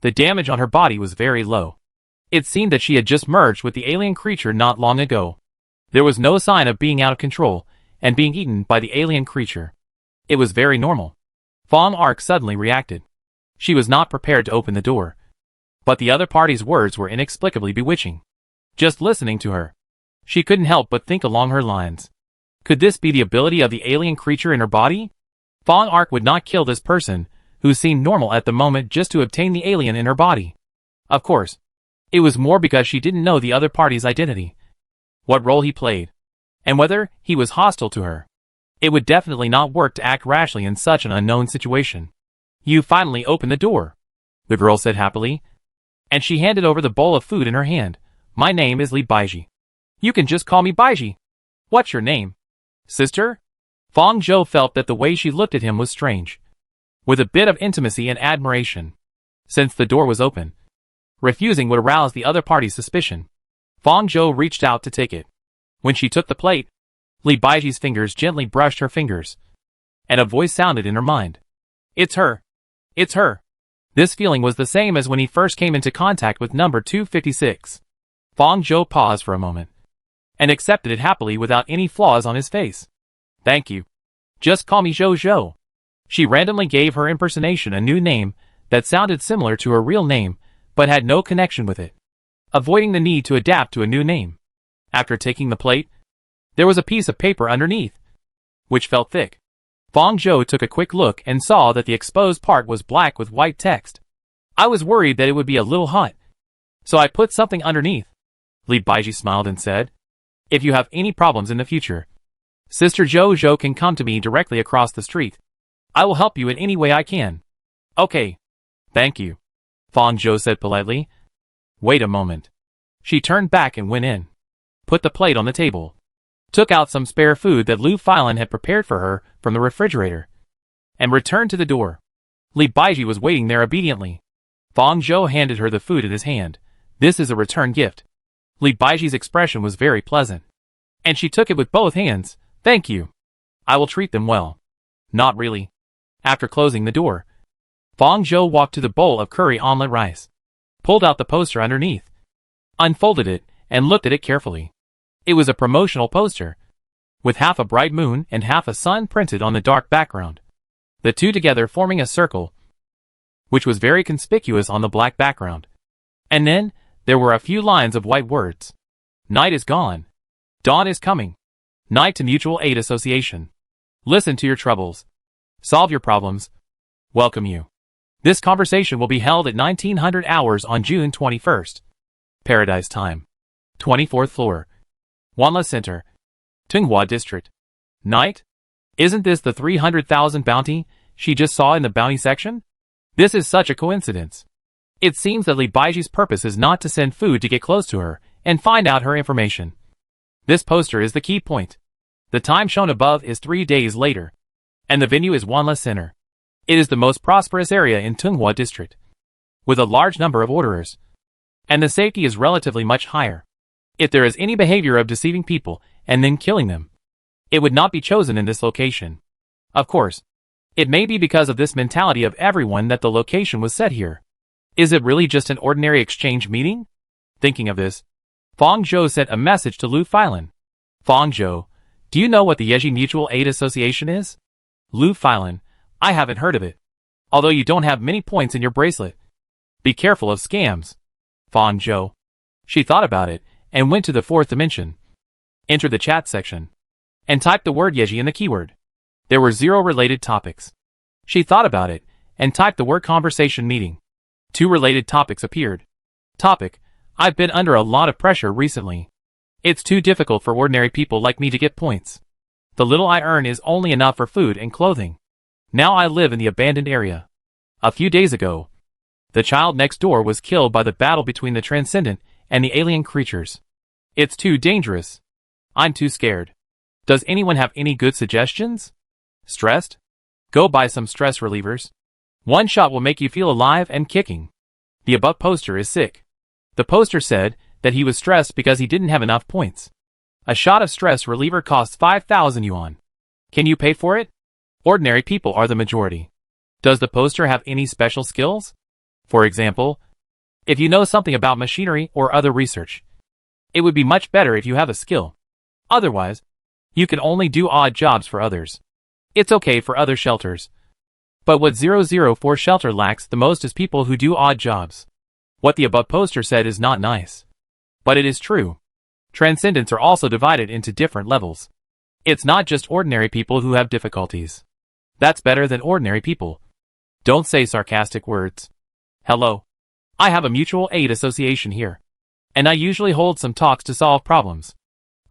The damage on her body was very low. It seemed that she had just merged with the alien creature not long ago. There was no sign of being out of control and being eaten by the alien creature. It was very normal. Fong Ark suddenly reacted. She was not prepared to open the door. But the other party's words were inexplicably bewitching. Just listening to her, she couldn't help but think along her lines. Could this be the ability of the alien creature in her body? Fong Ark would not kill this person, who seemed normal at the moment, just to obtain the alien in her body. Of course, it was more because she didn't know the other party's identity, what role he played, and whether he was hostile to her. It would definitely not work to act rashly in such an unknown situation. You finally opened the door, the girl said happily, and she handed over the bowl of food in her hand. My name is Li Baiji. You can just call me Baiji. What's your name? Sister? Fong Zhou felt that the way she looked at him was strange, with a bit of intimacy and admiration. Since the door was open, refusing would arouse the other party's suspicion. Fong Zhou reached out to take it. When she took the plate, Li Baiji's fingers gently brushed her fingers, and a voice sounded in her mind. It's her. It's her. This feeling was the same as when he first came into contact with number 256. Fong Zhou paused for a moment, and accepted it happily without any flaws on his face. Thank you. Just call me Zhou Zhou. She randomly gave her impersonation a new name that sounded similar to her real name, but had no connection with it, avoiding the need to adapt to a new name. After taking the plate, there was a piece of paper underneath, which felt thick. Fong Zhou took a quick look and saw that the exposed part was black with white text. I was worried that it would be a little hot, so I put something underneath. Li Baiji smiled and said, if you have any problems in the future, Sister Zhou Zhou can come to me directly across the street. I will help you in any way I can. Okay. Thank you, Fong Zhou said politely. Wait a moment. She turned back and went in, put the plate on the table, took out some spare food that Lu Filan had prepared for her from the refrigerator, and returned to the door. Li Baiji was waiting there obediently. Fong Zhou handed her the food in his hand. This is a return gift. Li Baiji's expression was very pleasant, and she took it with both hands. Thank you. I will treat them well. Not really. After closing the door, Fong Zhou walked to the bowl of curry omelet rice, pulled out the poster underneath, unfolded it, and looked at it carefully. It was a promotional poster, with half a bright moon and half a sun printed on the dark background, the two together forming a circle, which was very conspicuous on the black background. And then, there were a few lines of white words. Night is gone. Dawn is coming. Night to Mutual Aid Association. Listen to your troubles. Solve your problems. Welcome you. This conversation will be held at 1900 hours on June 21st. Paradise Time. 24th floor. Wanla Center. Tunghua District. Night? Isn't this the 300,000 bounty she just saw in the bounty section? This is such a coincidence. It seems that Li Baiji's purpose is not to send food to get close to her and find out her information. This poster is the key point. The time shown above is 3 days later, and the venue is Wanla Center. It is the most prosperous area in Tunghua District, with a large number of orderers, and the safety is relatively much higher. If there is any behavior of deceiving people and then killing them, it would not be chosen in this location. Of course, it may be because of this mentality of everyone that the location was set here. Is it really just an ordinary exchange meeting? Thinking of this, Fong Zhou sent a message to Lu Filan. Fong Zhou, do you know what the Yeji Mutual Aid Association is? Lu Filan, I haven't heard of it. Although you don't have many points in your bracelet. Be careful of scams. Fong Zhou. She thought about it, and went to the fourth dimension. Enter the chat section. And typed the word Yeji in the keyword. There were 0 related topics. She thought about it, and typed the word conversation meeting. 2 related topics appeared. Topic: I've been under a lot of pressure recently. It's too difficult for ordinary people like me to get points. The little I earn is only enough for food and clothing. Now I live in the abandoned area. A few days ago, the child next door was killed by the battle between the transcendent and the alien creatures. It's too dangerous. I'm too scared. Does anyone have any good suggestions? Stressed? Go buy some stress relievers. One shot will make you feel alive and kicking. The above poster is sick. The poster said that he was stressed because he didn't have enough points. A shot of stress reliever costs 5,000 yuan. Can you pay for it? Ordinary people are the majority. Does the poster have any special skills? For example, if you know something about machinery or other research, it would be much better if you have a skill. Otherwise, you can only do odd jobs for others. It's okay for other shelters. But what 004 shelter lacks the most is people who do odd jobs. What the above poster said is not nice. But it is true. Transcendents are also divided into different levels. It's not just ordinary people who have difficulties. That's better than ordinary people. Don't say sarcastic words. Hello. I have a mutual aid association here. And I usually hold some talks to solve problems.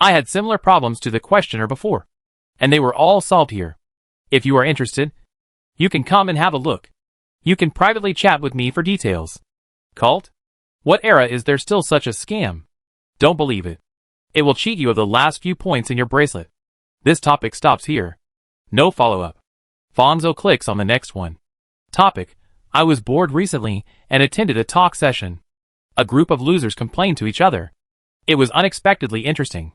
I had similar problems to the questioner before. And they were all solved here. If you are interested, you can come and have a look. You can privately chat with me for details. Cult? What era is there still such a scam? Don't believe it. It will cheat you of the last few points in your bracelet. This topic stops here. No follow-up. Fong Zhou clicks on the next one. Topic: I was bored recently and attended a talk session. A group of losers complained to each other. It was unexpectedly interesting.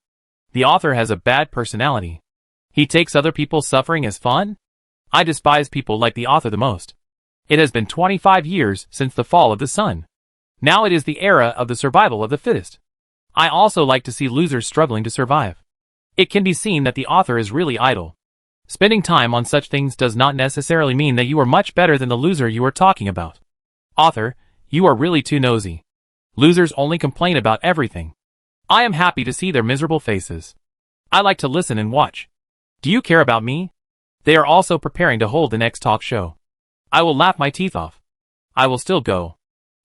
The author has a bad personality. He takes other people's suffering as fun? I despise people like the author the most. It has been 25 years since the fall of the sun. Now it is the era of the survival of the fittest. I also like to see losers struggling to survive. It can be seen that the author is really idle. Spending time on such things does not necessarily mean that you are much better than the loser you are talking about. Author, you are really too nosy. Losers only complain about everything. I am happy to see their miserable faces. I like to listen and watch. Do you care about me? They are also preparing to hold the next talk show. I will laugh my teeth off. I will still go.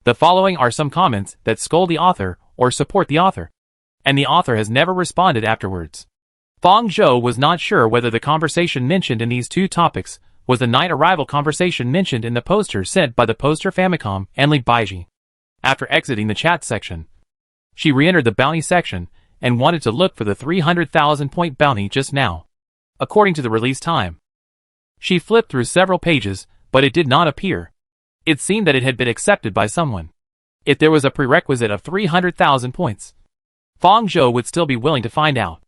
The following are some comments that scold the author or support the author. And the author has never responded afterwards. Fong Zhou was not sure whether the conversation mentioned in these 2 topics was the night arrival conversation mentioned in the poster sent by the poster Famicom and Li Baiji. After exiting the chat section, she re-entered the bounty section and wanted to look for the 300,000 point bounty just now. According to the release time, she flipped through several pages, but it did not appear. It seemed that it had been accepted by someone. If there was a prerequisite of 300,000 points, Fong Zhou would still be willing to find out.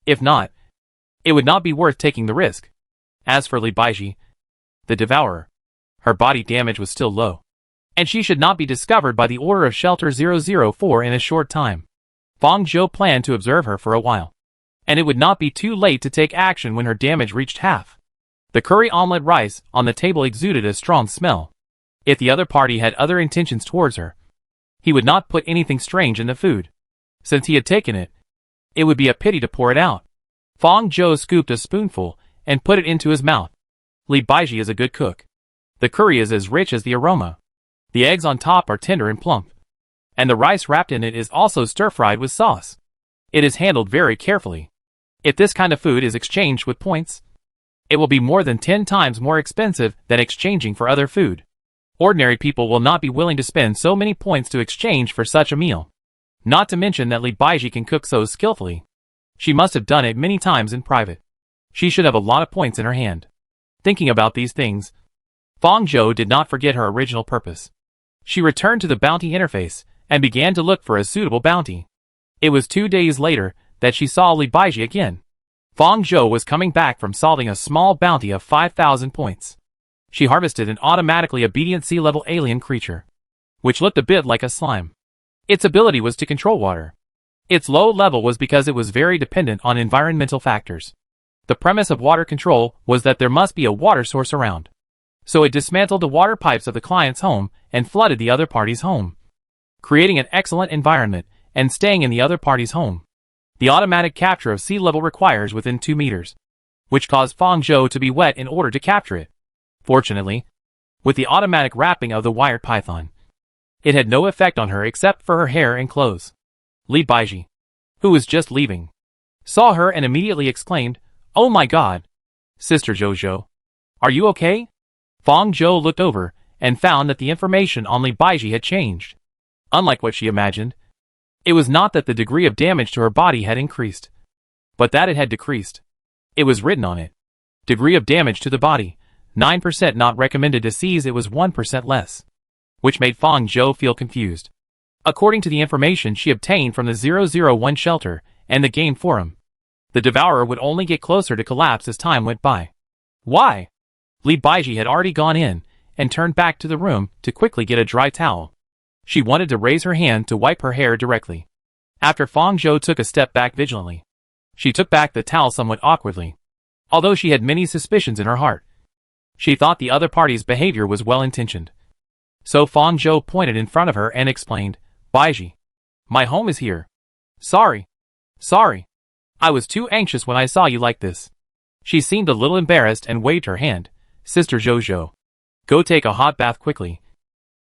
If not, it would not be worth taking the risk. As for Li Baiji, the devourer, her body damage was still low, and she should not be discovered by the order of Shelter 004 in a short time. Fong Zhou planned to observe her for a while, and it would not be too late to take action when her damage reached half. The curry omelette rice on the table exuded a strong smell. If the other party had other intentions towards her, he would not put anything strange in the food. Since he had taken it, it would be a pity to pour it out. Fong Zhou scooped a spoonful and put it into his mouth. Li Baiji is a good cook. The curry is as rich as the aroma. The eggs on top are tender and plump. And the rice wrapped in it is also stir-fried with sauce. It is handled very carefully. If this kind of food is exchanged with points, it will be more than 10 times more expensive than exchanging for other food. Ordinary people will not be willing to spend so many points to exchange for such a meal. Not to mention that Li Baiji can cook so skillfully. She must have done it many times in private. She should have a lot of points in her hand. Thinking about these things, Fong Zhou did not forget her original purpose. She returned to the bounty interface and began to look for a suitable bounty. It was 2 days later that she saw Li Baiji again. Fong Zhou was coming back from solving a small bounty of 5,000 points. She harvested an automatically obedient sea-level alien creature, which looked a bit like a slime. Its ability was to control water. Its low level was because it was very dependent on environmental factors. The premise of water control was that there must be a water source around. So it dismantled the water pipes of the client's home and flooded the other party's home, creating an excellent environment and staying in the other party's home. The automatic capture of sea level requires within 2 meters, which caused Fong Zhou to be wet in order to capture it. Fortunately, with the automatic wrapping of the wired python, it had no effect on her except for her hair and clothes. Li Baiji, who was just leaving, saw her and immediately exclaimed, "Oh my god! Sister Jojo, are you okay?" Fong Zhou looked over and found that the information on Li Baiji had changed. Unlike what she imagined, it was not that the degree of damage to her body had increased, but that it had decreased. It was written on it. Degree of damage to the body, 9% not recommended to seize. It was 1% less, which made Fong Zhou feel confused. According to the information she obtained from the 001 shelter and the game forum, the devourer would only get closer to collapse as time went by. Why? Li Baiji had already gone in and turned back to the room to quickly get a dry towel. She wanted to raise her hand to wipe her hair directly. After Fong Zhou took a step back vigilantly, she took back the towel somewhat awkwardly. Although she had many suspicions in her heart, she thought the other party's behavior was well-intentioned. So Fong Zhou pointed in front of her and explained, "Baiji, my home is here. Sorry. I was too anxious when I saw you like this." She seemed a little embarrassed and waved her hand. "Sister Jojo, go take a hot bath quickly.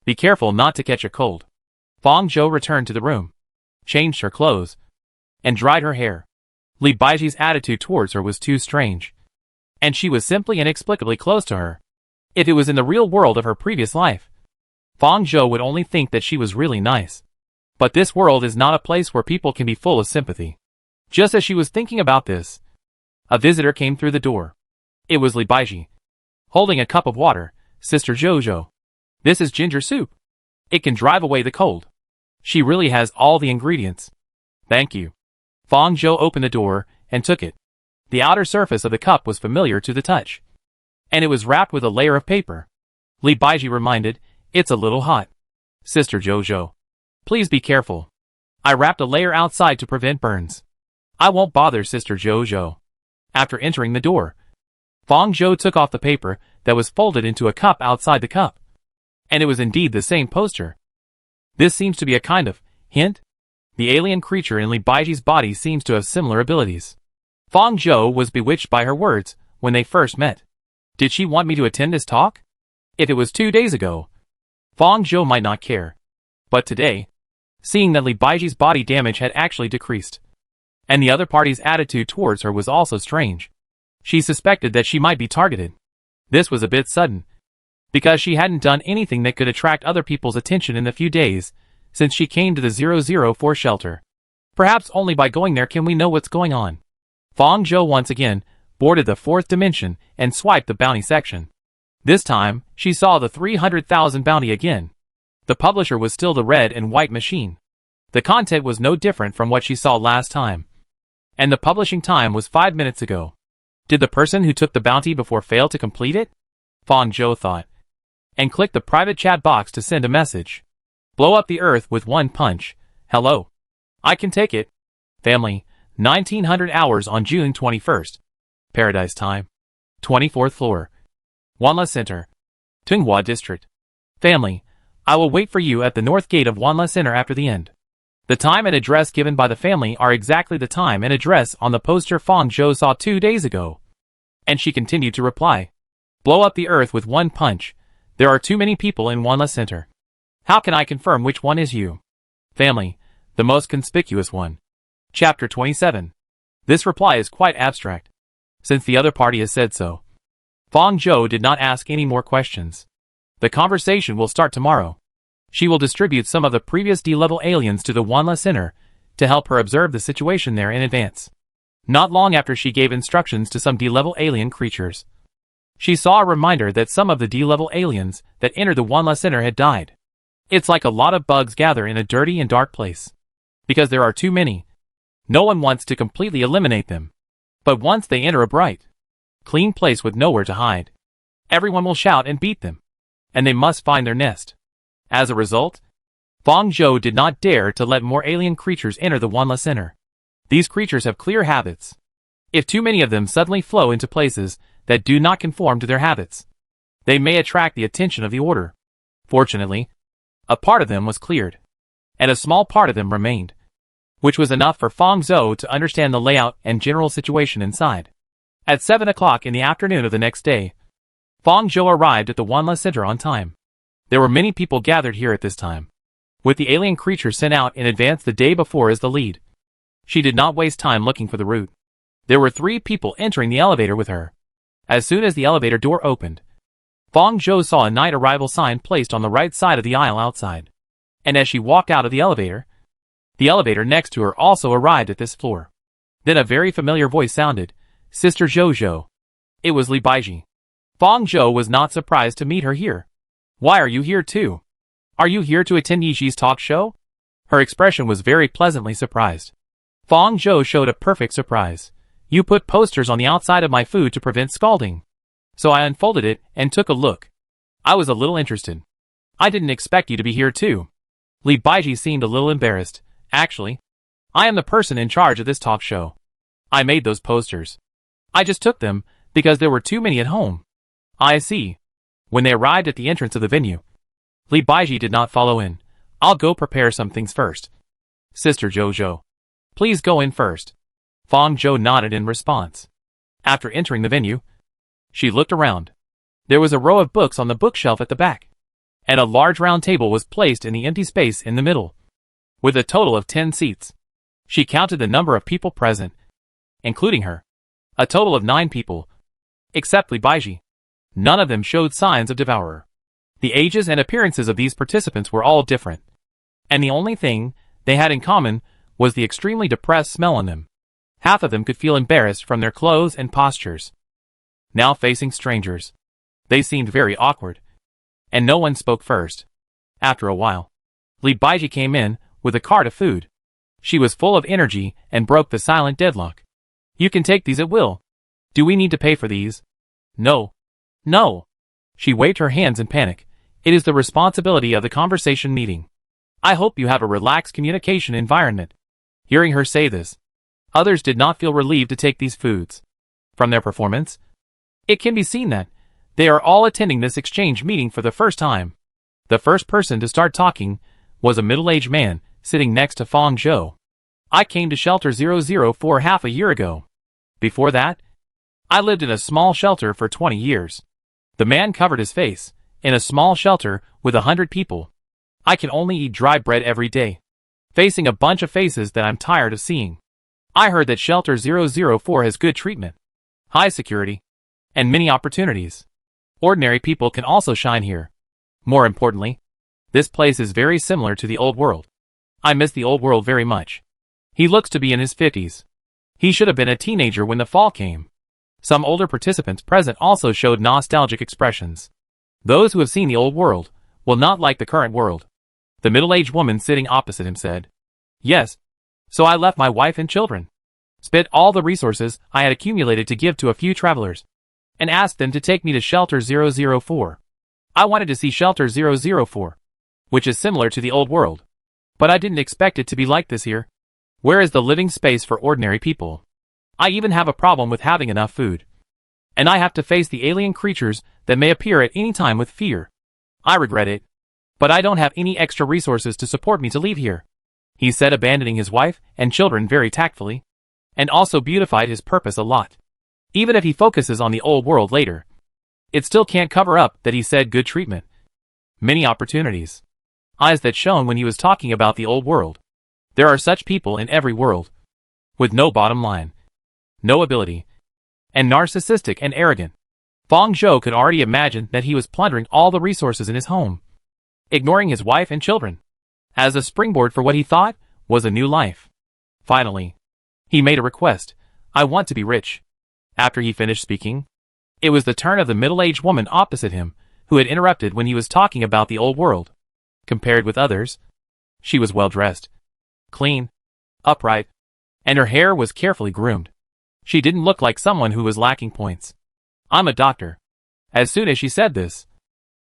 Be careful not to catch a cold." Fong Zhou returned to the room, changed her clothes, and dried her hair. Li Baiji's attitude towards her was too strange, and she was simply inexplicably close to her. If it was in the real world of her previous life, Fong Zhou would only think that she was really nice. But this world is not a place where people can be full of sympathy. Just as she was thinking about this, a visitor came through the door. It was Li Baiji, holding a cup of water. "Sister Jojo, this is ginger soup. It can drive away the cold. She really has all the ingredients." "Thank you." Fong Zhou opened the door and took it. The outer surface of the cup was familiar to the touch, and it was wrapped with a layer of paper. Li Baiji reminded, "It's a little hot. Sister Jojo, please be careful. I wrapped a layer outside to prevent burns." "I won't bother, Sister Jojo." After entering the door, Fong Zhou took off the paper that was folded into a cup outside the cup, and it was indeed the same poster. This seems to be a kind of hint. The alien creature in Li Baiji's body seems to have similar abilities. Fong Zhou was bewitched by her words when they first met. Did she want me to attend this talk? If it was 2 days ago, Fong Zhou might not care. But today, seeing that Li Baiji's body damage had actually decreased, and the other party's attitude towards her was also strange, she suspected that she might be targeted. This was a bit sudden, because she hadn't done anything that could attract other people's attention in the few days since she came to the 004 shelter. Perhaps only by going there can we know what's going on. Fong Zhou once again boarded the 4th dimension and swiped the bounty section. This time, she saw the 300,000 bounty again. The publisher was still the red and white machine. The content was no different from what she saw last time, and the publishing time was 5 minutes ago. Did the person who took the bounty before fail to complete it? Fong Zhou thought, and clicked the private chat box to send a message. "Blow up the earth with one punch. Hello. I can take it. Family, 1900 hours on June 21st. Paradise time. 24th floor. Wanla Center. Tunghua District. Family, I will wait for you at the north gate of Wanla Center after the end." The time and address given by the family are exactly the time and address on the poster Fong Zhou saw 2 days ago. And she continued to reply, "Blow up the earth with one punch. There are too many people in Wanla Center. How can I confirm which one is you? Family, the most conspicuous one." Chapter 27. This reply is quite abstract, since the other party has said so. Fong Zhou did not ask any more questions. The conversation will start tomorrow. She will distribute some of the previous D-level aliens to the Wanla Center to help her observe the situation there in advance. Not long after she gave instructions to some D-level alien creatures, she saw a reminder that some of the D-level aliens that entered the Wanla Center had died. It's like a lot of bugs gather in a dirty and dark place. Because there are too many, no one wants to completely eliminate them. But once they enter a bright, clean place with nowhere to hide, everyone will shout and beat them, and they must find their nest. As a result, Fong Zhou did not dare to let more alien creatures enter the Wanla Center. These creatures have clear habits. If too many of them suddenly flow into places that do not conform to their habits, They may attract the attention of the order. Fortunately, a part of them was cleared, and a small part of them remained, which was enough for Fong Zhou to understand the layout and general situation inside. At 7 o'clock in the afternoon of the next day, Fong Zhou arrived at the Wanla Center on time. There were many people gathered here at this time, with the alien creature sent out in advance the day before as the lead. She did not waste time looking for the route. There were 3 people entering the elevator with her. As soon as the elevator door opened, Fong Zhou saw a night arrival sign placed on the right side of the aisle outside. And as she walked out of the elevator next to her also arrived at this floor. Then a very familiar voice sounded, "Sister Zhou." It was Li Baiji. Fong Zhou was not surprised to meet her here. "Why are you here too? Are you here to attend Yiji's talk show?" Her expression was very pleasantly surprised. Fong Zhou showed a perfect surprise. "You put posters on the outside of my food to prevent scalding. So I unfolded it and took a look. I was a little interested. I didn't expect you to be here too." Li Baiji seemed a little embarrassed. "Actually, I am the person in charge of this talk show. I made those posters. I just took them because there were too many at home." "I see." When they arrived at the entrance of the venue, Li Baiji did not follow in. "I'll go prepare some things first." "Sister Zhou, please go in first." Fong Zhou nodded in response. After entering the venue, she looked around. There was a row of books on the bookshelf at the back, and a large round table was placed in the empty space in the middle, with a total of 10 seats. She counted the number of people present, including her. A total of 9 people, except Li Baiji. None of them showed signs of devourer. The ages and appearances of these participants were all different, and the only thing they had in common was the extremely depressed smell on them. Half of them could feel embarrassed from their clothes and postures. Now facing strangers, they seemed very awkward, and no one spoke first. After a while, Li Baiji came in with a cart of food. She was full of energy and broke the silent deadlock. "You can take these at will. Do we need to pay for these?" "No. No." She waved her hands in panic. "It is the responsibility of the conversation meeting. I hope you have a relaxed communication environment." Hearing her say this, others did not feel relieved to take these foods. From their performance, it can be seen that they are all attending this exchange meeting for the first time. The first person to start talking was a middle-aged man sitting next to Fong Zhou. "I came to Shelter 004 half a year ago. Before that, I lived in a small shelter for 20 years. The man covered his face. "In a small shelter with 100 people. I can only eat dry bread every day, facing a bunch of faces that I'm tired of seeing. I heard that Shelter 004 has good treatment, high security, and many opportunities. Ordinary people can also shine here. More importantly, this place is very similar to the old world. I miss the old world very much." He looks to be in his 50s. He should have been a teenager when the fall came. Some older participants present also showed nostalgic expressions. Those who have seen the old world will not like the current world. The middle-aged woman sitting opposite him said, "Yes. So I left my wife and children, spent all the resources I had accumulated to give to a few travelers, and asked them to take me to Shelter 004. I wanted to see Shelter 004, which is similar to the old world. But I didn't expect it to be like this here. Where is the living space for ordinary people? I even have a problem with having enough food. And I have to face the alien creatures that may appear at any time with fear. I regret it. But I don't have any extra resources to support me to leave here," he said, abandoning his wife and children very tactfully, and also beautified his purpose a lot. Even if he focuses on the old world later, it still can't cover up that he said good treatment, many opportunities, eyes that shone when he was talking about the old world. There are such people in every world, with no bottom line, no ability, and narcissistic and arrogant. Fong Zhou could already imagine that he was plundering all the resources in his home, ignoring his wife and children, as a springboard for what he thought was a new life. Finally, he made a request. "I want to be rich." After he finished speaking, it was the turn of the middle-aged woman opposite him, who had interrupted when he was talking about the old world. Compared with others, she was well-dressed, clean, upright, and her hair was carefully groomed. She didn't look like someone who was lacking points. "I'm a doctor." As soon as she said this,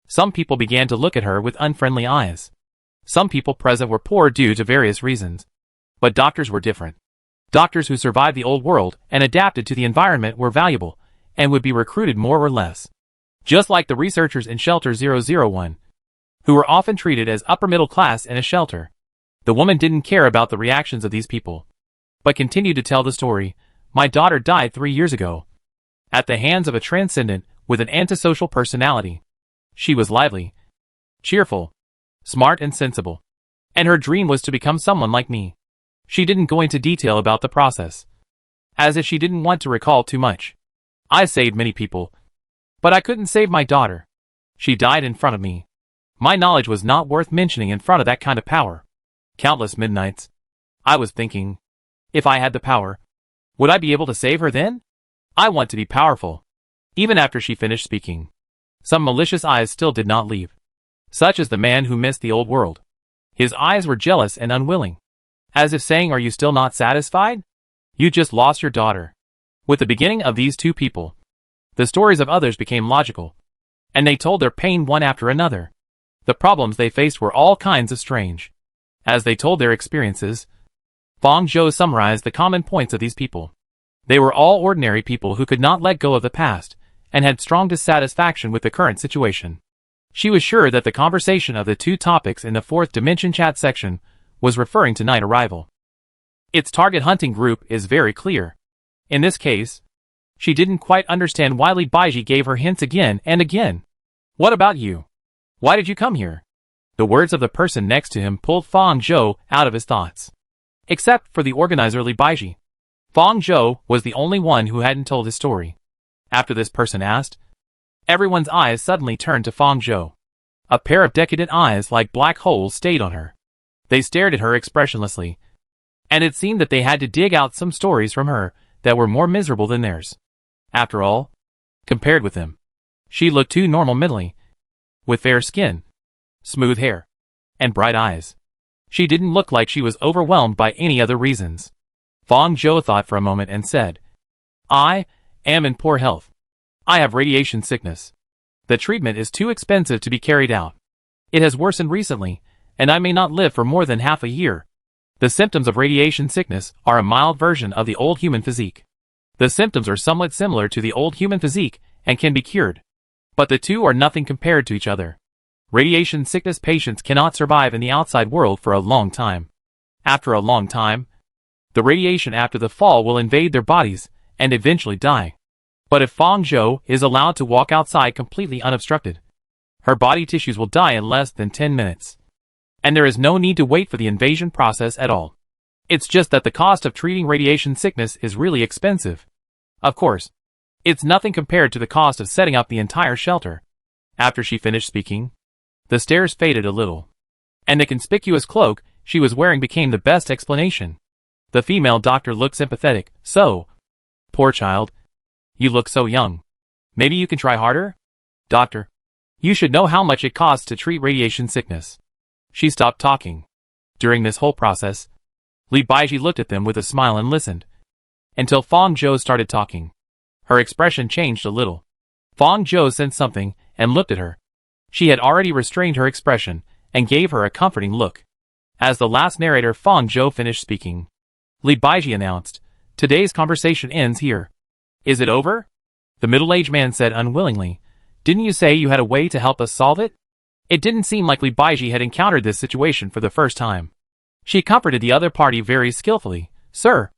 some people began to look at her with unfriendly eyes. Some people present were poor due to various reasons. But doctors were different. Doctors who survived the old world and adapted to the environment were valuable, and would be recruited more or less. Just like the researchers in Shelter 001, who were often treated as upper middle class in a shelter. The woman didn't care about the reactions of these people, but continued to tell the story. My daughter died 3 years ago, at the hands of a transcendent with an antisocial personality. She was lively, cheerful, smart and sensible, and her dream was to become someone like me. She didn't go into detail about the process, as if she didn't want to recall too much. I saved many people, but I couldn't save my daughter. She died in front of me. My knowledge was not worth mentioning in front of that kind of power. Countless midnights, I was thinking, if I had the power, would I be able to save her then? I want to be powerful. Even after she finished speaking, some malicious eyes still did not leave. Such as the man who missed the old world. His eyes were jealous and unwilling, as if saying, are you still not satisfied? You just lost your daughter. With the beginning of these two people, the stories of others became logical, and they told their pain one after another. The problems they faced were all kinds of strange. As they told their experiences, Fong Zhou summarized the common points of these people. They were all ordinary people who could not let go of the past, and had strong dissatisfaction with the current situation. She was sure that the conversation of the two topics in the fourth dimension chat section was referring to Night Arrival. Its target hunting group is very clear. In this case, she didn't quite understand why Li Baiji gave her hints again and again. What about you? Why did you come here? The words of the person next to him pulled Fong Zhou out of his thoughts. Except for the organizer Li Baiji, Fong Zhou was the only one who hadn't told his story. After this person asked, everyone's eyes suddenly turned to Fong Zhou. A pair of decadent eyes like black holes stayed on her. They stared at her expressionlessly, and it seemed that they had to dig out some stories from her that were more miserable than theirs. After all, compared with them, she looked too normal middling, with fair skin, smooth hair, and bright eyes. She didn't look like she was overwhelmed by any other reasons. Fong Zhou thought for a moment and said, I am in poor health. I have radiation sickness. The treatment is too expensive to be carried out. It has worsened recently, and I may not live for more than half a year. The symptoms of radiation sickness are a mild version of the old human physique. The symptoms are somewhat similar to the old human physique and can be cured. But the two are nothing compared to each other. Radiation sickness patients cannot survive in the outside world for a long time. After a long time, the radiation after the fall will invade their bodies and eventually die. But if Fong Zhou is allowed to walk outside completely unobstructed, her body tissues will die in less than 10 minutes. And there is no need to wait for the invasion process at all. It's just that the cost of treating radiation sickness is really expensive. Of course, it's nothing compared to the cost of setting up the entire shelter. After she finished speaking, the stares faded a little, and the conspicuous cloak she was wearing became the best explanation. The female doctor looked sympathetic. So, poor child, you look so young. Maybe you can try harder? Doctor, you should know how much it costs to treat radiation sickness. She stopped talking. During this whole process, Li Baiji looked at them with a smile and listened, until Fong Zhou started talking. Her expression changed a little. Fong Zhou sensed something and looked at her. She had already restrained her expression and gave her a comforting look. As the last narrator Fong Zhou finished speaking, Li Baiji announced, today's conversation ends here. Is it over? The middle-aged man said unwillingly, didn't you say you had a way to help us solve it? It didn't seem like Li Baiji had encountered this situation for the first time. She comforted the other party very skillfully. Sir,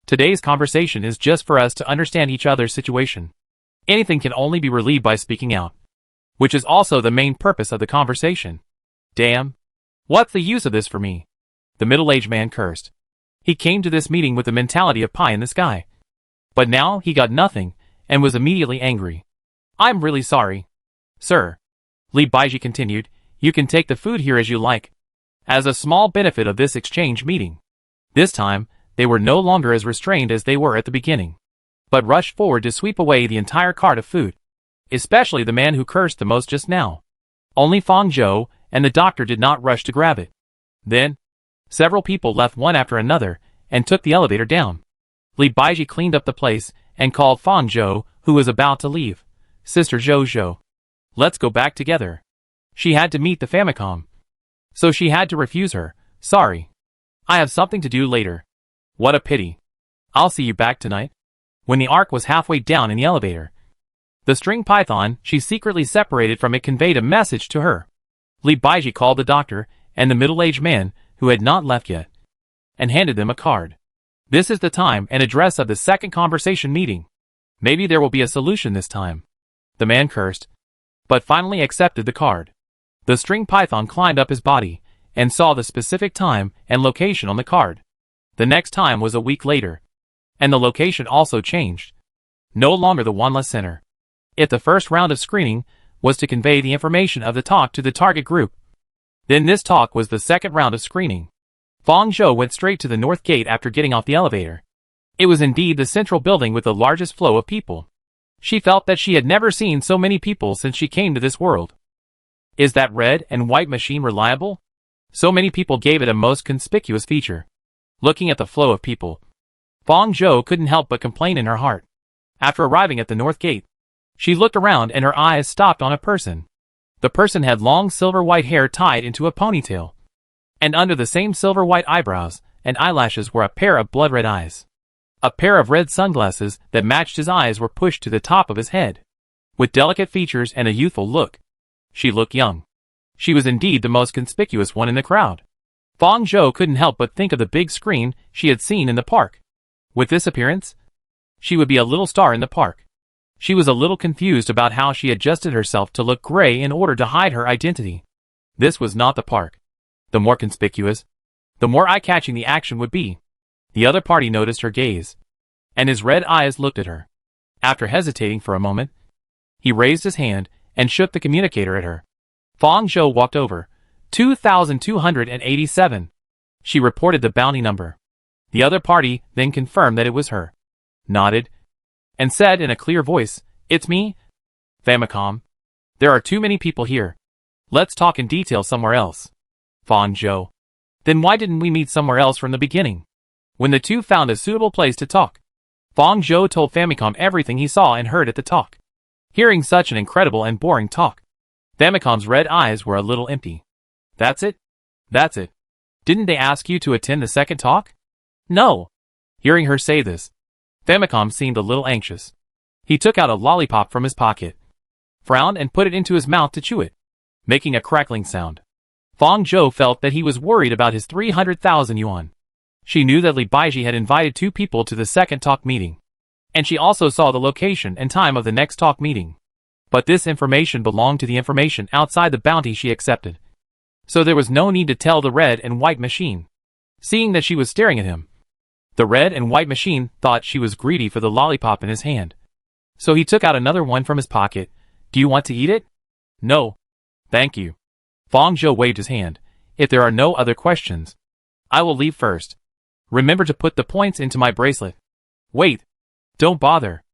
today's conversation is just for us to understand each other's situation. Anything can only be relieved by speaking out, which is also the main purpose of the conversation. Damn. What's the use of this for me? The middle-aged man cursed. He came to this meeting with the mentality of pie in the sky. But now he got nothing, and was immediately angry. I'm really sorry. Sir, Li Baiji continued, you can take the food here as you like. As a small benefit of this exchange meeting. This time, they were no longer as restrained as they were at the beginning, but rushed forward to sweep away the entire cart of food. Especially the man who cursed the most just now. Only Fong Zhou and the doctor did not rush to grab it. Then, several people left one after another and took the elevator down. Li Baiji cleaned up the place and called Fong Zhou, who was about to leave. Sister Zhou, let's go back together. She had to meet the Famicom, so she had to refuse her. Sorry. I have something to do later. What a pity. I'll see you back tonight. When the arc was halfway down in the elevator, The string python she secretly separated from it conveyed a message to her. Li Baiji called the doctor and the middle-aged man, who had not left yet, and handed them a card. This is the time and address of the second conversation meeting. Maybe there will be a solution this time. The man cursed, but finally accepted the card. The string python climbed up his body and saw the specific time and location on the card. The next time was a week later, and the location also changed. No longer the Wanla Center. If the first round of screening was to convey the information of the talk to the target group, then this talk was the second round of screening. Fang Zhou went straight to the north gate after getting off the elevator. It was indeed the central building with the largest flow of people. She felt that she had never seen so many people since she came to this world. Is that red and white machine reliable? So many people gave it a most conspicuous feature. Looking at the flow of people, Fang Zhou couldn't help but complain in her heart. After arriving at the north gate, she looked around and her eyes stopped on a person. The person had long silver-white hair tied into a ponytail. And under the same silver-white eyebrows and eyelashes were a pair of blood-red eyes. A pair of red sunglasses that matched his eyes were pushed to the top of his head. With delicate features and a youthful look, she looked young. She was indeed the most conspicuous one in the crowd. Fang Zhou couldn't help but think of the big screen she had seen in the park. With this appearance, she would be a little star in the park. She was a little confused about how she adjusted herself to look gray in order to hide her identity. This was not the park. The more conspicuous, the more eye-catching the action would be. The other party noticed her gaze, and his red eyes looked at her. After hesitating for a moment, he raised his hand and shook the communicator at her. Fang Zhou walked over. 2,287. She reported the bounty number. The other party then confirmed that it was her, nodded, and said in a clear voice, "It's me, Famicom. There are too many people here. Let's talk in detail somewhere else." Fang Zhou. Then why didn't we meet somewhere else from the beginning? When the two found a suitable place to talk, Fang Zhou told Famicom everything he saw and heard at the talk. Hearing such an incredible and boring talk, Famicom's red eyes were a little empty. That's it? That's it. Didn't they ask you to attend the second talk? No. Hearing her say this, Famicom seemed a little anxious. He took out a lollipop from his pocket, frowned and put it into his mouth to chew it, making a crackling sound. Fang Zhou felt that he was worried about his 300,000 yuan. She knew that Li Baiji had invited two people to the second talk meeting, and she also saw the location and time of the next talk meeting. But this information belonged to the information outside the bounty she accepted. So there was no need to tell the red and white machine. Seeing that she was staring at him, the red and white machine thought she was greedy for the lollipop in his hand. So he took out another one from his pocket. "Do you want to eat it?" "No. Thank you." Fang Zhou waved his hand. "If there are no other questions, I will leave first. Remember to put the points into my bracelet." "Wait. Don't bother."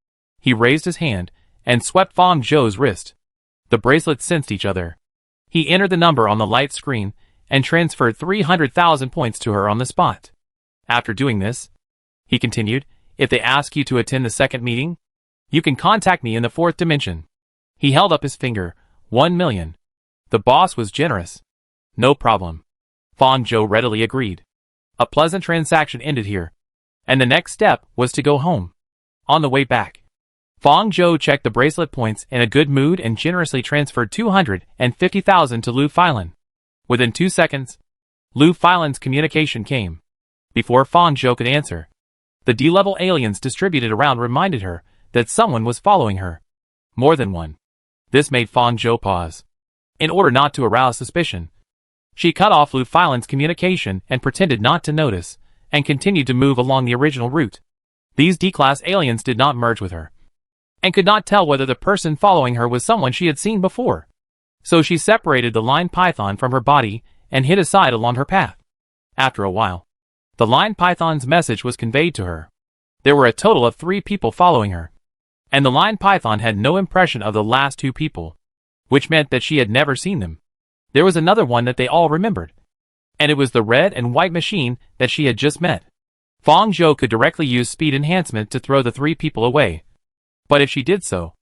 He raised his hand and swept Fang Zhou's wrist. The bracelets sensed each other. He entered the number on the light screen and transferred 300,000 points to her on the spot. After doing this, he continued, "If they ask you to attend the second meeting, you can contact me in the fourth dimension." He held up his finger. 1 million. The boss was generous. "No problem." Fang Zhou readily agreed. A pleasant transaction ended here, and the next step was to go home. On the way back, Fang Zhou checked the bracelet points in a good mood and generously transferred 250,000 to Lu Filan. Within 2 seconds, Lu Filan's communication came. Before Fang Zhou could answer, the D-level aliens distributed around reminded her that someone was following her. More than one. This made Fang Zhou pause. In order not to arouse suspicion, she cut off Lu Filan's communication and pretended not to notice, and continued to move along the original route. These D-class aliens did not merge with her, and could not tell whether the person following her was someone she had seen before. So she separated the line python from her body and hid aside along her path. After a while, the line python's message was conveyed to her. There were a total of 3 people following her, and the line python had no impression of the last 2 people, which meant that she had never seen them. There was another one that they all remembered, and it was the red and white machine that she had just met. Fang Zhou could directly use speed enhancement to throw the 3 people away, but if she did so,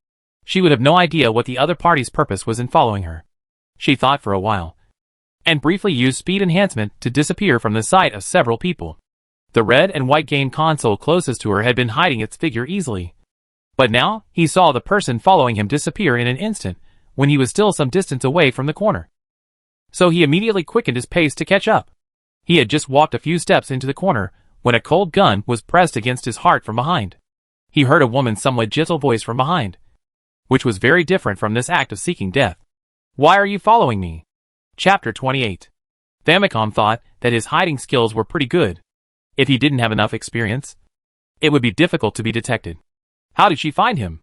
she would have no idea what the other party's purpose was in following her. She thought for a while, and briefly used speed enhancement to disappear from the sight of several people. The red and white game console closest to her had been hiding its figure easily, But now, he saw the person following him disappear in an instant, when he was still some distance away from the corner. So he immediately quickened his pace to catch up. He had just walked a few steps into the corner, when a cold gun was pressed against his heart from behind. He heard a woman's somewhat gentle voice from behind, which was very different from this act of seeking death. Why are you following me? Chapter 28. Famicom thought that his hiding skills were pretty good. If he didn't have enough experience, it would be difficult to be detected. How did she find him?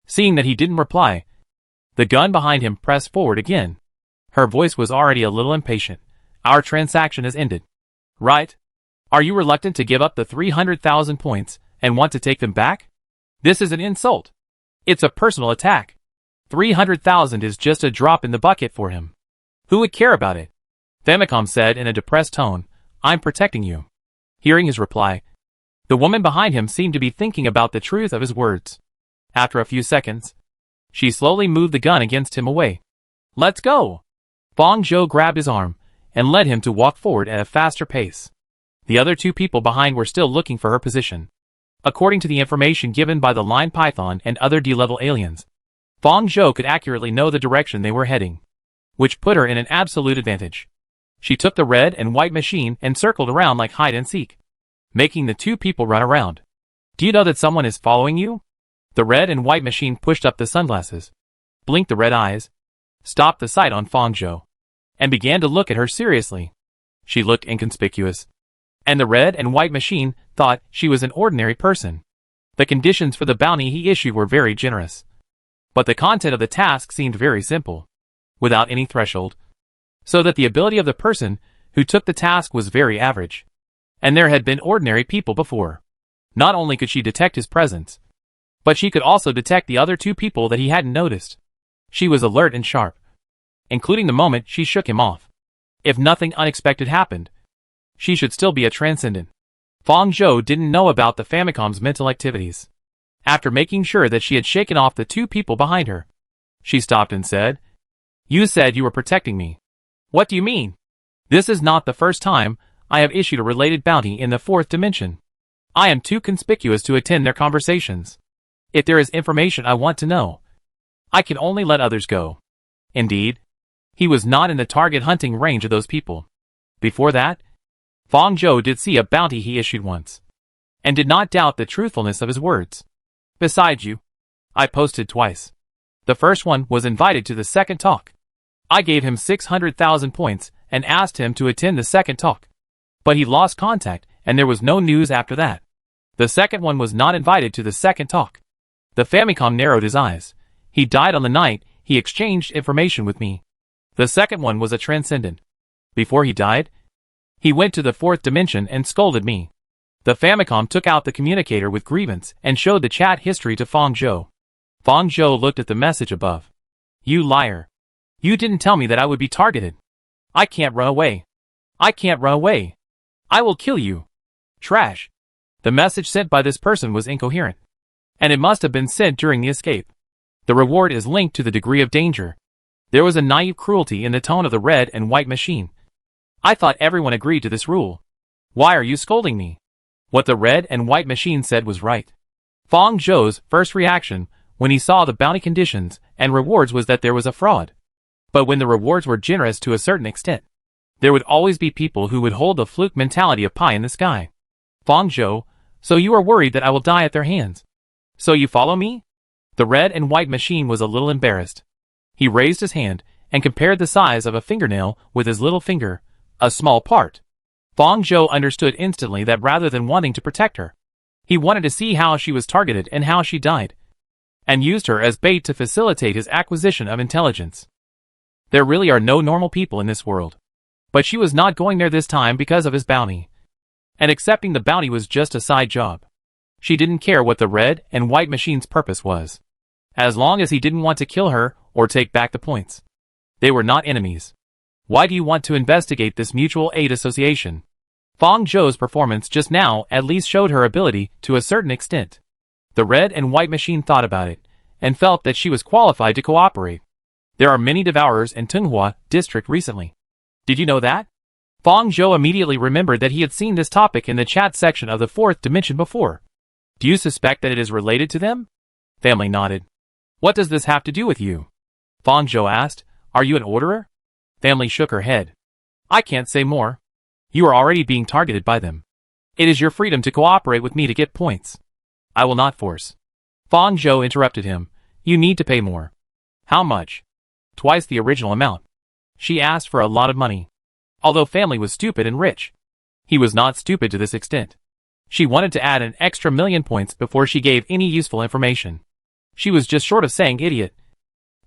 Seeing that he didn't reply, the gun behind him pressed forward again. Her voice was already a little impatient. Our transaction has ended. Right? Are you reluctant to give up the 300,000 points and want to take them back? This is an insult. It's a personal attack. 300,000 is just a drop in the bucket for him. Who would care about it? Famicom said in a depressed tone, I'm protecting you. Hearing his reply, the woman behind him seemed to be thinking about the truth of his words. After a few seconds, she slowly moved the gun against him away. Let's go! Fong Zhou grabbed his arm and led him to walk forward at a faster pace. The other two people behind were still looking for her position. According to the information given by the Line Python and other D-level aliens, Fong Zhou could accurately know the direction they were heading, which put her in an absolute advantage. She took the red and white machine and circled around like hide and seek, making the two people run around. Do you know that someone is following you? The red and white machine pushed up the sunglasses, blinked the red eyes, stopped the sight on Fong Zhou, and began to look at her seriously. She looked inconspicuous, and the red and white machine thought she was an ordinary person. The conditions for the bounty he issued were very generous, but the content of the task seemed very simple, without any threshold, so that the ability of the person who took the task was very average. And there had been ordinary people before. Not only could she detect his presence, but she could also detect the other two people that he hadn't noticed. She was alert and sharp, including the moment she shook him off. If nothing unexpected happened, she should still be a transcendent. Fong Zhou didn't know about the Famicom's mental activities. After making sure that she had shaken off the two people behind her, she stopped and said, You said you were protecting me. What do you mean? This is not the first time I have issued a related bounty in the fourth dimension. I am too conspicuous to attend their conversations. If there is information I want to know, I can only let others go. Indeed, he was not in the target hunting range of those people. Before that, Fong Zhou did see a bounty he issued once, and did not doubt the truthfulness of his words. Besides you, I posted twice. The first one was invited to the second talk. I gave him 600,000 points and asked him to attend the second talk. But he lost contact and there was no news after that. The second one was not invited to the second talk. The Famicom narrowed his eyes. He died on the night he exchanged information with me. The second one was a transcendent. Before he died, he went to the fourth dimension and scolded me. The Famicom took out the communicator with grievance and showed the chat history to Fong Zhou. Fong Zhou looked at the message above. You liar. You didn't tell me that I would be targeted. I can't run away. I can't run away. I will kill you. Trash. The message sent by this person was incoherent, and it must have been sent during the escape. The reward is linked to the degree of danger. There was a naive cruelty in the tone of the red and white machine. I thought everyone agreed to this rule. Why are you scolding me? What the red and white machine said was right. Fong Zhou's first reaction when he saw the bounty conditions and rewards was that there was a fraud. But when the rewards were generous to a certain extent, there would always be people who would hold the fluke mentality of pie in the sky. Fong Zhou, so you are worried that I will die at their hands. So you follow me? The red and white machine was a little embarrassed. He raised his hand and compared the size of a fingernail with his little finger, a small part. Fong Zhou understood instantly that rather than wanting to protect her, he wanted to see how she was targeted and how she died, and used her as bait to facilitate his acquisition of intelligence. There really are no normal people in this world. But she was not going there this time because of his bounty. And accepting the bounty was just a side job. She didn't care what the red and white machine's purpose was, as long as he didn't want to kill her or take back the points. They were not enemies. Why do you want to investigate this mutual aid association? Fong Zhou's performance just now at least showed her ability to a certain extent. The red and white machine thought about it, and felt that she was qualified to cooperate. There are many devourers in Tunghua district recently. Did you know that? Fong Zhou immediately remembered that he had seen this topic in the chat section of the fourth dimension before. Do you suspect that it is related to them? Family nodded. What does this have to do with you? Fong Zhou asked. Are you an orderer? Family shook her head. I can't say more. You are already being targeted by them. It is your freedom to cooperate with me to get points. I will not force. Fong Zhou interrupted him. You need to pay more. How much? Twice the original amount. She asked for a lot of money. Although Family was stupid and rich, he was not stupid to this extent. She wanted to add an extra 1,000,000 points before she gave any useful information. She was just short of saying idiot.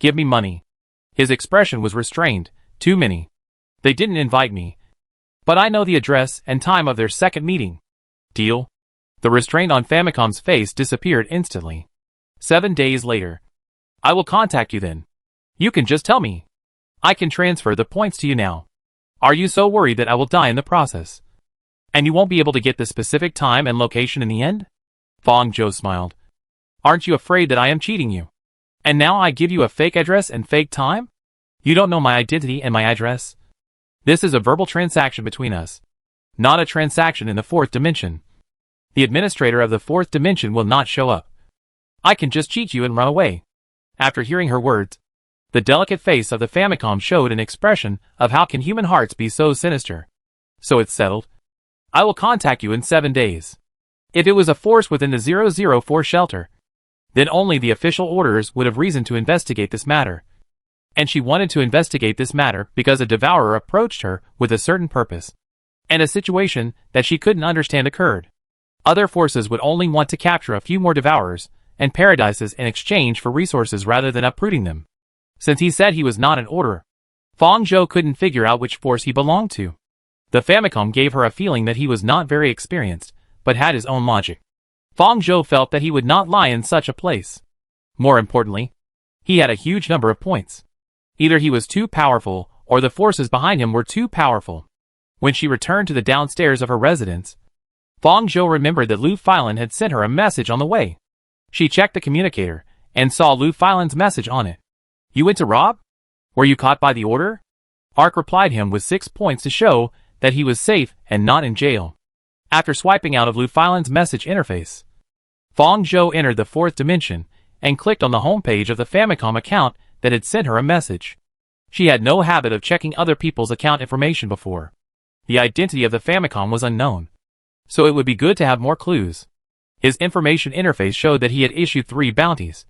Give me money. His expression was restrained. Too many. They didn't invite me. But I know the address and time of their second meeting. Deal? The restraint on Famicom's face disappeared instantly. 7 days later. I will contact you then. You can just tell me. I can transfer the points to you now. Are you so worried that I will die in the process? And you won't be able to get the specific time and location in the end? Fong Zhou smiled. Aren't you afraid that I am cheating you? And now I give you a fake address and fake time? You don't know my identity and my address? This is a verbal transaction between us. Not a transaction in the fourth dimension. The administrator of the fourth dimension will not show up. I can just cheat you and run away. After hearing her words, the delicate face of the Famicom showed an expression of how can human hearts be so sinister. So it's settled. I will contact you in 7 days. If it was a force within the 004 shelter, then only the official orders would have reason to investigate this matter. And she wanted to investigate this matter because a devourer approached her with a certain purpose, and a situation that she couldn't understand occurred. Other forces would only want to capture a few more devourers and paradises in exchange for resources rather than uprooting them. Since he said he was not an orderer, Fong Zhou couldn't figure out which force he belonged to. The Famicom gave her a feeling that he was not very experienced, but had his own logic. Fong Zhou felt that he would not lie in such a place. More importantly, he had a huge number of points. Either he was too powerful, or the forces behind him were too powerful. When she returned to the downstairs of her residence, Fong Zhou remembered that Lu Filan had sent her a message on the way. She checked the communicator, and saw Lu Filan's message on it. You went to rob? Were you caught by the order? Ark replied him with 6 points to show that he was safe and not in jail. After swiping out of Lu Filan's message interface, Fong Zhou entered the fourth dimension, and clicked on the homepage of the Famicom account that had sent her a message. She had no habit of checking other people's account information before. The identity of the Famicom was unknown, so it would be good to have more clues. His information interface showed that he had issued 3 bounties,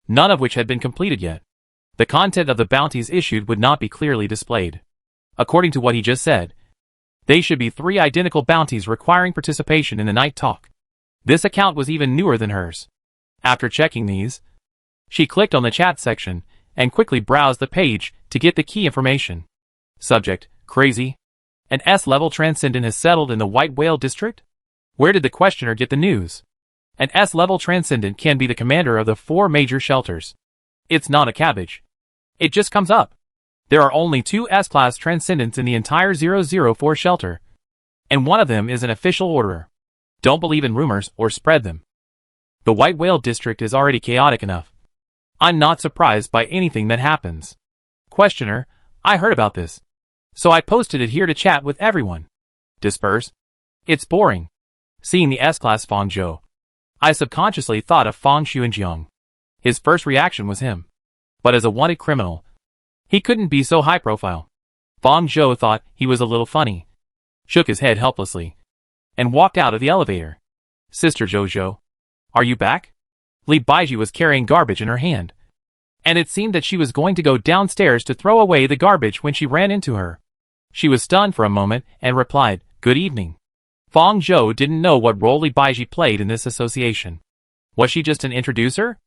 none of which had been completed yet. The content of the bounties issued would not be clearly displayed. According to what he just said, they should be 3 identical bounties requiring participation in the night talk. This account was even newer than hers. After checking these, she clicked on the chat section and quickly browsed the page to get the key information. Subject: crazy. An S-level transcendent has settled in the White Whale district? Where did the questioner get the news? An S-level transcendent can be the commander of the 4 major shelters. It's not a cabbage. It just comes up. There are only 2 S-class transcendents in the entire 004 shelter, and one of them is an official orderer. Don't believe in rumors or spread them. The White Whale district is already chaotic enough. I'm not surprised by anything that happens. Questioner: I heard about this, so I posted it here to chat with everyone. Disperse? It's boring. Seeing the S-class Fong Zhou, I subconsciously thought of Fong Xuanjiang. His first reaction was him. But as a wanted criminal, he couldn't be so high profile. Fong Zhou thought he was a little funny, shook his head helplessly, and walked out of the elevator. Sister Jojo, are you back? Li Baiji was carrying garbage in her hand, and it seemed that she was going to go downstairs to throw away the garbage when she ran into her. She was stunned for a moment and replied, Good evening. Fong Zhou didn't know what role Li Baiji played in this association. Was she just an introducer?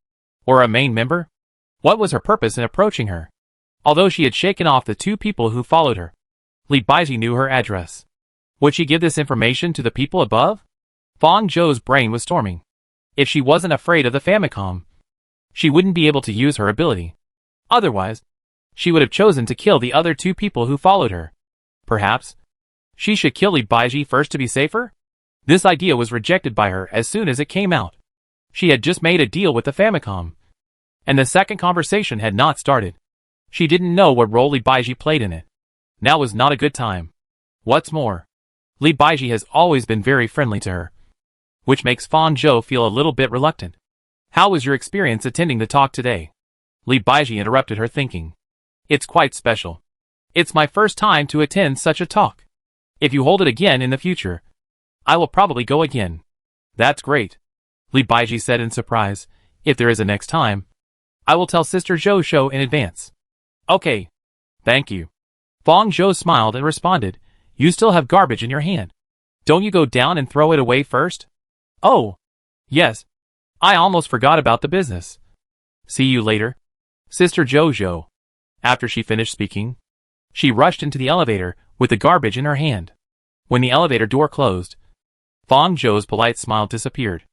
Or a main member? What was her purpose in approaching her? Although she had shaken off the 2 people who followed her, Li Baiji knew her address. Would she give this information to the people above? Fong Zhou's brain was storming. If she wasn't afraid of the Famicom, she wouldn't be able to use her ability. Otherwise, she would have chosen to kill the other 2 people who followed her. Perhaps she should kill Li Baiji first to be safer? This idea was rejected by her as soon as it came out. She had just made a deal with the Famicom, and the second conversation had not started. She didn't know what role Li Baiji played in it. Now was not a good time. What's more, Li Baiji has always been very friendly to her, which makes Fong Zhou feel a little bit reluctant. How was your experience attending the talk today? Li Baiji interrupted her thinking. It's quite special. It's my first time to attend such a talk. If you hold it again in the future, I will probably go again. That's great, Li Baiji said in surprise. If there is a next time, I will tell Sister Zhou Shou in advance. Okay. Thank you. Fang Zhou smiled and responded, You still have garbage in your hand. Don't you go down and throw it away first? Oh. Yes. I almost forgot about the business. See you later, Sister Zhou Shou. After she finished speaking, she rushed into the elevator with the garbage in her hand. When the elevator door closed, Fang Zhou's polite smile disappeared.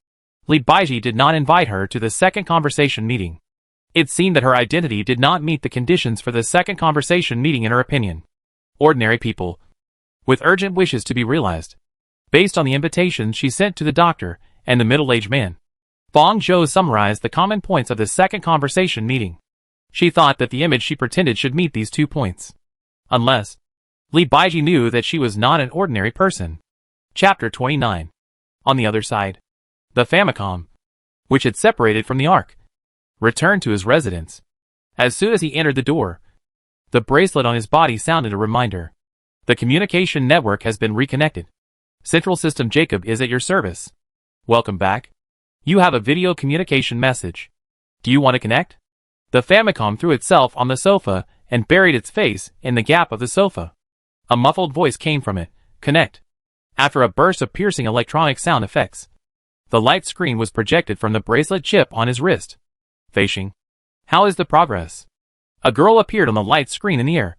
Li Baiji did not invite her to the second conversation meeting. It seemed that her identity did not meet the conditions for the second conversation meeting in her opinion. Ordinary people, with urgent wishes to be realized. Based on the invitations she sent to the doctor and the middle-aged man, Fang Zhou summarized the common points of the second conversation meeting. She thought that the image she pretended should meet these 2 points. Unless Li Baiji knew that she was not an ordinary person. Chapter 29. On the other side, the Famicom, which had separated from the Ark, returned to his residence. As soon as he entered the door, the bracelet on his body sounded a reminder. The communication network has been reconnected. Central System Jacob is at your service. Welcome back. You have a video communication message. Do you want to connect? The Famicom threw itself on the sofa and buried its face in the gap of the sofa. A muffled voice came from it. Connect. After a burst of piercing electronic sound effects, the light screen was projected from the bracelet chip on his wrist. Feishing, how is the progress? A girl appeared on the light screen in the air,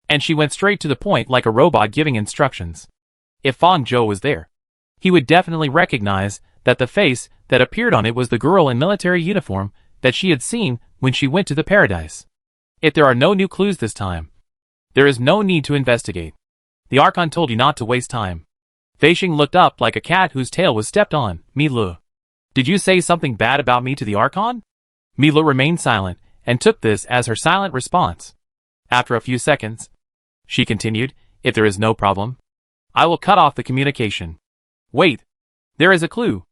and she went straight to the point like a robot giving instructions. If Fang Zhou was there, he would definitely recognize that the face that appeared on it was the girl in military uniform that she had seen when she went to the paradise. If there are no new clues this time, there is no need to investigate. The Archon told you not to waste time. Feishing looked up like a cat whose tail was stepped on. Milu, did you say something bad about me to the Archon? Milu remained silent and took this as her silent response. After a few seconds, she continued, If there is no problem, I will cut off the communication. Wait, there is a clue.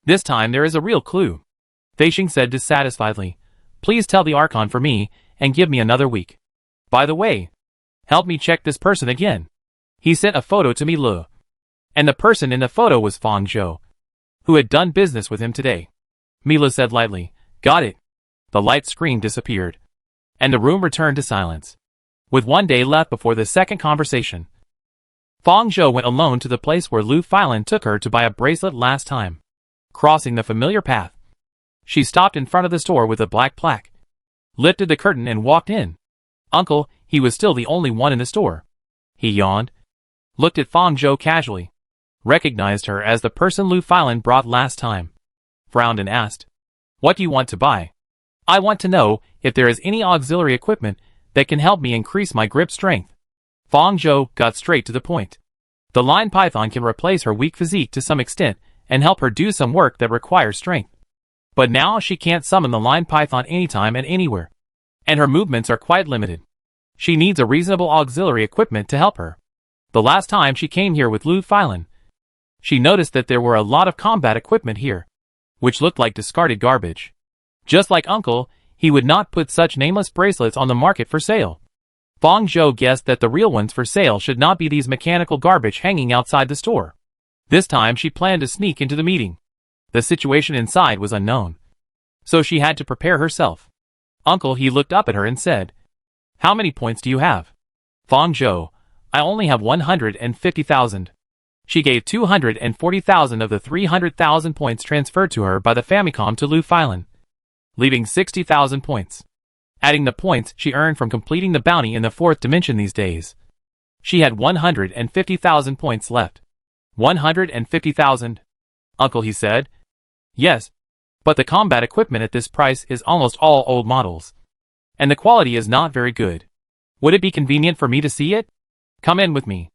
This time there is a real clue. Feishing said dissatisfiedly, Please tell the Archon for me and give me another week. By the way, help me check this person again. He sent a photo to Milu, and the person in the photo was Fang Zhou, who had done business with him today. Milu said lightly, Got it. The light screen disappeared, and the room returned to silence. With 1 day left before the second conversation, Fang Zhou went alone to the place where Lu Filan took her to buy a bracelet last time. Crossing the familiar path, she stopped in front of the store with a black plaque, lifted the curtain and walked in. Uncle, he was still the only one in the store. He yawned, looked at Fang Zhou casually, recognized her as the person Lu Filan brought last time, frowned and asked, What do you want to buy? I want to know if there is any auxiliary equipment that can help me increase my grip strength. Fang Zhou got straight to the point. The line python can replace her weak physique to some extent and help her do some work that requires strength. But now she can't summon the line python anytime and anywhere, and her movements are quite limited. She needs a reasonable auxiliary equipment to help her. The last time she came here with Lu Filan, she noticed that there were a lot of combat equipment here, which looked like discarded garbage. Just like Uncle, he would not put such nameless bracelets on the market for sale. Fang Zhou guessed that the real ones for sale should not be these mechanical garbage hanging outside the store. This time she planned to sneak into the meeting. The situation inside was unknown, so she had to prepare herself. Uncle, he looked up at her and said, How many points do you have? Fang Zhou, I only have 150,000. She gave 240,000 of the 300,000 points transferred to her by the Famicom to Lu Filan, leaving 60,000 points. Adding the points she earned from completing the bounty in the 4th dimension these days, she had 150,000 points left. 150,000? Uncle, he said. Yes, but the combat equipment at this price is almost all old models, and the quality is not very good. Would it be convenient for me to see it? Come in with me.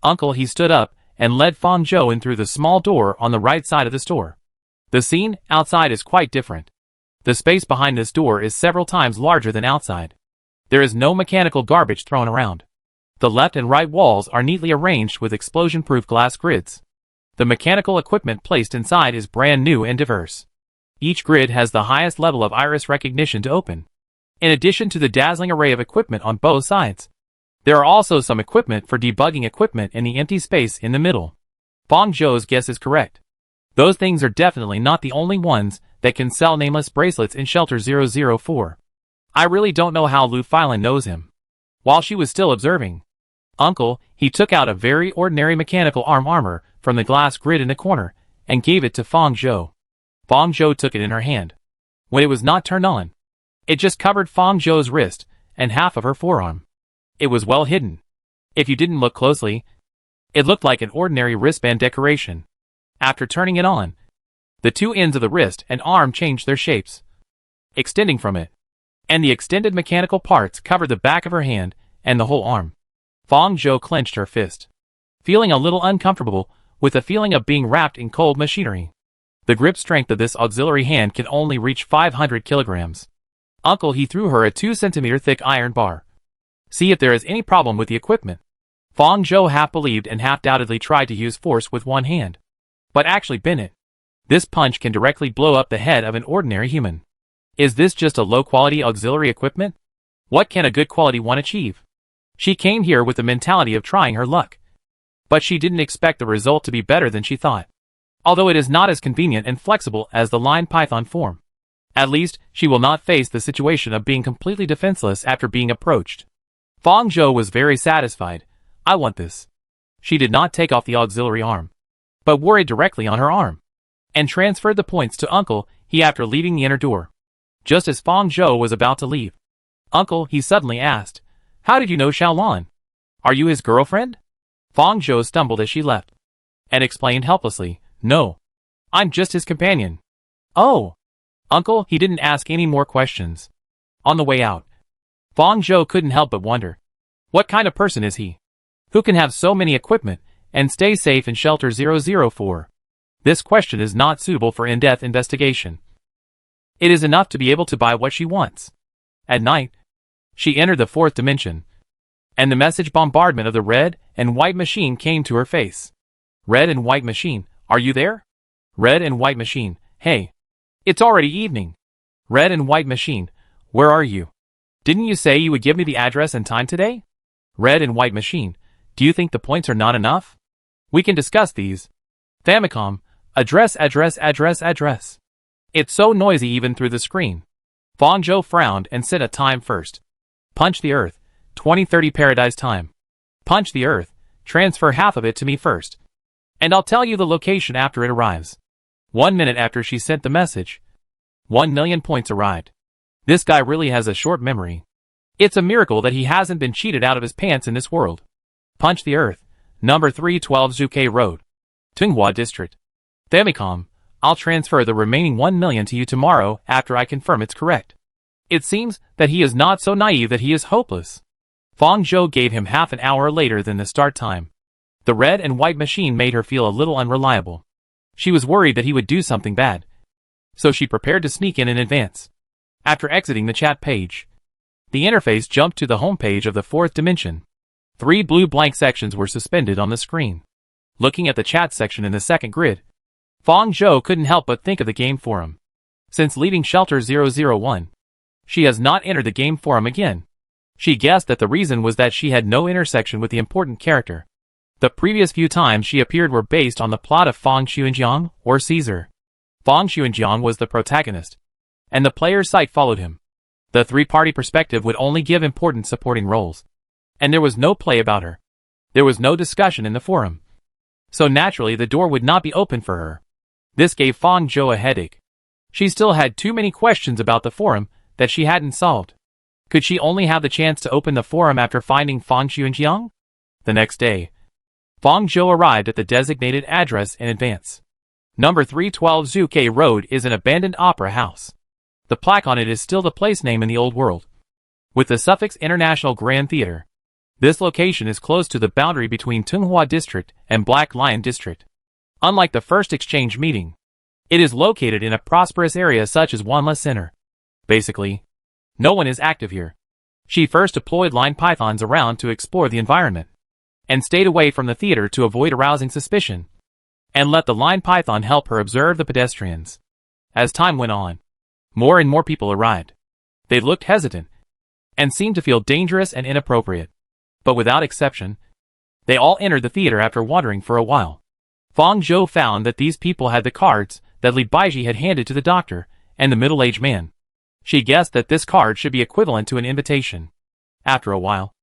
Uncle, he stood up and led Fang Zhou in through the small door on the right side of the store. The scene outside is quite different. The space behind this door is several times larger than outside. There is no mechanical garbage thrown around. The left and right walls are neatly arranged with explosion-proof glass grids. The mechanical equipment placed inside is brand new and diverse. Each grid has the highest level of iris recognition to open. In addition to the dazzling array of equipment on both sides, there are also some equipment for debugging equipment in the empty space in the middle. Fong Zhou's guess is correct. Those things are definitely not the only ones that can sell nameless bracelets in Shelter 004. I really don't know how Lu Filan knows him. While she was still observing, Uncle, he took out a very ordinary mechanical armor from the glass grid in the corner and gave it to Fong Zhou. Fong Zhou took it in her hand. When it was not turned on, it just covered Fong Zhou's wrist and half of her forearm. It was well hidden. If you didn't look closely, it looked like an ordinary wristband decoration. After turning it on, the two ends of the wrist and arm changed their shapes, extending from it, and the extended mechanical parts covered the back of her hand and the whole arm. Fong Zhou clenched her fist, feeling a little uncomfortable with the feeling of being wrapped in cold machinery. The grip strength of this auxiliary hand can only reach 500 kilograms. Uncle, he threw her a 2-centimeter thick iron bar. See if there is any problem with the equipment. Fong Zhou half believed and half doubtedly tried to use force with one hand. But actually bent it. This punch can directly blow up the head of an ordinary human. Is this just a low-quality auxiliary equipment? What can a good quality one achieve? She came here with the mentality of trying her luck. But she didn't expect the result to be better than she thought. Although it is not as convenient and flexible as the line python form. At least, she will not face the situation of being completely defenseless after being approached. Fong Zhou was very satisfied. I want this. She did not take off the auxiliary arm, but wore it directly on her arm, and transferred the points to Uncle he after leaving the inner door. Just as Fong Zhou was about to leave, Uncle he suddenly asked, "How did you know Xiaolan? Are you his girlfriend?" Fong Zhou stumbled as she left, and explained helplessly, "No. I'm just his companion." "Oh." Uncle he didn't ask any more questions. On the way out, Fong Zhou couldn't help but wonder, what kind of person is he? Who can have so many equipment and stay safe in Shelter 004? This question is not suitable for in-depth investigation. It is enough to be able to buy what she wants. At night, she entered the fourth dimension, and the message bombardment of the red and white machine came to her face. Red and white machine, are you there? Red and white machine, hey. It's already evening. Red and white machine, where are you? Didn't you say you would give me the address and time today? Red and white machine, do you think the points are not enough? We can discuss these. Famicom, address. It's so noisy even through the screen. Fong Zhou frowned and set a time first. Punch the earth, 2030 paradise time. Punch the earth, transfer half of it to me first. And I'll tell you the location after it arrives. 1 minute after she sent the message, 1 million points arrived. This guy really has a short memory. It's a miracle that he hasn't been cheated out of his pants in this world. Punch the earth, number 312 Zhuke Road, Tunghua District. Famicom, I'll transfer the remaining 1 million to you tomorrow after I confirm it's correct. It seems that he is not so naive that he is hopeless. Fong Zhou gave him half an hour later than the start time. The red and white machine made her feel a little unreliable. She was worried that he would do something bad, so she prepared to sneak in advance. After exiting the chat page, the interface jumped to the home page of the fourth dimension. 3 blue blank sections were suspended on the screen. Looking at the chat section in the second grid, Fong Zhou couldn't help but think of the game forum. Since leaving Shelter 001, she has not entered the game forum again. She guessed that the reason was that she had no intersection with the important character. The previous few times she appeared were based on the plot of Fong Xuanjiang or Caesar. Fong Xuanjiang was the protagonist, and the player's sight followed him. The three-party perspective would only give important supporting roles, and there was no play about her. There was no discussion in the forum, so naturally the door would not be open for her. This gave Fong Zhou a headache. She still had too many questions about the forum that she hadn't solved. Could she only have the chance to open the forum after finding Fong Xuanjiang? The next day, Fong Zhou arrived at the designated address in advance. Number 312 Zhuke Road is an abandoned opera house. The plaque on it is still the place name in the old world, with the suffix International Grand Theater. This location is close to the boundary between Tunghua District and Black Lion District. Unlike the first exchange meeting, it is located in a prosperous area such as Wanla Center. Basically, no one is active here. She first deployed line pythons around to explore the environment, and stayed away from the theater to avoid arousing suspicion, and let the line python help her observe the pedestrians. As time went on, more and more people arrived. They looked hesitant and seemed to feel dangerous and inappropriate. But without exception, they all entered the theater after wandering for a while. Fang Zhou found that these people had the cards that Li Baiji had handed to the doctor and the middle-aged man. She guessed that this card should be equivalent to an invitation. After a while,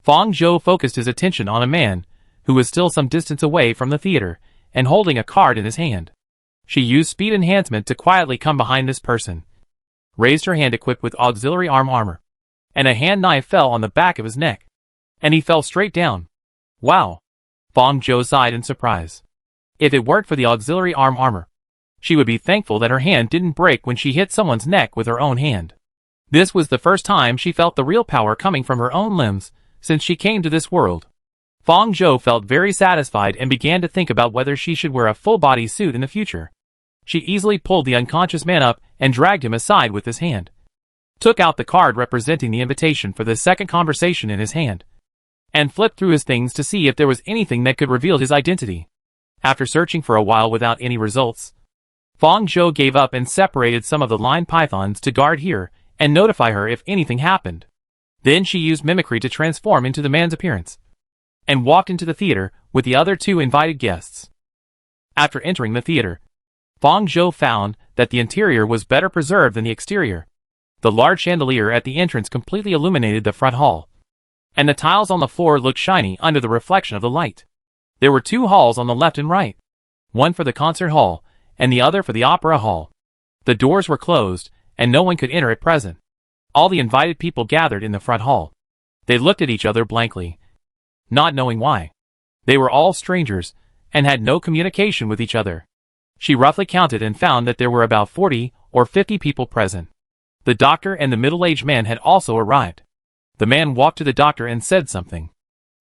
Fang Zhou focused his attention on a man who was still some distance away from the theater and holding a card in his hand. She used speed enhancement to quietly come behind this person, raised her hand equipped with auxiliary arm armor, and a hand knife fell on the back of his neck, and he fell straight down. Wow! Fang Zhou sighed in surprise. If it weren't for the auxiliary arm armor, she would be thankful that her hand didn't break when she hit someone's neck with her own hand. This was the first time she felt the real power coming from her own limbs since she came to this world. Fang Zhou felt very satisfied and began to think about whether she should wear a full-body suit in the future. She easily pulled the unconscious man up and dragged him aside with his hand, took out the card representing the invitation for the second conversation in his hand, and flipped through his things to see if there was anything that could reveal his identity. After searching for a while without any results, Fang Zhou gave up and separated some of the line pythons to guard here and notify her if anything happened. Then she used mimicry to transform into the man's appearance, and walked into the theater with the other two invited guests. After entering the theater, Fang Zhou found that the interior was better preserved than the exterior. The large chandelier at the entrance completely illuminated the front hall, and the tiles on the floor looked shiny under the reflection of the light. There were two halls on the left and right, one for the concert hall and the other for the opera hall. The doors were closed, and no one could enter at present. All the invited people gathered in the front hall. They looked at each other blankly, not knowing why. They were all strangers, and had no communication with each other. She roughly counted and found that there were about 40 or 50 people present. The doctor and the middle-aged man had also arrived. The man walked to the doctor and said something,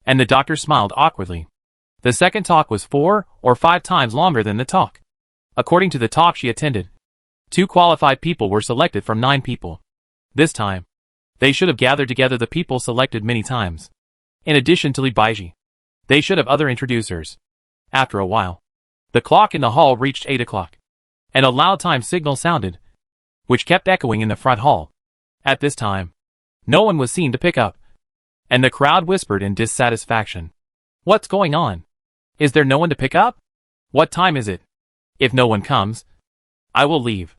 and the doctor smiled awkwardly. The second talk was 4 or 5 times longer than the talk. According to the talk she attended, 2 qualified people were selected from 9 people. This time, they should have gathered together the people selected many times. In addition to Li Baiji, they should have other introducers. After a while, the clock in the hall reached 8 o'clock, and a loud time signal sounded, which kept echoing in the front hall. At this time, no one was seen to pick up, and the crowd whispered in dissatisfaction. What's going on? Is there no one to pick up? What time is it? If no one comes, I will leave.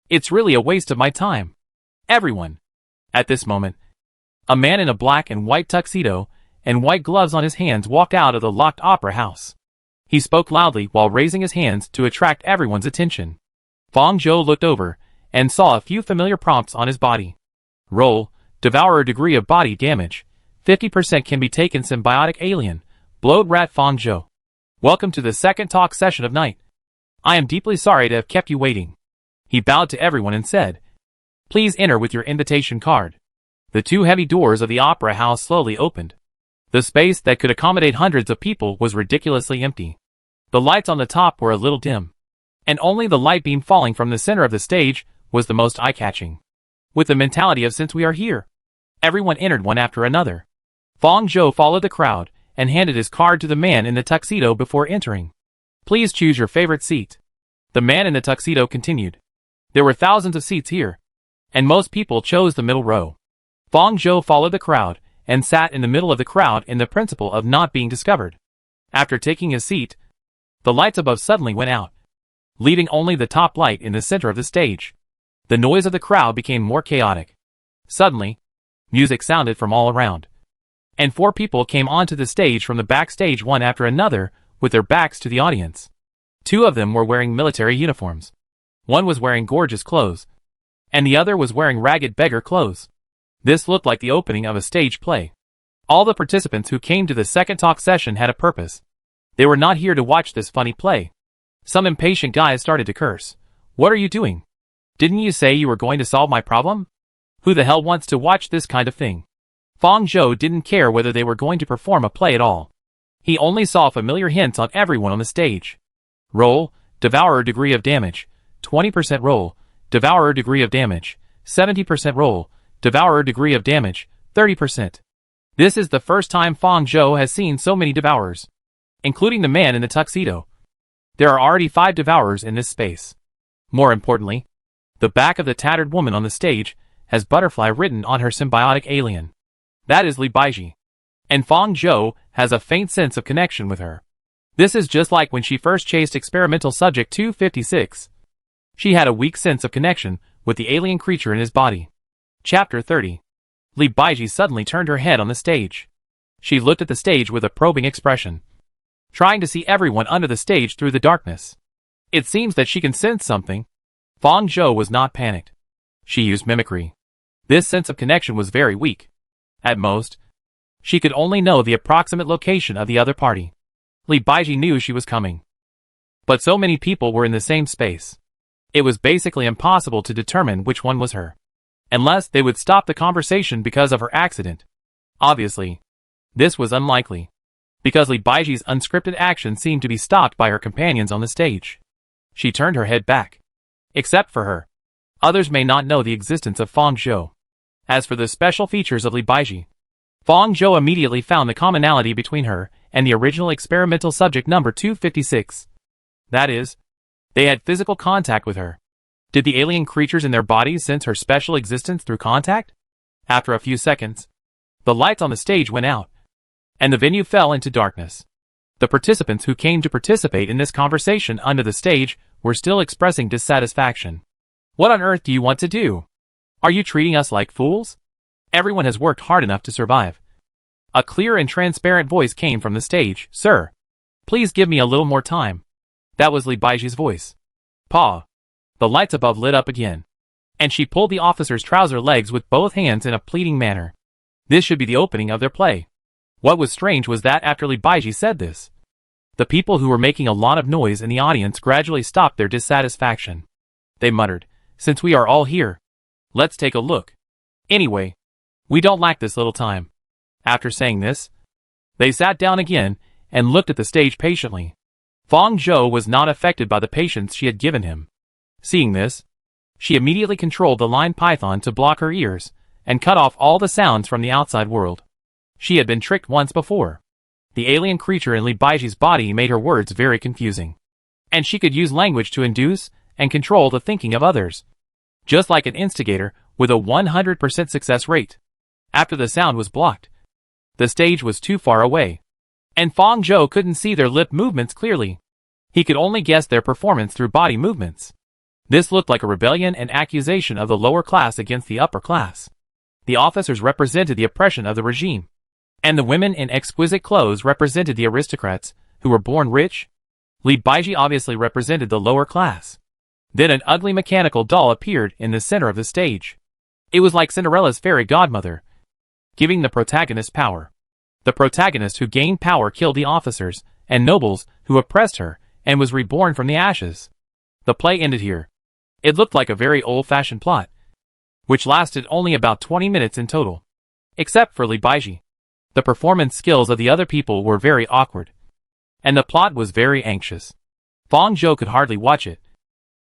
It's really a waste of my time. Everyone. At this moment, a man in a black and white tuxedo and white gloves on his hands walked out of the locked opera house. He spoke loudly while raising his hands to attract everyone's attention. Fang Zhou looked over and saw a few familiar prompts on his body. Roll, devour a degree of body damage. 50% can be taken symbiotic alien, blowed rat Fang Zhou. Welcome to the second talk session of night. I am deeply sorry to have kept you waiting. He bowed to everyone and said, Please enter with your invitation card. The 2 heavy doors of the opera house slowly opened. The space that could accommodate hundreds of people was ridiculously empty. The lights on the top were a little dim, and only the light beam falling from the center of the stage was the most eye-catching. With the mentality of since we are here, everyone entered one after another. Fang Zhou followed the crowd and handed his card to the man in the tuxedo before entering. Please choose your favorite seat. The man in the tuxedo continued. There were thousands of seats here, and most people chose the middle row. Fang Zhou followed the crowd and sat in the middle of the crowd in the principle of not being discovered. After taking his seat, the lights above suddenly went out, leaving only the top light in the center of the stage. The noise of the crowd became more chaotic. Suddenly, music sounded from all around, and 4 people came onto the stage from the backstage one after another with their backs to the audience. 2 of them were wearing military uniforms. One was wearing gorgeous clothes, and the other was wearing ragged beggar clothes. This looked like the opening of a stage play. All the participants who came to the second talk session had a purpose. They were not here to watch this funny play. Some impatient guys started to curse. What are you doing? Didn't you say you were going to solve my problem? Who the hell wants to watch this kind of thing? Fang Zhou didn't care whether they were going to perform a play at all. He only saw familiar hints on everyone on the stage. Roll, devour a degree of damage. 20% roll, devour a degree of damage. 70% roll, devour a degree of damage. 30%. This is the first time Fang Zhou has seen so many devourers, including the man in the tuxedo. There are already 5 devourers in this space. More importantly, The back of the tattered woman on the stage has butterfly written on her symbiotic alien. That is Li Baiji. And Fong Zhou has a faint sense of connection with her. This is just like when she first chased experimental subject 256. She had a weak sense of connection with the alien creature in his body. Chapter 30. Li Baiji suddenly turned her head on the stage. She looked at the stage with a probing expression, trying to see everyone under the stage through the darkness. It seems that she can sense something. Fong Zhou was not panicked. She used mimicry. This sense of connection was very weak. At most, she could only know the approximate location of the other party. Li Baiji knew she was coming. But so many people were in the same space. It was basically impossible to determine which one was her. Unless they would stop the conversation because of her accident. Obviously, this was unlikely. Because Li Baiji's unscripted action seemed to be stopped by her companions on the stage. She turned her head back. Except for her. Others may not know the existence of Fong Zhou. As for the special features of Li Baiji, Fong Zhou immediately found the commonality between her and the original experimental subject number 256. That is, they had physical contact with her. Did the alien creatures in their bodies sense her special existence through contact? After a few seconds, the lights on the stage went out, and the venue fell into darkness. The participants who came to participate in this conversation under the stage were still expressing dissatisfaction. What on earth do you want to do? Are you treating us like fools? Everyone has worked hard enough to survive. A clear and transparent voice came from the stage. Sir, please give me a little more time. That was Li Baiji's voice. Pa. The lights above lit up again. And she pulled the officer's trouser legs with both hands in a pleading manner. This should be the opening of their play. What was strange was that after Li Baiji said this, the people who were making a lot of noise in the audience gradually stopped their dissatisfaction. They muttered, since we are all here, let's take a look. Anyway, we don't lack this little time. After saying this, they sat down again and looked at the stage patiently. Fong Zhou was not affected by the patience she had given him. Seeing this, she immediately controlled the line python to block her ears and cut off all the sounds from the outside world. She had been tricked once before. The alien creature in Li Baiji's body made her words very confusing. And she could use language to induce and control the thinking of others. Just like an instigator with a 100% success rate. After the sound was blocked, the stage was too far away. And Fong Zhou couldn't see their lip movements clearly. He could only guess their performance through body movements. This looked like a rebellion and accusation of the lower class against the upper class. The officers represented the oppression of the regime. And the women in exquisite clothes represented the aristocrats, who were born rich. Li Baiji obviously represented the lower class. Then an ugly mechanical doll appeared in the center of the stage. It was like Cinderella's fairy godmother, giving the protagonist power. The protagonist who gained power killed the officers and nobles who oppressed her and was reborn from the ashes. The play ended here. It looked like a very old-fashioned plot, which lasted only about 20 minutes in total. Except for Li Baiji. The performance skills of the other people were very awkward. And the plot was very anxious. Fong Zhou could hardly watch it.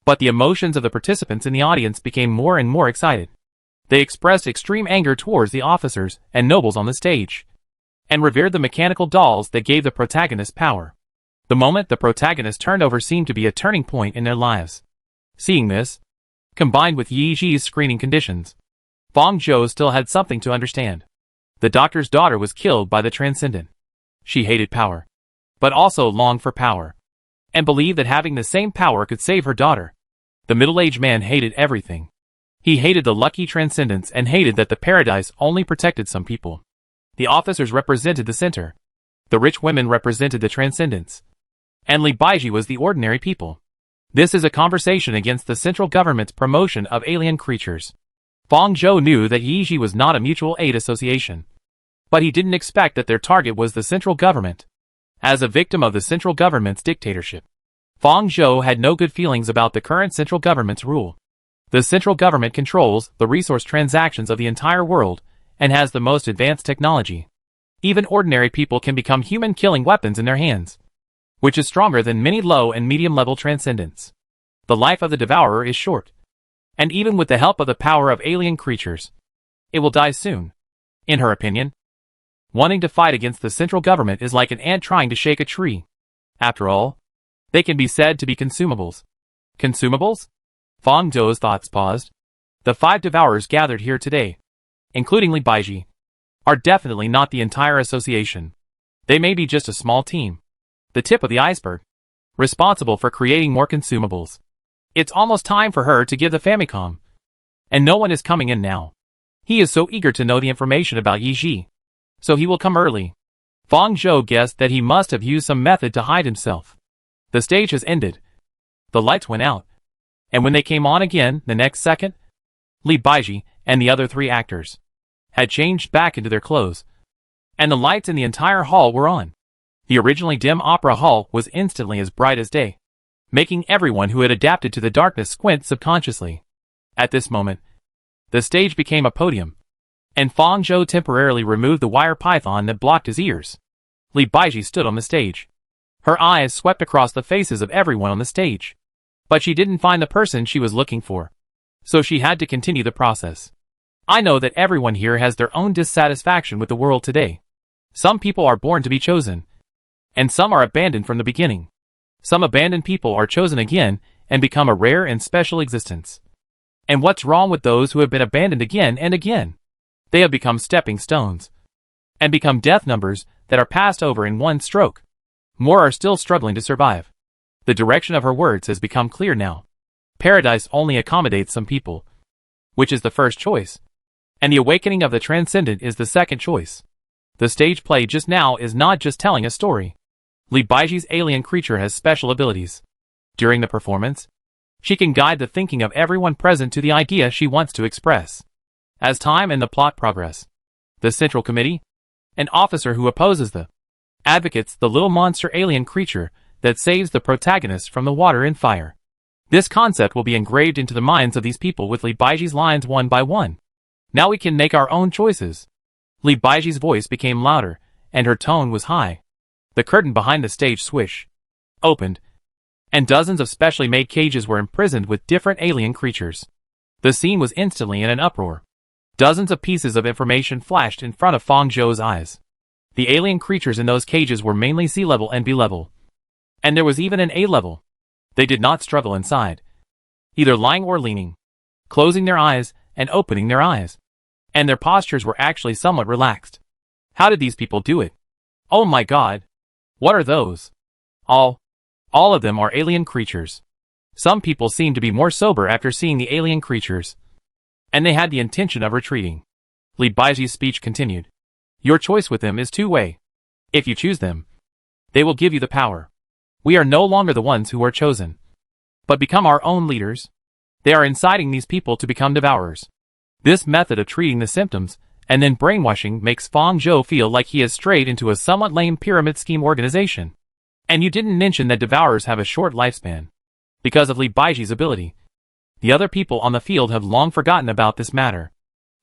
But the emotions of the participants in the audience became more and more excited. They expressed extreme anger towards the officers and nobles on the stage, and revered the mechanical dolls that gave the protagonist power. The moment the protagonist turned over seemed to be a turning point in their lives. Seeing this, combined with Yi Ji's screening conditions, Fong Zhou still had something to understand. The doctor's daughter was killed by the transcendent. She hated power, but also longed for power, and believed that having the same power could save her daughter. The middle-aged man hated everything. He hated the lucky transcendents and hated that the paradise only protected some people. The officers represented the center. The rich women represented the transcendents. And Li Baiji was the ordinary people. This is a conversation against the central government's promotion of alien creatures. Fong Zhou knew that Yi Ji was not a mutual aid association. But he didn't expect that their target was the central government. As a victim of the central government's dictatorship, Fong Zhou had no good feelings about the current central government's rule. The central government controls the resource transactions of the entire world and has the most advanced technology. Even ordinary people can become human-killing weapons in their hands, which is stronger than many low and medium-level transcendents. The life of the devourer is short. And even with the help of the power of alien creatures, it will die soon. In her opinion, wanting to fight against the central government is like an ant trying to shake a tree. After all, they can be said to be consumables. Consumables? Fang Zhou's thoughts paused. The 5 devourers gathered here today, including Li Baiji, are definitely not the entire association. They may be just a small team, the tip of the iceberg, responsible for creating more consumables. It's almost time for her to give the Famicom. And no one is coming in now. He is so eager to know the information about Yi Ji. So he will come early. Fang Zhou guessed that he must have used some method to hide himself. The stage has ended. The lights went out. And when they came on again the next second, Li Baiji and the other 3 actors had changed back into their clothes. And the lights in the entire hall were on. The originally dim opera hall was instantly as bright as day, making everyone who had adapted to the darkness squint subconsciously. At this moment, the stage became a podium, and Fang Zhou temporarily removed the wire python that blocked his ears. Li Baiji stood on the stage. Her eyes swept across the faces of everyone on the stage. But she didn't find the person she was looking for. So she had to continue the process. I know that everyone here has their own dissatisfaction with the world today. Some people are born to be chosen, and some are abandoned from the beginning. Some abandoned people are chosen again and become a rare and special existence. And what's wrong with those who have been abandoned again and again? They have become stepping stones, and become death numbers that are passed over in one stroke. More are still struggling to survive. The direction of her words has become clear now. Paradise only accommodates some people, which is the first choice, and the awakening of the transcendent is the second choice. The stage play just now is not just telling a story. Li Baiji's alien creature has special abilities. During the performance, she can guide the thinking of everyone present to the idea she wants to express. As time and the plot progress, the Central Committee, an officer who opposes the advocates the little monster alien creature that saves the protagonist from the water and fire. This concept will be engraved into the minds of these people with Li Baiji's lines one by one. Now we can make our own choices. Li Baiji's voice became louder, and her tone was high. The curtain behind the stage swish opened, and dozens of specially made cages were imprisoned with different alien creatures. The scene was instantly in an uproar. Dozens of pieces of information flashed in front of Fang Zhou's eyes. The alien creatures in those cages were mainly C-level and B-level. And there was even an A-level. They did not struggle inside, either lying or leaning, closing their eyes and opening their eyes. And their postures were actually somewhat relaxed. How did these people do it? Oh my god! What are those? All of them are alien creatures. Some people seemed to be more sober after seeing the alien creatures, and they had the intention of retreating. Li Baiji's speech continued. Your choice with them is two-way. If you choose them, they will give you the power. We are no longer the ones who are chosen, but become our own leaders. They are inciting these people to become devourers. This method of treating the symptoms and then brainwashing makes Fang Zhou feel like he has strayed into a somewhat lame pyramid scheme organization. And you didn't mention that devourers have a short lifespan. Because of Li Baiji's ability, the other people on the field have long forgotten about this matter.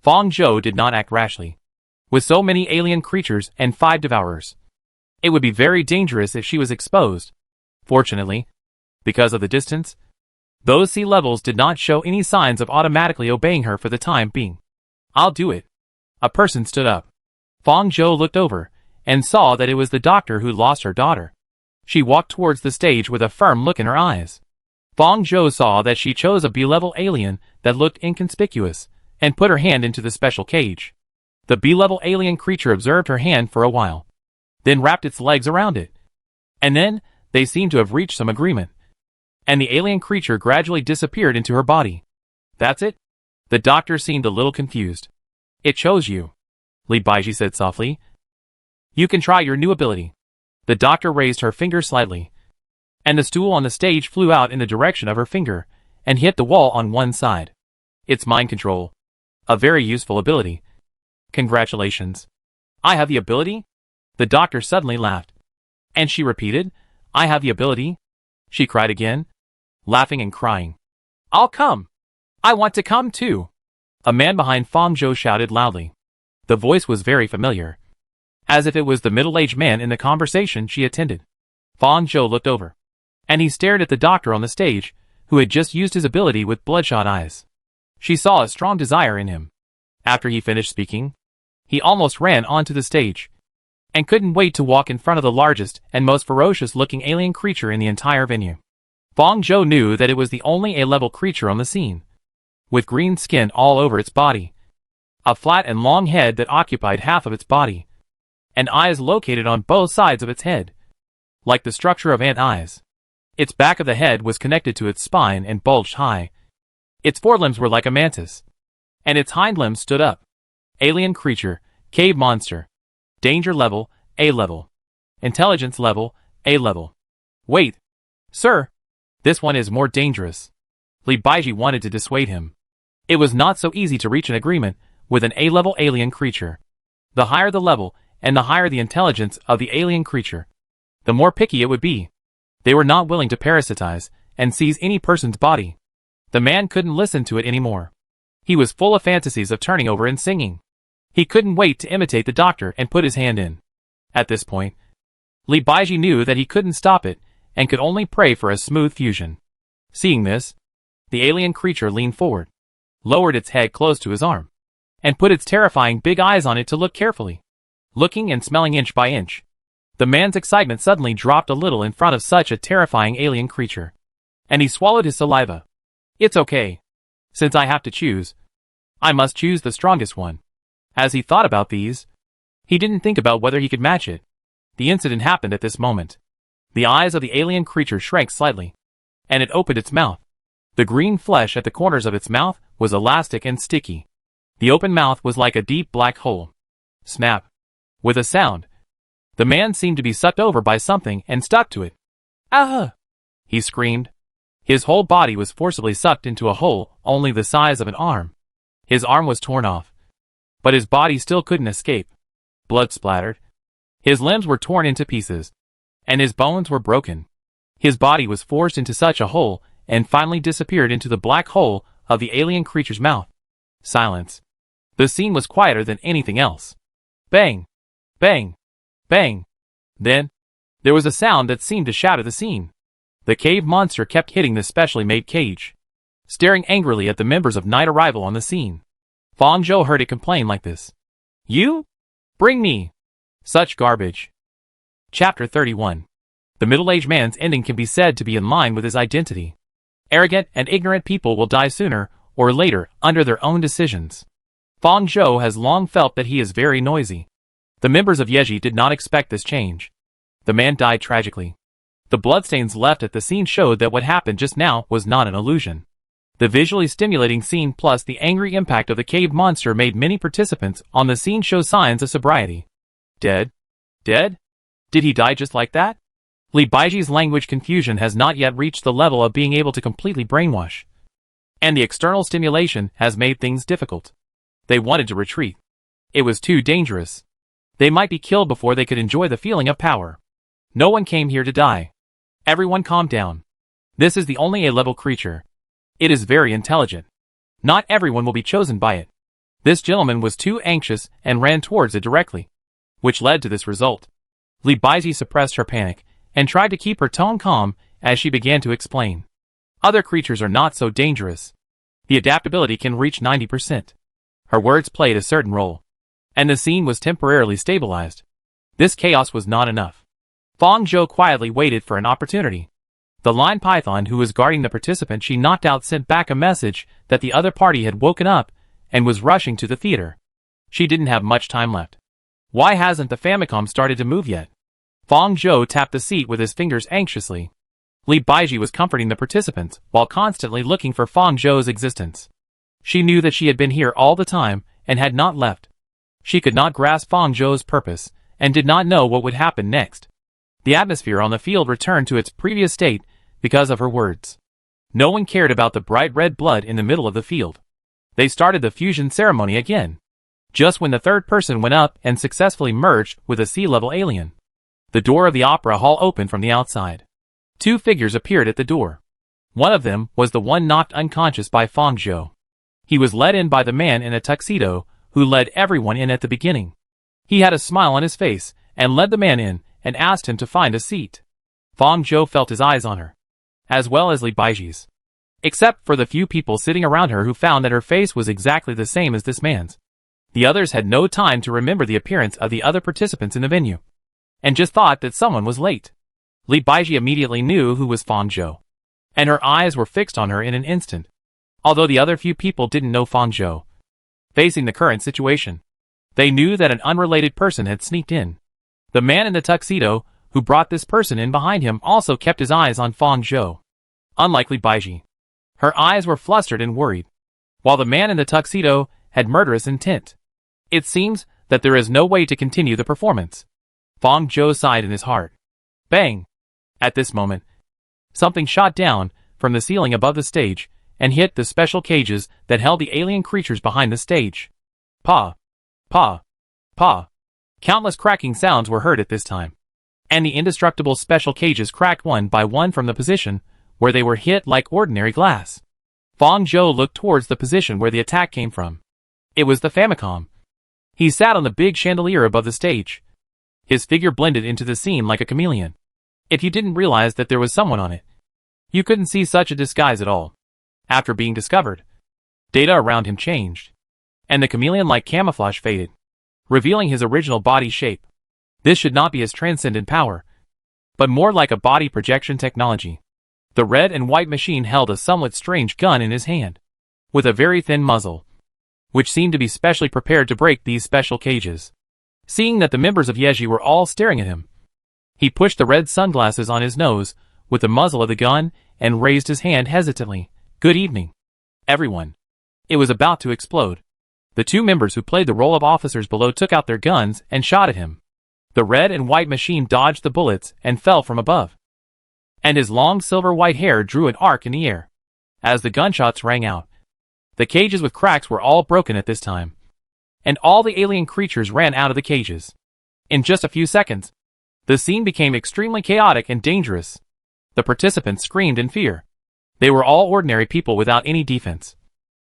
Fang Zhou did not act rashly. With so many alien creatures and 5 devourers, it would be very dangerous if she was exposed. Fortunately, because of the distance, those sea levels did not show any signs of automatically obeying her for the time being. I'll do it. A person stood up. Fang Zhou looked over and saw that it was the doctor who lost her daughter. She walked towards the stage with a firm look in her eyes. Fang Zhou saw that she chose a B-level alien that looked inconspicuous and put her hand into the special cage. The B-level alien creature observed her hand for a while, then wrapped its legs around it. And then, they seemed to have reached some agreement, and the alien creature gradually disappeared into her body. That's it? The doctor seemed a little confused. It chose you, Li Baiji said softly. You can try your new ability. The doctor raised her finger slightly, and the stool on the stage flew out in the direction of her finger and hit the wall on one side. It's mind control. A very useful ability. Congratulations. I have the ability? The doctor suddenly laughed. And she repeated, I have the ability? She cried again, laughing and crying. I'll come. I want to come too. A man behind Fang Zhou shouted loudly. The voice was very familiar, as if it was the middle-aged man in the conversation she attended. Fang Zhou looked over, and he stared at the doctor on the stage, who had just used his ability with bloodshot eyes. She saw a strong desire in him. After he finished speaking, he almost ran onto the stage, and couldn't wait to walk in front of the largest and most ferocious-looking alien creature in the entire venue. Fong Zhou knew that it was the only A-level creature on the scene, with green skin all over its body, a flat and long head that occupied half of its body, and eyes located on both sides of its head, like the structure of ant eyes. Its back of the head was connected to its spine and bulged high. Its forelimbs were like a mantis, and its hind limbs stood up. Alien creature, cave monster. Danger level, A level. Intelligence level, A level. Wait, sir, this one is more dangerous. Li Baiji wanted to dissuade him. It was not so easy to reach an agreement with an A-level alien creature. The higher the level, and the higher the intelligence of the alien creature, the more picky it would be. They were not willing to parasitize and seize any person's body. The man couldn't listen to it anymore. He was full of fantasies of turning over and singing. He couldn't wait to imitate the doctor and put his hand in. At this point, Li Baiji knew that he couldn't stop it and could only pray for a smooth fusion. Seeing this, the alien creature leaned forward, lowered its head close to his arm, and put its terrifying big eyes on it to look carefully, looking and smelling inch by inch. The man's excitement suddenly dropped a little in front of such a terrifying alien creature, and he swallowed his saliva. It's okay. Since I have to choose, I must choose the strongest one. As he thought about these, he didn't think about whether he could match it. The incident happened at this moment. The eyes of the alien creature shrank slightly, and it opened its mouth. The green flesh at the corners of its mouth was elastic and sticky. The open mouth was like a deep black hole. Snap. With a sound, the man seemed to be sucked over by something and stuck to it. Ah! He screamed. His whole body was forcibly sucked into a hole only the size of an arm. His arm was torn off, but his body still couldn't escape. Blood splattered. His limbs were torn into pieces, and his bones were broken. His body was forced into such a hole and finally disappeared into the black hole of the alien creature's mouth. Silence. The scene was quieter than anything else. Bang! Bang! Bang! Then, there was a sound that seemed to shatter the scene. The cave monster kept hitting the specially made cage, staring angrily at the members of Night Arrival on the scene. Fong Zhou heard it complain like this. You? Bring me! Such garbage. Chapter 31. The middle-aged man's ending can be said to be in line with his identity. Arrogant and ignorant people will die sooner or later under their own decisions. Fong Zhou has long felt that he is very noisy. The members of Yeji did not expect this change. The man died tragically. The bloodstains left at the scene showed that what happened just now was not an illusion. The visually stimulating scene plus the angry impact of the cave monster made many participants on the scene show signs of sobriety. Dead? Dead? Did he die just like that? Li Baiji's language confusion has not yet reached the level of being able to completely brainwash. And the external stimulation has made things difficult. They wanted to retreat. It was too dangerous. They might be killed before they could enjoy the feeling of power. No one came here to die. Everyone calm down. This is the only A-level creature. It is very intelligent. Not everyone will be chosen by it. This gentleman was too anxious and ran towards it directly, which led to this result. Li Baiji suppressed her panic and tried to keep her tone calm as she began to explain. Other creatures are not so dangerous. The adaptability can reach 90%. Her words played a certain role, and the scene was temporarily stabilized. This chaos was not enough. Fong Zhou quietly waited for an opportunity. The lion python who was guarding the participant she knocked out sent back a message that the other party had woken up and was rushing to the theater. She didn't have much time left. Why hasn't the Famicom started to move yet? Fong Zhou tapped the seat with his fingers anxiously. Li Baiji was comforting the participants while constantly looking for Fong Zhou's existence. She knew that she had been here all the time and had not left. She could not grasp Fong Zhou's purpose and did not know what would happen next. The atmosphere on the field returned to its previous state because of her words. No one cared about the bright red blood in the middle of the field. They started the fusion ceremony again, just when the third person went up and successfully merged with a sea-level alien. The door of the opera hall opened from the outside. Two figures appeared at the door. One of them was the one knocked unconscious by Fong Zhou. He was led in by the man in a tuxedo who led everyone in at the beginning. He had a smile on his face and led the man in and asked him to find a seat. Fong Zhou felt his eyes on her, as well as Li Baiji's. Except for the few people sitting around her who found that her face was exactly the same as this man's. The others had no time to remember the appearance of the other participants in the venue, and just thought that someone was late. Li Baiji immediately knew who was Fong Zhou. and her eyes were fixed on her in an instant. Although the other few people didn't know Fang Zhou. Facing the current situation, they knew that an unrelated person had sneaked in. The man in the tuxedo, who brought this person in behind him, also kept his eyes on Fang Zhou. Unlikely Baiji. Her eyes were flustered and worried, while the man in the tuxedo had murderous intent. It seems that there is no way to continue the performance. Fang Zhou sighed in his heart. Bang! At this moment, something shot down from the ceiling above the stage and hit the special cages that held the alien creatures behind the stage. Pa! Pa! Pa! Countless cracking sounds were heard at this time, and the indestructible special cages cracked one by one from the position where they were hit like ordinary glass. Fang Zhou looked towards the position where the attack came from. It was the Famicom. He sat on the big chandelier above the stage. His figure blended into the scene like a chameleon. If you didn't realize that there was someone on it, you couldn't see such a disguise at all. After being discovered, data around him changed, and the chameleon-like camouflage faded, revealing his original body shape. This should not be his transcendent power, but more like a body projection technology. The red and white machine held a somewhat strange gun in his hand, with a very thin muzzle, which seemed to be specially prepared to break these special cages. Seeing that the members of Yeji were all staring at him, he pushed the red sunglasses on his nose with the muzzle of the gun and raised his hand hesitantly. Good evening, everyone. It was about to explode. The two members who played the role of officers below took out their guns and shot at him. The red and white machine dodged the bullets and fell from above, and his long silver-white hair drew an arc in the air. As the gunshots rang out, the cages with cracks were all broken at this time, and all the alien creatures ran out of the cages. In just a few seconds, the scene became extremely chaotic and dangerous. The participants screamed in fear. They were all ordinary people without any defense.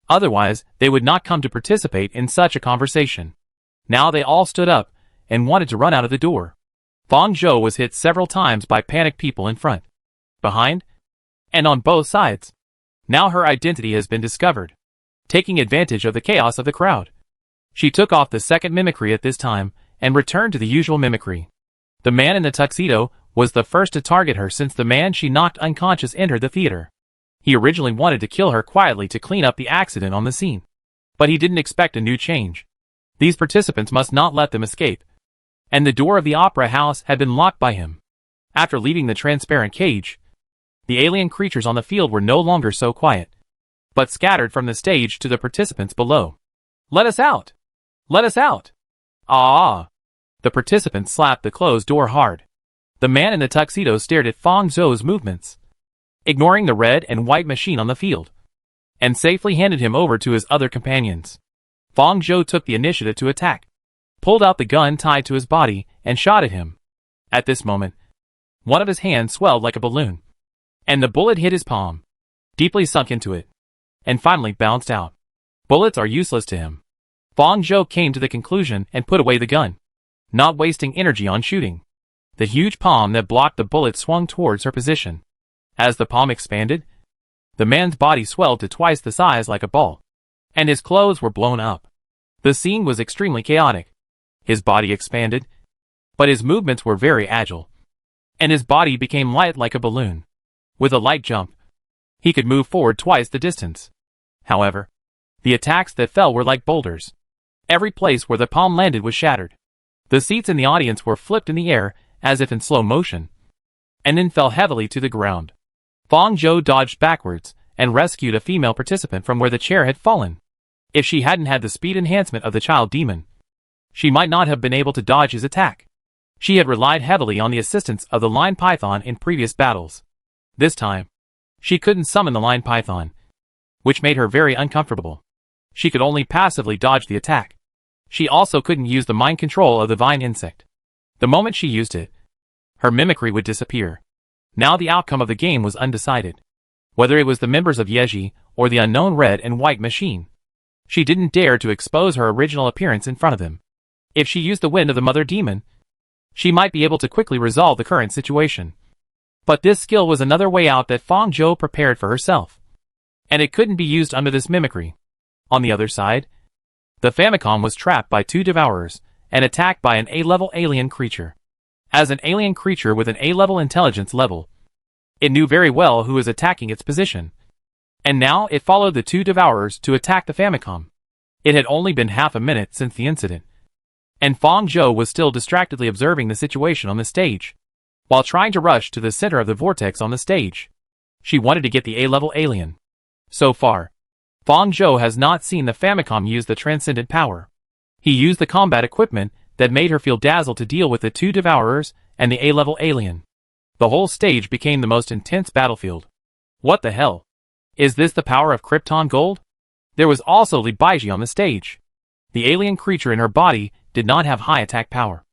Otherwise, they would not come to participate in such a conversation. Now they all stood up and wanted to run out of the door. Fang Zhou was hit several times by panicked people in front, behind, and on both sides. Now her identity has been discovered. Taking advantage of the chaos of the crowd, she took off the second mimicry at this time and returned to the usual mimicry. The man in the tuxedo was the first to target her since the man she knocked unconscious entered the theater. He originally wanted to kill her quietly to clean up the accident on the scene, but he didn't expect a new change. These participants must not let them escape, and the door of the opera house had been locked by him. After leaving the transparent cage, the alien creatures on the field were no longer so quiet, but scattered from the stage to the participants below. Let us out! Let us out! Ah! The participants slapped the closed door hard. The man in the tuxedo stared at Fang Zhou's movements, ignoring the red and white machine on the field, and safely handed him over to his other companions. Fang Zhou took the initiative to attack, pulled out the gun tied to his body, and shot at him. At this moment, one of his hands swelled like a balloon, and the bullet hit his palm, deeply sunk into it, and finally bounced out. Bullets are useless to him. Fang Zhou came to the conclusion and put away the gun, not wasting energy on shooting. The huge palm that blocked the bullet swung towards her position. As the palm expanded, the man's body swelled to twice the size like a ball, and his clothes were blown up. The scene was extremely chaotic. His body expanded, but his movements were very agile, and his body became light like a balloon. With a light jump, he could move forward twice the distance. However, the attacks that fell were like boulders. Every place where the palm landed was shattered. The seats in the audience were flipped in the air as if in slow motion, and then fell heavily to the ground. Fang Zhou dodged backwards and rescued a female participant from where the chair had fallen. If she hadn't had the speed enhancement of the child demon, she might not have been able to dodge his attack. She had relied heavily on the assistance of the line python in previous battles. This time, she couldn't summon the line python, which made her very uncomfortable. She could only passively dodge the attack. She also couldn't use the mind control of the vine insect. The moment she used it, her mimicry would disappear. Now the outcome of the game was undecided. Whether it was the members of Yeji or the unknown red and white machine, she didn't dare to expose her original appearance in front of them. If she used the wind of the mother demon, she might be able to quickly resolve the current situation. But this skill was another way out that Fang Zhou prepared for herself, and it couldn't be used under this mimicry. On the other side, the Famicom was trapped by two devourers and attacked by an A-level alien creature. As an alien creature with an A-level intelligence level, It knew very well who was attacking its position. And now it followed the two devourers to attack the Famicom. It had only been half a minute since the incident, and Fong Zhou was still distractedly observing the situation on the stage, while trying to rush to the center of the vortex on the stage. She wanted to get the A-level alien. So far, Fong Zhou has not seen the Famicom use the transcendent power. He used the combat equipment that made her feel dazzled to deal with the two devourers and the A-level alien. The whole stage became the most intense battlefield. What the hell? Is this the power of Krypton Gold? There was also Li Baiji on the stage. The alien creature in her body did not have high attack power,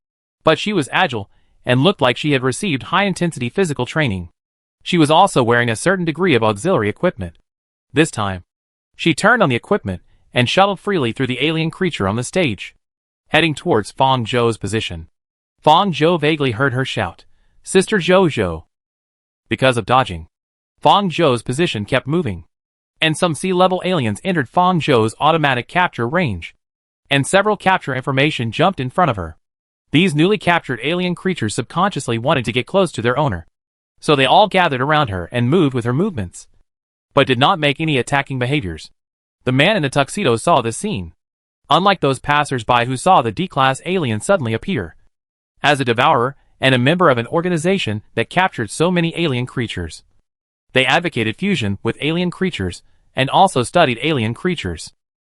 but she was agile and looked like she had received high-intensity physical training. She was also wearing a certain degree of auxiliary equipment. This time, she turned on the equipment and shuttled freely through the alien creature on the stage, heading towards Fong Zhou's position. Fong Zhou vaguely heard her shout, "Sister Zhou." Because of dodging, Fong Zhou's position kept moving, and some sea-level aliens entered Fong Zhou's automatic capture range, and several capture information jumped in front of her. These newly captured alien creatures subconsciously wanted to get close to their owner, so they all gathered around her and moved with her movements, but did not make any attacking behaviors. The man in the tuxedo saw this scene, unlike those passers-by who saw the D-class alien suddenly appear as a devourer and a member of an organization that captured so many alien creatures. They advocated fusion with alien creatures and also studied alien creatures.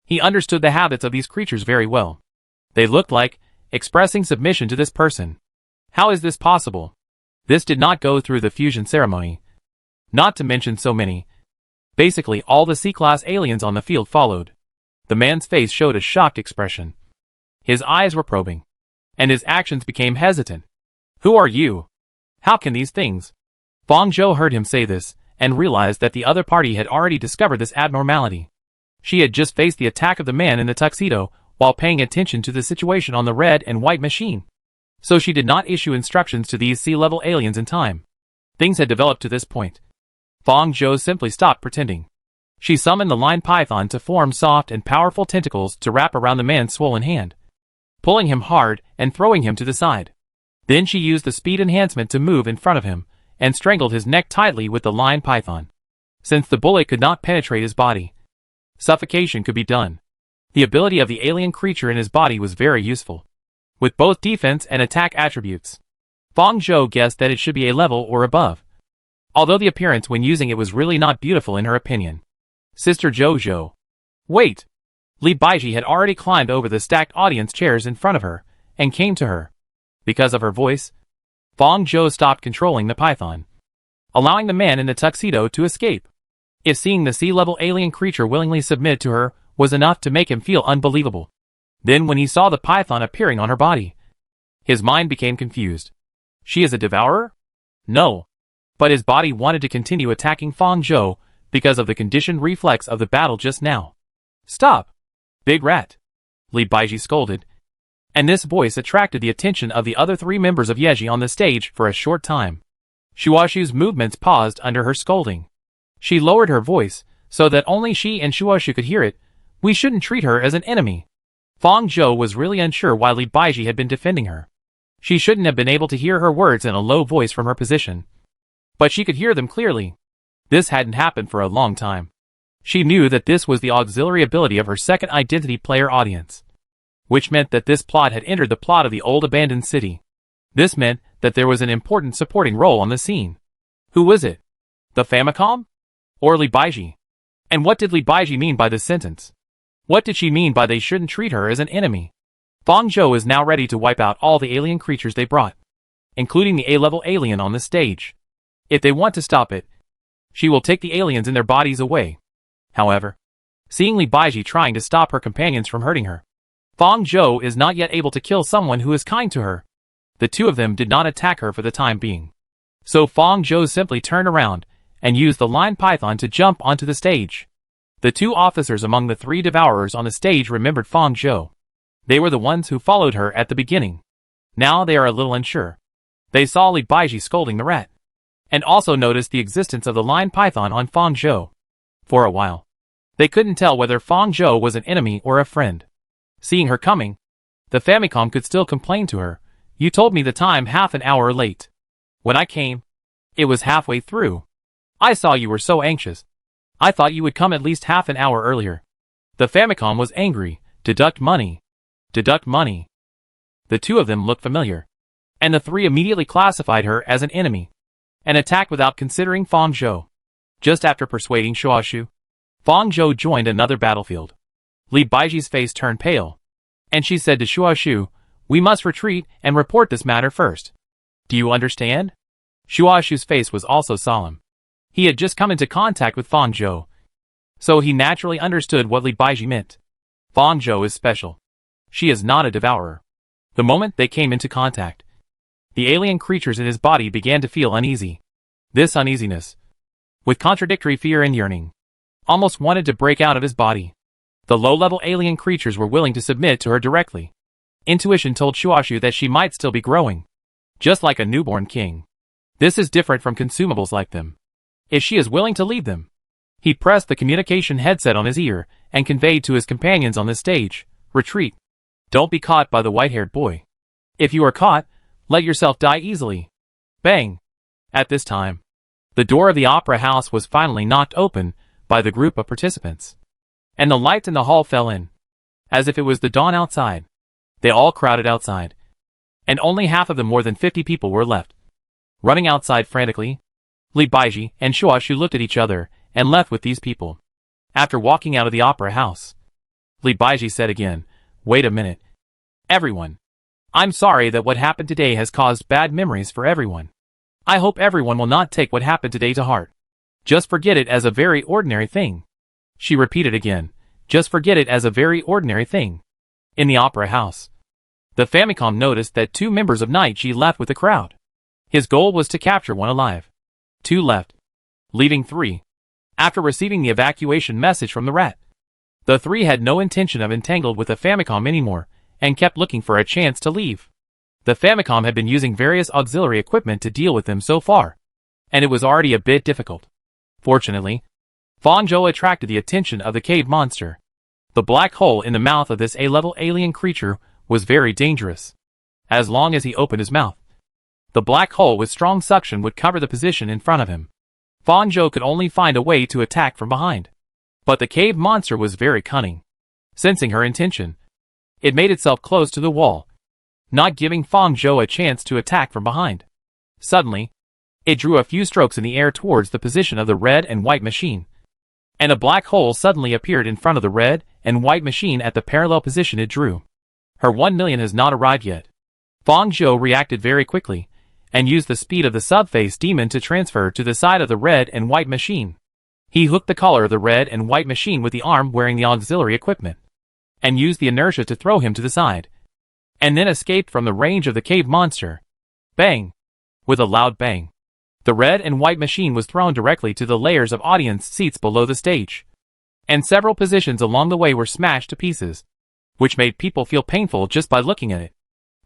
He understood the habits of these creatures very well. They looked like expressing submission to this person. How is this possible? This did not go through the fusion ceremony. Not to mention so many. Basically all the C-class aliens on the field followed. The man's face showed a shocked expression. His eyes were probing, and his actions became hesitant. Who are you? How can these things? Fong Zhou heard him say this, and realized that the other party had already discovered this abnormality. She had just faced the attack of the man in the tuxedo, while paying attention to the situation on the red and white machine. So she did not issue instructions to these sea-level aliens in time. Things had developed to this point. Fong Zhou simply stopped pretending. She summoned the line python to form soft and powerful tentacles to wrap around the man's swollen hand, pulling him hard and throwing him to the side. Then she used the speed enhancement to move in front of him, and strangled his neck tightly with the line python. Since the bullet could not penetrate his body, suffocation could be done. The ability of the alien creature in his body was very useful, with both defense and attack attributes. Fong Zhou guessed that it should be a level or above, although the appearance when using it was really not beautiful in her opinion. Sister Zhou. Wait! Li Baiji had already climbed over the stacked audience chairs in front of her, and came to her. Because of her voice, Fong Zhou stopped controlling the python, allowing the man in the tuxedo to escape. If seeing the sea-level alien creature willingly submit to her was enough to make him feel unbelievable, then when he saw the python appearing on her body, his mind became confused. She is a devourer? No. But his body wanted to continue attacking Fong Zhou because of the conditioned reflex of the battle just now. Stop! Big rat! Li Baiji scolded, and this voice attracted the attention of the other three members of Yeji on the stage for a short time. Shuashu's movements paused under her scolding. She lowered her voice, so that only she and Shuashu could hear it. We shouldn't treat her as an enemy. Fong Zhou was really unsure why Li Baiji had been defending her. She shouldn't have been able to hear her words in a low voice from her position, but she could hear them clearly. This hadn't happened for a long time. She knew that this was the auxiliary ability of her second identity player audience, which meant that this plot had entered the plot of the old abandoned city. This meant that there was an important supporting role on the scene. Who was it? The Famicom? Or Li Baiji? And what did Li Baiji mean by this sentence? What did she mean by they shouldn't treat her as an enemy? Fong Zhou is now ready to wipe out all the alien creatures they brought, including the A-level alien on the stage. If they want to stop it, she will take the aliens and their bodies away. However, seeing Li Baiji trying to stop her companions from hurting her, Fong Zhou is not yet able to kill someone who is kind to her. The two of them did not attack her for the time being. So Fong Zhou simply turned around and used the line python to jump onto the stage. The two officers among the three devourers on the stage remembered Fong Zhou. They were the ones who followed her at the beginning. Now they are a little unsure. They saw Li Baiji scolding the rat, and also noticed the existence of the line python on Fong Zhou. For a while, they couldn't tell whether Fong Zhou was an enemy or a friend. Seeing her coming, the Famicom could still complain to her. You told me the time half an hour late. When I came, It was halfway through. I saw you were so anxious. I thought you would come at least half an hour earlier. The Famicom was angry. Deduct money. Deduct money. The two of them looked familiar. And the three immediately classified her as an enemy. An attack without considering Fang Zhou. Just after persuading Shuaxu, Fang Zhou joined another battlefield. Li Baiji's face turned pale. And she said to Shuaxu, "We must retreat and report this matter first. Do you understand?" Shuaxu's face was also solemn. He had just come into contact with Fang Zhou, so he naturally understood what Li Baiji meant. Fang Zhou is special. She is not a devourer. The moment they came into contact, the alien creatures in his body began to feel uneasy. This uneasiness, with contradictory fear and yearning, almost wanted to break out of his body. The low-level alien creatures were willing to submit to her directly. Intuition told Shuaxu that she might still be growing, just like a newborn king. This is different from consumables like them. If she is willing to lead them. He pressed the communication headset on his ear and conveyed to his companions on the stage, "Retreat. Don't be caught by the white-haired boy. If you are caught, let yourself die easily." Bang! At this time, the door of the opera house was finally knocked open by the group of participants. And the lights in the hall fell in, as if it was the dawn outside. They all crowded outside. And only half of the more than 50 people were left. Running outside frantically, Li Baiji and Shuaxu looked at each other and left with these people. After walking out of the opera house, Li Baiji said again, "Wait a minute. Everyone. I'm sorry that what happened today has caused bad memories for everyone. I hope everyone will not take what happened today to heart. Just forget it as a very ordinary thing." She repeated again, "Just forget it as a very ordinary thing." In the opera house, the Famicom noticed that 2 members of Night G left with the crowd. His goal was to capture one alive. 2 left, leaving 3. After receiving the evacuation message from the rat, the 3 had no intention of entangled with the Famicom anymore and kept looking for a chance to leave. The Famicom had been using various auxiliary equipment to deal with them so far, and it was already a bit difficult. Fortunately, Fang Zhou attracted the attention of the cave monster. The black hole in the mouth of this A-level alien creature was very dangerous. As long as he opened his mouth, the black hole with strong suction would cover the position in front of him. Fang Zhou could only find a way to attack from behind. But the cave monster was very cunning. Sensing her intention, it made itself close to the wall, not giving Fang Zhou a chance to attack from behind. Suddenly, it drew a few strokes in the air towards the position of the red and white machine. And a black hole suddenly appeared in front of the red and white machine at the parallel position it drew. Her 1 million has not arrived yet. Fang Zhou reacted very quickly, and used the speed of the subface demon to transfer to the side of the red and white machine. He hooked the collar of the red and white machine with the arm wearing the auxiliary equipment, and used the inertia to throw him to the side, and then escaped from the range of the cave monster. Bang! With a loud bang, the red and white machine was thrown directly to the layers of audience seats below the stage, and several positions along the way were smashed to pieces, which made people feel painful just by looking at it.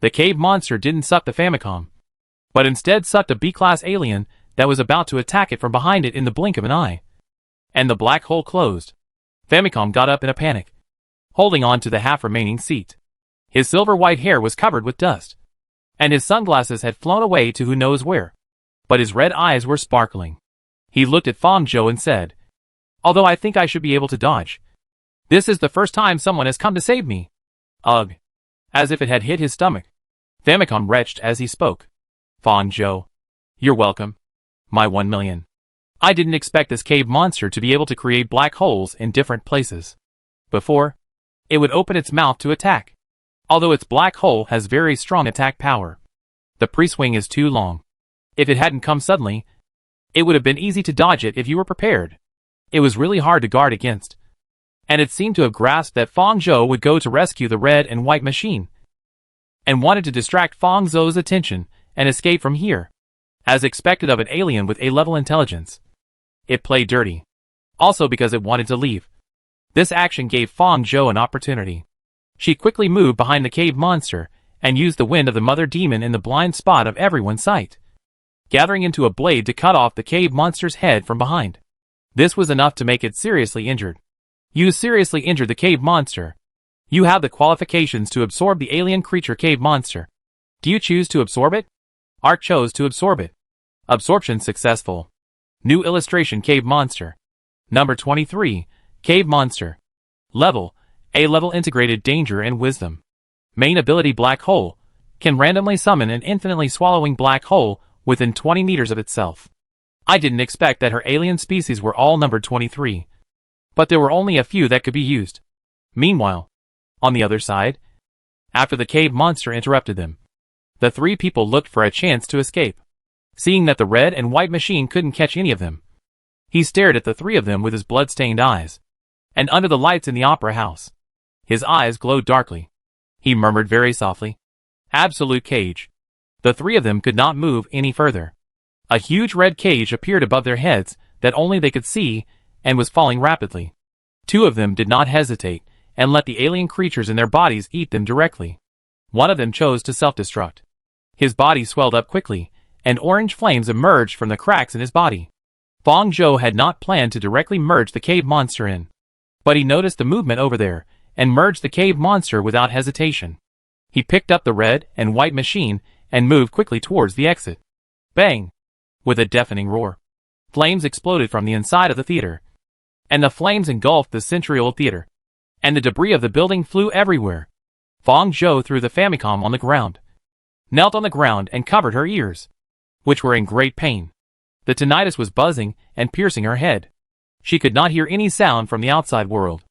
The cave monster didn't suck the Famicom, but instead sucked a B-class alien that was about to attack it from behind it in the blink of an eye. And the black hole closed. Famicom got up in a panic, holding on to the half-remaining seat. His silver-white hair was covered with dust, and his sunglasses had flown away to who knows where. But his red eyes were sparkling. He looked at Fang Zhou and said, "Although I think I should be able to dodge, this is the first time someone has come to save me." Ugh! As if it had hit his stomach. Famicom retched as he spoke. "Fang Zhou, you're welcome. My 1 million. I didn't expect this cave monster to be able to create black holes in different places. Before, it would open its mouth to attack. Although its black hole has very strong attack power, the pre-swing is too long. If it hadn't come suddenly, it would have been easy to dodge it if you were prepared. It was really hard to guard against. And it seemed to have grasped that Fang Zhou would go to rescue the red and white machine, and wanted to distract Fang Zhou's attention and escape from here, as expected of an alien with A-level intelligence. It played dirty, also because it wanted to leave. This action gave Fang Zhou an opportunity. She quickly moved behind the cave monster and used the wind of the mother demon in the blind spot of everyone's sight, gathering into a blade to cut off the cave monster's head from behind. This was enough to make it seriously injured. You seriously injured the cave monster. You have the qualifications to absorb the alien creature cave monster. Do you choose to absorb it? Ark chose to absorb it. Absorption successful. New illustration Cave Monster. Number 23. Cave Monster. Level. A-level integrated danger and wisdom. Main ability Black Hole. Can randomly summon an infinitely swallowing black hole within 20 meters of itself. I didn't expect that her alien species were all numbered 23. But there were only a few that could be used. Meanwhile, on the other side, after the cave monster interrupted them, the three people looked for a chance to escape. Seeing that the red and white machine couldn't catch any of them, he stared at the three of them with his blood-stained eyes. And under the lights in the opera house, his eyes glowed darkly. He murmured very softly, "Absolute cage." The three of them could not move any further. A huge red cage appeared above their heads that only they could see and was falling rapidly. Two of them did not hesitate and let the alien creatures in their bodies eat them directly. One of them chose to self-destruct. His body swelled up quickly, and orange flames emerged from the cracks in his body. Fong Zhou had not planned to directly merge the cave monster in, but he noticed the movement over there and merged the cave monster without hesitation. He picked up the red and white machine and moved quickly towards the exit. Bang! With a deafening roar, flames exploded from the inside of the theater, and the flames engulfed the century-old theater, and the debris of the building flew everywhere. Fong Zhou threw the Famicom on the ground, knelt on the ground and covered her ears, which were in great pain. The tinnitus was buzzing and piercing her head. She could not hear any sound from the outside world.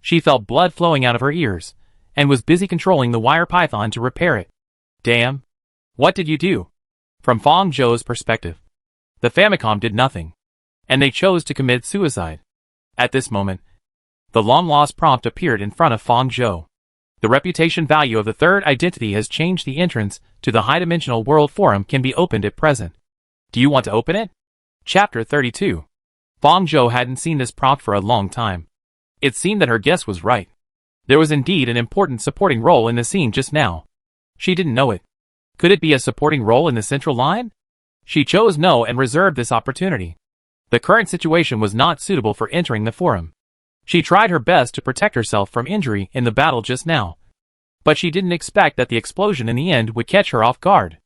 She felt blood flowing out of her ears, and was busy controlling the wire python to repair it. Damn! What did you do? From Fong Zhou's perspective, the Famicom did nothing, and they chose to commit suicide. At this moment, the long-lost prompt appeared in front of Fong Zhou. The reputation value of the third identity has changed. The entrance to the high-dimensional world forum can be opened at present. Do you want to open it? Chapter 32. Fong Zhou hadn't seen this prompt for a long time. It seemed that her guess was right. There was indeed an important supporting role in the scene just now. She didn't know it. Could it be a supporting role in the central line? She chose no and reserved this opportunity. The current situation was not suitable for entering the forum. She tried her best to protect herself from injury in the battle just now, but she didn't expect that the explosion in the end would catch her off guard.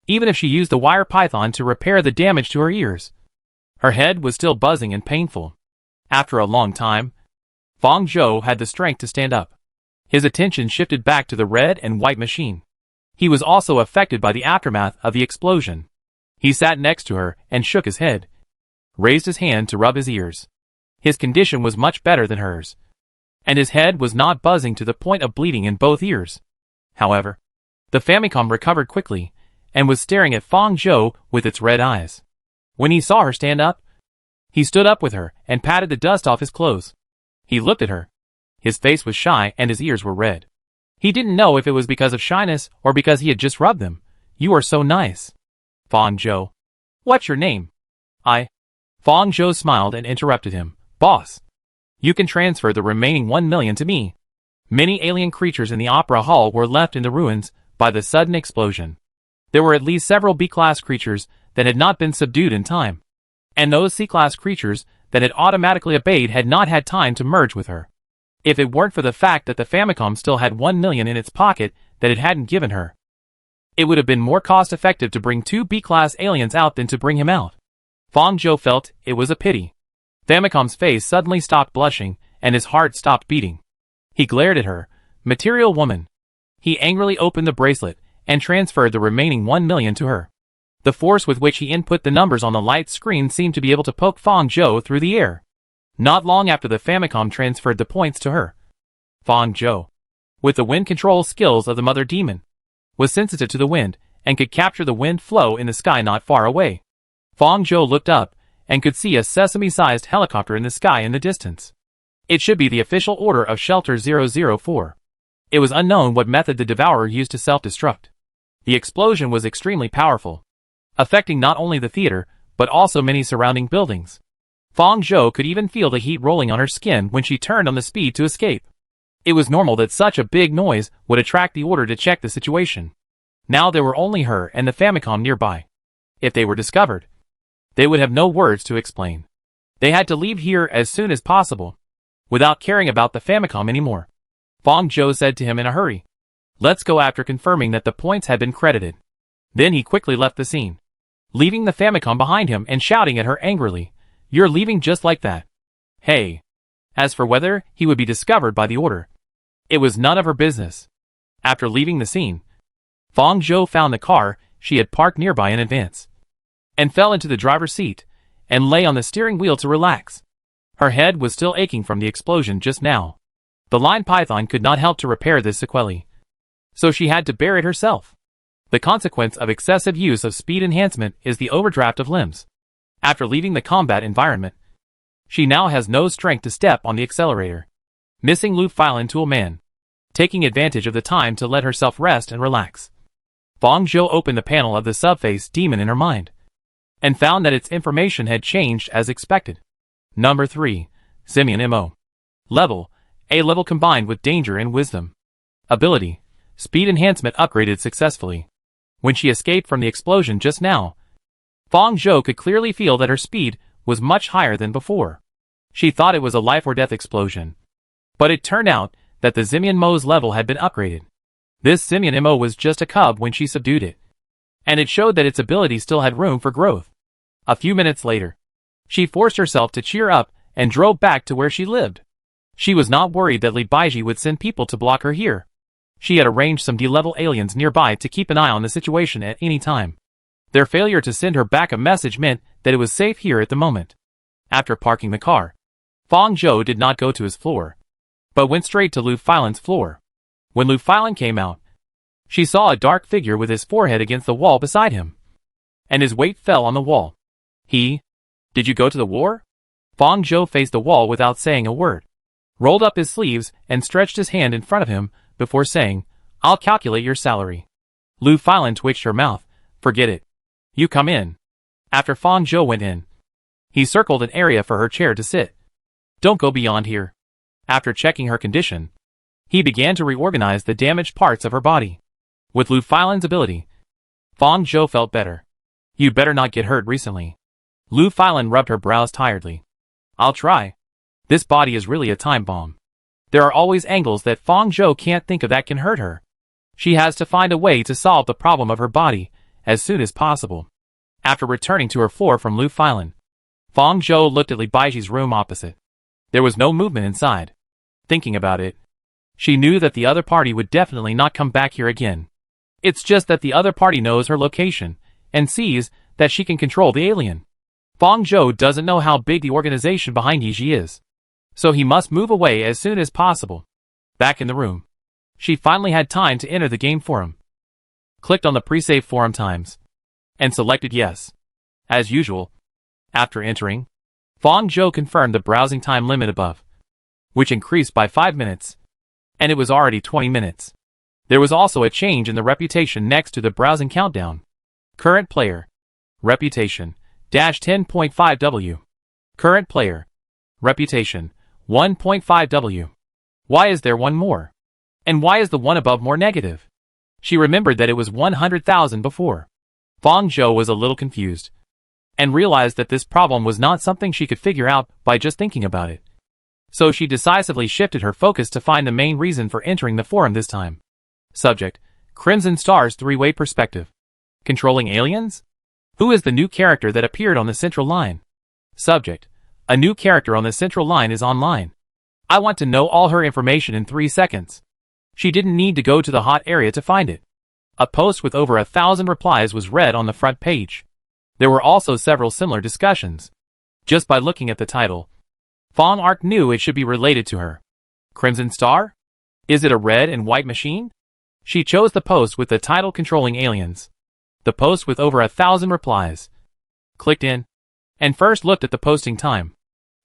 Even if she used the wire python to repair the damage to her ears, her head was still buzzing and painful. After a long time, Fong Zhou had the strength to stand up. His attention shifted back to the red and white machine. He was also affected by the aftermath of the explosion. He sat next to her and shook his head, raised his hand to rub his ears. His condition was much better than hers, and his head was not buzzing to the point of bleeding in both ears. However, the Famicom recovered quickly and was staring at Fong Zhou with its red eyes. When he saw her stand up, he stood up with her and patted the dust off his clothes. He looked at her. His face was shy and his ears were red. He didn't know if it was because of shyness or because he had just rubbed them. "You are so nice." Fong Zhou. "What's your name?" Fong Zhou smiled and interrupted him. "Boss, you can transfer the remaining 1 million to me." Many alien creatures in the opera hall were left in the ruins by the sudden explosion. There were at least several B-class creatures that had not been subdued in time, and those C-class creatures that had automatically obeyed had not had time to merge with her. If it weren't for the fact that the Famicom still had 1 million in its pocket that it hadn't given her, it would have been more cost-effective to bring 2 B-class aliens out than to bring him out. Fong Zhou felt it was a pity. Famicom's face suddenly stopped blushing, and his heart stopped beating. He glared at her. "Material woman." He angrily opened the bracelet and transferred the remaining 1 million to her. The force with which he input the numbers on the light screen seemed to be able to poke Fong Zhou through the air. Not long after the Famicom transferred the points to her, Fong Zhou, with the wind control skills of the mother demon, was sensitive to the wind and could capture the wind flow in the sky not far away. Fong Zhou looked up and could see a sesame-sized helicopter in the sky in the distance. It should be the official order of Shelter 004. It was unknown what method the Devourer used to self-destruct. The explosion was extremely powerful, affecting not only the theater, but also many surrounding buildings. Fong Zhou could even feel the heat rolling on her skin when she turned on the speed to escape. It was normal that such a big noise would attract the order to check the situation. Now there were only her and the Famicom nearby. If they were discovered, they would have no words to explain. They had to leave here as soon as possible, without caring about the Famicom anymore. Fong Zhou said to him in a hurry, "Let's go," after confirming that the points had been credited. Then he quickly left the scene. leaving the Famicom behind him and shouting at her angrily, "You're leaving just like that? Hey." As for whether he would be discovered by the order, it was none of her business. After leaving the scene, Fong Zhou found the car she had parked nearby in advance, and fell into the driver's seat, and lay on the steering wheel to relax. Her head was still aching from the explosion just now. The line python could not help to repair this sequelae, so she had to bear it herself. The consequence of excessive use of speed enhancement is the overdraft of limbs. After leaving the combat environment, she now has no strength to step on the accelerator. Missing Lu Filan Tool Man, taking advantage of the time to let herself rest and relax, Fong Zhou opened the panel of the subface demon in her mind, and found that its information had changed as expected. Number 3. Simian MO. Level: A level combined with danger and wisdom. Ability: Speed enhancement upgraded successfully. When she escaped from the explosion just now, Fong Zhou could clearly feel that her speed was much higher than before. She thought it was a life or death explosion, but it turned out that the Simian MO's level had been upgraded. This Simian MO was just a cub when she subdued it, and it showed that its ability still had room for growth. A few minutes later, she forced herself to cheer up and drove back to where she lived. She was not worried that Li Baiji would send people to block her here. She had arranged some D-level aliens nearby to keep an eye on the situation at any time. Their failure to send her back a message meant that it was safe here at the moment. After parking the car, Fong Zhou did not go to his floor, but went straight to Lu Filan's floor. When Lu Filan came out, she saw a dark figure with his forehead against the wall beside him, and his weight fell on the wall. Did you go to the war? Fong Zhou faced the wall without saying a word, rolled up his sleeves and stretched his hand in front of him before saying, "I'll calculate your salary." Lu Filan twitched her mouth. "Forget it. You come in." After Fong Zhou went in, he circled an area for her chair to sit. "Don't go beyond here." After checking her condition, he began to reorganize the damaged parts of her body. With Lu Filan's ability, Fong Zhou felt better. "You'd better not get hurt recently." Lu Filan rubbed her brows tiredly. "I'll try. This body is really a time bomb. There are always angles that Fong Zhou can't think of that can hurt her. She has to find a way to solve the problem of her body as soon as possible." After returning to her floor from Lu Filan, Fong Zhou looked at Li Baiji's room opposite. There was no movement inside. Thinking about it, she knew that the other party would definitely not come back here again. It's just that the other party knows her location and sees that she can control the alien. Fong Zhou doesn't know how big the organization behind Yiji is, so he must move away as soon as possible. Back in the room, she finally had time to enter the game forum. Clicked on the pre-save forum times, and selected yes. As usual, after entering, Fong Zhou confirmed the browsing time limit above, which increased by 5 minutes, and it was already 20 minutes. There was also a change in the reputation next to the browsing countdown. Current player. Reputation. -10.5W. Current player. Reputation. 1.5W. Why is there one more? And why is the one above more negative? She remembered that it was 100,000 before. Fong Zhou was a little confused, and realized that this problem was not something she could figure out by just thinking about it. So she decisively shifted her focus to find the main reason for entering the forum this time. Subject: Crimson Star's three-way perspective. Controlling aliens? Who is the new character that appeared on the central line? Subject: A new character on the central line is online. I want to know all her information in 3 seconds. She didn't need to go to the hot area to find it. A post with over 1,000 replies was read on the front page. There were also several similar discussions. Just by looking at the title, Fong Ark knew it should be related to her. Crimson Star? Is it a red and white machine? She chose the post with the title Controlling Aliens. The post with over 1,000 replies. Clicked in, and first looked at the posting time.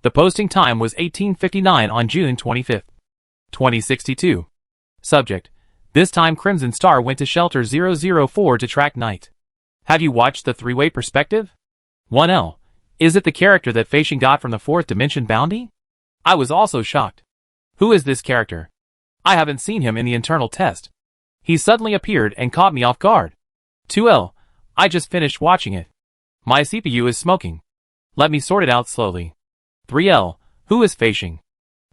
The posting time was 18:59 on June 25, 2062. Subject: This time Crimson Star went to Shelter 004 to track Night. Have you watched the three-way perspective? 1L. Is it the character that Fei Xing got from the 4th dimension bounty? I was also shocked. Who is this character? I haven't seen him in the internal test. He suddenly appeared and caught me off guard. 2L. I just finished watching it. My CPU is smoking. Let me sort it out slowly. 3L. Who is Fei Xing?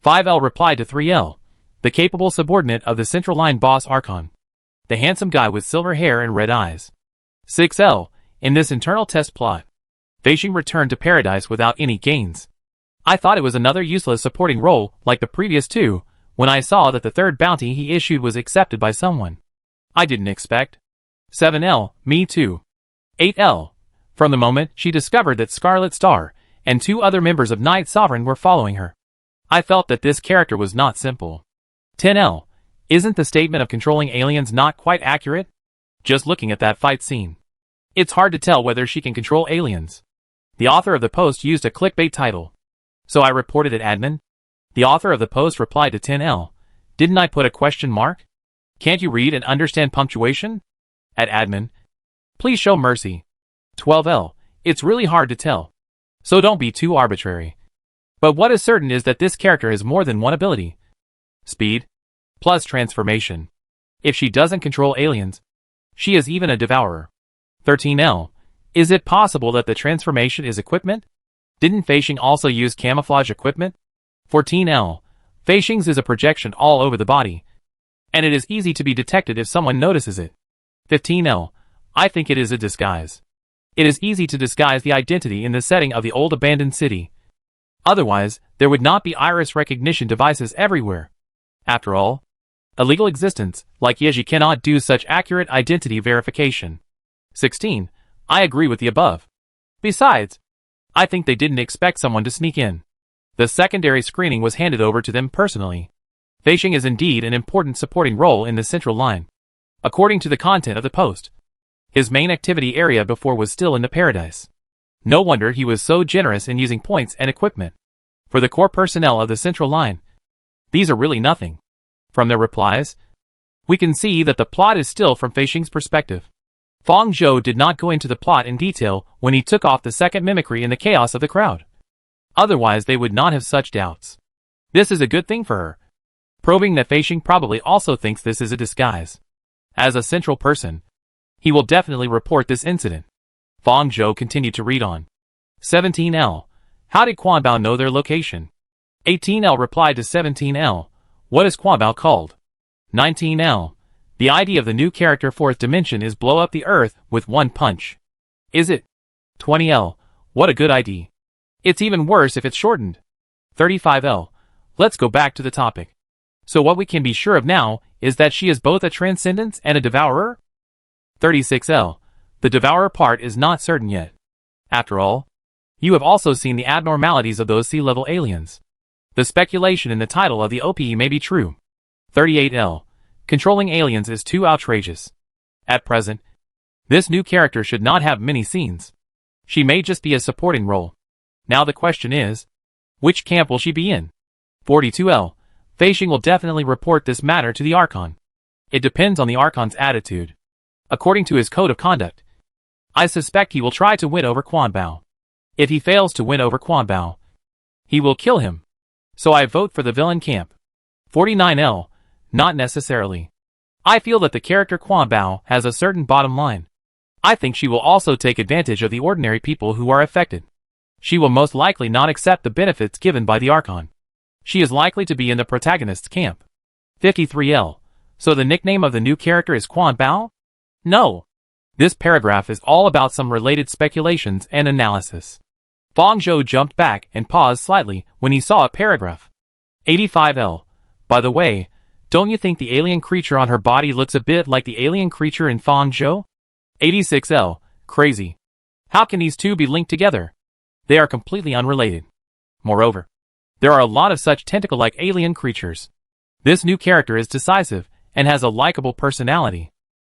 5L replied to 3L. The capable subordinate of the Central Line boss Archon. The handsome guy with silver hair and red eyes. 6L. In this internal test plot, Feishing returned to paradise without any gains. I thought it was another useless supporting role like the previous two, when I saw that the third bounty he issued was accepted by someone I didn't expect. 7L, me too. 8L. From the moment she discovered that Scarlet Star and 2 other members of Night Sovereign were following her, I felt that this character was not simple. 10L. Isn't the statement of controlling aliens not quite accurate? Just looking at that fight scene, it's hard to tell whether she can control aliens. The author of the post used a clickbait title, so I reported it admin. The author of the post replied to 10L. Didn't I put a question mark? Can't you read and understand punctuation? At admin. Please show mercy. 12L. It's really hard to tell, so don't be too arbitrary. But what is certain is that this character has more than one ability. Speed, plus transformation. If she doesn't control aliens, she is even a devourer. 13L. Is it possible that the transformation is equipment? Didn't Feishing also use camouflage equipment? 14L. Feishing's is a projection all over the body, and it is easy to be detected if someone notices it. 15L. I think it is a disguise. It is easy to disguise the identity in the setting of the old abandoned city. Otherwise, there would not be iris recognition devices everywhere. After all, a legal existence like Yeji cannot do such accurate identity verification. 16. I agree with the above. Besides, I think they didn't expect someone to sneak in. The secondary screening was handed over to them personally. Feishing is indeed an important supporting role in the central line. According to the content of the post, his main activity area before was still in the paradise. No wonder he was so generous in using points and equipment. For the core personnel of the central line, these are really nothing. From their replies, we can see that the plot is still from Feishing's perspective. Fong Zhou did not go into the plot in detail when he took off the second mimicry in the chaos of the crowd. Otherwise they would not have such doubts. This is a good thing for her, probing that Feishing probably also thinks this is a disguise. As a central person, he will definitely report this incident. Fong Zhou continued to read on. 17L. How did Quan Bao know their location? 18L replied to 17L. What is Quan Bao called? 19L. The ID of the new character 4th dimension is blow up the earth with one punch. Is it? 20L. What a good ID. It's even worse if it's shortened. 35L. Let's go back to the topic. So what we can be sure of now is that she is both a transcendence and a devourer? 36L. The devourer part is not certain yet. After all, you have also seen the abnormalities of those sea-level aliens. The speculation in the title of the OPE may be true. 38L. Controlling aliens is too outrageous. At present, this new character should not have many scenes. She may just be a supporting role. Now the question is, which camp will she be in? 42L. Feishing will definitely report this matter to the Archon. It depends on the Archon's attitude. According to his code of conduct, I suspect he will try to win over Quan Bao. If he fails to win over Quan Bao, he will kill him. So I vote for the villain camp. 49L. Not necessarily. I feel that the character Quan Bao has a certain bottom line. I think she will also take advantage of the ordinary people who are affected. She will most likely not accept the benefits given by the Archon. She is likely to be in the protagonist's camp. 53L. So the nickname of the new character is Quan Bao? No. This paragraph is all about some related speculations and analysis. Fong Zhou jumped back and paused slightly when he saw a paragraph. 85L. By the way, don't you think the alien creature on her body looks a bit like the alien creature in Fong Zhou? 86L. Crazy. How can these two be linked together? They are completely unrelated. Moreover, there are a lot of such tentacle-like alien creatures. This new character is decisive and has a likable personality.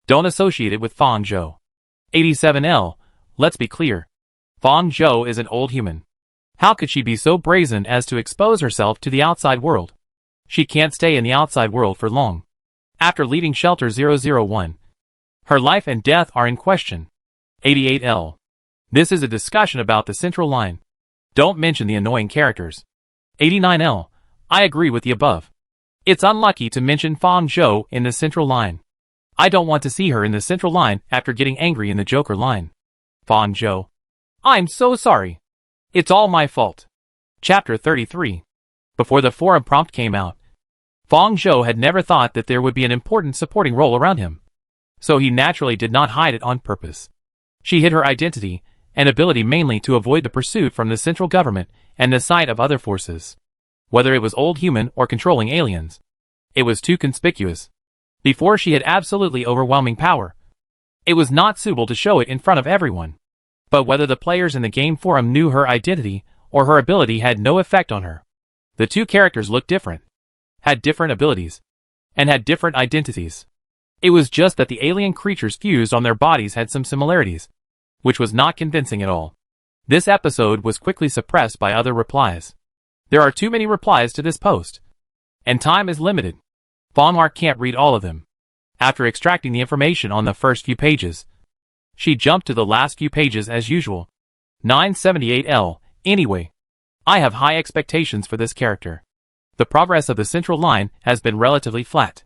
Don't associate it with Fong Zhou. 87L. Let's be clear. Fong Zhou is an old human. How could she be so brazen as to expose herself to the outside world? She can't stay in the outside world for long. After leaving Shelter 001, her life and death are in question. 88L. This is a discussion about the central line. Don't mention the annoying characters. 89L. I agree with the above. It's unlucky to mention Fong Zhou in the central line. I don't want to see her in the central line after getting angry in the Joker line. Fong Zhou. I'm so sorry. It's all my fault. Chapter 33. Before the forum prompt came out, Fong Zhou had never thought that there would be an important supporting role around him. So he naturally did not hide it on purpose. She hid her identity and ability mainly to avoid the pursuit from the central government and the sight of other forces. Whether it was old human or controlling aliens, it was too conspicuous. Before she had absolutely overwhelming power, it was not suitable to show it in front of everyone. But whether the players in the game forum knew her identity or her ability had no effect on her. The two characters looked different, had different abilities, and had different identities. It was just that the alien creatures fused on their bodies had some similarities, which was not convincing at all. This episode was quickly suppressed by other replies. There are too many replies to this post, and time is limited. Fongmark can't read all of them. After extracting the information on the first few pages, she jumped to the last few pages as usual. 978L. Anyway, I have high expectations for this character. The progress of the central line has been relatively flat.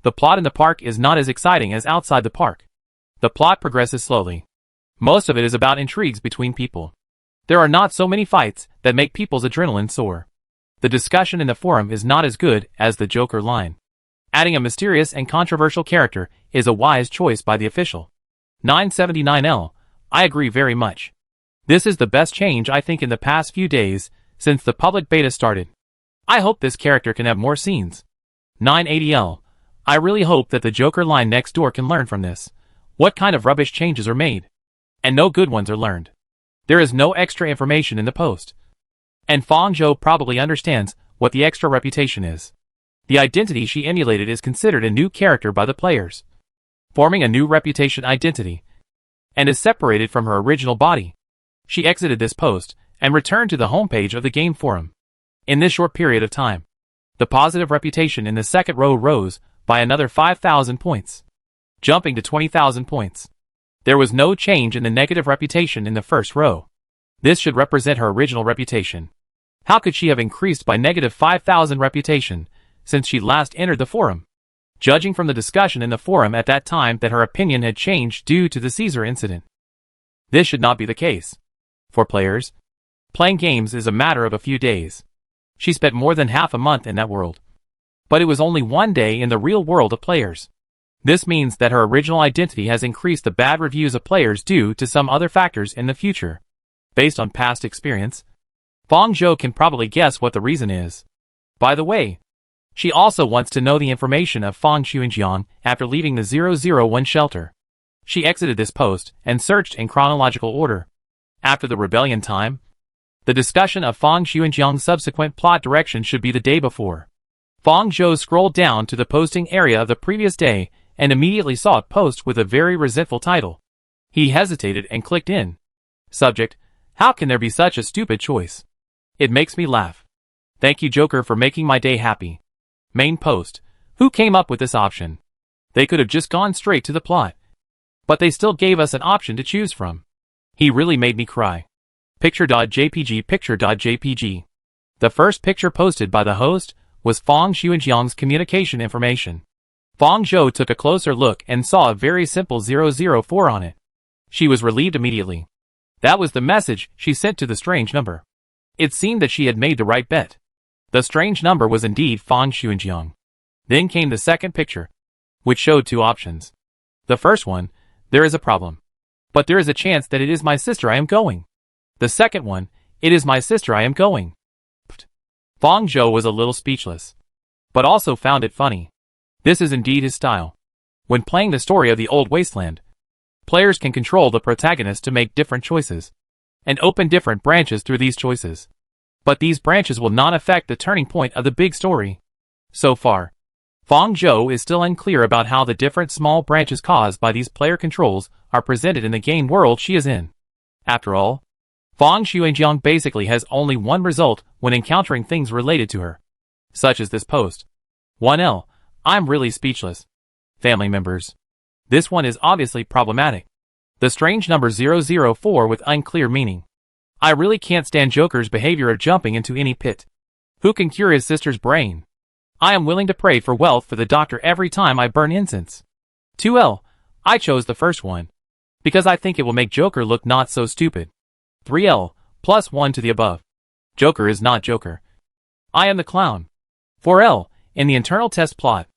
The plot in the park is not as exciting as outside the park. The plot progresses slowly. Most of it is about intrigues between people. There are not so many fights that make people's adrenaline soar. The discussion in the forum is not as good as the Joker line. Adding a mysterious and controversial character is a wise choice by the official. 979L. I agree very much. This is the best change I think in the past few days since the public beta started. I hope this character can have more scenes. 980L. I really hope that the Joker line next door can learn from this. What kind of rubbish changes are made? And no good ones are learned. There is no extra information in the post. And Fong Zhou probably understands what the extra reputation is. The identity she emulated is considered a new character by the players, forming a new reputation identity, and is separated from her original body. She exited this post and returned to the homepage of the game forum. In this short period of time, the positive reputation in the second row rose by another 5,000 points, jumping to 20,000 points. There was no change in the negative reputation in the first row. This should represent her original reputation. How could she have increased by negative 5,000 reputation since she last entered the forum? Judging from the discussion in the forum at that time that her opinion had changed due to the Caesar incident. This should not be the case. For players, playing games is a matter of a few days. She spent more than half a month in that world. But it was only one day in the real world of players. This means that her original identity has increased the bad reviews of players due to some other factors in the future. Based on past experience, Fong Zhou can probably guess what the reason is. By the way, she also wants to know the information of Fong Xuanjiang after leaving the 001 shelter. She exited this post and searched in chronological order. After the rebellion time, the discussion of Fong Xuanjiang's subsequent plot direction should be the day before. Fong Zhou scrolled down to the posting area of the previous day and immediately saw a post with a very resentful title. He hesitated and clicked in. Subject: how can there be such a stupid choice? It makes me laugh. Thank you, Joker, for making my day happy. Main post: who came up with this option? They could have just gone straight to the plot. But they still gave us an option to choose from. He really made me cry. Picture.jpg. Picture.jpg. The first picture posted by the host was Fong Xuanjiang's communication information. Fong Zhou took a closer look and saw a very simple 004 on it. She was relieved immediately. That was the message she sent to the strange number. It seemed that she had made the right bet. The strange number was indeed Fong Xuanjiang. Then came the second picture, which showed two options. The first one: there is a problem, but there is a chance that it is my sister I am going. The second one: it is my sister I am going. Fong Zhou was a little speechless, but also found it funny. This is indeed his style. When playing the story of the Old Wasteland, players can control the protagonist to make different choices, and open different branches through these choices. But these branches will not affect the turning point of the big story. So far, Fong Zhou is still unclear about how the different small branches caused by these player controls are presented in the game world she is in. After all, Fong Xuanjiang basically has only one result when encountering things related to her, such as this post. 1L. I'm really speechless. Family members. This one is obviously problematic. The strange number 004 with unclear meaning. I really can't stand Joker's behavior of jumping into any pit. Who can cure his sister's brain? I am willing to pray for wealth for the doctor every time I burn incense. 2L. I chose the first one, because I think it will make Joker look not so stupid. 3L. +1 to the above. Joker is not Joker. I am the clown. 4L. In the internal test plot,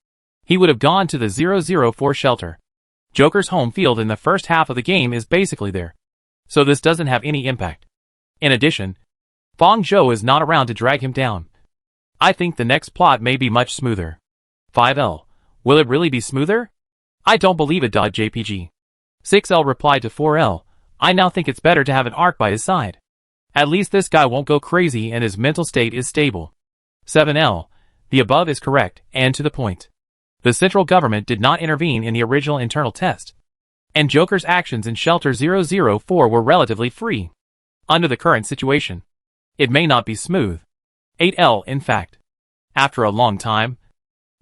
he would have gone to the 004 shelter. Joker's home field in the first half of the game is basically there, so this doesn't have any impact. In addition, Fong Zhou is not around to drag him down. I think the next plot may be much smoother. 5L. Will it really be smoother? I don't believe it. JPG. 6L replied to 4L. I now think it's better to have an arc by his side. At least this guy won't go crazy and his mental state is stable. 7L. The above is correct, and to the point. The central government did not intervene in the original internal test, and Joker's actions in Shelter 004 were relatively free. Under the current situation, it may not be smooth. 8L. In fact, after a long time,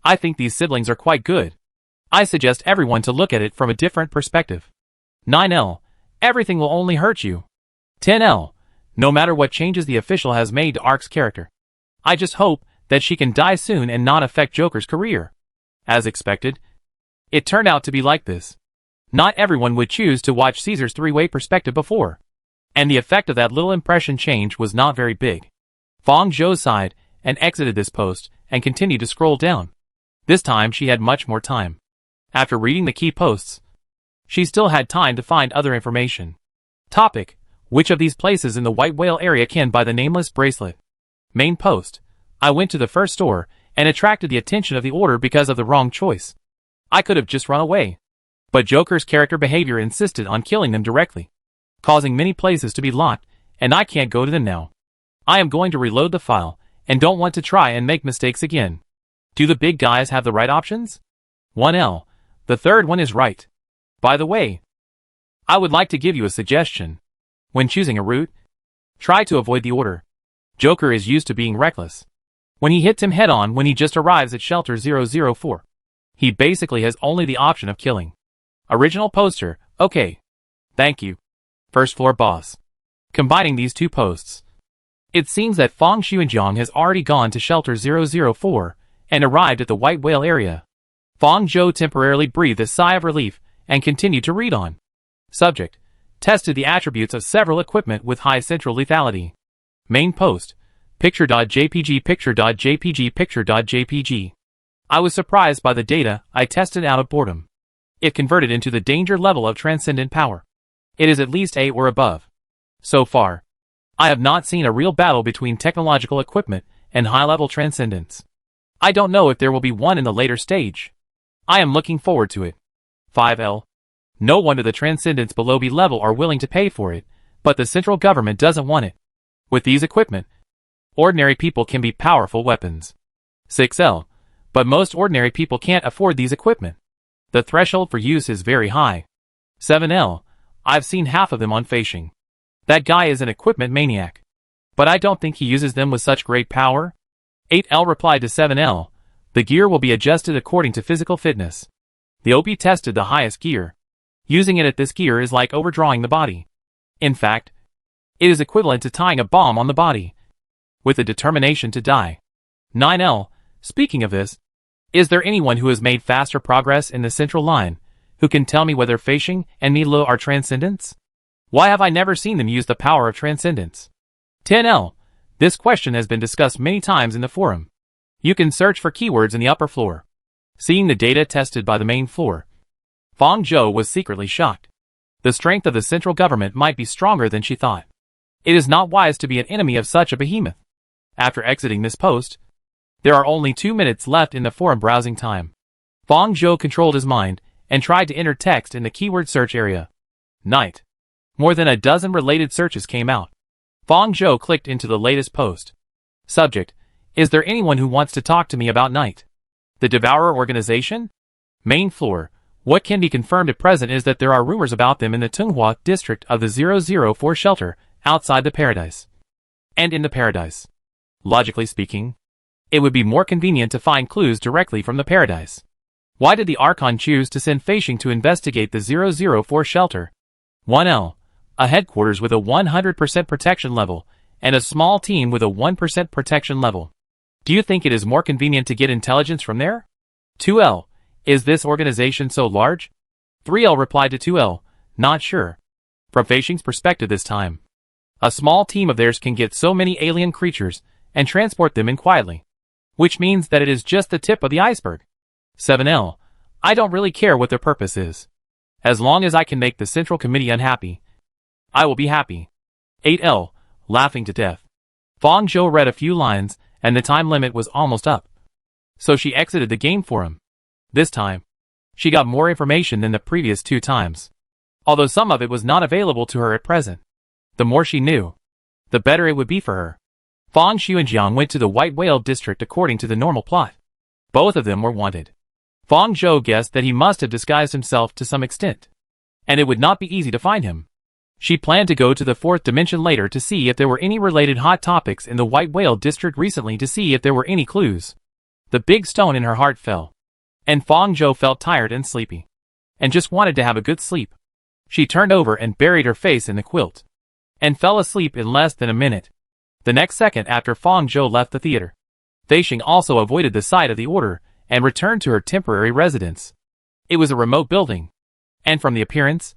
I think these siblings are quite good. I suggest everyone to look at it from a different perspective. 9L. Everything will only hurt you. 10L. No matter what changes the official has made to Ark's character, I just hope that she can die soon and not affect Joker's career. As expected, it turned out to be like this. Not everyone would choose to watch Caesar's three-way perspective before, and the effect of that little impression change was not very big. Fong Zhou sighed and exited this post and continued to scroll down. This time she had much more time. After reading the key posts, she still had time to find other information. Topic: which of these places in the White Whale area can buy the nameless bracelet? Main post: I went to the first store and attracted the attention of the order because of the wrong choice. I could have just run away, but Joker's character behavior insisted on killing them directly, causing many places to be locked, and I can't go to them now. I am going to reload the file, and don't want to try and make mistakes again. Do the big guys have the right options? 1L. The third one is right. By the way, I would like to give you a suggestion. When choosing a route, try to avoid the order. Joker is used to being reckless. When he hits him head-on when he just arrives at Shelter 004, he basically has only the option of killing. Original poster: okay. Thank you. First floor boss. Combining these two posts, it seems that Fong Xuanjiang has already gone to Shelter 004 and arrived at the White Whale area. Fong Zhou temporarily breathed a sigh of relief and continued to read on. Subject: tested the attributes of several equipment with high central lethality. Main post: picture.jpg picture.jpg picture.jpg. I was surprised by the data I tested out of boredom. It converted into the danger level of transcendent power. It is at least A or above. So far, I have not seen a real battle between technological equipment and high-level transcendence. I don't know if there will be one in the later stage. I am looking forward to it. 5L. No wonder the transcendents below B level are willing to pay for it, but the central government doesn't want it. With these equipment, ordinary people can be powerful weapons. 6L. But most ordinary people can't afford these equipment. The threshold for use is very high. 7L. I've seen half of them on Feishing. That guy is an equipment maniac, but I don't think he uses them with such great power. 8L replied to 7L. The gear will be adjusted according to physical fitness. The OP tested the highest gear. Using it at this gear is like overdrawing the body. In fact, it is equivalent to tying a bomb on the body, with the determination to die. 9L. Speaking of this, is there anyone who has made faster progress in the central line, who can tell me whether Feishing and Milo are transcendents? Why have I never seen them use the power of transcendence? 10L. This question has been discussed many times in the forum. You can search for keywords in the upper floor. Seeing the data tested by the main floor, Fong Zhou was secretly shocked. The strength of the central government might be stronger than she thought. It is not wise to be an enemy of such a behemoth. After exiting this post, there are only 2 minutes left in the forum browsing time. Fong Zhou controlled his mind and tried to enter text in the keyword search area. Night. More than a dozen related searches came out. Fong Zhou clicked into the latest post. Subject: is there anyone who wants to talk to me about Night? The Devourer organization? Main floor. What can be confirmed at present is that there are rumors about them in the Tunghua district of the 004 shelter, outside the Paradise. And in the Paradise. Logically speaking, it would be more convenient to find clues directly from the Paradise. Why did the Archon choose to send Feishing to investigate the 004 shelter? 1L. A headquarters with a 100% protection level, and a small team with a 1% protection level. Do you think it is more convenient to get intelligence from there? 2L. Is this organization so large? 3L replied to 2L. Not sure. From Feishing's perspective this time, a small team of theirs can get so many alien creatures and transport them in quietly, which means that it is just the tip of the iceberg. 7L. I don't really care what their purpose is. As long as I can make the Central Committee unhappy, I will be happy. 8L, laughing to death. Fong Zhou read a few lines, and the time limit was almost up. So she exited the game for him. This time, she got more information than the previous 2 times. Although some of it was not available to her at present. The more she knew, the better it would be for her. Fong Xiu and Jiang went to the White Whale district according to the normal plot. Both of them were wanted. Fong Zhou guessed that he must have disguised himself to some extent, and it would not be easy to find him. She planned to go to the 4th dimension later to see if there were any related hot topics in the White Whale district recently to see if there were any clues. The big stone in her heart fell, and Fong Zhou felt tired and sleepy, and just wanted to have a good sleep. She turned over and buried her face in the quilt, and fell asleep in less than a minute. The next second after Fong Zhou left the theater, Feixing also avoided the site of the order and returned to her temporary residence. It was a remote building, and from the appearance,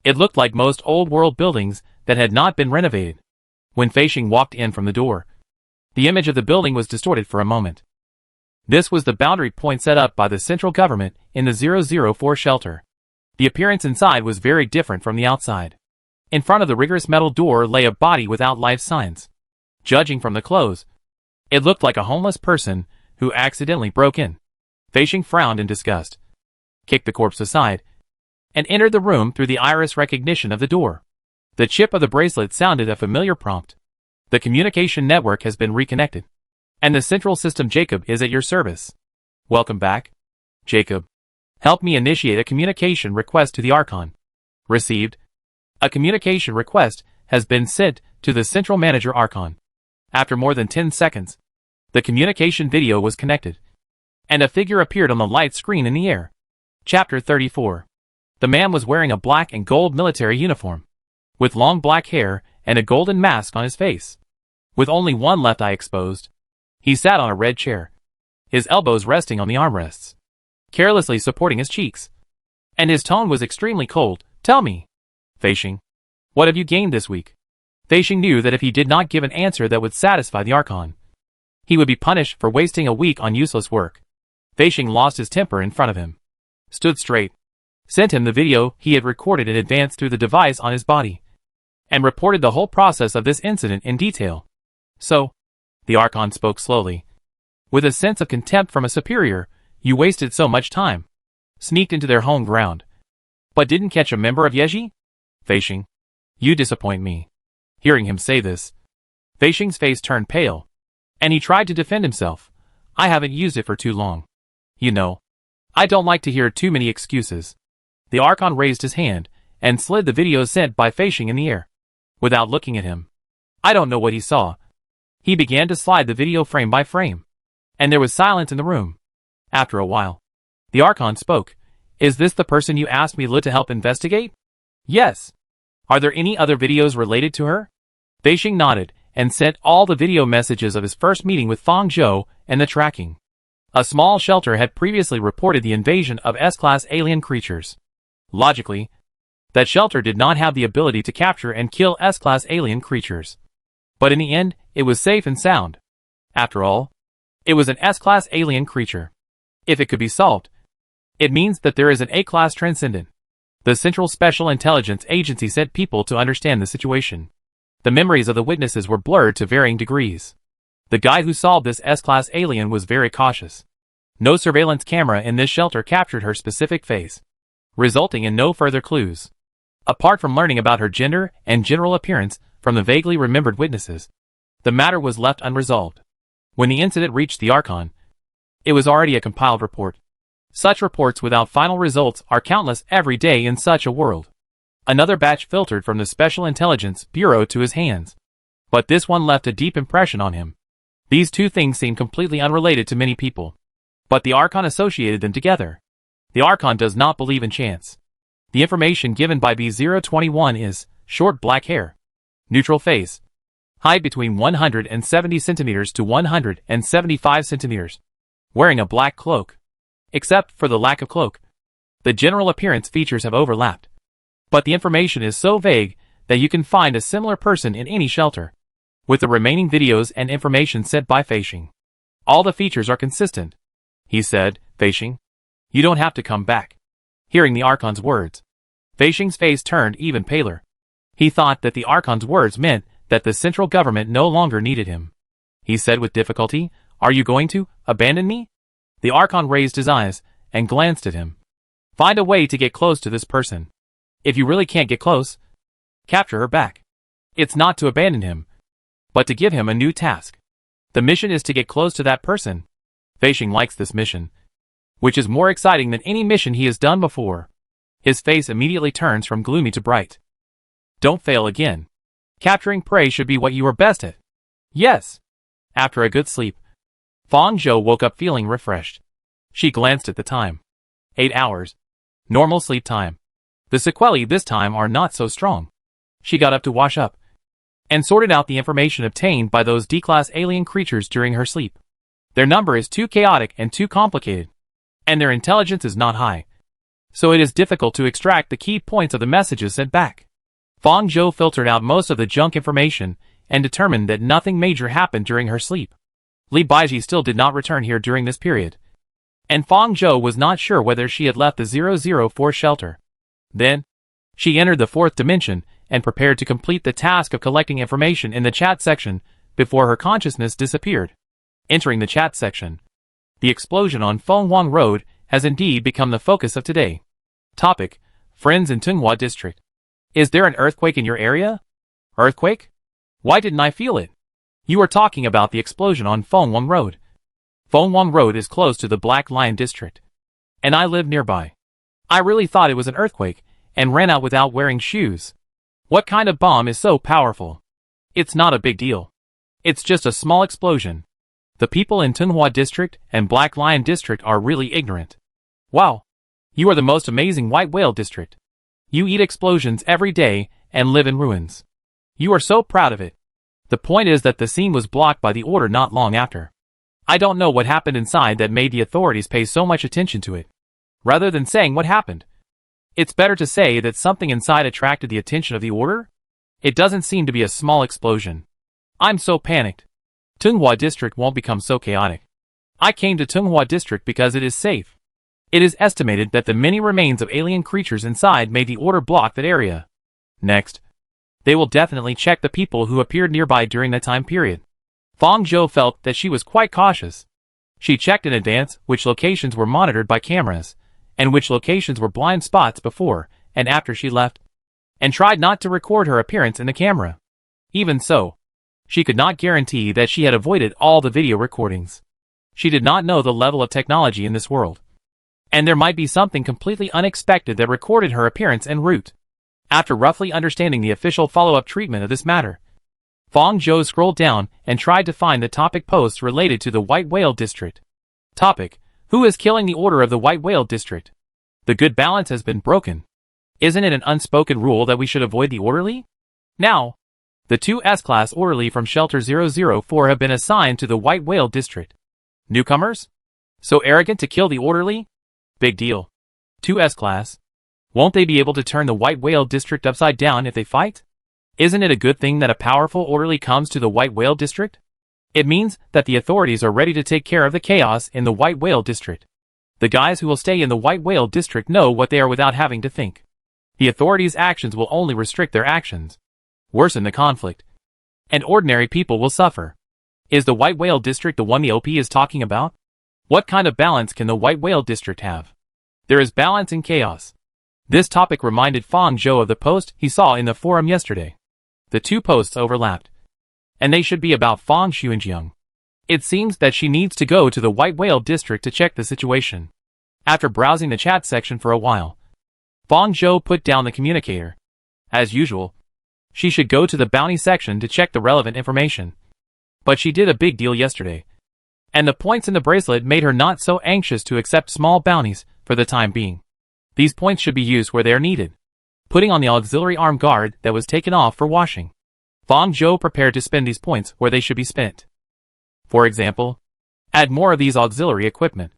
it looked like most old-world buildings that had not been renovated. When Feixing walked in from the door, the image of the building was distorted for a moment. This was the boundary point set up by the central government in the 004 shelter. The appearance inside was very different from the outside. In front of the rigorous metal door lay a body without life signs. Judging from the clothes, it looked like a homeless person who accidentally broke in. Feixing frowned in disgust, kicked the corpse aside, and entered the room through the iris recognition of the door. The chip of the bracelet sounded a familiar prompt. The communication network has been reconnected, and the central system Jacob is at your service. Welcome back, Jacob. Help me initiate a communication request to the Archon. Received. A communication request has been sent to the Central Manager Archon. After more than 10 seconds, the communication video was connected, and a figure appeared on the light screen in the air. Chapter 34. The man was wearing a black and gold military uniform, with long black hair and a golden mask on his face. With only one left eye exposed, he sat on a red chair, his elbows resting on the armrests, carelessly supporting his cheeks. And his tone was extremely cold. Tell me, Feixing, what have you gained this week? Feixing knew that if he did not give an answer that would satisfy the Archon, he would be punished for wasting a week on useless work. Feixing lost his temper in front of him, stood straight, sent him the video he had recorded in advance through the device on his body, and reported the whole process of this incident in detail. So, the Archon spoke slowly, with a sense of contempt from a superior, you wasted so much time, sneaked into their home ground, but didn't catch a member of Yeji? Feixing, you disappoint me. Hearing him say this, Feixing's face turned pale, and he tried to defend himself. I haven't used it for too long. You know, I don't like to hear too many excuses. The Archon raised his hand and slid the video sent by Feixing in the air, without looking at him. I don't know what he saw. He began to slide the video frame by frame, and there was silence in the room. After a while, the Archon spoke. Is this the person you asked me to help investigate? Yes. Are there any other videos related to her? Feixing nodded and sent all the video messages of his first meeting with Fong Zhou and the tracking. A small shelter had previously reported the invasion of S-class alien creatures. Logically, that shelter did not have the ability to capture and kill S-class alien creatures. But in the end, it was safe and sound. After all, it was an S-class alien creature. If it could be solved, it means that there is an A-class transcendent. The Central Special Intelligence Agency sent people to understand the situation. The memories of the witnesses were blurred to varying degrees. The guy who solved this S-class alien was very cautious. No surveillance camera in this shelter captured her specific face, resulting in no further clues. Apart from learning about her gender and general appearance from the vaguely remembered witnesses, the matter was left unresolved. When the incident reached the Archon, it was already a compiled report. Such reports without final results are countless every day in such a world. Another batch filtered from the Special Intelligence Bureau to his hands, but this one left a deep impression on him. These two things seem completely unrelated to many people, but the Archon associated them together. The Archon does not believe in chance. The information given by B021 is short black hair, neutral face, height between 170 centimeters to 175 centimeters, wearing a black cloak. Except for the lack of cloak, the general appearance features have overlapped. But the information is so vague that you can find a similar person in any shelter. With the remaining videos and information sent by Feixing, all the features are consistent. He said, Feixing, you don't have to come back. Hearing the Archon's words, Fei-Shing's face turned even paler. He thought that the Archon's words meant that the central government no longer needed him. He said with difficulty, "Are you going to abandon me?" The Archon raised his eyes and glanced at him. "Find a way to get close to this person. If you really can't get close, capture her back. It's not to abandon him, but to give him a new task. The mission is to get close to that person." Fei-Shing likes this mission, which is more exciting than any mission he has done before. His face immediately turns from gloomy to bright. "Don't fail again. Capturing prey should be what you are best at." "Yes." After a good sleep, Fang Zhou woke up feeling refreshed. She glanced at the time. 8 hours. Normal sleep time. The sequelae this time are not so strong. She got up to wash up and sorted out the information obtained by those D-class alien creatures during her sleep. Their number is too chaotic and too complicated, and their intelligence is not high, so it is difficult to extract the key points of the messages sent back. Fang Zhou filtered out most of the junk information and determined that nothing major happened during her sleep. Li Baiji still did not return here during this period, and Fang Zhou was not sure whether she had left the 004 shelter. Then, she entered the 4th dimension and prepared to complete the task of collecting information in the chat section before her consciousness disappeared. Entering the chat section, the explosion on Fenghuang Road has indeed become the focus of today. Topic: Friends in Tunghua District. Is there an earthquake in your area? Earthquake? Why didn't I feel it? You are talking about the explosion on Fenghuang Road. Fenghuang Road is close to the Black Lion District, and I live nearby. I really thought it was an earthquake and ran out without wearing shoes. What kind of bomb is so powerful? It's not a big deal. It's just a small explosion. The people in Tunghua District and Black Lion District are really ignorant. Wow. You are the most amazing White Whale District. You eat explosions every day and live in ruins. You are so proud of it. The point is that the scene was blocked by the order not long after. I don't know what happened inside that made the authorities pay so much attention to it. Rather than saying what happened, it's better to say that something inside attracted the attention of the order. It doesn't seem to be a small explosion. I'm so panicked. Tunghua District won't become so chaotic. I came to Tunghua District because it is safe. It is estimated that the many remains of alien creatures inside made the order block that area. Next, they will definitely check the people who appeared nearby during that time period. Fang Zhou felt that she was quite cautious. She checked in advance which locations were monitored by cameras, and which locations were blind spots before and after she left, and tried not to record her appearance in the camera. Even so, she could not guarantee that she had avoided all the video recordings. She did not know the level of technology in this world, and there might be something completely unexpected that recorded her appearance en route. After roughly understanding the official follow-up treatment of this matter, Fang Zhou scrolled down and tried to find the topic posts related to the White Whale District. Topic: Who is killing the order of the White Whale District? The good balance has been broken. Isn't it an unspoken rule that we should avoid the orderly? Now, the 2 S-Class orderly from Shelter 004 have been assigned to the White Whale District. Newcomers? So arrogant to kill the orderly? Big deal. 2 S-Class. Won't they be able to turn the White Whale District upside down if they fight? Isn't it a good thing that a powerful orderly comes to the White Whale District? It means that the authorities are ready to take care of the chaos in the White Whale District. The guys who will stay in the White Whale District know what they are without having to think. The authorities' actions will only restrict their actions, worsen the conflict, and ordinary people will suffer. Is the White Whale District the one the OP is talking about? What kind of balance can the White Whale District have? There is balance in chaos. This topic reminded Fang Zhou of the post he saw in the forum yesterday. The 2 posts overlapped, and they should be about Fang Xuanjiang. It seems that she needs to go to the White Whale District to check the situation. After browsing the chat section for a while, Fang Zhou put down the communicator. As usual, she should go to the bounty section to check the relevant information. But she did a big deal yesterday, and the points in the bracelet made her not so anxious to accept small bounties for the time being. These points should be used where they are needed. Putting on the auxiliary arm guard that was taken off for washing, Fang Zhou prepared to spend these points where they should be spent. For example, add more of these auxiliary equipment.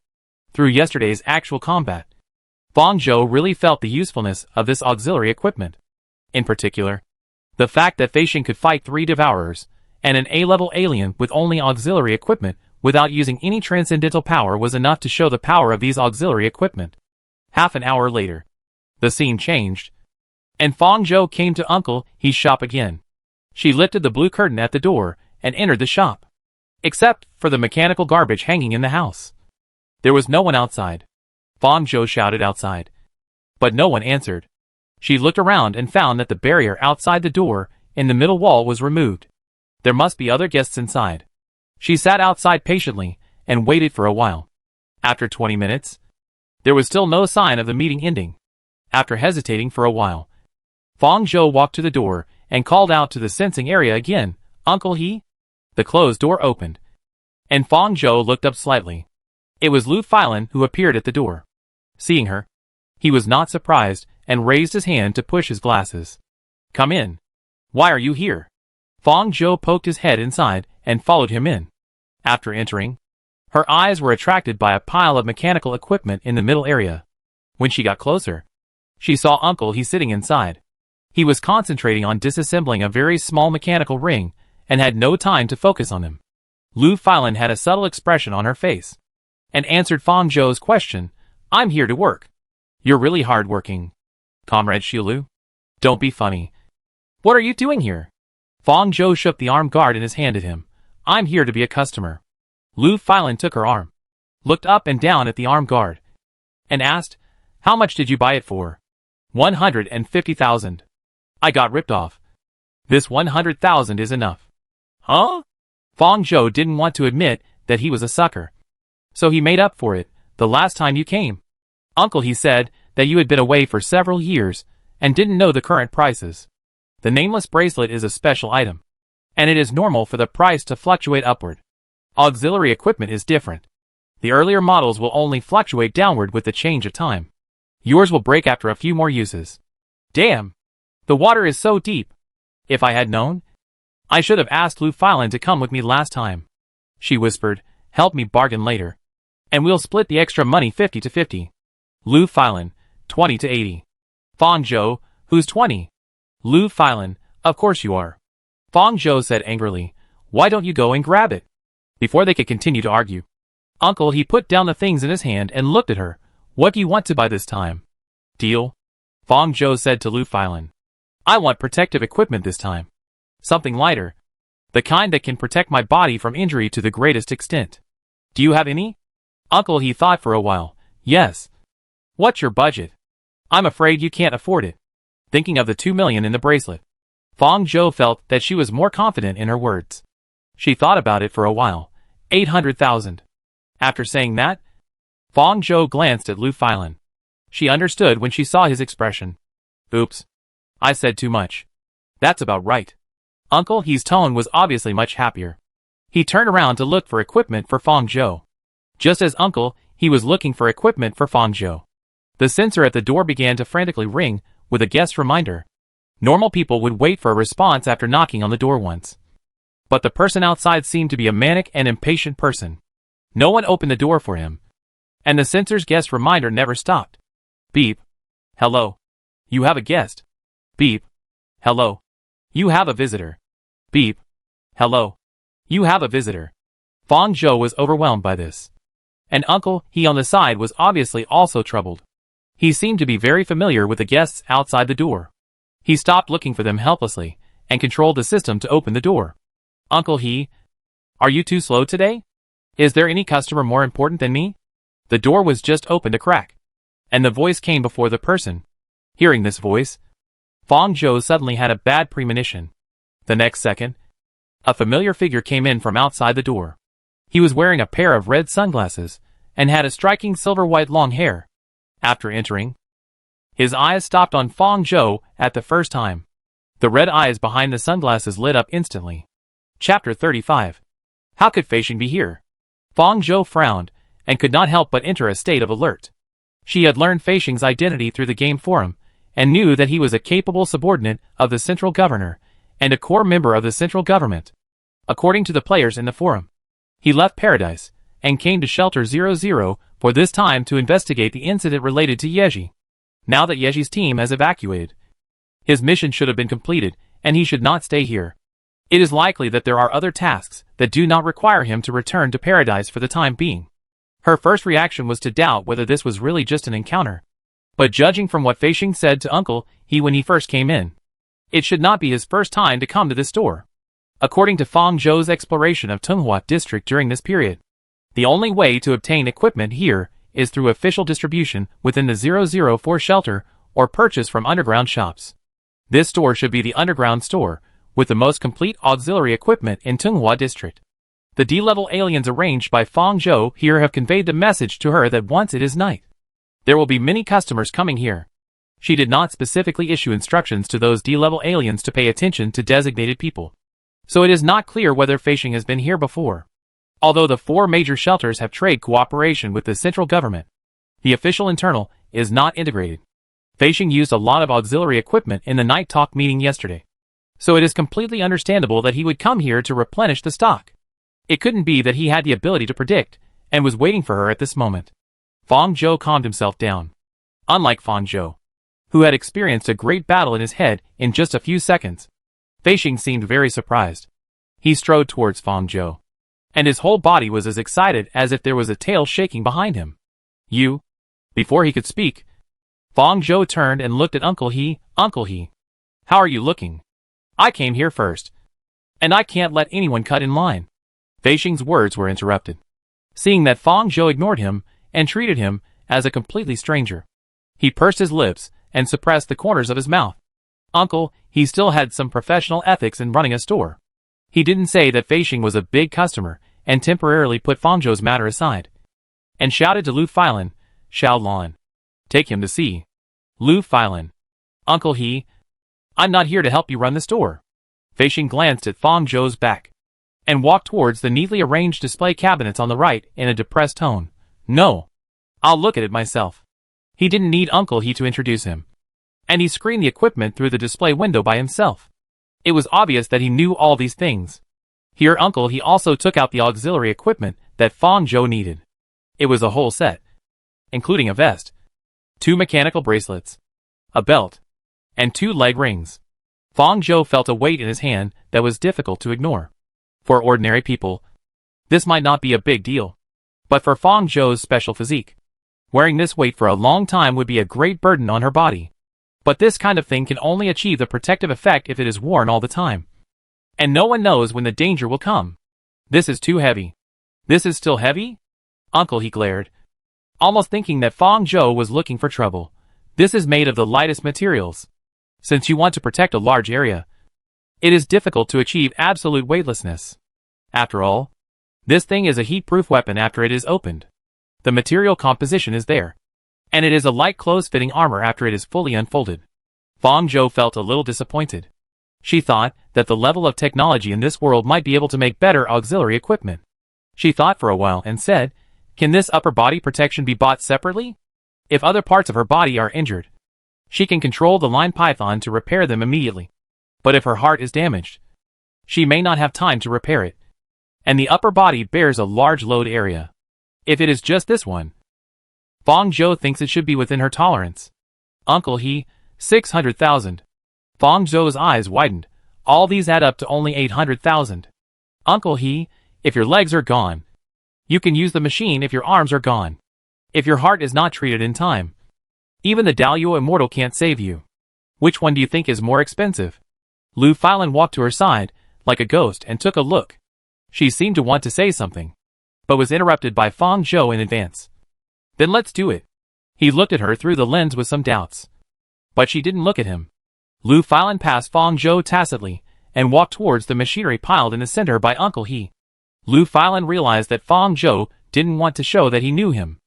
Through yesterday's actual combat, Fang Zhou really felt the usefulness of this auxiliary equipment. In particular, the fact that Fei-Shing could fight 3 Devourers and an A-level alien with only auxiliary equipment without using any transcendental power was enough to show the power of these auxiliary equipment. Half an hour later, the scene changed, and Fong Zhou came to Uncle He's shop again. She lifted the blue curtain at the door and entered the shop. Except for the mechanical garbage hanging in the house. There was no one outside. Fong Zhou shouted outside. But no one answered. She looked around and found that the barrier outside the door in the middle wall was removed. There must be other guests inside. She sat outside patiently and waited for a while. After 20 minutes, there was still no sign of the meeting ending. After hesitating for a while, Fong Zhou walked to the door and called out to the sensing area again, "Uncle He?" The closed door opened, and Fong Zhou looked up slightly. It was Lu Filan who appeared at the door. Seeing her, he was not surprised and raised his hand to push his glasses. "Come in. Why are you here?" Fong Zhou poked his head inside and followed him in. After entering, her eyes were attracted by a pile of mechanical equipment in the middle area. When she got closer, she saw Uncle He sitting inside. He was concentrating on disassembling a very small mechanical ring and had no time to focus on him. Lu Filan had a subtle expression on her face and answered Fong Zhou's question, "I'm here to work." "You're really hard-working, Comrade Shilu. Don't be funny. What are you doing here?" Fong Zhou shook the arm guard in his hand at him. "I'm here to be a customer." Lu Filan took her arm, looked up and down at the arm guard, and asked, "How much did you buy it for?" 150,000. "I got ripped off. This 100,000 is enough." "Huh?" Fong Zhou didn't want to admit that he was a sucker. "So he made up for it the last time you came. Uncle He said that you had been away for several years and didn't know the current prices. The nameless bracelet is a special item, and it is normal for the price to fluctuate upward. Auxiliary equipment is different. The earlier models will only fluctuate downward with the change of time. Yours will break after a few more uses." "Damn! The water is so deep. If I had known, I should have asked Lu Filan to come with me last time," she whispered. "Help me bargain later, and we'll split the extra money 50 to 50. Lu Filan, 20 to 80. Fong Zhou, who's 20? Lu Filan, of course you are. Fong Zhou said angrily. "Why don't you go and grab it?" Before they could continue to argue, Uncle He put down the things in his hand and looked at her. "What do you want to buy this time?" "Deal," Fong Zhou said to Lu Filan. "I want protective equipment this time. Something lighter. The kind that can protect my body from injury to the greatest extent. Do you have any?" Uncle He thought for a while. "Yes." "What's your budget?" "I'm afraid you can't afford it." Thinking of the 2 million in the bracelet, Fong Zhou felt that she was more confident in her words. She thought about it for a while. 800,000. After saying that, Fong Zhou glanced at Lu Filan. She understood when she saw his expression. "Oops. I said too much." "That's about right." Uncle He's tone was obviously much happier. He turned around to look for equipment for Fong Zhou. Just as Uncle He was looking for equipment for Fong Zhou, the sensor at the door began to frantically ring with a guest reminder. Normal people would wait for a response after knocking on the door once. But the person outside seemed to be a manic and impatient person. No one opened the door for him, and the sensor's guest reminder never stopped. Beep. "Hello. You have a guest." Beep. "Hello. You have a visitor." Beep. "Hello. You have a visitor." Fong Zhou was overwhelmed by this. And Uncle He on the side was obviously also troubled. He seemed to be very familiar with the guests outside the door. He stopped looking for them helplessly and controlled the system to open the door. "Uncle He, are you too slow today? Is there any customer more important than me?" The door was just opened a crack, and the voice came before the person. Hearing this voice, Fong Zhou suddenly had a bad premonition. The next second, a familiar figure came in from outside the door. He was wearing a pair of red sunglasses and had a striking silver-white long hair. After entering, his eyes stopped on Fong Zhou at the first time. The red eyes behind the sunglasses lit up instantly. Chapter 35. How could Feishing be here? Fong Zhou frowned and could not help but enter a state of alert. She had learned Feishing's identity through the game forum and knew that he was a capable subordinate of the central governor and a core member of the central government. According to the players in the forum, he left Paradise and came to Shelter 00 for this time to investigate the incident related to Yeji. Now that Yeji's team has evacuated, his mission should have been completed and he should not stay here. It is likely that there are other tasks that do not require him to return to Paradise for the time being. Her first reaction was to doubt whether this was really just an encounter. But judging from what Feishing said to Uncle he when he first came in. It should not be his first time to come to this store. According to Fang Zhou's exploration of Tunghua district during this period, the only way to obtain equipment here is through official distribution within the 004 shelter or purchase from underground shops. This store should be the underground store, with the most complete auxiliary equipment in Tunghua district. The D-level aliens arranged by Fang Zhou here have conveyed the message to her that once it is night, there will be many customers coming here. She did not specifically issue instructions to those D-level aliens to pay attention to designated people, so it is not clear whether Feishing has been here before. Although the 4 major shelters have trade cooperation with the central government, the official internal is not integrated. Feishing used a lot of auxiliary equipment in the night talk meeting yesterday, so it is completely understandable that he would come here to replenish the stock. It couldn't be that he had the ability to predict and was waiting for her at this moment. Fang Zhou calmed himself down. Unlike Fang Zhou, who had experienced a great battle in his head in just a few seconds, Feishing seemed very surprised. He strode towards Fang Zhou, and his whole body was as excited as if there was a tail shaking behind him. You? Before he could speak, Fang Zhou turned and looked at Uncle He. Uncle He, how are you looking? I came here first, and I can't let anyone cut in line. Feishing's words were interrupted. Seeing that Fang Zhou ignored him and treated him as a completely stranger, he pursed his lips and suppressed the corners of his mouth. Uncle, he still had some professional ethics in running a store. He didn't say that Feishing was a big customer and temporarily put Fang Zhou's matter aside, and shouted to Lu Filan, Xiao Lan, take him to see. Lu Filan, Uncle He, I'm not here to help you run the store. Feishing glanced at Fang Zhou's back and walked towards the neatly arranged display cabinets on the right in a depressed tone. No, I'll look at it myself. He didn't need Uncle He to introduce him, and he screened the equipment through the display window by himself. It was obvious that he knew all these things. Here Uncle He also took out the auxiliary equipment that Fang Zhou needed. It was a whole set, including a vest, 2 mechanical bracelets, a belt, and 2 leg rings. Fang Zhou felt a weight in his hand that was difficult to ignore. For ordinary people, this might not be a big deal, but for Fang Zhou's special physique, wearing this weight for a long time would be a great burden on her body. But this kind of thing can only achieve the protective effect if it is worn all the time. And no one knows when the danger will come. This is too heavy. This is still heavy? Uncle He glared, almost thinking that Fang Zhou was looking for trouble. This is made of the lightest materials. Since you want to protect a large area, it is difficult to achieve absolute weightlessness. After all, this thing is a heat-proof weapon after it is opened. The material composition is there, and it is a light close-fitting armor after it is fully unfolded. Fang Zhou felt a little disappointed. She thought that the level of technology in this world might be able to make better auxiliary equipment. She thought for a while and said, can this upper body protection be bought separately? If other parts of her body are injured, she can control the line python to repair them immediately. But if her heart is damaged, she may not have time to repair it. And the upper body bears a large load area. If it is just this one, Fang Zhou thinks it should be within her tolerance. Uncle He, 600,000. Fang Zhou's eyes widened. All these add up to only 800,000. Uncle He, if your legs are gone, you can use the machine if your arms are gone. If your heart is not treated in time, even the Daluo Immortal can't save you. Which one do you think is more expensive? Lu Filan walked to her side, like a ghost, and took a look. She seemed to want to say something, but was interrupted by Fang Zhou in advance. Then let's do it. He looked at her through the lens with some doubts. But she didn't look at him. Lu Filan passed Fang Zhou tacitly, and walked towards the machinery piled in the center by Uncle He. Lu Filan realized that Fang Zhou didn't want to show that he knew him.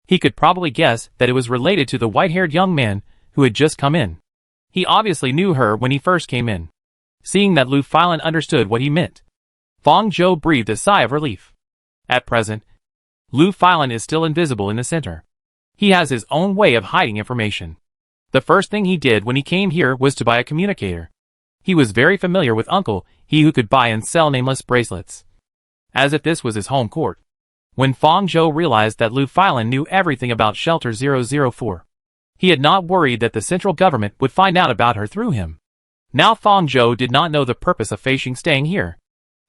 He could probably guess that it was related to the white-haired young man who had just come in. He obviously knew her when he first came in. Seeing that Lu Filan understood what he meant, Fang Zhou breathed a sigh of relief. At present, Lu Filan is still invisible in the center. He has his own way of hiding information. The first thing he did when he came here was to buy a communicator. He was very familiar with Uncle He, who could buy and sell nameless bracelets, as if this was his home court. When Fang Zhou realized that Lu Filan knew everything about Shelter 004, he had not worried that the central government would find out about her through him. Now Fang Zhou did not know the purpose of Feishing staying here.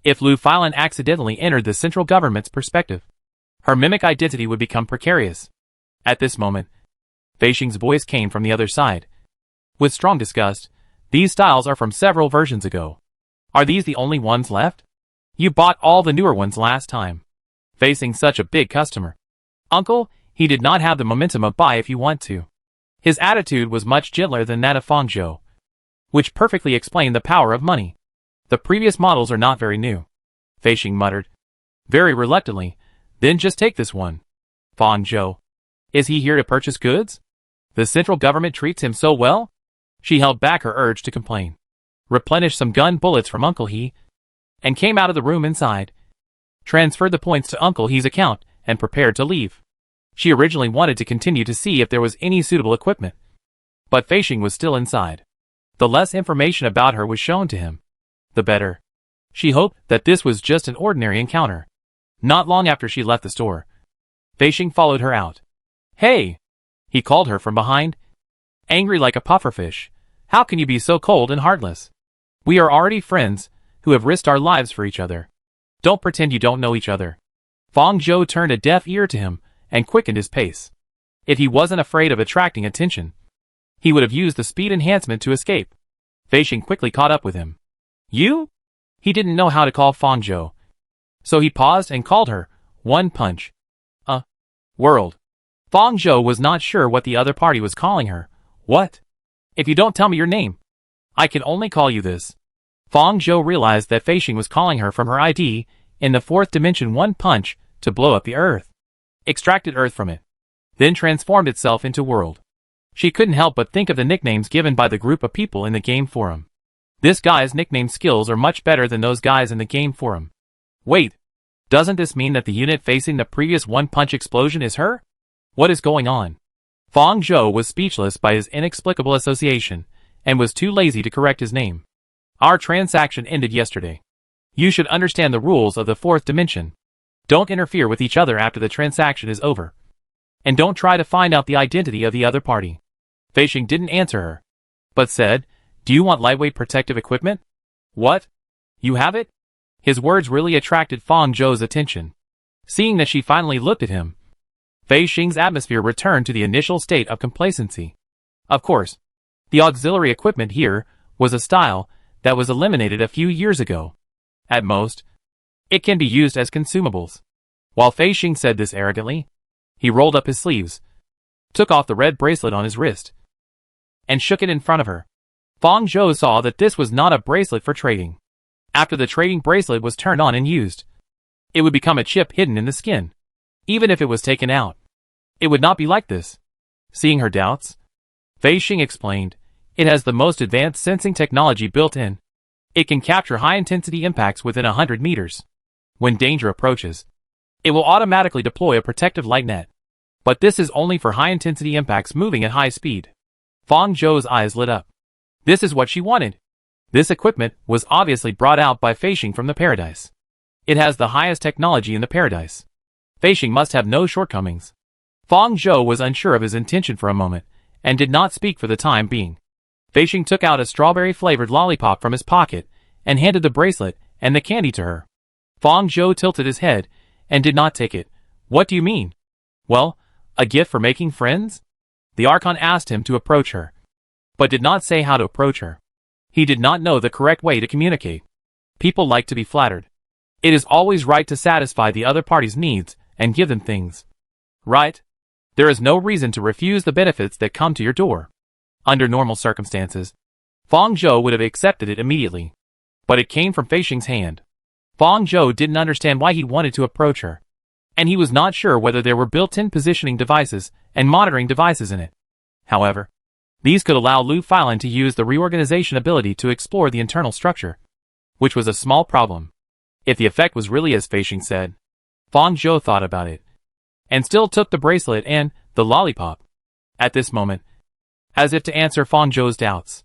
If Lu Filan accidentally entered the central government's perspective, her mimic identity would become precarious. At this moment, Feishing's voice came from the other side. with strong disgust. These styles are from several versions ago. Are these the only ones left? You bought all the newer ones last time. Facing such a big customer. Uncle, he did not have the momentum of buy if you want to. His attitude was much gentler than that of Fang Zhou, which perfectly explained the power of money. The previous models are not very new. Fei Xing muttered, very reluctantly, then just take this one. Fang Zhou. Is he here to purchase goods? The central government treats him so well? She held back her urge to complain. Replenished some gun bullets from Uncle He, and came out of the room inside. Transferred the points to Uncle He's account, and prepared to leave. She originally wanted to continue to see if there was any suitable equipment. But Fei Xing was still inside. The less information about her was shown to him, the better. She hoped that this was just an ordinary encounter. Not long after she left the store, Fei Xing followed her out. Hey! He called her from behind. Angry like a pufferfish. How can you be so cold and heartless? We are already friends, who have risked our lives for each other. Don't pretend you don't know each other. Fang Zhou turned a deaf ear to him, and quickened his pace. If he wasn't afraid of attracting attention, he would have used the speed enhancement to escape. Fei Xing quickly caught up with him. You? He didn't know how to call Fang Zhou. So he paused and called her, One Punch. World. Fang Zhou was not sure what the other party was calling her. What? If you don't tell me your name, I can only call you this. Fang Zhou realized that Fei Xing was calling her from her ID, in the fourth dimension One Punch, to blow up the earth. Extracted earth from it. Then transformed itself into world. She couldn't help but think of the nicknames given by the group of people in the game forum. This guy's nickname skills are much better than those guys in the game forum. Wait. Doesn't this mean that the unit facing the previous One Punch explosion is her? What is going on? Fang Zhou was speechless by his inexplicable association, and was too lazy to correct his name. Our transaction ended yesterday. You should understand the rules of the fourth dimension. Don't interfere with each other after the transaction is over. And don't try to find out the identity of the other party. Fei Xing didn't answer her, but said, Do you want lightweight protective equipment? What? You have it? His words really attracted Fang Zhou's attention. Seeing that she finally looked at him, Fei Xing's atmosphere returned to the initial state of complacency. Of course, the auxiliary equipment here was a style that was eliminated a few years ago. At most, it can be used as consumables. While Fei Xing said this arrogantly, he rolled up his sleeves, took off the red bracelet on his wrist, and shook it in front of her. Fang Zhou saw that this was not a bracelet for trading. After the trading bracelet was turned on and used, it would become a chip hidden in the skin. Even if it was taken out, it would not be like this. Seeing her doubts, Fei Xing explained, It has the most advanced sensing technology built in. It can capture high-intensity impacts within 100 meters. When danger approaches, it will automatically deploy a protective light net. But this is only for high-intensity impacts moving at high speed. Fang Zhou's eyes lit up. This is what she wanted. This equipment was obviously brought out by Fei Xing from the paradise. It has the highest technology in the paradise. Fei Xing must have no shortcomings. Fang Zhou was unsure of his intention for a moment, and did not speak for the time being. Fei Xing took out a strawberry-flavored lollipop from his pocket, and handed the bracelet and the candy to her. Fang Zhou tilted his head, and did not take it. What do you mean? Well, a gift for making friends? The Archon asked him to approach her, but did not say how to approach her. He did not know the correct way to communicate. People like to be flattered. It is always right to satisfy the other party's needs, and give them things. Right? There is no reason to refuse the benefits that come to your door. Under normal circumstances, Fang Zhou would have accepted it immediately. But it came from Fei Xing's hand. Fang Zhou didn't understand why he wanted to approach her. And he was not sure whether there were built-in positioning devices and monitoring devices in it. However, these could allow Lu Filan to use the reorganization ability to explore the internal structure, which was a small problem. If the effect was really as Fei Xing said, Fang Zhou thought about it, and still took the bracelet and the lollipop. At this moment, as if to answer Fang Zhou's doubts,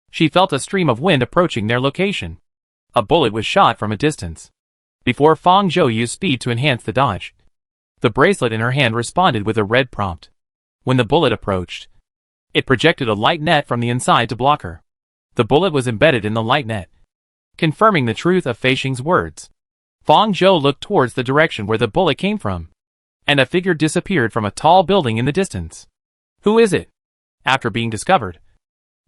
she felt a stream of wind approaching their location. A bullet was shot from a distance. Before Fang Zhou used speed to enhance the dodge, the bracelet in her hand responded with a red prompt. When the bullet approached, it projected a light net from the inside to block her. The bullet was embedded in the light net, confirming the truth of Fei Xing's words. Fang Zhou looked towards the direction where the bullet came from, and a figure disappeared from a tall building in the distance. Who is it? After being discovered,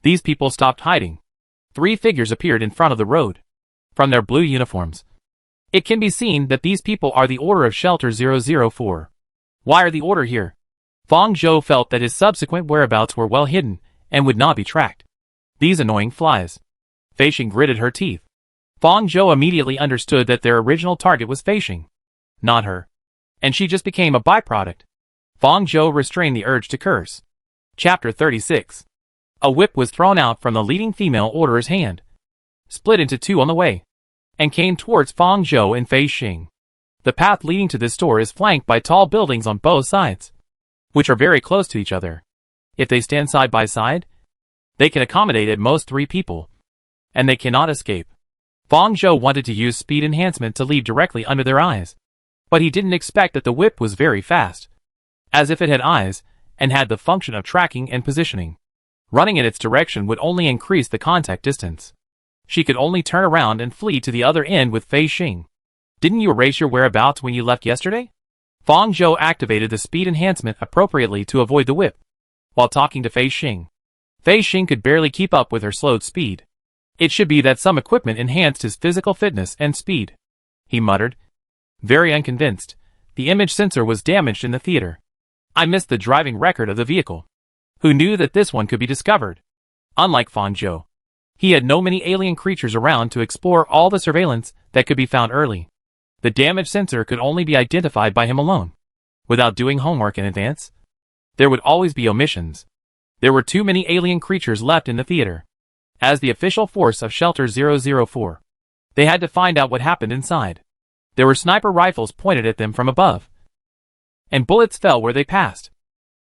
These people stopped hiding. 3 figures appeared in front of the road. From their blue uniforms, it can be seen that these people are the Order of Shelter 004. Why are the Order here? Fang Zhou felt that his subsequent whereabouts were well hidden and would not be tracked. These annoying flies. Fei Xing gritted her teeth. Fang Zhou immediately understood that their original target was Fei Xing, not her. And she just became a byproduct. Fang Zhou restrained the urge to curse. Chapter 36. A whip was thrown out from the leading female orderer's hand, split into 2 on the way, and came towards Fang Zhou and Fei Xing. The path leading to this store is flanked by tall buildings on both sides, which are very close to each other. If they stand side by side, they can accommodate at most 3 people, and they cannot escape. Fang Zhou wanted to use speed enhancement to leave directly under their eyes, but he didn't expect that the whip was very fast, as if it had eyes, and had the function of tracking and positioning. Running in its direction would only increase the contact distance. She could only turn around and flee to the other end with Fei Xing. Didn't you erase your whereabouts when you left yesterday? Fang Zhou activated the speed enhancement appropriately to avoid the whip, while talking to Fei Xing. Fei Xing could barely keep up with her slowed speed. It should be that some equipment enhanced his physical fitness and speed, he muttered. Very unconvinced, the image sensor was damaged in the theater. I missed the driving record of the vehicle. Who knew that this one could be discovered? Unlike Fang Zhou, he had no many alien creatures around to explore all the surveillance that could be found early. The damaged sensor could only be identified by him alone. Without doing homework in advance, there would always be omissions. There were too many alien creatures left in the theater. As the official force of Shelter 004, they had to find out what happened inside. There were sniper rifles pointed at them from above, and bullets fell where they passed.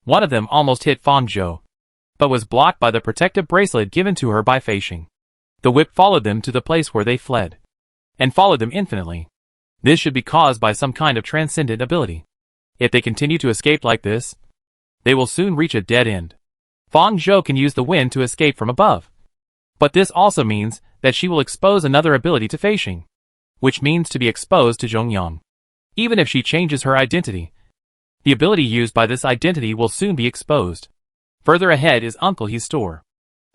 One of them almost hit Fang Zhou, but was blocked by the protective bracelet given to her by Fei Xing. The whip followed them to the place where they fled, and followed them infinitely. This should be caused by some kind of transcendent ability. If they continue to escape like this, they will soon reach a dead end. Fang Zhou can use the wind to escape from above, but this also means that she will expose another ability to Fei Xing, which means to be exposed to Zhongyang. Even if she changes her identity, the ability used by this identity will soon be exposed. Further ahead is Uncle He's store.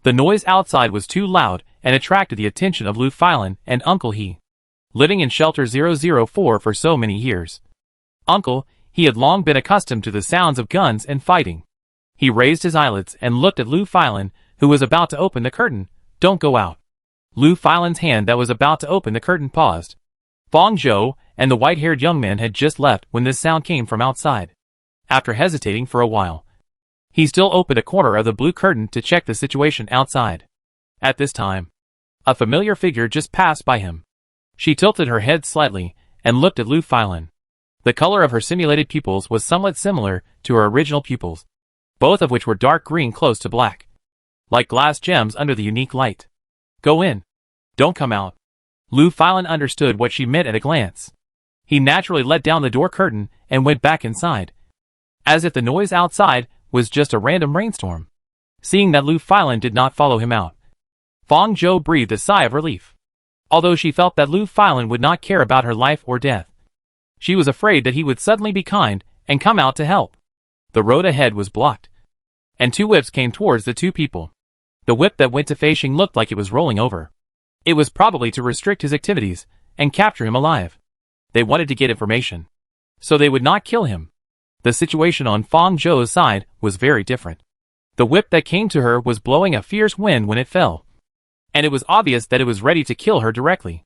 The noise outside was too loud and attracted the attention of Lu Filan and Uncle He, living in Shelter 004 for so many years. Uncle He had long been accustomed to the sounds of guns and fighting. He raised his eyelids and looked at Lu Filan, who was about to open the curtain. Don't go out. Lu Filan's hand that was about to open the curtain paused. Fang Zhou and the white-haired young man had just left when this sound came from outside. After hesitating for a while, he still opened a corner of the blue curtain to check the situation outside. At this time, a familiar figure just passed by him. She tilted her head slightly and looked at Lu Filan. The color of her simulated pupils was somewhat similar to her original pupils, both of which were dark green close to black, like glass gems under the unique light. Go in. Don't come out. Lu Filan understood what she meant at a glance. He naturally let down the door curtain and went back inside, as if the noise outside was just a random rainstorm. Seeing that Lu Filan did not follow him out, Fang Zhou breathed a sigh of relief. Although she felt that Lu Filan would not care about her life or death, she was afraid that he would suddenly be kind and come out to help. The road ahead was blocked, and 2 whips came towards the 2 people. The whip that went to Fei Xing looked like it was rolling over. It was probably to restrict his activities and capture him alive. They wanted to get information, so they would not kill him. The situation on Fang Zhou's side was very different. The whip that came to her was blowing a fierce wind when it fell, and it was obvious that it was ready to kill her directly.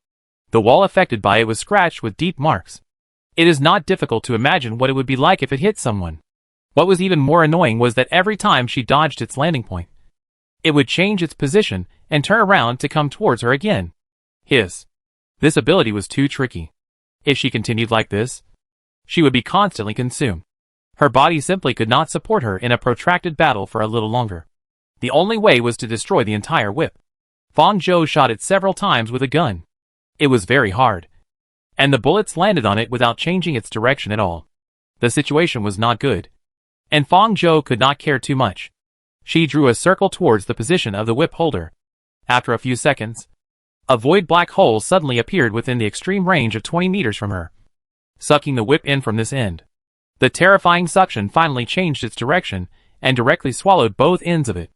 The wall affected by it was scratched with deep marks. It is not difficult to imagine what it would be like if it hit someone. What was even more annoying was that every time she dodged its landing point, it would change its position and turn around to come towards her again. This ability was too tricky. If she continued like this, she would be constantly consumed. Her body simply could not support her in a protracted battle for a little longer. The only way was to destroy the entire whip. Fang Zhou shot it several times with a gun. It was very hard, and the bullets landed on it without changing its direction at all. The situation was not good, and Fang Zhou could not care too much. She drew a circle towards the position of the whip holder. After a few seconds, a void black hole suddenly appeared within the extreme range of 20 meters from her, sucking the whip in from this end. The terrifying suction finally changed its direction and directly swallowed both ends of it.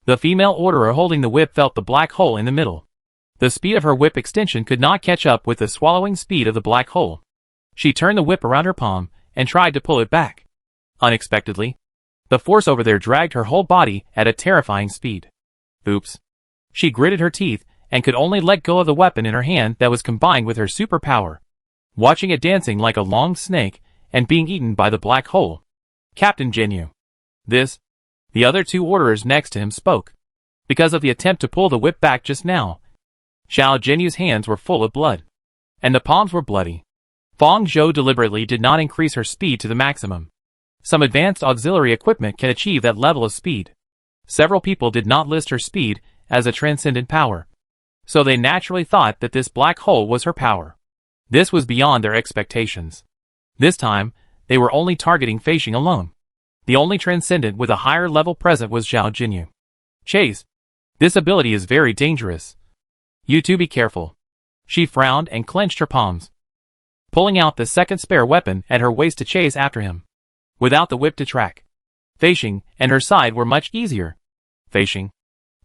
The female orderer holding the whip felt the black hole in the middle. The speed of her whip extension could not catch up with the swallowing speed of the black hole. She turned the whip around her palm and tried to pull it back. Unexpectedly, the force over there dragged her whole body at a terrifying speed. Oops. She gritted her teeth and could only let go of the weapon in her hand that was combined with her superpower. Watching it dancing like a long snake and being eaten by the black hole. Captain Jinyu. The other two orderers next to him spoke. Because of the attempt to pull the whip back just now, Xiao Jinyu's hands were full of blood. And the palms were bloody. Feng Zhou deliberately did not increase her speed to the maximum. Some advanced auxiliary equipment can achieve that level of speed. Several people did not list her speed as a transcendent power. So they naturally thought that this black hole was her power. This was beyond their expectations. This time, they were only targeting Fei Xing alone. The only transcendent with a higher level present was Xiao Jinyu. Chase. This ability is very dangerous. You two be careful. She frowned and clenched her palms, pulling out the second spare weapon at her waist to chase after him. Without the whip to track, Fei Xing and her side were much easier. Fei Xing,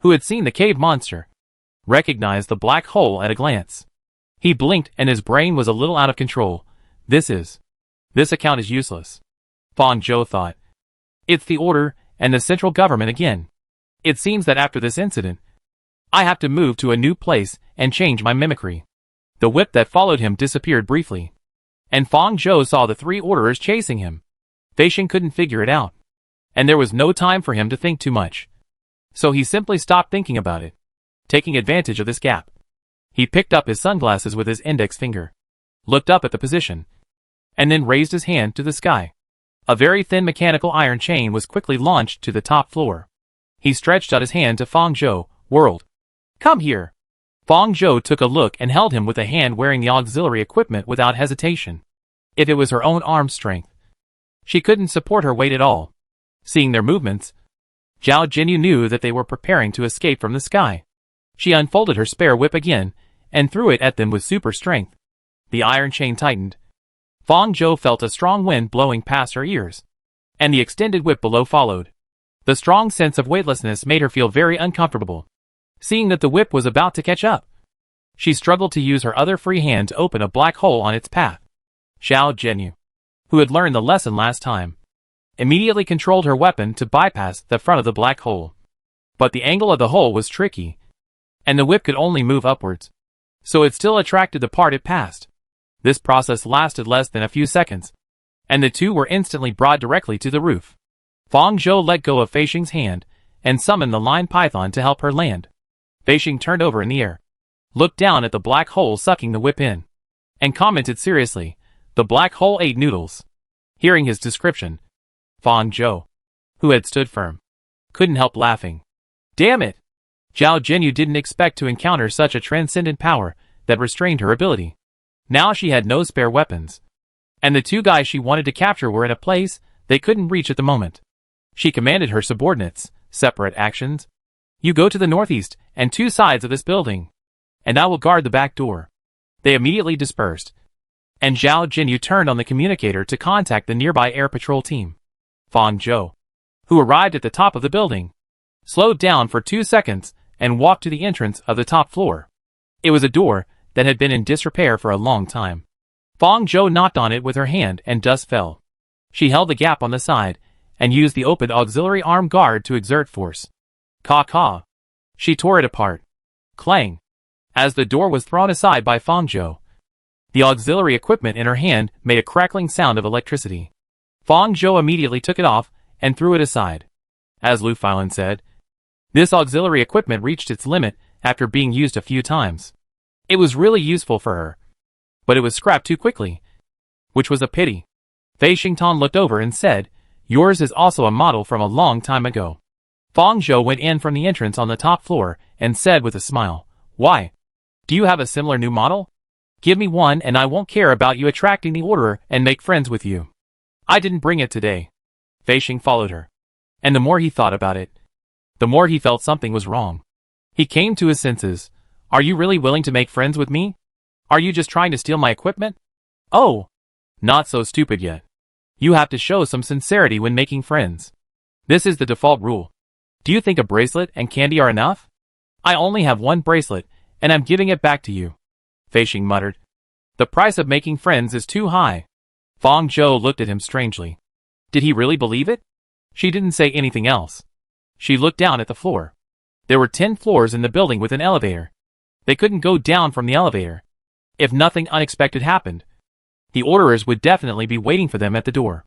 who had seen the cave monster, recognized the black hole at a glance. He blinked and his brain was a little out of control. This account is useless. Feng Zhou thought. It's the order and the central government again. It seems that after this incident, I have to move to a new place and change my mimicry. The whip that followed him disappeared briefly. And Feng Zhou saw the three orderers chasing him. Fei Xing couldn't figure it out. And there was no time for him to think too much. So he simply stopped thinking about it. Taking advantage of this gap, he picked up his sunglasses with his index finger, looked up at the position, and then raised his hand to the sky. A very thin mechanical iron chain was quickly launched to the top floor. He stretched out his hand to Feng Zhou, whirled. Come here. Feng Zhou took a look and held him with a hand wearing the auxiliary equipment without hesitation. If it was her own arm strength, she couldn't support her weight at all. Seeing their movements, Xiao Jinyu knew that they were preparing to escape from the sky. She unfolded her spare whip again and threw it at them with super strength. The iron chain tightened. Feng Zhou felt a strong wind blowing past her ears, and the extended whip below followed. The strong sense of weightlessness made her feel very uncomfortable. Seeing that the whip was about to catch up, she struggled to use her other free hand to open a black hole on its path. Xiao Jinyu, who had learned the lesson last time, immediately controlled her weapon to bypass the front of the black hole. But the angle of the hole was tricky, and the whip could only move upwards, so it still attracted the part it passed. This process lasted less than a few seconds, and the two were instantly brought directly to the roof. Feng Zhou let go of Fei Xing's hand and summoned the line python to help her land. Fei Xing turned over in the air, looked down at the black hole sucking the whip in, and commented seriously, "The black hole ate noodles." Hearing his description, Feng Zhou, who had stood firm, couldn't help laughing. Damn it! Xiao Jinyu didn't expect to encounter such a transcendent power that restrained her ability. Now she had no spare weapons, and the two guys she wanted to capture were in a place they couldn't reach at the moment. She commanded her subordinates, separate actions. You go to the northeast and two sides of this building, and I will guard the back door. They immediately dispersed, and Xiao Jinyu turned on the communicator to contact the nearby air patrol team. Feng Zhou, who arrived at the top of the building, slowed down for 2 seconds and walked to the entrance of the top floor. It was a door that had been in disrepair for a long time. Feng Zhou knocked on it with her hand and dust fell. She held the gap on the side and used the opened auxiliary arm guard to exert force. Caw-caw. She tore it apart. Clang. As the door was thrown aside by Feng Zhou, the auxiliary equipment in her hand made a crackling sound of electricity. Feng Zhou immediately took it off and threw it aside. As Lu Feilan said, this auxiliary equipment reached its limit after being used a few times. It was really useful for her, but it was scrapped too quickly, which was a pity. Fei Xingtan looked over and said, "Yours is also a model from a long time ago." Feng Zhou went in from the entrance on the top floor and said with a smile, "Why? Do you have a similar new model? Give me one and I won't care about you attracting the orderer and make friends with you." "I didn't bring it today." Fei Xing followed her, and the more he thought about it, the more he felt something was wrong. He came to his senses. "Are you really willing to make friends with me? Are you just trying to steal my equipment?" "Oh, not so stupid yet. You have to show some sincerity when making friends. This is the default rule. Do you think a bracelet and candy are enough? I only have one bracelet, and I'm giving it back to you. Fei Xing muttered. The price of making friends is too high. Fang Zhou looked at him strangely. Did he really believe it? She didn't say anything else. She looked down at the floor. There were 10 floors in the building with an elevator. They couldn't go down from the elevator. If nothing unexpected happened, the orderers would definitely be waiting for them at the door.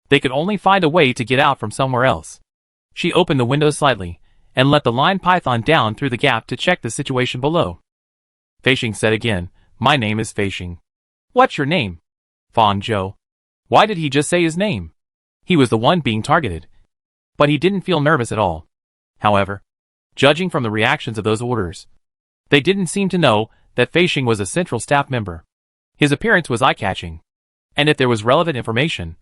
They could only find a way to get out from somewhere else. She opened the window slightly, and let the lion python down through the gap to check the situation below. Fei Xing said again, My name is Fei Xing. What's your name? Fang Zhou. Why did he just say his name? He was the one being targeted. But he didn't feel nervous at all. However, judging from the reactions of those orders, they didn't seem to know that Fei Xing was a central staff member. His appearance was eye-catching, and if there was relevant information,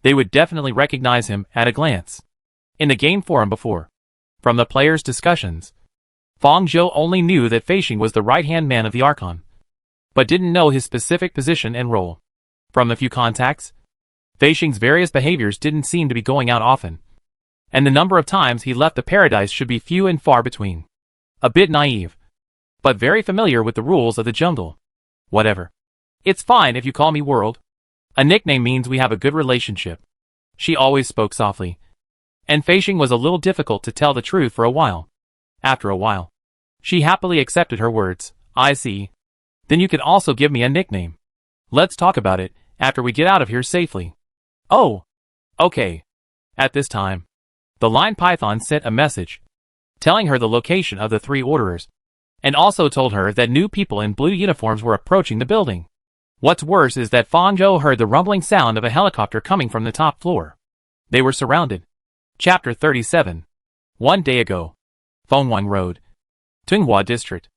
they would definitely recognize him at a glance. In the game forum before, from the players' discussions, Fang Zhou only knew that Fei Xing was the right-hand man of the Archon, but didn't know his specific position and role. From the few contacts, Fei Xing's various behaviors didn't seem to be going out often, and the number of times he left the paradise should be few and far between. A bit naive, but very familiar with the rules of the jungle. Whatever. It's fine if you call me World. A nickname means we have a good relationship. She always spoke softly, and Fei Xing was a little difficult to tell the truth for a while. After a while, she happily accepted her words. I see. Then you can also give me a nickname. Let's talk about it after we get out of here safely. Oh, okay. At this time, the lion python sent a message, telling her the location of the 3 orderers, and also told her that new people in blue uniforms were approaching the building. What's worse is that Fang Zhou heard the rumbling sound of a helicopter coming from the top floor. They were surrounded. Chapter 37. 1 day ago. Fengwang Road. Tunghua District.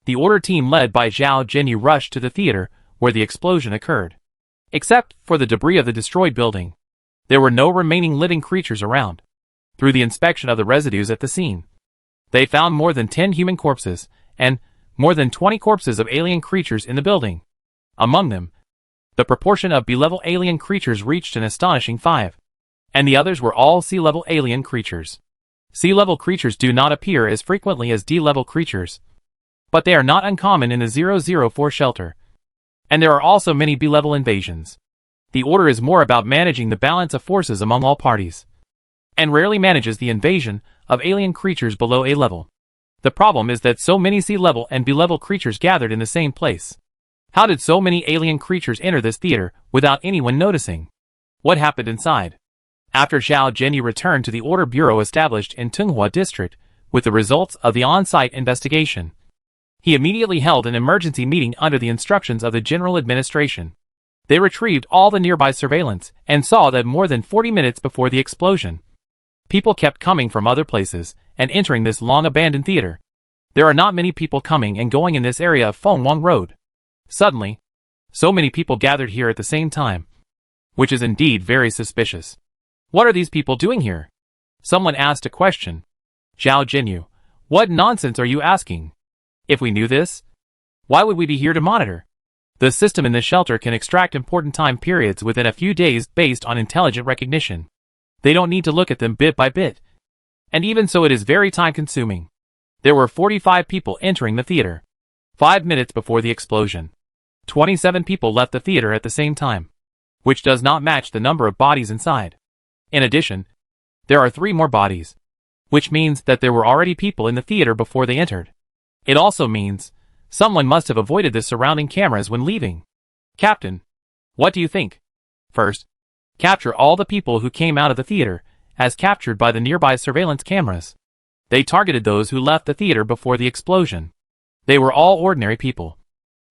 The order team led by Zhao Jinyu rushed to the theater where the explosion occurred. Except for the debris of the destroyed building, there were no remaining living creatures around. Through the inspection of the residues at the scene, they found more than 10 human corpses, and more than 20 corpses of alien creatures in the building. Among them, the proportion of B-level alien creatures reached an astonishing 5, and the others were all C-level alien creatures. C-level creatures do not appear as frequently as D-level creatures, but they are not uncommon in the 004 shelter. And there are also many B-level invasions. The order is more about managing the balance of forces among all parties, and rarely manages the invasion of alien creatures below A level. The problem is that so many C-level and B-level creatures gathered in the same place. How did so many alien creatures enter this theater without anyone noticing? What happened inside? After Zhao Jinyu returned to the order bureau established in Tunghua District with the results of the on-site investigation, he immediately held an emergency meeting under the instructions of the General Administration. They retrieved all the nearby surveillance and saw that more than 40 minutes before the explosion, people kept coming from other places and entering this long-abandoned theater. There are not many people coming and going in this area of Fengwang Road. Suddenly, so many people gathered here at the same time, which is indeed very suspicious. What are these people doing here? Someone asked a question. Zhao Jinyu, what nonsense are you asking? If we knew this, why would we be here to monitor? The system in this shelter can extract important time periods within a few days based on intelligent recognition. They don't need to look at them bit by bit. And even so, it is very time-consuming. There were 45 people entering the theater. 5 minutes before the explosion, 27 people left the theater at the same time, which does not match the number of bodies inside. In addition, there are 3 more bodies, which means that there were already people in the theater before they entered. It also means someone must have avoided the surrounding cameras when leaving. Captain, what do you think? First, capture all the people who came out of the theater, as captured by the nearby surveillance cameras. They targeted those who left the theater before the explosion. They were all ordinary people,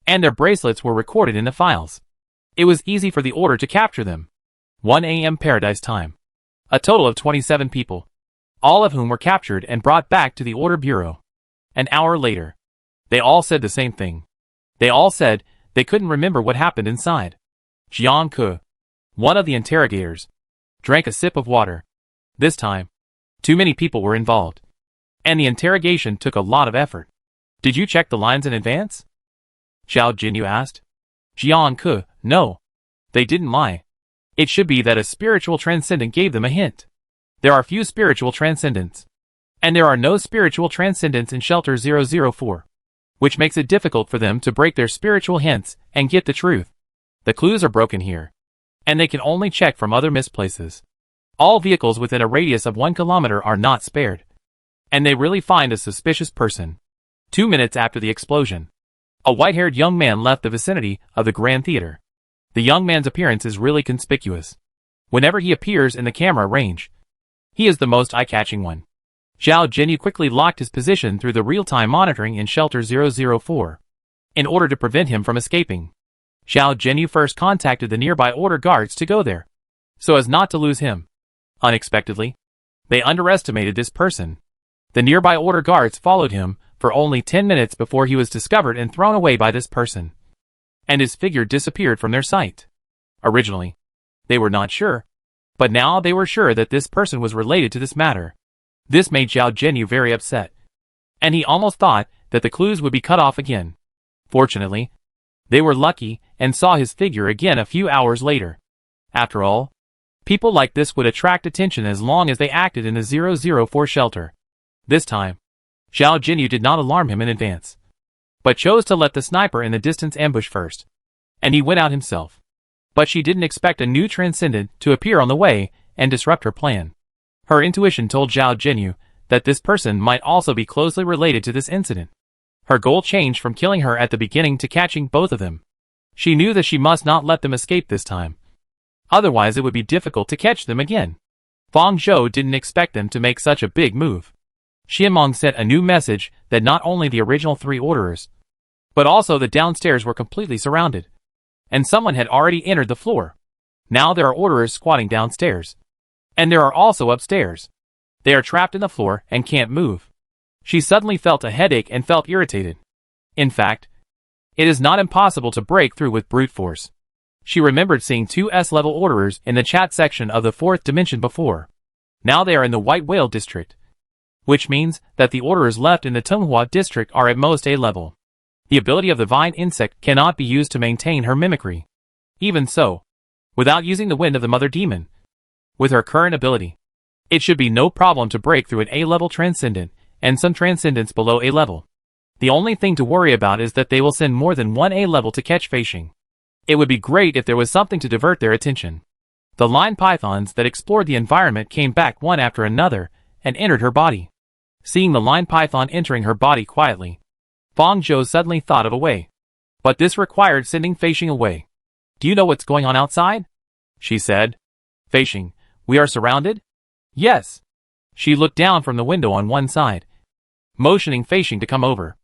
and their bracelets were recorded in the files. It was easy for the order to capture them. 1 a.m. Paradise time. A total of 27 people, all of whom were captured and brought back to the order bureau. An hour later, they all said the same thing. They all said they couldn't remember what happened inside. Jiang Ke, one of the interrogators, drank a sip of water. This time, too many people were involved, and the interrogation took a lot of effort. Did you check the lines in advance? Zhao Jinyu asked. Jiang Ke, no. They didn't lie. It should be that a spiritual transcendent gave them a hint. There are few spiritual transcendents. And there are no spiritual transcendents in Shelter 004, which makes it difficult for them to break their spiritual hints and get the truth. The clues are broken here, and they can only check from other missed places. All vehicles within a radius of 1 kilometer are not spared. And they really find a suspicious person. 2 minutes after the explosion, a white-haired young man left the vicinity of the Grand Theater. The young man's appearance is really conspicuous. Whenever he appears in the camera range, he is the most eye-catching one. Zhao Jinyu quickly locked his position through the real-time monitoring in Shelter 004 in order to prevent him from escaping. Zhao Jinyu first contacted the nearby order guards to go there, so as not to lose him. Unexpectedly, they underestimated this person. The nearby order guards followed him for only 10 minutes before he was discovered and thrown away by this person, and his figure disappeared from their sight. Originally, they were not sure, but now they were sure that this person was related to this matter. This made Zhao Jinyu very upset, and he almost thought that the clues would be cut off again. Fortunately, they were lucky and saw his figure again a few hours later. After all, people like this would attract attention as long as they acted in the 004 shelter. This time, Zhao Jinyu did not alarm him in advance, but chose to let the sniper in the distance ambush first, and he went out himself. But she didn't expect a new transcendent to appear on the way and disrupt her plan. Her intuition told Zhao Jinyu that this person might also be closely related to this incident. Her goal changed from killing her at the beginning to catching both of them. She knew that she must not let them escape this time. Otherwise it would be difficult to catch them again. Fang Zhou didn't expect them to make such a big move. Xianmong sent a new message that not only the original 3 orderers, but also the downstairs were completely surrounded, and someone had already entered the floor. Now there are orderers squatting downstairs, and there are also upstairs. They are trapped in the floor and can't move. She suddenly felt a headache and felt irritated. In fact, it is not impossible to break through with brute force. She remembered seeing 2 S-level orderers in the chat section of the 4th dimension before. Now they are in the White Whale district, which means that the orderers left in the Tonghua district are at most A-level. The ability of the vine insect cannot be used to maintain her mimicry. Even so, without using the wind of the mother demon, with her current ability, it should be no problem to break through an A-level transcendent and some transcendents below A-level. The only thing to worry about is that they will send more than 1 A-level to catch Feishing. It would be great if there was something to divert their attention. The line pythons that explored the environment came back one after another and entered her body. Seeing the line python entering her body quietly, Fang Zhou suddenly thought of a way. But this required sending Feishing away. "Do you know what's going on outside?" she said. "Feishing, we are surrounded?" "Yes." She looked down from the window on one side, motioning Feishing to come over.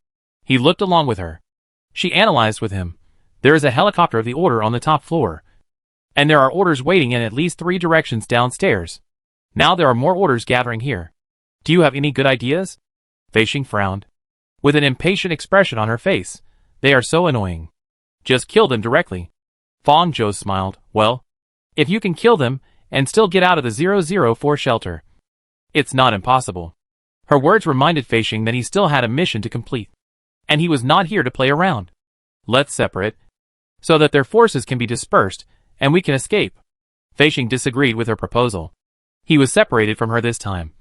He looked along with her. She analyzed with him. There is a helicopter of the order on the top floor, and there are orders waiting in at least 3 directions downstairs. Now there are more orders gathering here. "Do you have any good ideas?" Feishing frowned, with an impatient expression on her face. "They are so annoying. Just kill them directly." Fang Zhou smiled. "Well, if you can kill them and still get out of the 004 shelter, it's not impossible." Her words reminded Feishing that he still had a mission to complete, and he was not here to play around. "Let's separate, so that their forces can be dispersed and we can escape." Feishing disagreed with her proposal. He was separated from her this time,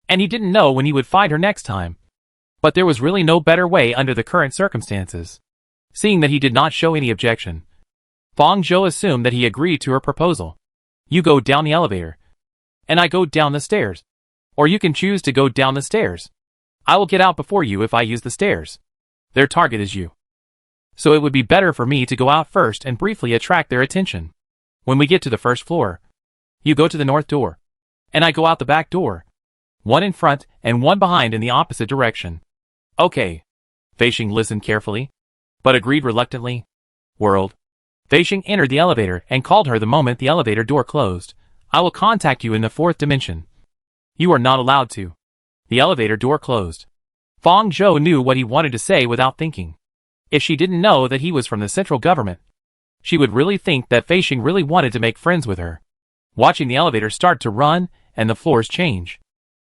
and he didn't know when he would find her next time. But there was really no better way under the current circumstances. Seeing that he did not show any objection, Fang Zhou assumed that he agreed to her proposal. "You go down the elevator, and I go down the stairs. Or you can choose to go down the stairs. I will get out before you if I use the stairs. Their target is you. So it would be better for me to go out first and briefly attract their attention. When we get to the first floor, you go to the north door, and I go out the back door. One in front and one behind in the opposite direction." "Okay." Feishing listened carefully, but agreed reluctantly. World. Feishing entered the elevator and called her the moment the elevator door closed. "I will contact you in the 4th dimension." "You are not allowed to." The elevator door closed. Fang Zhou knew what he wanted to say without thinking. If she didn't know that he was from the central government, she would really think that Feishing really wanted to make friends with her. Watching the elevator start to run and the floors change,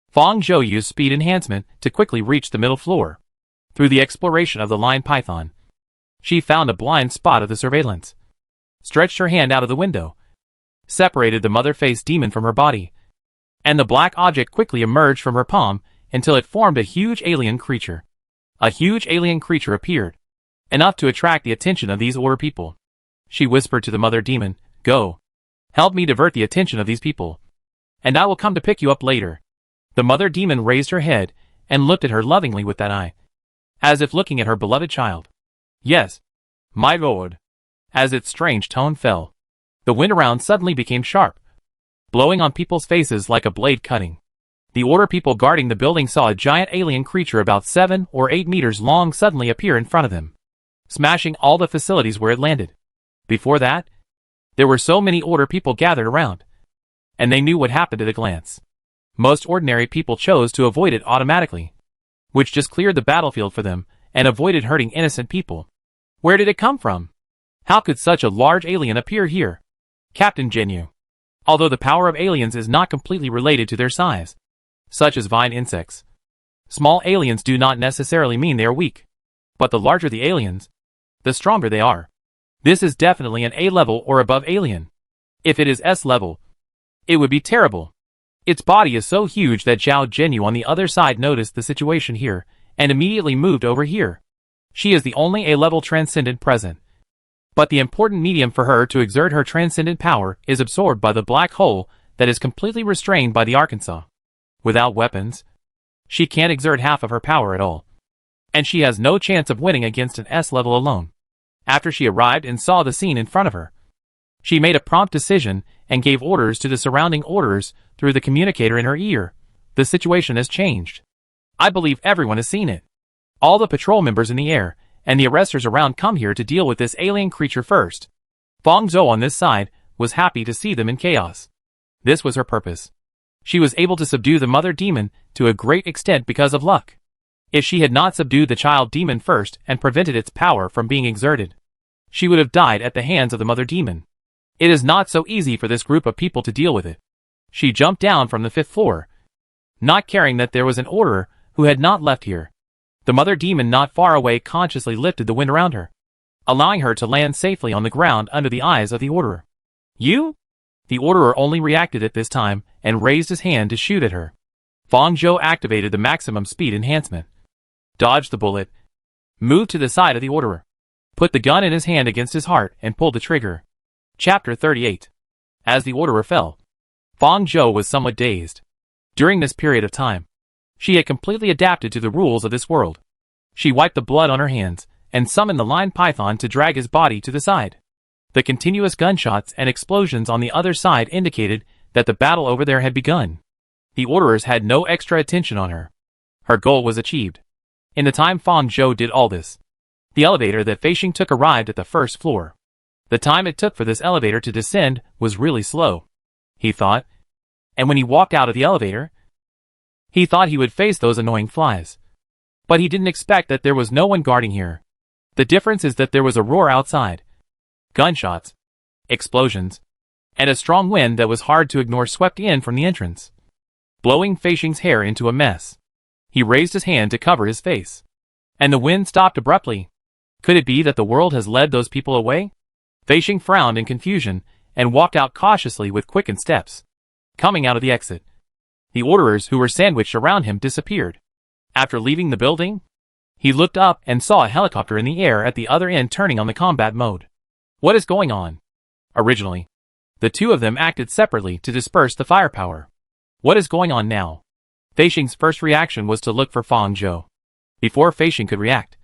Fang Zhou used speed enhancement to quickly reach the middle floor. Through the exploration of the line python, she found a blind spot of the surveillance, stretched her hand out of the window, separated the mother-faced demon from her body, and the black object quickly emerged from her palm until it formed a huge alien creature. A huge alien creature appeared, enough to attract the attention of these order people. She whispered to the mother demon, "Go. Help me divert the attention of these people, and I will come to pick you up later." The mother demon raised her head and looked at her lovingly with that eye, as if looking at her beloved child. "Yes, my lord." As its strange tone fell, the wind around suddenly became sharp, blowing on people's faces like a blade cutting. The order people guarding the building saw a giant alien creature about 7 or 8 meters long suddenly appear in front of them, smashing all the facilities where it landed. Before that, there were so many order people gathered around, and they knew what happened at a glance. Most ordinary people chose to avoid it automatically, which just cleared the battlefield for them and avoided hurting innocent people. Where did it come from? How could such a large alien appear here? Captain Genu. Although the power of aliens is not completely related to their size, such as vine insects, small aliens do not necessarily mean they are weak. But the larger the aliens, the stronger they are. This is definitely an A level or above alien. If it is S level, it would be terrible. Its body is so huge that Zhao Zhenyu on the other side noticed the situation here and immediately moved over here. She is the only A-level transcendent present, but the important medium for her to exert her transcendent power is absorbed by the black hole that is completely restrained by the Arkansas. Without weapons, she can't exert half of her power at all, and she has no chance of winning against an S-level alone. After she arrived and saw the scene in front of her, she made a prompt decision and gave orders to the surrounding orders through the communicator in her ear. The situation has changed. I believe everyone has seen it. All the patrol members in the air and the arresters around come here to deal with this alien creature first. Fong Zhou on this side was happy to see them in chaos. This was her purpose. She was able to subdue the mother demon to a great extent because of luck. If she had not subdued the child demon first and prevented its power from being exerted, she would have died at the hands of the mother demon. It is not so easy for this group of people to deal with it. She jumped down from the 5th floor, not caring that there was an orderer who had not left here. The mother demon not far away consciously lifted the wind around her, allowing her to land safely on the ground under the eyes of the orderer. "You?" The orderer only reacted at this time and raised his hand to shoot at her. Fong Zhou activated the maximum speed enhancement, dodged the bullet, moved to the side of the orderer, put the gun in his hand against his heart and pulled the trigger. Chapter 38. As the orderer fell, Fong Zhou was somewhat dazed. During this period of time, she had completely adapted to the rules of this world. She wiped the blood on her hands and summoned the lion python to drag his body to the side. The continuous gunshots and explosions on the other side indicated that the battle over there had begun. The orderers had no extra attention on her. Her goal was achieved. In the time Fong Zhou did all this, the elevator that Fei Xing took arrived at the 1st floor. The time it took for this elevator to descend was really slow, he thought. And when he walked out of the elevator, he thought he would face those annoying flies. But he didn't expect that there was no one guarding here. The difference is that there was a roar outside. Gunshots, explosions, and a strong wind that was hard to ignore swept in from the entrance, blowing Fei Xing's hair into a mess. He raised his hand to cover his face, and the wind stopped abruptly. Could it be that the world has led those people away? Fei Xing frowned in confusion and walked out cautiously with quickened steps. Coming out of the exit, the orderers who were sandwiched around him disappeared. After leaving the building, he looked up and saw a helicopter in the air at the other end turning on the combat mode. What is going on? Originally, the two of them acted separately to disperse the firepower. What is going on now? Fei Xing's first reaction was to look for Fong Zhou. Before Fei Xing could react,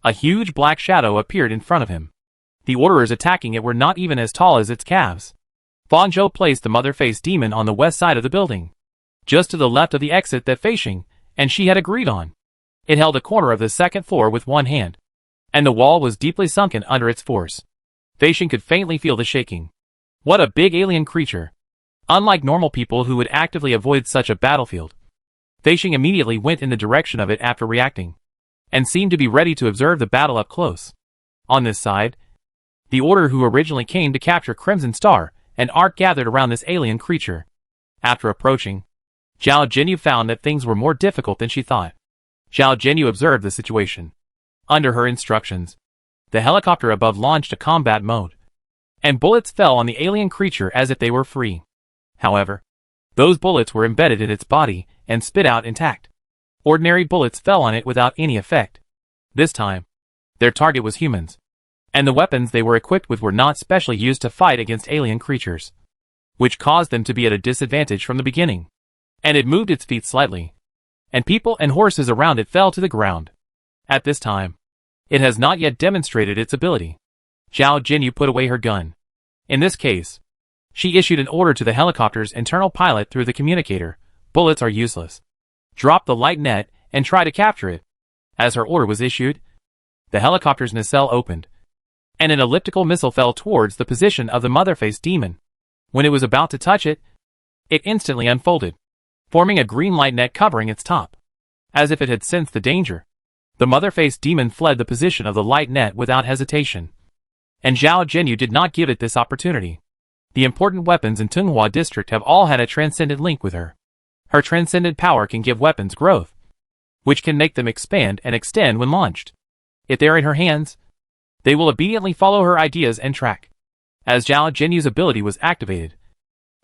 a huge black shadow appeared in front of him. The orderers attacking it were not even as tall as its calves. Fong Zhou placed the mother-faced demon on the west side of the building, just to the left of the exit that Fei Xing and she had agreed on. It held a corner of the 2nd floor with one hand, and the wall was deeply sunken under its force. Fei Xing could faintly feel the shaking. What a big alien creature! Unlike normal people who would actively avoid such a battlefield, Fei Xing immediately went in the direction of it after reacting, and seemed to be ready to observe the battle up close. On this side, the order who originally came to capture Crimson Star and Ark gathered around this alien creature. After approaching, Zhao Zhenyu found that things were more difficult than she thought. Zhao Zhenyu observed the situation. Under her instructions, the helicopter above launched a combat mode, and bullets fell on the alien creature as if they were free. However, those bullets were embedded in its body and spit out intact. Ordinary bullets fell on it without any effect. This time, their target was humans, and the weapons they were equipped with were not specially used to fight against alien creatures, which caused them to be at a disadvantage from the beginning. And it moved its feet slightly, and people and horses around it fell to the ground. At this time, it has not yet demonstrated its ability. Zhao Jinyu put away her gun. In this case, she issued an order to the helicopter's internal pilot through the communicator. Bullets are useless. Drop the light net and try to capture it. As her order was issued, the helicopter's nacelle opened, and an elliptical missile fell towards the position of the mother-faced demon. When it was about to touch it, it instantly unfolded, forming a green light net covering its top. As if it had sensed the danger, the mother-faced demon fled the position of the light net without hesitation. And Zhao Jinyu did not give it this opportunity. The important weapons in Tunghua District have all had a transcendent link with her. Her transcendent power can give weapons growth, which can make them expand and extend when launched. If they are in her hands, they will obediently follow her ideas and track. As Zhao Jinyu's ability was activated,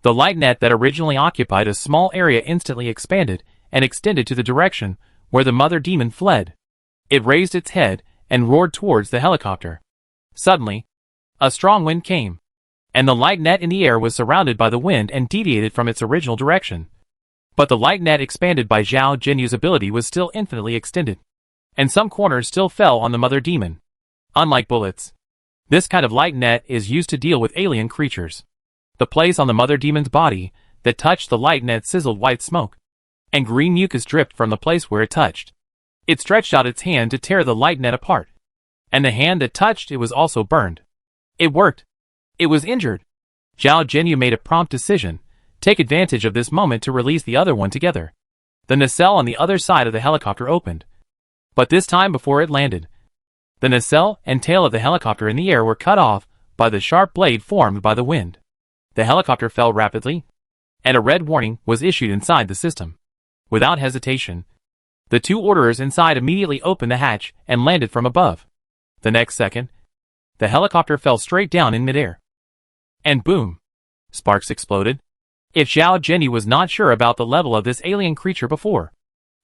the light net that originally occupied a small area instantly expanded and extended to the direction where the mother demon fled. It raised its head and roared towards the helicopter. Suddenly, a strong wind came, and the light net in the air was surrounded by the wind and deviated from its original direction. But the light net expanded by Zhao Jinyu's ability was still infinitely extended, and some corners still fell on the mother demon. Unlike bullets, this kind of light net is used to deal with alien creatures. The place on the mother demon's body that touched the light net sizzled white smoke, and green mucus dripped from the place where it touched. It stretched out its hand to tear the light net apart, and the hand that touched it was also burned. It worked. It was injured. Zhao Jinyu made a prompt decision, take advantage of this moment to release the other one together. The nacelle on the other side of the helicopter opened, but this time before it landed, the nacelle and tail of the helicopter in the air were cut off by the sharp blade formed by the wind. The helicopter fell rapidly, and a red warning was issued inside the system. Without hesitation, the two orderers inside immediately opened the hatch and landed from above. The next second, the helicopter fell straight down in midair. And boom! Sparks exploded. If Zhao Jinyu was not sure about the level of this alien creature before,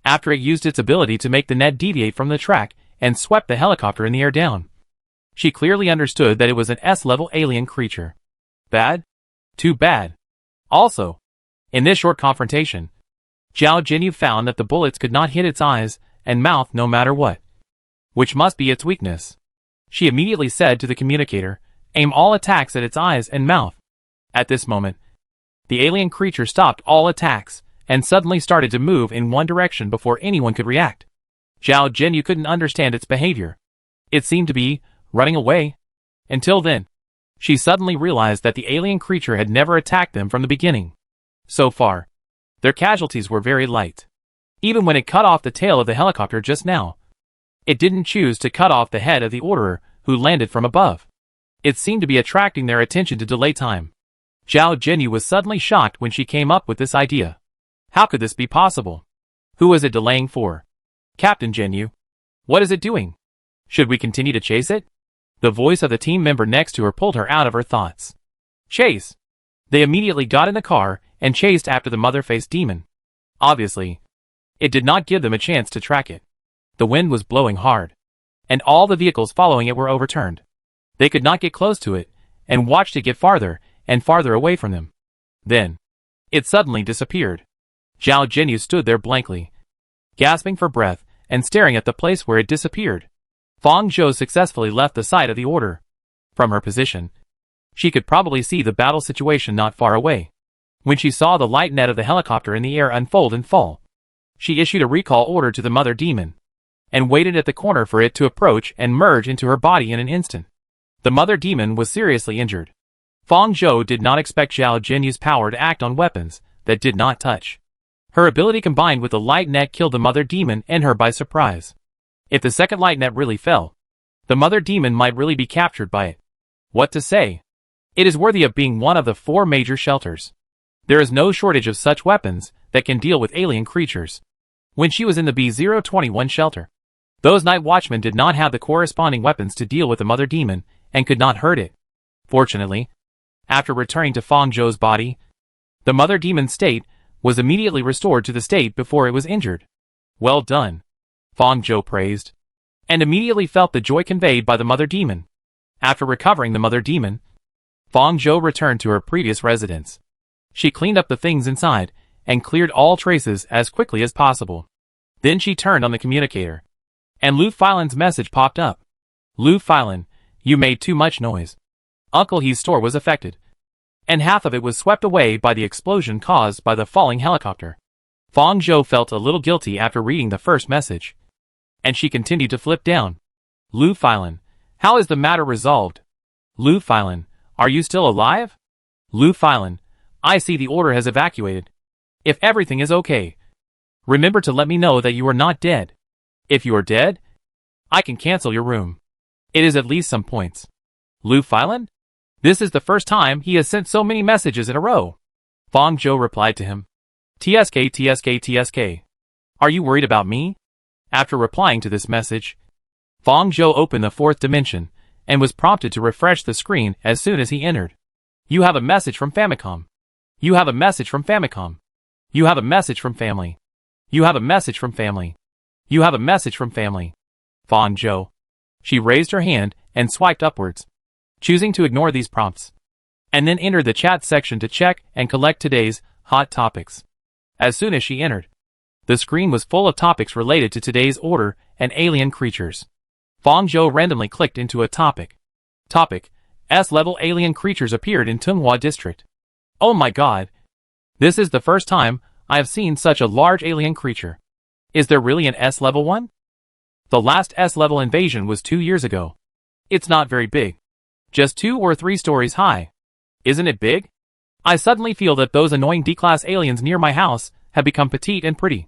after it used its ability to make the net deviate from the track and swept the helicopter in the air down, she clearly understood that it was an S-level alien creature. Bad? Too bad. Also, in this short confrontation, Zhao Jinyu found that the bullets could not hit its eyes and mouth no matter what, which must be its weakness. She immediately said to the communicator, aim all attacks at its eyes and mouth. At this moment, the alien creature stopped all attacks and suddenly started to move in one direction before anyone could react. Zhao Jinyu couldn't understand its behavior. It seemed to be running away. Until then, she suddenly realized that the alien creature had never attacked them from the beginning. So far, their casualties were very light. Even when it cut off the tail of the helicopter just now, it didn't choose to cut off the head of the orderer who landed from above. It seemed to be attracting their attention to delay time. Zhao Jinyu was suddenly shocked when she came up with this idea. How could this be possible? Who was it delaying for? Captain Jinyu. What is it doing? Should we continue to chase it? The voice of the team member next to her pulled her out of her thoughts. Chase! They immediately got in the car and chased after the mother-faced demon. Obviously, it did not give them a chance to track it. The wind was blowing hard, and all the vehicles following it were overturned. They could not get close to it, and watched it get farther and farther away from them. Then, it suddenly disappeared. Zhao Jinyu stood there blankly, gasping for breath and staring at the place where it disappeared. Fang Zhou successfully left the site of the order. From her position, she could probably see the battle situation not far away. When she saw the light net of the helicopter in the air unfold and fall, she issued a recall order to the mother demon, and waited at the corner for it to approach and merge into her body in an instant. The mother demon was seriously injured. Fang Zhou did not expect Zhao Jinyu's power to act on weapons that did not touch. Her ability combined with the light net killed the mother demon and her by surprise. If the second light net really fell, the mother demon might really be captured by it. What to say? It is worthy of being one of the 4 major shelters. There is no shortage of such weapons that can deal with alien creatures. When she was in the B021 shelter, those night watchmen did not have the corresponding weapons to deal with the mother demon and could not hurt it. Fortunately, after returning to Fang Zhou's body, the mother demon's state was immediately restored to the state before it was injured. Well done, Fong Zhou praised, and immediately felt the joy conveyed by the mother demon. After recovering the mother demon, Fong Zhou returned to her previous residence. She cleaned up the things inside and cleared all traces as quickly as possible. Then she turned on the communicator, and Lu Filan's message popped up. Lu Filan, you made too much noise. Uncle He's store was affected, and half of it was swept away by the explosion caused by the falling helicopter. Fong Zhou felt a little guilty after reading the first message, and she continued to flip down. Lu Filan, how is the matter resolved? Lu Filan, are you still alive? Lu Filan, I see the order has evacuated. If everything is okay, remember to let me know that you are not dead. If you are dead, I can cancel your room. It is at least some points. Lu Filan? This is the first time he has sent so many messages in a row. Fong Zhou replied to him. TSK TSK TSK. Are you worried about me? After replying to this message, Fong Zhou opened the fourth dimension and was prompted to refresh the screen as soon as he entered. You have a message from Famicom. You have a message from Famicom. You have a message from family. You have a message from family. You have a message from family. Fong Zhou. She raised her hand and swiped upwards, choosing to ignore these prompts, and then entered the chat section to check and collect today's hot topics. As soon as she entered, the screen was full of topics related to today's order and alien creatures. Fong Zhou randomly clicked into a topic. Topic: S-level alien creatures appeared in Tunghua District. Oh my god! This is the first time I have seen such a large alien creature. Is there really an S-level one? The last S-level invasion was 2 years ago. It's not very big. Just 2 or 3 stories high. Isn't it big? I suddenly feel that those annoying D-class aliens near my house have become petite and pretty.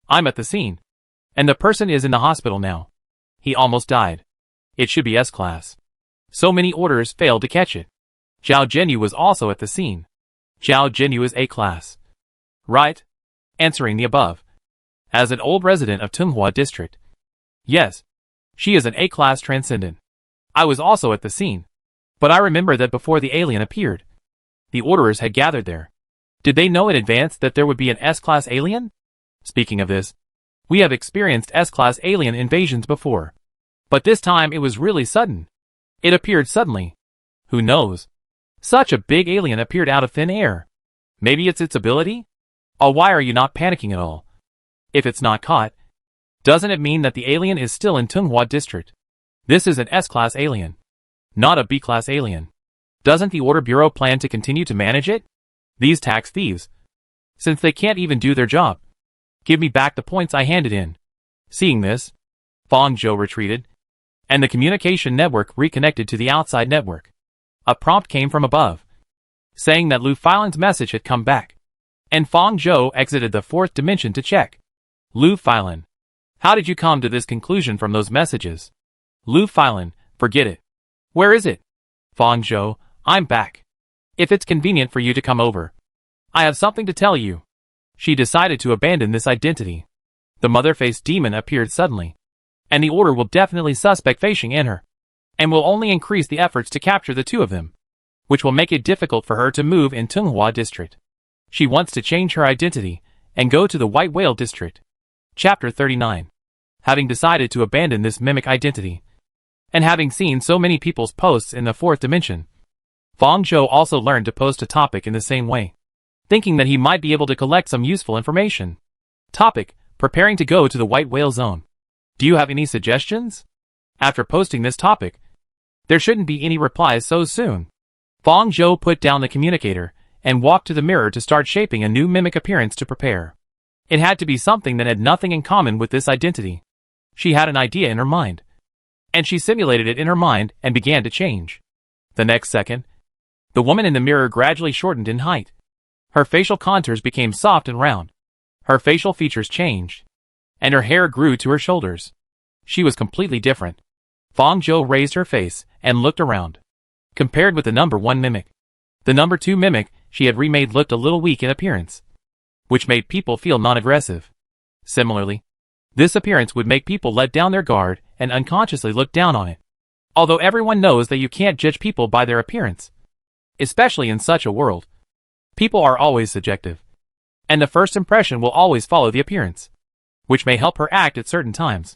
I'm at the scene, and the person is in the hospital now. He almost died. It should be S-class. So many orders failed to catch it. Zhao Zhenyu was also at the scene. Zhao Zhenyu is A-class. Right? Answering the above. As an old resident of Tunghua District. Yes. She is an A-class transcendent. I was also at the scene. But I remember that before the alien appeared, the orderers had gathered there. Did they know in advance that there would be an S-class alien? Speaking of this, we have experienced S-class alien invasions before. But this time it was really sudden. It appeared suddenly. Who knows? Such a big alien appeared out of thin air. Maybe it's its ability? Oh, why are you not panicking at all? If it's not caught, doesn't it mean that the alien is still in Tunghua District? This is an S-class alien, not a B-class alien. Doesn't the Order Bureau plan to continue to manage it? These tax thieves. Since they can't even do their job. Give me back the points I handed in. Seeing this, Fong Zhou retreated, and the communication network reconnected to the outside network. A prompt came from above, saying that Lu Filan's message had come back, and Fong Zhou exited the fourth dimension to check. Lu Filan, how did you come to this conclusion from those messages? Lu Filan, forget it. Where is it? Fong Zhou, I'm back. If it's convenient for you to come over, I have something to tell you. She decided to abandon this identity. The mother-faced demon appeared suddenly, and the order will definitely suspect Fei Xing in her, and will only increase the efforts to capture the two of them, which will make it difficult for her to move in Tunghua District. She wants to change her identity and go to the White Whale District. Chapter 39. Having decided to abandon this mimic identity, and having seen so many people's posts in the fourth dimension, Fong Zhou also learned to post a topic in the same way, thinking that he might be able to collect some useful information. Topic: preparing to go to the White Whale Zone. Do you have any suggestions? After posting this topic, there shouldn't be any replies so soon. Fong Zhou put down the communicator and walked to the mirror to start shaping a new mimic appearance to prepare. It had to be something that had nothing in common with this identity. She had an idea in her mind, and she simulated it in her mind and began to change. The next second, the woman in the mirror gradually shortened in height. Her facial contours became soft and round. Her facial features changed, and her hair grew to her shoulders. She was completely different. Fong Zhou raised her face and looked around. Compared with the number 1 mimic, the number 2 mimic she had remade looked a little weak in appearance, which made people feel non-aggressive. Similarly, this appearance would make people let down their guard and unconsciously look down on it. Although everyone knows that you can't judge people by their appearance, especially in such a world, people are always subjective, and the first impression will always follow the appearance. which may help her act at certain times.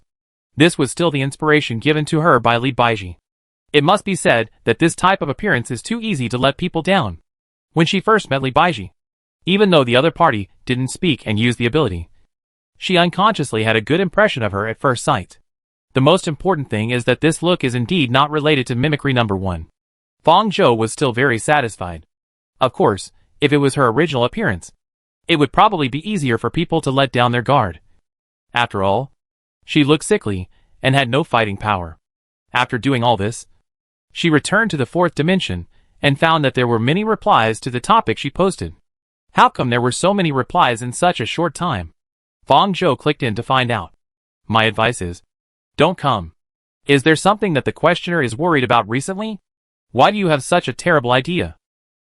This was still the inspiration given to her by Li Baiji. It must be said that this type of appearance is too easy to let people down. When she first met Li Baiji, even though the other party didn't speak and use the ability, she unconsciously had a good impression of her at first sight. The most important thing is that this look is indeed not related to mimicry number 1. Fang Zhou was still very satisfied. Of course, if it was her original appearance, it would probably be easier for people to let down their guard. After all, she looked sickly and had no fighting power. After doing all this, she returned to the 4th dimension and found that there were many replies to the topic she posted. How come there were so many replies in such a short time? Fang Zhou clicked in to find out. My advice is, don't come. Is there something that the questioner is worried about recently? Why do you have such a terrible idea?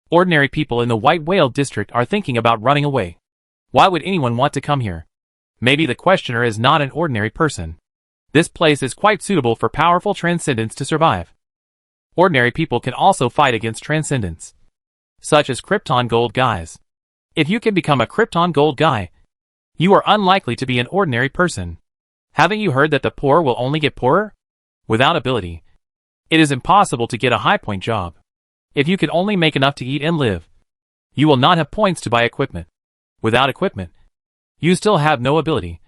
Ordinary people in the White Whale district are thinking about running away. Why would anyone want to come here? Maybe the questioner is not an ordinary person. This place is quite suitable for powerful transcendents to survive. Ordinary people can also fight against transcendents, such as Krypton Gold guys. If you can become a Krypton Gold guy, you are unlikely to be an ordinary person. Haven't you heard that the poor will only get poorer? Without ability, it is impossible to get a high-point job. If you can only make enough to eat and live, you will not have points to buy equipment. Without equipment, you still have no ability.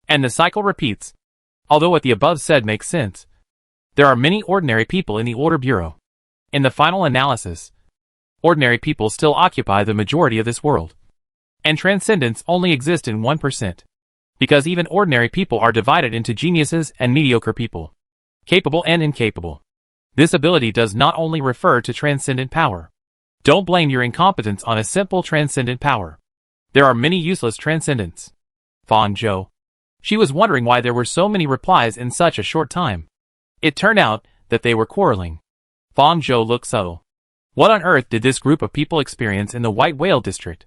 And the cycle repeats. Although what the above said makes sense, there are many ordinary people in the Order Bureau. In the final analysis, ordinary people still occupy the majority of this world. And transcendents only exist in 1%. Because even ordinary people are divided into geniuses and mediocre people, capable and incapable. This ability does not only refer to transcendent power. Don't blame your incompetence on a simple transcendent power. There are many useless transcendents. Fang Zhou. She was wondering why there were so many replies in such a short time. It turned out that they were quarreling. Fang Zhou looked subtle. What on earth did this group of people experience in the White Whale district?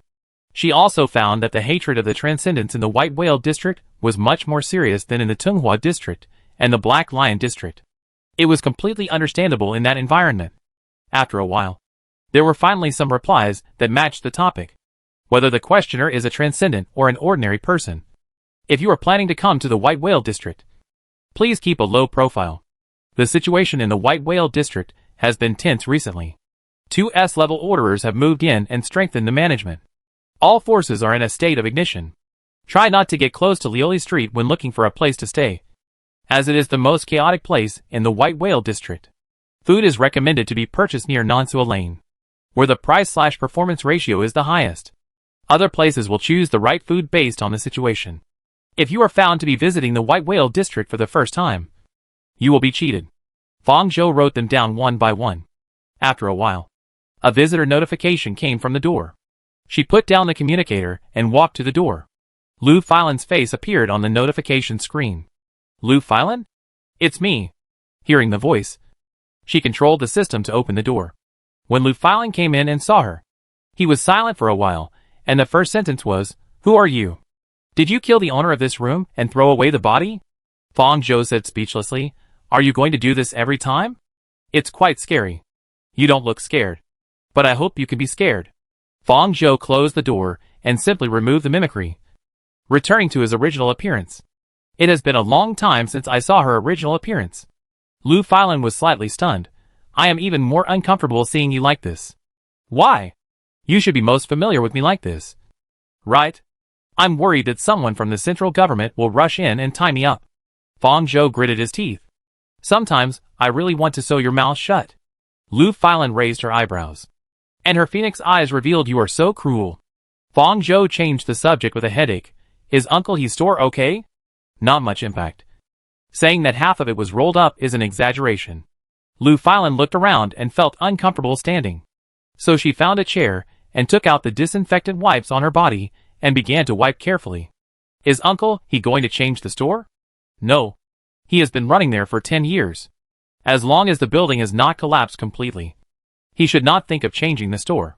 She also found that the hatred of the transcendents in the White Whale district was much more serious than in the Tunghua district and the Black Lion district. It was completely understandable in that environment. After a while, there were finally some replies that matched the topic. Whether the questioner is a transcendent or an ordinary person. If you are planning to come to the White Whale district, please keep a low profile. The situation in the White Whale district has been tense recently. 2 S-level orderers have moved in and strengthened the management. All forces are in a state of ignition. Try not to get close to Lioli Street when looking for a place to stay, as it is the most chaotic place in the White Whale district. Food is recommended to be purchased near Nansua Lane, where the price/performance ratio is the highest. Other places will choose the right food based on the situation. If you are found to be visiting the White Whale district for the first time, you will be cheated. Fang Zhou wrote them down one by one. After a while, a visitor notification came from the door. She put down the communicator and walked to the door. Lu Filan's face appeared on the notification screen. Lu Filan? It's me. Hearing the voice, she controlled the system to open the door. When Lu Filan came in and saw her, he was silent for a while, and the first sentence was, "Who are you? Did you kill the owner of this room and throw away the body?" Fang Zhou said speechlessly, "Are you going to do this every time? It's quite scary." "You don't look scared. But I hope you can be scared." Fang Zhou closed the door and simply removed the mimicry, returning to his original appearance. "It has been a long time since I saw her original appearance." Lu Filan was slightly stunned. "I am even more uncomfortable seeing you like this." "Why? You should be most familiar with me like this." "Right? I'm worried that someone from the central government will rush in and tie me up." Fang Zhou gritted his teeth. "Sometimes, I really want to sew your mouth shut." Lu Filan raised her eyebrows, and her phoenix eyes revealed, "You are so cruel." Fang Zhou changed the subject with a headache. "Is Uncle He's store okay?" "Not much impact." Saying that half of it was rolled up is an exaggeration. Lu Filan looked around and felt uncomfortable standing. So she found a chair and took out the disinfectant wipes on her body and began to wipe carefully. "Is Uncle He going to change the store?" "No. He has been running there for 10 years. As long as the building has not collapsed completely, he should not think of changing the store."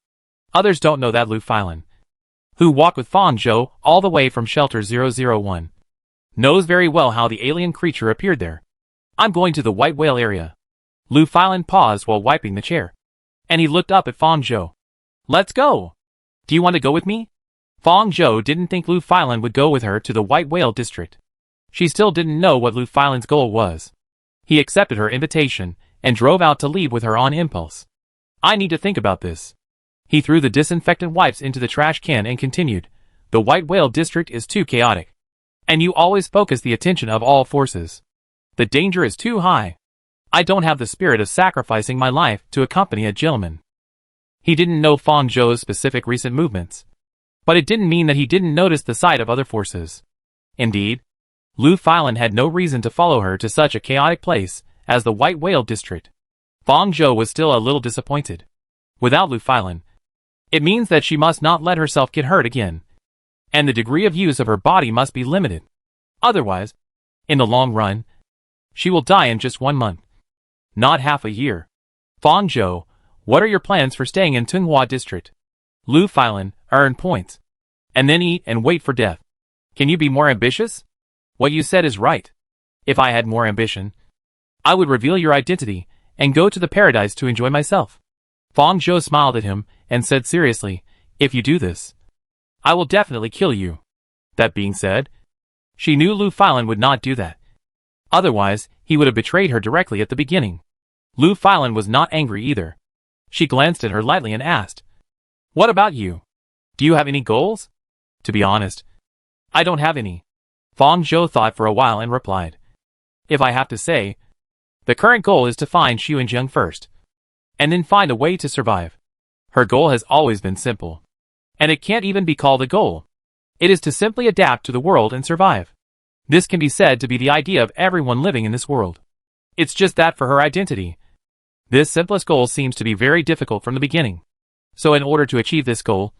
Others don't know that Lu Filan, who walked with Fang Zhou all the way from Shelter 001, knows very well how the alien creature appeared there. "I'm going to the White Whale area." Lu Filan paused while wiping the chair, and he looked up at Fang Zhou. "Let's go. Do you want to go with me?" Fong Zhou didn't think Lu Filan would go with her to the White Whale District. She still didn't know what Lu Filan's goal was. He accepted her invitation and drove out to leave with her on impulse. I need to think about this. He threw the disinfectant wipes into the trash can and continued. The White Whale District is too chaotic. And you always focus the attention of all forces. The danger is too high. I don't have the spirit of sacrificing my life to accompany a gentleman. He didn't know Fong Zhou's specific recent movements. But it didn't mean that he didn't notice the sight of other forces. Indeed, Lu Filan had no reason to follow her to such a chaotic place as the White Whale District. Fong Zhou was still a little disappointed. Without Lu Filan, it means that she must not let herself get hurt again. And the degree of use of her body must be limited. Otherwise, in the long run, she will die in just 1 month. Not half a year. Fong Zhou, what are your plans for staying in Tunghua District? Lu Filan, earn points. And then eat and wait for death. Can you be more ambitious? What you said is right. If I had more ambition, I would reveal your identity and go to the paradise to enjoy myself. Fong Zhou smiled at him and said seriously, if you do this, I will definitely kill you. That being said, she knew Lu Filan would not do that. Otherwise, he would have betrayed her directly at the beginning. Lu Filan was not angry either. She glanced at her lightly and asked, what about you? Do you have any goals? To be honest, I don't have any. Fong Zhou thought for a while and replied, if I have to say, the current goal is to find Xu and Jiang first, and then find a way to survive. Her goal has always been simple. And it can't even be called a goal. It is to simply adapt to the world and survive. This can be said to be the idea of everyone living in this world. It's just that for her identity. This simplest goal seems to be very difficult from the beginning. So in order to achieve this goal,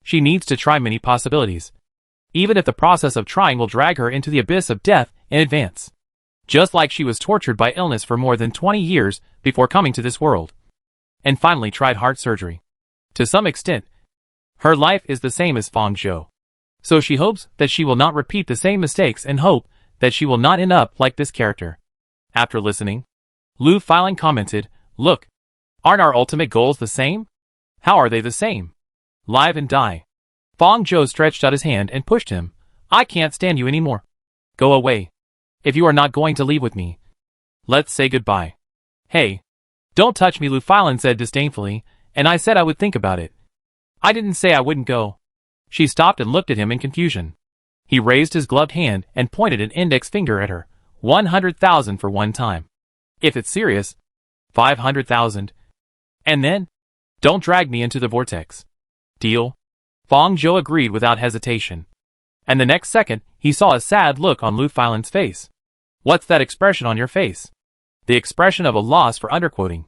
she needs to try many possibilities. Even if the process of trying will drag her into the abyss of death in advance. Just like she was tortured by illness for more than 20 years before coming to this world. And finally tried heart surgery. To some extent, her life is the same as Fong Zhou. So she hopes that she will not repeat the same mistakes and hope that she will not end up like this character. After listening, Lu Filan commented, look, aren't our ultimate goals the same? How are they the same? Live and die. Fong Zhou stretched out his hand and pushed him. I can't stand you anymore. Go away. If you are not going to leave with me, let's say goodbye. Hey, don't touch me, Lu Filan said disdainfully, and I said I would think about it. I didn't say I wouldn't go. She stopped and looked at him in confusion. He raised his gloved hand and pointed an index finger at her. 100,000 for one time. If it's serious, 500,000. And then, don't drag me into the vortex. Deal? Fong Zhou agreed without hesitation. And the next second, he saw a sad look on Lu Filan's face. What's that expression on your face? The expression of a loss for underquoting.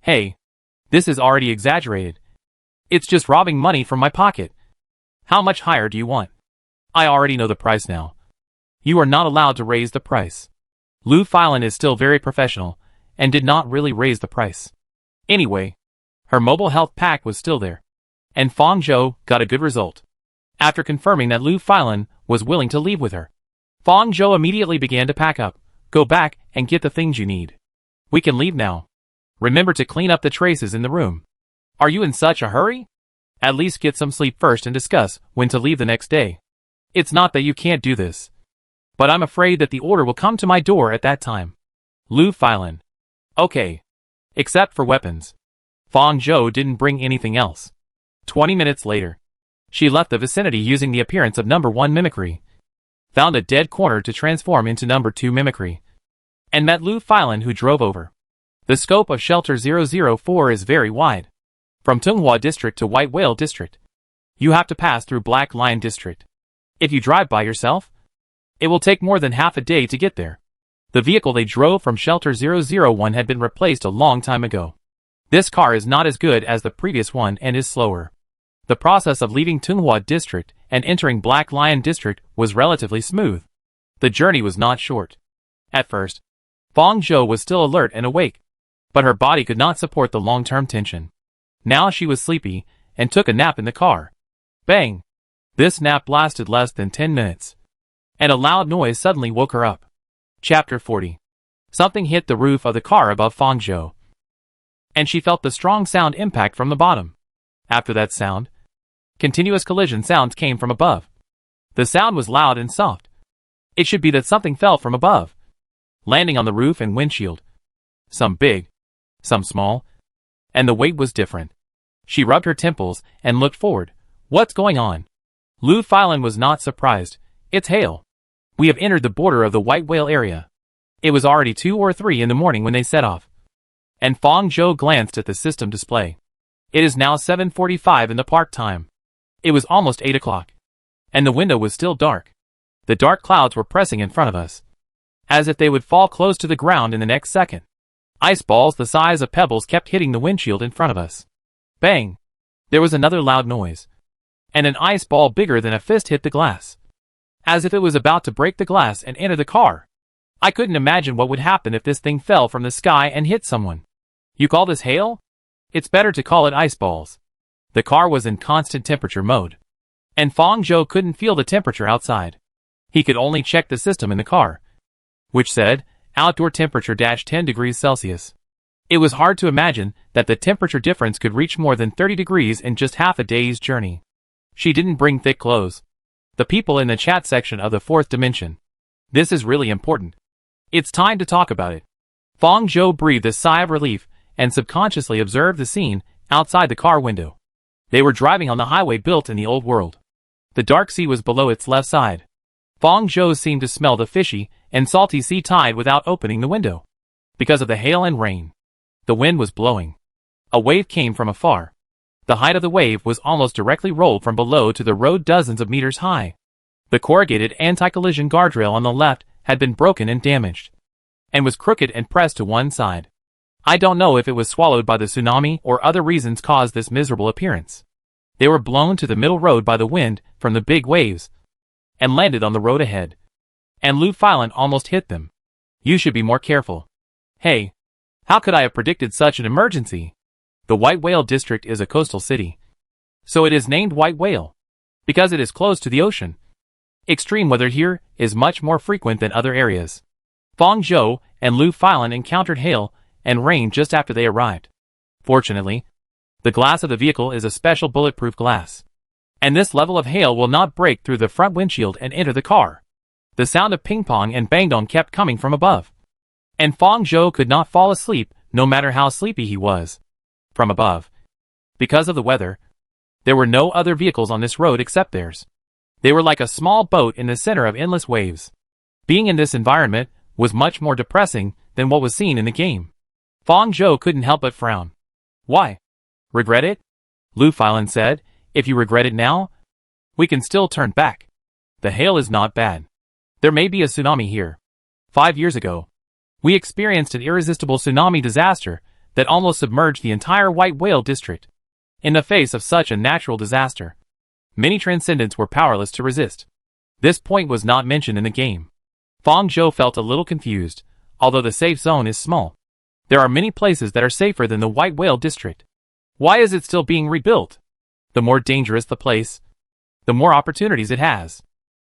Hey, this is already exaggerated. It's just robbing money from my pocket. How much higher do you want? I already know the price now. You are not allowed to raise the price. Lu Filan is still very professional, and did not really raise the price. Anyway, her mobile health pack was still there. And Fong Zhou got a good result. After confirming that Lu Filan was willing to leave with her, Fong Zhou immediately began to pack up. Go back and get the things you need. We can leave now. Remember to clean up the traces in the room. Are you in such a hurry? At least get some sleep first and discuss when to leave the next day. It's not that you can't do this. But I'm afraid that the order will come to my door at that time. Lu Filan. Okay. Except for weapons. Fong Zhou didn't bring anything else. 20 minutes later, she left the vicinity using the appearance of number 1 mimicry. Found a dead corner to transform into number 2 mimicry. And met Lu Filan, who drove over. The scope of Shelter 004 is very wide. From Tunghua District to White Whale District. You have to pass through Black Lion District. If you drive by yourself, it will take more than half a day to get there. The vehicle they drove from Shelter 001 had been replaced a long time ago. This car is not as good as the previous one and is slower. The process of leaving Tunghua District and entering Black Lion District was relatively smooth. The journey was not short. At first, Fong Zhou was still alert and awake, but her body could not support the long-term tension. Now she was sleepy and took a nap in the car. Bang! This nap lasted less than 10 minutes. And a loud noise suddenly woke her up. Chapter 40. Something hit the roof of the car above Fong Zhou. And she felt the strong sound impact from the bottom. After that sound, Continuous collision sounds came from above. The sound was loud and soft. It should be that something fell from above, landing on the roof and windshield. Some big, some small, and the weight was different. She rubbed her temples and looked forward. What's going on? Lu Filan was not surprised. It's hail. We have entered the border of the White Whale area. It was already 2 or 3 in the morning when they set off. And Fong Zhou glanced at the system display. It is now 7:45 in the park time. It was almost 8 o'clock. And the window was still dark. The dark clouds were pressing in front of us, as if they would fall close to the ground in the next second. Ice balls the size of pebbles kept hitting the windshield in front of us. Bang! There was another loud noise. And an ice ball bigger than a fist hit the glass, as if it was about to break the glass and enter the car. I couldn't imagine what would happen if this thing fell from the sky and hit someone. You call this hail? It's better to call it ice balls. The car was in constant temperature mode, and Fong Zhou couldn't feel the temperature outside. He could only check the system in the car, which said, outdoor temperature -10 degrees Celsius. It was hard to imagine that the temperature difference could reach more than 30 degrees in just half a day's journey. She didn't bring thick clothes. The people in the chat section of the 4th dimension. This is really important. It's time to talk about it. Fong Zhou breathed a sigh of relief and subconsciously observed the scene outside the car window. They were driving on the highway built in the old world. The dark sea was below its left side. Fong Zhou seemed to smell the fishy and salty sea tide without opening the window. Because of the hail and rain, the wind was blowing. A wave came from afar. The height of the wave was almost directly rolled from below to the road dozens of meters high. The corrugated anti-collision guardrail on the left had been broken and damaged, and was crooked and pressed to one side. I don't know if it was swallowed by the tsunami or other reasons caused this miserable appearance. They were blown to the middle road by the wind from the big waves, and landed on the road ahead. And Lu Filan almost hit them. You should be more careful. Hey, how could I have predicted such an emergency? The White Whale District is a coastal city, so it is named White Whale, because it is close to the ocean. Extreme weather here is much more frequent than other areas. Fong Zhou and Lu Filan encountered hail and rain just after they arrived. Fortunately, the glass of the vehicle is a special bulletproof glass, and this level of hail will not break through the front windshield and enter the car. The sound of ping-pong and bang-dong kept coming from above, and Fong Zhou could not fall asleep no matter how sleepy he was. From above, because of the weather, there were no other vehicles on this road except theirs. They were like a small boat in the center of endless waves. Being in this environment was much more depressing than what was seen in the game. Fong Zhou couldn't help but frown. Why? Regret it? Lu Filan said, if you regret it now, we can still turn back. The hail is not bad. There may be a tsunami here. 5 years ago, we experienced an irresistible tsunami disaster that almost submerged the entire White Whale District. In the face of such a natural disaster, many transcendents were powerless to resist. This point was not mentioned in the game. Fong Zhou felt a little confused. Although the safe zone is small, there are many places that are safer than the White Whale District. Why is it still being rebuilt? The more dangerous the place, the more opportunities it has.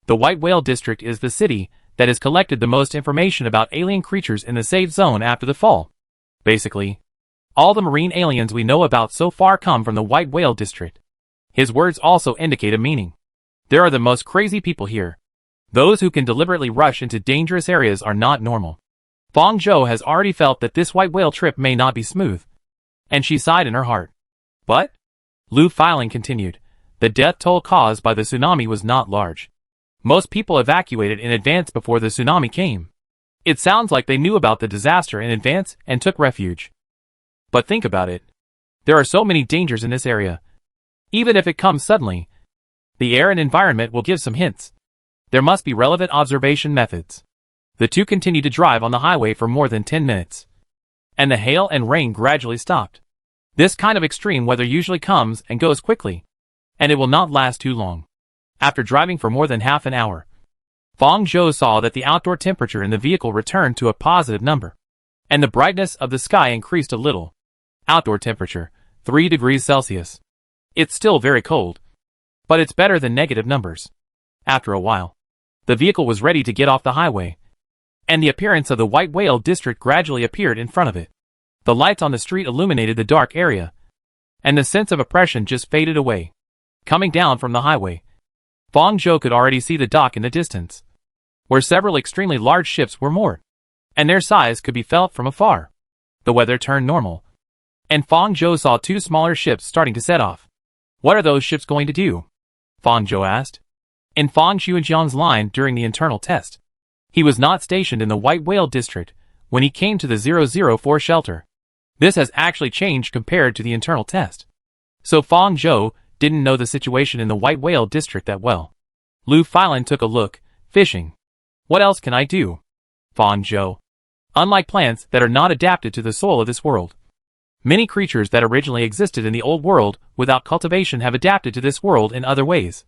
The White Whale District is the city that has collected the most information about alien creatures in the safe zone after the fall. Basically, all the marine aliens we know about so far come from the White Whale District. His words also indicate a meaning. There are the most crazy people here. Those who can deliberately rush into dangerous areas are not normal. Fong Zhou has already felt that this white whale trip may not be smooth, and she sighed in her heart. But? Lu Filan continued. The death toll caused by the tsunami was not large. Most people evacuated in advance before the tsunami came. It sounds like they knew about the disaster in advance and took refuge. But think about it. There are so many dangers in this area. Even if it comes suddenly, the air and environment will give some hints. There must be relevant observation methods. The two continued to drive on the highway for more than 10 minutes, and the hail and rain gradually stopped. This kind of extreme weather usually comes and goes quickly, and it will not last too long. After driving for more than half an hour, Fong Zhou saw that the outdoor temperature in the vehicle returned to a positive number, and the brightness of the sky increased a little. Outdoor temperature, 3 degrees Celsius. It's still very cold, but it's better than negative numbers. After a while, the vehicle was ready to get off the highway, and the appearance of the White Whale District gradually appeared in front of it. The lights on the street illuminated the dark area, and the sense of oppression just faded away. coming down from the highway. Fong Zhou could already see the dock in the distance, where several extremely large ships were moored, and their size could be felt from afar. The weather turned normal, and Fong Zhou saw two smaller ships starting to set off. What are those ships going to do? Fong Zhou asked. In Fong Xuanjiang's line during the internal test, he was not stationed in the White Whale district when he came to the 004 shelter. This has actually changed compared to the internal test. So Fong Zhou didn't know the situation in the White Whale district that well. Lu Filan took a look. Fishing. What else can I do? Fong Zhou. Unlike plants that are not adapted to the soil of this world, many creatures that originally existed in the old world without cultivation have adapted to this world in other ways.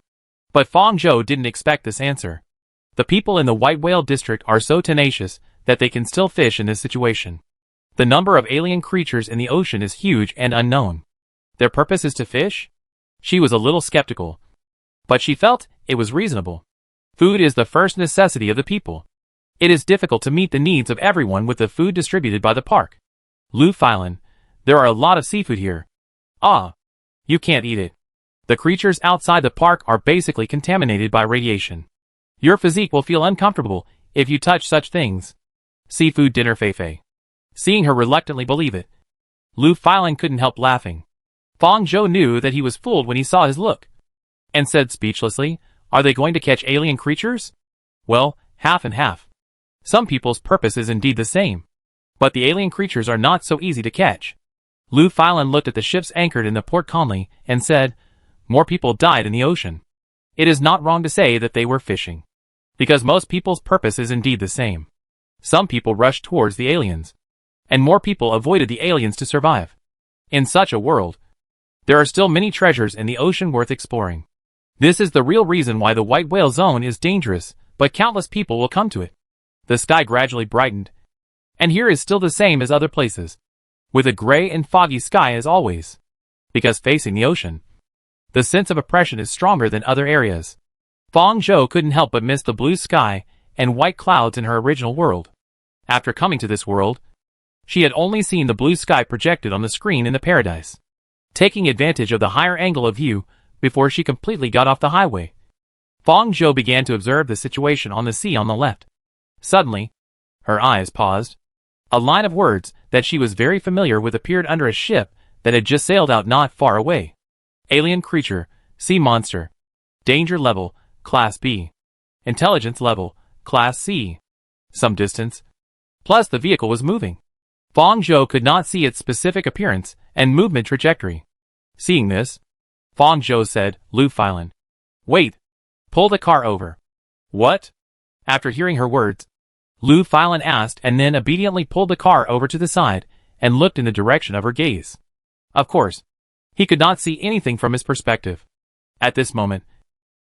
But Fong Zhou didn't expect this answer. The people in the White Whale district are so tenacious that they can still fish in this situation. The number of alien creatures in the ocean is huge and unknown. Their purpose is to fish? She was a little skeptical, but she felt it was reasonable. Food is the first necessity of the people. It is difficult to meet the needs of everyone with the food distributed by the park. Lu Filan, there are a lot of seafood here. Ah, you can't eat it. The creatures outside the park are basically contaminated by radiation. Your physique will feel uncomfortable if you touch such things. Seafood dinner Feifei. Seeing her reluctantly believe it, Lu Filan couldn't help laughing. Fong Zhou knew that he was fooled when he saw his look, and said speechlessly, are they going to catch alien creatures? Well, half and half. Some people's purpose is indeed the same, but the alien creatures are not so easy to catch. Lu Filan looked at the ships anchored in the port calmly and said, more people died in the ocean. It is not wrong to say that they were fishing, because most people's purpose is indeed the same. Some people rushed towards the aliens, and more people avoided the aliens to survive. In such a world, there are still many treasures in the ocean worth exploring. This is the real reason why the White Whale Zone is dangerous, but countless people will come to it. The sky gradually brightened, and here is still the same as other places, with a gray and foggy sky as always. Because facing the ocean, the sense of oppression is stronger than other areas. Fong Zhou couldn't help but miss the blue sky and white clouds in her original world. After coming to this world, she had only seen the blue sky projected on the screen in the paradise. Taking advantage of the higher angle of view before she completely got off the highway, Fong Zhou began to observe the situation on the sea on the left. Suddenly, her eyes paused. A line of words that she was very familiar with appeared under a ship that had just sailed out not far away. Alien creature, sea monster. Danger level, Class B. Intelligence level, Class C. Some distance. Plus the vehicle was moving. Fong Zhou could not see its specific appearance and movement trajectory. Seeing this, Fong Zhou said, Lu Filan. Wait. Pull the car over. What? After hearing her words, Lu Filan asked and then obediently pulled the car over to the side and looked in the direction of her gaze. Of course, he could not see anything from his perspective. At this moment,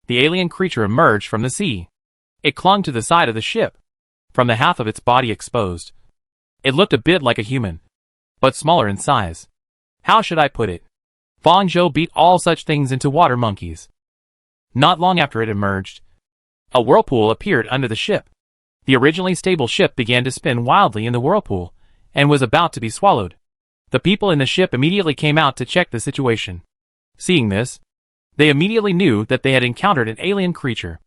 the alien creature emerged from the sea. It clung to the side of the ship, from the half of its body exposed. It looked a bit like a human, but smaller in size. How should I put it? Fong Zhou beat all such things into water monkeys. Not long after it emerged, a whirlpool appeared under the ship. The originally stable ship began to spin wildly in the whirlpool, and was about to be swallowed. The people in the ship immediately came out to check the situation. Seeing this, they immediately knew that they had encountered an alien creature.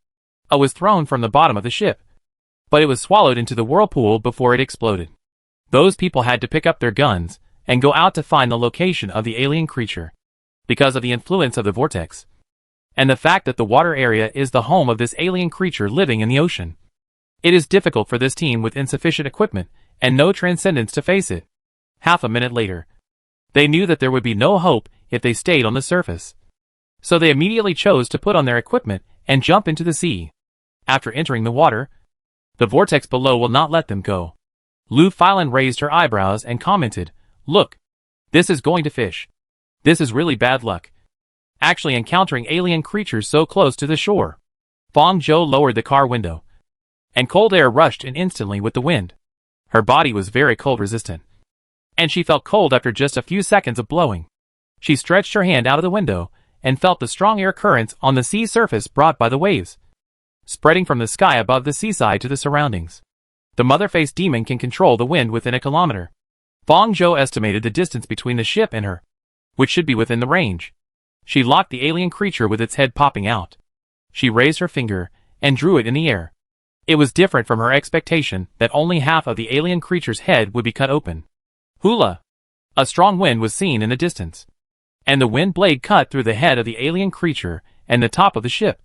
It was thrown from the bottom of the ship, but it was swallowed into the whirlpool before it exploded. Those people had to pick up their guns and go out to find the location of the alien creature, because of the influence of the vortex, and the fact that the water area is the home of this alien creature living in the ocean. It is difficult for this team with insufficient equipment and no transcendence to face it. Half a minute later, they knew that there would be no hope if they stayed on the surface. So they immediately chose to put on their equipment and jump into the sea. After entering the water, the vortex below will not let them go. Lu Filan raised her eyebrows and commented, Look, this is going to fish. This is really bad luck. Actually encountering alien creatures so close to the shore. Fong Zhou lowered the car window, and cold air rushed in instantly with the wind. Her body was very cold resistant, and she felt cold after just a few seconds of blowing. She stretched her hand out of the window and felt the strong air currents on the sea surface brought by the waves, spreading from the sky above the seaside to the surroundings. The mother-faced demon can control the wind within a kilometer. Fong Zhou estimated the distance between the ship and her, which should be within the range. She locked the alien creature with its head popping out. She raised her finger and drew it in the air. It was different from her expectation that only half of the alien creature's head would be cut open. Hula! A strong wind was seen in the distance, and the wind blade cut through the head of the alien creature and the top of the ship,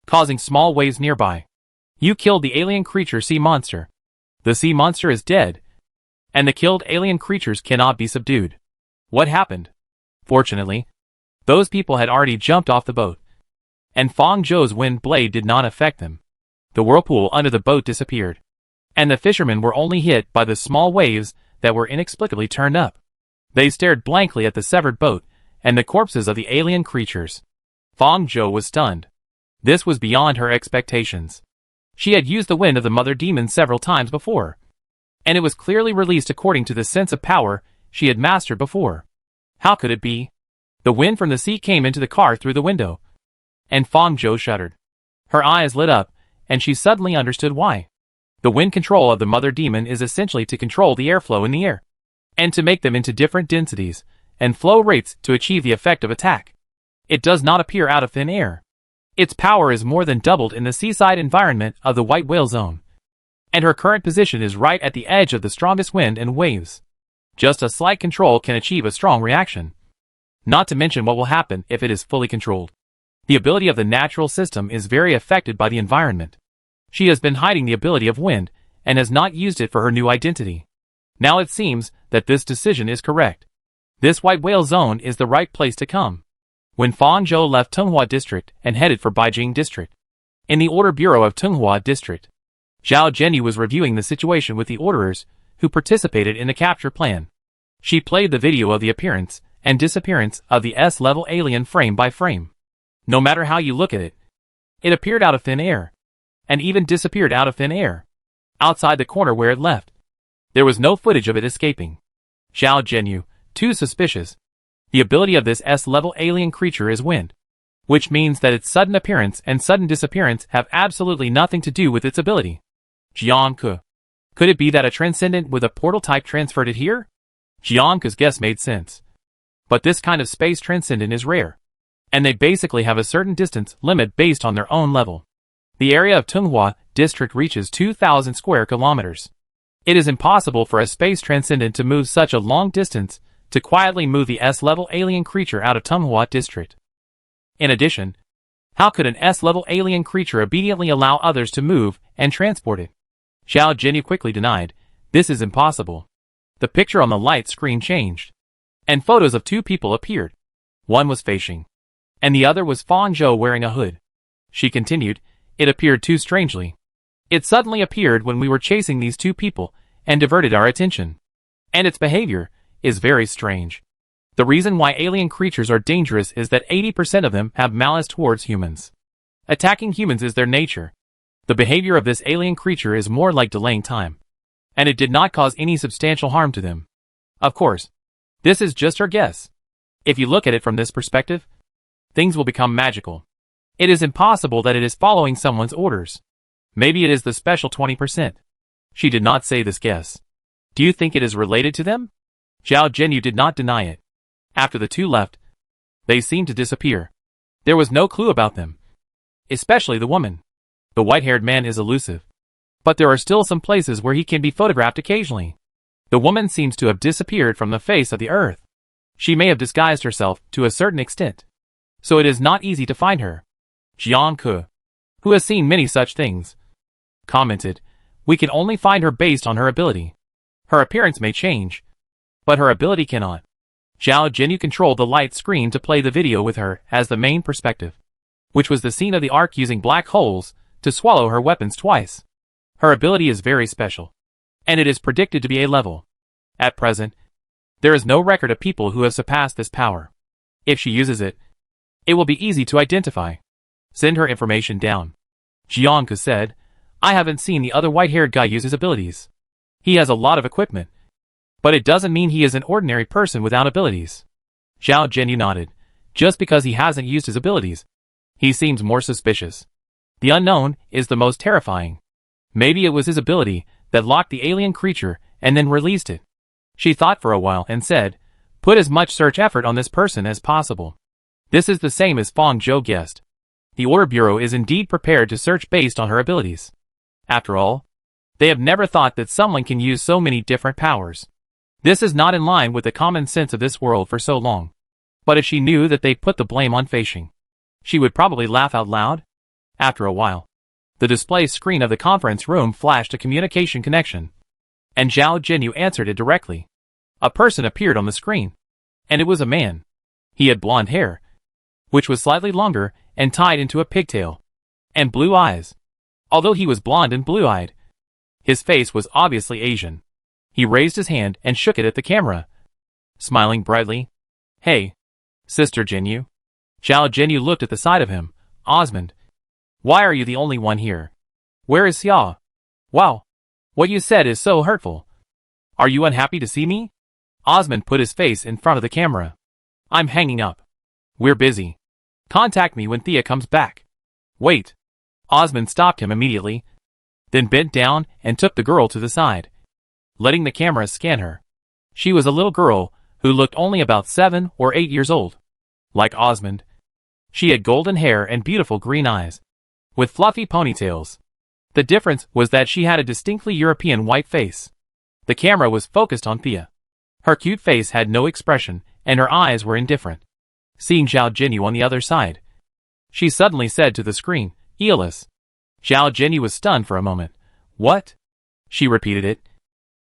causing small waves nearby. You killed the alien creature sea monster. The sea monster is dead, and the killed alien creatures cannot be subdued. What happened? Fortunately, those people had already jumped off the boat, and Fong Zhou's wind blade did not affect them. The whirlpool under the boat disappeared, and the fishermen were only hit by the small waves that were inexplicably turned up. They stared blankly at the severed boat and the corpses of the alien creatures. Fong Zhou was stunned. This was beyond her expectations. She had used the wind of the mother demon several times before, and it was clearly released according to the sense of power she had mastered before. How could it be? The wind from the sea came into the car through the window, and Fong Zhou shuddered. Her eyes lit up, and she suddenly understood why. The wind control of the mother demon is essentially to control the airflow in the air, and to make them into different densities and flow rates to achieve the effect of attack. It does not appear out of thin air. Its power is more than doubled in the seaside environment of the White Whale Zone, and her current position is right at the edge of the strongest wind and waves. Just a slight control can achieve a strong reaction. Not to mention what will happen if it is fully controlled. The ability of the natural system is very affected by the environment. She has been hiding the ability of wind and has not used it for her new identity. Now it seems that this decision is correct. This White Whale Zone is the right place to come. When Fong Zhou left Tunghua District and headed for Beijing District, in the Order Bureau of Tunghua District, Zhao Zhenyu was reviewing the situation with the orderers who participated in the capture plan. She played the video of the appearance and disappearance of the S-level alien frame by frame. No matter how you look at it, it appeared out of thin air, and even disappeared out of thin air, outside the corner where it left. There was no footage of it escaping. Zhao Zhenyu, too suspicious. The ability of this S-level alien creature is wind, which means that its sudden appearance and sudden disappearance have absolutely nothing to do with its ability. Jiang. Could it be that a transcendent with a portal type transferred it here? Jiang's guess made sense. But this kind of space transcendent is rare, and they basically have a certain distance limit based on their own level. The area of Tunghua District reaches 2,000 square kilometers. It is impossible for a space transcendent to move such a long distance to quietly move the S-level alien creature out of Tunghua District. In addition, how could an S-level alien creature obediently allow others to move and transport it? Zhao Zhenyu quickly denied, this is impossible. The picture on the light screen changed, and photos of two people appeared. One was Feishing, and the other was Fong Zhou wearing a hood. She continued, it appeared too strangely. It suddenly appeared when we were chasing these two people and diverted our attention. And its behavior is very strange. The reason why alien creatures are dangerous is that 80% of them have malice towards humans. Attacking humans is their nature. The behavior of this alien creature is more like delaying time, and it did not cause any substantial harm to them. Of course, this is just her guess. If you look at it from this perspective, things will become magical. It is impossible that it is following someone's orders. Maybe it is the special 20%. She did not say this guess. Do you think it is related to them? Zhao Zhenyu did not deny it. After the two left, they seemed to disappear. There was no clue about them. Especially the woman. The white-haired man is elusive, but there are still some places where he can be photographed occasionally. The woman seems to have disappeared from the face of the earth. She may have disguised herself to a certain extent, so it is not easy to find her. Jiang Ke, who has seen many such things, commented, we can only find her based on her ability. Her appearance may change, but her ability cannot. Zhao Zhenyu controlled the light screen to play the video with her as the main perspective, which was the scene of the ark using black holes to swallow her weapons twice. Her ability is very special, and it is predicted to be A-level. At present, there is no record of people who have surpassed this power. If she uses it, it will be easy to identify. Send her information down. Jiang said, I haven't seen the other white-haired guy use his abilities. He has a lot of equipment, but it doesn't mean he is an ordinary person without abilities. Zhao Zhenyu nodded. Just because he hasn't used his abilities, he seems more suspicious. The unknown is the most terrifying. Maybe it was his ability that locked the alien creature and then released it. She thought for a while and said, put as much search effort on this person as possible. This is the same as Fong Zhou guessed. The Order Bureau is indeed prepared to search based on her abilities. After all, they have never thought that someone can use so many different powers. This is not in line with the common sense of this world for so long. But if she knew that they put the blame on Feishing, she would probably laugh out loud. After a while, the display screen of the conference room flashed a communication connection, and Zhao Jinyu answered it directly. A person appeared on the screen, and it was a man. He had blonde hair, which was slightly longer and tied into a pigtail, and blue eyes. Although he was blonde and blue-eyed, his face was obviously Asian. He raised his hand and shook it at the camera, smiling brightly. "Hey, Sister Jinyu." Zhao Jinyu looked at the side of him. "Osmond, why are you the only one here? Where is Xia?" "Wow, what you said is so hurtful. Are you unhappy to see me?" Osmond put his face in front of the camera. "I'm hanging up. We're busy. Contact me when Thea comes back." "Wait." Osmond stopped him immediately, then bent down and took the girl to the side, letting the camera scan her. She was a little girl who looked only about 7 or 8 years old. Like Osmond, she had golden hair and beautiful green eyes, with fluffy ponytails. The difference was that she had a distinctly European white face. The camera was focused on Thea. Her cute face had no expression, and her eyes were indifferent. Seeing Zhao Jinyu on the other side, she suddenly said to the screen, "Aeolus." Zhao Jinyu was stunned for a moment. "What?" She repeated it,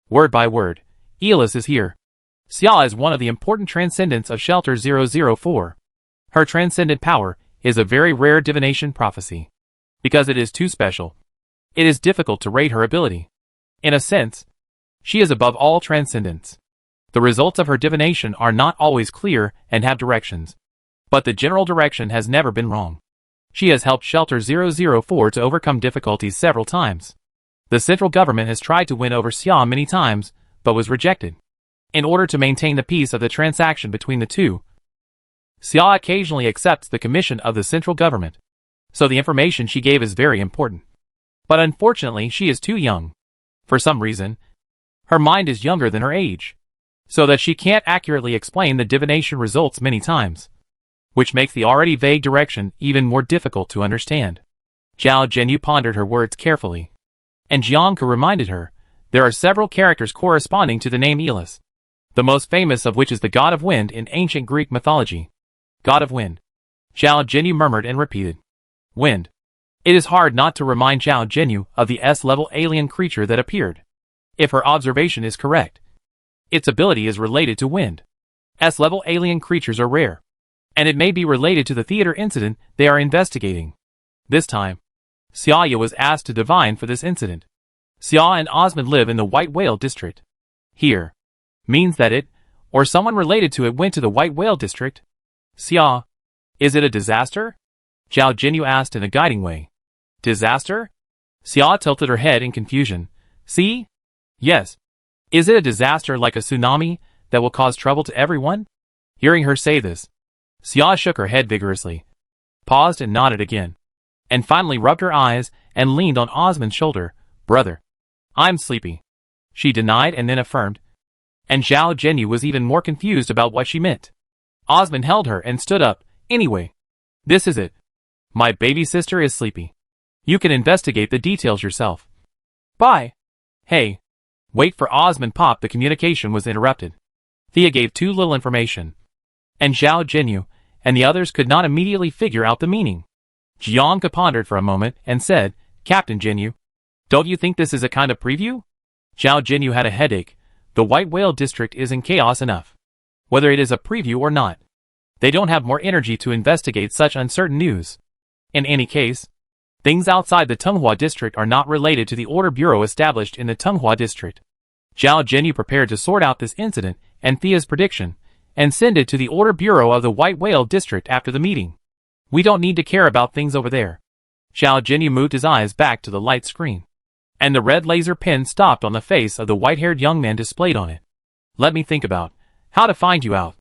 word by word. "Aeolus is here. Xia is one of the important transcendents of Shelter 004. Her transcendent power is a very rare divination prophecy. Because it is too special, it is difficult to rate her ability. In a sense, she is above all transcendents. The results of her divination are not always clear and have directions, but the general direction has never been wrong. She has helped Shelter 004 to overcome difficulties several times. The central government has tried to win over Xia many times, but was rejected. In order to maintain the peace of the transaction between the two, Xia occasionally accepts the commission of the central government, so the information she gave is very important. But unfortunately she is too young. For some reason, her mind is younger than her age, so that she can't accurately explain the divination results many times, which makes the already vague direction even more difficult to understand. Zhao Jinyu pondered her words carefully, and Jiangke reminded her, there are several characters corresponding to the name Aeolus, the most famous of which is the god of wind in ancient Greek mythology. God of wind. Zhao Jinyu murmured and repeated. Wind. It is hard not to remind Zhao Jinyu of the S-level alien creature that appeared. If her observation is correct, its ability is related to wind. S-level alien creatures are rare, and it may be related to the theater incident they are investigating. This time, Xia was asked to divine for this incident. Xia and Osmond live in the White Whale district. Here means that it, or someone related to it, went to the White Whale district. Xia, is it a disaster? Zhao Jinyu asked in a guiding way. Disaster? Xia tilted her head in confusion. See? Yes. Is it a disaster like a tsunami that will cause trouble to everyone? Hearing her say this, Xia shook her head vigorously, paused and nodded again, and finally rubbed her eyes and leaned on Osmond's shoulder. Brother, I'm sleepy, she denied and then affirmed, and Zhao Jinyu was even more confused about what she meant. Osmond held her and stood up. Anyway, this is it. My baby sister is sleepy. You can investigate the details yourself. Bye. Hey. Wait for Osmond popped. The communication was interrupted. Thea gave too little information, and Zhao Jinyu and the others could not immediately figure out the meaning. Jiangke pondered for a moment and said, Captain Jinyu, don't you think this is a kind of preview? Zhao Jinyu had a headache. The White Whale district is in chaos enough. Whether it is a preview or not, they don't have more energy to investigate such uncertain news. In any case, things outside the Tunghua district are not related to the Order Bureau established in the Tunghua district. Zhao Jinyu prepared to sort out this incident and Thea's prediction, and send it to the Order Bureau of the White Whale district after the meeting. We don't need to care about things over there. Zhao Jinyu moved his eyes back to the light screen, and the red laser pen stopped on the face of the white-haired young man displayed on it. Let me think about how to find you out.